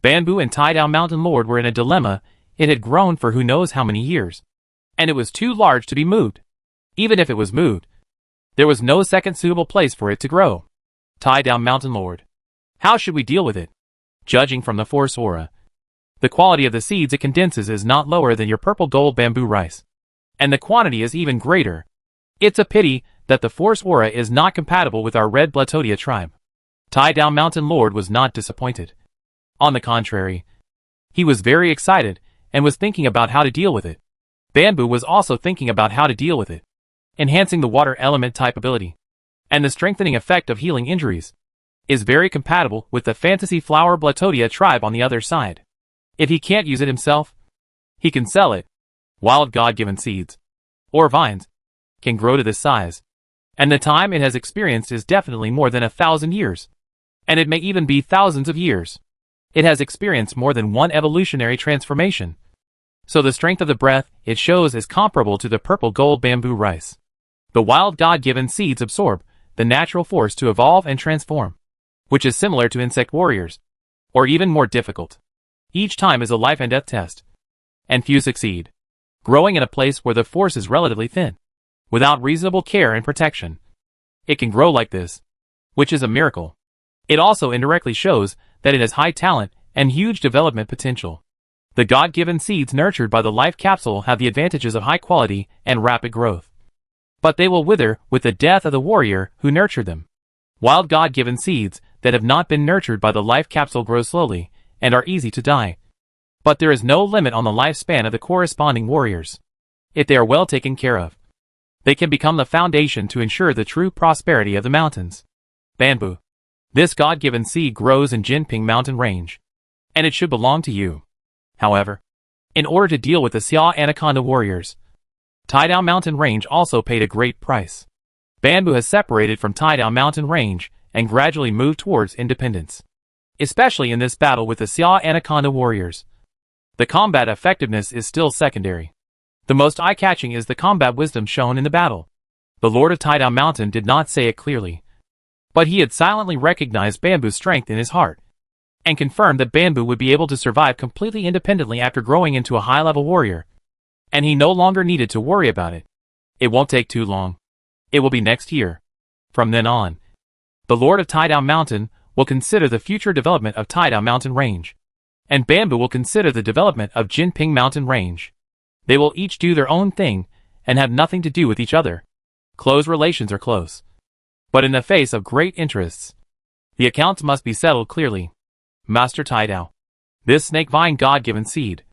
Bamboo and Tidal Mountain Lord were in a dilemma. It had grown for who knows how many years, and it was too large to be moved. Even if it was moved, there was no second suitable place for it to grow. Tidal Mountain Lord, how should we deal with it? Judging from the force aura, the quality of the seeds it condenses is not lower than your purple gold bamboo rice, and the quantity is even greater. It's a pity that the force aura is not compatible with our red Blatodia tribe. Tidal Mountain Lord was not disappointed. On the contrary, he was very excited and was thinking about how to deal with it. Bamboo was also thinking about how to deal with it, enhancing the water element type ability, and the strengthening effect of healing injuries, is very compatible with the fantasy flower Blatodia tribe on the other side. If he can't use it himself, he can sell it. Wild God-given seeds, or vines, can grow to this size, and the time it has experienced is definitely more than 1,000 years, and it may even be thousands of years. It has experienced more than one evolutionary transformation, so the strength of the breath it shows is comparable to the purple gold bamboo rice. The wild God-given seeds absorb the natural force to evolve and transform, which is similar to insect warriors, or even more difficult. Each time is a life and death test, and few succeed. Growing in a place where the force is relatively thin, without reasonable care and protection, it can grow like this, which is a miracle. It also indirectly shows that it has high talent and huge development potential. The God-given seeds nurtured by the life capsule have the advantages of high quality and rapid growth, but they will wither with the death of the warrior who nurtured them. Wild God-given seeds that have not been nurtured by the life capsule grow slowly and are easy to die, but there is no limit on the lifespan of the corresponding warriors. If they are well taken care of, they can become the foundation to ensure the true prosperity of the mountains. Bamboo. This God-given seed grows in Jinping Mountain Range, and it should belong to you. However, in order to deal with the Xia Anaconda warriors, Tidal Mountain Range also paid a great price. Bamboo has separated from Tidal Mountain Range and gradually moved towards independence, especially in this battle with the Xia Anaconda warriors. The combat effectiveness is still secondary. The most eye-catching is the combat wisdom shown in the battle. The Lord of Tidal Mountain did not say it clearly, but he had silently recognized Bamboo's strength in his heart, and confirmed that Bamboo would be able to survive completely independently after growing into a high-level warrior, and he no longer needed to worry about it. It won't take too long. It will be next year. From then on, the Lord of Tidal Mountain will consider the future development of Tidal Mountain Range, and Bamboo will consider the development of Jinping Mountain Range. They will each do their own thing and have nothing to do with each other. Close relations are close, but in the face of great interests, the accounts must be settled clearly. Master Tidal, this snake vine God-given seed,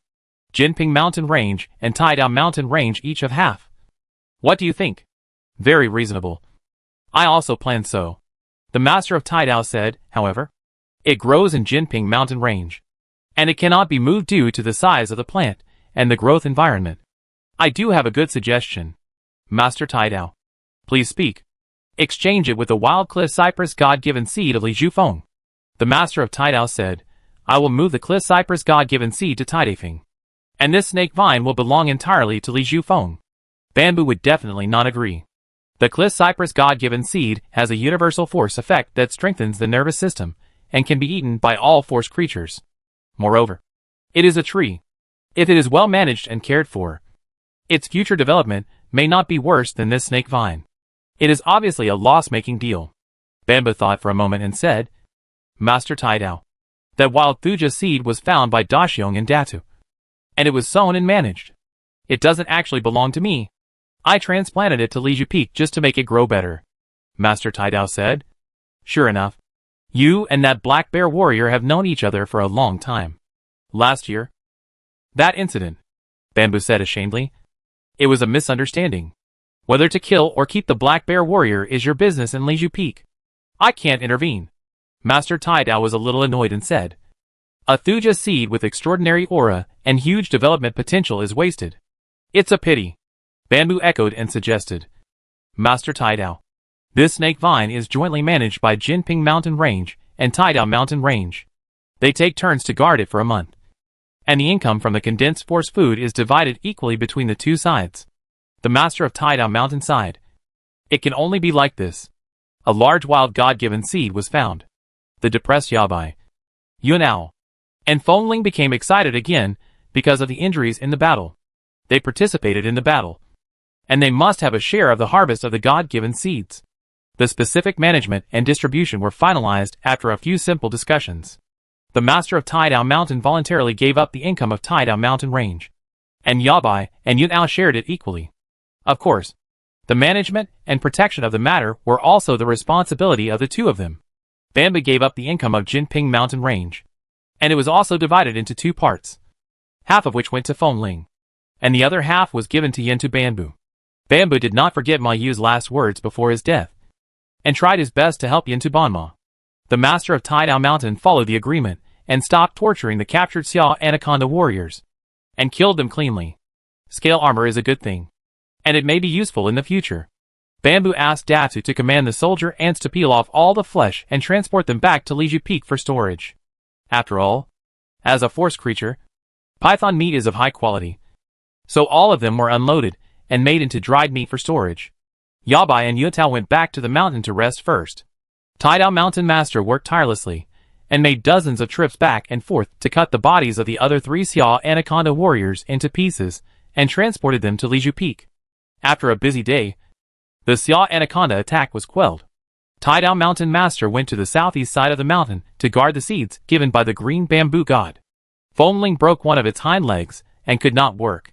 Jinping Mountain Range and Tidal Mountain Range each have half. What do you think? Very reasonable. I also planned so. The Master of Tidal said, however. It grows in Jinping Mountain Range, and it cannot be moved due to the size of the plant and the growth environment. I do have a good suggestion. Master Tidal, please speak. Exchange it with the wild cliff cypress God-given seed of Li Jufeng. The Master of Tidal said, I will move the cliff cypress God-given seed to Tidafeng, and this snake vine will belong entirely to Li Jufeng. Bamboo would definitely not agree. The cliff cypress God-given seed has a universal force effect that strengthens the nervous system and can be eaten by all force creatures. Moreover, it is a tree. If it is well managed and cared for, its future development may not be worse than this snake vine. It is obviously a loss-making deal. Bamboo thought for a moment and said, Master Tidal, that wild thuja seed was found by Daxiong and Datu, and it was sown and managed. It doesn't actually belong to me. I transplanted it to Liju Peak just to make it grow better. Master Tidal said, Sure enough, you and that black bear warrior have known each other for a long time. Last year? That incident, Bamboo said ashamedly. It was a misunderstanding. Whether to kill or keep the black bear warrior is your business in Liju Peak. I can't intervene. Master Tidal was a little annoyed and said, A thuja seed with extraordinary aura and huge development potential is wasted. It's a pity. Bamboo echoed and suggested, Master Tidal, this snake vine is jointly managed by Jinping Mountain Range and Tidal Mountain Range. They take turns to guard it for a month, and the income from the condensed force food is divided equally between the two sides. The Master of Tidal Mountain sighed. It can only be like this. A large wild God-given seed was found. The depressed Yabai, Yunao, and Fengling became excited again because of the injuries in the battle. They participated in the battle, and they must have a share of the harvest of the God-given seeds. The specific management and distribution were finalized after a few simple discussions. The Master of Tidal Mountain voluntarily gave up the income of Tidal Mountain Range, and Yabai and Yunao shared it equally. Of course, the management and protection of the matter were also the responsibility of the two of them. Bamboo gave up the income of Jinping Mountain Range, and it was also divided into two parts, half of which went to Fengling, and the other half was given to Yentu Bamboo. Bamboo did not forget Ma Yu's last words before his death, and tried his best to help Yentu Banma. The Master of Tidal Mountain followed the agreement and stopped torturing the captured Xia Anaconda warriors, and killed them cleanly. Scale armor is a good thing, and it may be useful in the future. Bamboo asked Datu to command the soldier ants to peel off all the flesh and transport them back to Liju Peak for storage. After all, as a force creature, python meat is of high quality, so all of them were unloaded and made into dried meat for storage. Yabai and Yutao went back to the mountain to rest first. Tidal Mountain Master worked tirelessly, and made dozens of trips back and forth to cut the bodies of the other three Xia Anaconda warriors into pieces, and transported them to Liju Peak. After a busy day, the Xia Anaconda attack was quelled. Tidal Mountain Master went to the southeast side of the mountain to guard the seeds given by the green bamboo god. Fengling broke one of its hind legs, and could not work.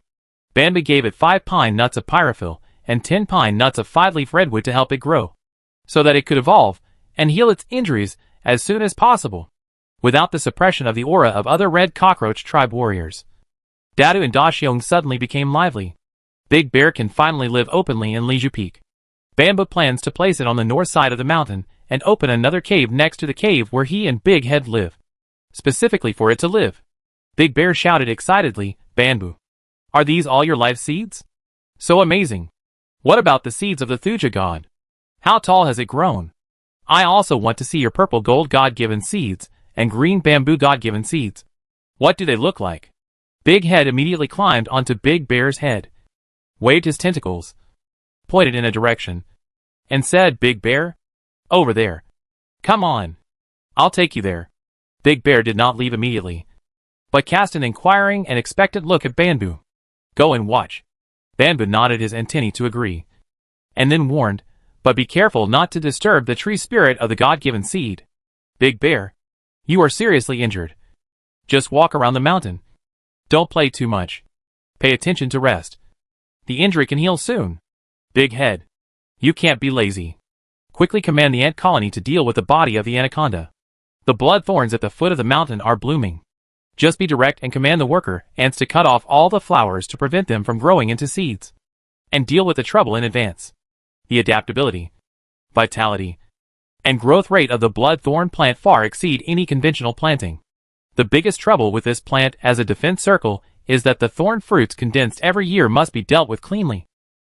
Bamboo gave it 5 pine nuts of pyrophil, and 10 pine nuts of 5-leaf redwood to help it grow, so that it could evolve and heal its injuries as soon as possible, without the suppression of the aura of other red cockroach tribe warriors. Datu and Daxiong suddenly became lively. Big Bear can finally live openly in Liju Peak. Bamboo plans to place it on the north side of the mountain and open another cave next to the cave where he and Big Head live, specifically for it to live. Big Bear shouted excitedly, Bamboo, are these all your life seeds? So amazing. What about the seeds of the Thuja god? How tall has it grown? I also want to see your purple gold god-given seeds and green bamboo god-given seeds. What do they look like? Big Head immediately climbed onto Big Bear's head, waved his tentacles, pointed in a direction, and said, Big Bear, over there. Come on. I'll take you there. Big Bear did not leave immediately, but cast an inquiring and expectant look at Bamboo. Go and watch. Bamboo nodded his antennae to agree, and then warned, But be careful not to disturb the tree spirit of the God-given seed. Big Bear, you are seriously injured. Just walk around the mountain. Don't play too much. Pay attention to rest. The injury can heal soon. Big Head, you can't be lazy. Quickly command the ant colony to deal with the body of the anaconda. The blood thorns at the foot of the mountain are blooming. Just be direct and command the worker ants to cut off all the flowers to prevent them from growing into seeds. And deal with the trouble in advance. The adaptability, vitality, and growth rate of the blood thorn plant far exceed any conventional planting. The biggest trouble with this plant as a defense circle is that the thorn fruits condensed every year must be dealt with cleanly.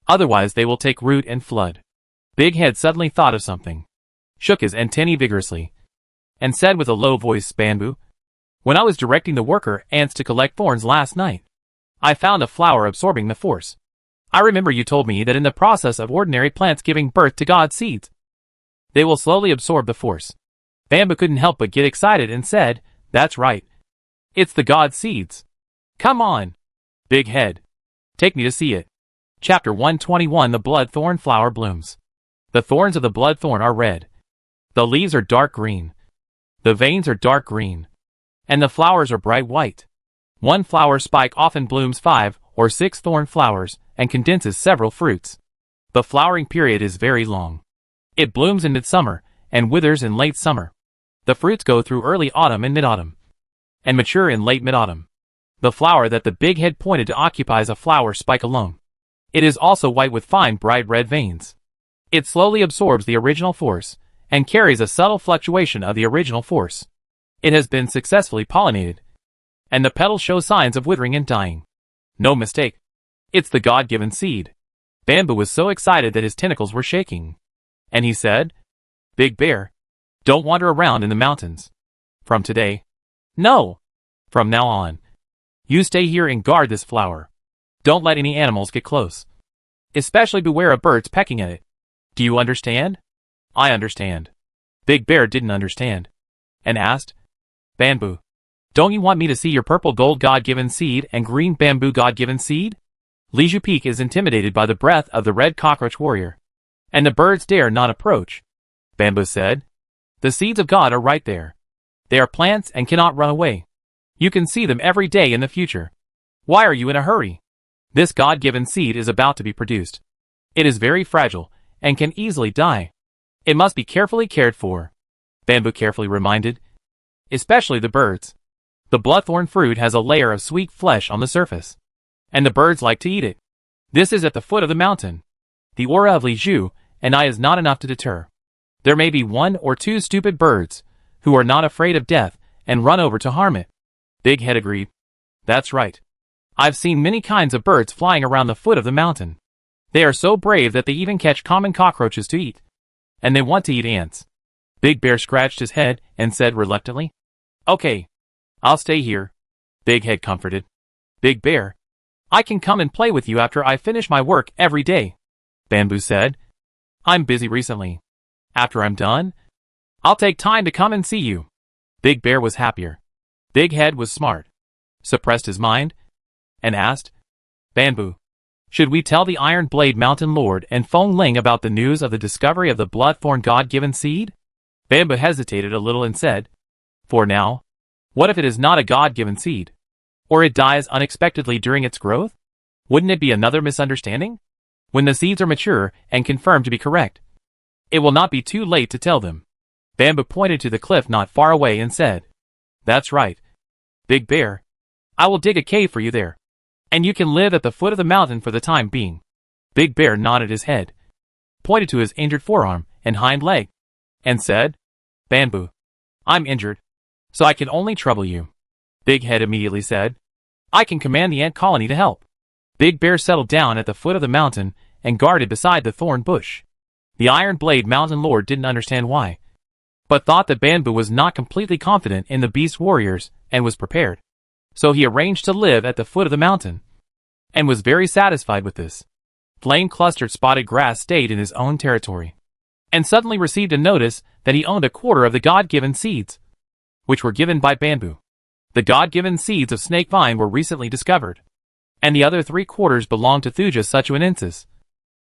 Otherwise they will take root and flood. Big Head suddenly thought of something, shook his antennae vigorously, and said with a low voice, Bamboo, when I was directing the worker ants to collect thorns last night, I found a flower absorbing the force. I remember you told me that in the process of ordinary plants giving birth to God's seeds, they will slowly absorb the force. Bamboo couldn't help but get excited and said, that's right. It's the God's seeds. Come on, Big Head. Take me to see it. Chapter 121 The Blood Thorn Flower Blooms. The thorns of the blood thorn are red. The leaves are dark green. The veins are dark green. And the flowers are bright white. One flower spike often blooms 5 or 6 thorn flowers and condenses several fruits. The flowering period is very long. It blooms in midsummer and withers in late summer. The fruits go through early autumn and mid-autumn, and mature in late mid-autumn. The flower that the Big Head pointed to occupies a flower spike alone. It is also white with fine bright red veins. It slowly absorbs the original force, and carries a subtle fluctuation of the original force. It has been successfully pollinated, and the petals show signs of withering and dying. No mistake. It's the God-given seed. Bamboo was so excited that his tentacles were shaking. And he said, Big Bear, don't wander around in the mountains. From today. No. From now on. You stay here and guard this flower. Don't let any animals get close. Especially beware of birds pecking at it. Do you understand? I understand. Big Bear didn't understand, and asked, Bamboo, don't you want me to see your purple gold God-given seed and green bamboo God-given seed? Liju Peak is intimidated by the breath of the red cockroach warrior, and the birds dare not approach. Bamboo said, the seeds of God are right there. They are plants and cannot run away. You can see them every day in the future. Why are you in a hurry? This God-given seed is about to be produced. It is very fragile and can easily die. It must be carefully cared for. Bamboo carefully reminded, especially the birds. The bloodthorn fruit has a layer of sweet flesh on the surface, and the birds like to eat it. This is at the foot of the mountain. The aura of Li Zhu and I is not enough to deter. There may be 1 or 2 stupid birds who are not afraid of death and run over to harm it. Big Head agreed. That's right. I've seen many kinds of birds flying around the foot of the mountain. They are so brave that they even catch common cockroaches to eat. And they want to eat ants. Big Bear scratched his head and said reluctantly, okay, I'll stay here. Big Head comforted. Big Bear, I can come and play with you after I finish my work every day. Bamboo said, I'm busy recently. After I'm done, I'll take time to come and see you. Big Bear was happier. Big Head was smart. Suppressed his mind, and asked, Bamboo, should we tell the Iron Blade Mountain Lord and Feng Ling about the news of the discovery of the bloodthorn God-given seed? Bamboo hesitated a little and said, for now, what if it is not a God-given seed? Or it dies unexpectedly during its growth? Wouldn't it be another misunderstanding? When the seeds are mature and confirmed to be correct, it will not be too late to tell them. Bamboo pointed to the cliff not far away and said, that's right. Big Bear, I will dig a cave for you there, and you can live at the foot of the mountain for the time being. Big Bear nodded his head, pointed to his injured forearm and hind leg, and said, Bamboo, I'm injured, so I can only trouble you. Big Head immediately said, I can command the ant colony to help. Big Bear settled down at the foot of the mountain and guarded beside the thorn bush. The Iron Blade Mountain Lord didn't understand why, but thought that Bamboo was not completely confident in the beast warriors and was prepared. So he arranged to live at the foot of the mountain, and was very satisfied with this. Flame-clustered spotted grass stayed in his own territory, and suddenly received a notice that he owned a quarter of the God-given seeds, which were given by Bamboo. The God-given seeds of Snake Vine were recently discovered, and the other 3 quarters belonged to Thuja Suchuanensis,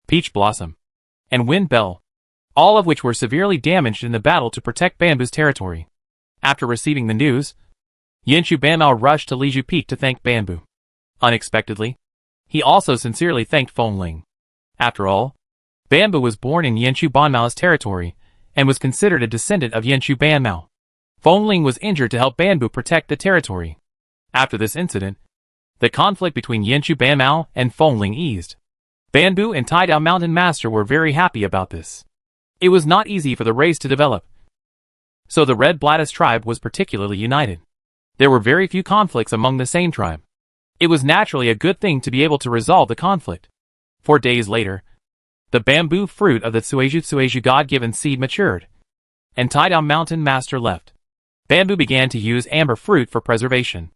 Peach Blossom, and Wind Bell. all of which were severely damaged in the battle to protect Bamboo's territory. After receiving the news, Yanchu Banmao rushed to Liju Peak to thank Bamboo. Unexpectedly, he also sincerely thanked Fengling. After all, Bamboo was born in Yanchu Banmao's territory and was considered a descendant of Yanchu Banmao. Fengling was injured to help Bamboo protect the territory. After this incident, the conflict between Yanchu Banmao and Fengling eased. Bamboo and Taidao Mountain Master were very happy about this. It was not easy for the race to develop, so the Red Blattus tribe was particularly united. There were very few conflicts among the same tribe. It was naturally a good thing to be able to resolve the conflict. 4 days later, the bamboo fruit of the Tsueju God-given seed matured, and Taidao Mountain Master left. Bamboo began to use amber fruit for preservation.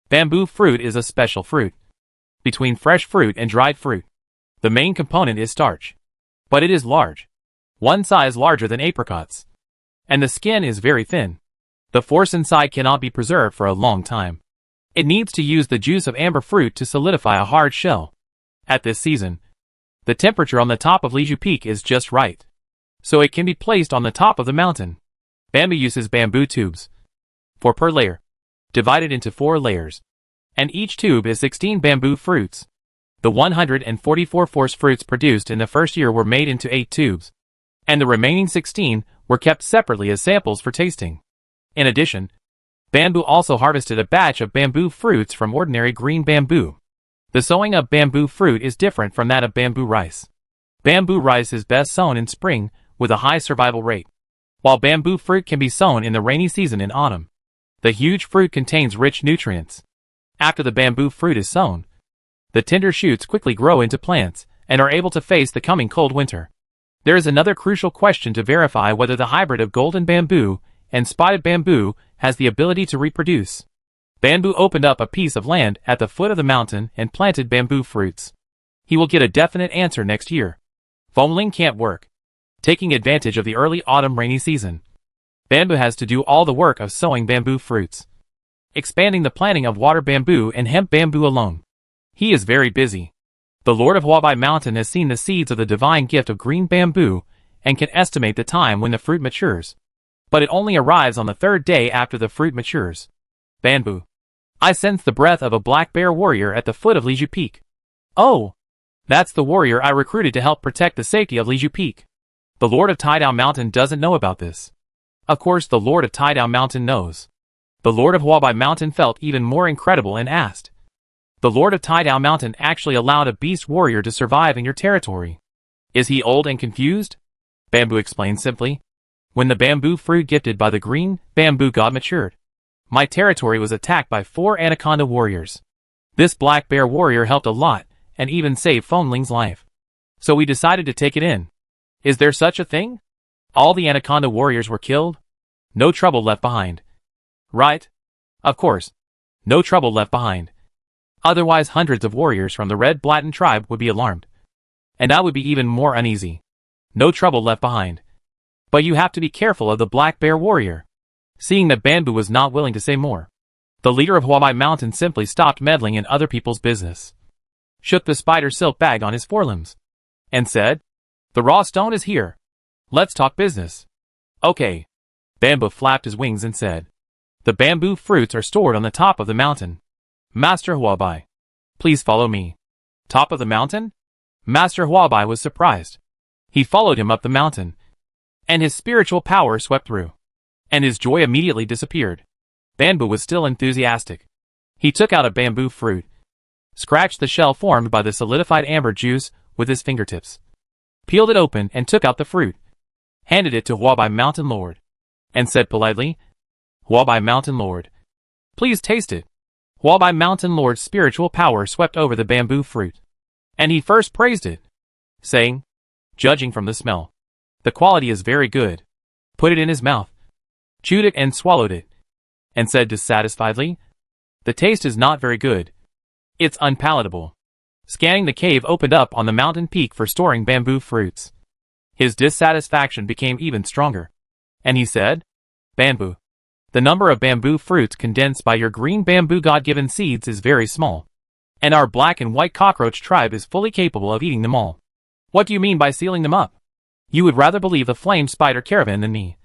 Bamboo fruit is a special fruit. Between fresh fruit and dried fruit, the main component is starch. But it is large, one size larger than apricots. And the skin is very thin. The force inside cannot be preserved for a long time. It needs to use the juice of amber fruit to solidify a hard shell. At this season, the temperature on the top of Liju Peak is just right, so it can be placed on the top of the mountain. Bamboo uses bamboo tubes, 4 per layer, divided into 4 layers, and each tube is 16 bamboo fruits. The 144 force fruits produced in the first year were made into 8 tubes, and the remaining 16 were kept separately as samples for tasting. In addition, Bamboo also harvested a batch of bamboo fruits from ordinary green bamboo. The sowing of bamboo fruit is different from that of bamboo rice. Bamboo rice is best sown in spring with a high survival rate, while bamboo fruit can be sown in the rainy season in autumn. The huge fruit contains rich nutrients. After the bamboo fruit is sown, the tender shoots quickly grow into plants and are able to face the coming cold winter. There is another crucial question to verify whether the hybrid of golden bamboo and spotted bamboo has the ability to reproduce. Bamboo opened up a piece of land at the foot of the mountain and planted bamboo fruits. He will get a definite answer next year. Fengling can't work, taking advantage of the early autumn rainy season. Bamboo has to do all the work of sowing bamboo fruits, expanding the planting of water bamboo and hemp bamboo alone. He is very busy. The Lord of Huabai Mountain has seen the seeds of the divine gift of green bamboo and can estimate the time when the fruit matures. But it only arrives on the 3rd day after the fruit matures. Bamboo. I sense the breath of a black bear warrior at the foot of Liju Peak. Oh! That's the warrior I recruited to help protect the safety of Liju Peak. The Lord of Taidao Mountain doesn't know about this. Of course the Lord of Taidao Mountain knows. The Lord of Huabai Mountain felt even more incredible and asked. The Lord of Taidao Mountain actually allowed a beast warrior to survive in your territory. Is he old and confused? Bamboo explained simply. When the bamboo fruit gifted by the green bamboo god matured, my territory was attacked by 4 anaconda warriors. This black bear warrior helped a lot and even saved Fengling's life. So we decided to take it in. Is there such a thing? All the anaconda warriors were killed? No trouble left behind. Right? Of course. No trouble left behind. Otherwise hundreds of warriors from the Red Blatton tribe would be alarmed. And I would be even more uneasy. No trouble left behind. But you have to be careful of the black bear warrior. Seeing that Bamboo was not willing to say more, the leader of Huabai Mountain simply stopped meddling in other people's business, shook the spider silk bag on his forelimbs, and said, "The raw stone is here. Let's talk business." Okay. Bamboo flapped his wings and said, "The bamboo fruits are stored on the top of the mountain. Master Huabai, please follow me." Top of the mountain? Master Huabai was surprised. He followed him up the mountain, and his spiritual power swept through, and his joy immediately disappeared. Bamboo was still enthusiastic. He took out a bamboo fruit, scratched the shell formed by the solidified amber juice with his fingertips, peeled it open and took out the fruit, handed it to Huabai Mountain Lord, and said politely, "Huabai Mountain Lord, please taste it." Huabai Mountain Lord's spiritual power swept over the bamboo fruit, and he first praised it, saying, "Judging from the smell, the quality is very good." Put it in his mouth, chewed it and swallowed it, and said dissatisfiedly, "The taste is not very good. It's unpalatable." Scanning the cave opened up on the mountain peak for storing bamboo fruits. His dissatisfaction became even stronger, and he said, "Bamboo, the number of bamboo fruits condensed by your green bamboo god-given seeds is very small, and our black and white cockroach tribe is fully capable of eating them all. What do you mean by sealing them up?" You would rather believe the flame spider caravan than me,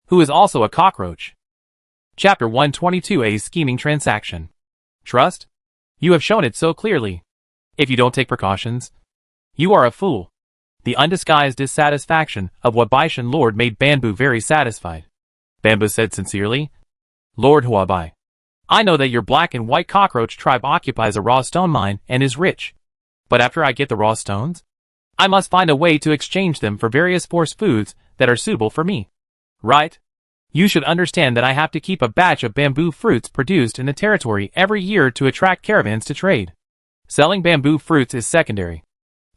who is also a cockroach. Chapter 122, a scheming transaction. Trust? You have shown it so clearly. If you don't take precautions, you are a fool. The undisguised dissatisfaction of Huabaishan Lord made Bamboo very satisfied. Bamboo said sincerely, Lord Huabai, I know that your black and white cockroach tribe occupies a raw stone mine and is rich. But after I get the raw stones, I must find a way to exchange them for various force foods that are suitable for me. Right? You should understand that I have to keep a batch of bamboo fruits produced in the territory every year to attract caravans to trade. Selling bamboo fruits is secondary,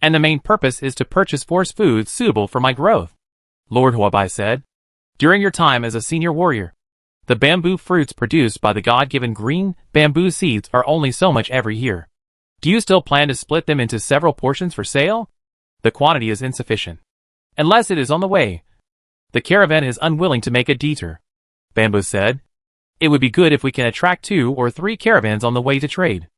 and the main purpose is to purchase force foods suitable for my growth. Lord Huabai said, during your time as a senior warrior, the bamboo fruits produced by the God-given green bamboo seeds are only so much every year. Do you still plan to split them into several portions for sale? The quantity is insufficient. Unless it is on the way. The caravan is unwilling to make a detour. Bamboo said, it would be good if we can attract 2 or 3 caravans on the way to trade.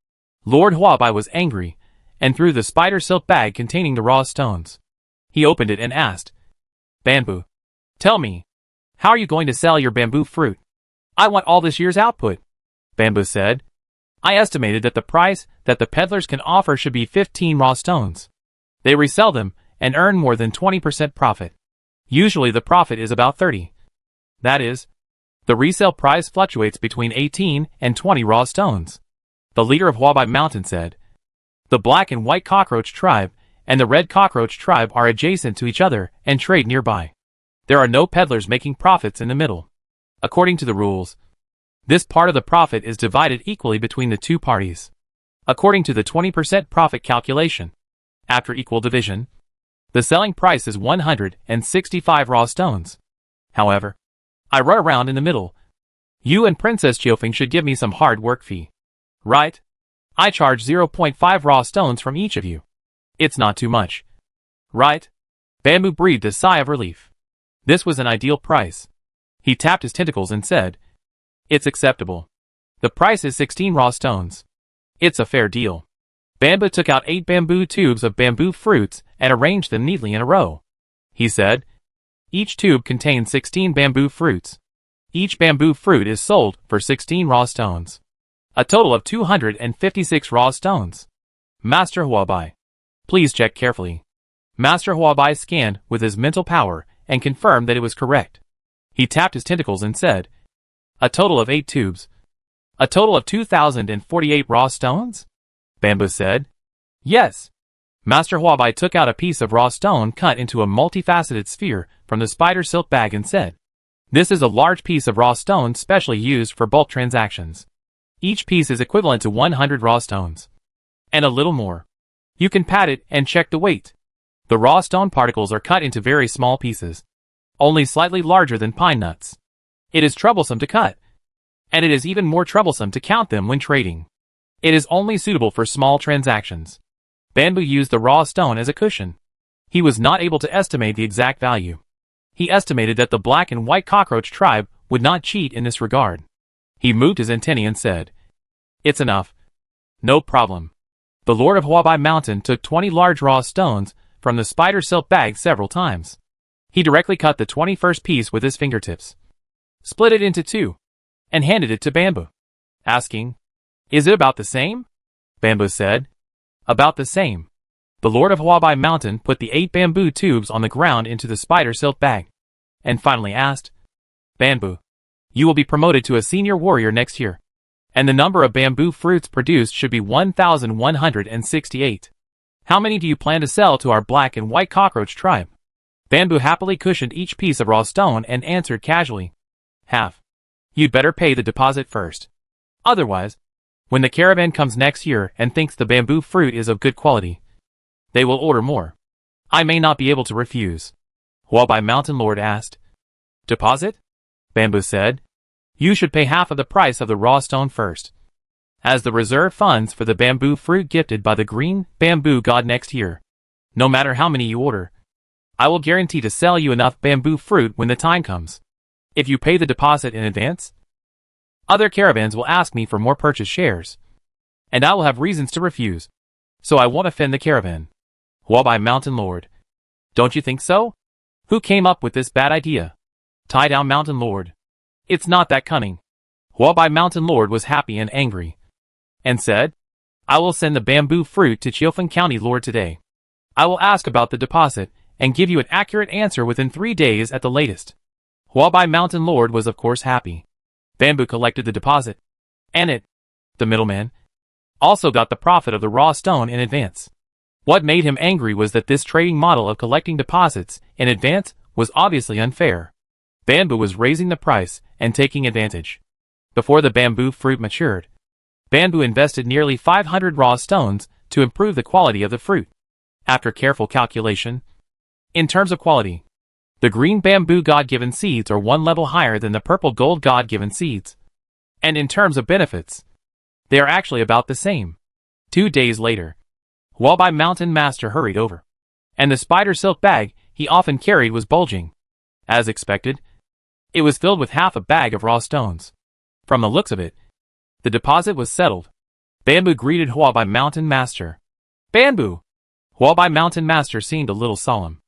Lord Huabai was angry, and threw the spider silk bag containing the raw stones. He opened it and asked, Bamboo, tell me, how are you going to sell your bamboo fruit? I want all this year's output. Bamboo said, I estimated that the price that the peddlers can offer should be 15 raw stones. They resell them and earn more than 20% profit. Usually the profit is about 30. That is, the resale price fluctuates between 18 and 20 raw stones. The leader of Huabai Mountain said, the black and white cockroach tribe and the red cockroach tribe are adjacent to each other and trade nearby. There are no peddlers making profits in the middle. According to the rules, this part of the profit is divided equally between the 2 parties. According to the 20% profit calculation, after equal division, the selling price is 165 raw stones. However, I run around in the middle. You and Princess Jiofeng should give me some hard work fee. Right? I charge 0.5 raw stones from each of you. It's not too much. Right? Bamboo breathed a sigh of relief. This was an ideal price. He tapped his tentacles and said, it's acceptable. The price is 16 raw stones. It's a fair deal. Bamboo took out 8 bamboo tubes of bamboo fruits and arranged them neatly in a row. He said, each tube contains 16 bamboo fruits. Each bamboo fruit is sold for 16 raw stones. A total of 256 raw stones. Master Huabai, please check carefully. Master Huabai scanned with his mental power and confirmed that it was correct. He tapped his tentacles and said, a total of 8 tubes. A total of 2,048 raw stones? Bamboo said, yes. Master Huabai took out a piece of raw stone cut into a multifaceted sphere from the spider silk bag and said, this is a large piece of raw stone specially used for bulk transactions. Each piece is equivalent to 100 raw stones. And a little more. You can pat it and check the weight. The raw stone particles are cut into very small pieces, only slightly larger than pine nuts. It is troublesome to cut, and it is even more troublesome to count them when trading. It is only suitable for small transactions. Bamboo used the raw stone as a cushion. He was not able to estimate the exact value. He estimated that the black and white cockroach tribe would not cheat in this regard. He moved his antennae and said, it's enough. No problem. The Lord of Huabai Mountain took 20 large raw stones from the spider silk bag several times. He directly cut the 21st piece with his fingertips, split it into 2, and handed it to Bamboo, asking, is it about the same? Bamboo said, about the same. The Lord of Huabai Mountain put the 8 bamboo tubes on the ground into the spider silk bag, and finally asked, Bamboo, you will be promoted to a senior warrior next year, and the number of bamboo fruits produced should be 1,168. How many do you plan to sell to our black and white cockroach tribe? Bamboo happily cushioned each piece of raw stone and answered casually, half. You'd better pay the deposit first. Otherwise, when the caravan comes next year and thinks the bamboo fruit is of good quality, they will order more. I may not be able to refuse. Huabai Mountain Lord asked, deposit? Bamboo said, you should pay half of the price of the raw stone first, as the reserve funds for the bamboo fruit gifted by the green bamboo god next year. No matter how many you order, I will guarantee to sell you enough bamboo fruit when the time comes. If you pay the deposit in advance, other caravans will ask me for more purchase shares, and I will have reasons to refuse, so I won't offend the caravan. Huabai Mountain Lord, don't you think so? Who came up with this bad idea? Tie down Mountain Lord. It's not that cunning. Huabai Mountain Lord was happy and angry, and said, I will send the bamboo fruit to Chiofeng County Lord today. I will ask about the deposit, and give you an accurate answer within 3 days at the latest. Huabai Mountain Lord was of course happy. Bamboo collected the deposit, and it, the middleman, also got the profit of the raw stone in advance. What made him angry was that this trading model of collecting deposits in advance was obviously unfair. Bamboo was raising the price and taking advantage. Before the bamboo fruit matured, Bamboo invested nearly 500 raw stones to improve the quality of the fruit. After careful calculation, in terms of quality, the green bamboo God-given seeds are one level higher than the purple gold God-given seeds. And in terms of benefits, they are actually about the same. 2 days later, Huabai Mountain Master hurried over, and the spider silk bag he often carried was bulging. As expected, it was filled with half a bag of raw stones. From the looks of it, the deposit was settled. Bamboo greeted Huabai Mountain Master. Bamboo! Huabai Mountain Master seemed a little solemn.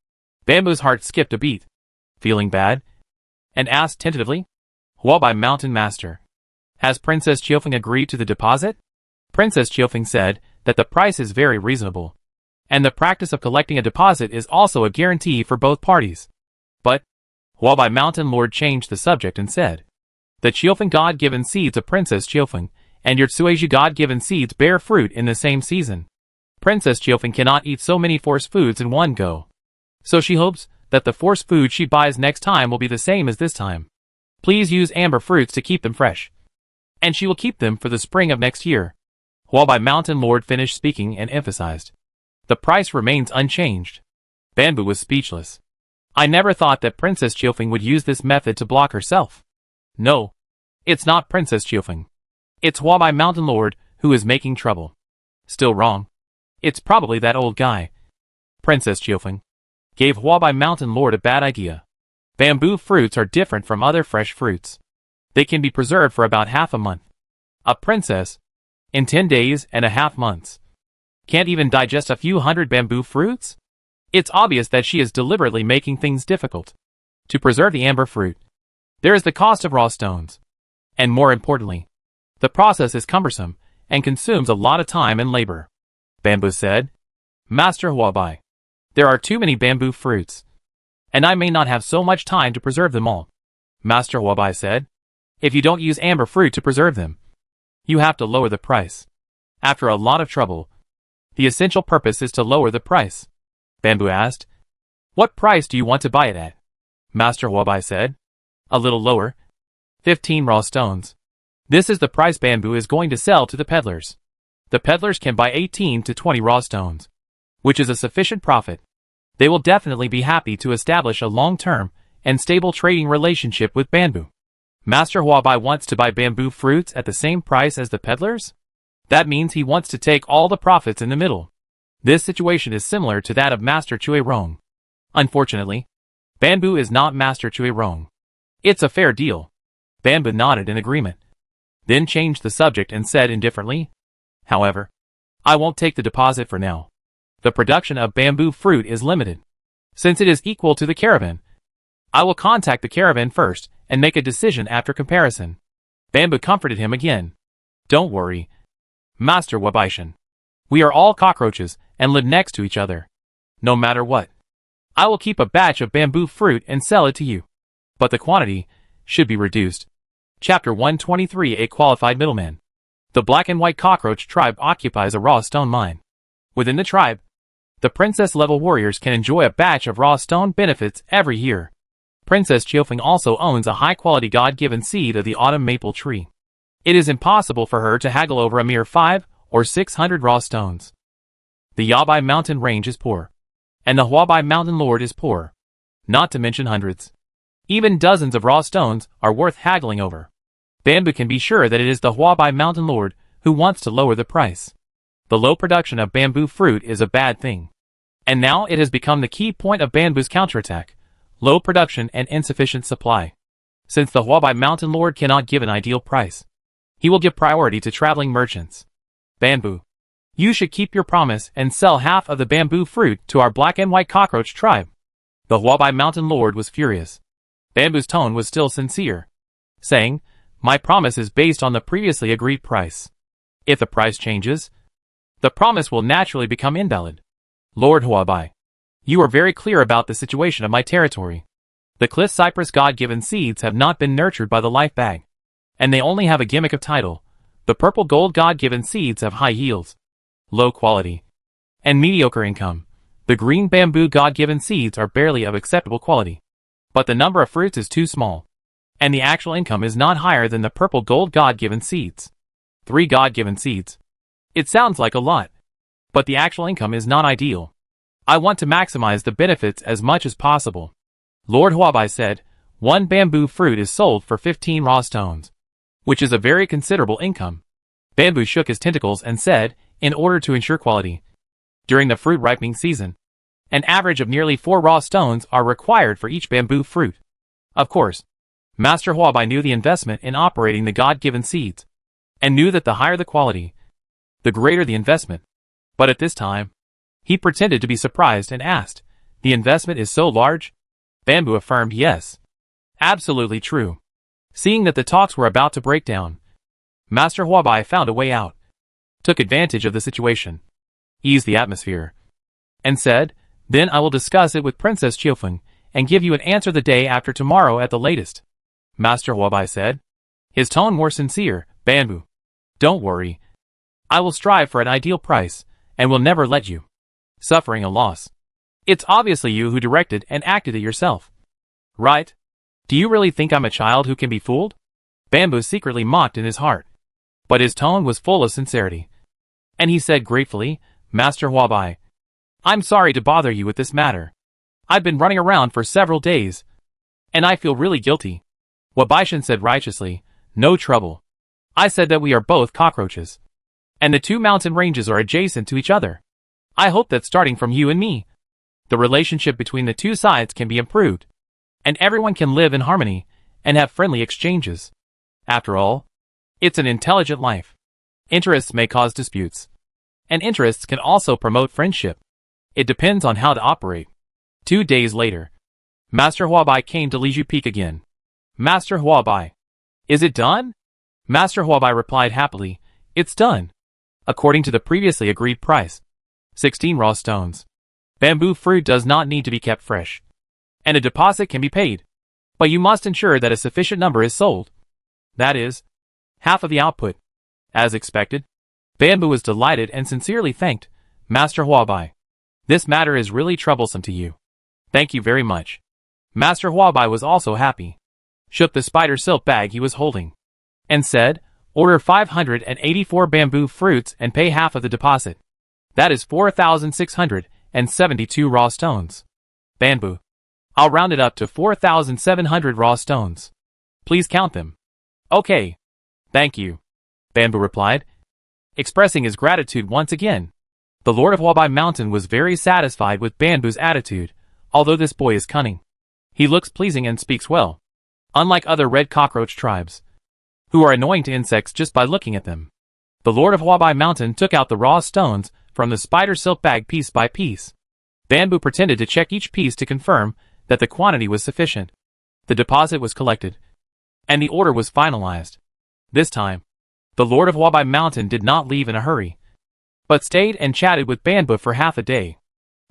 Bamboo's heart skipped a beat, feeling bad, and asked tentatively, Huabai Mountain Master, has Princess Chiofeng agreed to the deposit? Princess Chiofeng said that the price is very reasonable, and the practice of collecting a deposit is also a guarantee for both parties. But Huabai Mountain Lord changed the subject and said, the Chiofeng God-given seeds of Princess Chiofeng and your Tsueju God-given seeds bear fruit in the same season. Princess Chiofeng cannot eat so many force foods in one go, so she hopes that the force food she buys next time will be the same as this time. Please use amber fruits to keep them fresh, and she will keep them for the spring of next year. Huabai Mountain Lord finished speaking and emphasized, the price remains unchanged. Bamboo was speechless. I never thought that Princess Chiofeng would use this method to block herself. No, it's not Princess Chiofeng. It's Huabai Mountain Lord who is making trouble. Still wrong. It's probably that old guy. Princess Chiofeng gave Huabai Mountain Lord a bad idea. Bamboo fruits are different from other fresh fruits. They can be preserved for about half a month. A princess, in 10 days and a half months, can't even digest a few hundred bamboo fruits? It's obvious that she is deliberately making things difficult. To preserve the amber fruit, there is the cost of raw stones. And more importantly, the process is cumbersome and consumes a lot of time and labor. Bamboo said, Master Huabai, there are too many bamboo fruits, and I may not have so much time to preserve them all. Master Huabai said, if you don't use amber fruit to preserve them, you have to lower the price. After a lot of trouble, the essential purpose is to lower the price. Bamboo asked, what price do you want to buy it at? Master Huabai said, a little lower. 15 raw stones. This is the price Bamboo is going to sell to the peddlers. The peddlers can buy 18 to 20 raw stones, which is a sufficient profit. They will definitely be happy to establish a long-term and stable trading relationship with Bamboo. Master Huabai wants to buy bamboo fruits at the same price as the peddlers? That means he wants to take all the profits in the middle. This situation is similar to that of Master Chui Rong. Unfortunately, Bamboo is not Master Chui Rong. It's a fair deal. Bamboo nodded in agreement, then changed the subject and said indifferently, however, I won't take the deposit for now. The production of bamboo fruit is limited. Since it is equal to the caravan, I will contact the caravan first and make a decision after comparison. Bamboo comforted him again. Don't worry, Master Wabaishan. We are all cockroaches and live next to each other. No matter what, I will keep a batch of bamboo fruit and sell it to you. But the quantity should be reduced. Chapter 123 A Qualified Middleman. The black and white cockroach tribe occupies a raw stone mine. Within the tribe, the princess-level warriors can enjoy a batch of raw stone benefits every year. Princess Chiofeng also owns a high-quality God-given seed of the autumn maple tree. It is impossible for her to haggle over a mere 500 or 600 raw stones. The Yabai mountain range is poor, and the Huabai Mountain Lord is poor, not to mention hundreds. Even dozens of raw stones are worth haggling over. Bamboo can be sure that it is the Huabai Mountain Lord who wants to lower the price. The low production of bamboo fruit is a bad thing. And now it has become the key point of Bamboo's counterattack: low production and insufficient supply. Since the Huabai Mountain Lord cannot give an ideal price, he will give priority to traveling merchants. Bamboo, you should keep your promise and sell half of the bamboo fruit to our black and white cockroach tribe. The Huabai Mountain Lord was furious. Bamboo's tone was still sincere, saying, "My promise is based on the previously agreed price. If the price changes, the promise will naturally become invalid. Lord Huabai, you are very clear about the situation of my territory. The cliff cypress God-given seeds have not been nurtured by the life bag, and they only have a gimmick of title. The purple gold God-given seeds have high yields, low quality, and mediocre income. The green bamboo God-given seeds are barely of acceptable quality, but the number of fruits is too small, and the actual income is not higher than the purple gold God-given seeds. 3 God-given seeds. It sounds like a lot, but the actual income is not ideal. I want to maximize the benefits as much as possible." Lord Huabai said, "1 bamboo fruit is sold for 15 raw stones, which is a very considerable income." Bamboo shook his tentacles and said, "In order to ensure quality, during the fruit ripening season, an average of nearly 4 raw stones are required for each bamboo fruit." Of course, Master Huabai knew the investment in operating the God-given seeds, and knew that the higher the quality, the greater the investment. But at this time, he pretended to be surprised and asked, "The investment is so large?" Bamboo affirmed, "Yes. Absolutely true." Seeing that the talks were about to break down, Master Huabai found a way out, took advantage of the situation, eased the atmosphere, and said, "Then I will discuss it with Princess Qiufeng and give you an answer the day after tomorrow at the latest." Master Huabai said, his tone more sincere, "Bamboo, don't worry. I will strive for an ideal price, and will never let you suffering a loss. It's obviously you who directed and acted it yourself, right? Do you really think I'm a child who can be fooled?" Bamboo secretly mocked in his heart, but his tone was full of sincerity, and he said gratefully, "Master Huabai, I'm sorry to bother you with this matter. I've been running around for several days, and I feel really guilty." Huabaishan said righteously, "No trouble. I said that we are both cockroaches, and the 2 mountain ranges are adjacent to each other. I hope that starting from you and me, the relationship between the 2 sides can be improved, and everyone can live in harmony and have friendly exchanges. After all, it's an intelligent life. Interests may cause disputes, and interests can also promote friendship. It depends on how to operate." 2 days later, Master Huabai came to Liju Peak again. "Master Huabai, is it done?" Master Huabai replied happily, "It's done. According to the previously agreed price, 16 raw stones. Bamboo fruit does not need to be kept fresh, and a deposit can be paid. But you must ensure that a sufficient number is sold. That is, half of the output." As expected, Bamboo was delighted and sincerely thanked, "Master Huabai, this matter is really troublesome to you. Thank you very much." Master Huabai was also happy, shook the spider silk bag he was holding, and said, "Order 584 bamboo fruits and pay half of the deposit. That is 4,672 raw stones. Bamboo, I'll round it up to 4,700 raw stones. Please count them." "Okay. Thank you," Bamboo replied, expressing his gratitude once again. The Lord of Huabai Mountain was very satisfied with Bamboo's attitude. Although this boy is cunning, he looks pleasing and speaks well, unlike other red cockroach tribes, who are annoying to insects just by looking at them. The Lord of Huabai Mountain took out the raw stones from the spider silk bag piece by piece. Bamboo pretended to check each piece to confirm that the quantity was sufficient. The deposit was collected, and the order was finalized. This time, the Lord of Huabai Mountain did not leave in a hurry, but stayed and chatted with Bamboo for half a day.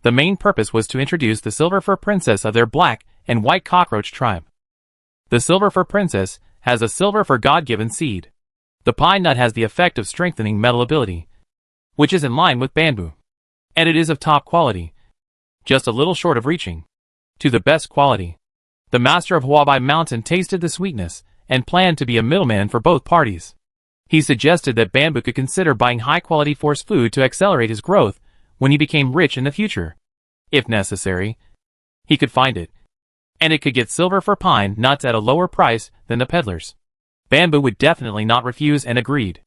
The main purpose was to introduce the Silver Fur Princess of their black and white cockroach tribe. The Silver Fur Princess has a silver fur God-given seed. The pine nut has the effect of strengthening mental ability, which is in line with bamboo, and it is of top quality, just a little short of reaching to the best quality. The master of Huabai Mountain tasted the sweetness and planned to be a middleman for both parties. He suggested that Bamboo could consider buying high-quality force food to accelerate his growth when he became rich in the future. If necessary, he could find it, and it could get silver for pine nuts at a lower price than the peddlers. Bamboo would definitely not refuse and agreed.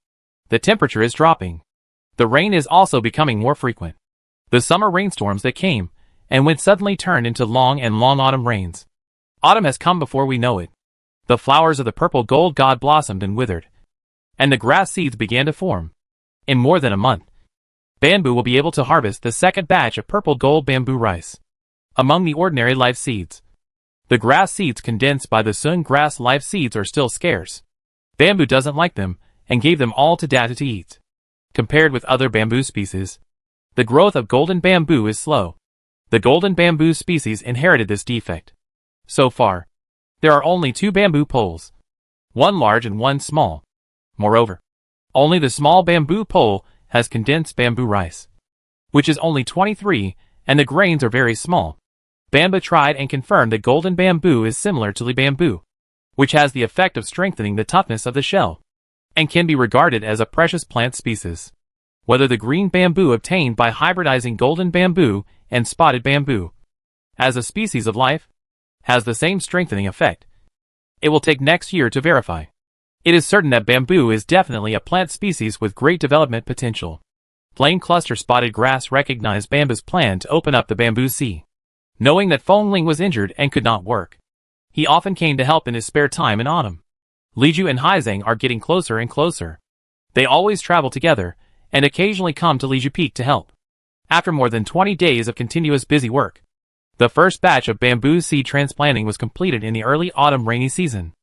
The temperature is dropping. The rain is also becoming more frequent. The summer rainstorms that came and went suddenly turned into long autumn rains. Autumn has come before we know it. The flowers of the purple gold god blossomed and withered, and the grass seeds began to form. In more than a month, Bamboo will be able to harvest the second batch of purple gold bamboo rice. Among the ordinary life seeds, the grass seeds condensed by the sun grass life seeds are still scarce. Bamboo doesn't like them, and gave them all to Data to eat. Compared with other bamboo species, the growth of golden bamboo is slow. The golden bamboo species inherited this defect. So far, there are only 2 bamboo poles, one large and one small. Moreover, only the small bamboo pole has condensed bamboo rice, which is only 23, and the grains are very small. Bamboo tried and confirmed that golden bamboo is similar to the bamboo, which has the effect of strengthening the toughness of the shell, and can be regarded as a precious plant species. Whether the green bamboo obtained by hybridizing golden bamboo and spotted bamboo, as a species of life, has the same strengthening effect, it will take next year to verify. It is certain that bamboo is definitely a plant species with great development potential. Plain cluster spotted grass recognized bamboo's plan to open up the bamboo sea. Knowing that Fong Ling was injured and could not work, he often came to help in his spare time in autumn. Liju and Haizeng are getting closer and closer. They always travel together, and occasionally come to Liju Peak to help. After more than 20 days of continuous busy work, the first batch of bamboo seed transplanting was completed in the early autumn rainy season.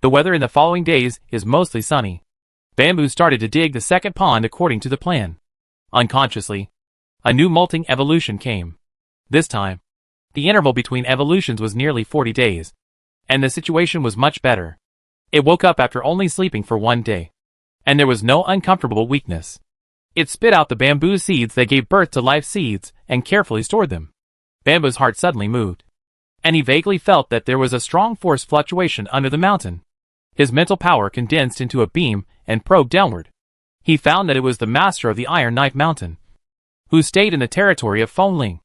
The weather in the following days is mostly sunny. Bamboo started to dig the second pond according to the plan. Unconsciously, a new molting evolution came. This time, the interval between evolutions was nearly 40 days, and the situation was much better. It woke up after only sleeping for 1 day, and there was no uncomfortable weakness. It spit out the bamboo seeds that gave birth to life seeds and carefully stored them. Bamboo's heart suddenly moved, and he vaguely felt that there was a strong force fluctuation under the mountain. His mental power condensed into a beam and probed downward. He found that it was the master of the Iron Knife Mountain, who stayed in the territory of Fong Ling.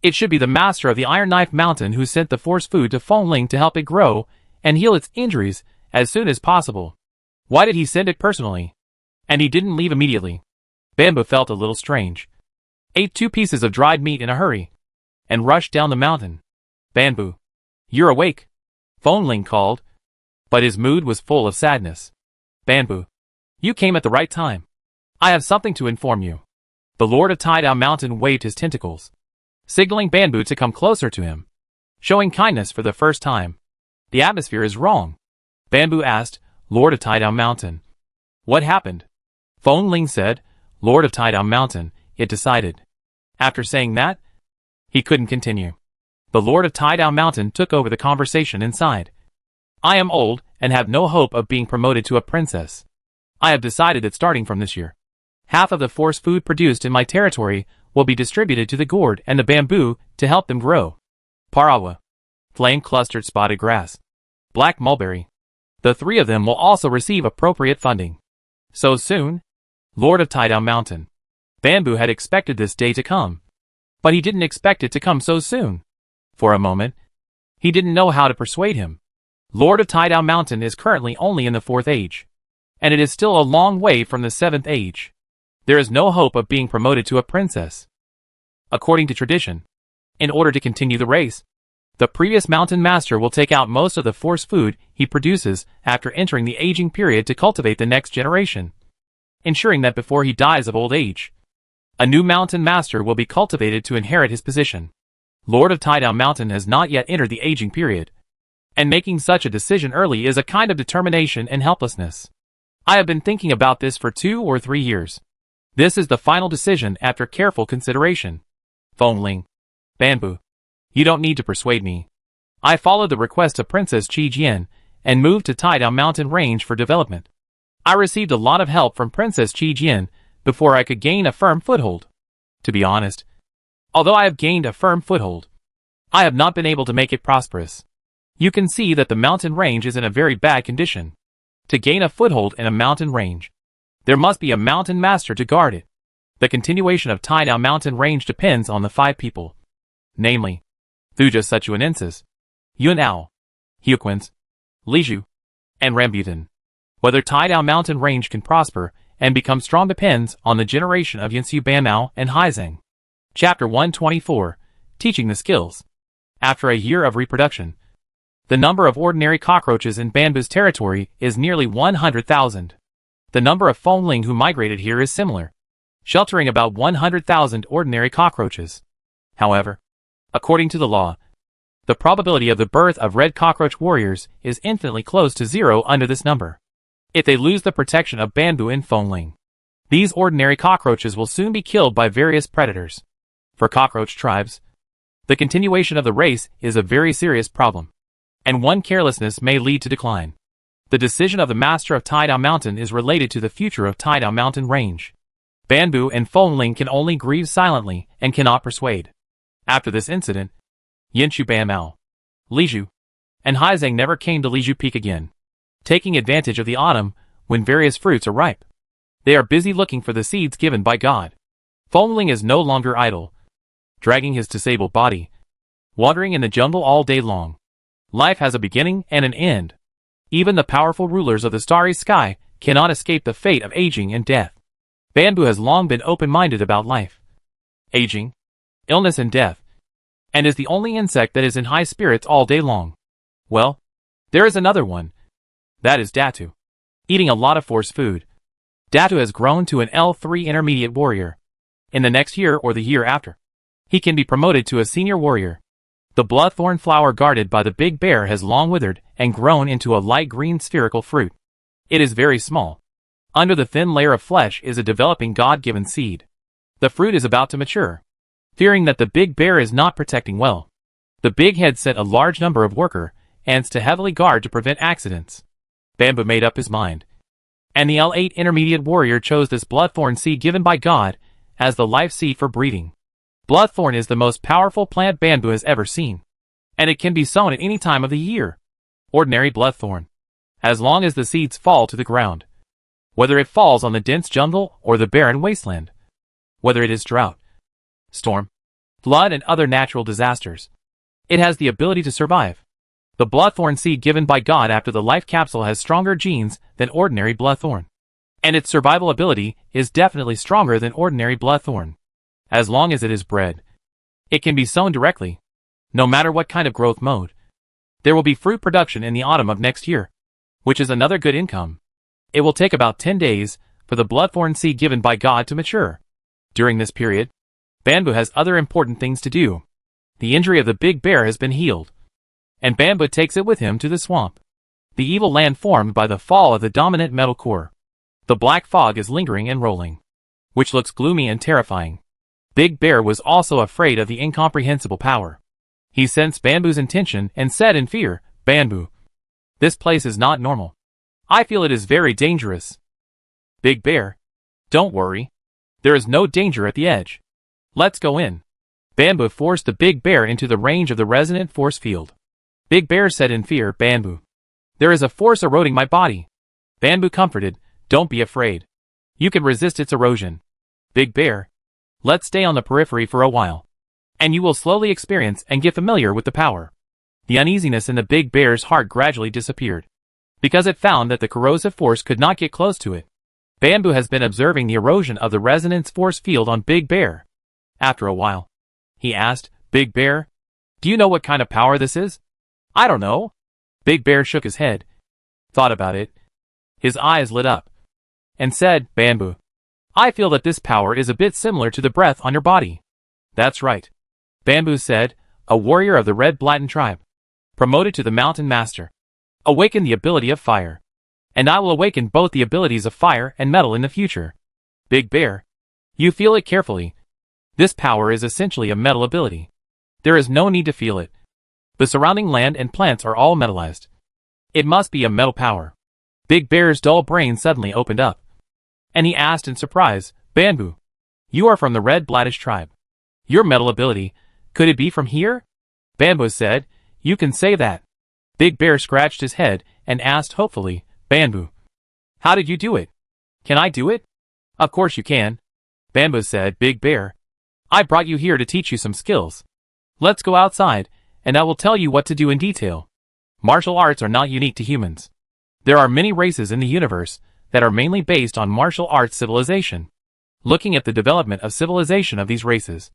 It should be the master of the Iron Knife Mountain who sent the force food to Fong Ling to help it grow and heal its injuries as soon as possible. Why did he send it personally? And he didn't leave immediately. Bamboo felt a little strange. Ate 2 pieces of dried meat in a hurry, and rushed down the mountain. Bamboo, you're awake, Fong Ling called, but his mood was full of sadness. Bamboo, you came at the right time. I have something to inform you. The Lord of Tidao Mountain waved his tentacles, signaling Bamboo to come closer to him, showing kindness for the first time. The atmosphere is wrong, Bamboo asked, Lord of Tidao Mountain. What happened? Fong Ling said, Lord of Tidao Mountain, it decided. After saying that, he couldn't continue. The Lord of Tidao Mountain took over the conversation inside. I am old and have no hope of being promoted to a princess. I have decided that starting from this year, half of the force food produced in my territory will be distributed to the gourd and the bamboo to help them grow. Parawa, flame-clustered spotted grass, black mulberry. The 3 of them will also receive appropriate funding. So soon? Lord of Tidao Mountain. Bamboo had expected this day to come, but he didn't expect it to come so soon. For a moment, he didn't know how to persuade him. Lord of Tidao Mountain is currently only in the 4th age, and it is still a long way from the 7th age. There is no hope of being promoted to a princess. According to tradition, in order to continue the race, the previous mountain master will take out most of the force food he produces after entering the aging period to cultivate the next generation, ensuring that before he dies of old age, a new mountain master will be cultivated to inherit his position. Lord of Tidao Mountain has not yet entered the aging period, and making such a decision early is a kind of determination and helplessness. I have been thinking about this for 2 or 3 years. This is the final decision after careful consideration. Fong Ling. Bamboo. You don't need to persuade me. I followed the request of Princess Qi Jian and moved to Tidao Mountain Range for development. I received a lot of help from Princess Qi Jian before I could gain a firm foothold. To be honest, although I have gained a firm foothold, I have not been able to make it prosperous. You can see that the mountain range is in a very bad condition. To gain a foothold in a mountain range, there must be a mountain master to guard it. The continuation of Tidao Mountain Range depends on the 5 people, namely, Thuja Sechuanensis, Yun Ao, Huquins, Liju, and Rambutan. Whether Tidao Mountain Range can prosper and become strong depends on the generation of Yinsu Banmao and Haizeng. Chapter 124, Teaching the Skills. After a year of reproduction, the number of ordinary cockroaches in Banbu's territory is nearly 100,000. The number of Fong Ling who migrated here is similar, sheltering about 100,000 ordinary cockroaches. However, According to the law, the probability of the birth of red cockroach warriors is infinitely close to 0 under this number. If they lose the protection of bamboo and foamling, these ordinary cockroaches will soon be killed by various predators. For cockroach tribes, the continuation of the race is a very serious problem, and one carelessness may lead to decline. The decision of the master of Tidal Mountain is related to the future of Tidal Mountain Range. Bamboo and foamling can only grieve silently and cannot persuade. After this incident, Yinshu Bamao, Liju, and Haizang never came to Liju Peak again. Taking advantage of the autumn, when various fruits are ripe, they are busy looking for the seeds given by God. Foamling is no longer idle, dragging his disabled body, wandering in the jungle all day long. Life has a beginning and an end. Even the powerful rulers of the starry sky cannot escape the fate of aging and death. Bamboo has long been open-minded about life, aging, illness and death, and is the only insect that is in high spirits all day long. Well, there is another one. That is Datu. Eating a lot of force food, Datu has grown to an L3 intermediate warrior. In the next year or the year after, he can be promoted to a senior warrior. The bloodthorn flower guarded by the big bear has long withered and grown into a light green spherical fruit. It is very small. Under the thin layer of flesh is a developing God-given seed. The fruit is about to mature. Fearing that the big bear is not protecting well, the big head sent a large number of worker ants to heavily guard to prevent accidents. Bamboo made up his mind, and the L8 intermediate warrior chose this bloodthorn seed given by God as the life seed for breeding. Bloodthorn is the most powerful plant Bamboo has ever seen, and it can be sown at any time of the year. Ordinary bloodthorn, as long as the seeds fall to the ground, whether it falls on the dense jungle or the barren wasteland, whether it is drought, storm, flood and other natural disasters, it has the ability to survive. The bloodthorn seed given by God after the life capsule has stronger genes than ordinary bloodthorn, and its survival ability is definitely stronger than ordinary bloodthorn. As long as it is bred, it can be sown directly, no matter what kind of growth mode. There will be fruit production in the autumn of next year, which is another good income. It will take about 10 days for the bloodthorn seed given by God to mature. During this period, Bamboo has other important things to do. The injury of the big bear has been healed, and Bamboo takes it with him to the swamp, the evil land formed by the fall of the dominant metal core. The black fog is lingering and rolling, which looks gloomy and terrifying. Big Bear was also afraid of the incomprehensible power. He sensed Bamboo's intention and said in fear, "Bamboo, this place is not normal. I feel it is very dangerous." Big Bear, "Don't worry. There is no danger at the edge. Let's go in." Bamboo forced the Big Bear into the range of the resonant force field. Big Bear said in fear, "Bamboo, there is a force eroding my body." Bamboo comforted, "Don't be afraid. You can resist its erosion." Big Bear, "Let's stay on the periphery for a while, and you will slowly experience and get familiar with the power." The uneasiness in the Big Bear's heart gradually disappeared, because it found that the corrosive force could not get close to it. Bamboo has been observing the erosion of the resonance force field on Big Bear. After a while, he asked, "Big Bear, do you know what kind of power this is?" "I don't know." Big Bear shook his head, thought about it. His eyes lit up, and said, "Bamboo, I feel that this power is a bit similar to the breath on your body." "That's right," Bamboo said, "a warrior of the Red Blatten tribe, promoted to the Mountain Master. Awaken the ability of fire, and I will awaken both the abilities of fire and metal in the future." Big Bear, "You feel it carefully. This power is essentially a metal ability. There is no need to feel it. The surrounding land and plants are all metallized. It must be a metal power." Big Bear's dull brain suddenly opened up, and he asked in surprise, "Bamboo, you are from the Red Blattish tribe. Your metal ability, could it be from here?" Bamboo said, "You can say that." Big Bear scratched his head and asked hopefully, "Bamboo, how did you do it? Can I do it?" "Of course you can." Bamboo said, "Big Bear, I brought you here to teach you some skills. Let's go outside, and I will tell you what to do in detail." Martial arts are not unique to humans. There are many races in the universe that are mainly based on martial arts civilization. Looking at the development of civilization of these races,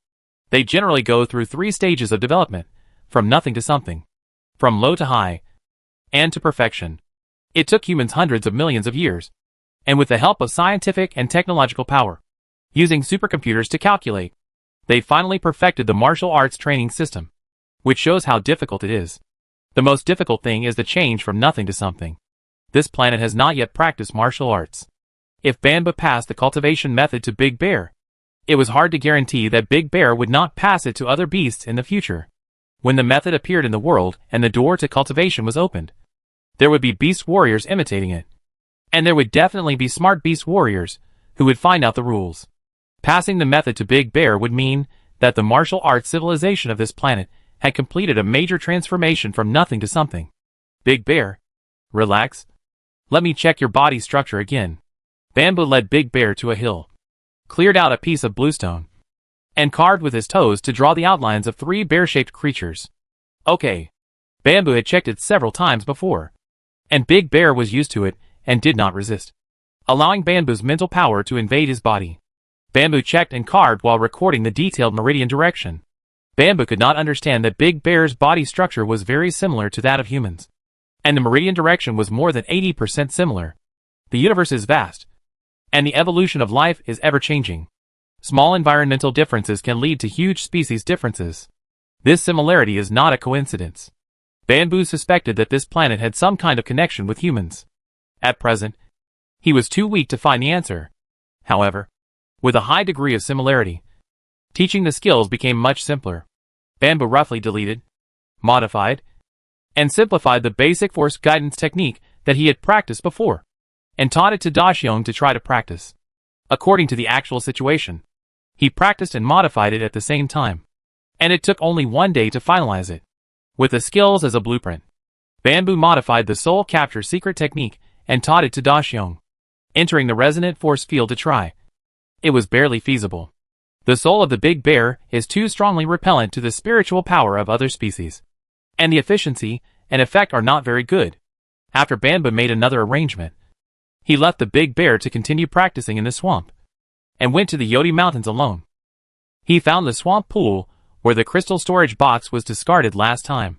they generally go through 3 stages of development, from nothing to something, from low to high, and to perfection. It took humans hundreds of millions of years, and with the help of scientific and technological power, using supercomputers to calculate, They finally perfected the martial arts training system, which shows how difficult it is. The most difficult thing is the change from nothing to something. This planet has not yet practiced martial arts. If Banba passed the cultivation method to Big Bear, it was hard to guarantee that Big Bear would not pass it to other beasts in the future. When the method appeared in the world and the door to cultivation was opened, there would be beast warriors imitating it. And there would definitely be smart beast warriors who would find out the rules. Passing the method to Big Bear would mean that the martial arts civilization of this planet had completed a major transformation from nothing to something. Big Bear, relax. Let me check your body structure again. Banba led Big Bear to a hill, cleared out a piece of bluestone, and carved with his toes to draw the outlines of 3 bear-shaped creatures. Okay. Banba had checked it several times before, and Big Bear was used to it and did not resist, allowing Banba's mental power to invade his body. Banba checked and carved while recording the detailed meridian direction. Banba could not understand that Big Bear's body structure was very similar to that of humans, and the meridian direction was more than 80% similar. The universe is vast, and the evolution of life is ever-changing. Small environmental differences can lead to huge species differences. This similarity is not a coincidence. Banba suspected that this planet had some kind of connection with humans. At present, he was too weak to find the answer. However, with a high degree of similarity, teaching the skills became much simpler. Banba roughly deleted, modified, and simplified the basic force guidance technique that he had practiced before, and taught it to Daxiong to try to practice. According to the actual situation, he practiced and modified it at the same time, and it took only 1 day to finalize it. With the skills as a blueprint, Banba modified the soul capture secret technique and taught it to Daxiong, entering the resonant force field to try. It was barely feasible. The soul of the Big Bear is too strongly repellent to the spiritual power of other species, and the efficiency and effect are not very good. After Banba made another arrangement, he left the Big Bear to continue practicing in the swamp, and went to the Yodi Mountains alone. He found the swamp pool where the crystal storage box was discarded last time,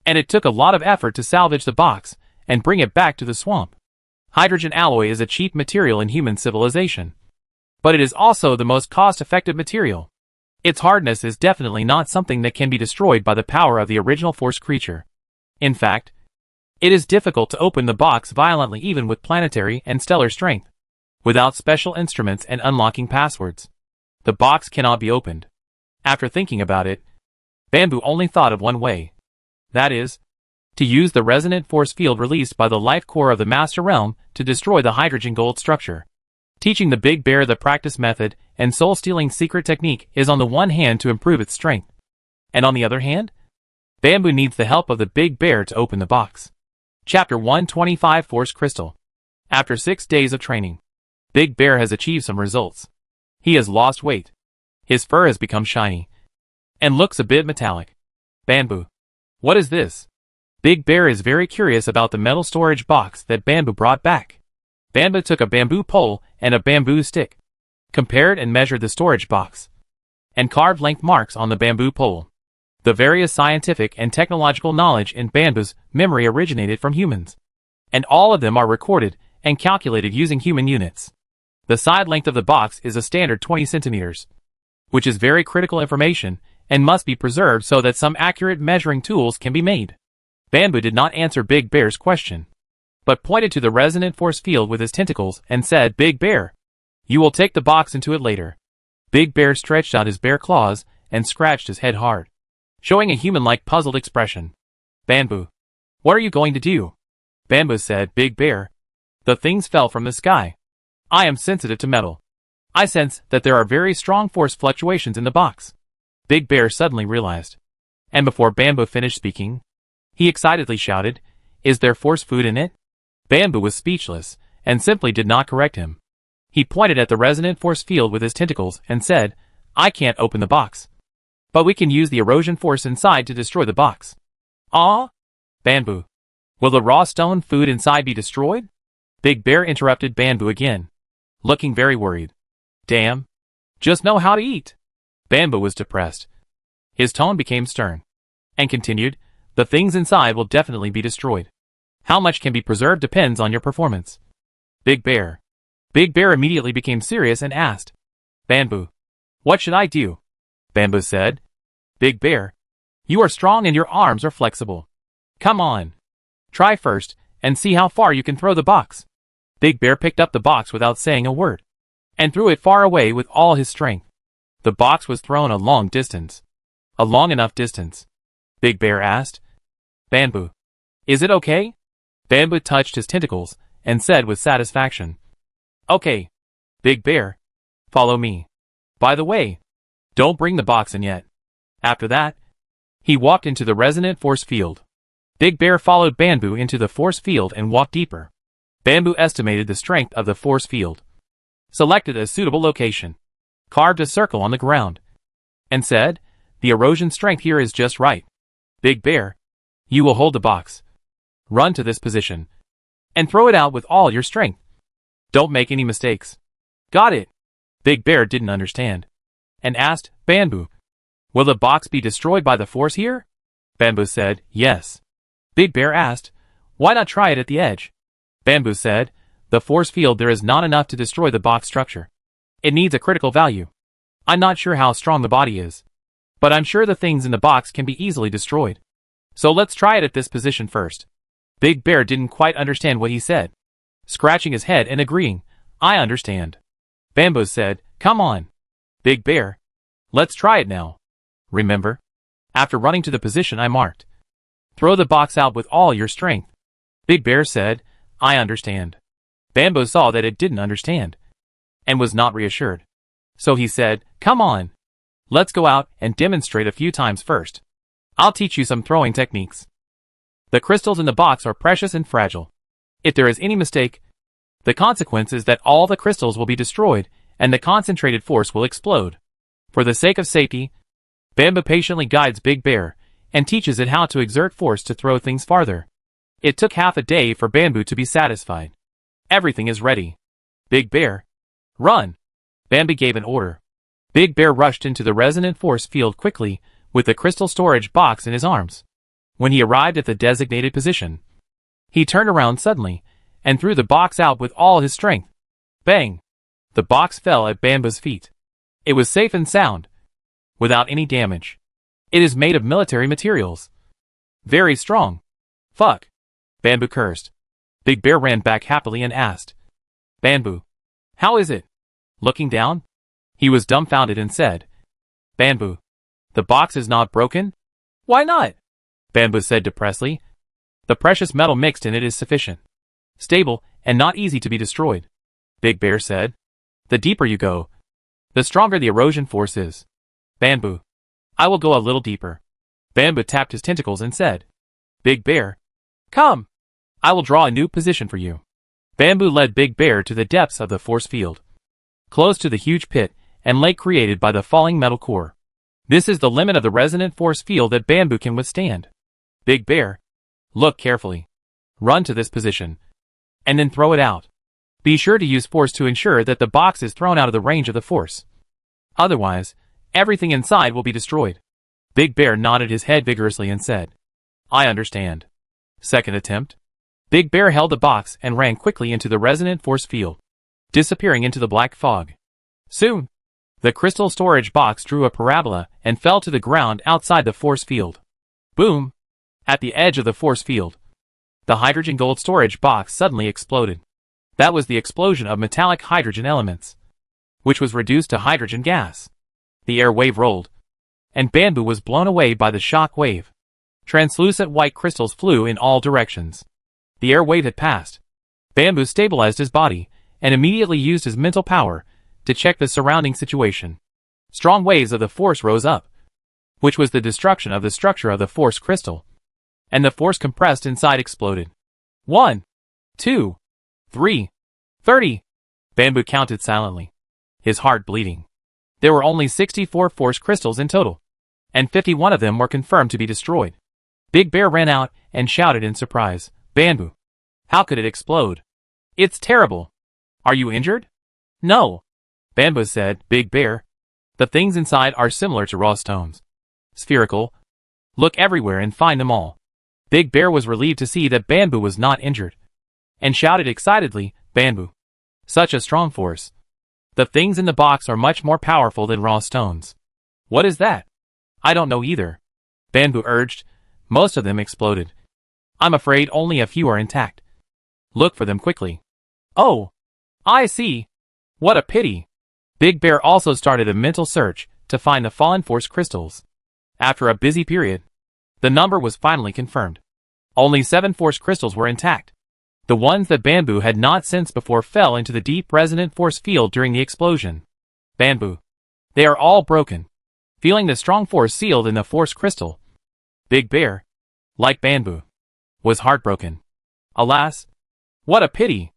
and it took a lot of effort to salvage the box and bring it back to the swamp. Hydrogen alloy is a cheap material in human civilization, but it is also the most cost-effective material. Its hardness is definitely not something that can be destroyed by the power of the original force creature. In fact, it is difficult to open the box violently even with planetary and stellar strength. Without special instruments and unlocking passwords, the box cannot be opened. After thinking about it, Banba only thought of one way. That is, to use the resonant force field released by the life core of the Master Realm to destroy the hydrogen gold structure. Teaching the Big Bear the practice method and soul-stealing secret technique is on the one hand to improve its strength, and on the other hand, Banba needs the help of the Big Bear to open the box. Chapter 125 Force Crystal. After 6 days of training, Big Bear has achieved some results. He has lost weight. His fur has become shiny, and looks a bit metallic. Banba, what is this? Big Bear is very curious about the metal storage box that Banba brought back. Banba took a bamboo pole and a bamboo stick, compared and measured the storage box, and carved length marks on the bamboo pole. The various scientific and technological knowledge in Banba's memory originated from humans, and all of them are recorded and calculated using human units. The side length of the box is a standard 20 centimeters, which is very critical information and must be preserved so that some accurate measuring tools can be made. Banba did not answer Big Bear's question, but pointed to the resonant force field with his tentacles and said, "Big Bear, you will take the box into it later." Big Bear stretched out his bare claws and scratched his head hard, showing a human-like puzzled expression. "Banba, what are you going to do?" Banba said, "Big Bear, the things fell from the sky. I am sensitive to metal. I sense that there are very strong force fluctuations in the box." Big Bear suddenly realized, and before Banba finished speaking, he excitedly shouted, "Is there force food in it?" Banba was speechless, and simply did not correct him. He pointed at the resonant force field with his tentacles and said, "I can't open the box, but we can use the erosion force inside to destroy the box." "Ah? Banba, will the raw stone food inside be destroyed?" Big Bear interrupted Banba again, looking very worried. "Damn. Just know how to eat." Banba was depressed. His tone became stern, and continued, "The things inside will definitely be destroyed. How much can be preserved depends on your performance." Big Bear immediately became serious and asked, "Banba, what should I do?" Bamboo said. Big Bear, you are strong and your arms are flexible. Come on. Try first, and see how far you can throw the box. Big Bear picked up the box without saying a word, and threw it far away with all his strength. The box was thrown a long distance. A long enough distance. Big Bear asked. Bamboo, is it okay? Bamboo touched his tentacles, and said with satisfaction. Okay. Big Bear, follow me. By the way, don't bring the box in yet. After that, he walked into the resonant force field. Big Bear followed Bamboo into the force field and walked deeper. Bamboo estimated the strength of the force field, selected a suitable location, carved a circle on the ground, and said, the erosion strength here is just right. Big Bear, you will hold the box. Run to this position, and throw it out with all your strength. Don't make any mistakes. Got it. Big Bear didn't understand, and asked, Bamboo, will the box be destroyed by the force here? Bamboo said, yes. Big Bear asked, why not try it at the edge? Bamboo said, the force field there is not enough to destroy the box structure. It needs a critical value. I'm not sure how strong the body is, but I'm sure the things in the box can be easily destroyed. So let's try it at this position first. Big Bear didn't quite understand what he said, scratching his head and agreeing, I understand. Bamboo said, come on. Big Bear, let's try it now. Remember, after running to the position I marked, throw the box out with all your strength. Big Bear said, I understand. Bamboo saw that it didn't understand, and was not reassured. So he said, come on. Let's go out and demonstrate a few times first. I'll teach you some throwing techniques. The crystals in the box are precious and fragile. If there is any mistake, the consequence is that all the crystals will be destroyed and the concentrated force will explode. For the sake of safety, Bamboo patiently guides Big Bear and teaches it how to exert force to throw things farther. It took half a day for Bamboo to be satisfied. Everything is ready. Big Bear, run! Bamboo gave an order. Big Bear rushed into the resonant force field quickly with the crystal storage box in his arms. When he arrived at the designated position, he turned around suddenly and threw the box out with all his strength. Bang! The box fell at Bamboo's feet. It was safe and sound, without any damage. It is made of military materials. Very strong. Fuck! Bamboo cursed. Big Bear ran back happily and asked, Bamboo, how is it? Looking down, he was dumbfounded and said, Bamboo, the box is not broken? Why not? Bamboo said depressedly. The precious metal mixed in it is sufficient, stable, and not easy to be destroyed. Big Bear said, the deeper you go, the stronger the erosion force is. Bamboo, I will go a little deeper. Bamboo tapped his tentacles and said, Big Bear, come. I will draw a new position for you. Bamboo led Big Bear to the depths of the force field, close to the huge pit and lake created by the falling metal core. This is the limit of the resonant force field that Bamboo can withstand. Big Bear, look carefully. Run to this position, and then throw it out. Be sure to use force to ensure that the box is thrown out of the range of the force. Otherwise, everything inside will be destroyed. Big Bear nodded his head vigorously and said, I understand. Second attempt. Big Bear held the box and ran quickly into the resonant force field, disappearing into the black fog. Soon, the crystal storage box drew a parabola and fell to the ground outside the force field. Boom! At the edge of the force field, the hydrogen gold storage box suddenly exploded. That was the explosion of metallic hydrogen elements, which was reduced to hydrogen gas. The air wave rolled, and Bamboo was blown away by the shock wave. Translucent white crystals flew in all directions. The air wave had passed. Bamboo stabilized his body and immediately used his mental power to check the surrounding situation. Strong waves of the force rose up, which was the destruction of the structure of the force crystal, and the force compressed inside exploded. 1, 2, 3, 30. Bamboo counted silently, his heart bleeding. There were only 64 force crystals in total, and 51 of them were confirmed to be destroyed. Big Bear ran out and shouted in surprise, Bamboo, how could it explode? It's terrible. Are you injured? No. Bamboo said, Big Bear, the things inside are similar to raw stones. Spherical. Look everywhere and find them all. Big Bear was relieved to see that Bamboo was not injured, and shouted excitedly, Bamboo, such a strong force. The things in the box are much more powerful than raw stones. What is that? I don't know either. Bamboo urged. Most of them exploded. I'm afraid only a few are intact. Look for them quickly. Oh, I see. What a pity. Big Bear also started a mental search to find the fallen force crystals. After a busy period, the number was finally confirmed. Only 7 force crystals were intact. The ones that Bamboo had not sensed before fell into the deep resonant force field during the explosion. Bamboo. They are all broken. Feeling the strong force sealed in the force crystal, Big Bear, like Bamboo, was heartbroken. Alas, what a pity.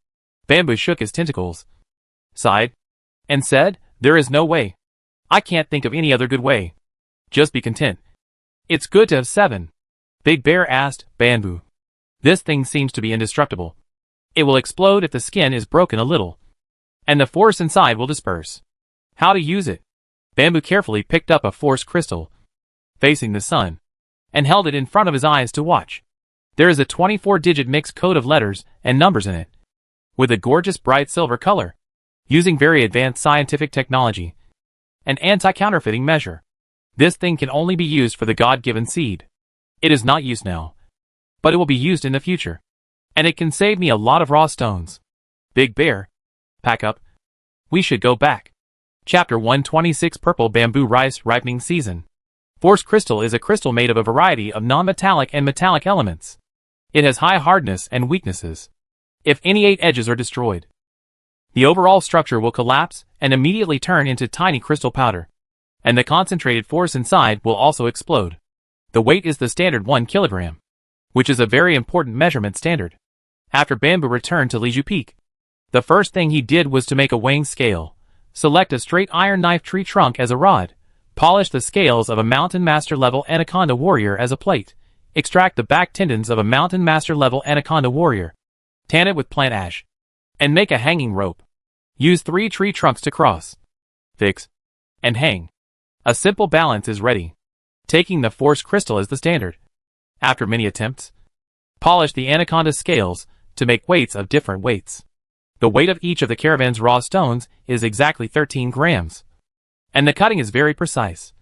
Bamboo shook his tentacles, sighed, and said, there is no way. I can't think of any other good way. Just be content. It's good to have 7. Big Bear asked Bamboo. This thing seems to be indestructible. It will explode if the skin is broken a little, and the force inside will disperse. How to use it? Bamboo carefully picked up a force crystal, facing the sun, and held it in front of his eyes to watch. There is a 24-digit mixed code of letters and numbers in it, with a gorgeous bright silver color. Using very advanced scientific technology, an anti-counterfeiting measure. This thing can only be used for the God-given seed. It is not used now, but it will be used in the future. And it can save me a lot of raw stones. Big Bear, pack up. We should go back. Chapter 126 Purple Bamboo Rice Ripening Season. Force crystal is a crystal made of a variety of non-metallic and metallic elements. It has high hardness and weaknesses. If any 8 edges are destroyed, the overall structure will collapse and immediately turn into tiny crystal powder. And the concentrated force inside will also explode. The weight is the standard 1 kilogram, which is a very important measurement standard. After Bamboo returned to Leju Peak, the first thing he did was to make a weighing scale, select a straight iron knife tree trunk as a rod, polish the scales of a Mountain Master level Anaconda Warrior as a plate, extract the back tendons of a Mountain Master level Anaconda Warrior, tan it with plant ash, and make a hanging rope. Use 3 tree trunks to cross, fix, and hang. A simple balance is ready. Taking the force crystal as the standard. After many attempts, polish the Anaconda scales to make weights of different weights. The weight of each of the caravan's raw stones is exactly 13 grams. And the cutting is very precise.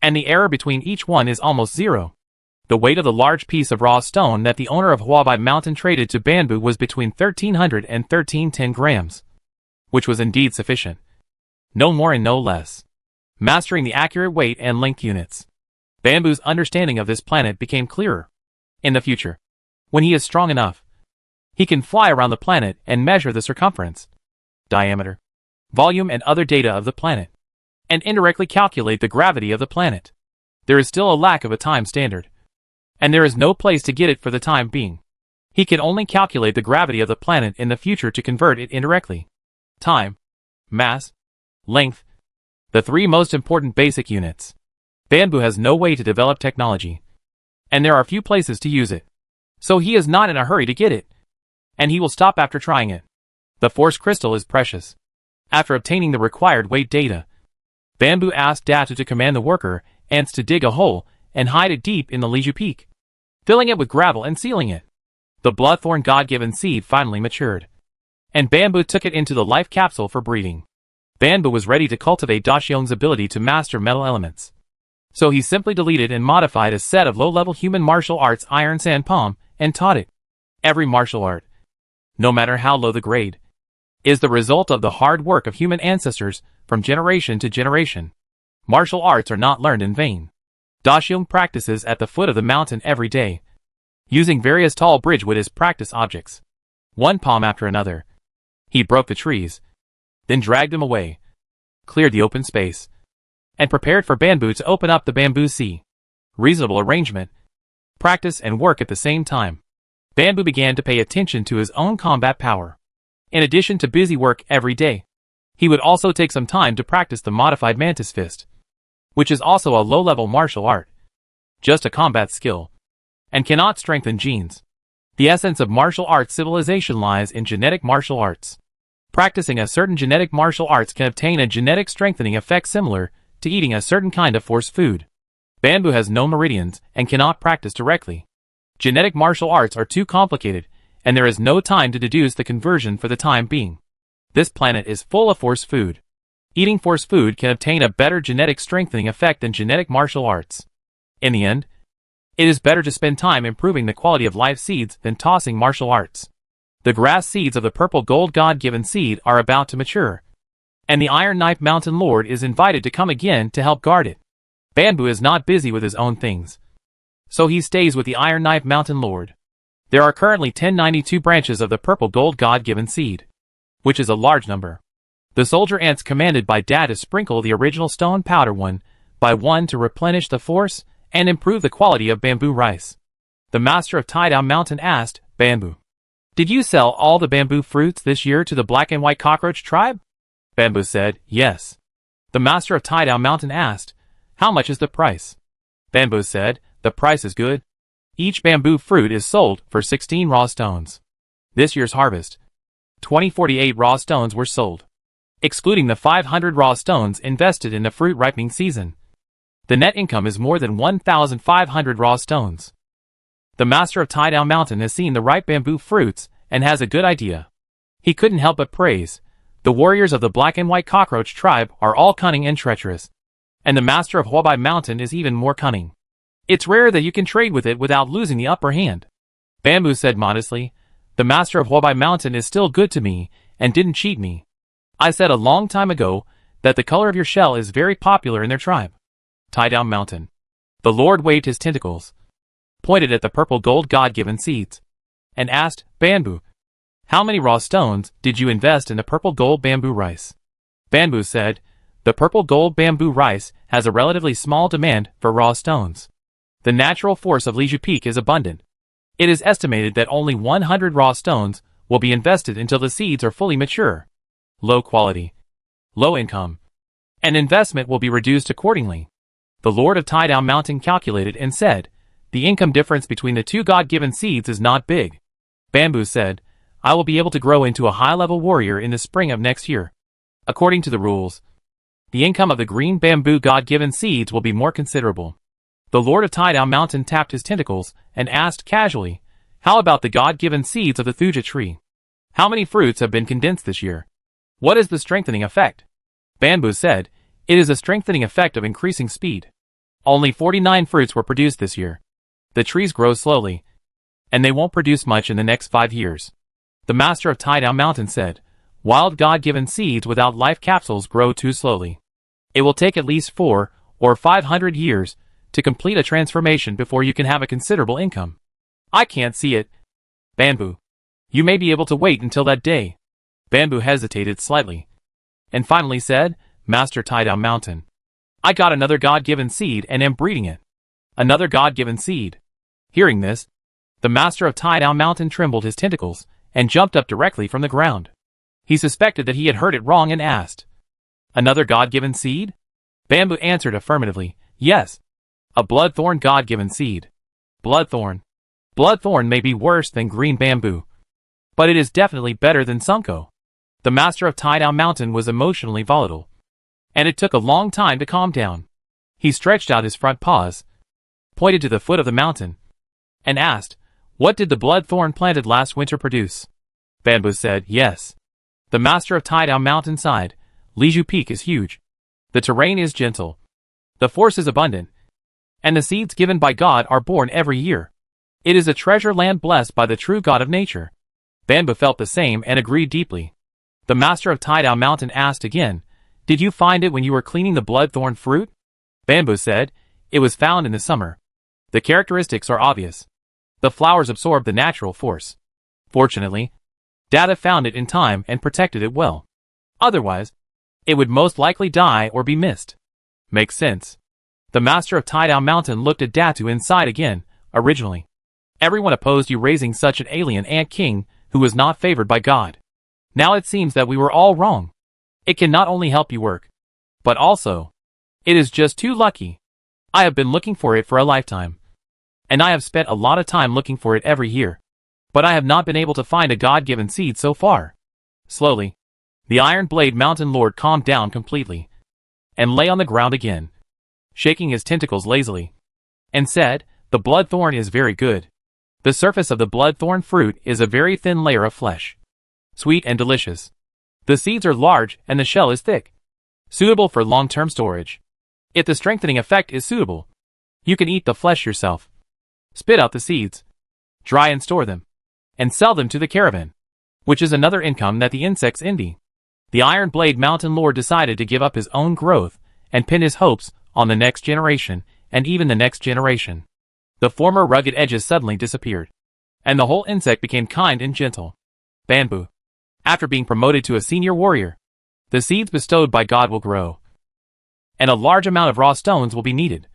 And the error between each one is almost 0. The weight of the large piece of raw stone that the owner of Huabai Mountain traded to Bamboo was between 1300 and 1310 grams. Which was indeed sufficient. No more and no less. Mastering the accurate weight and length units. Bamboo's understanding of this planet became clearer. In the future, when he is strong enough, he can fly around the planet and measure the circumference, diameter, volume and other data of the planet, and indirectly calculate the gravity of the planet. There is still a lack of a time standard, and there is no place to get it for the time being. He can only calculate the gravity of the planet in the future to convert it indirectly. Time, mass, length, the 3 most important basic units. Bamboo has no way to develop technology, and there are few places to use it. So he is not in a hurry to get it, and he will stop after trying it. The force crystal is precious. After obtaining the required weight data, Bamboo asked Datu to command the worker ants to dig a hole and hide it deep in the Leju Peak, filling it with gravel and sealing it. The bloodthorn God-given seed finally matured, and Bamboo took it into the life capsule for breeding. Bamboo was ready to cultivate Daxiong's ability to master metal elements. So he simply deleted and modified a set of low-level human martial arts iron sand palm and taught it. Every martial art, no matter how low the grade, is the result of the hard work of human ancestors from generation to generation. Martial arts are not learned in vain. Daxiong practices at the foot of the mountain every day, using various tall bridgewood as practice objects. One palm after another, he broke the trees, then dragged them away, cleared the open space, and prepared for Bamboo to open up the bamboo sea. Reasonable arrangement, practice and work at the same time. Bamboo began to pay attention to his own combat power. In addition to busy work every day, he would also take some time to practice the modified mantis fist, which is also a low-level martial art, just a combat skill, and cannot strengthen genes. The essence of martial arts civilization lies in genetic martial arts. Practicing a certain genetic martial arts can obtain a genetic strengthening effect similar to eating a certain kind of force food. Bamboo has no meridians and cannot practice directly. Genetic martial arts are too complicated, and there is no time to deduce the conversion for the time being. This planet is full of force food. Eating force food can obtain a better genetic strengthening effect than genetic martial arts. In the end, it is better to spend time improving the quality of life seeds than tossing martial arts. The grass seeds of the purple gold God-given seed are about to mature, and the Iron Knife Mountain Lord is invited to come again to help guard it. Bamboo is not busy with his own things, so he stays with the Iron Knife Mountain Lord. There are currently 1092 branches of the purple gold God-given seed, which is a large number. The soldier ants commanded by Dad to sprinkle the original stone powder one by one to replenish the force and improve the quality of bamboo rice. The master of Tidal Mountain asked Bamboo, "Did you sell all the bamboo fruits this year to the black and white cockroach tribe?" Bamboo said, "Yes." The master of Tidal Mountain asked, "How much is the price?" Bamboo said, "The price is good. Each bamboo fruit is sold for 16 raw stones. This year's harvest, 2048 raw stones were sold, excluding the 500 raw stones invested in the fruit ripening season. The net income is more than 1,500 raw stones." The master of Tidal Mountain has seen the ripe bamboo fruits and has a good idea. He couldn't help but praise, "The warriors of the black and white cockroach tribe are all cunning and treacherous, and the master of Huabai Mountain is even more cunning. It's rare that you can trade with it without losing the upper hand." Bamboo said modestly, "The master of Huabai Mountain is still good to me and didn't cheat me. I said a long time ago that the color of your shell is very popular in their tribe." Tidal Mountain. The Lord waved his tentacles, pointed at the purple gold God-given seeds, and asked Bamboo, "How many raw stones did you invest in the purple gold bamboo rice?" Bamboo said, "The purple gold bamboo rice has a relatively small demand for raw stones. The natural force of Liju Peak is abundant. It is estimated that only 100 raw stones will be invested until the seeds are fully mature. Low quality, low income, and investment will be reduced accordingly." The Lord of Tidal Mountain calculated and said, "The income difference between the two God-given seeds is not big." Bamboo said, "I will be able to grow into a high-level warrior in the spring of next year. According to the rules, the income of the green bamboo God-given seeds will be more considerable." The Lord of Tidal Mountain tapped his tentacles and asked casually, "How about the God-given seeds of the thuja tree? How many fruits have been condensed this year? What is the strengthening effect?" Bamboo said, "It is a strengthening effect of increasing speed. Only 49 fruits were produced this year. The trees grow slowly, and they won't produce much in the next 5 years." The master of Tidal Mountain said, "Wild God-given seeds without life capsules grow too slowly. It will take at least 400 or 500 years to complete a transformation before you can have a considerable income. I can't see it." Bamboo, "You may be able to wait until that day." Bamboo hesitated slightly, and finally said, "Master Tidal Mountain, I got another God-given seed and am breeding it." Another God-given seed. Hearing this, the master of Tidal Mountain trembled his tentacles and jumped up directly from the ground. He suspected that he had heard it wrong and asked, "Another God-given seed?" Bamboo answered affirmatively, "Yes. A bloodthorn God-given seed." Bloodthorn. Bloodthorn may be worse than green bamboo, but it is definitely better than sunko. The master of Tidal Mountain was emotionally volatile, and it took a long time to calm down. He stretched out his front paws, pointed to the foot of the mountain, and asked, "What did the bloodthorn planted last winter produce?" Bamboo said, "Yes." The master of Tidal Mountain sighed, "Liju Peak is huge. The terrain is gentle. The force is abundant, and the seeds given by God are born every year. It is a treasure land blessed by the true God of nature." Bamboo felt the same and agreed deeply. The master of Tidal Mountain asked again, "Did you find it when you were cleaning the bloodthorn fruit?" Bamboo said, "It was found in the summer. The characteristics are obvious. The flowers absorb the natural force. Fortunately, Dada found it in time and protected it well. Otherwise, it would most likely die or be missed." "Makes sense." The master of Tidal Mountain looked at Datu inside again. "Originally, everyone opposed you raising such an alien ant king who was not favored by God. Now it seems that we were all wrong. It can not only help you work, but also, it is just too lucky. I have been looking for it for a lifetime, and I have spent a lot of time looking for it every year, but I have not been able to find a God-given seed so far." Slowly, the Iron Blade Mountain Lord calmed down completely, and lay on the ground again, shaking his tentacles lazily, and said, "The bloodthorn is very good. The surface of the bloodthorn fruit is a very thin layer of flesh, sweet and delicious. The seeds are large and the shell is thick. Suitable for long-term storage. If the strengthening effect is suitable, you can eat the flesh yourself. Spit out the seeds. Dry and store them. And sell them to the caravan. Which is another income that the insects envy. The Iron Blade Mountain Lord decided to give up his own growth and pin his hopes on the next generation and even the next generation. The former rugged edges suddenly disappeared. And the whole insect became kind and gentle. Bamboo. After being promoted to a senior warrior, the seeds bestowed by God will grow. And a large amount of raw stones will be needed.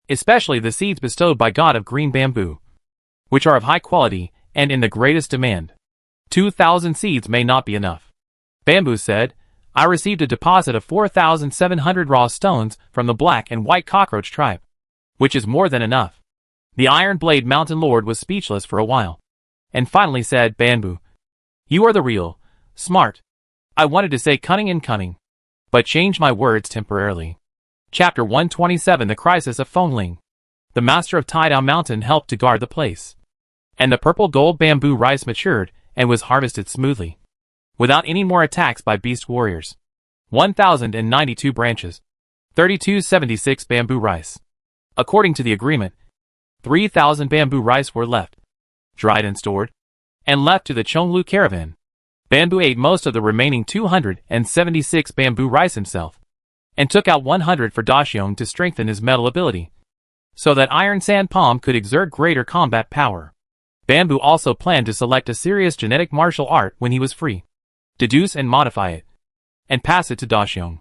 Especially the seeds bestowed by God of green bamboo, which are of high quality and in the greatest demand. 2,000 seeds may not be enough. Bamboo said, I received a deposit of 4,700 raw stones from the black and white cockroach tribe, which is more than enough. The Iron Blade Mountain Lord was speechless for a while, and finally said, Bamboo, you are the real, smart. I wanted to say cunning, but changed my words temporarily. Chapter 127 The Crisis of Fongling. The master of Taidao Mountain helped to guard the place. And the purple gold bamboo rice matured and was harvested smoothly, without any more attacks by beast warriors. 1,092 branches. 3276 bamboo rice. According to the agreement, 3,000 bamboo rice were left, dried and stored, and left to the Chonglu caravan. Bamboo ate most of the remaining 276 bamboo rice himself, and took out 100 for Daxiong to strengthen his metal ability, so that Iron Sand Palm could exert greater combat power. Bamboo also planned to select a serious genetic martial art when he was free, deduce and modify it, and pass it to Daxiong,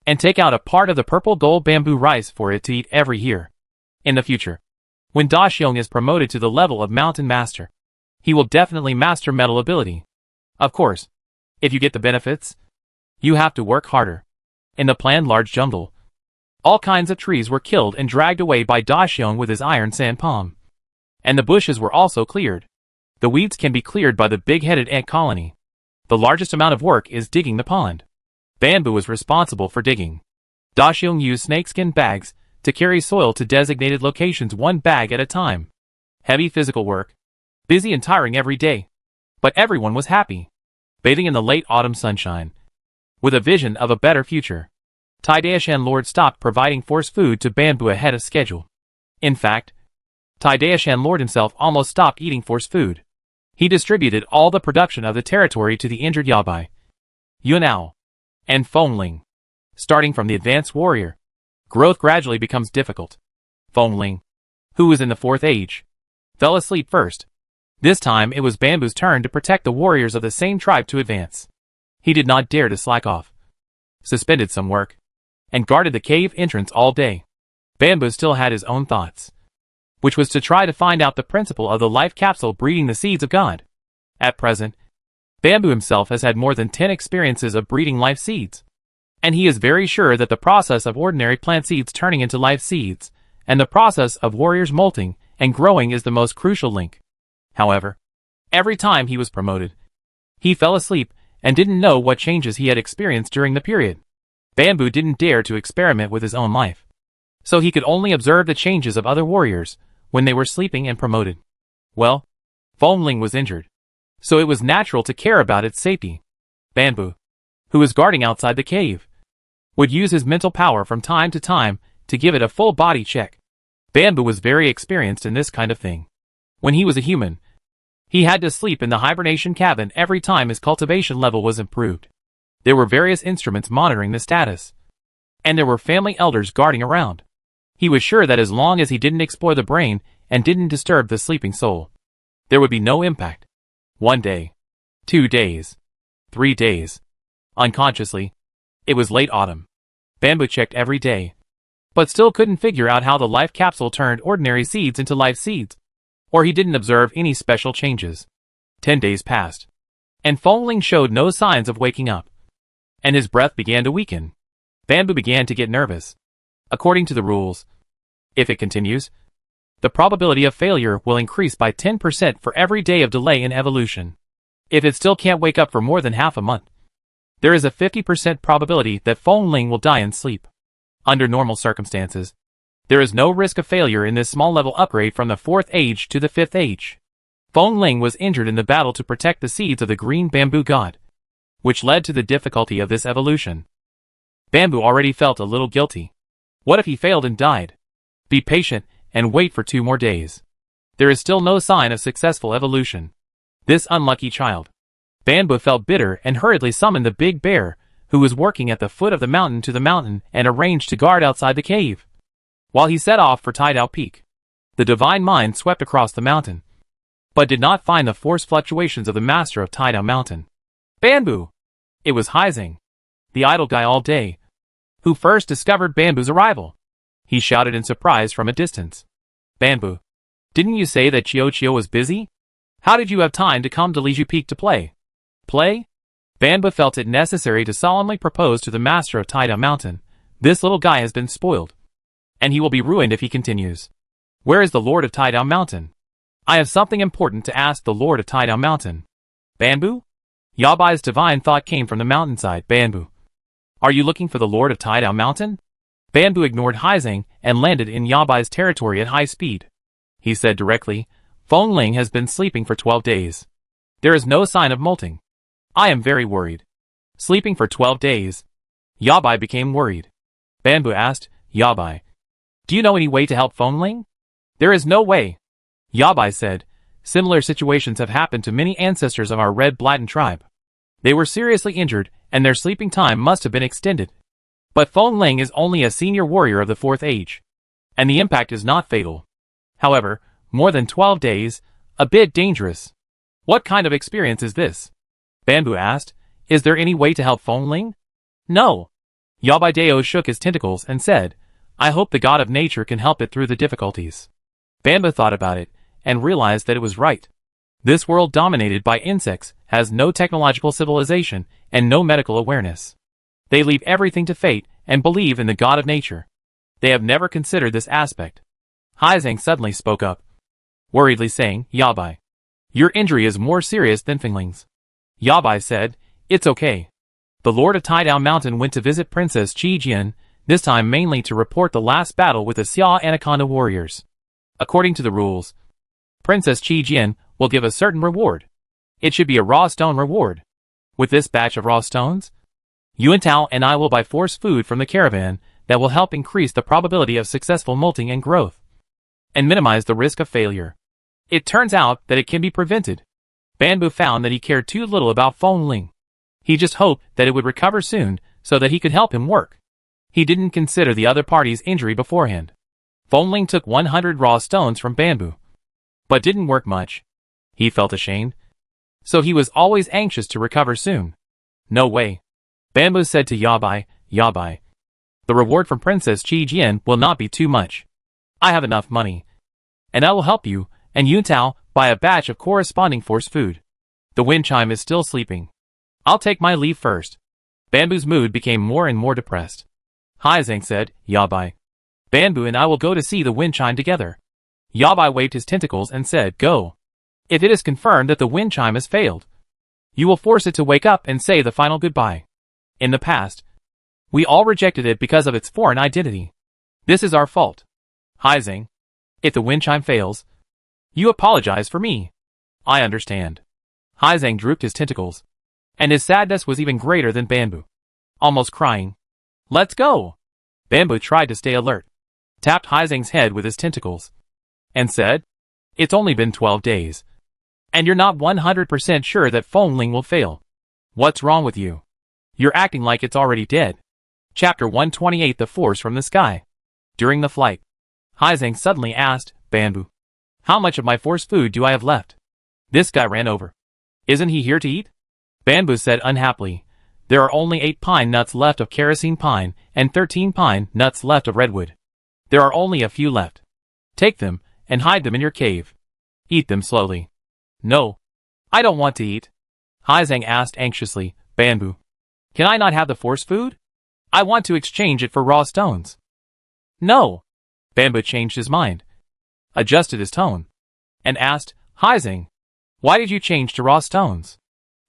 and take out a part of the purple gold bamboo rice for it to eat every year. In the future, when Daxiong is promoted to the level of Mountain Master, he will definitely master metal ability. Of course, if you get the benefits, you have to work harder. In the planned large jungle, all kinds of trees were killed and dragged away by Daxiong with his iron sand palm. And the bushes were also cleared. The weeds can be cleared by the big-headed ant colony. The largest amount of work is digging the pond. Bamboo was responsible for digging. Daxiong used snakeskin bags to carry soil to designated locations one bag at a time. Heavy physical work. Busy and tiring every day. But everyone was happy. Bathing in the late autumn sunshine, with a vision of a better future. Taidaishan Lord stopped providing force food to Bamboo ahead of schedule. In fact, Taidaishan Lord himself almost stopped eating force food. He distributed all the production of the territory to the injured Yabai, Yunao, and Fongling. Starting from the advanced warrior, growth gradually becomes difficult. Fongling, who was in the fourth age, fell asleep first. This time it was Bamboo's turn to protect the warriors of the same tribe to advance. He did not dare to slack off, suspended some work, and guarded the cave entrance all day. Bamboo still had his own thoughts, which was to try to find out the principle of the life capsule breeding the seeds of God. At present, Bamboo himself has had more than 10 experiences of breeding life seeds, and he is very sure that the process of ordinary plant seeds turning into life seeds, and the process of warriors molting and growing is the most crucial link. However, every time he was promoted, he fell asleep and didn't know what changes he had experienced during the period. Bamboo didn't dare to experiment with his own life, so he could only observe the changes of other warriors when they were sleeping and promoted. Well, Fongling was injured, so it was natural to care about its safety. Bamboo, who was guarding outside the cave, would use his mental power from time to time to give it a full body check. Bamboo was very experienced in this kind of thing. When he was a human, he had to sleep in the hibernation cabin every time his cultivation level was improved. There were various instruments monitoring the status, and there were family elders guarding around. He was sure that as long as he didn't explore the brain and didn't disturb the sleeping soul, there would be no impact. 1 day, 2 days, 3 days. Unconsciously, it was late autumn. Bamboo checked every day, but still couldn't figure out how the life capsule turned ordinary seeds into life seeds, or he didn't observe any special changes. 10 days passed, and Fongling showed no signs of waking up, and his breath began to weaken. Bamboo began to get nervous. According to the rules, if it continues, the probability of failure will increase by 10% for every day of delay in evolution. If it still can't wake up for more than half a month, there is a 50% probability that Fongling will die in sleep. Under normal circumstances, there is no risk of failure in this small level upgrade from the 4th age to the 5th age. Fongling was injured in the battle to protect the seeds of the green bamboo god, which led to the difficulty of this evolution. Bamboo already felt a little guilty. What if he failed and died? Be patient and wait for 2 more days. There is still no sign of successful evolution. This unlucky child. Bamboo felt bitter and hurriedly summoned the big bear, who was working at the foot of the mountain, to the mountain and arranged to guard outside the cave. While he set off for Tidal Peak, the divine mind swept across the mountain, but did not find the force fluctuations of the master of Tidal Mountain. Bamboo! It was Heizing, the idle guy all day, who first discovered Bamboo's arrival. He shouted in surprise from a distance. Bamboo, didn't you say that Chio was busy? How did you have time to come to Liju Peak to play? Play? Bamboo felt it necessary to solemnly propose to the master of Tidal Mountain. This little guy has been spoiled, and he will be ruined if he continues. Where is the Lord of Tidal Mountain? I have something important to ask the Lord of Tidal Mountain. Bamboo? Yabai's divine thought came from the mountainside. Bamboo, are you looking for the Lord of Tidal Mountain? Bamboo ignored Heizing and landed in Yabai's territory at high speed. He said directly, Fengling has been sleeping for 12 days. There is no sign of molting. I am very worried. Sleeping for 12 days? Yabai became worried. Bamboo asked, Yabai, do you know any way to help Fengling? There is no way. Yabai said, similar situations have happened to many ancestors of our Red Blatten tribe. They were seriously injured, and their sleeping time must have been extended. But Fengling is only a senior warrior of the 4th age, and the impact is not fatal. However, more than 12 days, a bit dangerous. What kind of experience is this? Bamboo asked, is there any way to help Fengling? No. Yabai Deo shook his tentacles and said, I hope the god of nature can help it through the difficulties. Bamboo thought about it, and realized that it was right. This world dominated by insects has no technological civilization and no medical awareness. They leave everything to fate and believe in the god of nature. They have never considered this aspect. Heizing suddenly spoke up, worriedly saying, Yabai, your injury is more serious than Fengling's. Yabai said, it's okay. The Lord of Tidal Mountain went to visit Princess Qi Jian, this time mainly to report the last battle with the Xia Anaconda warriors. According to the rules, Princess Qi Jian will give a certain reward. It should be a raw stone reward. With this batch of raw stones, Yuan Tao and I will buy force food from the caravan that will help increase the probability of successful molting and growth, and minimize the risk of failure. It turns out that it can be prevented. Bamboo found that he cared too little about Fengling. He just hoped that it would recover soon so that he could help him work. He didn't consider the other party's injury beforehand. Fengling took 100 raw stones from Bamboo, but didn't work much. He felt ashamed, so he was always anxious to recover soon. No way. Bamboo said to Yabai, Yabai, the reward from Princess Qi Jian will not be too much. I have enough money, and I will help you and Yuan Tao buy a batch of corresponding force food. The wind chime is still sleeping. I'll take my leave first. Bamboo's mood became more and more depressed. Heizing said, Yabai, Bamboo and I will go to see the wind chime together. Yabai waved his tentacles and said, go. If it is confirmed that the wind chime has failed, you will force it to wake up and say the final goodbye. In the past, we all rejected it because of its foreign identity. This is our fault. Heizing, if the wind chime fails, you apologize for me. I understand. Heizing drooped his tentacles, and his sadness was even greater than Bamboo. Almost crying. Let's go. Bamboo tried to stay alert, tapped Heizing's head with his tentacles, and said, it's only been 12 days, and you're not 100% sure that Fengling will fail. What's wrong with you? You're acting like it's already dead. Chapter 128 The Force from the Sky. During the flight, Heizing suddenly asked, Bamboo, how much of my force food do I have left? This guy ran over. Isn't he here to eat? Bamboo said unhappily, there are only 8 pine nuts left of kerosene pine and 13 pine nuts left of redwood. There are only a few left. Take them and hide them in your cave. Eat them slowly. No. I don't want to eat. Heizing asked anxiously, Bamboo, can I not have the force food? I want to exchange it for raw stones. No. Bamboo changed his mind, adjusted his tone, and asked, Heizing, why did you change to raw stones?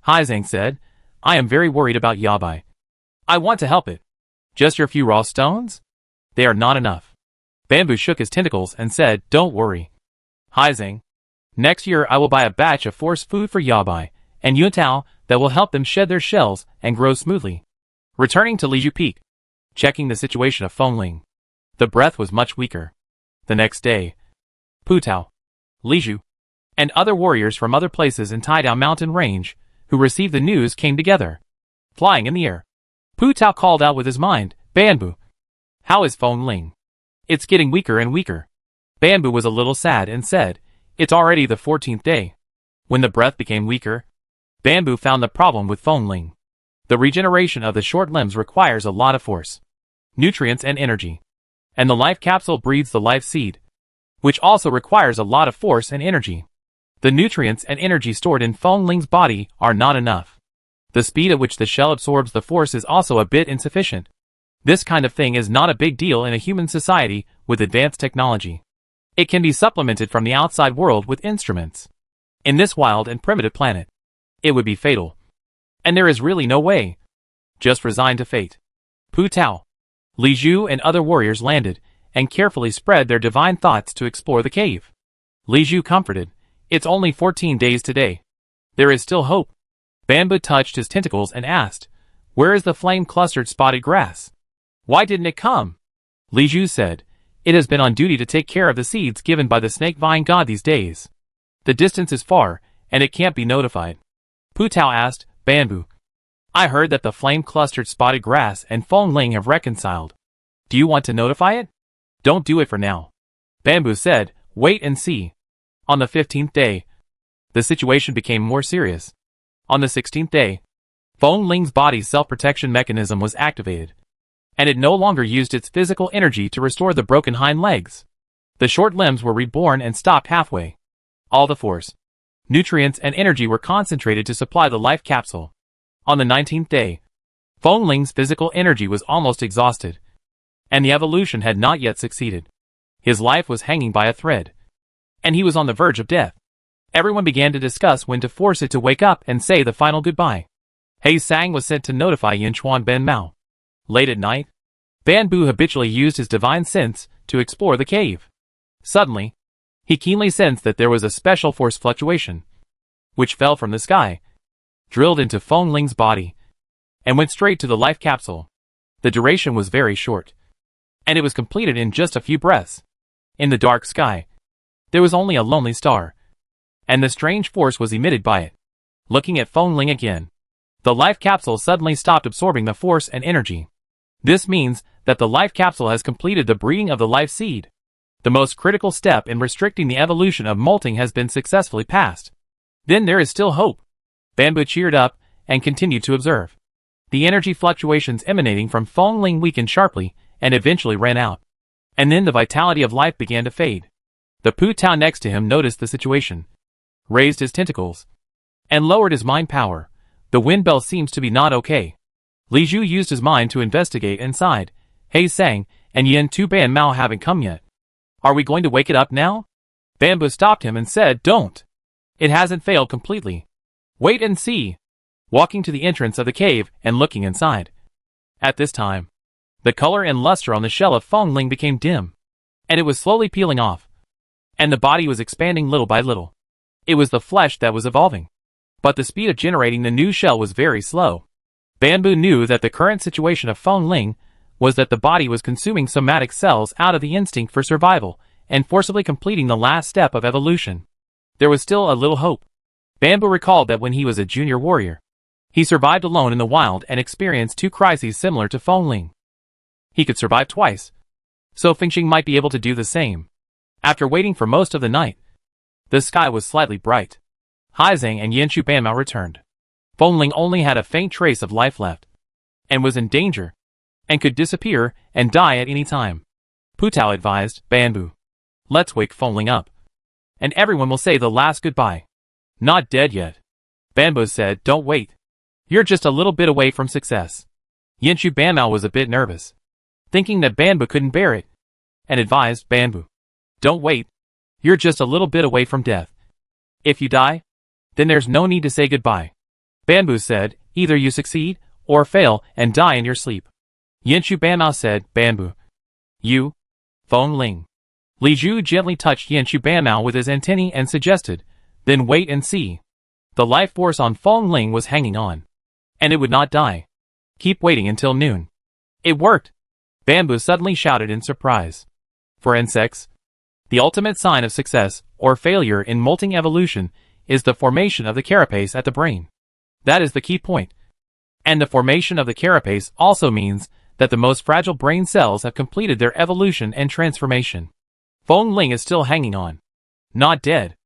Heizing said, I am very worried about Yabai. I want to help it. Just your few raw stones? They are not enough. Bamboo shook his tentacles and said, don't worry. Heizing, next year I will buy a batch of force food for Yabai and Yuan Tao that will help them shed their shells and grow smoothly. Returning to Liju Peak, checking the situation of Feng Ling. The breath was much weaker. The next day, Pu Tao, Li Zhu, and other warriors from other places in Taidao mountain range, who received the news, came together. Flying in the air, Pu Tao called out with his mind, "Banbu, how is Feng Ling? It's getting weaker and weaker." Banbu was a little sad and said, "It's already the 14th day." When the breath became weaker, Banbu found the problem with Feng Ling. The regeneration of the short limbs requires a lot of force, nutrients and energy. And the life capsule breeds the life seed, which also requires a lot of force and energy. The nutrients and energy stored in Feng Ling's body are not enough. The speed at which the shell absorbs the force is also a bit insufficient. This kind of thing is not a big deal in a human society with advanced technology. It can be supplemented from the outside world with instruments. In this wild and primitive planet, it would be fatal. And there is really no way. Just resign to fate. Pu Tao, Li Zhu and other warriors landed, and carefully spread their divine thoughts to explore the cave. Li Zhu comforted, "It's only 14 days today. There is still hope." Banbu touched his tentacles and asked, "Where is the flame-clustered spotted grass? Why didn't it come?" Li Zhu said, "It has been on duty to take care of the seeds given by the snake vine god these days. The distance is far, and it can't be notified." Pu Tao asked, "Banbu, I heard that the flame-clustered spotted grass and Feng Ling have reconciled. Do you want to notify it?" "Don't do it for now." Banbu said, "Wait and see." On the 15th day, the situation became more serious. On the 16th day, Feng Ling's body's self-protection mechanism was activated, and it no longer used its physical energy to restore the broken hind legs. The short limbs were reborn and stopped halfway. All the force, nutrients and energy were concentrated to supply the life capsule. On the 19th day, Feng Ling's physical energy was almost exhausted, and the evolution had not yet succeeded. His life was hanging by a thread, and he was on the verge of death. Everyone began to discuss when to force it to wake up and say the final goodbye. He Sang was sent to notify Yinchuan Ben Mao. Late at night, Banbu habitually used his divine sense to explore the cave. Suddenly, he keenly sensed that there was a special force fluctuation, which fell from the sky, drilled into Feng Ling's body, and went straight to the life capsule. The duration was very short, and it was completed in just a few breaths. In the dark sky, there was only a lonely star, and the strange force was emitted by it. Looking at Feng Ling again, the life capsule suddenly stopped absorbing the force and energy. This means that the life capsule has completed the breeding of the life seed. The most critical step in restricting the evolution of molting has been successfully passed. Then there is still hope. Banbu cheered up and continued to observe. The energy fluctuations emanating from Feng Ling weakened sharply and eventually ran out. And then the vitality of life began to fade. The Pu Tao next to him noticed the situation, raised his tentacles, and lowered his mind power. The wind bell seems to be not okay. Li Zhu used his mind to investigate and sighed. He Sang and Yin Tu Ban Mao haven't come yet. Are we going to wake it up now? Banbu stopped him and said, "Don't. It hasn't failed completely. Wait and see." Walking to the entrance of the cave and looking inside. At this time, the color and luster on the shell of Feng Ling became dim, and it was slowly peeling off, and the body was expanding little by little. It was the flesh that was evolving, but the speed of generating the new shell was very slow. Banbu knew that the current situation of Feng Ling was that the body was consuming somatic cells out of the instinct for survival and forcibly completing the last step of evolution. There was still a little hope. Banbu recalled that when he was a junior warrior, he survived alone in the wild and experienced 2 crises similar to Feng Ling. He could survive twice, so Fengxing might be able to do the same. After waiting for most of the night, the sky was slightly bright. Haizang and Yanchu Banmao returned. Feng Ling only had a faint trace of life left, and was in danger, and could disappear and die at any time. Pu Tao advised, "Banbu, let's wake Feng Ling up, and everyone will say the last goodbye." "Not dead yet." Banbu said, "Don't wait. You're just a little bit away from success." Yanchu Banmao was a bit nervous, thinking that Banbu couldn't bear it, and advised, "Banbu, don't wait. You're just a little bit away from death. If you die, then there's no need to say goodbye." Banbu said, "Either you succeed, or fail, and die in your sleep." Yanchu Banmao said, "Banbu, you, Feng Ling." Li Zhu gently touched Yanchu Banmao with his antennae and suggested, "Then wait and see." The life force on Feng Ling was hanging on, and it would not die. Keep waiting until noon. It worked. Bamboo suddenly shouted in surprise. For insects, the ultimate sign of success or failure in molting evolution is the formation of the carapace at the brain. That is the key point. And the formation of the carapace also means that the most fragile brain cells have completed their evolution and transformation. Feng Ling is still hanging on. Not dead.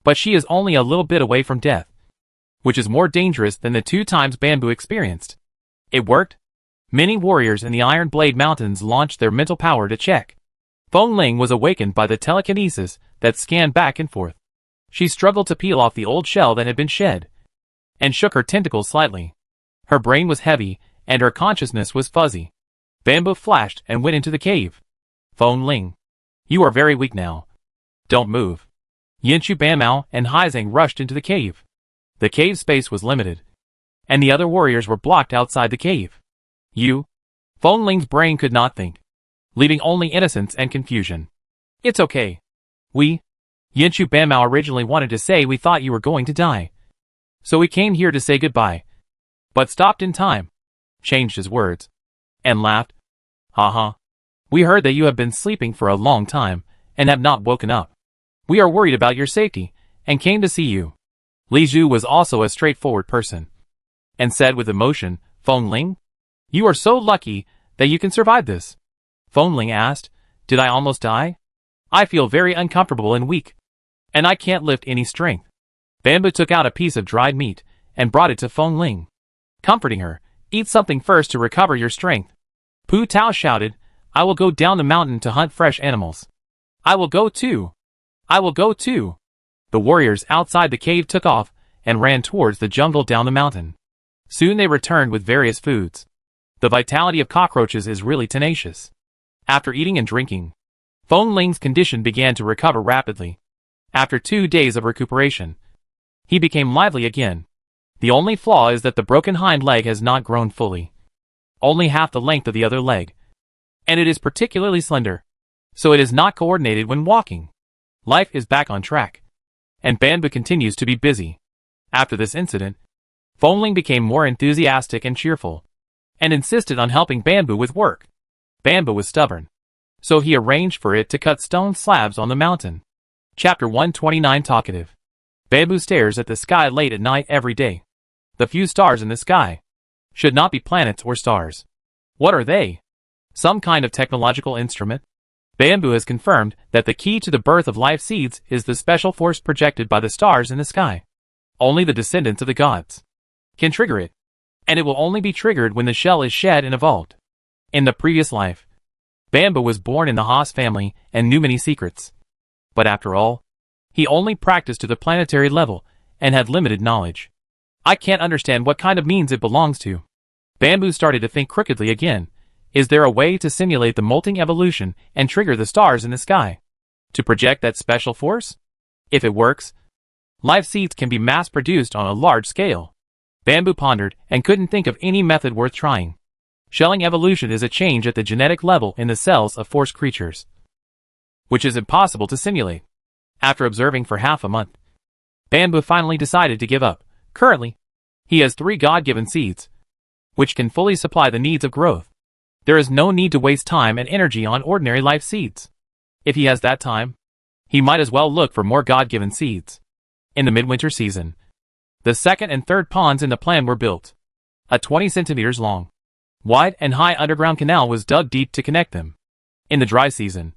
But she is only a little bit away from death, which is more dangerous than the 2 times Bamboo experienced. It worked. Many warriors in the Iron Blade Mountains launched their mental power to check. Feng Ling was awakened by the telekinesis that scanned back and forth. She struggled to peel off the old shell that had been shed, and shook her tentacles slightly. Her brain was heavy, and her consciousness was fuzzy. Bamboo flashed and went into the cave. Feng Ling, you are very weak now. Don't move. Yanchu Banmao and Haizang rushed into the cave. The cave space was limited, and the other warriors were blocked outside the cave. Feng Ling's brain could not think, leaving only innocence and confusion. It's okay. Yanchu Banmao originally wanted to say we thought you were going to die. So we came here to say goodbye. But stopped in time, changed his words, and laughed. Haha. We heard that you have been sleeping for a long time, and have not woken up. We are worried about your safety, and came to see you. Li Zhu was also a straightforward person, and said with emotion, Feng Ling, you are so lucky that you can survive this. Feng Ling asked, did I almost die? I feel very uncomfortable and weak, and I can't lift any strength. Bamboo took out a piece of dried meat, and brought it to Feng Ling, comforting her, eat something first to recover your strength. Pu Tao shouted, I will go down the mountain to hunt fresh animals. I will go too. I will go too. The warriors outside the cave took off, and ran towards the jungle down the mountain. Soon they returned with various foods. The vitality of cockroaches is really tenacious. After eating and drinking, Feng Ling's condition began to recover rapidly. After 2 days of recuperation, he became lively again. The only flaw is that the broken hind leg has not grown fully. Only half the length of the other leg. And it is particularly slender, so it is not coordinated when walking. Life is back on track, and Bamboo continues to be busy. After this incident, Feng Ling became more enthusiastic and cheerful, and insisted on helping Bamboo with work. Bamboo was stubborn, so he arranged for it to cut stone slabs on the mountain. Chapter 129 Talkative. Bamboo stares at the sky late at night every day. The few stars in the sky should not be planets or stars. What are they? Some kind of technological instrument? Bamboo has confirmed that the key to the birth of life seeds is the special force projected by the stars in the sky. Only the descendants of the gods can trigger it, and it will only be triggered when the shell is shed and evolved. In the previous life, Bamboo was born in the Haas family and knew many secrets. But after all, he only practiced to the planetary level and had limited knowledge. I can't understand what kind of means it belongs to. Bamboo started to think crookedly again. Is there a way to simulate the molting evolution and trigger the stars in the sky? To project that special force? If it works, life seeds can be mass-produced on a large scale. Bamboo pondered and couldn't think of any method worth trying. Shelling evolution is a change at the genetic level in the cells of force creatures, which is impossible to simulate. After observing for half a month, Bamboo finally decided to give up. Currently, he has 3 God-given seeds, which can fully supply the needs of growth. There is no need to waste time and energy on ordinary life seeds. If he has that time, he might as well look for more God-given seeds. In the midwinter season, the second and third ponds in the plan were built. A 20 centimeters long, wide and high underground canal was dug deep to connect them. In the dry season,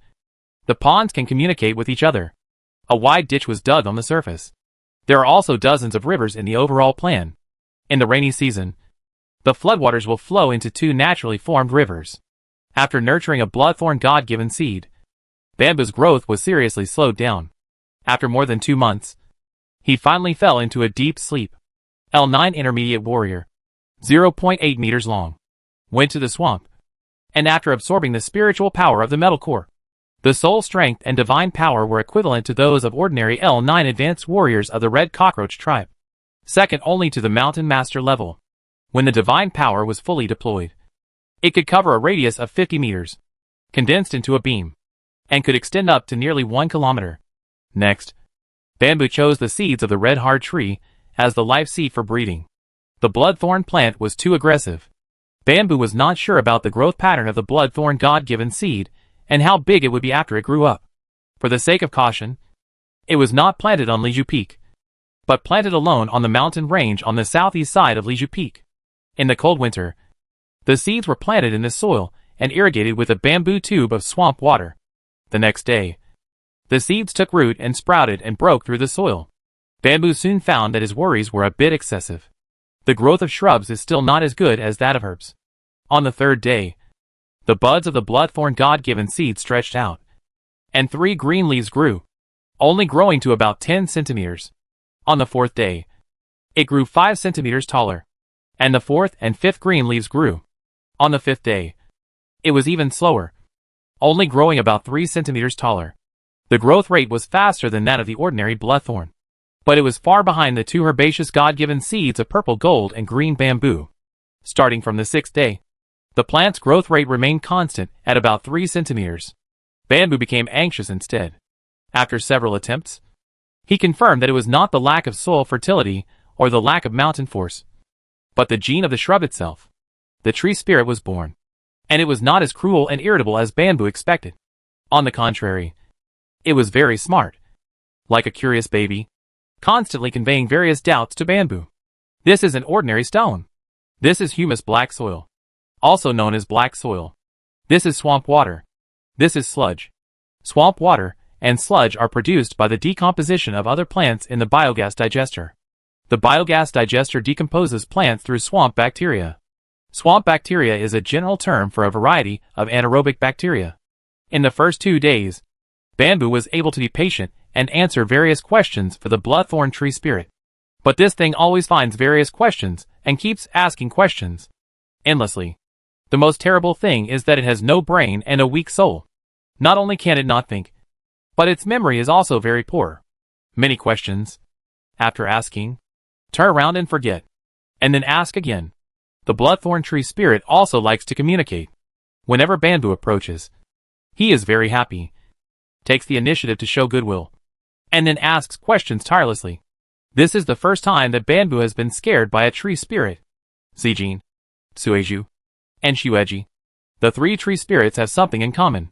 the ponds can communicate with each other. A wide ditch was dug on the surface. There are also dozens of rivers in the overall plan. In the rainy season, the floodwaters will flow into 2 naturally formed rivers. After nurturing a bloodthorn God-given seed, Bamboo's growth was seriously slowed down. After more than 2 months, he finally fell into a deep sleep. L9 Intermediate Warrior, 0.8 meters long, went to the swamp, and after absorbing the spiritual power of the metal core, the soul strength and divine power were equivalent to those of ordinary L9 advanced warriors of the Red Cockroach tribe, second only to the Mountain Master level. When the divine power was fully deployed, it could cover a radius of 50 meters, condensed into a beam, and could extend up to nearly 1 kilometer. Next, Bamboo chose the seeds of the red hard tree as the life seed for breeding. The bloodthorn plant was too aggressive, Bamboo was not sure about the growth pattern of the bloodthorn God-given seed, and how big it would be after it grew up. For the sake of caution, it was not planted on Leju Peak, but planted alone on the mountain range on the southeast side of Leju Peak. In the cold winter, the seeds were planted in this soil and irrigated with a bamboo tube of swamp water. The next day, the seeds took root and sprouted and broke through the soil. Bamboo soon found that his worries were a bit excessive. The growth of shrubs is still not as good as that of herbs. On the third day, the buds of the bloodthorn God-given seed stretched out, and 3 green leaves grew, only growing to about 10 centimeters. On the fourth day, it grew 5 centimeters taller, and the 4th and 5th green leaves grew. On the 5th day, it was even slower, only growing about 3 centimeters taller. The growth rate was faster than that of the ordinary bloodthorn, but it was far behind the 2 herbaceous God-given seeds of purple gold and green bamboo. Starting from the 6th day, the plant's growth rate remained constant at about 3 centimeters. Bamboo became anxious instead. After several attempts, he confirmed that it was not the lack of soil fertility or the lack of mountain force, but the gene of the shrub itself. The tree spirit was born, and it was not as cruel and irritable as Bamboo expected. On the contrary, it was very smart, like a curious baby, constantly conveying various doubts to Bamboo. This is an ordinary stone. This is humus black soil, also known as black soil. This is swamp water. This is sludge. Swamp water and sludge are produced by the decomposition of other plants in the biogas digester. The biogas digester decomposes plants through swamp bacteria. Swamp bacteria is a general term for a variety of anaerobic bacteria. In the first 2 days, Bamboo was able to be patient and answer various questions for the bloodthorn tree spirit. But this thing always finds various questions and keeps asking questions endlessly. The most terrible thing is that it has no brain and a weak soul. Not only can it not think, but its memory is also very poor. Many questions, after asking, turn around and forget, and then ask again. The bloodthorn tree spirit also likes to communicate. Whenever Bamboo approaches, he is very happy, takes the initiative to show goodwill, and then asks questions tirelessly. This is the first time that Bamboo has been scared by a tree spirit. Zijin, Sueju, and Shueji, the 3 tree spirits have something in common,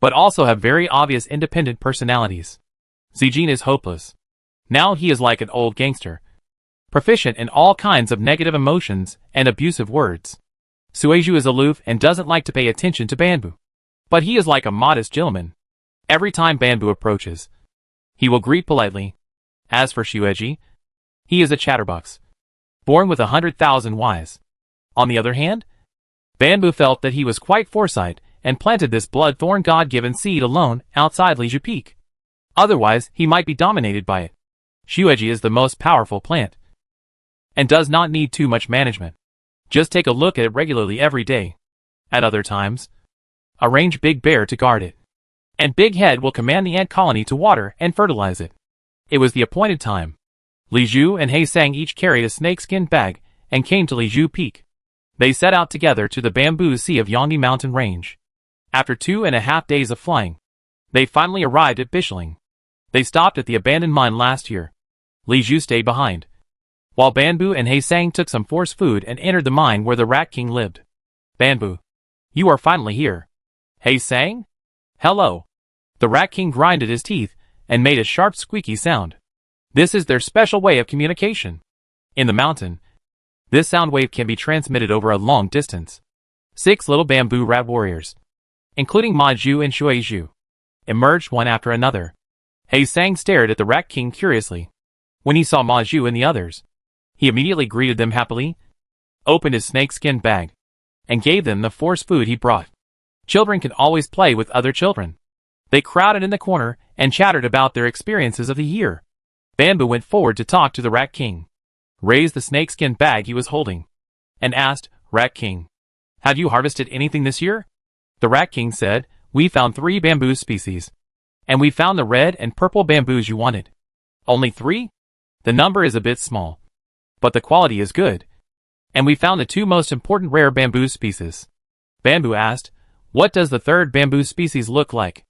but also have very obvious independent personalities. Zijin is hopeless. Now he is like an old gangster, proficient in all kinds of negative emotions and abusive words. Sueju is aloof and doesn't like to pay attention to Bamboo, but he is like a modest gentleman. Every time Bamboo approaches, he will greet politely. As for Shueji, he is a chatterbox, born with 100,000 Ys. On the other hand, Bamboo felt that he was quite foresight and planted this bloodthorn God-given seed alone outside Leju Peak. Otherwise, he might be dominated by it. Shueji is the most powerful plant, and does not need too much management. Just take a look at it regularly every day. At other times, arrange Big Bear to guard it, and Big Head will command the ant colony to water and fertilize it. It was the appointed time. Li Zhu and He Sang each carried a snakeskin bag and came to Leju Peak. They set out together to the bamboo sea of Yangdi mountain range. After 2.5 days of flying, they finally arrived at Bishling. They stopped at the abandoned mine last year. Li Zhu stayed behind, while Bamboo and He Sang took some force food and entered the mine where the Rat King lived. Bamboo, you are finally here. He Sang? Hello. The Rat King grinded his teeth and made a sharp squeaky sound. This is their special way of communication. In the mountain, this sound wave can be transmitted over a long distance. 6 little bamboo rat warriors, including Ma Zhu and Shui Zhu, emerged one after another. He Sang stared at the Rat King curiously. When he saw Ma Zhu and the others, he immediately greeted them happily, opened his snakeskin bag, and gave them the force food he brought. Children can always play with other children. They crowded in the corner and chattered about their experiences of the year. Bamboo went forward to talk to the Rat King, raised the snakeskin bag he was holding, and asked, Rat King, have you harvested anything this year? The Rat King said, we found 3 bamboo species, and we found the red and purple bamboos you wanted. Only 3? The number is a bit small, but the quality is good, and we found the 2 most important rare bamboo species. Bamboo asked, what does the 3rd bamboo species look like?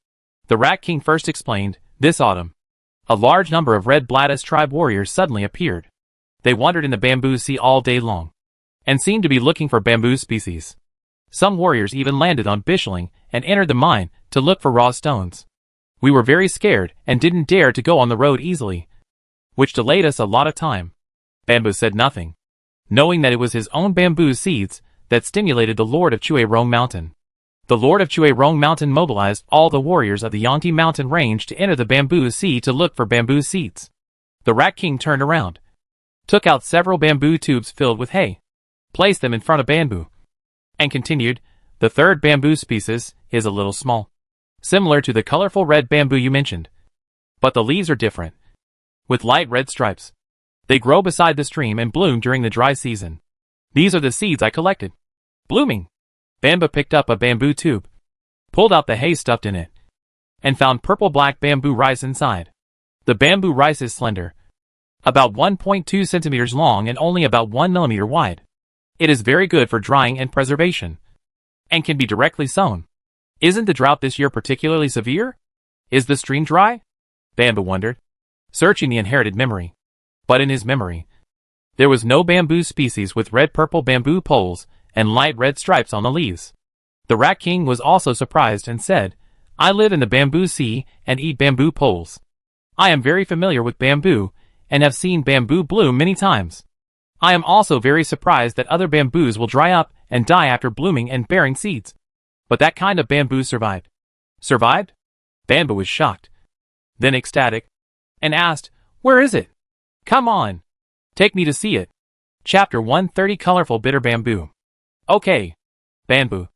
The Rat King first explained, this autumn, a large number of Red Bladus tribe warriors suddenly appeared. They wandered in the bamboo sea all day long. and seemed to be looking for bamboo species. Some warriors even landed on Bishling and entered the mine to look for raw stones. We were very scared and didn't dare to go on the road easily, which delayed us a lot of time. Bamboo said nothing, knowing that it was his own bamboo seeds that stimulated the Lord of Chue Rong Mountain. The Lord of Chue Rong Mountain mobilized all the warriors of the Yangtze Mountain range to enter the bamboo sea to look for bamboo seeds. The Rat King turned around, took out several bamboo tubes filled with hay, placed them in front of Bamboo, and continued, "The third bamboo species is a little small, similar to the colorful red bamboo you mentioned. But the leaves are different, with light red stripes. They grow beside the stream and bloom during the dry season. These are the seeds I collected." Blooming. Bamboo picked up a bamboo tube, pulled out the hay stuffed in it, and found purple-black bamboo rice inside. The bamboo rice is slender, about 1.2 centimeters long and only about 1 millimeter wide. It is very good for drying and preservation, and can be directly sown. Isn't the drought this year particularly severe? Is the stream dry? Bamboo wondered, searching the inherited memory. But in his memory, there was no bamboo species with red-purple bamboo poles and light red stripes on the leaves. The Rat King was also surprised and said, "I live in the bamboo sea and eat bamboo poles. I am very familiar with bamboo and have seen bamboo bloom many times. I am also very surprised that other bamboos will dry up and die after blooming and bearing seeds. But that kind of bamboo survived." Survived? Bamboo was shocked, then ecstatic, and asked, "Where is it? Come on. Take me to see it." Chapter 130 Colorful Bitter Bamboo. "Okay, Bamboo.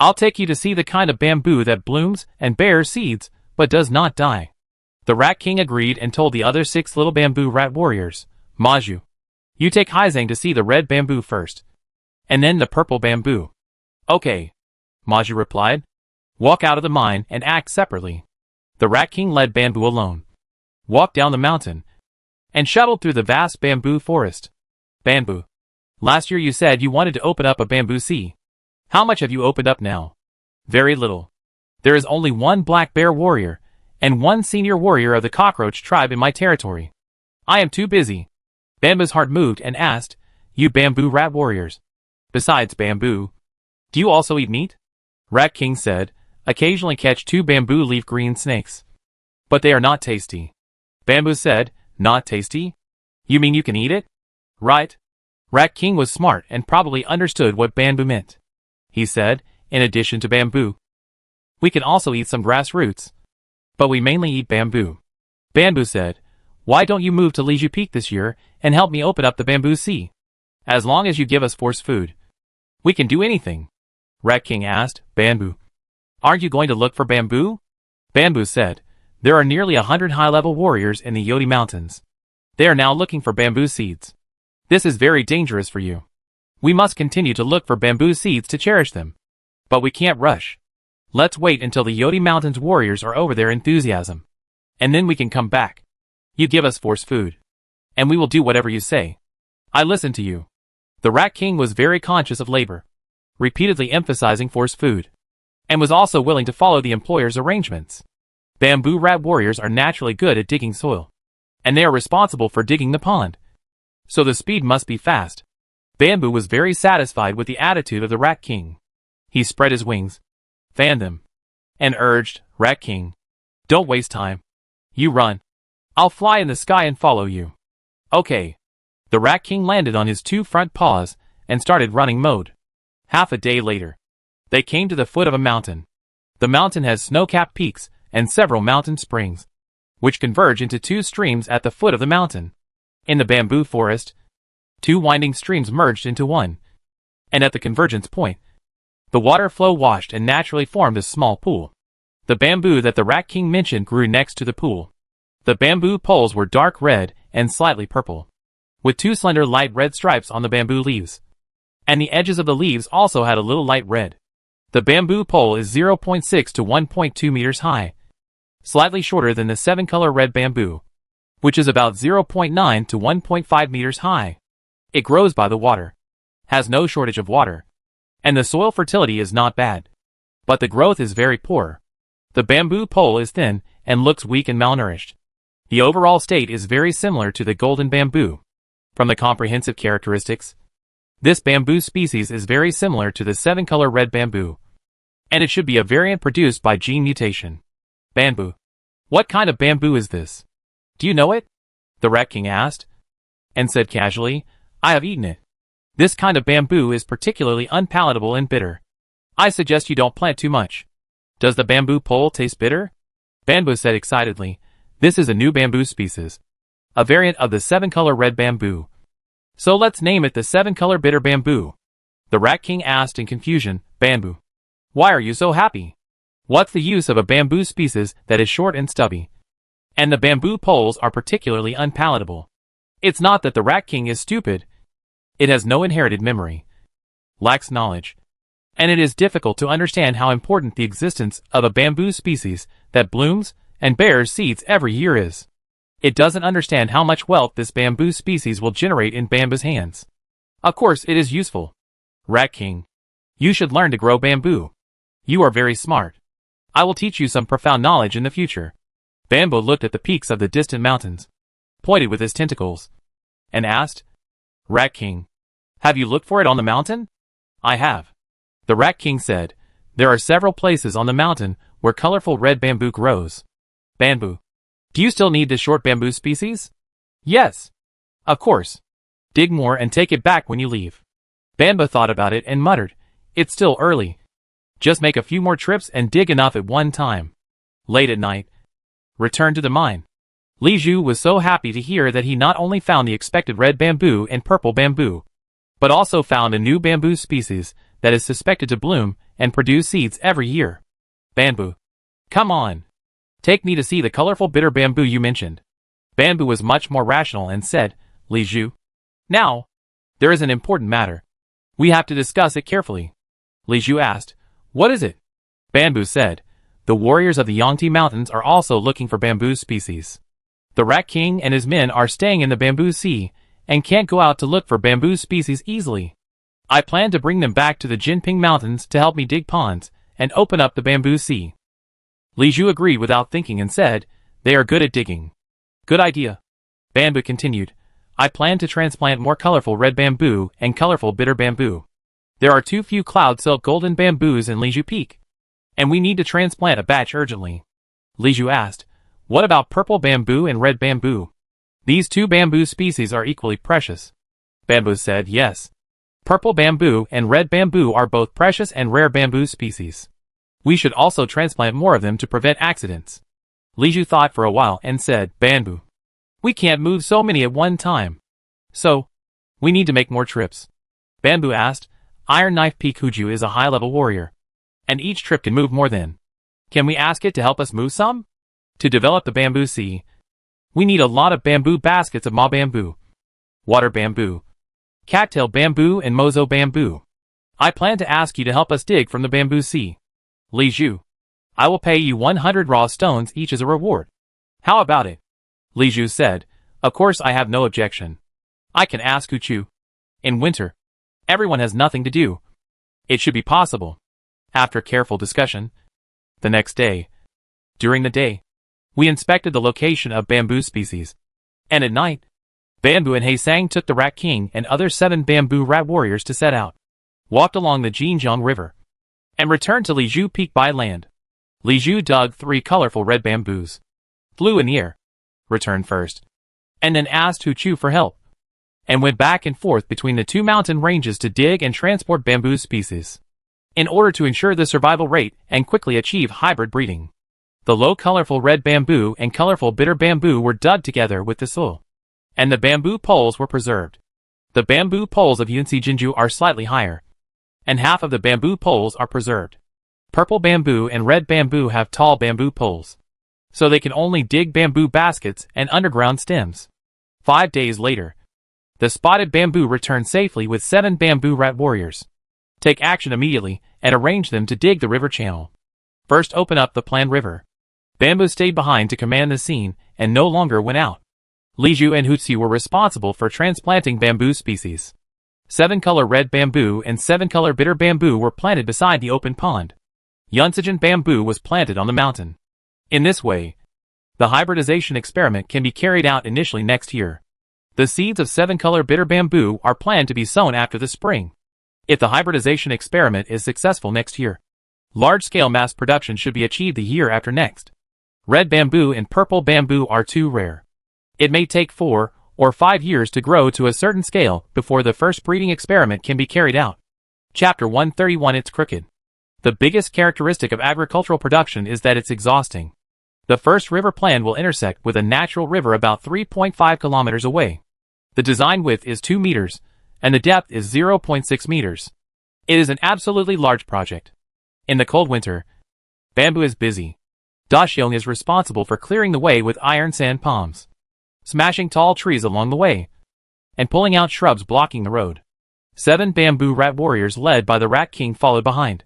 I'll take you to see the kind of bamboo that blooms and bears seeds, but does not die." The Rat King agreed and told the other 6 little bamboo rat warriors, "Maju, you take Haizang to see the red bamboo first, and then the purple bamboo." "Okay," Maju replied. "Walk out of the mine and act separately." The Rat King led Bamboo alone, walked down the mountain, and shuttled through the vast bamboo forest. "Bamboo, last year you said you wanted to open up a bamboo sea. How much have you opened up now?" "Very little. There is only one black bear warrior, and one senior warrior of the Cockroach tribe in my territory. I am too busy." Bamboo's heart moved and asked, "You bamboo rat warriors, besides bamboo, do you also eat meat?" Rat King said, "Occasionally catch 2 bamboo leaf green snakes, but they are not tasty." Bamboo said, "Not tasty? You mean you can eat it?" "Right." Rat King was smart and probably understood what Bamboo meant. He said, "In addition to bamboo, we can also eat some grass roots, but we mainly eat bamboo." Bamboo said, "Why don't you move to Liju Peak this year and help me open up the bamboo sea? As long as you give us force food, we can do anything." Rat King asked, "Bamboo, aren't you going to look for bamboo?" Bamboo said, "There are nearly 100 high-level warriors in the Yodi Mountains. They are now looking for bamboo seeds. This is very dangerous for you. We must continue to look for bamboo seeds to cherish them. But we can't rush. Let's wait until the Yodi Mountains warriors are over their enthusiasm, and then we can come back. You give us force food, and we will do whatever you say. I listen to you." The Rat King was very conscious of labor, repeatedly emphasizing force food, and was also willing to follow the employer's arrangements. Bamboo rat warriors are naturally good at digging soil, and they are responsible for digging the pond, so the speed must be fast. Bamboo was very satisfied with the attitude of the Rat King. He spread his wings, fanned them, and urged, "Rat King, don't waste time. You run. I'll fly in the sky and follow you." "Okay." The Rat King landed on his 2 front paws and started running mode. Half a day later, they came to the foot of a mountain. The mountain has snow-capped peaks and several mountain springs, which converge into 2 streams at the foot of the mountain. In the bamboo forest, 2 winding streams merged into one, and at the convergence point, the water flow washed and naturally formed a small pool. The bamboo that the Rat King mentioned grew next to the pool. The bamboo poles were dark red and slightly purple, with 2 slender light red stripes on the bamboo leaves, and the edges of the leaves also had a little light red. The bamboo pole is 0.6 to 1.2 meters high, slightly shorter than the 7-color red bamboo, which is about 0.9 to 1.5 meters high. It grows by the water, has no shortage of water, and the soil fertility is not bad, but the growth is very poor. The bamboo pole is thin and looks weak and malnourished. The overall state is very similar to the golden bamboo. From the comprehensive characteristics, This bamboo species is very similar to the 7-color red bamboo, and it should be a variant produced by gene mutation. Bamboo. What kind of bamboo is this? Do you know it? The Rat King asked, and said casually, I have eaten it. This kind of bamboo is particularly unpalatable and bitter. I suggest you don't plant too much. Does the bamboo pole taste bitter? Bamboo said excitedly, this is a new bamboo species, a variant of the 7-color red bamboo. So let's name it the 7-color bitter bamboo. The Rat King asked in confusion, Bamboo. Why are you so happy? What's the use of a bamboo species that is short and stubby? And the bamboo poles are particularly unpalatable. It's not that the Rat King is stupid. It has no inherited memory, lacks knowledge, and it is difficult to understand how important the existence of a bamboo species that blooms and bears seeds every year is. It doesn't understand how much wealth this bamboo species will generate in Bamboo's hands. Of course it is useful. Rat King, you should learn to grow bamboo. You are very smart. I will teach you some profound knowledge in the future. Bamboo looked at the peaks of the distant mountains, pointed with his tentacles, and asked, Rat King, have you looked for it on the mountain? I have. The Rat King said, there are several places on the mountain where colorful red bamboo grows. Bamboo. Do you still need this short bamboo species? Yes. Of course. Dig more and take it back when you leave. Bamboo thought about it and muttered, it's still early. Just make a few more trips and dig enough at one time. Late at night, return to the mine. Li Zhu was so happy to hear that he not only found the expected red bamboo and purple bamboo, but also found a new bamboo species that is suspected to bloom and produce seeds every year. Bamboo. Come on. Take me to see the colorful bitter bamboo you mentioned. Bamboo was much more rational and said, Li Zhu. Now, there is an important matter. We have to discuss it carefully. Li Zhu asked, what is it? Bamboo said, the warriors of the Yangtze Mountains are also looking for bamboo species. The Rat King and his men are staying in the bamboo sea and can't go out to look for bamboo species easily. I plan to bring them back to the Jinping Mountains to help me dig ponds and open up the bamboo sea. Li Zhu agreed without thinking and said, they are good at digging. Good idea. Bamboo continued, I plan to transplant more colorful red bamboo and colorful bitter bamboo. There are too few cloud silk golden bamboos in Li Zhu Peak, and we need to transplant a batch urgently. Li Zhu asked, what about purple bamboo and red bamboo? These two bamboo species are equally precious. Bamboo said, yes. Purple bamboo and red bamboo are both precious and rare bamboo species. We should also transplant more of them to prevent accidents. Li Zhu thought for a while and said, Bamboo. We can't move so many at one time. So, we need to make more trips. Bamboo asked, Iron Knife Peak Huju is a high-level warrior, and each trip can move more than. Can we ask it to help us move some? To develop the bamboo sea, we need a lot of bamboo baskets of ma bamboo, water bamboo, cattail bamboo and mozo bamboo. I plan to ask you to help us dig from the bamboo sea. Li Zhu, I will pay you 100 raw stones each as a reward. How about it? Li Zhu said, of course I have no objection. I can ask Huchu. In winter, everyone has nothing to do. It should be possible. After careful discussion, the next day, during the day, we inspected the location of bamboo species. And at night, Bamboo and Haisang took the Rat King and other 7 bamboo rat warriors to set out, walked along the Jinjiang River, and returned to Li Zhu Peak by land. Li Zhu dug 3 colorful red bamboos, flew in the air, returned first, and then asked Hu Chu for help, and went back and forth between the 2 mountain ranges to dig and transport bamboo species, in order to ensure the survival rate and quickly achieve hybrid breeding. The low colorful red bamboo and colorful bitter bamboo were dug together with the soil, and the bamboo poles were preserved. The bamboo poles of Yunxi Jinju are slightly higher, and half of the bamboo poles are preserved. Purple bamboo and red bamboo have tall bamboo poles, so they can only dig bamboo baskets and underground stems. 5 days later, the spotted bamboo returned safely with 7 bamboo rat warriors. Take action immediately and arrange them to dig the river channel. First open up the planned river. Bamboo stayed behind to command the scene and no longer went out. Li Zhu and Hutsu were responsible for transplanting bamboo species. 7-color red bamboo and 7-color bitter bamboo were planted beside the open pond. Yunsigen bamboo was planted on the mountain. In this way, the hybridization experiment can be carried out initially next year. The seeds of 7-color bitter bamboo are planned to be sown after the spring. If the hybridization experiment is successful next year, large-scale mass production should be achieved the year after next. Red bamboo and purple bamboo are too rare. It may take 4 or 5 years to grow to a certain scale before the first breeding experiment can be carried out. Chapter 131. It's crooked. The biggest characteristic of agricultural production is that it's exhausting. The first river plan will intersect with a natural river about 3.5 kilometers away. The design width is 2 meters, and the depth is 0.6 meters. It is an absolutely large project. In the cold winter, Bamboo is busy. Daxiong is responsible for clearing the way with iron sand palms, smashing tall trees along the way, and pulling out shrubs blocking the road. 7 bamboo rat warriors led by the Rat King followed behind,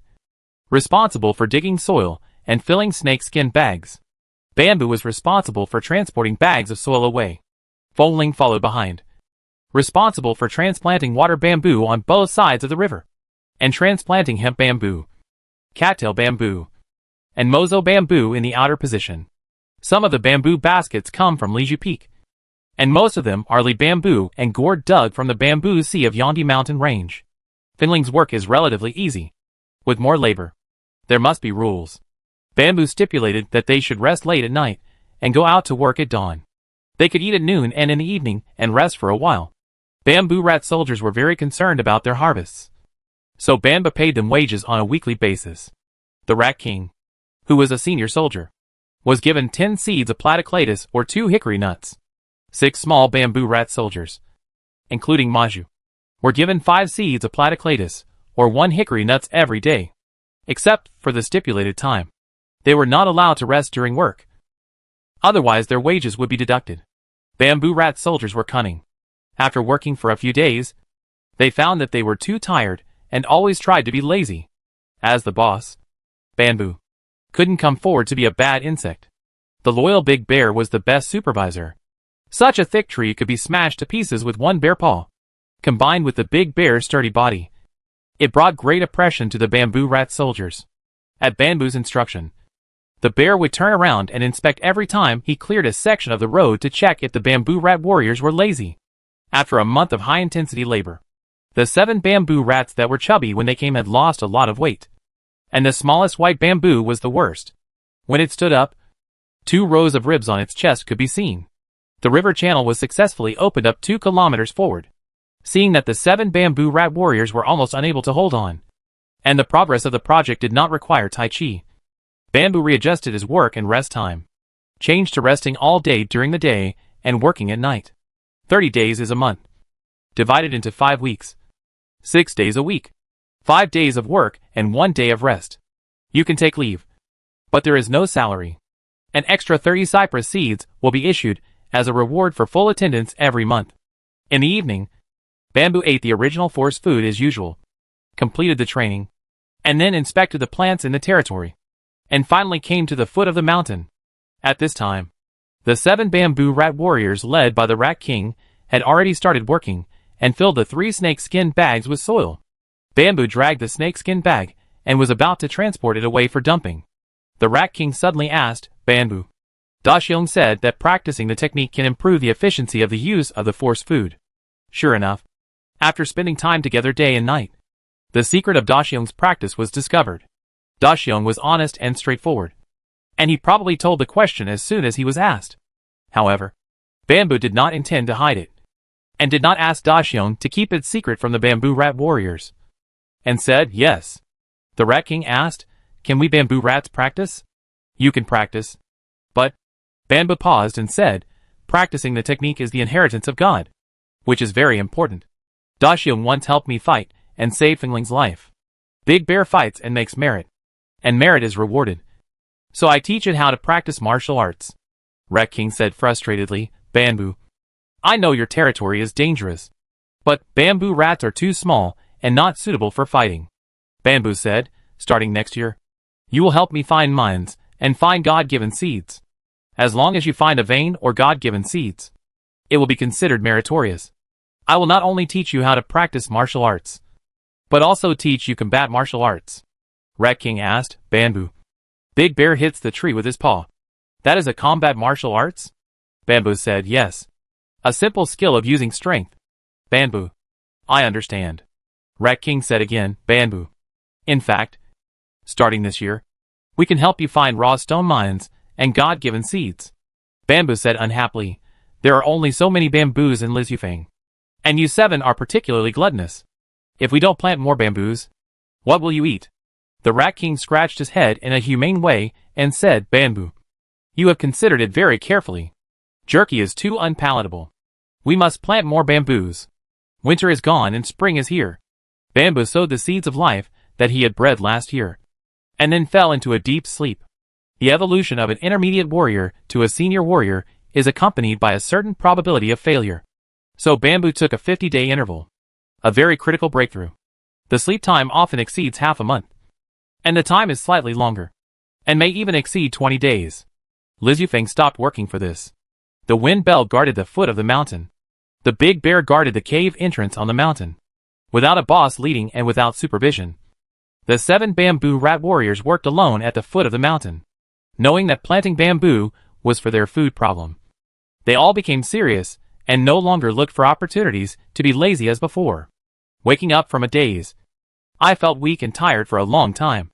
responsible for digging soil and filling snakeskin bags. Bamboo was responsible for transporting bags of soil away. Foaling followed behind, responsible for transplanting water bamboo on both sides of the river, and transplanting hemp bamboo, cattail bamboo, and mozo bamboo in the outer position. Some of the bamboo baskets come from Liju Peak, and most of them are li bamboo and gourd dug from the bamboo sea of Yangdi mountain range. Finling's work is relatively easy. With more labor, there must be rules. Bamboo stipulated that they should rest late at night and go out to work at dawn. They could eat at noon and in the evening and rest for a while. Bamboo rat soldiers were very concerned about their harvests, so Bamboo paid them wages on a weekly basis. The Rat King, who was a senior soldier, was given 10 seeds of platyclatus or 2 hickory nuts. 6 small bamboo rat soldiers, including Maju, were given 5 seeds of platyclatus or 1 hickory nuts every day, except for the stipulated time. They were not allowed to rest during work. Otherwise their wages would be deducted. Bamboo rat soldiers were cunning. After working for a few days, they found that they were too tired and always tried to be lazy. As the boss, Bamboo couldn't come forward to be a bad insect. The loyal Big Bear was the best supervisor. Such a thick tree could be smashed to pieces with one bare paw. Combined with the Big Bear's sturdy body, it brought great oppression to the bamboo rat soldiers. At Bamboo's instruction, the bear would turn around and inspect every time he cleared a section of the road to check if the bamboo rat warriors were lazy. After a month of high-intensity labor, the 7 bamboo rats that were chubby when they came had lost a lot of weight, and the smallest white bamboo was the worst. When it stood up, 2 rows of ribs on its chest could be seen. The river channel was successfully opened up 2 kilometers forward. Seeing that the 7 bamboo rat warriors were almost unable to hold on, and the progress of the project did not require Tai Chi, Bamboo readjusted his work and rest time, changed to resting all day during the day and working at night. 30 days is a month, divided into 5 weeks. 6 days a week. 5 days of work and 1 day of rest. You can take leave, but there is no salary. An extra 30 cypress seeds will be issued as a reward for full attendance every month. In the evening, Bamboo ate the original force food as usual, completed the training, and then inspected the plants in the territory, and finally came to the foot of the mountain. At this time, the 7 bamboo rat warriors led by the Rat King had already started working and filled the 3 snakeskin bags with soil. Bamboo dragged the snakeskin bag and was about to transport it away for dumping. The Rat King suddenly asked, Bamboo. Daxiong said that practicing the technique can improve the efficiency of the use of the force food. Sure enough, after spending time together day and night, the secret of Daxiong's practice was discovered. Daxiong was honest and straightforward, and he probably told the question as soon as he was asked. However, Bamboo did not intend to hide it, and did not ask Daxiong to keep it secret from the bamboo rat warriors, and said, yes. The Rat King asked, can we bamboo rats practice? You can practice, but Bamboo paused and said, practicing the technique is the inheritance of God, which is very important. Daxiong once helped me fight and save Fingling's life. Big Bear fights and makes merit, and merit is rewarded. So I teach it how to practice martial arts. Rat King said frustratedly, Bamboo, I know your territory is dangerous, but bamboo rats are too small and not suitable for fighting. Bamboo said, starting next year, you will help me find mines and find God-given seeds. As long as you find a vein or God-given seeds, it will be considered meritorious. I will not only teach you how to practice martial arts, but also teach you combat martial arts. Rat King asked, Bamboo. Big Bear hits the tree with his paw. That is a combat martial arts? Bamboo said, yes. A simple skill of using strength. Bamboo. I understand. Rat King said again, bamboo. In fact, starting this year, we can help you find raw stone mines and God-given seeds. Bamboo said unhappily, there are only so many bamboos in Lizufeng. And you 7 are particularly gluttonous. If we don't plant more bamboos, what will you eat? The Rat King scratched his head in a humane way and said, bamboo. You have considered it very carefully. Jerky is too unpalatable. We must plant more bamboos. Winter is gone and spring is here. Bamboo sowed the seeds of life that he had bred last year, and then fell into a deep sleep. The evolution of an intermediate warrior to a senior warrior is accompanied by a certain probability of failure. So Bamboo took a 50-day interval. A very critical breakthrough. The sleep time often exceeds half a month. And the time is slightly longer. And may even exceed 20 days. Lizufeng stopped working for this. The wind bell guarded the foot of the mountain. The big bear guarded the cave entrance on the mountain. Without a boss leading and without supervision, the 7 bamboo rat warriors worked alone at the foot of the mountain. Knowing that planting bamboo was for their food problem, they all became serious and no longer looked for opportunities to be lazy as before. Waking up from a daze, I felt weak and tired for a long time,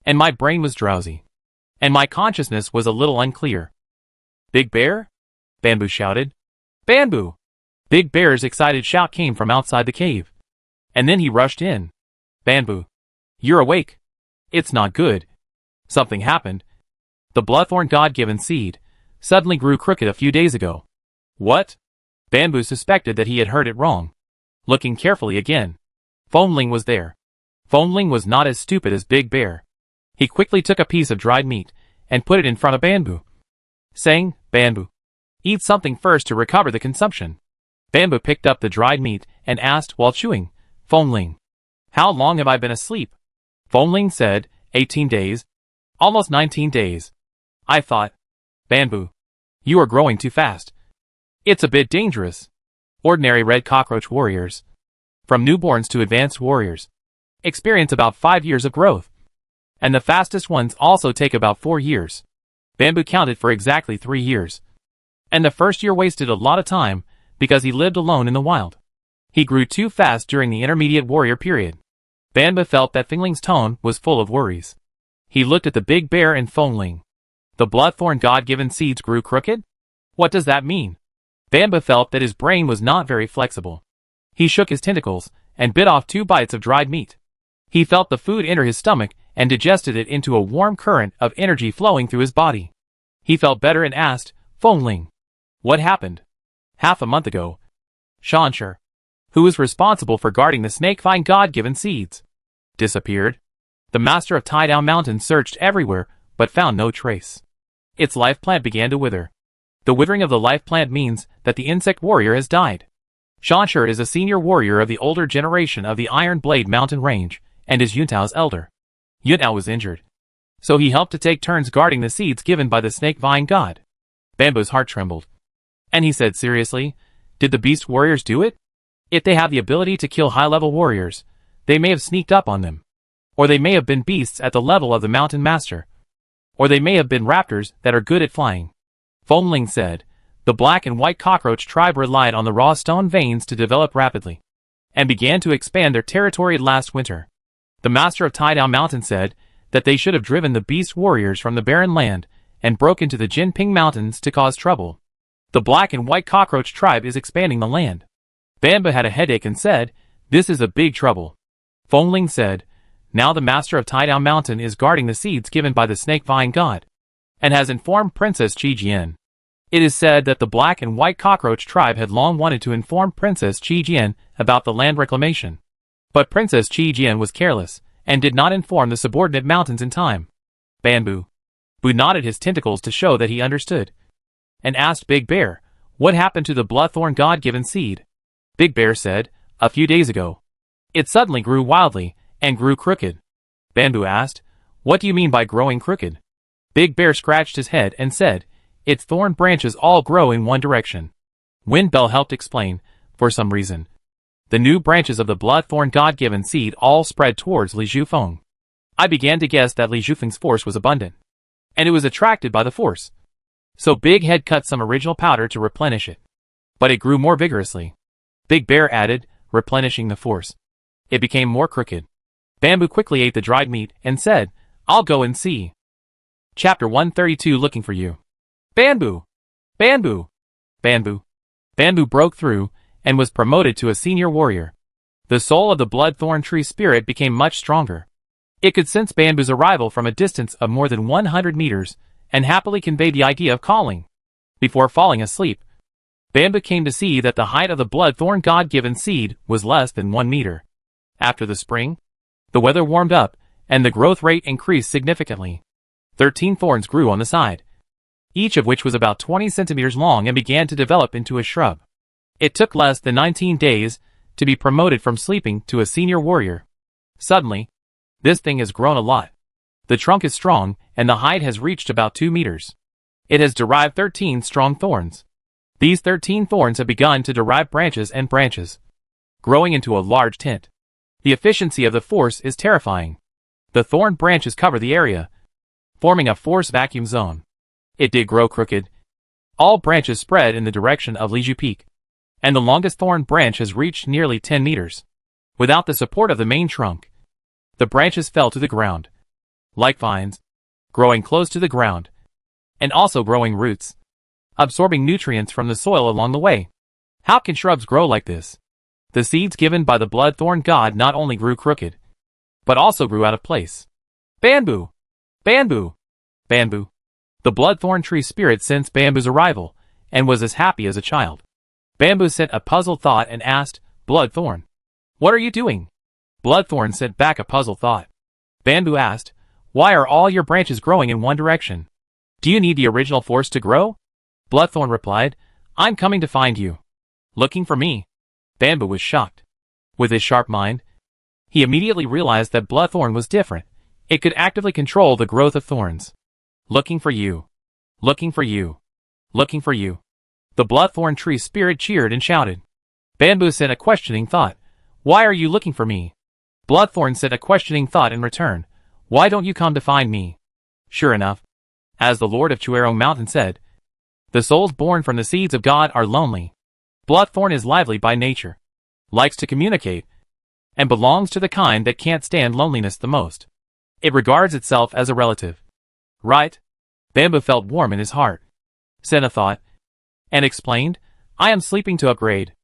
and my brain was drowsy, and my consciousness was a little unclear. Big Bear? Bamboo shouted. Bamboo! Big Bear's excited shout came from outside the cave. And then he rushed in. Bamboo. You're awake. It's not good. Something happened. The bloodthorn God-given seed suddenly grew crooked a few days ago. What? Bamboo suspected that he had heard it wrong. Looking carefully again, Foamling was there. Foamling was not as stupid as Big Bear. He quickly took a piece of dried meat and put it in front of Bamboo, saying, Bamboo, eat something first to recover the consumption. Bamboo picked up the dried meat and asked while chewing, Foamling, how long have I been asleep? Foamling said, 18 days. Almost 19 days. I thought, Bamboo, you are growing too fast. It's a bit dangerous. Ordinary red cockroach warriors, from newborns to advanced warriors, experience about 5 years of growth. And the fastest ones also take about 4 years. Bamboo counted for exactly 3 years. And the first year wasted a lot of time because he lived alone in the wild. He grew too fast during the intermediate warrior period. Bamboo felt that Fingling's tone was full of worries. He looked at the Big Bear and Foamling. The bloodthorn God-given seeds grew crooked? What does that mean? Bamboo felt that his brain was not very flexible. He shook his tentacles and bit off 2 bites of dried meat. He felt the food enter his stomach and digested it into a warm current of energy flowing through his body. He felt better and asked, Foamling, what happened? Half a month ago, Shanshur, who was responsible for guarding the snake-vine God-given seeds, disappeared. The master of Tie-Down Mountain searched everywhere, but found no trace. Its life plant began to wither. The withering of the life plant means that the insect warrior has died. Shanshur is a senior warrior of the older generation of the Iron Blade Mountain Range, and is Yuntao's elder. Yuntao was injured, so he helped to take turns guarding the seeds given by the snake-vine god. Bamboo's heart trembled, and he said seriously, did the beast warriors do it? If they have the ability to kill high-level warriors, they may have sneaked up on them. Or they may have been beasts at the level of the mountain master. Or they may have been raptors that are good at flying. Foamling said, the black and white cockroach tribe relied on the raw stone veins to develop rapidly, and began to expand their territory last winter. The master of Tie-Down Mountain said that they should have driven the beast warriors from the barren land and broke into the Jinping Mountains to cause trouble. The black and white cockroach tribe is expanding the land. Bamboo had a headache and said, this is a big trouble. Foamling said, now the master of Tie-Down Mountain is guarding the seeds given by the snake-vine god, and has informed Princess Qijian. It is said that the black and white cockroach tribe had long wanted to inform Princess Qijian about the land reclamation. But Princess Qijian was careless, and did not inform the subordinate mountains in time. Bamboo nodded his tentacles to show that he understood, and asked Big Bear, what happened to the bloodthorn God-given seed? Big Bear said, a few days ago. It suddenly grew wildly, and grew crooked. Bamboo asked, what do you mean by growing crooked? Big Bear scratched his head and said, its thorn branches all grow in one direction. Windbell helped explain, for some reason, the new branches of the bloodthorn God-given seed all spread towards Li Zhufeng. I began to guess that Li Zhufeng's force was abundant, and it was attracted by the force. So Big Head cut some original powder to replenish it. but it grew more vigorously. Big Bear added, replenishing the force. It became more crooked. Bamboo quickly ate the dried meat and said, I'll go and see. Chapter 132 Looking for You. Bamboo! Bamboo! Bamboo! Bamboo broke through and was promoted to a senior warrior. The soul of the bloodthorn tree spirit became much stronger. It could sense Bamboo's arrival from a distance of more than 100 meters and happily conveyed the idea of calling. Before falling asleep, Bamboo came to see that the height of the bloodthorn God-given seed was less than 1 meter. After the spring, the weather warmed up and the growth rate increased significantly. 13 thorns grew on the side, each of which was about 20 centimeters long and began to develop into a shrub. It took less than 19 days to be promoted from sleeping to a senior warrior. Suddenly, this thing has grown a lot. The trunk is strong and the height has reached about 2 meters. It has derived 13 strong thorns. These 13 thorns have begun to derive branches and branches, growing into a large tent. The efficiency of the force is terrifying. The thorn branches cover the area, forming a force vacuum zone. It did grow crooked. All branches spread in the direction of Liju Peak, and the longest thorn branch has reached nearly 10 meters. Without the support of the main trunk, the branches fell to the ground, like vines, growing close to the ground, and also growing roots, absorbing nutrients from the soil along the way. How can shrubs grow like this? The seeds given by the bloodthorn god not only grew crooked, but also grew out of place. Bamboo! Bamboo! Bamboo! The bloodthorn tree spirit sensed Bamboo's arrival, and was as happy as a child. Bamboo sent a puzzled thought and asked, Bloodthorn, what are you doing? Bloodthorn sent back a puzzled thought. Bamboo asked, why are all your branches growing in one direction? Do you need the original force to grow? Bloodthorn replied, I'm coming to find you. Looking for me? Bamboo was shocked. With his sharp mind, he immediately realized that Bloodthorn was different. It could actively control the growth of thorns. Looking for you. Looking for you. Looking for you. The bloodthorn tree spirit cheered and shouted. Bamboo sent a questioning thought. Why are you looking for me? Bloodthorn sent a questioning thought in return. Why don't you come to find me? Sure enough, as the Lord of Chuerong Mountain said, the souls born from the seeds of God are lonely. Bloodthorn is lively by nature, likes to communicate, and belongs to the kind that can't stand loneliness the most. It regards itself as a relative. Right? Bamboo felt warm in his heart. Sent a thought, and explained, I am sleeping to upgrade.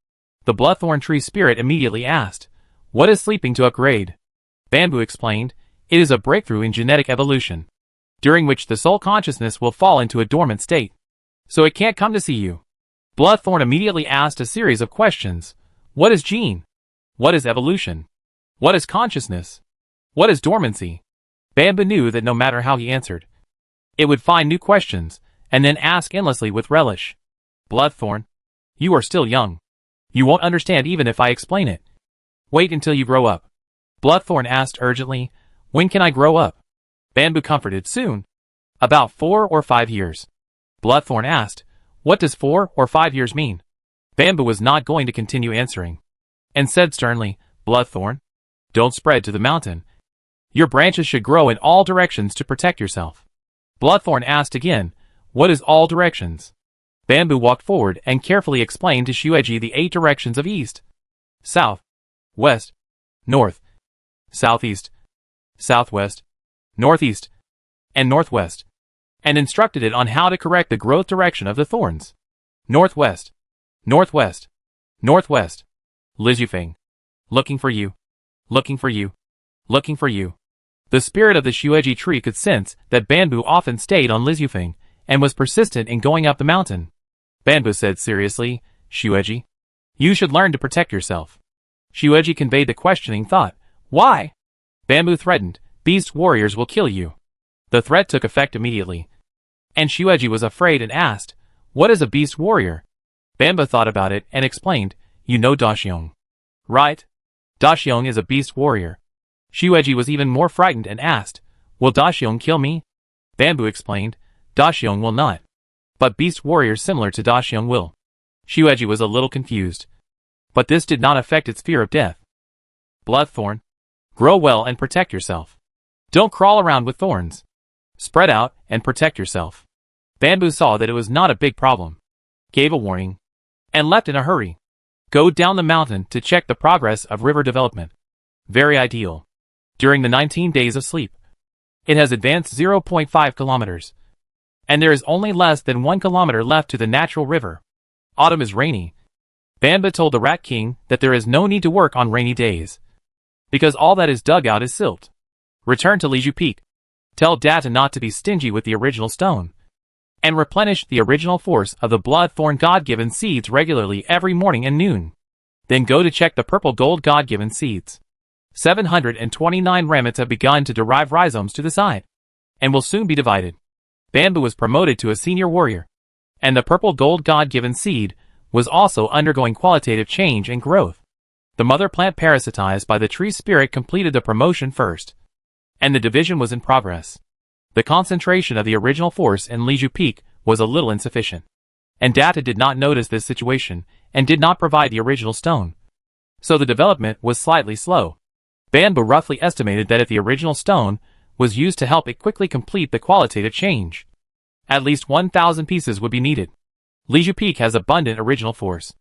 The bloodthorn tree spirit immediately asked, what is sleeping to upgrade? Bamboo explained, it is a breakthrough in genetic evolution, during which the soul consciousness will fall into a dormant state, so it can't come to see you. Bloodthorn immediately asked a series of questions. What is gene? What is evolution? What is consciousness? What is dormancy? Bamboo knew that no matter how he answered, it would find new questions, and then ask endlessly with relish. Bloodthorn, you are still young. You won't understand even if I explain it. Wait until you grow up. Bloodthorn asked urgently, when can I grow up? Bamboo comforted, soon. About 4 or 5 years. Bloodthorn asked, what does 4 or 5 years mean? Bamboo was not going to continue answering, and said sternly, Bloodthorn, don't spread to the mountain. Your branches should grow in all directions to protect yourself. Bloodthorn asked again, what is all directions? Bamboo walked forward and carefully explained to Shueji the 8 directions of east, south, west, north, southeast, southwest, northeast, and northwest, and instructed it on how to correct the growth direction of the thorns. Northwest, northwest, northwest. Lizufeng. Looking for you. Looking for you. Looking for you. The spirit of the Shueji tree could sense that Bamboo often stayed on Lizufeng and was persistent in going up the mountain. Bamboo said seriously, Shueji, you should learn to protect yourself. Shueji conveyed the questioning thought. Why? Bamboo threatened, beast warriors will kill you. The threat took effect immediately, and Shueji was afraid and asked, what is a beast warrior? Bamboo thought about it and explained, you know Daxiong. Right? Daxiong is a beast warrior. Shueji was even more frightened and asked, will Daxiong kill me? Bamboo explained, Daxiong will not, but beast warriors similar to Daxiong will. Shueji was a little confused, but this did not affect its fear of death. Bloodthorn, grow well and protect yourself. Don't crawl around with thorns. Spread out and protect yourself. Bamboo saw that it was not a big problem, gave a warning, and left in a hurry. Go down the mountain to check the progress of river development. Very ideal. During the 19 days of sleep, it has advanced 0.5 kilometers. And there is only less than 1 kilometer left to the natural river. Autumn is rainy. Bamba told the Rat King that there is no need to work on rainy days, because all that is dug out is silt. Return to Liju Peak. Tell Data not to be stingy with the original stone, and replenish the original force of the blood-thorn God-given seeds regularly every morning and noon. Then go to check the purple gold God-given seeds. 729 ramets have begun to derive rhizomes to the side, and will soon be divided. Bamba was promoted to a senior warrior, and the purple gold God-given seed was also undergoing qualitative change and growth. The mother plant parasitized by the tree spirit completed the promotion first, and the division was in progress. The concentration of the original force in Liju Peak was a little insufficient, and Data did not notice this situation and did not provide the original stone, so the development was slightly slow. Bamba roughly estimated that if the original stone was used to help it quickly complete the qualitative change, at least 1,000 pieces would be needed. Liju Peak has abundant original force,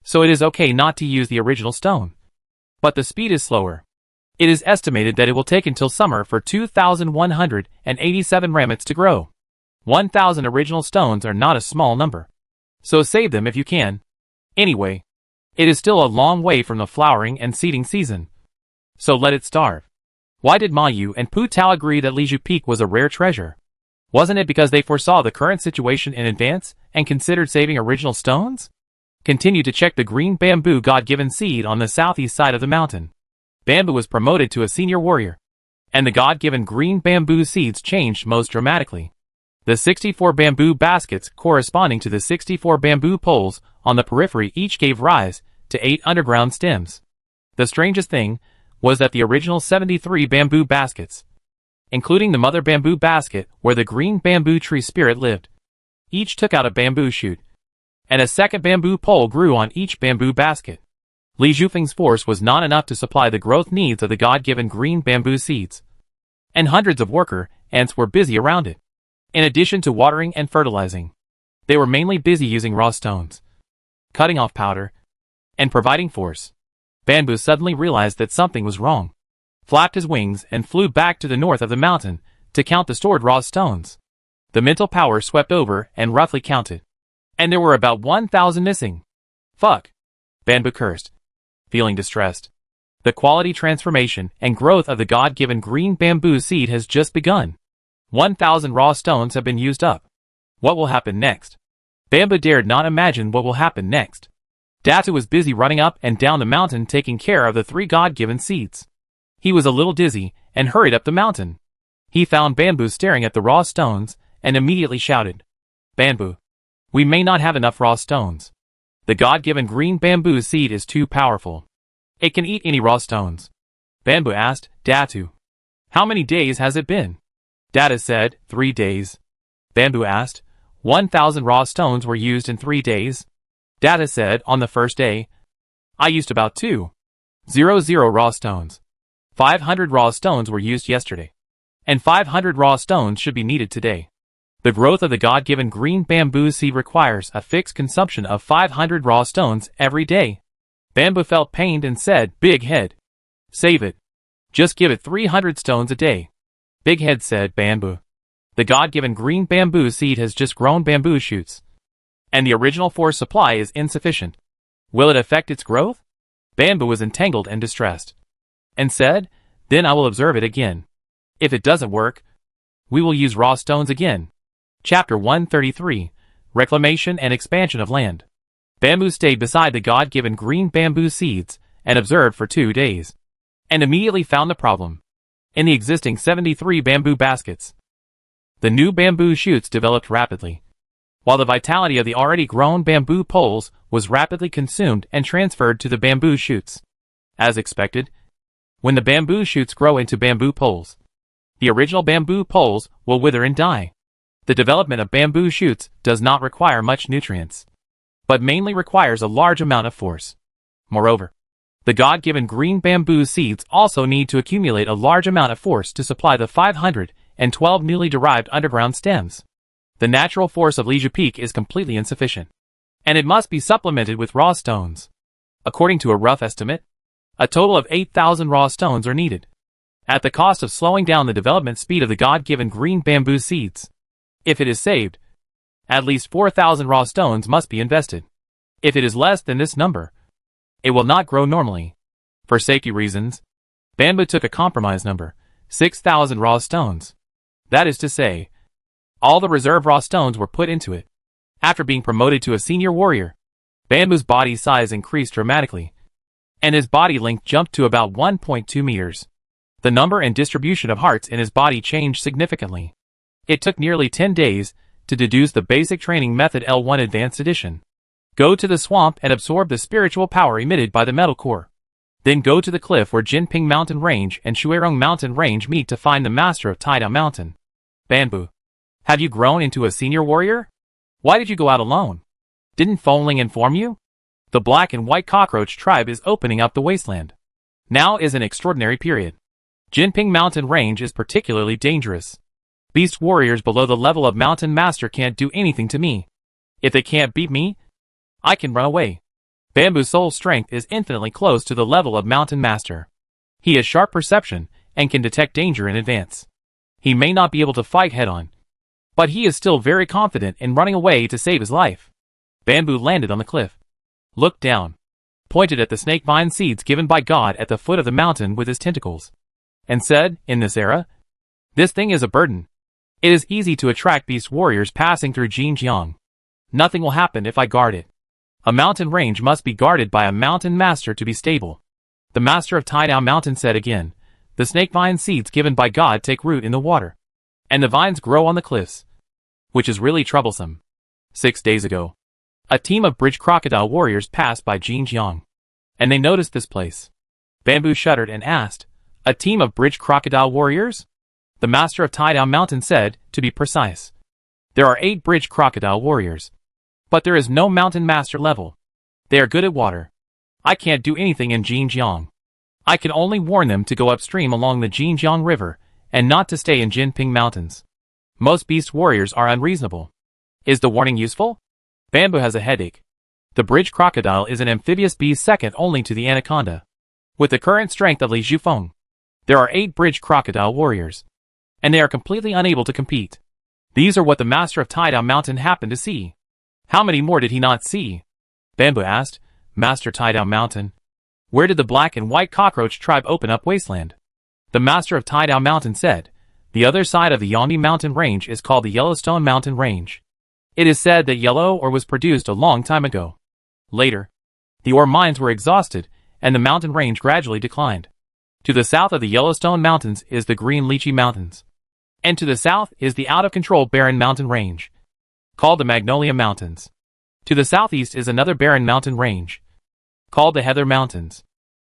so it is okay not to use the original stone. But the speed is slower. It is estimated that it will take until summer for 2,187 ramets to grow. 1,000 original stones are not a small number, so save them if you can. Anyway, it is still a long way from the flowering and seeding season, so let it starve. Why did Mayu and Pu Tao agree that Liju Peak was a rare treasure? Wasn't it because they foresaw the current situation in advance and considered saving original stones? Continue to check the green bamboo God-given seed on the southeast side of the mountain. Bamba was promoted to a senior warrior, and the God-given green bamboo seeds changed most dramatically. The 64 bamboo baskets corresponding to the 64 bamboo poles on the periphery each gave rise to 8 underground stems. The strangest thing was that the original 73 bamboo baskets, including the mother bamboo basket where the green bamboo tree spirit lived, each took out a bamboo shoot, and a second bamboo pole grew on each bamboo basket. Li Zhufeng's force was not enough to supply the growth needs of the God-given green bamboo seeds, and hundreds of worker ants were busy around it. In addition to watering and fertilizing, they were mainly busy using raw stones, cutting off powder, and providing force. Bamboo suddenly realized that something was wrong, flapped his wings and flew back to the north of the mountain to count the stored raw stones. The mental power swept over and roughly counted, and there were about 1,000 missing. Fuck! Bamboo cursed, feeling distressed. The quality transformation and growth of the God-given green bamboo seed has just begun. 1,000 raw stones have been used up. What will happen next? Bamboo dared not imagine what will happen next. Datu was busy running up and down the mountain taking care of the 3 God-given seeds. He was a little dizzy and hurried up the mountain. He found Bamboo staring at the raw stones and immediately shouted, "Bamboo, we may not have enough raw stones. The God-given green bamboo seed is too powerful. It can eat any raw stones." Bamboo asked Datu, "How many days has it been?" Data said, 3 days. Bamboo asked, 1,000 raw stones were used in 3 days? Data said, on the first day, I used about 200 raw stones. 500 raw stones were used yesterday, and 500 raw stones should be needed today. The growth of the God-given green bamboo seed requires a fixed consumption of 500 raw stones every day. Bamboo felt pained and said, "Big Head, save it. Just give it 300 stones a day." Big Head said, "Bamboo, the God-given green bamboo seed has just grown bamboo shoots, and the original force supply is insufficient. Will it affect its growth?" Bamboo was entangled and distressed, and said, "Then I will observe it again. If it doesn't work, we will use raw stones again." Chapter 133, Reclamation and Expansion of Land. Bamboo stayed beside the God-given green bamboo seeds and observed for 2 days, and immediately found the problem in the existing 73 bamboo baskets. The new bamboo shoots developed rapidly, while the vitality of the already grown bamboo poles was rapidly consumed and transferred to the bamboo shoots. As expected, when the bamboo shoots grow into bamboo poles, the original bamboo poles will wither and die. The development of bamboo shoots does not require much nutrients, but mainly requires a large amount of force. Moreover, the God-given green bamboo seeds also need to accumulate a large amount of force to supply the 512 newly derived underground stems. The natural force of Liju Peak is completely insufficient. and it must be supplemented with raw stones. According to a rough estimate, a total of 8,000 raw stones are needed, at the cost of slowing down the development speed of the God-given green bamboo seeds. If it is saved, at least 4,000 raw stones must be invested. If it is less than this number, it will not grow normally. For safety reasons, Bamboo took a compromise number, 6,000 raw stones. That is to say, all the reserve raw stones were put into it. After being promoted to a senior warrior, Bamboo's body size increased dramatically, and his body length jumped to about 1.2 meters. The number and distribution of hearts in his body changed significantly. It took nearly 10 days to deduce the basic training method L1 Advanced Edition. Go to the swamp and absorb the spiritual power emitted by the metal core. Then go to the cliff where Jinping Mountain Range and Shuirong Mountain Range meet to find the master of Taidao Mountain. Bamboo. Have you grown into a senior warrior? Why did you go out alone? Didn't Fongling inform you? The black and white cockroach tribe is opening up the wasteland. Now is an extraordinary period. Jinping Mountain Range is particularly dangerous. Beast warriors below the level of Mountain Master can't do anything to me. If they can't beat me, I can run away. Bamboo's soul strength is infinitely close to the level of Mountain Master. He has sharp perception and can detect danger in advance. He may not be able to fight head-on, but he is still very confident in running away to save his life. Bamboo landed on the cliff, looked down, pointed at the snake vine seeds given by God at the foot of the mountain with his tentacles, and said, "In this era, this thing is a burden. It is easy to attract beast warriors passing through Xinjiang. Nothing will happen if I guard it. A mountain range must be guarded by a mountain master to be stable." The master of Taidao Mountain said again, "The snake vine seeds given by God take root in the water, and the vines grow on the cliffs, which is really troublesome." 6 days ago, a team of bridge crocodile warriors passed by Xinjiang, and they noticed this place. Bamboo shuddered and asked, "A team of bridge crocodile warriors?" The master of Taidao Mountain said, "To be precise, there are 8 bridge crocodile warriors. But there is no mountain master level. They are good at water. I can't do anything in Xinjiang. I can only warn them to go upstream along the Xinjiang River and not to stay in Jinping Mountains. Most beast warriors are unreasonable. Is the warning useful?" Bamboo has a headache. The bridge crocodile is an amphibious beast second only to the anaconda. With the current strength of Li Zhufeng, there are 8 bridge crocodile warriors, and they are completely unable to compete. These are what the master of Taidao Mountain happened to see. How many more did he not see? Bamboo asked, "Master Taidao Mountain, where did the black and white cockroach tribe open up wasteland?" The master of Taidao Mountain said, "The other side of the Yangdi Mountain Range is called the Yellowstone Mountain Range. It is said that yellow ore was produced a long time ago. Later, the ore mines were exhausted, and the mountain range gradually declined. To the south of the Yellowstone Mountains is the Green Lychee Mountains, and to the south is the out-of-control barren mountain range, called the Magnolia Mountains. To the southeast is another barren mountain range, called the Heather Mountains.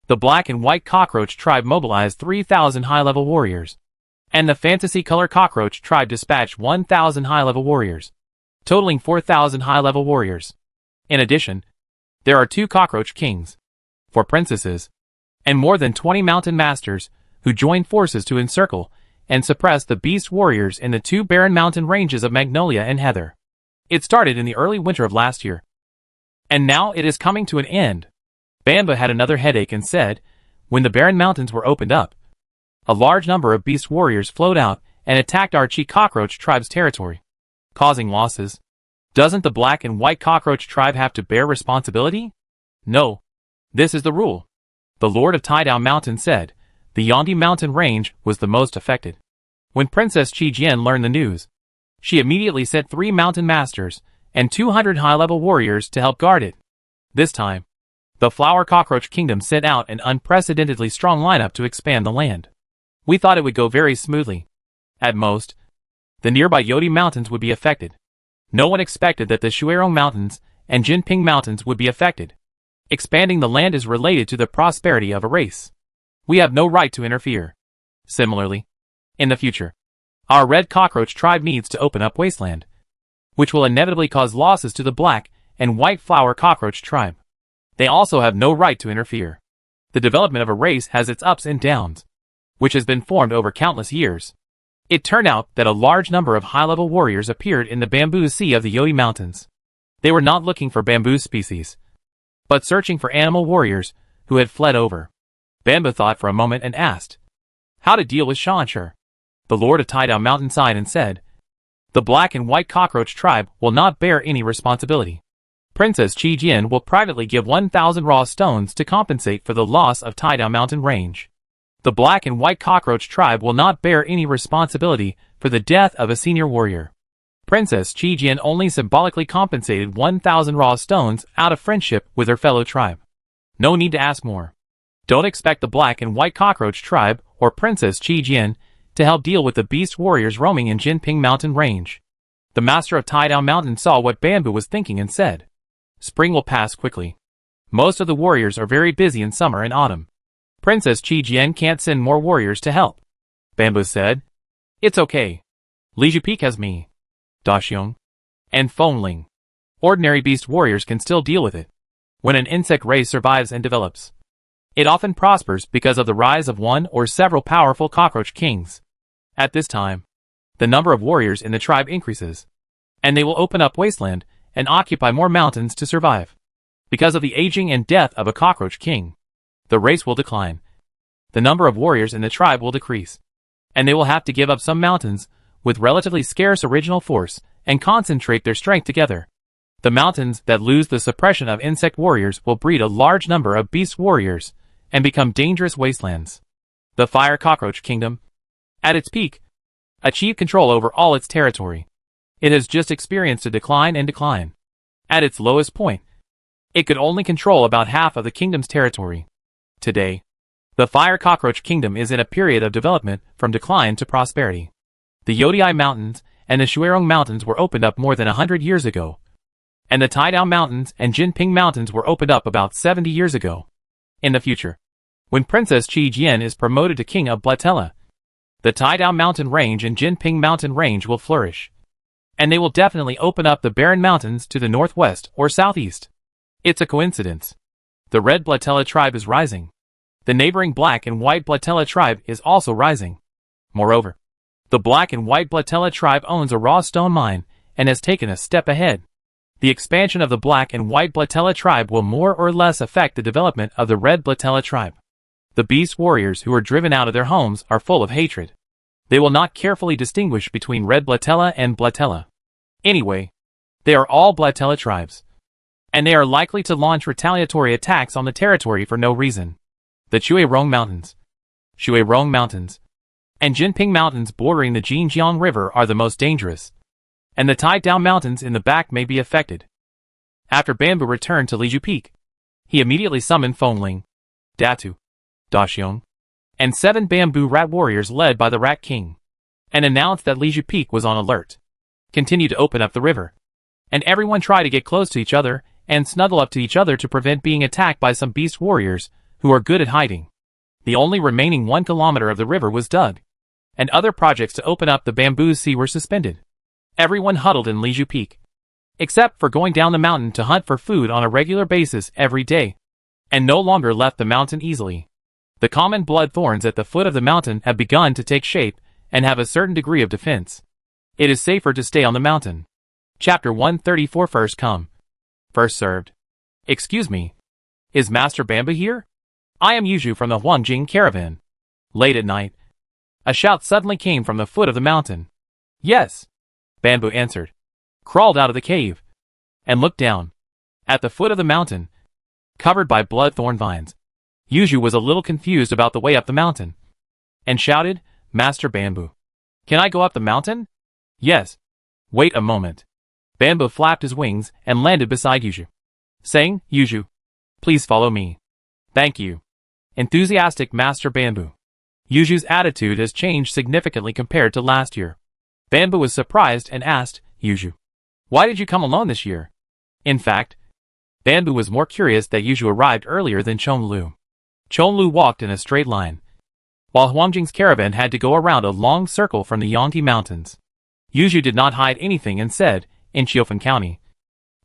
The black and white cockroach tribe mobilized 3,000 high-level warriors, and the fantasy color cockroach tribe dispatched 1,000 high-level warriors, totaling 4,000 high-level warriors. In addition, there are 2 cockroach kings, 4 princesses, and more than 20 mountain masters who joined forces to encircle and suppress the beast warriors in the 2 barren mountain ranges of Magnolia and Heather. It started in the early winter of last year, and now it is coming to an end." Bamboo had another headache and said, "When the barren mountains were opened up, a large number of beast warriors flowed out and attacked our Chi cockroach tribe's territory, causing losses. Doesn't the black and white cockroach tribe have to bear responsibility?" "No. This is the rule." The Lord of Taidao Mountain said, "The Yangdi Mountain Range was the most affected. When Princess Qi Jian learned the news, she immediately sent 3 mountain masters and 200 high-level warriors to help guard it. This time, the Flower Cockroach Kingdom sent out an unprecedentedly strong lineup to expand the land. We thought it would go very smoothly. At most, the nearby Yodi Mountains would be affected. No one expected that the Shuirong Mountains and Jinping Mountains would be affected. Expanding the land is related to the prosperity of a race. We have no right to interfere. Similarly, in the future, our red cockroach tribe needs to open up wasteland, which will inevitably cause losses to the black and white flower cockroach tribe. They also have no right to interfere. The development of a race has its ups and downs, which has been formed over countless years. It turned out that a large number of high-level warriors appeared in the bamboo sea of the Yodi Mountains. They were not looking for bamboo species, but searching for animal warriors who had fled over. Bamboo thought for a moment and asked how to deal with Shanshur, the lord of Tidal Mountainside, and said, "The black and white cockroach tribe will not bear any responsibility. Princess Qi Jian will privately give 1,000 raw stones to compensate for the loss of Tidal Mountain Range. The black and white cockroach tribe will not bear any responsibility for the death of a senior warrior. Princess Qi Jian only symbolically compensated 1,000 raw stones out of friendship with her fellow tribe. No need to ask more. Don't expect the black and white cockroach tribe or Princess Qi Jian to help deal with the beast warriors roaming in Jinping Mountain Range." The master of Tidal Mountain saw what Bamboo was thinking and said, "Spring will pass quickly. Most of the warriors are very busy in summer and autumn. Princess Qi Jian can't send more warriors to help." Bamboo said, "It's okay. Li Zhupeek has me, Da Xiong, and Fengling. Ordinary beast warriors can still deal with it. When an insect race survives and develops, it often prospers because of the rise of one or several powerful cockroach kings. At this time, the number of warriors in the tribe increases, and they will open up wasteland and occupy more mountains to survive. Because of the aging and death of a cockroach king, the race will decline. The number of warriors in the tribe will decrease, and they will have to give up some mountains with relatively scarce original force and concentrate their strength together. The mountains that lose the suppression of insect warriors will breed a large number of beast warriors and become dangerous wastelands. The Fire Cockroach Kingdom, at its peak, achieved control over all its territory. It has just experienced a decline and decline. At its lowest point, it could only control about half of the kingdom's territory. Today, the Fire Cockroach Kingdom is in a period of development from decline to prosperity. The Yodiai Mountains and the Shuirong Mountains were opened up more than 100 years ago, and the Tidal Mountains and Jinping Mountains were opened up about 70 years ago. In the future, when Princess Qi Jian is promoted to King of Blatella, the Tidal Mountain Range and Jinping Mountain Range will flourish, and they will definitely open up the barren mountains to the northwest or southeast. It's a coincidence. The Red Blatella tribe is rising. The neighboring Black and White Blatella tribe is also rising. Moreover, the Black and White Blatella tribe owns a raw stone mine and has taken a step ahead. The expansion of the Black and White Blatella tribe will more or less affect the development of the Red Blatella tribe. The beast warriors who are driven out of their homes are full of hatred. They will not carefully distinguish between Red Blatella and Blatella. Anyway, they are all Blatella tribes, and they are likely to launch retaliatory attacks on the territory for no reason. The Shuirong Mountains, and Jinping Mountains bordering the Jinjiang River are the most dangerous, and the Tidal Mountains in the back may be affected. After Bamboo returned to Li Zhupeek, he immediately summoned Fengling, Datu, Da Xiong, and 7 bamboo rat warriors led by the Rat King, and announced that Li Zhupeek was on alert. Continue to open up the river, and everyone try to get close to each other and snuggle up to each other to prevent being attacked by some beast warriors who are good at hiding. The only remaining 1 kilometer of the river was dug, and other projects to open up the bamboo sea were suspended. Everyone huddled in Li Zhupeek, except for going down the mountain to hunt for food on a regular basis every day, and no longer left the mountain easily. The common blood thorns at the foot of the mountain have begun to take shape and have a certain degree of defense. It is safer to stay on the mountain. Chapter 134. First come, first served. Excuse me, is Master Bamboo here? I am Yuzhu from the Huangjing caravan. Late at night, a shout suddenly came from the foot of the mountain. Yes, Bamboo answered, crawled out of the cave, and looked down. At the foot of the mountain, covered by bloodthorn vines, Yuzhu was a little confused about the way up the mountain, and shouted, Master Bamboo, can I go up the mountain? Yes. Wait a moment. Bamboo flapped his wings and landed beside Yuzhu, saying, Yuzhu, please follow me. Thank you. Enthusiastic Master Bamboo. Yuzhu's attitude has changed significantly compared to last year. Bamboo was surprised and asked, Yuzhu, why did you come alone this year? In fact, Bamboo was more curious that Yuzhu arrived earlier than Chonlu. Chonlu walked in a straight line, while Huangjing's caravan had to go around a long circle from the Yangti Mountains. Yuzhu did not hide anything and said, in Qiufan County,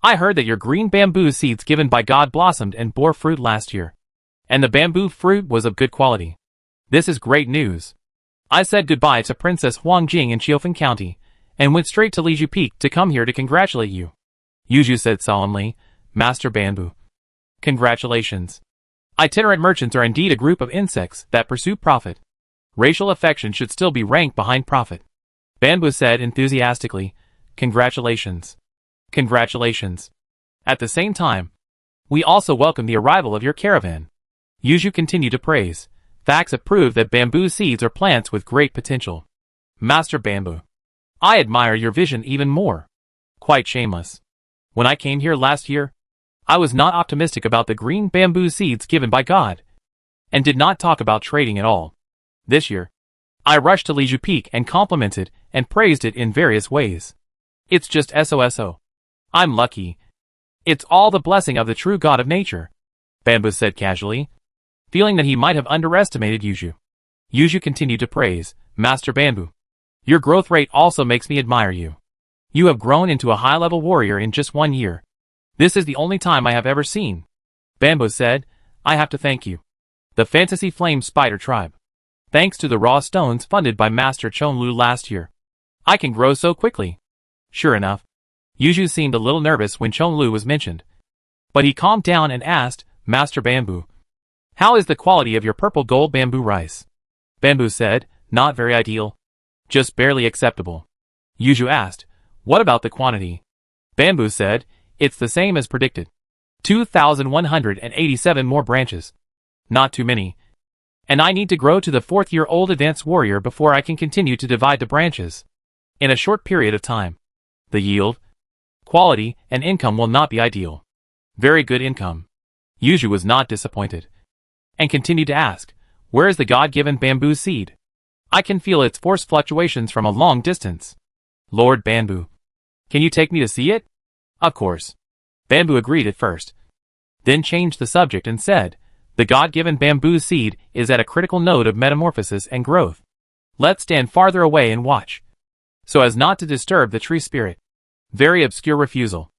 I heard that your green bamboo seeds given by God blossomed and bore fruit last year, and the bamboo fruit was of good quality. This is great news. I said goodbye to Princess Huangjing in Qiufan County, and went straight to Li Zhupeek to come here to congratulate you. Yuju said solemnly, Master Bamboo. Congratulations. Itinerant merchants are indeed a group of insects that pursue profit. Racial affection should still be ranked behind profit. Bamboo said enthusiastically, Congratulations. Congratulations. At the same time, we also welcome the arrival of your caravan. Yuju continued to praise. Facts have proved that bamboo seeds are plants with great potential. Master Bamboo, I admire your vision even more. Quite shameless. When I came here last year, I was not optimistic about the green bamboo seeds given by God, and did not talk about trading at all. This year, I rushed to Liju Peak and complimented and praised it in various ways. It's just SOSO. I'm lucky. It's all the blessing of the true God of nature, Bamboo said casually, feeling that he might have underestimated Yuju. Yuju continued to praise, Master Bamboo. Your growth rate also makes me admire you. You have grown into a high-level warrior in just 1 year. This is the only time I have ever seen. Bamboo said, I have to thank you. The Fantasy Flame Spider Tribe. Thanks to the raw stones funded by Master Chonlu last year, I can grow so quickly. Sure enough, Yuju seemed a little nervous when Chonlu was mentioned. But he calmed down and asked, Master Bamboo, how is the quality of your purple gold bamboo rice? Bamboo said, not very ideal. Just barely acceptable. Yuju asked, what about the quantity? Bamboo said, it's the same as predicted. 2,187 more branches. Not too many. And I need to grow to the 4th-year-old advanced warrior before I can continue to divide the branches. In a short period of time. The yield, quality, and income will not be ideal. Very good income. Yuju was not disappointed, and continued to ask, where is the God-given bamboo seed? I can feel its force fluctuations from a long distance. Lord Bamboo, can you take me to see it? Of course. Bamboo agreed at first, then changed the subject and said, the God-given bamboo seed is at a critical node of metamorphosis and growth. Let's stand farther away and watch, so as not to disturb the tree spirit. Very obscure refusal.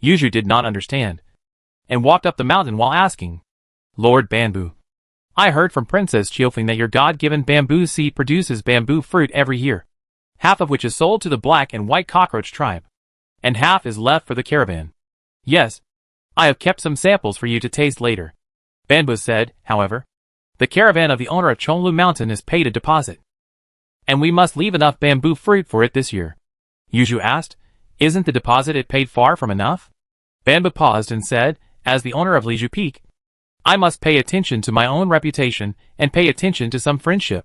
Yuju did not understand, and walked up the mountain while asking, Lord Bamboo, I heard from Princess Chiofing that your God-given bamboo seed produces bamboo fruit every year, half of which is sold to the black and white cockroach tribe, and half is left for the caravan. Yes, I have kept some samples for you to taste later. Bamboo said, however, the caravan of the owner of Chonlu Mountain has paid a deposit, and we must leave enough bamboo fruit for it this year. Yuju asked, isn't the deposit it paid far from enough? Bamboo paused and said, as the owner of Liju Peak, I must pay attention to my own reputation and pay attention to some friendship.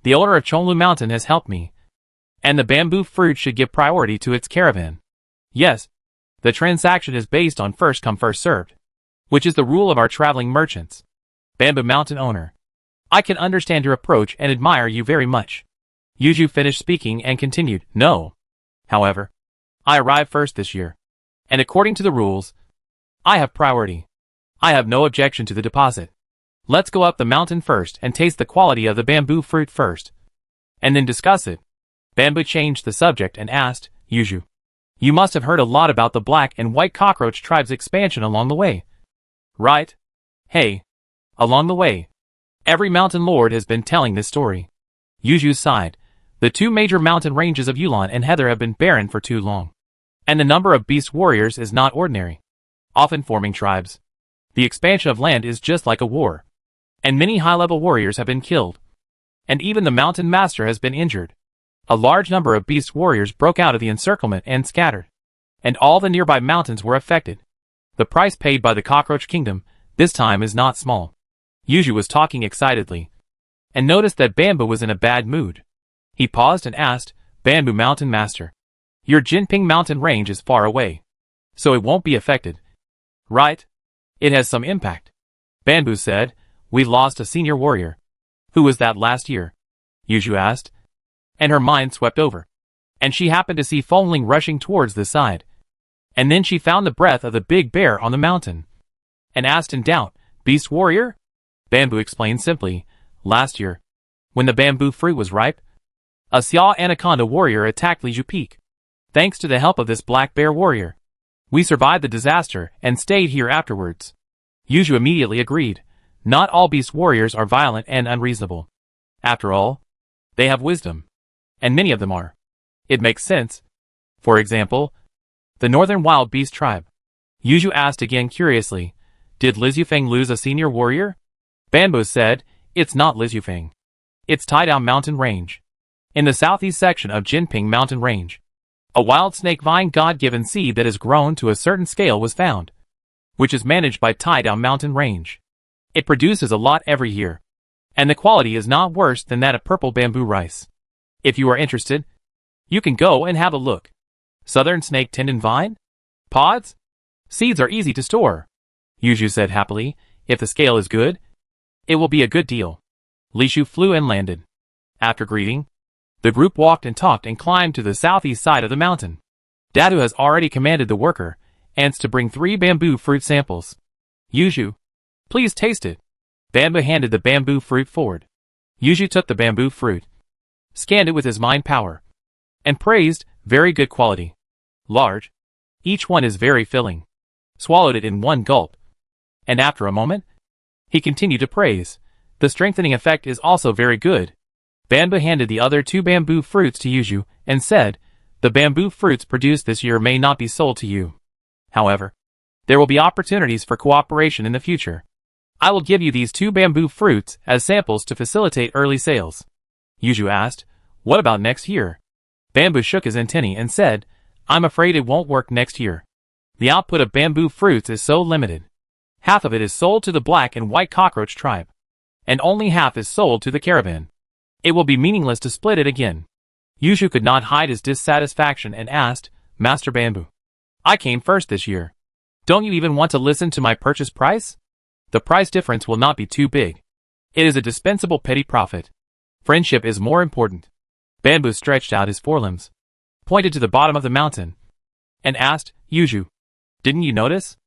The owner of Chonlu Mountain has helped me, and the bamboo fruit should give priority to its caravan. Yes, the transaction is based on first come first served, which is the rule of our traveling merchants. Bamboo Mountain owner, I can understand your approach and admire you very much. Yuju finished speaking and continued, no. However, I arrived first this year, and according to the rules, I have priority. I have no objection to the deposit. Let's go up the mountain first and taste the quality of the bamboo fruit first, and then discuss it. Bamboo changed the subject and asked, Yuju, you must have heard a lot about the black and white cockroach tribe's expansion along the way. Right? Hey, along the way. Every mountain lord has been telling this story. Yuju sighed. The 2 major mountain ranges of Yulon and Heather have been barren for too long, and the number of beast warriors is not ordinary, often forming tribes. The expansion of land is just like a war, and many high-level warriors have been killed, and even the mountain master has been injured. A large number of beast warriors broke out of the encirclement and scattered, and all the nearby mountains were affected. The price paid by the Cockroach Kingdom this time is not small. Yuju was talking excitedly, and noticed that Bamboo was in a bad mood. He paused and asked, Bamboo Mountain Master, your Jinping Mountain range is far away, so it won't be affected, right? It has some impact. Bamboo said, we lost a senior warrior. Who was that last year? Yuju asked, and her mind swept over, and she happened to see Fongling rushing towards the side. And then she found the breath of the big bear on the mountain, and asked in doubt, Beast warrior? Bamboo explained simply, last year, when the bamboo fruit was ripe, a Xia Anaconda warrior attacked Liju Peak. Thanks to the help of this black bear warrior, we survived the disaster and stayed here afterwards. Yuju immediately agreed. Not all beast warriors are violent and unreasonable. After all, they have wisdom, and many of them are. It makes sense. For example, The Northern Wild Beast Tribe. Yuju asked again curiously, did Liz Yufeng lose a senior warrior? Bamboo said, it's not Liz Yufeng. It's Taidao Mountain Range. In the southeast section of Jinping Mountain Range, a wild snake vine God-given seed that has grown to a certain scale was found, which is managed by Taidao Mountain Range. It produces a lot every year, and the quality is not worse than that of purple bamboo rice. If you are interested, you can go and have a look. Southern snake tendon vine? Pods? Seeds are easy to store. Yuju said happily, if the scale is good, it will be a good deal. Li Shu flew and landed. After greeting, the group walked and talked and climbed to the southeast side of the mountain. Dadu has already commanded the worker ants to bring 3 bamboo fruit samples. Yuju, please taste it. Bamboo handed the bamboo fruit forward. Yuju took the bamboo fruit, scanned it with his mind power, and praised, very good quality. Large. Each one is very filling. Swallowed it in one gulp. And after a moment, he continued to praise. The strengthening effect is also very good. Bamboo handed the other 2 bamboo fruits to Yuju and said, the bamboo fruits produced this year may not be sold to you. However, there will be opportunities for cooperation in the future. I will give you these 2 bamboo fruits as samples to facilitate early sales. Yuju asked, what about next year? Bamboo shook his antennae and said, I'm afraid it won't work next year. The output of bamboo fruits is so limited. Half of it is sold to the black and white cockroach tribe, and only half is sold to the caravan. It will be meaningless to split it again. Yuju could not hide his dissatisfaction and asked, Master Bamboo, I came first this year. Don't you even want to listen to my purchase price? The price difference will not be too big. It is a dispensable petty profit. Friendship is more important. Bamboo stretched out his forelimbs, pointed to the bottom of the mountain, and asked, Yuju, didn't you notice?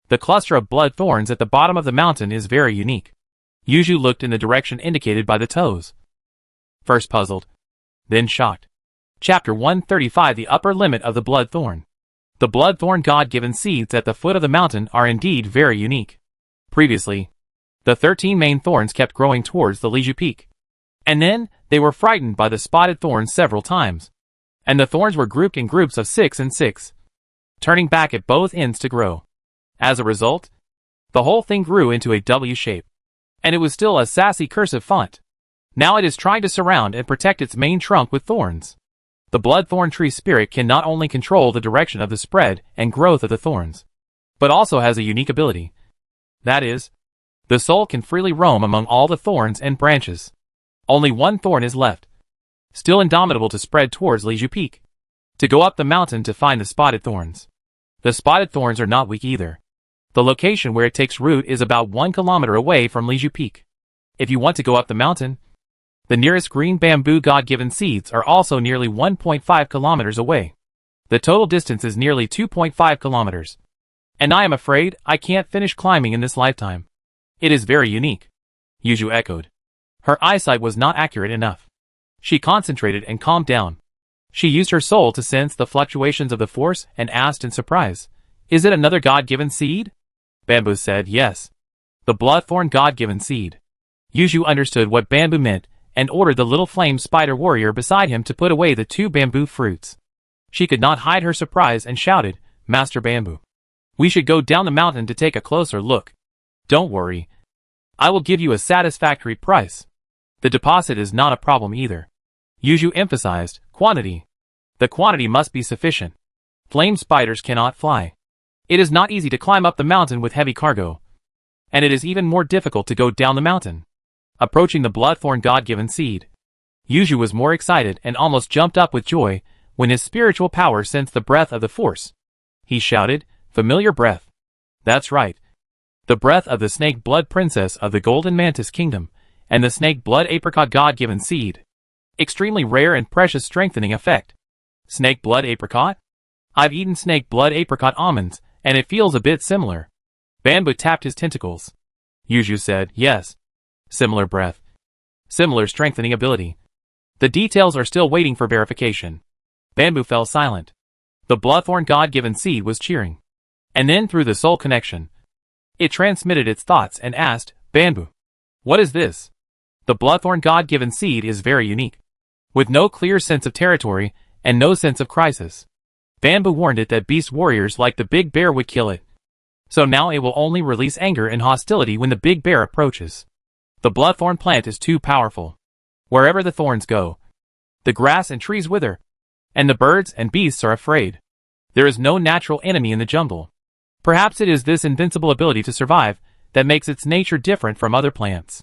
The cluster of blood thorns at the bottom of the mountain is very unique. Yuju looked in the direction indicated by the toes. First puzzled, then shocked. Chapter 135 The upper limit of the blood thorn. The blood thorn God-given seeds at the foot of the mountain are indeed very unique. Previously, the 13 main thorns kept growing towards the Liju peak. And then, they were frightened by the spotted thorns several times. And the thorns were grouped in groups of 6 and 6, turning back at both ends to grow. As a result, the whole thing grew into a W shape. And it was still a sassy cursive font. Now it is trying to surround and protect its main trunk with thorns. The blood thorn tree spirit can not only control the direction of the spread and growth of the thorns, but also has a unique ability. That is, the soul can freely roam among all the thorns and branches. Only one thorn is left, still indomitable to spread towards Liju Peak, to go up the mountain to find the spotted thorns. The spotted thorns are not weak either. The location where it takes root is about 1 kilometer away from Liju Peak. If you want to go up the mountain, the nearest green bamboo God-given seeds are also nearly 1.5 kilometers away. The total distance is nearly 2.5 kilometers. And I am afraid I can't finish climbing in this lifetime. It is very unique. Yuju echoed. Her eyesight was not accurate enough. She concentrated and calmed down. She used her soul to sense the fluctuations of the force and asked in surprise, is it another God-given seed? Bamboo said yes. The bloodthorn God-given seed. Yuju understood what Bamboo meant and ordered the little flame spider warrior beside him to put away the 2 bamboo fruits. She could not hide her surprise and shouted, Master Bamboo, we should go down the mountain to take a closer look. Don't worry. I will give you a satisfactory price. The deposit is not a problem either. Yuju emphasized, quantity. The quantity must be sufficient. Flame spiders cannot fly. It is not easy to climb up the mountain with heavy cargo. And it is even more difficult to go down the mountain. Approaching the bloodthorn God-given seed, Yuju was more excited and almost jumped up with joy when his spiritual power sensed the breath of the force. He shouted, familiar breath. That's right. The breath of the snake blood princess of the golden mantis kingdom, and the snake blood apricot God-given seed. Extremely rare and precious strengthening effect. Snake blood apricot? I've eaten snake blood apricot almonds, and it feels a bit similar. Bamboo tapped his tentacles. Yuju said, yes. Similar breath. Similar strengthening ability. The details are still waiting for verification. Bamboo fell silent. The bloodthorn God-given seed was cheering. And then through the soul connection, it transmitted its thoughts and asked, Bamboo, what is this? The bloodthorn God-given seed is very unique, with no clear sense of territory and no sense of crisis. Bamboo warned it that beast warriors like the big bear would kill it. So now it will only release anger and hostility when the big bear approaches. The bloodthorn plant is too powerful. Wherever the thorns go, the grass and trees wither, and the birds and beasts are afraid. There is no natural enemy in the jungle. Perhaps it is this invincible ability to survive that makes its nature different from other plants.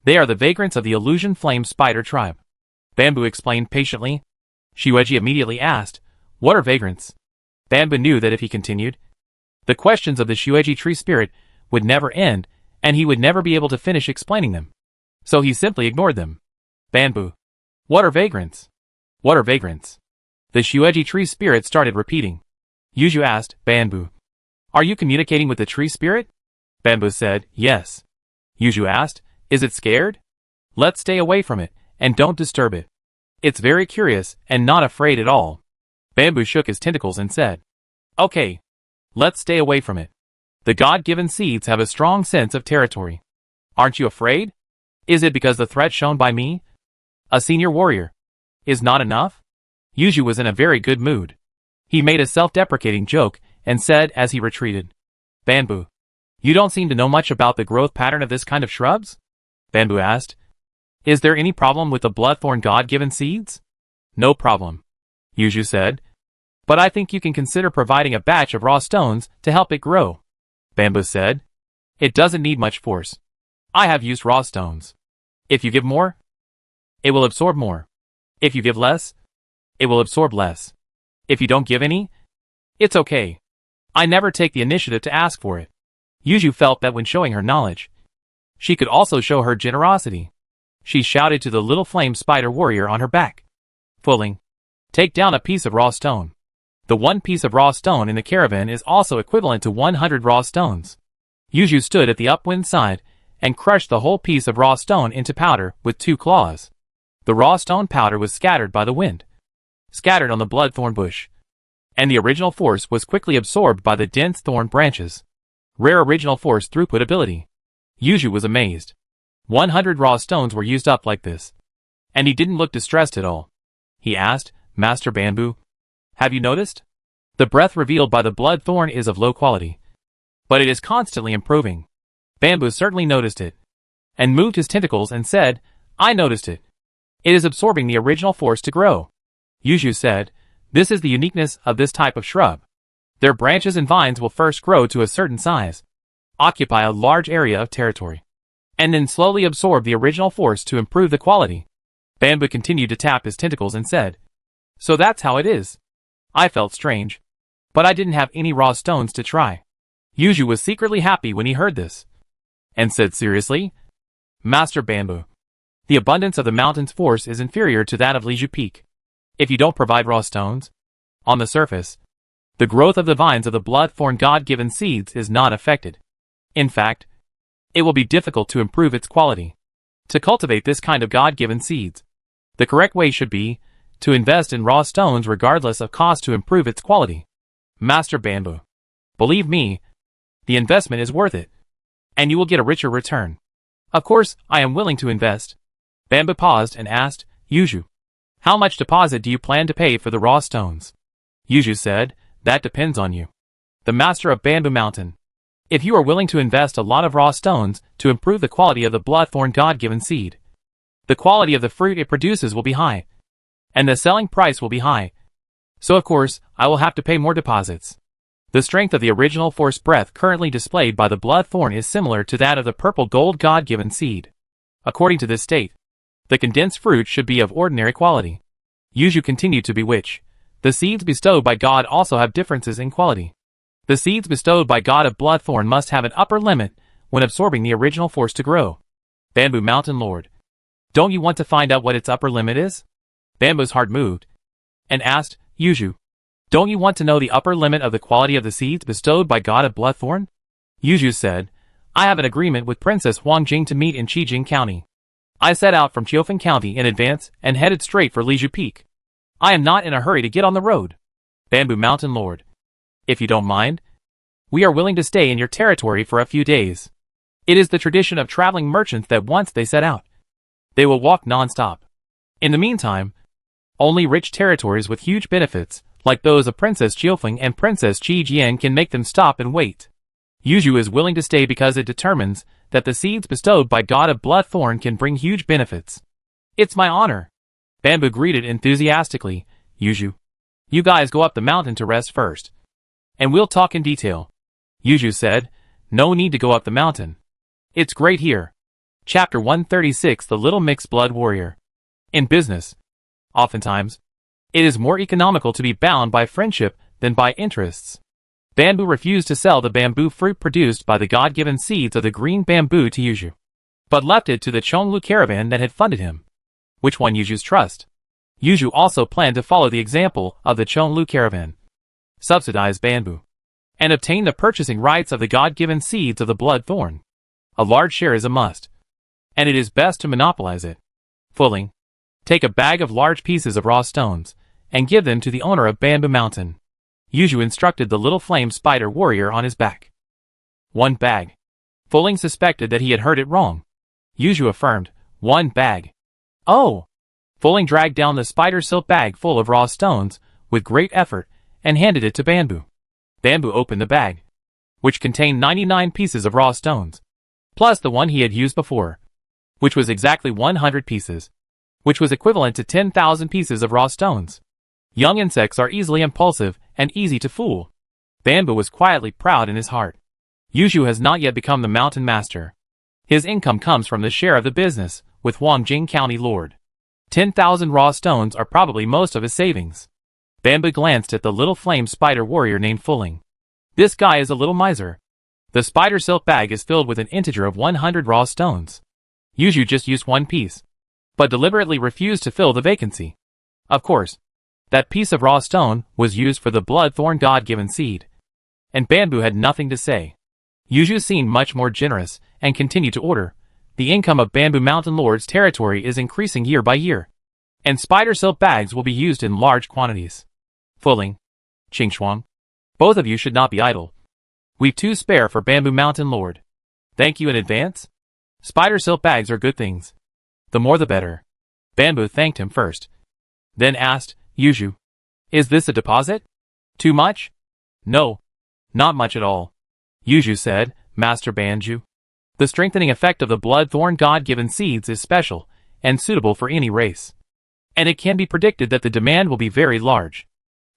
They are the vagrants of the illusion flame spider tribe. Bamboo explained patiently. Shueji immediately asked, "What are vagrants?" Bamboo knew that if he continued, the questions of the Shueji tree spirit would never end, and he would never be able to finish explaining them. So he simply ignored them. Bamboo. What are vagrants? What are vagrants? The Shueji tree spirit started repeating. Yuju asked, Bamboo, are you communicating with the tree spirit? Bamboo said, yes. Yuju asked, is it scared? Let's stay away from it, and don't disturb it. It's very curious, and not afraid at all. Bamboo shook his tentacles and said, okay. Let's stay away from it. The God-given seeds have a strong sense of territory. Aren't you afraid? Is it because the threat shown by me, a senior warrior, is not enough? Yuju was in a very good mood. He made a self-deprecating joke and said as he retreated, Bamboo, you don't seem to know much about the growth pattern of this kind of shrubs? Bamboo asked, is there any problem with the bloodthorn God-given seeds? No problem, Yuju said. But I think you can consider providing a batch of raw stones to help it grow. Bamboo said, it doesn't need much force. I have used raw stones. If you give more, it will absorb more. If you give less, it will absorb less. If you don't give any, it's okay. I never take the initiative to ask for it. Yuju felt that when showing her knowledge, she could also show her generosity. She shouted to the little flame spider warrior on her back. Fuling, take down a piece of raw stone. The one piece of raw stone in the caravan is also equivalent to 100 raw stones. Yuju stood at the upwind side and crushed the whole piece of raw stone into powder with 2 claws. The raw stone powder was scattered by the wind, scattered on the bloodthorn bush, and the original force was quickly absorbed by the dense thorn branches. Rare original force throughput ability. Yuju was amazed. 100 raw stones were used up like this, and he didn't look distressed at all. He asked, Master Bamboo, have you noticed? The breath revealed by the bloodthorn is of low quality, but it is constantly improving. Bamboo certainly noticed it, and moved his tentacles and said, I noticed it. It is absorbing the original force to grow. Yuju said, this is the uniqueness of this type of shrub. Their branches and vines will first grow to a certain size, occupy a large area of territory, and then slowly absorb the original force to improve the quality. Bamboo continued to tap his tentacles and said, so that's how it is. I felt strange, but I didn't have any raw stones to try. Yuju was secretly happy when he heard this, and said seriously, Master Bamboo, the abundance of the mountain's force is inferior to that of Liju Peak. If you don't provide raw stones, on the surface, the growth of the vines of the bloodthorn God-given seeds is not affected. In fact, it will be difficult to improve its quality. To cultivate this kind of God-given seeds, the correct way should be to invest in raw stones regardless of cost to improve its quality. Master Bamboo, believe me, the investment is worth it, and you will get a richer return. Of course, I am willing to invest. Bamboo paused and asked, Yuju, how much deposit do you plan to pay for the raw stones? Yuju said, that depends on you, the master of Bamboo Mountain. If you are willing to invest a lot of raw stones to improve the quality of the bloodthorn God-given seed, the quality of the fruit it produces will be high, and the selling price will be high. So of course, I will have to pay more deposits. The strength of the original force breath currently displayed by the bloodthorn is similar to that of the purple gold God-given seed. According to this state, the condensed fruit should be of ordinary quality. Yuju continued to bewitch. The seeds bestowed by God also have differences in quality. The seeds bestowed by God of bloodthorn must have an upper limit when absorbing the original force to grow. Bamboo Mountain Lord, don't you want to find out what its upper limit is? Bamboo's heart moved, and asked, Yuju, don't you want to know the upper limit of the quality of the seeds bestowed by God of Bloodthorn? Yuju said, I have an agreement with Princess Huangjing to meet in Qijing County. I set out from Chiofeng County in advance and headed straight for Liju Peak. I am not in a hurry to get on the road. Bamboo Mountain Lord, if you don't mind, we are willing to stay in your territory for a few days. It is the tradition of traveling merchants that once they set out, they will walk non-stop. In the meantime, only rich territories with huge benefits, like those of Princess Jiufeng and Princess Qi Jian, can make them stop and wait. Yuju is willing to stay because it determines that the seeds bestowed by God of Bloodthorn can bring huge benefits. It's my honor. Bamboo greeted enthusiastically. Yuju, you guys go up the mountain to rest first, and we'll talk in detail. Yuju said, no need to go up the mountain. It's great here. Chapter 136, The Little Mixed Blood Warrior. In business, oftentimes, it is more economical to be bound by friendship than by interests. Bamboo refused to sell the bamboo fruit produced by the God-given seeds of the green bamboo to Yuju, but left it to the Chonglu caravan that had funded him, which won Yuju's trust. Yuju also planned to follow the example of the Chonglu caravan, subsidize bamboo, and obtain the purchasing rights of the God-given seeds of the blood thorn. A large share is a must, and it is best to monopolize it. Fulling, take a bag of large pieces of raw stones, and give them to the owner of Bamboo Mountain. Yuju instructed the little flame spider warrior on his back. 1 bag. Fulling suspected that he had heard it wrong. Yuju affirmed, 1 bag. Oh! Fulling dragged down the spider silk bag full of raw stones, with great effort, and handed it to Bamboo. Bamboo opened the bag, which contained 99 pieces of raw stones, plus the one he had used before, which was exactly 100 pieces, which was equivalent to 10,000 pieces of raw stones. Young insects are easily impulsive and easy to fool. Bamboo was quietly proud in his heart. Yuju has not yet become the mountain master. His income comes from the share of the business with Wangjing County Lord. 10,000 raw stones are probably most of his savings. Bamboo glanced at the little flame spider warrior named Fulling. This guy is a little miser. The spider silk bag is filled with an integer of 100 raw stones. Yuju just used 1 piece, but deliberately refused to fill the vacancy. Of course, that piece of raw stone was used for the bloodthorn God-given seed, and Bamboo had nothing to say. Yuju seemed much more generous and continued to order. The income of Bamboo Mountain Lord's territory is increasing year by year, and spider silk bags will be used in large quantities. Fulling, Qingshuang, both of you should not be idle. We've 2 spare for Bamboo Mountain Lord. Thank you in advance. Spider silk bags are good things. The more the better. Bamboo thanked him first, then asked, Yuju, is this a deposit? Too much? No, not much at all. Yuju said, Master Banju. The strengthening effect of the bloodthorn God-given seeds is special and suitable for any race, and it can be predicted that the demand will be very large.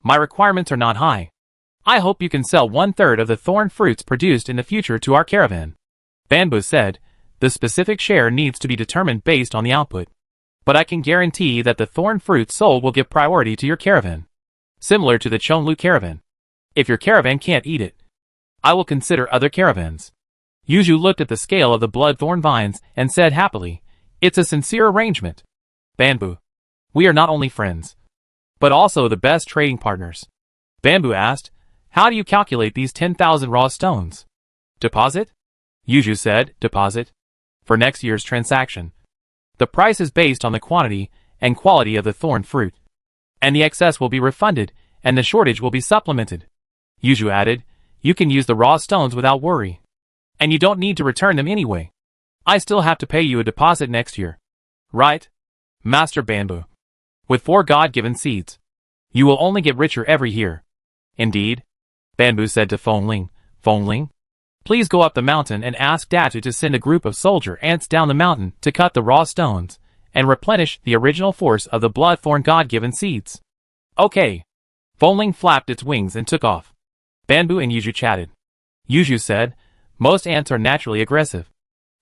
My requirements are not high. I hope you can sell 1/3 of the thorn fruits produced in the future to our caravan. Bamboo said, the specific share needs to be determined based on the output, but I can guarantee that the thorn fruit sold will give priority to your caravan, similar to the Chonglu caravan. If your caravan can't eat it, I will consider other caravans. Yuju looked at the scale of the bloodthorn vines and said happily, it's a sincere arrangement. Bamboo, we are not only friends, but also the best trading partners. Bamboo asked, how do you calculate these 10,000 raw stones? Deposit? Yuju said, deposit. For next year's transaction. The price is based on the quantity and quality of the thorn fruit, and the excess will be refunded, and the shortage will be supplemented. Yuju added, you can use the raw stones without worry, and you don't need to return them anyway. I still have to pay you a deposit next year. Right? Master Bamboo. With 4 God-given seeds, you will only get richer every year. Indeed. Bamboo said to Fengling, Fengling, please go up the mountain and ask Datu to send a group of soldier ants down the mountain to cut the raw stones and replenish the original force of the bloodthorn God-given seeds. Okay. Fengling flapped its wings and took off. Bamboo and Yuju chatted. Yuju said, most ants are naturally aggressive,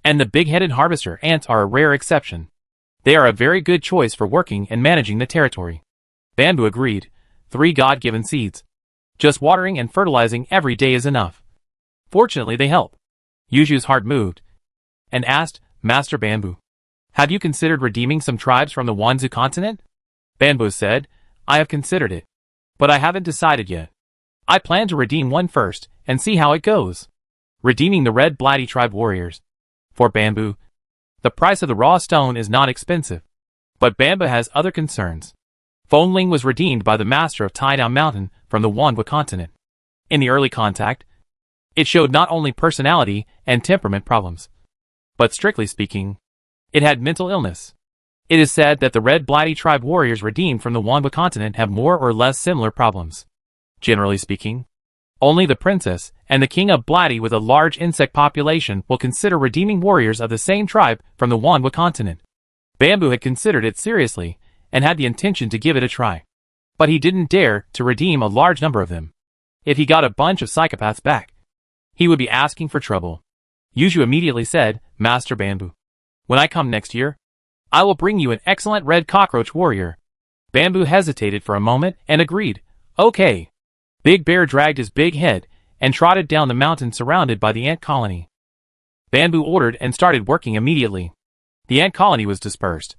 and the big-headed harvester ants are a rare exception. They are a very good choice for working and managing the territory. Bamboo agreed, 3 God-given seeds. Just watering and fertilizing every day is enough. Fortunately they help. Yuju's heart moved, and asked, Master Bamboo, have you considered redeeming some tribes from the Wanzu continent? Bamboo said, I have considered it, but I haven't decided yet. I plan to redeem one first, and see how it goes. Redeeming the Red Blighty tribe warriors. For Bamboo, the price of the raw stone is not expensive, but Bamboo has other concerns. Fengling was redeemed by the master of Taidown Mountain from the Wanwu continent. In the early contact, it showed not only personality and temperament problems, but strictly speaking, it had mental illness. It is said that the Red Blighty tribe warriors redeemed from the Wanba continent have more or less similar problems. Generally speaking, only the princess and the king of Blighty with a large insect population will consider redeeming warriors of the same tribe from the Wanba continent. Bamboo had considered it seriously and had the intention to give it a try. But he didn't dare to redeem a large number of them. If he got a bunch of psychopaths back, he would be asking for trouble. Yuju immediately said, Master Bamboo, when I come next year, I will bring you an excellent red cockroach warrior. Bamboo hesitated for a moment and agreed. Okay. Big Bear dragged his big head and trotted down the mountain surrounded by the ant colony. Bamboo ordered and started working immediately. The ant colony was dispersed,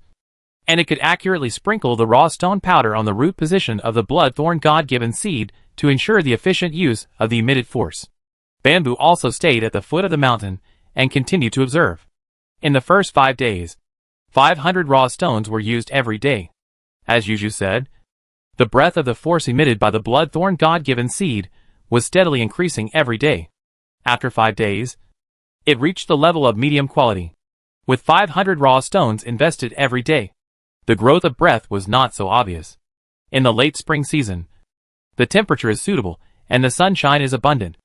and it could accurately sprinkle the raw stone powder on the root position of the bloodthorn God-given seed to ensure the efficient use of the emitted force. Bamboo also stayed at the foot of the mountain and continued to observe. In the first 5 days, 500 raw stones were used every day. As Yuju said, the breath of the force emitted by the bloodthorn God-given seed was steadily increasing every day. After 5 days, it reached the level of medium quality. With 500 raw stones invested every day, the growth of breath was not so obvious. In the late spring season, the temperature is suitable and the sunshine is abundant.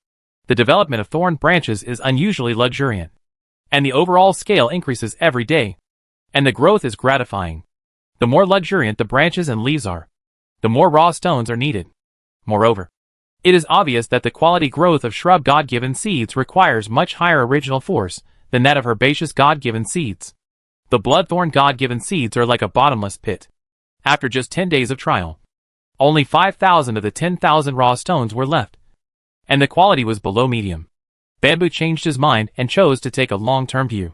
The development of thorn branches is unusually luxuriant, and the overall scale increases every day, and the growth is gratifying. The more luxuriant the branches and leaves are, the more raw stones are needed. Moreover, it is obvious that the quality growth of shrub God-given seeds requires much higher original force than that of herbaceous God-given seeds. The bloodthorn God-given seeds are like a bottomless pit. After just 10 days of trial, only 5,000 of the 10,000 raw stones were left, and the quality was below medium. Bamboo changed his mind and chose to take a long-term view,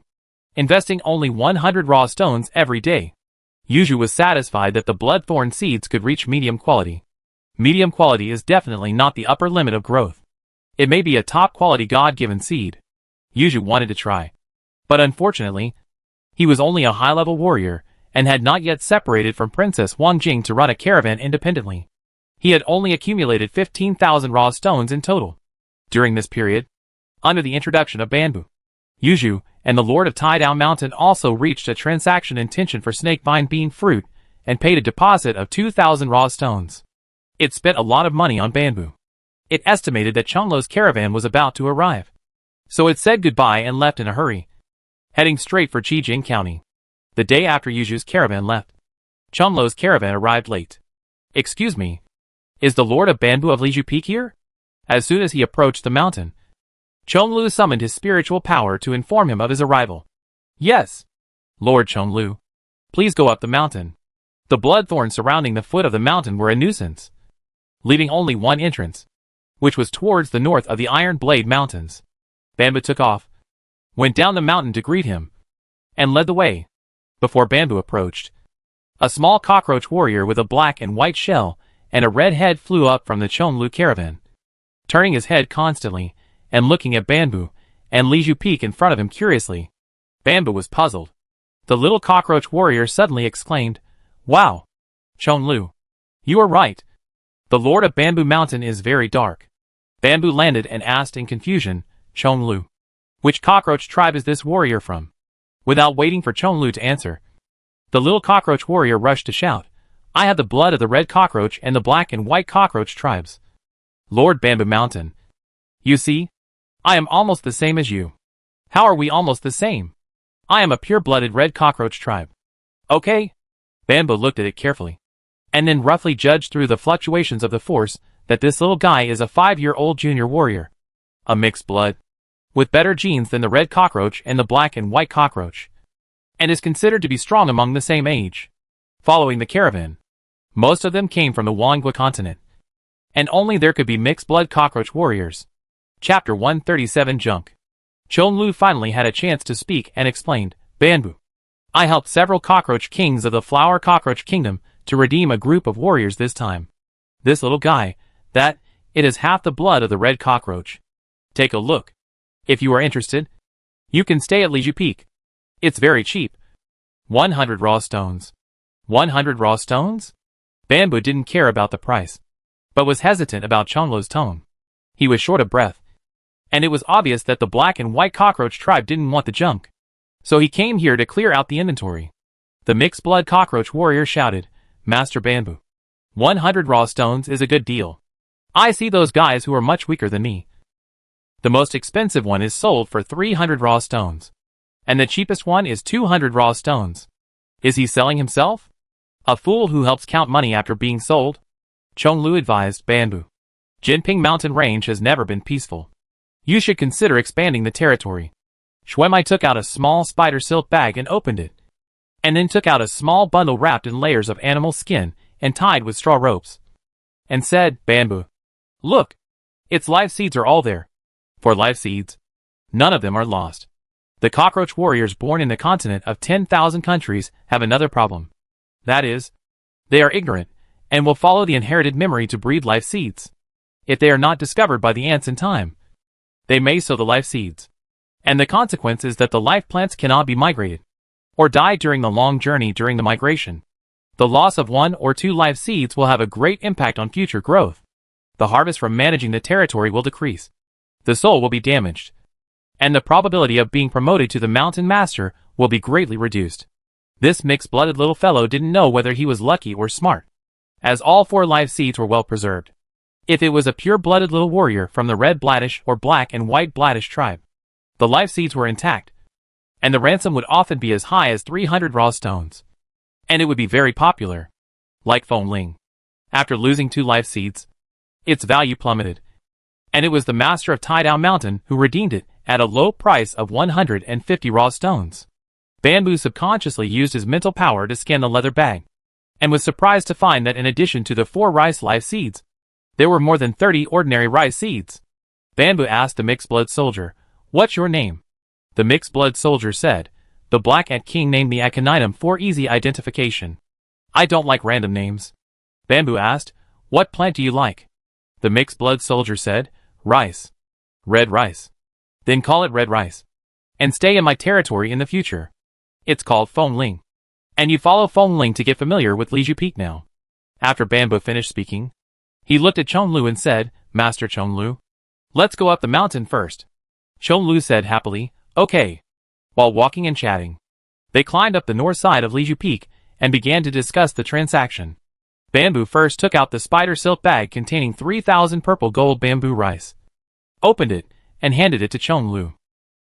investing only 100 raw stones every day. Yuju was satisfied that the bloodthorn seeds could reach medium quality. Medium quality is definitely not the upper limit of growth. It may be a top-quality God-given seed. Yuju wanted to try, but unfortunately, he was only a high-level warrior and had not yet separated from Princess Wangjing to run a caravan independently. He had only accumulated 15,000 raw stones in total. During this period, under the introduction of Bamboo, Yuju and the Lord of Tidao Mountain also reached a transaction intention for snakevine bean fruit and paid a deposit of 2,000 raw stones. It spent a lot of money on Bamboo. It estimated that Chunglo's caravan was about to arrive, so it said goodbye and left in a hurry, heading straight for Qijing County. The day after Yuju's caravan left, Chunglo's caravan arrived late. Excuse me, is the Lord of Bamboo of Liju Peak here? As soon as he approached the mountain, Chonglu summoned his spiritual power to inform him of his arrival. Yes, Lord Chonglu, please go up the mountain. The bloodthorns surrounding the foot of the mountain were a nuisance, leaving only one entrance, which was towards the north of the Iron Blade Mountains. Bamboo took off, went down the mountain to greet him, and led the way. Before Bamboo approached, a small cockroach warrior with a black and white shell and a red head flew up from the Chonglu caravan. Turning his head constantly and looking at Bamboo and Liju Peak in front of him curiously, Bamboo was puzzled. The little cockroach warrior suddenly exclaimed, Wow! Chonglu, you are right. The Lord of Bamboo Mountain is very dark. Bamboo landed and asked in confusion, Chonglu, which cockroach tribe is this warrior from? Without waiting for Chonglu to answer, the little cockroach warrior rushed to shout, I have the blood of the red cockroach and the black and white cockroach tribes. Lord Bamboo Mountain, you see, I am almost the same as you. How are we almost the same? I am a pure-blooded red cockroach tribe. Okay? Bamboo looked at it carefully, and then roughly judged through the fluctuations of the force that this little guy is a 5-year-old junior warrior. A mixed blood, with better genes than the red cockroach and the black and white cockroach, and is considered to be strong among the same age. Following the caravan, most of them came from the Wangwa continent, and only there could be mixed-blood cockroach warriors. Chapter 137 Junk. Chonglu finally had a chance to speak and explained, Bamboo, I helped several cockroach kings of the Flower Cockroach Kingdom to redeem a group of warriors this time. This little guy, it is half the blood of the red cockroach. Take a look. If you are interested, you can stay at Liju Peak. It's very cheap. 100 raw stones. 100 raw stones? Bamboo didn't care about the price, but was hesitant about Chonglu's tone. He was short of breath, and it was obvious that the black and white cockroach tribe didn't want the junk. So he came here to clear out the inventory. The mixed-blood cockroach warrior shouted, Master Bamboo. 100 raw stones is a good deal. I see those guys who are much weaker than me. The most expensive one is sold for 300 raw stones. And the cheapest one is 200 raw stones. Is he selling himself? A fool who helps count money after being sold? Chonglu advised Bamboo. Jinping Mountain Range has never been peaceful. You should consider expanding the territory. Xuemai took out a small spider silk bag and opened it. And then took out a small bundle wrapped in layers of animal skin and tied with straw ropes. And said, Bamboo. Look! Its live seeds are all there. For live seeds, none of them are lost. The cockroach warriors born in the continent of 10,000 countries have another problem. That is, they are ignorant, and will follow the inherited memory to breed live seeds. If they are not discovered by the ants in time, they may sow the live seeds. And the consequence is that the live plants cannot be migrated, or die during the long journey during the migration. The loss of 1 or 2 live seeds will have a great impact on future growth. The harvest from managing the territory will decrease. The soul will be damaged. And the probability of being promoted to the mountain master will be greatly reduced. This mixed-blooded little fellow didn't know whether he was lucky or smart, as all 4 live seeds were well preserved. If it was a pure-blooded little warrior from the red bladdish or black and white bladdish tribe, the live seeds were intact, and the ransom would often be as high as 300 raw stones. And it would be very popular. Like Feng Ling. After losing 2 live seeds, its value plummeted. And it was the master of Tidao Mountain who redeemed it at a low price of 150 raw stones. Bamboo subconsciously used his mental power to scan the leather bag, and was surprised to find that in addition to the 4 rice live seeds, there were more than 30 ordinary rice seeds. Bamboo asked the mixed-blood soldier, What's your name? The mixed-blood soldier said, The Black Ant King named me Aconitum for easy identification. I don't like random names. Bamboo asked, What plant do you like? The mixed-blood soldier said, Rice. Red rice. Then call it red rice. And stay in my territory in the future. It's called Feng Ling. And you follow Feng Ling to get familiar with Liju Peak now. After Bamboo finished speaking, he looked at Chonglu and said, Master Chonglu, let's go up the mountain first. Chonglu said happily, Okay. While walking and chatting, they climbed up the north side of Liju Peak and began to discuss the transaction. Bamboo first took out the spider silk bag containing 3,000 purple gold bamboo rice, opened it, and handed it to Chonglu.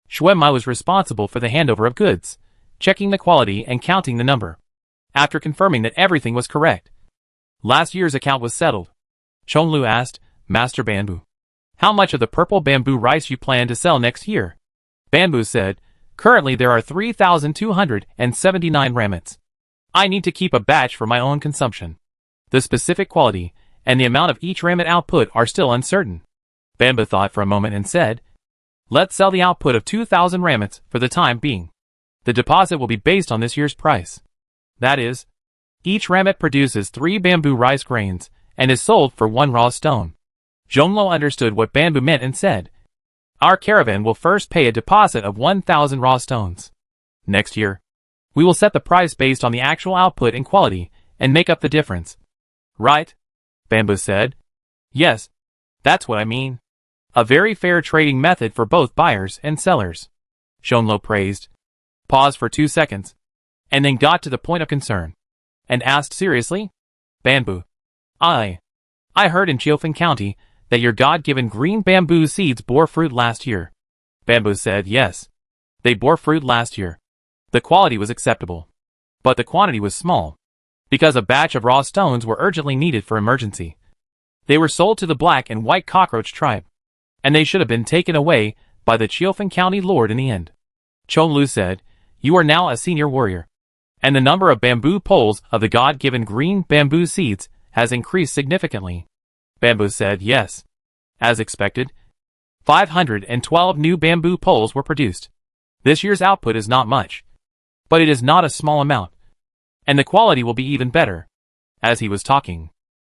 Xuemai was responsible for the handover of goods, checking the quality and counting the number. After confirming that everything was correct, last year's account was settled. Chonglu asked, Master Bamboo, how much of the purple bamboo rice you plan to sell next year? Bamboo said, Currently there are 3,279 ramets. I need to keep a batch for my own consumption. The specific quality and the amount of each ramet output are still uncertain. Bamboo thought for a moment and said, Let's sell the output of 2,000 ramets for the time being. The deposit will be based on this year's price. That is, each ramet produces 3 bamboo rice grains and is sold for 1 raw stone. Zhonglo understood what Bamboo meant and said, Our caravan will first pay a deposit of 1,000 raw stones. Next year, we will set the price based on the actual output and quality and make up the difference. Right? Bamboo said. Yes, that's what I mean. A very fair trading method for both buyers and sellers. Zhonglo praised, paused for 2 seconds, and then got to the point of concern, and asked seriously, Bamboo, I heard in Chiofeng County that your God-given green bamboo seeds bore fruit last year. Bamboo said yes. They bore fruit last year. The quality was acceptable, but the quantity was small, because a batch of raw stones were urgently needed for emergency. They were sold to the black and white cockroach tribe, and they should have been taken away by the Chiofeng County Lord in the end. Chonglu said, You are now a senior warrior, and the number of bamboo poles of the God-given green bamboo seeds has increased significantly. Bamboo said yes. As expected, 512 new bamboo poles were produced. This year's output is not much, but it is not a small amount, and the quality will be even better. As he was talking,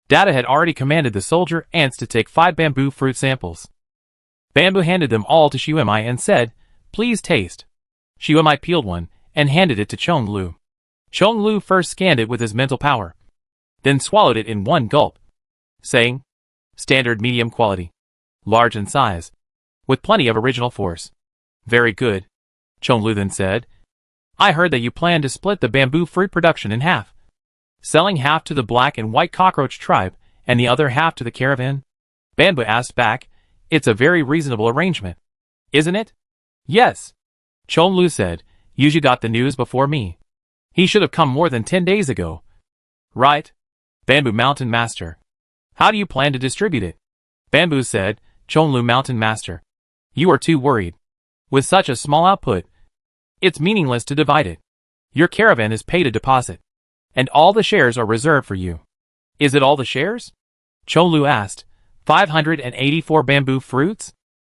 Data had already commanded the soldier ants to take 5 bamboo fruit samples. Bamboo handed them all to Xuemai and said, Please taste. Xuemai peeled one and handed it to Chonglu. Chonglu first scanned it with his mental power, then swallowed it in 1 gulp, saying, Standard medium quality, large in size, with plenty of original force. Very good, Chonglu then said. I heard that you plan to split the bamboo fruit production in half, selling half to the black and white cockroach tribe and the other half to the caravan. Bamboo asked back, It's a very reasonable arrangement, isn't it? Yes. Chonlu said, Yuji got the news before me. He should have come more than 10 days ago. Right. Bamboo Mountain Master. How do you plan to distribute it? Bamboo said, Chonlu Mountain Master. You are too worried. With such a small output, it's meaningless to divide it. Your caravan is paid a deposit, and all the shares are reserved for you. Is it all the shares? Chonlu asked. 584 bamboo fruits?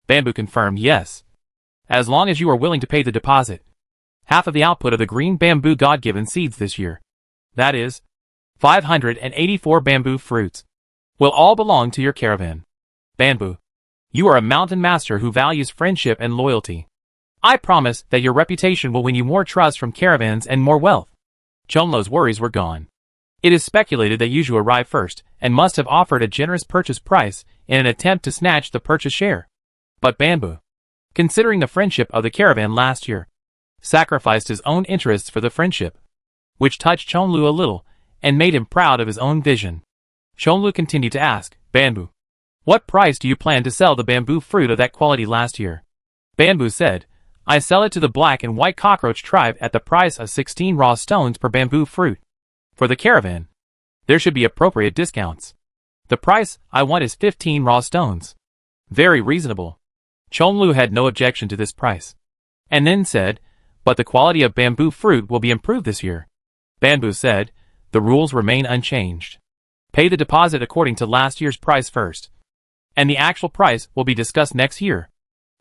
Bamboo confirmed yes. As long as you are willing to pay the deposit. Half of the output of the green bamboo God-given seeds this year. That is, 584 bamboo fruits. Will all belong to your caravan. Bamboo. You are a mountain master who values friendship and loyalty. I promise that your reputation will win you more trust from caravans and more wealth. Chonlu's worries were gone. It is speculated that Yuju arrived first and must have offered a generous purchase price in an attempt to snatch the purchase share. But Bamboo, considering the friendship of the caravan last year, sacrificed his own interests for the friendship, which touched Chonlu a little and made him proud of his own vision. Chonlu continued to ask, Bamboo, what price do you plan to sell the bamboo fruit of that quality last year? Bamboo said, I sell it to the black and white cockroach tribe at the price of 16 raw stones per bamboo fruit. For the caravan, there should be appropriate discounts. The price I want is 15 raw stones. Very reasonable. Chonlu had no objection to this price. And then said, but the quality of bamboo fruit will be improved this year. Bamboo said, the rules remain unchanged. Pay the deposit according to last year's price first. And the actual price will be discussed next year.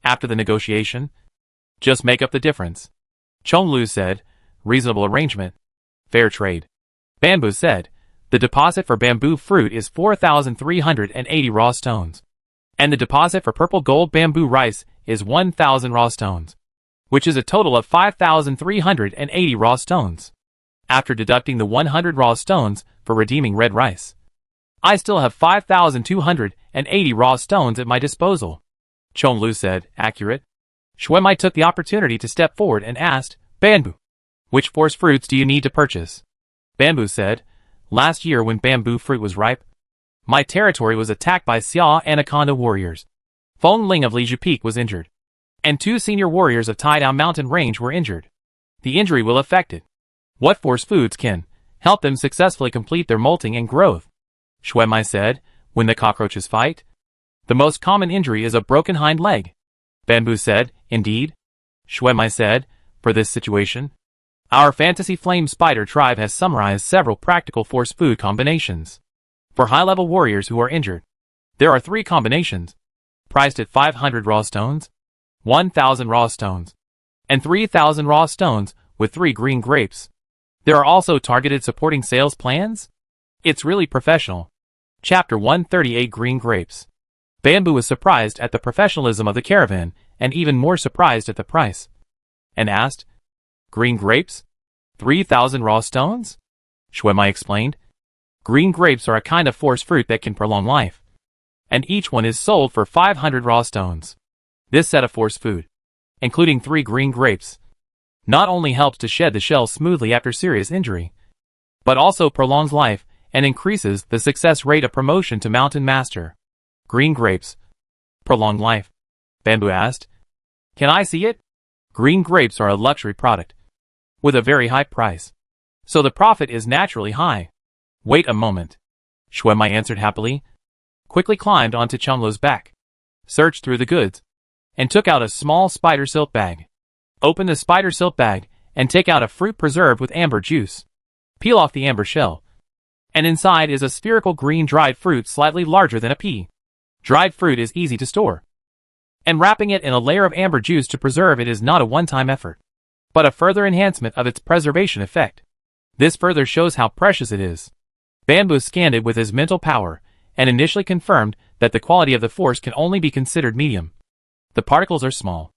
After the negotiation, just make up the difference. Chonlu said, reasonable arrangement. Fair trade. Bamboo said, the deposit for bamboo fruit is 4,380 raw stones. And the deposit for purple gold bamboo rice is 1,000 raw stones, which is a total of 5,380 raw stones. After deducting the 100 raw stones for redeeming red rice, I still have 5,280 raw stones at my disposal. Chonlu said, accurate. Xuemai took the opportunity to step forward and asked, Bamboo, which force fruits do you need to purchase? Bamboo said, last year when bamboo fruit was ripe, my territory was attacked by Xia Anaconda warriors. Feng Ling of Liju Peak was injured, and 2 senior warriors of Taidao Mountain Range were injured. The injury will affect it. What force foods can help them successfully complete their molting and growth? Xuemai said, when the cockroaches fight, the most common injury is a broken hind leg. Bamboo said, indeed. Xuemai said, for this situation, our fantasy flame spider tribe has summarized several practical force food combinations. For high-level warriors who are injured, there are 3 combinations, priced at 500 raw stones, 1,000 raw stones, and 3,000 raw stones with 3 green grapes. There are also targeted supporting sales plans. It's really professional. Chapter 138 Green Grapes. Bamboo was surprised at the professionalism of the caravan and even more surprised at the price, and asked, Green grapes? 3,000 raw stones? Xuemai explained. Green grapes are a kind of force fruit that can prolong life, and each one is sold for 500 raw stones. This set of force food, including 3 green grapes, not only helps to shed the shell smoothly after serious injury, but also prolongs life and increases the success rate of promotion to Mountain Master. Green grapes. Prolong life? Bamboo asked. Can I see it? Green grapes are a luxury product, with a very high price, so the profit is naturally high. Wait a moment. Xuemai answered happily, quickly climbed onto Chonlu's back, searched through the goods, and took out a small spider silk bag. Open the spider silk bag and take out a fruit preserved with amber juice. Peel off the amber shell, and inside is a spherical green dried fruit slightly larger than a pea. Dried fruit is easy to store, and wrapping it in a layer of amber juice to preserve it is not a one-time effort, but a further enhancement of its preservation effect. This further shows how precious it is. Bamboo scanned it with his mental power, and initially confirmed that the quality of the force can only be considered medium. The particles are small,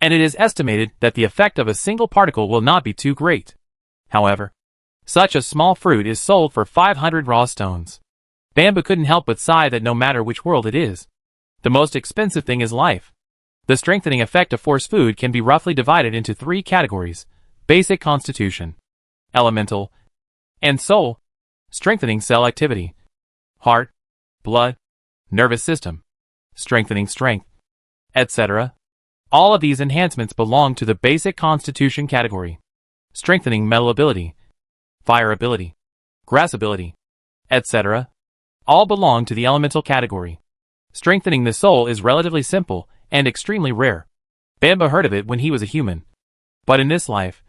and it is estimated that the effect of a single particle will not be too great. However, such a small fruit is sold for 500 raw stones. Bamboo couldn't help but sigh that no matter which world it is, the most expensive thing is life. The strengthening effect of force food can be roughly divided into 3 categories: basic constitution, elemental, and soul, strengthening cell activity, heart, blood, nervous system, strengthening strength, etc. All of these enhancements belong to the basic constitution category. Strengthening metal ability, fire ability, grass ability, etc. all belong to the elemental category. Strengthening the soul is relatively simple and extremely rare. Bambu heard of it when he was a human. But in this life,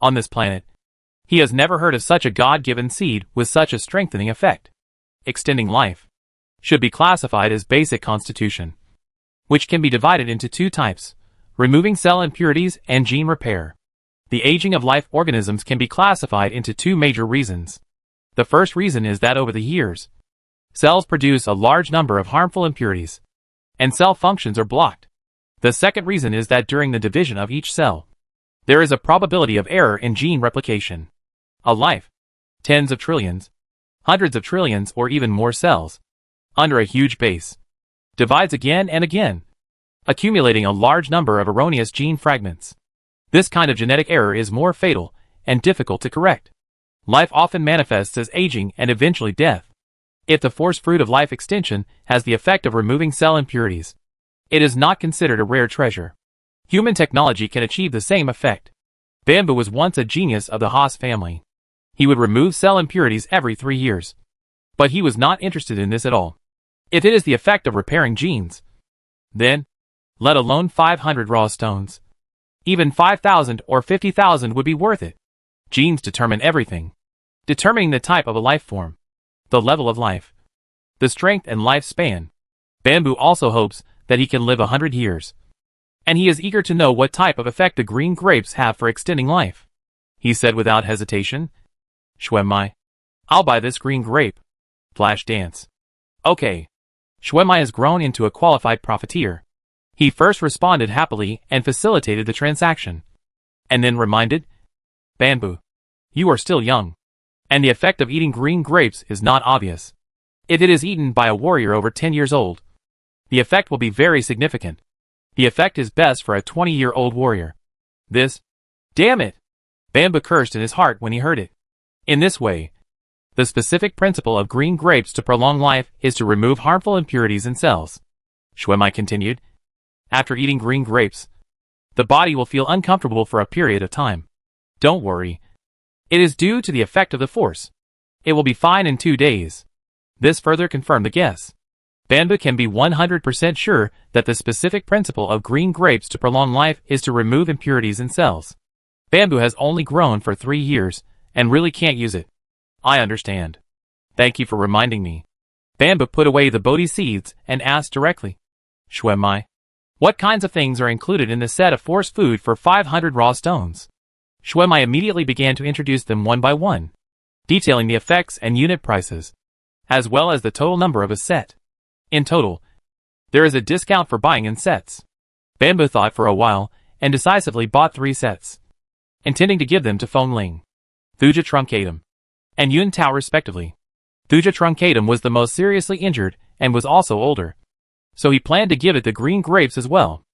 on this planet, he has never heard of such a God-given seed with such a strengthening effect. Extending life should be classified as basic constitution, which can be divided into two types: removing cell impurities and gene repair. The aging of life organisms can be classified into two major reasons. The first reason is that over the years, cells produce a large number of harmful impurities, and cell functions are blocked. The second reason is that during the division of each cell, there is a probability of error in gene replication. A life, tens of trillions, hundreds of trillions or even more cells, under a huge base, divides again and again, accumulating a large number of erroneous gene fragments. This kind of genetic error is more fatal and difficult to correct. Life often manifests as aging and eventually death. If the force fruit of life extension has the effect of removing cell impurities, it is not considered a rare treasure. Human technology can achieve the same effect. Bambu was once a genius of the Haas family. He would remove cell impurities every 3 years. But he was not interested in this at all. If it is the effect of repairing genes, then, let alone 500 raw stones, even 5,000 or 50,000 would be worth it. Genes determine everything. Determining the type of a life form, the level of life, the strength and lifespan. Bambu also hopes that he can live 100 years. And he is eager to know what type of effect the green grapes have for extending life. He said without hesitation, "Xuemai, I'll buy this green grape." Flash dance. Okay. Xuemai has grown into a qualified profiteer. He first responded happily and facilitated the transaction. And then reminded, "Bambu, you are still young. And the effect of eating green grapes is not obvious. If it is eaten by a warrior over 10 years old, the effect will be very significant. The effect is best for a 20-year-old warrior." This, damn it! Bambu cursed in his heart when he heard it. In this way, the specific principle of green grapes to prolong life is to remove harmful impurities in cells. Xuemai continued, "After eating green grapes, the body will feel uncomfortable for a period of time. Don't worry. It is due to the effect of the force. It will be fine in 2 days." This further confirmed the guess. Bambu can be 100% sure that the specific principle of green grapes to prolong life is to remove impurities in cells. Bambu has only grown for 3 years, and really can't use it. I understand. Thank you for reminding me. Bambu put away the Bodhi seeds and asked directly, "Xuemai, what kinds of things are included in the set of force food for 500 raw stones?" Xuemai immediately began to introduce them one by one, detailing the effects and unit prices, as well as the total number of a set. In total, there is a discount for buying in sets. Bambu thought for a while and decisively bought 3 sets, intending to give them to Feng Ling, Thuja Truncatum, and Yun Tao respectively. Thuja Truncatum was the most seriously injured and was also older, so he planned to give it the green grapes as well.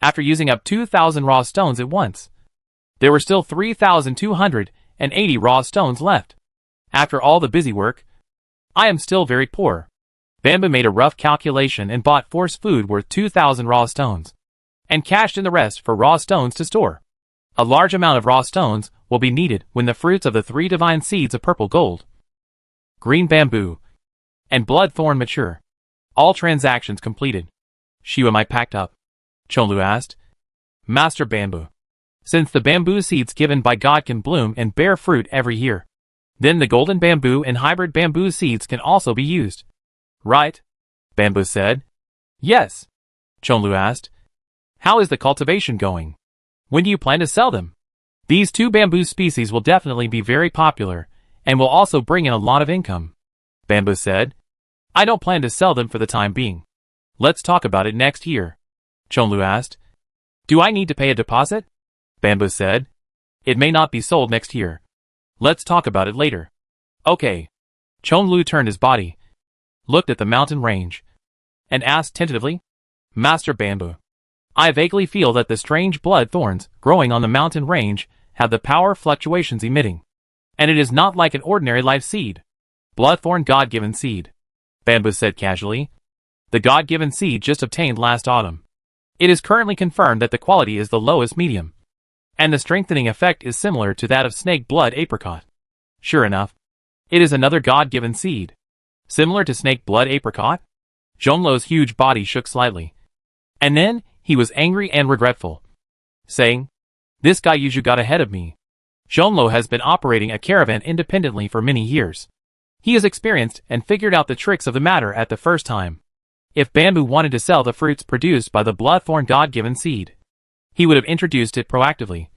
After using up 2,000 raw stones at once, there were still 3,280 raw stones left. After all the busy work, I am still very poor. Bambu made a rough calculation and bought force food worth 2,000 raw stones, and cashed in the rest for raw stones to store. A large amount of raw stones will be needed when the fruits of the 3 divine seeds of purple gold, green bamboo, and blood thorn mature. All transactions completed. Xuemai packed up. Chonlu asked, "Master Bambu, since the bamboo seeds given by God can bloom and bear fruit every year, then the golden bamboo and hybrid bamboo seeds can also be used, right?" Bambu said. "Yes." Chonlu asked, "How is the cultivation going? When do you plan to sell them?" "These 2 bamboo species will definitely be very popular, and will also bring in a lot of income," Bambu said. "I don't plan to sell them for the time being. Let's talk about it next year." Chonlu asked, "Do I need to pay a deposit?" Bambu said, "It may not be sold next year. Let's talk about it later." "Okay." Chonlu turned his body, looked at the mountain range, and asked tentatively, "Master Bambu, I vaguely feel that the strange blood thorns growing on the mountain range have the power fluctuations emitting. And it is not like an ordinary life seed. Bloodthorn God-given seed. Bamboo said casually. The God-given seed just obtained last autumn. It is currently confirmed that the quality is the lowest medium. And the strengthening effect is similar to that of snake blood apricot. Sure enough, it is another God-given seed. Similar to snake blood apricot? Zhongluo's huge body shook slightly. And then, he was angry and regretful, saying, "This guy Yuju got ahead of me. Zhongluo has been operating a caravan independently for many years. He is experienced and figured out the tricks of the matter at the first time. If Bamboo wanted to sell the fruits produced by the Bloodthorn God-given seed, he would have introduced it proactively,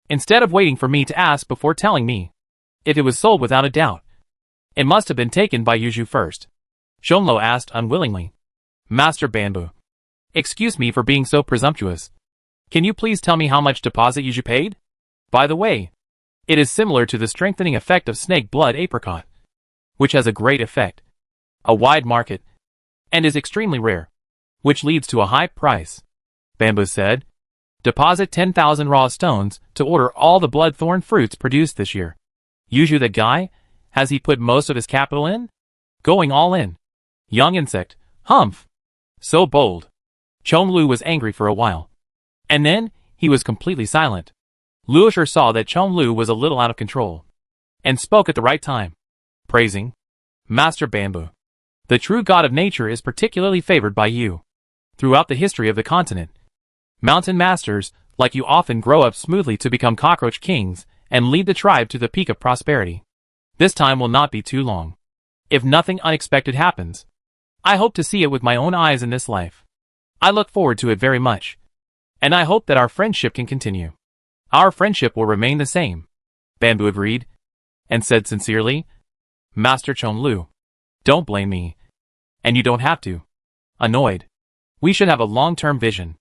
instead of waiting for me to ask before telling me. If it was sold without a doubt, it must have been taken by Yuju first." Zhongluo asked unwillingly. "Master Bamboo, excuse me for being so presumptuous. Can you please tell me how much deposit Yuju paid? By the way, it is similar to the strengthening effect of snake blood apricot, which has a great effect, a wide market, and is extremely rare, which leads to a high price." Bamboo said. "Deposit 10,000 raw stones to order all the bloodthorn fruits produced this year." Yuju the guy? Has he put most of his capital in? Going all in. Young insect. Humph. So bold. Chonglu was angry for a while. And then, he was completely silent. Luosher saw that Chonglu was a little out of control, and spoke at the right time, praising, "Master Bamboo, the true god of nature is particularly favored by you. Throughout the history of the continent, mountain masters, like you often grow up smoothly to become cockroach kings, and lead the tribe to the peak of prosperity. This time will not be too long. If nothing unexpected happens, I hope to see it with my own eyes in this life. I look forward to it very much. And I hope that our friendship can continue." "Our friendship will remain the same," Bamboo agreed, and said sincerely, "Master Chonglu, don't blame me. And you don't have to." Annoyed. "We should have a long-term vision.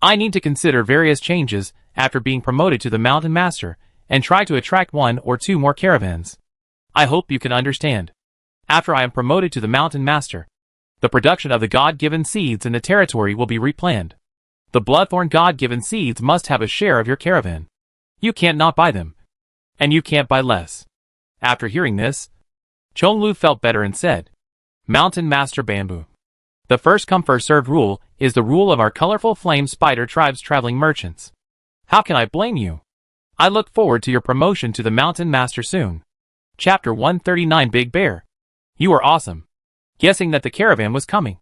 I need to consider various changes after being promoted to the Mountain Master, and try to attract 1 or 2 more caravans. I hope you can understand. After I am promoted to the Mountain Master, the production of the God-given seeds in the territory will be replanned. The Bloodthorn God-given seeds must have a share of your caravan. You can't not buy them. And you can't buy less." After hearing this, Chonglu felt better and said, "Mountain Master Bamboo, the first come first served rule is the rule of our colorful flame spider tribe's traveling merchants. How can I blame you? I look forward to your promotion to the Mountain Master soon." Chapter 139 Big Bear. "You are awesome. Guessing that the caravan was coming.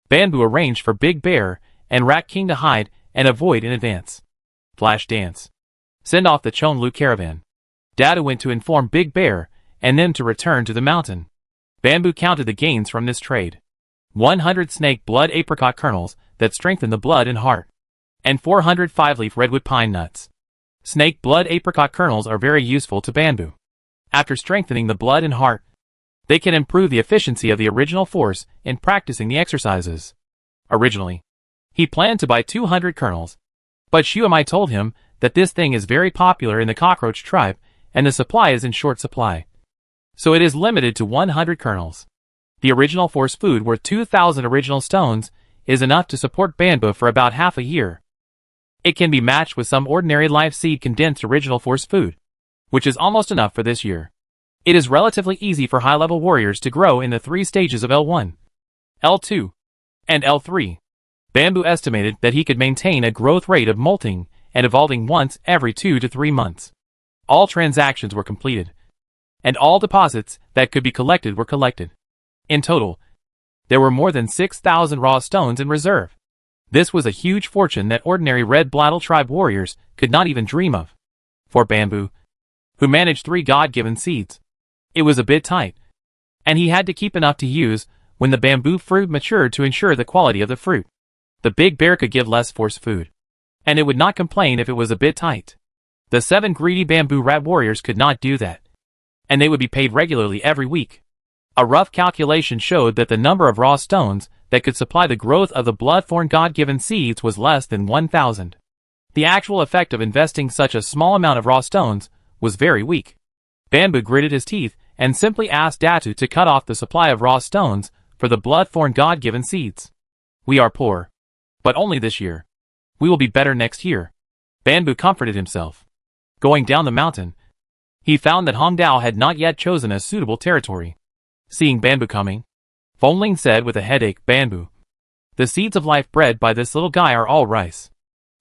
Bamboo arranged for Big Bear and Rat King to hide and avoid in advance. Flash dance. Send off the Chonglu caravan. Dada went to inform Big Bear and then to return to the mountain. Bamboo counted the gains from this trade. 100 snake blood apricot kernels that strengthen the blood and heart, and 400 5-leaf redwood pine nuts. Snake blood apricot kernels are very useful to Bamboo. After strengthening the blood and heart, they can improve the efficiency of the original force in practicing the exercises. Originally, he planned to buy 200 kernels, but Shuamai told him that this thing is very popular in the cockroach tribe and the supply is in short supply. So it is limited to 100 kernels. The original force food worth 2,000 original stones is enough to support Bamboo for about half a year. It can be matched with some ordinary live seed condensed original force food, which is almost enough for this year. It is relatively easy for high-level warriors to grow in the 3 stages of L1, L2, and L3. Bamboo estimated that he could maintain a growth rate of molting and evolving once every 2 to 3 months. All transactions were completed, and all deposits that could be collected were collected. In total, there were more than 6,000 raw stones in reserve. This was a huge fortune that ordinary Red Blattle tribe warriors could not even dream of. For Bamboo, who managed 3 God-given seeds, it was a bit tight, and he had to keep enough to use when the bamboo fruit matured to ensure the quality of the fruit. The Big Bear could give less force food, and it would not complain if it was a bit tight. The 7 greedy bamboo rat warriors could not do that, and they would be paid regularly every week. A rough calculation showed that the number of raw stones that could supply the growth of the Bloodthorn God-given seeds was less than 1,000. The actual effect of investing such a small amount of raw stones was very weak. Bamboo gritted his teeth and simply asked Datu to cut off the supply of raw stones for the Bloodthorn God-given seeds. "We are poor, but only this year. We will be better next year." Bamboo comforted himself. Going down the mountain, he found that Hong Dao had not yet chosen a suitable territory. Seeing Bamboo coming, Fengling said with a headache, "Bamboo, the seeds of life bred by this little guy are all rice.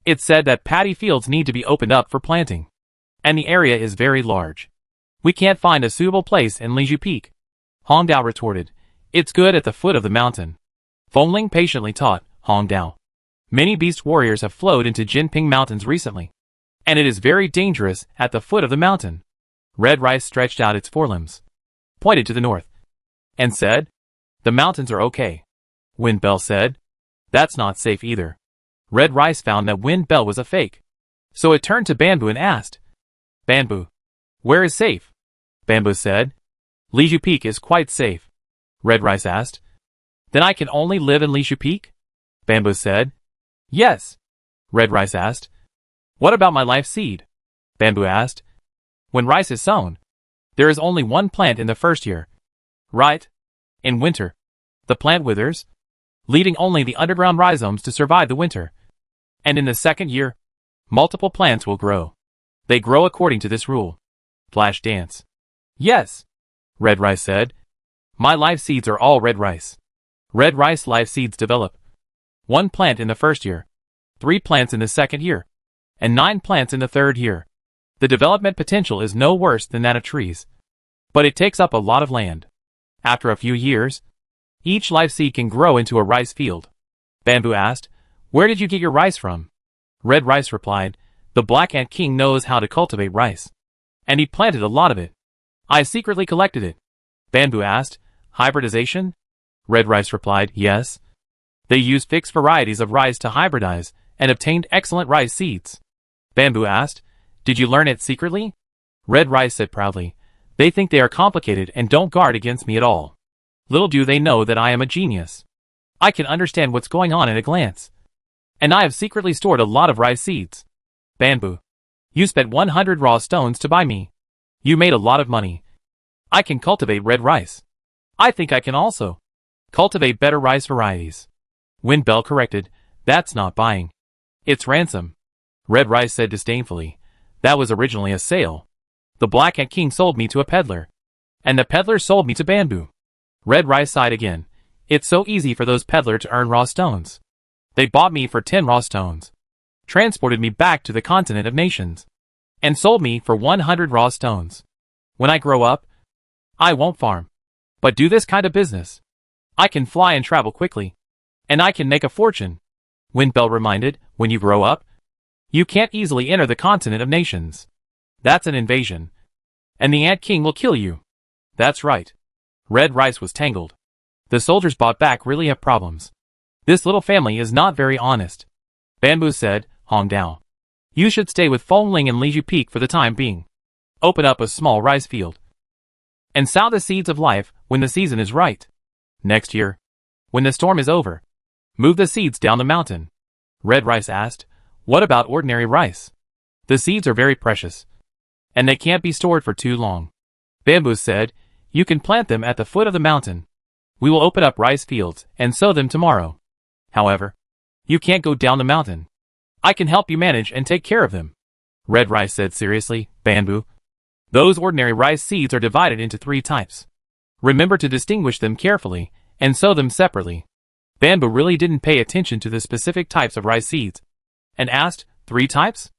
It's said that paddy fields need to be opened up for planting, and the area is very large. We can't find a suitable place in Liju Peak." Hong Dao retorted, "It's good at the foot of the mountain." Fengling patiently taught Hong Dao, "Many beast warriors have flowed into Jinping Mountains recently, and it is very dangerous at the foot of the mountain." Red Rice stretched out its forelimbs, pointed to the north, and said, "The mountains are okay." Wind Bell said, "That's not safe either." Red Rice found that Wind Bell was a fake, so it turned to Bamboo and asked, "Bamboo, where is safe?" Bamboo said, "Liju Peak is quite safe." Red Rice asked, "Then I can only live in Liju Peak?" Bamboo said, "Yes." Red Rice asked, "What about my life seed?" Bamboo asked, "When rice is sown, there is only one plant in the first year, right? In winter, the plant withers, leaving only the underground rhizomes to survive the winter. And in the second year, multiple plants will grow. They grow according to this rule." Flash dance. "Yes," Red Rice said. "My life seeds are all red rice." Red rice life seeds develop. 1 plant in the first year, 3 plants in the second year, and 9 plants in the third year. The development potential is no worse than that of trees, but it takes up a lot of land. After a few years, each life seed can grow into a rice field." Bamboo asked, "Where did you get your rice from?" Red Rice replied, "The Black Ant King knows how to cultivate rice, and he planted a lot of it. I secretly collected it." Bamboo asked, "Hybridization?" Red Rice replied, "Yes. They used fixed varieties of rice to hybridize and obtained excellent rice seeds." Bamboo asked, "Did you learn it secretly?" Red Rice said proudly, "They think they are complicated and don't guard against me at all. Little do they know that I am a genius. I can understand what's going on at a glance. And I have secretly stored a lot of rice seeds." Bamboo, "You spent 100 raw stones to buy me. You made a lot of money. I can cultivate red rice. I think I can also cultivate better rice varieties." Wind Bell corrected, "That's not buying. It's ransom." Red Rice said disdainfully, "That was originally a sale. The Black Ant King sold me to a peddler, and the peddler sold me to Bamboo." Red Rice sighed again. "It's so easy for those peddlers to earn raw stones. They bought me for 10 raw stones, transported me back to the continent of nations, and sold me for 100 raw stones. When I grow up, I won't farm, but do this kind of business. I can fly and travel quickly, and I can make a fortune." Wind Bell reminded, "When you grow up, you can't easily enter the continent of nations. That's an invasion, and the Ant King will kill you." "That's right." Red Rice was tangled. The soldiers bought back really have problems. This little family is not very honest. Bamboo said, "Hong Dao, you should stay with Fengling and Liju Peak for the time being. Open up a small rice field, and sow the seeds of life when the season is right. Next year, when the storm is over, move the seeds down the mountain." Red Rice asked, "What about ordinary rice?" "The seeds are very precious, and they can't be stored for too long." Bamboo said, "You can plant them at the foot of the mountain. We will open up rice fields and sow them tomorrow. However, you can't go down the mountain. I can help you manage and take care of them." Red Rice said seriously, "Bamboo, those ordinary rice seeds are divided into 3 types. Remember to distinguish them carefully and sow them separately." Bamboo really didn't pay attention to the specific types of rice seeds, and asked, "3 types?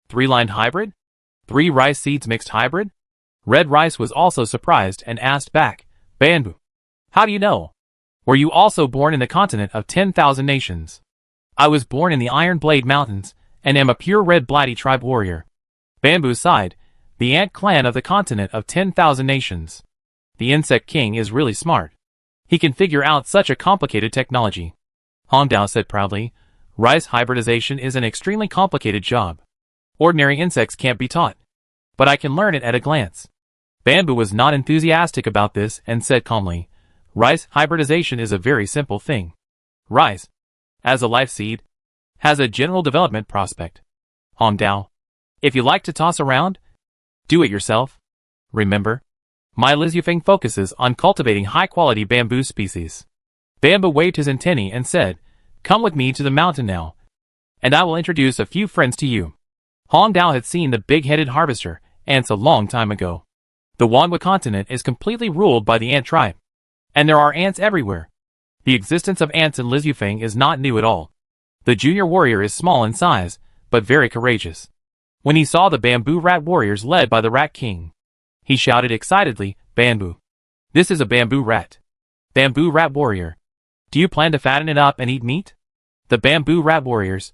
3-lined hybrid? 3 rice seeds mixed hybrid?" Red Rice was also surprised and asked back, "Bamboo, how do you know? Were you also born in the continent of 10,000 nations?" "I was born in the Iron Blade Mountains, and am a pure red Blighty tribe warrior." Bamboo sighed, "The ant clan of the continent of 10,000 nations. The insect king is really smart. He can figure out such a complicated technology." Hong Dao said proudly, "Rice hybridization is an extremely complicated job. Ordinary insects can't be taught, but I can learn it at a glance." Bamboo was not enthusiastic about this and said calmly, "Rice hybridization is a very simple thing. Rice, as a life seed, has a general development prospect. Hong Dao, if you like to toss around, do it yourself. Remember, my Lizufeng focuses on cultivating high-quality bamboo species." Bamboo waved his antennae and said, "Come with me to the mountain now, and I will introduce a few friends to you." Hong Dao had seen the big-headed harvester ants a long time ago. The Wanhua continent is completely ruled by the ant tribe, and there are ants everywhere. The existence of ants in Lizufeng is not new at all. The junior warrior is small in size, but very courageous. When he saw the bamboo rat warriors led by the Rat King, he shouted excitedly, "Bamboo! This is a bamboo rat. Bamboo rat warrior. Do you plan to fatten it up and eat meat?" The bamboo rat warriors,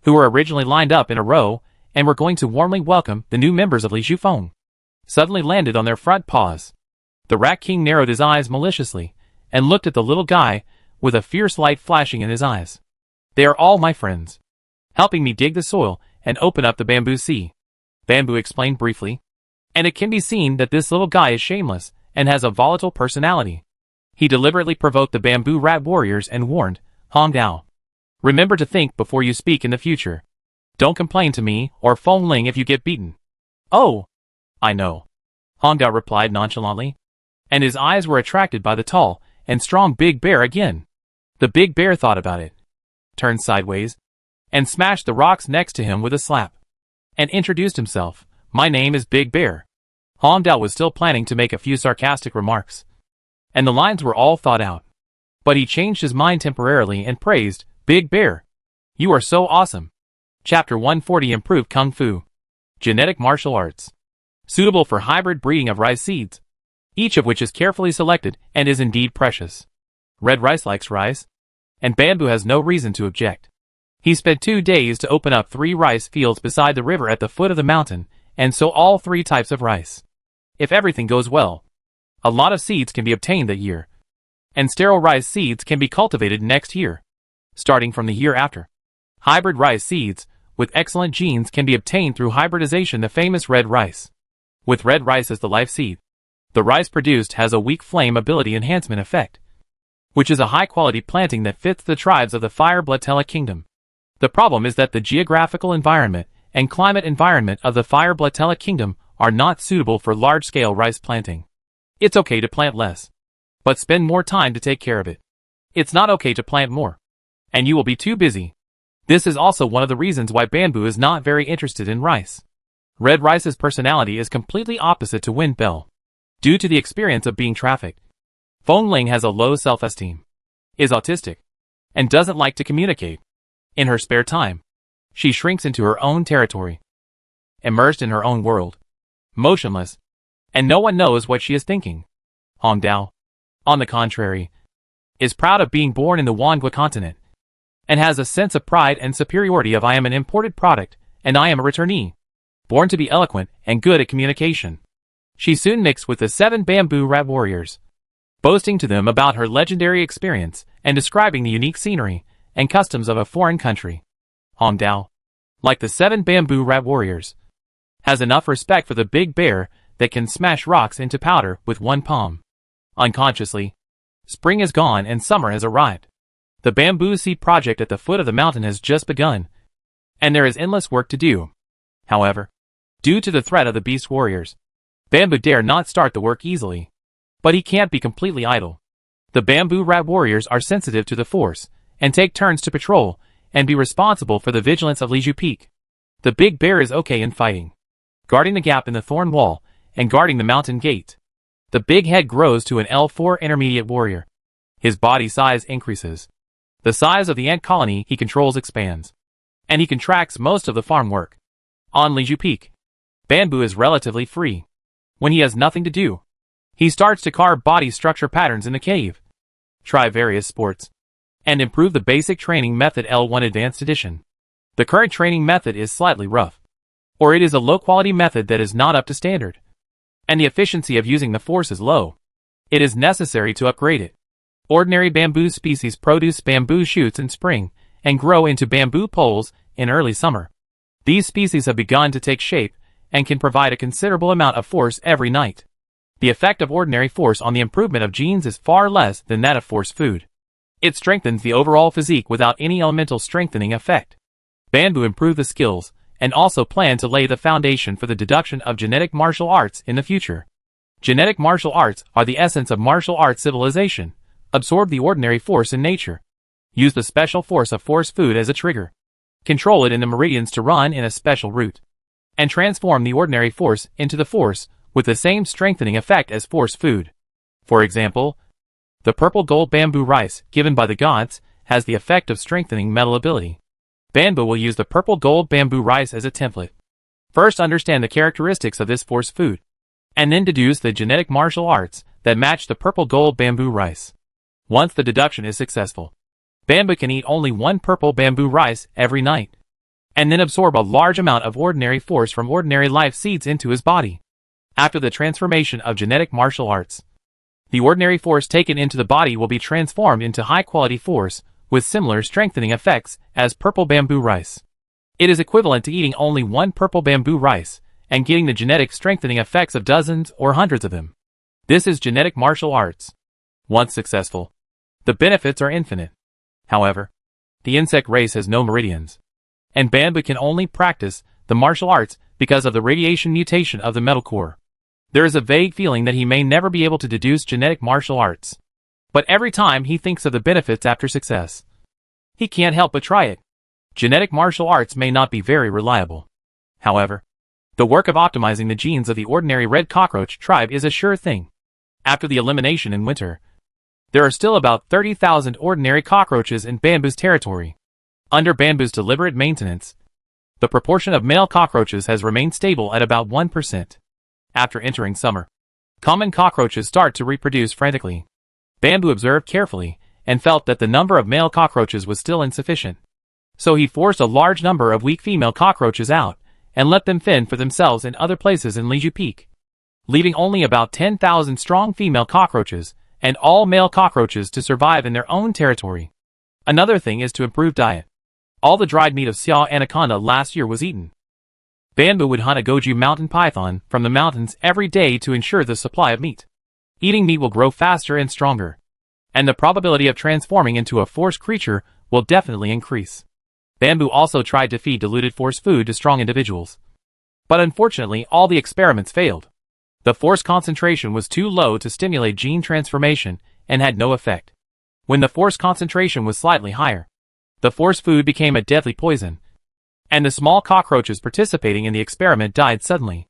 who were originally lined up in a row and were going to warmly welcome the new members of Li Shufeng, suddenly landed on their front paws. The Rat King narrowed his eyes maliciously and looked at the little guy with a fierce light flashing in his eyes. "They are all my friends, helping me dig the soil and open up the bamboo sea," Bamboo explained briefly. And it can be seen that this little guy is shameless and has a volatile personality. He deliberately provoked the bamboo rat warriors and warned Hong Dao, "Remember to think before you speak in the future. Don't complain to me or Feng Ling if you get beaten." "Oh, I know," Hong Dao replied nonchalantly, and his eyes were attracted by the tall and strong big bear again. The big bear thought about it, turned sideways, and smashed the rocks next to him with a slap, and introduced himself. "My name is Big Bear." Hong Dao was still planning to make a few sarcastic remarks, and the lines were all thought out. But he changed his mind temporarily and praised, "Big Bear, you are so awesome." Chapter 140 Improved Kung Fu. Genetic Martial Arts. Suitable for hybrid breeding of rice seeds, each of which is carefully selected and is indeed precious. Red Rice likes rice, and Bamboo has no reason to object. He spent 2 days to open up 3 rice fields beside the river at the foot of the mountain, and sow all 3 types of rice. If everything goes well, a lot of seeds can be obtained that year, and sterile rice seeds can be cultivated next year, starting from the year after. Hybrid rice seeds with excellent genes can be obtained through hybridization, the famous red rice. With red rice as the life seed, the rice produced has a weak flame ability enhancement effect, which is a high-quality planting that fits the tribes of the Fire Bloodtella Kingdom. The problem is that the geographical environment and climate environment of the Fire Bloodtella Kingdom are not suitable for large-scale rice planting. It's okay to plant less, but spend more time to take care of it. It's not okay to plant more, and you will be too busy. This is also one of the reasons why Bamboo is not very interested in rice. Red Rice's personality is completely opposite to Wind Bell. Due to the experience of being trafficked, Feng Ling has a low self-esteem, is autistic, and doesn't like to communicate. In her spare time, she shrinks into her own territory, immersed in her own world, motionless, and no one knows what she is thinking. Hong Dao, on the contrary, is proud of being born in the Wanhua continent, and has a sense of pride and superiority of "I am an imported product, and I am a returnee, born to be eloquent and good at communication." She soon mixed with the 7 bamboo rat warriors, boasting to them about her legendary experience and describing the unique scenery and customs of a foreign country. Hong Dao, like the 7 bamboo rat warriors, has enough respect for the big bear that can smash rocks into powder with one palm. Unconsciously, spring is gone and summer has arrived. The bamboo seed project at the foot of the mountain has just begun, and there is endless work to do. However, due to the threat of the beast warriors, Bamboo dare not start the work easily. But he can't be completely idle. The bamboo rat warriors are sensitive to the force, and take turns to patrol, and be responsible for the vigilance of Liju Peak. The big bear is okay in fighting, guarding the gap in the thorn wall, and guarding the mountain gate. The big head grows to an L4 intermediate warrior. His body size increases. The size of the ant colony he controls expands, and he contracts most of the farm work. On Liju Peak, Bamboo is relatively free. When he has nothing to do, he starts to carve body structure patterns in the cave, try various sports, and improve the basic training method L1 Advanced Edition. The current training method is slightly rough, or it is a low-quality method that is not up to standard, and the efficiency of using the force is low. It is necessary to upgrade it. Ordinary bamboo species produce bamboo shoots in spring and grow into bamboo poles in early summer. These species have begun to take shape and can provide a considerable amount of force every night. The effect of ordinary force on the improvement of genes is far less than that of force food. It strengthens the overall physique without any elemental strengthening effect. Bamboo improved the skills and also plan to lay the foundation for the deduction of genetic martial arts in the future. Genetic martial arts are the essence of martial arts civilization. Absorb the ordinary force in nature. Use the special force of force food as a trigger. Control it in the meridians to run in a special route. and transform the ordinary force into the force with the same strengthening effect as force food. For example, the purple gold bamboo rice given by the gods has the effect of strengthening mental ability. Banbu will use the purple gold bamboo rice as a template. First, understand the characteristics of this force food, and then deduce the genetic martial arts that match the purple gold bamboo rice. Once the deduction is successful, Banbu can eat only one purple bamboo rice every night, and then absorb a large amount of ordinary force from ordinary life seeds into his body. After the transformation of genetic martial arts, the ordinary force taken into the body will be transformed into high-quality force with similar strengthening effects as purple bamboo rice. It is equivalent to eating only one purple bamboo rice and getting the genetic strengthening effects of dozens or hundreds of them. This is genetic martial arts. Once successful, the benefits are infinite. However, the insect race has no meridians, and Banbu can only practice the martial arts because of the radiation mutation of the metal core. There is a vague feeling that he may never be able to deduce genetic martial arts. But every time he thinks of the benefits after success, he can't help but try it. Genetic martial arts may not be very reliable. However, the work of optimizing the genes of the ordinary red cockroach tribe is a sure thing. After the elimination in winter, there are still about 30,000 ordinary cockroaches in Banbu's territory. Under Banbu's deliberate maintenance, the proportion of male cockroaches has remained stable at about 1%. After entering summer, common cockroaches start to reproduce frantically. Banbu observed carefully and felt that the number of male cockroaches was still insufficient. So he forced a large number of weak female cockroaches out and let them fend for themselves in other places in Liju Peak, leaving only about 10,000 strong female cockroaches and all male cockroaches to survive in their own territory. Another thing is to improve diet. All the dried meat of Xiao Anaconda last year was eaten. Banbu would hunt a Goju mountain python from the mountains every day to ensure the supply of meat. Eating meat will grow faster and stronger, and the probability of transforming into a force creature will definitely increase. Banbu also tried to feed diluted force food to strong individuals, but unfortunately all the experiments failed. The force concentration was too low to stimulate gene transformation and had no effect. When the force concentration was slightly higher, the force food became a deadly poison, and the small cockroaches participating in the experiment died suddenly.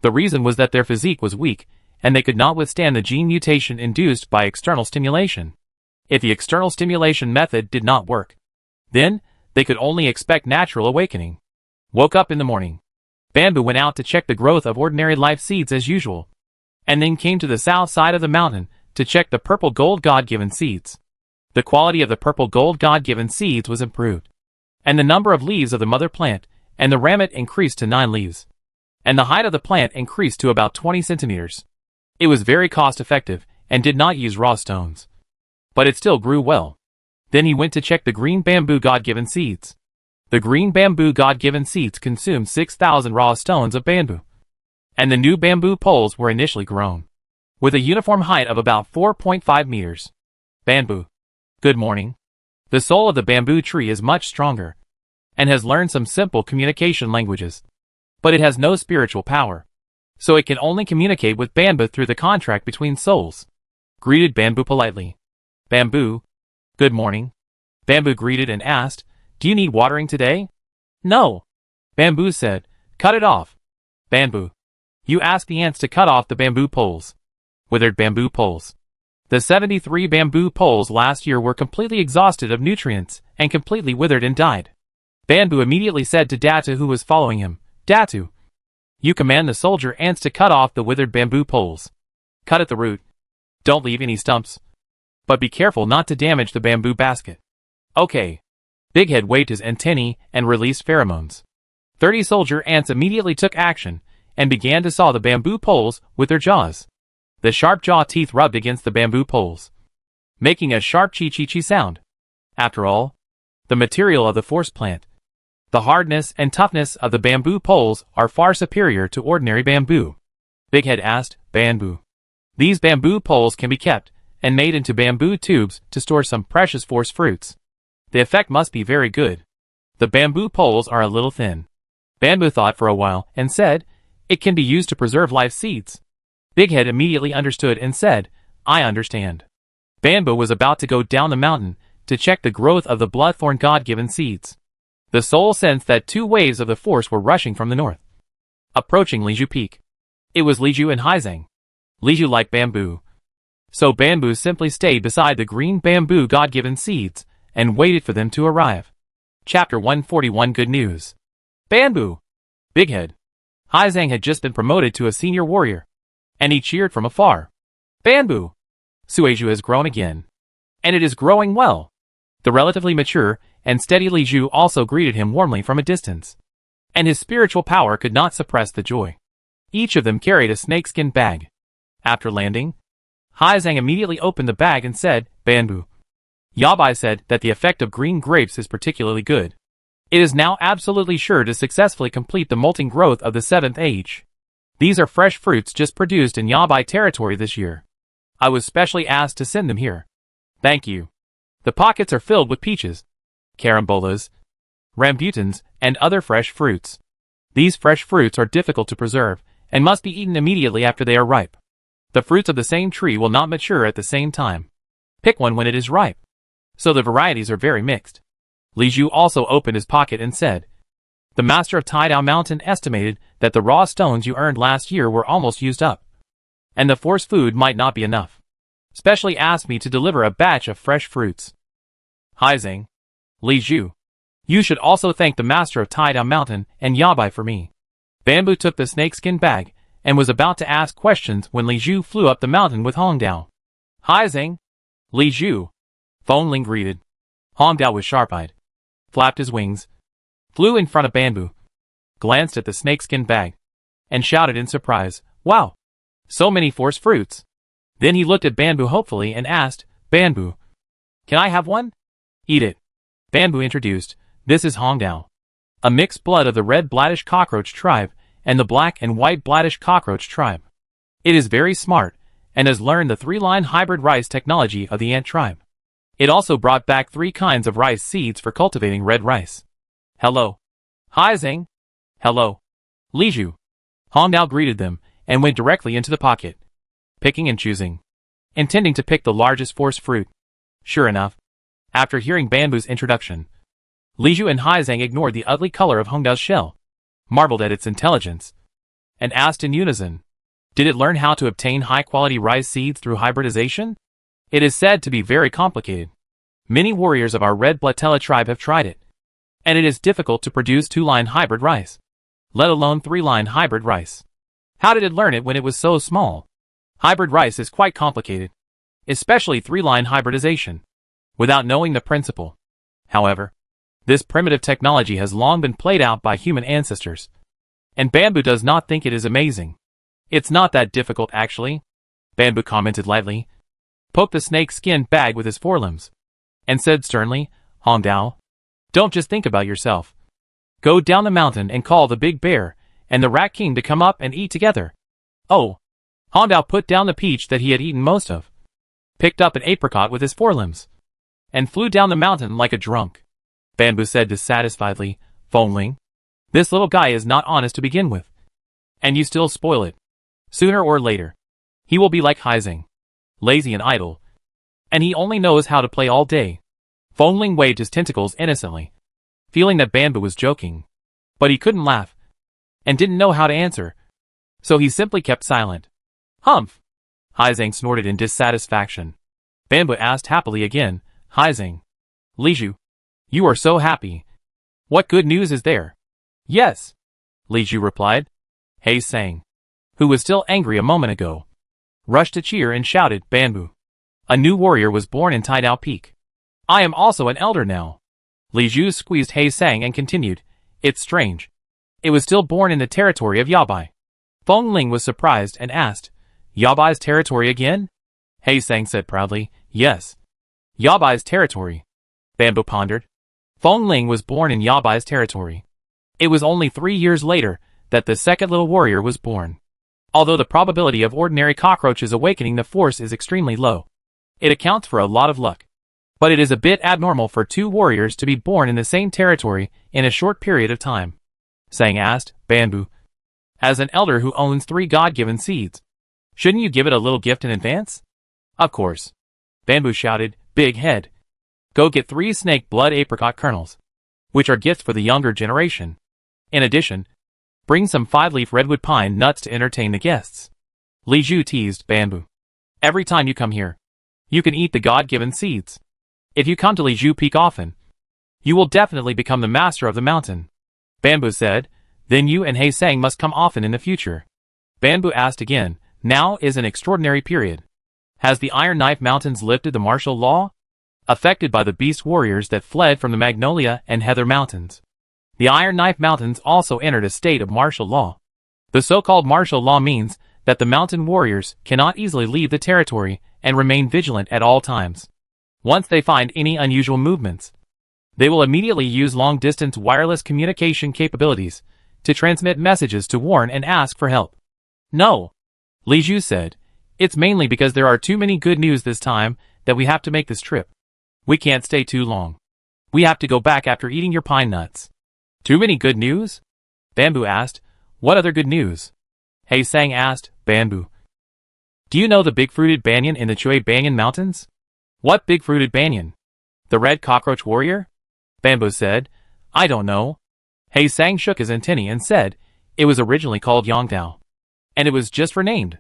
The reason was that their physique was weak, and they could not withstand the gene mutation induced by external stimulation. If the external stimulation method did not work, then they could only expect natural awakening. Woke up in the morning. Banbu went out to check the growth of ordinary life seeds as usual, and then came to the south side of the mountain to check the purple gold God-given seeds. The quality of the purple gold God-given seeds was improved, and the number of leaves of the mother plant and the ramette increased to 9 leaves, and the height of the plant increased to about 20 centimeters. It was very cost-effective and did not use raw stones, but it still grew well. Then he went to check the green bamboo God-given seeds. The green bamboo God-given seeds consumed 6,000 raw stones of bamboo, and the new bamboo poles were initially grown, with a uniform height of about 4.5 meters. Banbu. Good morning. The soul of the bamboo tree is much stronger, and has learned some simple communication languages, but it has no spiritual power, so it can only communicate with Banbu through the contract between souls. Greeted Banbu politely. Banbu. Good morning. Banbu greeted and asked, do you need watering today? No. Banbu said, cut it off. Banbu. You asked the ants to cut off the bamboo poles. Withered bamboo poles. The 73 bamboo poles last year were completely exhausted of nutrients and completely withered and died. Banbu immediately said to Datu, who was following him, Datu, you command the soldier ants to cut off the withered bamboo poles. Cut at the root. Don't leave any stumps. But be careful not to damage the bamboo basket. Okay. Big Head waved his antennae and released pheromones. 30 soldier ants immediately took action and began to saw the bamboo poles with their jaws. The sharp jaw teeth rubbed against the bamboo poles, making a sharp chi-chi-chi sound. After all, the material of the force plant, the hardness and toughness of the bamboo poles are far superior to ordinary bamboo. Big Head asked, Banbu. These bamboo poles can be kept and made into bamboo tubes to store some precious force fruits. The effect must be very good. The bamboo poles are a little thin. Banbu thought for a while and said, it can be used to preserve life seeds. Big Head immediately understood and said, I understand. Banbu was about to go down the mountain to check the growth of the bloodthorn God-given seeds. The soul sensed that 2 waves of the force were rushing from the north. approaching Liju Peak. It was Liju and Haizang. Liju liked bamboo. So Bamboo simply stayed beside the green bamboo God-given seeds and waited for them to arrive. Chapter 141 Good News. Bamboo! Big Head. Haizang had just been promoted to a senior warrior, and he cheered from afar. Bamboo! Sueju has grown again. And it is growing well. The relatively mature and steady Liju also greeted him warmly from a distance. And his spiritual power could not suppress the joy. Each of them carried a snakeskin bag. After landing, Haizang immediately opened the bag and said, Bamboo. Yabai said that the effect of green grapes is particularly good. It is now absolutely sure to successfully complete the molting growth of the 7th age. These are fresh fruits just produced in Yabai territory this year. I was specially asked to send them here. Thank you. The pockets are filled with peaches, carambolas, rambutans, and other fresh fruits. These fresh fruits are difficult to preserve and must be eaten immediately after they are ripe. The fruits of the same tree will not mature at the same time. Pick one when it is ripe. So the varieties are very mixed. Liju also opened his pocket and said, The master of Taidao Mountain estimated that the raw stones you earned last year were almost used up, and the force food might not be enough. Specially asked me to deliver a batch of fresh fruits. Haizang. Liju. You should also thank the master of Taidao Mountain and Yabai for me. Bamboo took the snakeskin bag and was about to ask questions when Liju flew up the mountain with Hongdao. Haizang. Liju. Fengling greeted. Hongdao was sharp-eyed, flapped his wings, flew in front of Bamboo, glanced at the snakeskin bag, and shouted in surprise, Wow! So many force fruits! Then he looked at Bamboo hopefully and asked, Bamboo, can I have one? Eat it. Bamboo introduced, This is Hongdao, a mixed blood of the red bladdish cockroach tribe and the black and white bladdish cockroach tribe. It is very smart and has learned the 3-line hybrid rice technology of the ant tribe. It also brought back 3 kinds of rice seeds for cultivating red rice. Hello. Haizang. Hello. Liju. Hongdao greeted them and went directly into the pocket, picking and choosing, intending to pick the largest force fruit. Sure enough, after hearing Bamboo's introduction, Liju and Haizang ignored the ugly color of Hongdao's shell, marveled at its intelligence, and asked in unison, Did it learn how to obtain high-quality rice seeds through hybridization? It is said to be very complicated. Many warriors of our red Blatella tribe have tried it, and it is difficult to produce 2-line hybrid rice, let alone 3-line hybrid rice. How did it learn it when it was so small? Hybrid rice is quite complicated, especially 3-line hybridization, without knowing the principle. However, this primitive technology has long been played out by human ancestors, and Bamboo does not think it is amazing. It's not that difficult actually, Bamboo commented lightly, poked the snake-skin bag with his forelimbs, and said sternly, Hongdao, don't just think about yourself. Go down the mountain and call the big bear and the rat king to come up and eat together. Oh. Hongdao put down the peach that he had eaten most of, picked up an apricot with his forelimbs, and flew down the mountain like a drunk. Bamboo said dissatisfiedly, Fengling, this little guy is not honest to begin with, and you still spoil it. Sooner or later, he will be like Haizang, lazy and idle, and he only knows how to play all day. Fengling waved his tentacles innocently, feeling that Bamboo was joking, but he couldn't laugh, and didn't know how to answer, so he simply kept silent. Humph! Haizang snorted in dissatisfaction. Bamboo asked happily again, Haizang. Liju. You are so happy. What good news is there? Yes. Liju replied. Haizang, who was still angry a moment ago, rushed to cheer and shouted, Bamboo. A new warrior was born in Taidao Peak. I am also an elder now. Liju squeezed Haizang and continued, It's strange. It was still born in the territory of Yabai. Fengling was surprised and asked, Yabai's territory again? Haizang said proudly, Yes. Yabai's territory. Bamboo pondered. Fengling was born in Yabai's territory. It was only 3 years later that the second little warrior was born. Although the probability of ordinary cockroaches awakening the force is extremely low, it accounts for a lot of luck. But it is a bit abnormal for 2 warriors to be born in the same territory in a short period of time. Sang asked, Bamboo, as an elder who owns 3 God-given seeds, shouldn't you give it a little gift in advance? Of course. Bamboo shouted, Big head. Go get 3 snake blood apricot kernels, which are gifts for the younger generation. In addition, Bring some 5-leaf redwood pine nuts to entertain the guests. Li Zhu teased Bamboo. Every time you come here, you can eat the God-given seeds. If you come to Li Zhu Peak often, you will definitely become the master of the mountain. Bamboo said, then you and He Sang must come often in the future. Bamboo asked again, now is an extraordinary period. Has the Iron Knife Mountains lifted the martial law? Affected by the beast warriors that fled from the Magnolia and Heather Mountains, the Iron Knife Mountains also entered a state of martial law. The so-called martial law means that the mountain warriors cannot easily leave the territory and remain vigilant at all times. Once they find any unusual movements, they will immediately use long-distance wireless communication capabilities to transmit messages to warn and ask for help. No, Li Zhu said, it's mainly because there are too many good news this time that we have to make this trip. We can't stay too long. We have to go back after eating your pine nuts. Too many good news? Bamboo asked. What other good news? He Sang asked Bamboo. Do you know the big-fruited banyan in the Chui Banyan Mountains? What big-fruited banyan? The red cockroach warrior? Bamboo said, I don't know. He Sang shook his antennae and said, it was originally called Yongdao. And it was just renamed.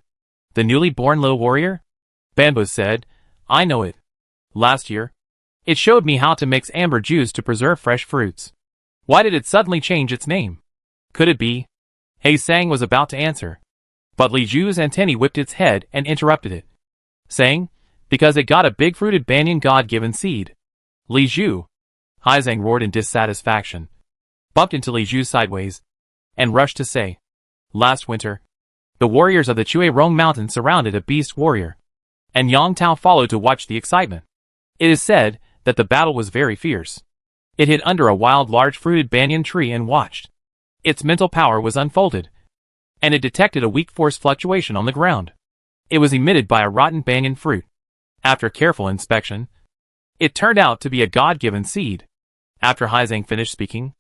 The newly born little warrior? Bamboo said, I know it. Last year, it showed me how to mix amber juice to preserve fresh fruits. Why did it suddenly change its name? Could it be? He Sang was about to answer, but Li Zhu's antennae whipped its head and interrupted it, saying, because it got a big-fruited banyan God-given seed. Li Zhu, He Sang roared in dissatisfaction, bumped into Li Zhu sideways, and rushed to say, last winter, the warriors of the Chui Rong Mountain surrounded a beast warrior, and Yang Tao followed to watch the excitement. It is said that the battle was very fierce. It hid under a wild large-fruited banyan tree and watched. Its mental power was unfolded, and it detected a weak force fluctuation on the ground. It was emitted by a rotten banyan fruit. After careful inspection, it turned out to be a God-given seed. After He Sang finished speaking,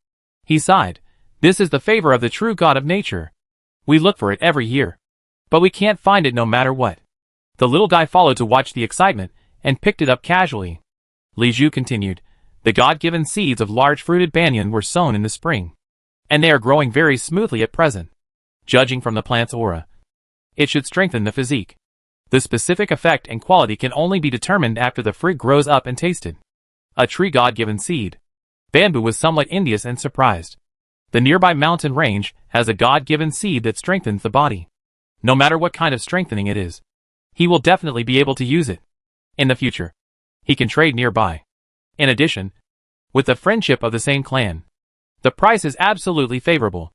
he sighed. This is the favor of the true God of nature. We look for it every year, but we can't find it no matter what. The little guy followed to watch the excitement and picked it up casually. Li Zhu continued, the God-given seeds of large-fruited banyan were sown in the spring, and they are growing very smoothly at present. Judging from the plant's aura, it should strengthen the physique. The specific effect and quality can only be determined after the fruit grows up and tasted. A tree God-given seed. Bamboo was somewhat envious and surprised. The nearby mountain range has a God-given seed that strengthens the body. No matter what kind of strengthening it is, he will definitely be able to use it. In the future, he can trade nearby. In addition, with the friendship of the same clan, the price is absolutely favorable.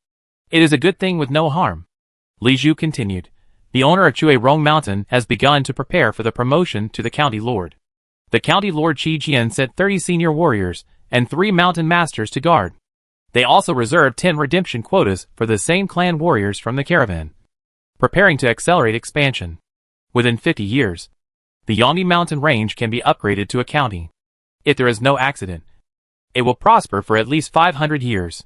It is a good thing with no harm. Li Zhu continued. The owner of Chui Rong Mountain has begun to prepare for the promotion to the county lord. The county lord Qi Jian sent 30 senior warriors and 3 mountain masters to guard. They also reserved 10 redemption quotas for the same clan warriors from the caravan, preparing to accelerate expansion. Within 50 years, the Yongdi mountain range can be upgraded to a county. If there is no accident, it will prosper for at least 500 years.